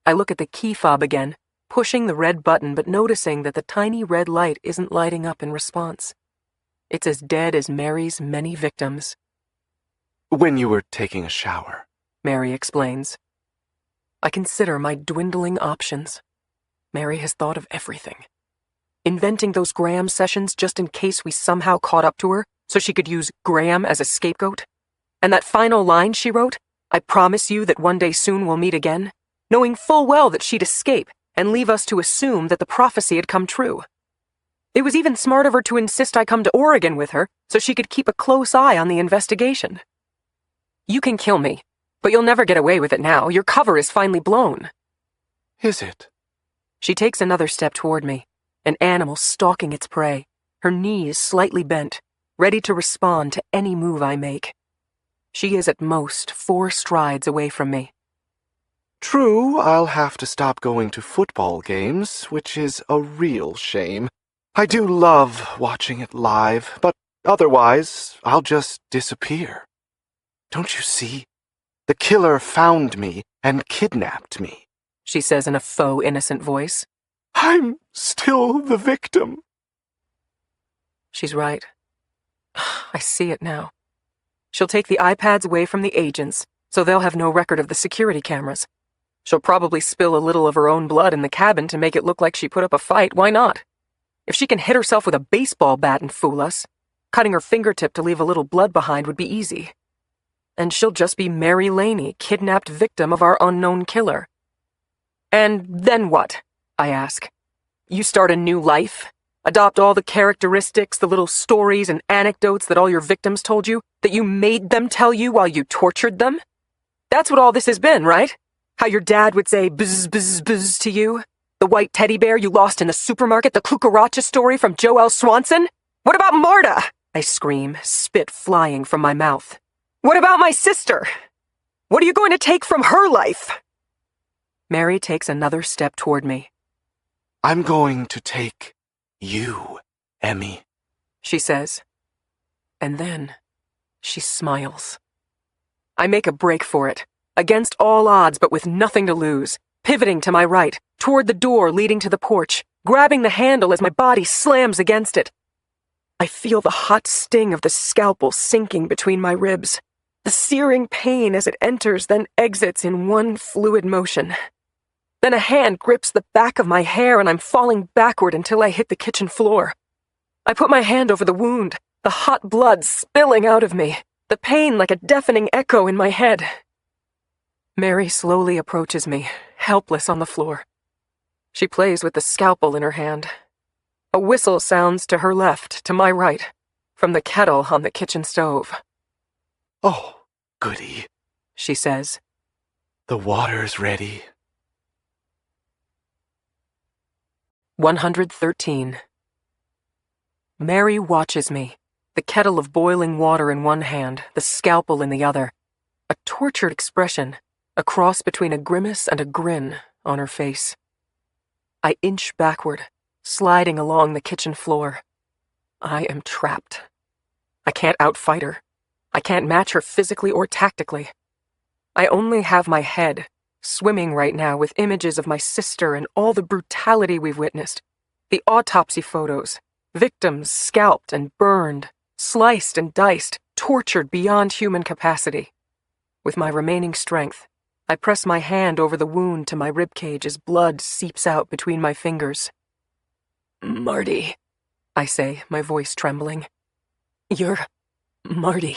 I look at the key fob again, pushing the red button but noticing that the tiny red light isn't lighting up in response. It's as dead as Mary's many victims. When you were taking a shower, Mary explains. I consider my dwindling options. Mary has thought of everything. Inventing those Graham sessions just in case we somehow caught up to her so she could use Graham as a scapegoat. And that final line she wrote, I promise you that one day soon we'll meet again, knowing full well that she'd escape and leave us to assume that the prophecy had come true. It was even smart of her to insist I come to Oregon with her so she could keep a close eye on the investigation. You can kill me, but you'll never get away with it now. Your cover is finally blown. Is it? She takes another step toward me, an animal stalking its prey, her knees slightly bent, ready to respond to any move I make. She is at most 4 strides away from me. True, I'll have to stop going to football games, which is a real shame. I do love watching it live, but otherwise, I'll just disappear. Don't you see? The killer found me and kidnapped me, she says in a faux innocent voice. I'm still the victim. She's right. I see it now. She'll take the iPads away from the agents, so they'll have no record of the security cameras. She'll probably spill a little of her own blood in the cabin to make it look like she put up a fight. Why not? If she can hit herself with a baseball bat and fool us, cutting her fingertip to leave a little blood behind would be easy. And she'll just be Mary Laney, kidnapped victim of our unknown killer. And then what? I ask. You start a new life? Adopt all the characteristics, the little stories and anecdotes that all your victims told you, that you made them tell you while you tortured them? That's what all this has been, right? How your dad would say buzz, buzz, buzz to you? The white teddy bear you lost in the supermarket, the Cucaracha story from Joelle Swanson? What about Marta? I scream, spit flying from my mouth. What about my sister? What are you going to take from her life? Mary takes another step toward me. I'm going to take you, Emmy, she says. And then she smiles. I make a break for it, against all odds but with nothing to lose, pivoting to my right, toward the door leading to the porch, grabbing the handle as my body slams against it. I feel the hot sting of the scalpel sinking between my ribs, the searing pain as it enters then exits in one fluid motion. Then a hand grips the back of my hair and I'm falling backward until I hit the kitchen floor. I put my hand over the wound, the hot blood spilling out of me, the pain like a deafening echo in my head. Mary slowly approaches me, helpless on the floor. She plays with the scalpel in her hand. A whistle sounds to her left, to my right, from the kettle on the kitchen stove. Oh, goody, She says. the water's ready. 113. Mary watches me, the kettle of boiling water in one hand, the scalpel in the other, a tortured expression, a cross between a grimace and a grin on her face. I inch backward, sliding along the kitchen floor. I am trapped. I can't outfight her. I can't match her physically or tactically. I only have my head, swimming right now with images of my sister and all the brutality we've witnessed. The autopsy photos, victims scalped and burned, sliced and diced, tortured beyond human capacity. With my remaining strength, I press my hand over the wound to my ribcage as blood seeps out between my fingers. "Marty," I say, my voice trembling. "You're Marty."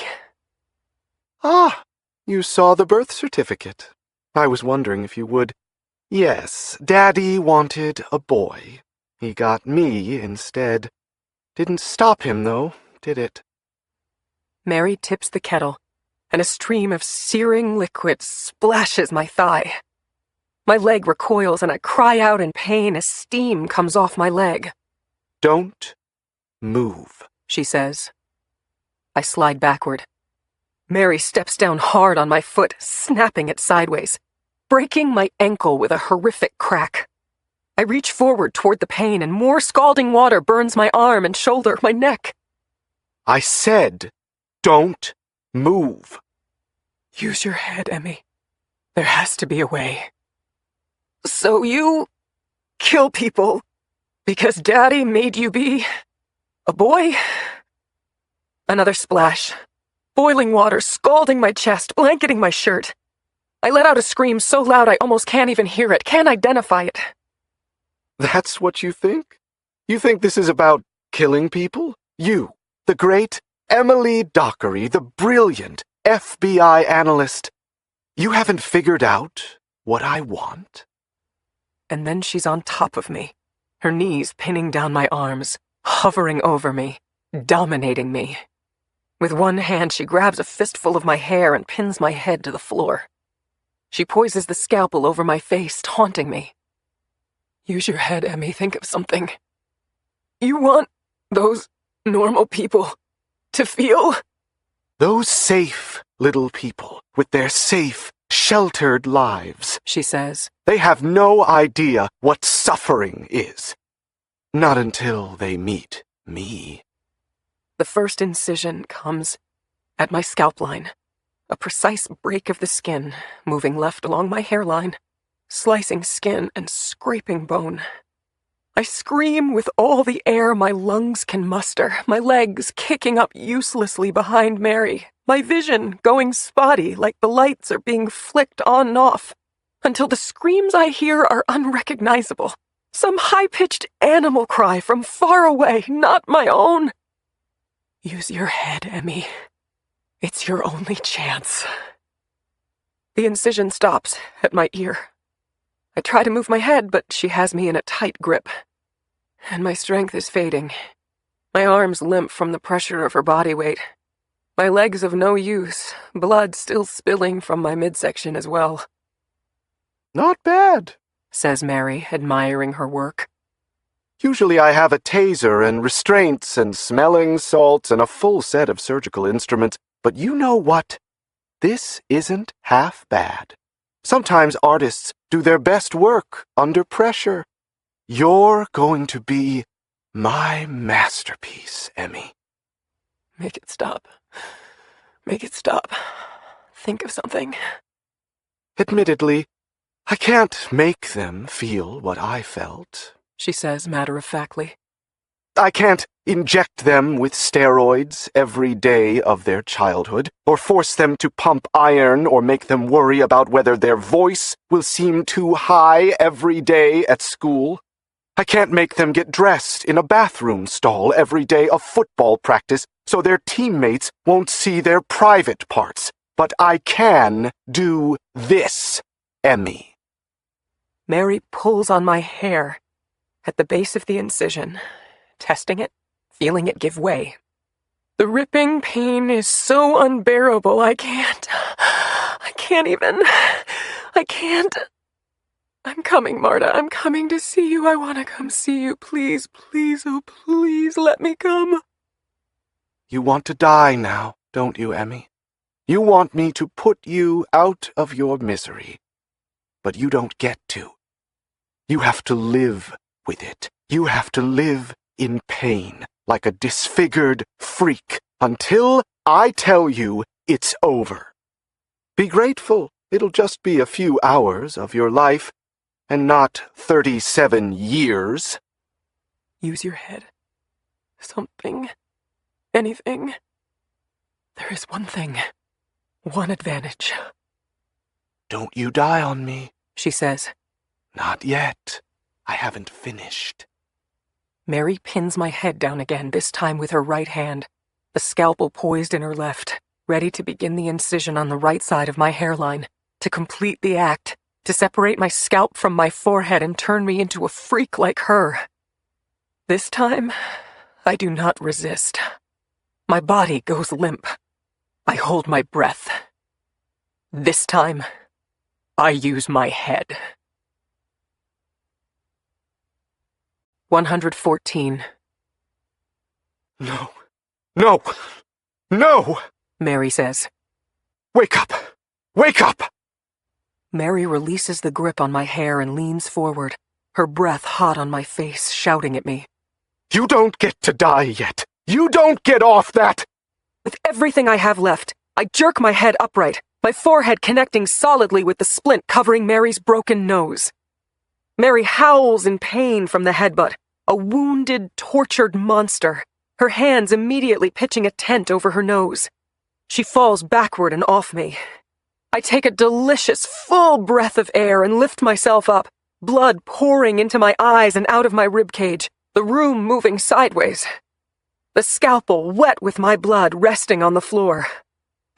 Ah, you saw the birth certificate. I was wondering if you would. Yes, Daddy wanted a boy. He got me instead. Didn't stop him, though, did it? Mary tips the kettle, and a stream of searing liquid splashes my thigh. My leg recoils and I cry out in pain as steam comes off my leg. Don't move, She says. I slide backward. Mary steps down hard on my foot, snapping it sideways, breaking my ankle with a horrific crack. I reach forward toward the pain and more scalding water burns my arm and shoulder, my neck. I said, don't move. Use your head, Emmy. There has to be a way. So you kill people because Daddy made you be a boy? Another splash. Boiling water scalding my chest, blanketing my shirt. I let out a scream so loud I almost can't even hear it, can't identify it. That's what you think? You think this is about killing people? You, the great Emmy Dockery, the brilliant FBI analyst. You haven't figured out what I want? And then she's on top of me, her knees pinning down my arms, hovering over me, dominating me. With one hand, she grabs a fistful of my hair and pins my head to the floor. She poises the scalpel over my face, taunting me. Use your head, Emmy. Think of something. You want those normal people to feel? Those safe little people with their safe, sheltered lives, She says. they have no idea what suffering is. Not until they meet me. The first incision comes at my scalp line, a precise break of the skin, moving left along my hairline, slicing skin and scraping bone. I scream with all the air my lungs can muster, my legs kicking up uselessly behind Mary, my vision going spotty like the lights are being flicked on and off, until the screams I hear are unrecognizable, some high-pitched animal cry from far away, not my own. Use your head, Emmy. It's your only chance. The incision stops at my ear. I try to move my head, but she has me in a tight grip. And my strength is fading. My arms limp from the pressure of her body weight. My legs of no use, blood still spilling from my midsection as well. Not bad, Says Mary, admiring her work. Usually I have a taser and restraints and smelling salts and a full set of surgical instruments, but you know what? This isn't half bad. Sometimes artists do their best work under pressure. You're going to be my masterpiece, Emmy. Make it stop. Make it stop. Think of something. Admittedly, I can't make them feel what I felt, she says matter-of-factly. I can't inject them with steroids every day of their childhood, or force them to pump iron, or make them worry about whether their voice will seem too high every day at school. I can't make them get dressed in a bathroom stall every day of football practice so their teammates won't see their private parts. But I can do this, Emmy. Mary pulls on my hair at the base of the incision, testing it, feeling it give way. The ripping pain is so unbearable, I can't even. I'm coming, Marta. I'm coming to see you. I want to come see you. Please, please, oh please, let me come. You want to die now, don't you, Emmy? You want me to put you out of your misery. But you don't get to. You have to live with it. You have to live in pain, like a disfigured freak, until I tell you it's over. Be grateful. It'll just be a few hours of your life, and not 37 years. Use your head. Something. Anything. There is one thing. One advantage. Don't you die on me, she says. Not yet. I haven't finished. Mary pins my head down again, this time with her right hand, the scalpel poised in her left, ready to begin the incision on the right side of my hairline, to complete the act, to separate my scalp from my forehead and turn me into a freak like her. This time, I do not resist. My body goes limp. I hold my breath. This time, I use my head. 114. No. No! No! Mary says. Wake up! Wake up! Mary releases the grip on my hair and leans forward, her breath hot on my face, shouting at me. You don't get to die yet! You don't get off that! With everything I have left, I jerk my head upright, my forehead connecting solidly with the splint covering Mary's broken nose. Mary howls in pain from the headbutt, a wounded, tortured monster, her hands immediately pitching a tent over her nose. She falls backward and off me. I take a delicious, full breath of air and lift myself up, blood pouring into my eyes and out of my ribcage, the room moving sideways. The scalpel, wet with my blood, resting on the floor.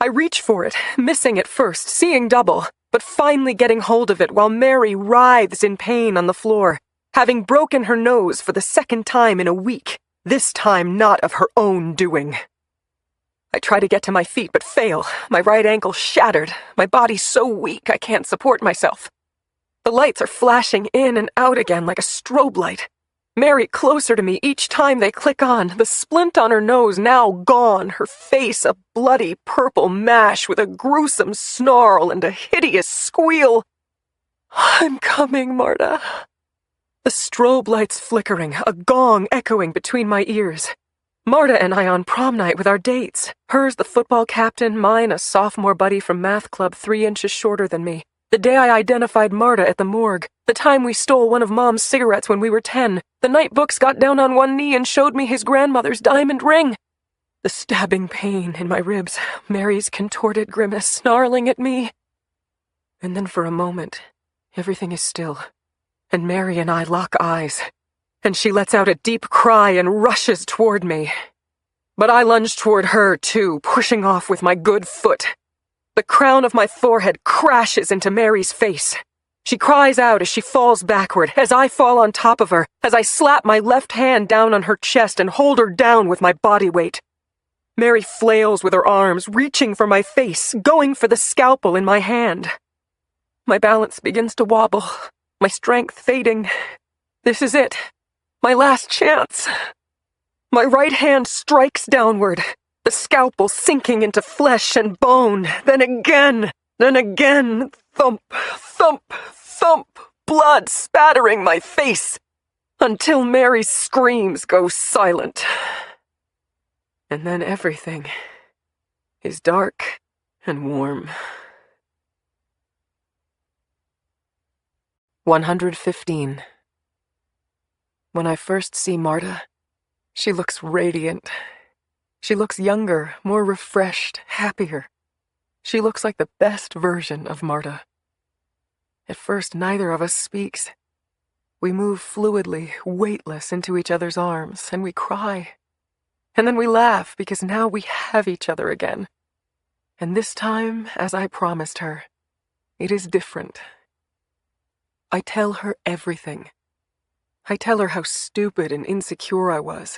I reach for it, missing at first, seeing double, but finally getting hold of it while Mary writhes in pain on the floor, having broken her nose for the second time in a week, this time not of her own doing. I try to get to my feet but fail, my right ankle shattered, my body so weak I can't support myself. The lights are flashing in and out again like a strobe light. Mary closer to me each time they click on, the splint on her nose now gone, her face a bloody purple mash with a gruesome snarl and a hideous squeal. I'm coming, Marta. The strobe lights flickering, a gong echoing between my ears. Marta and I on prom night with our dates. Hers the football captain, mine a sophomore buddy from math club 3 inches shorter than me. The day I identified Marta at the morgue. The time we stole one of Mom's cigarettes when we were 10. The night Books got down on one knee and showed me his grandmother's diamond ring. The stabbing pain in my ribs, Mary's contorted grimace snarling at me. And then for a moment, everything is still, and Mary and I lock eyes, and she lets out a deep cry and rushes toward me. But I lunge toward her, too, pushing off with my good foot. The crown of my forehead crashes into Mary's face. She cries out as she falls backward, as I fall on top of her, as I slap my left hand down on her chest and hold her down with my body weight. Mary flails with her arms, reaching for my face, going for the scalpel in my hand. My balance begins to wobble, my strength fading. This is it. My last chance. My right hand strikes downward, the scalpel sinking into flesh and bone, then again, thump, thump, thump, blood spattering my face, until Mary's screams go silent. And then everything is dark and warm. 115. When I first see Marta, she looks radiant. She looks younger, more refreshed, happier. She looks like the best version of Marta. At first, neither of us speaks. We move fluidly, weightless into each other's arms, and we cry. And then we laugh because now we have each other again. And this time, as I promised her, it is different. I tell her everything. I tell her how stupid and insecure I was,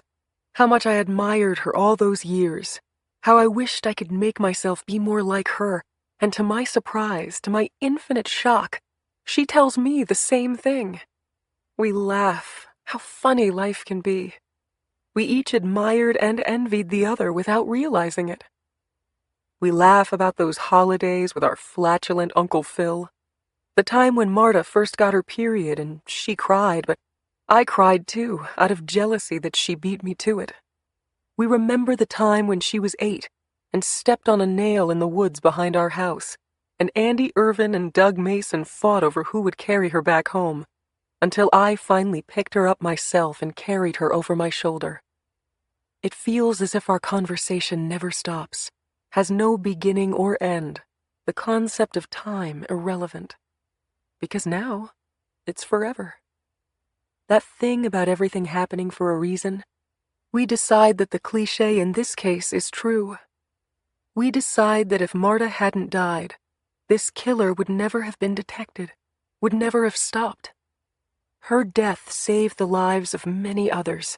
how much I admired her all those years, how I wished I could make myself be more like her, and to my surprise, to my infinite shock, she tells me the same thing. We laugh. How funny life can be. We each admired and envied the other without realizing it. We laugh about those holidays with our flatulent Uncle Phil. The time when Marta first got her period and she cried, but I cried too, out of jealousy that she beat me to it. We remember the time when she was 8 and stepped on a nail in the woods behind our house, and Andy Irvin and Doug Mason fought over who would carry her back home, until I finally picked her up myself and carried her over my shoulder. It feels as if our conversation never stops, has no beginning or end, the concept of time irrelevant. Because now, it's forever. That thing about everything happening for a reason, we decide that the cliché in this case is true. We decide that if Marta hadn't died, this killer would never have been detected, would never have stopped. Her death saved the lives of many others,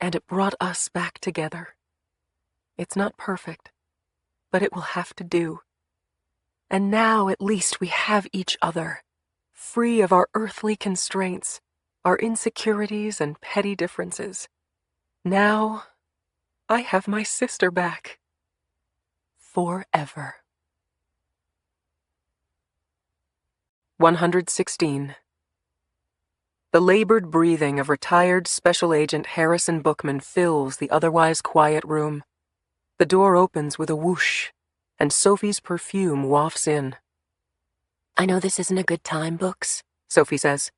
and it brought us back together. It's not perfect, but it will have to do. And now at least we have each other, free of our earthly constraints, our insecurities and petty differences. Now, I have my sister back. Forever. 116. The labored breathing of retired Special Agent Harrison Bookman fills the otherwise quiet room. The door opens with a whoosh, and Sophie's perfume wafts in. I know this isn't a good time, Books, Sophie says.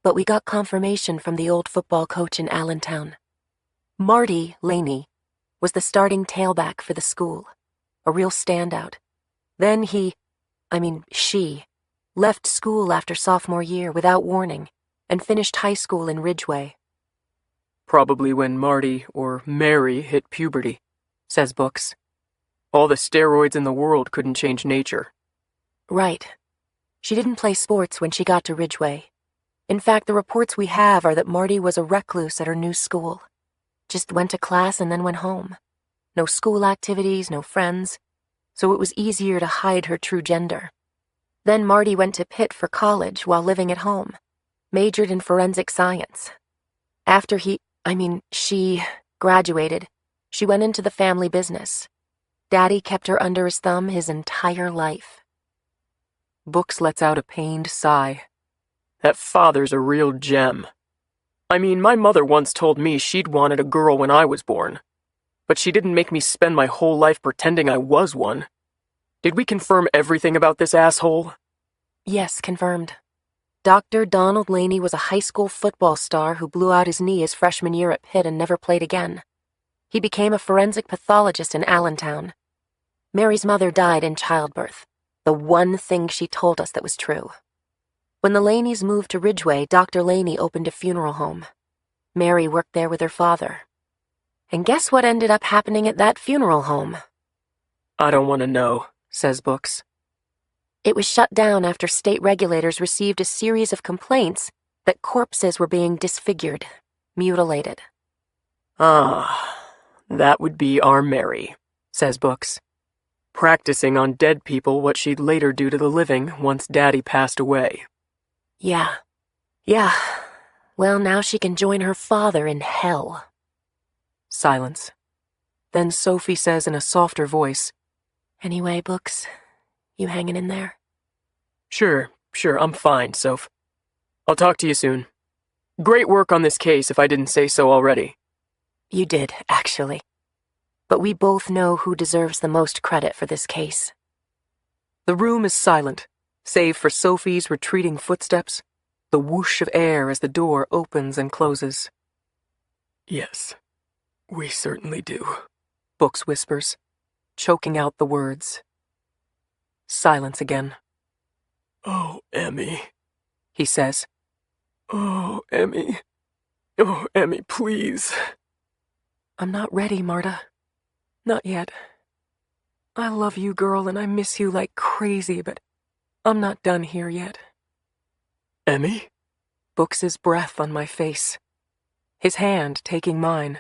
but we got confirmation from the old football coach in Allentown. Marty Laney was the starting tailback for the school, a real standout. Then she, left school after sophomore year without warning and finished high school in Ridgeway. Probably when Marty or Mary hit puberty, says Books. All the steroids in the world couldn't change nature. Right. She didn't play sports when she got to Ridgeway. In fact, the reports we have are that Marty was a recluse at her new school. Just went to class and then went home. No school activities, no friends. So it was easier to hide her true gender. Then Marty went to Pitt for college while living at home. Majored in forensic science. After she graduated, she went into the family business. Daddy kept her under his thumb his entire life. Books lets out a pained sigh. That father's a real gem. My mother once told me she'd wanted a girl when I was born. But she didn't make me spend my whole life pretending I was one. Did we confirm everything about this asshole? Yes, confirmed. Dr. Donald Laney was a high school football star who blew out his knee his freshman year at Pitt and never played again. He became a forensic pathologist in Allentown. Mary's mother died in childbirth, the one thing she told us that was true. When the Laneys moved to Ridgeway, Dr. Laney opened a funeral home. Mary worked there with her father. And guess what ended up happening at that funeral home? I don't want to know, says Books. It was shut down after state regulators received a series of complaints that corpses were being disfigured, mutilated. Ah, that would be our Mary, says Books. Practicing on dead people what she'd later do to the living once Daddy passed away. Yeah. Well, now she can join her father in hell. Silence. Then Sophie says in a softer voice, Anyway, Books, you hanging in there? Sure, I'm fine, Soph. I'll talk to you soon. Great work on this case if I didn't say so already. You did, actually. But we both know who deserves the most credit for this case. The room is silent, save for Sophie's retreating footsteps, the whoosh of air as the door opens and closes. Yes, we certainly do, Books whispers, choking out the words. Silence again. Oh, Emmy, He says. oh, Emmy, oh, Emmy, please. I'm not ready, Marta. Not yet. I love you, girl, and I miss you like crazy, but I'm not done here yet. Emmy? Books' breath on my face. His hand taking mine.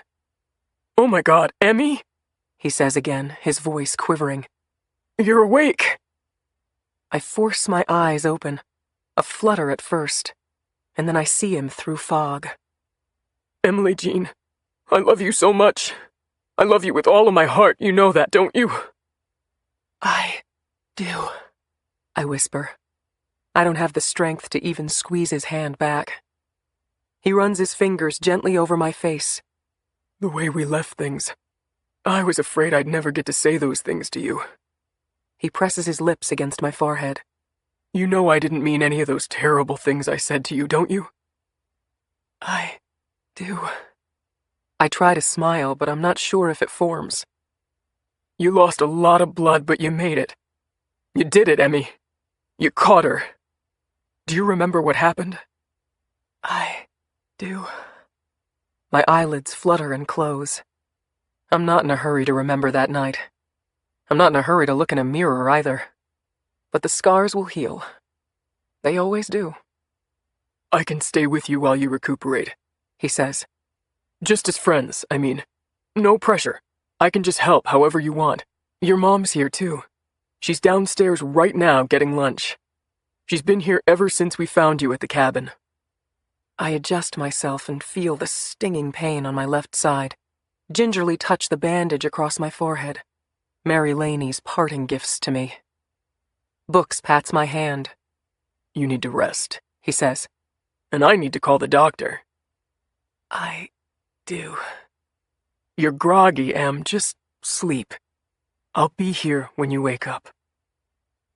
Oh my God, Emmy? He says again, his voice quivering. You're awake! I force my eyes open, a flutter at first, and then I see him through fog. Emily Jean, I love you so much. I love you with all of my heart, you know that, don't you? I do, I whisper. I don't have the strength to even squeeze his hand back. He runs his fingers gently over my face. The way we left things, I was afraid I'd never get to say those things to you. He presses his lips against my forehead. You know I didn't mean any of those terrible things I said to you, don't you? I do. I try to smile, but I'm not sure if it forms. You lost a lot of blood, but you made it. You did it, Emmy. You caught her. Do you remember what happened? I do. My eyelids flutter and close. I'm not in a hurry to remember that night. I'm not in a hurry to look in a mirror either. But the scars will heal. They always do. I can stay with you while you recuperate, he says. Just as friends, I mean. No pressure. I can just help however you want. Your mom's here too. She's downstairs right now getting lunch. She's been here ever since we found you at the cabin. I adjust myself and feel the stinging pain on my left side. Gingerly touch the bandage across my forehead. Mary Laney's parting gifts to me. Books pats my hand. You need to rest, he says. And I need to call the doctor. I do. You're groggy, Em. Just sleep. I'll be here when you wake up.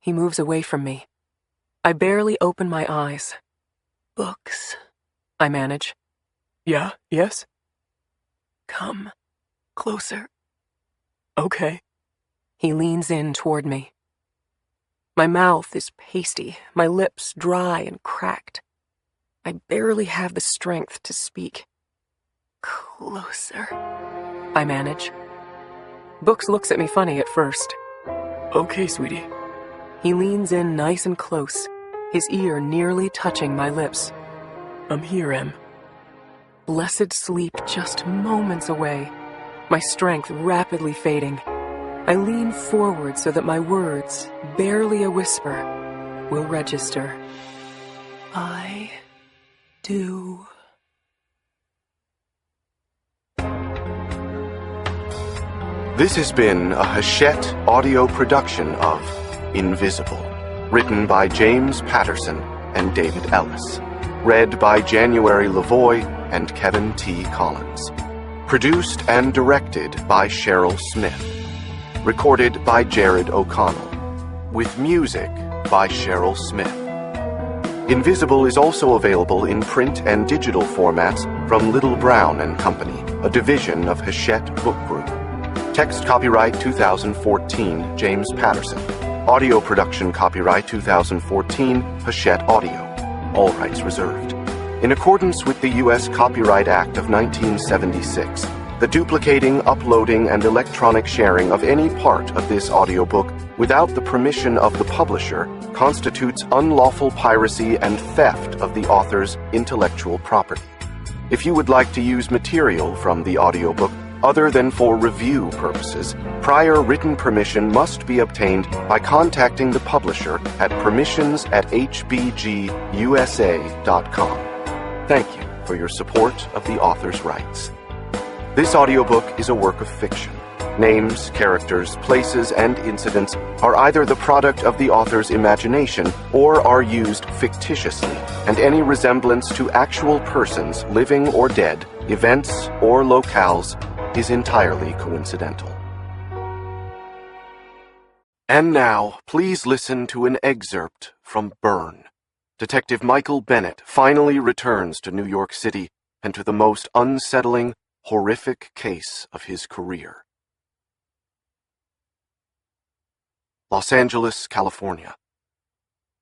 He moves away from me. I barely open my eyes. Books, I manage. Yeah? Yes? Come closer. Okay. He leans in toward me. My mouth is pasty, my lips dry and cracked. I barely have the strength to speak. Closer, I manage. Books looks at me funny at first. Okay, sweetie. He leans in nice and close, his ear nearly touching my lips. I'm here, Em. Blessed sleep just moments away, my strength rapidly fading. I lean forward so that my words, barely a whisper, will register. I do. This has been a Hachette audio production of Invisible, written by James Patterson and David Ellis, read by January Lavoie and Kevin T. Collins, produced and directed by Cheryl Smith, recorded by Jared O'Connell, with music by Cheryl Smith. Invisible is also available in print and digital formats from Little Brown and Company, a division of Hachette Book Group. Text copyright 2014, James Patterson. Audio production copyright 2014, Hachette Audio. All rights reserved. In accordance with the U.S. Copyright Act of 1976, the duplicating, uploading, and electronic sharing of any part of this audiobook without the permission of the publisher constitutes unlawful piracy and theft of the author's intellectual property. If you would like to use material from the audiobook other than for review purposes, prior written permission must be obtained by contacting the publisher at permissions@hbgusa.com. Thank you for your support of the author's rights. This audiobook is a work of fiction. Names, characters, places, and incidents are either the product of the author's imagination or are used fictitiously, and any resemblance to actual persons, living or dead, events, or locales is entirely coincidental. And now, please listen to an excerpt from Burn, Detective Michael Bennett finally returns to New York City and to the most unsettling, horrific case of his career. Los Angeles, California.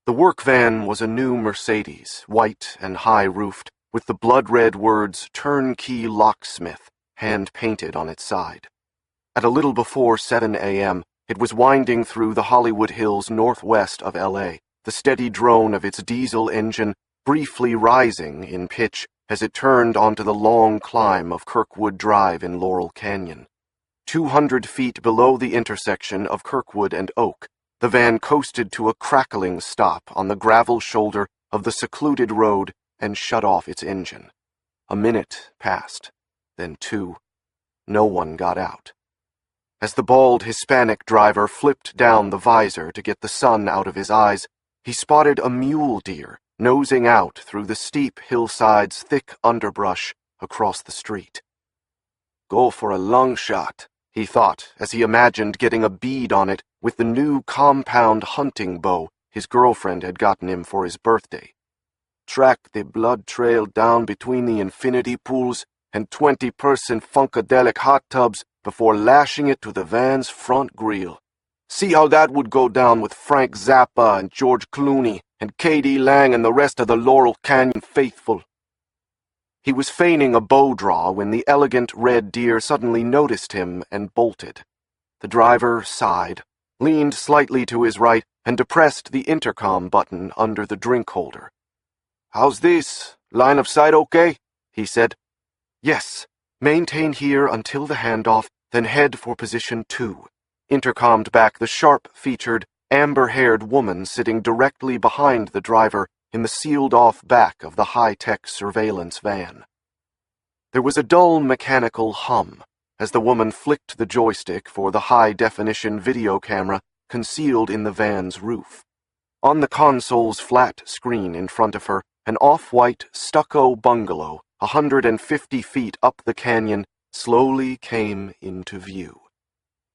The work van was a new Mercedes, white and high-roofed, with the blood-red words "Turnkey Locksmith" hand-painted on its side. At a little before 7 a.m., it was winding through the Hollywood Hills northwest of L.A., the steady drone of its diesel engine briefly rising in pitch as it turned onto the long climb of Kirkwood Drive in Laurel Canyon. 200 feet below the intersection of Kirkwood and Oak, the van coasted to a crackling stop on the gravel shoulder of the secluded road and shut off its engine. A minute passed, then 2. No one got out. As the bald Hispanic driver flipped down the visor to get the sun out of his eyes, he spotted a mule deer nosing out through the steep hillside's thick underbrush across the street. Go for a long shot, he thought, as he imagined getting a bead on it with the new compound hunting bow his girlfriend had gotten him for his birthday. Track the blood trail down between the infinity pools and 20-person Funkadelic hot tubs before lashing it to the van's front grille. See how that would go down with Frank Zappa and George Clooney and K.D. Lang and the rest of the Laurel Canyon faithful. He was feigning a bow draw when the elegant red deer suddenly noticed him and bolted. The driver sighed, leaned slightly to his right, and depressed the intercom button under the drink holder. "How's this? Line of sight okay?" he said. "Yes. Maintain here until the handoff, then head for position 2. Intercommed back the sharp-featured, amber-haired woman sitting directly behind the driver in the sealed-off back of the high-tech surveillance van. There was a dull mechanical hum as the woman flicked the joystick for the high-definition video camera concealed in the van's roof. On the console's flat screen in front of her, an off-white stucco bungalow 150 feet up the canyon slowly came into view.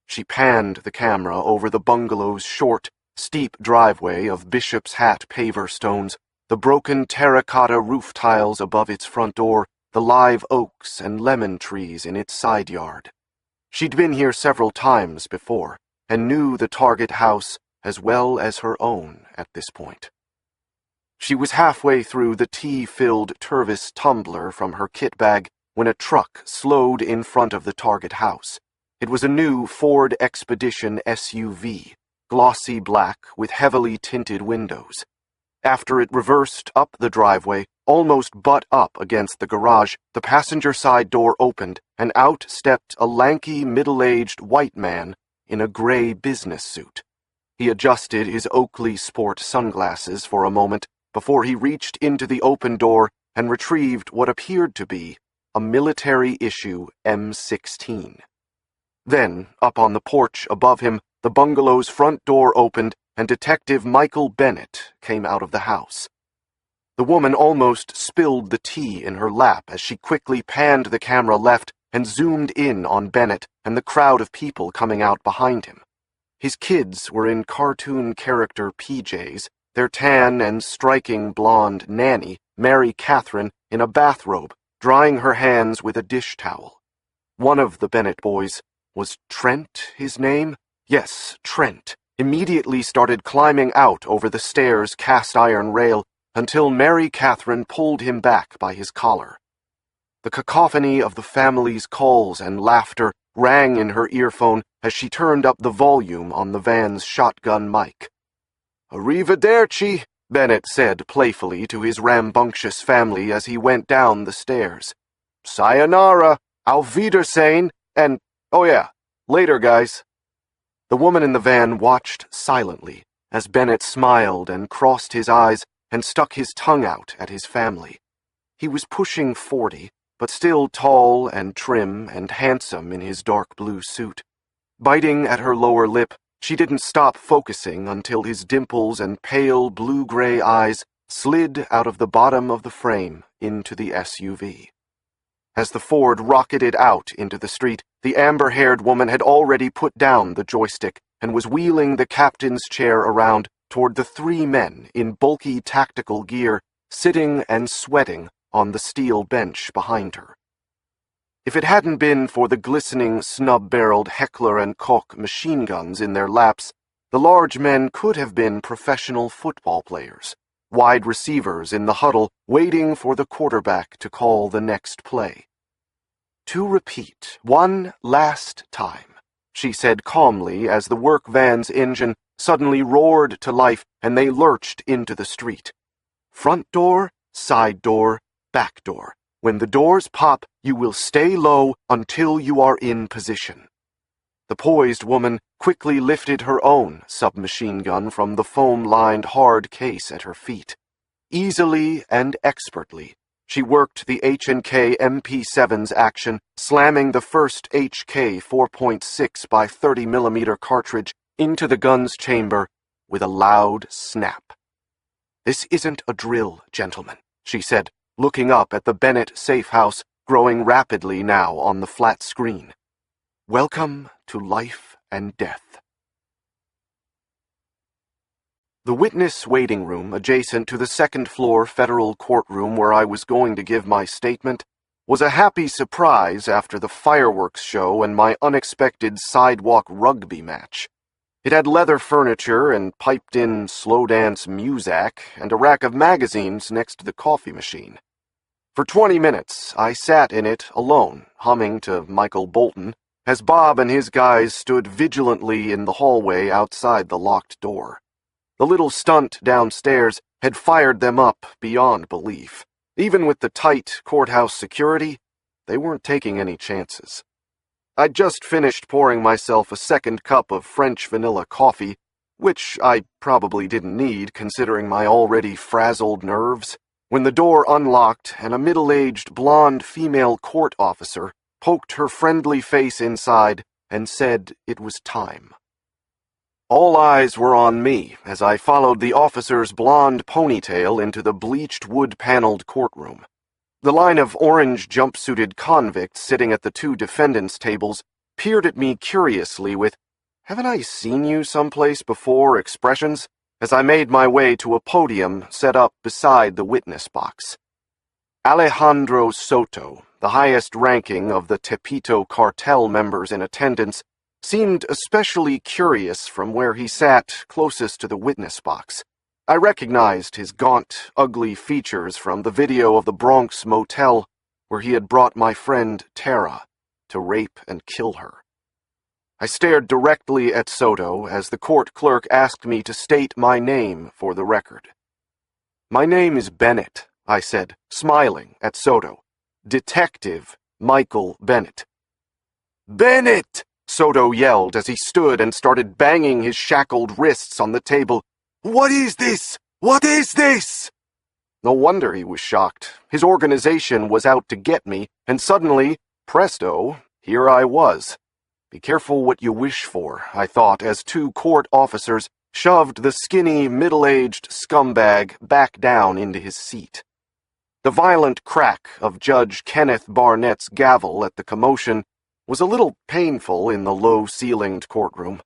She panned the camera over the bungalow's short, steep driveway of Bishop's Hat paver stones, the broken terracotta roof tiles above its front door, the live oaks and lemon trees in its side yard. She'd been here several times before, and knew the target house as well as her own at this point. She was halfway through the tea-filled Tervis tumbler from her kit bag when a truck slowed in front of the target house. It was a new Ford Expedition SUV, glossy black with heavily tinted windows. After it reversed up the driveway, almost butt up against the garage, the passenger side door opened, and out stepped a lanky, middle-aged white man in a gray business suit. He adjusted his Oakley Sport sunglasses for a moment before he reached into the open door and retrieved what appeared to be a military-issue M16. Then, up on the porch above him, the bungalow's front door opened and Detective Michael Bennett came out of the house. The woman almost spilled the tea in her lap as she quickly panned the camera left and zoomed in on Bennett and the crowd of people coming out behind him. His kids were in cartoon character PJs, their tan and striking blonde nanny, Mary Catherine, in a bathrobe, drying her hands with a dish towel. One of the Bennett boys, was Trent his name? Yes, Trent, immediately started climbing out over the stairs' cast-iron rail until Mary Catherine pulled him back by his collar. The cacophony of the family's calls and laughter rang in her earphone as she turned up the volume on the van's shotgun mic. "Arrivederci," Bennett said playfully to his rambunctious family as he went down the stairs. "Sayonara, auf Wiedersehen, and, oh yeah, later, guys." The woman in the van watched silently as Bennett smiled and crossed his eyes and stuck his tongue out at his family. He was pushing 40, but still tall and trim and handsome in his dark blue suit. Biting at her lower lip, she didn't stop focusing until his dimples and pale blue-gray eyes slid out of the bottom of the frame into the SUV. As the Ford rocketed out into the street, the amber-haired woman had already put down the joystick and was wheeling the captain's chair around, toward the three men in bulky tactical gear sitting and sweating on the steel bench behind her. If it hadn't been for the glistening snub-barreled Heckler & Koch machine guns in their laps, the large men could have been professional football players, wide receivers in the huddle waiting for the quarterback to call the next play. "To repeat, one last time," she said calmly as the work van's engine suddenly roared to life and they lurched into the street. "Front door, side door, back door. When the doors pop, you will stay low until you are in position." The poised woman quickly lifted her own submachine gun from the foam-lined hard case at her feet. Easily and expertly, she worked the H&K MP7's action, slamming the first HK 4.6 by 30mm cartridge into the gun's chamber with a loud snap. "This isn't a drill, gentlemen," she said, looking up at the Bennett safe house growing rapidly now on the flat screen. "Welcome to life and death." The witness waiting room adjacent to the second-floor federal courtroom where I was going to give my statement was a happy surprise after the fireworks show and my unexpected sidewalk rugby match. It had leather furniture and piped-in slow-dance music and a rack of magazines next to the coffee machine. For 20 minutes, I sat in it alone, humming to Michael Bolton, as Bob and his guys stood vigilantly in the hallway outside the locked door. The little stunt downstairs had fired them up beyond belief. Even with the tight courthouse security, they weren't taking any chances. I'd just finished pouring myself a second cup of French vanilla coffee, which I probably didn't need considering my already frazzled nerves, when the door unlocked and a middle-aged blonde female court officer poked her friendly face inside and said it was time. All eyes were on me as I followed the officer's blonde ponytail into the bleached wood-paneled courtroom. The line of orange jumpsuited convicts sitting at the two defendants' tables peered at me curiously with, "Haven't I seen you someplace before?" expressions as I made my way to a podium set up beside the witness box. Alejandro Soto, the highest ranking of the Tepito cartel members in attendance, seemed especially curious from where he sat closest to the witness box. I recognized his gaunt, ugly features from the video of the Bronx motel where he had brought my friend Tara to rape and kill her. I stared directly at Soto as the court clerk asked me to state my name for the record. "My name is Bennett," I said, smiling at Soto. "Detective Michael Bennett." "Bennett!" Soto yelled as he stood and started banging his shackled wrists on the table. "What is this? What is this?" No wonder he was shocked. His organization was out to get me, and suddenly, presto, here I was. Be careful what you wish for, I thought, as two court officers shoved the skinny, middle-aged scumbag back down into his seat. The violent crack of Judge Kenneth Barnett's gavel at the commotion was a little painful in the low-ceilinged courtroom.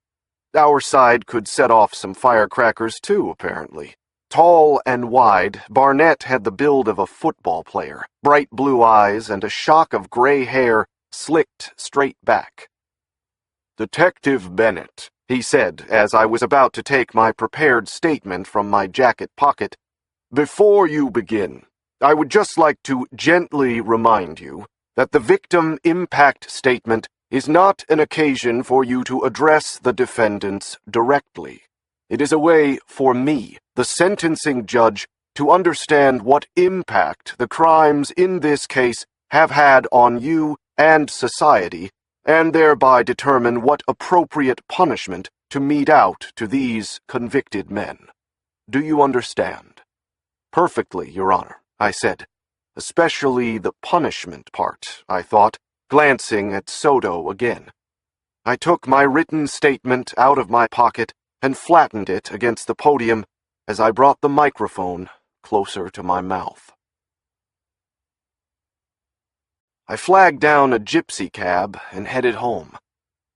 Our side could set off some firecrackers too, apparently. Tall and wide, Barnett had the build of a football player, bright blue eyes and a shock of gray hair slicked straight back. "Detective Bennett," he said as I was about to take my prepared statement from my jacket pocket, "before you begin, I would just like to gently remind you that the victim impact statement is not an occasion for you to address the defendants directly. It is a way for me, the sentencing judge, to understand what impact the crimes in this case have had on you and society, and thereby determine what appropriate punishment to mete out to these convicted men. Do you understand?" "Perfectly, Your Honor," I said. "Especially the punishment part," I thought, glancing at Soto again. I took my written statement out of my pocket and flattened it against the podium as I brought the microphone closer to my mouth. I flagged down a gypsy cab and headed home.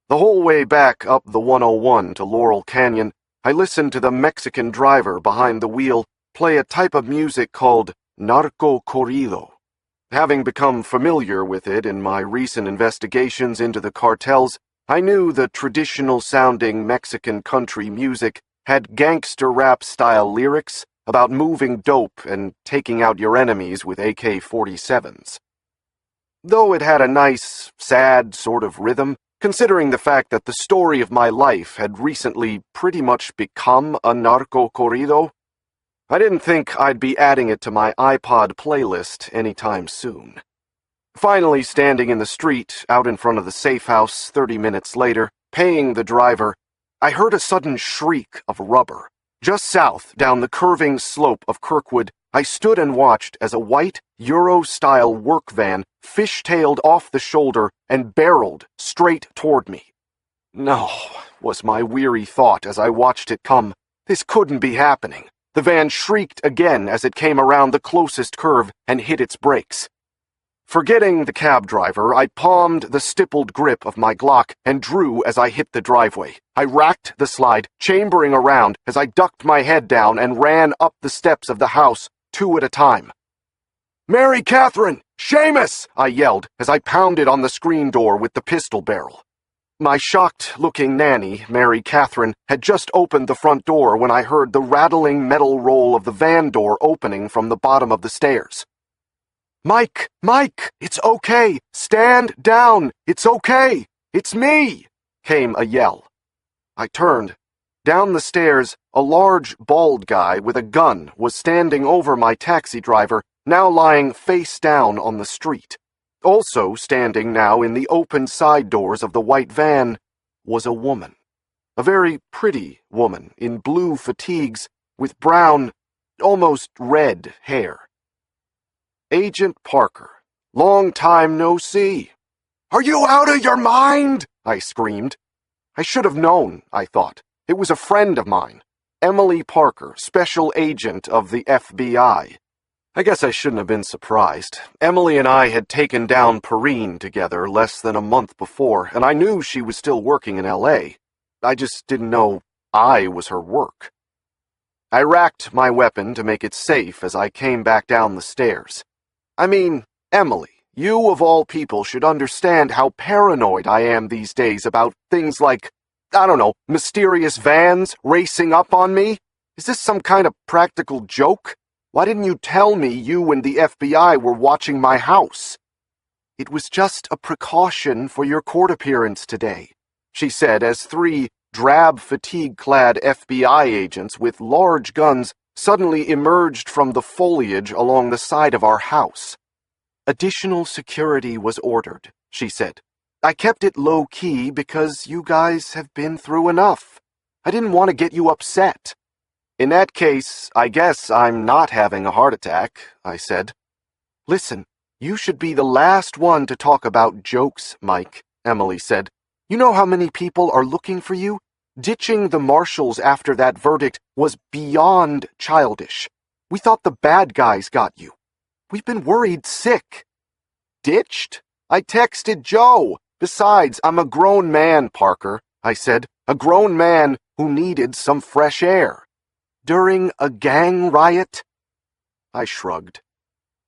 The whole way back up the 101 to Laurel Canyon, I listened to the Mexican driver behind the wheel play a type of music called narco corrido. Having become familiar with it in my recent investigations into the cartels, I knew the traditional-sounding Mexican country music had gangster rap-style lyrics about moving dope and taking out your enemies with AK-47s. Though it had a nice, sad sort of rhythm, considering the fact that the story of my life had recently pretty much become a narco corrido, I didn't think I'd be adding it to my iPod playlist anytime soon. Finally, standing in the street out in front of the safe house 30 minutes later, paying the driver, I heard a sudden shriek of rubber. Just south, down the curving slope of Kirkwood, I stood and watched as a white, Euro-style work van fish-tailed off the shoulder and barreled straight toward me. No, was my weary thought as I watched it come. This couldn't be happening. The van shrieked again as it came around the closest curve and hit its brakes. Forgetting the cab driver, I palmed the stippled grip of my Glock and drew as I hit the driveway. I racked the slide, chambering around as I ducked my head down and ran up the steps of the house, 2 at a time. "Mary Catherine! Seamus!" I yelled as I pounded on the screen door with the pistol barrel. My shocked-looking nanny, Mary Catherine, had just opened the front door when I heard the rattling metal roll of the van door opening from the bottom of the stairs. "Mike! Mike! It's okay! Stand down! It's okay! It's me!" came a yell. I turned. Down the stairs, a large, bald guy with a gun was standing over my taxi driver, now lying face down on the street. Also standing now in the open side doors of the white van was a woman. A very pretty woman in blue fatigues with brown, almost red hair. "Agent Parker, long time no see." "Are you out of your mind?" I screamed. I should have known, I thought. It was a friend of mine, Emily Parker, special agent of the FBI. I guess I shouldn't have been surprised. Emily and I had taken down Perrine together less than a month before, and I knew she was still working in L.A. I just didn't know I was her work. I racked my weapon to make it safe as I came back down the stairs. I mean, Emily, you of all people should understand how paranoid I am these days about things like, I don't know, mysterious vans racing up on me? Is this some kind of practical joke? Why didn't you tell me you and the FBI were watching my house? "It was just a precaution for your court appearance today," she said as 3 drab fatigue-clad FBI agents with large guns suddenly emerged from the foliage along the side of our house. "Additional security was ordered," she said. "I kept it low-key because you guys have been through enough. I didn't want to get you upset." "In that case, I guess I'm not having a heart attack," I said. "Listen, you should be the last one to talk about jokes, Mike," Emily said. "You know how many people are looking for you? Ditching the marshals after that verdict was beyond childish. We thought the bad guys got you. We've been worried sick." "Ditched? I texted Joe. Besides, I'm a grown man, Parker," I said. "A grown man who needed some fresh air." "During a gang riot?" I shrugged.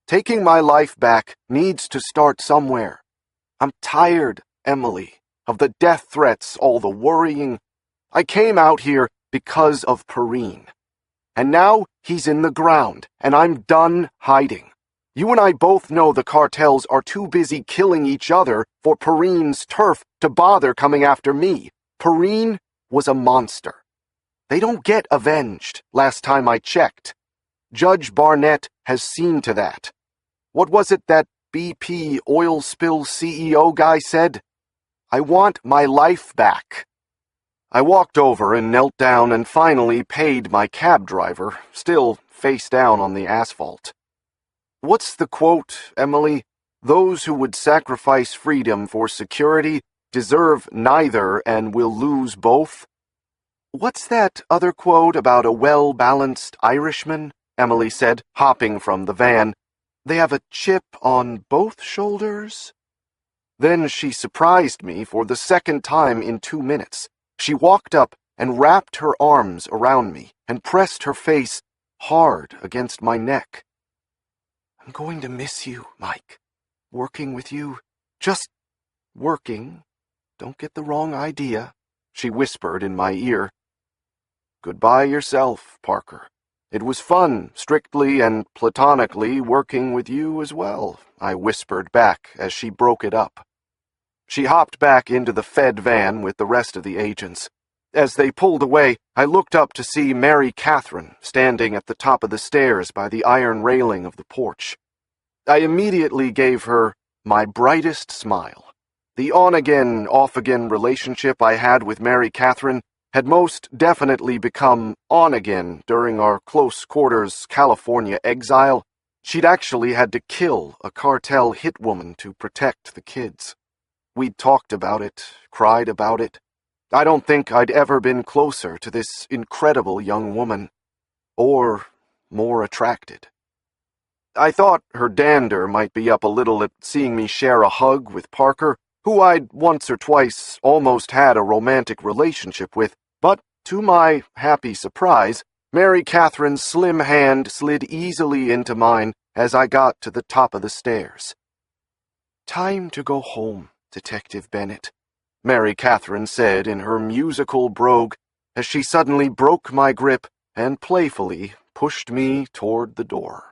Taking my life back needs to start somewhere. I'm tired, Emily, of the death threats, all the worrying. I came out here because of Perrine. And now he's in the ground, and I'm done hiding. You and I both know the cartels are too busy killing each other for Perrine's turf to bother coming after me. Perrine was a monster. They don't get avenged, last time I checked. Judge Barnett has seen to that. What was it that BP oil spill CEO guy said? "I want my life back." I walked over and knelt down and finally paid my cab driver, still face down on the asphalt. "What's the quote, Emily? Those who would sacrifice freedom for security deserve neither and will lose both." "What's that other quote about a well-balanced Irishman?" Emily said, hopping from the van. "They have a chip on both shoulders?" Then she surprised me for the second time in 2 minutes. She walked up and wrapped her arms around me and pressed her face hard against my neck. "I'm going to miss you, Mike. Working with you. Just working. Don't get the wrong idea," she whispered in my ear. "Goodbye yourself, Parker. It was fun, strictly and platonically, working with you as well," I whispered back as she broke it up. She hopped back into the Fed van with the rest of the agents. As they pulled away, I looked up to see Mary Catherine standing at the top of the stairs by the iron railing of the porch. I immediately gave her my brightest smile. The on-again, off-again relationship I had with Mary Catherine had most definitely become on-again during our close-quarters California exile. She'd actually had to kill a cartel hitwoman to protect the kids. We'd talked about it, cried about it. I don't think I'd ever been closer to this incredible young woman, or more attracted. I thought her dander might be up a little at seeing me share a hug with Parker, who I'd once or twice almost had a romantic relationship with, but to my happy surprise, Mary Catherine's slim hand slid easily into mine as I got to the top of the stairs. "Time to go home, Detective Bennett," Mary Catherine said in her musical brogue as she suddenly broke my grip and playfully pushed me toward the door.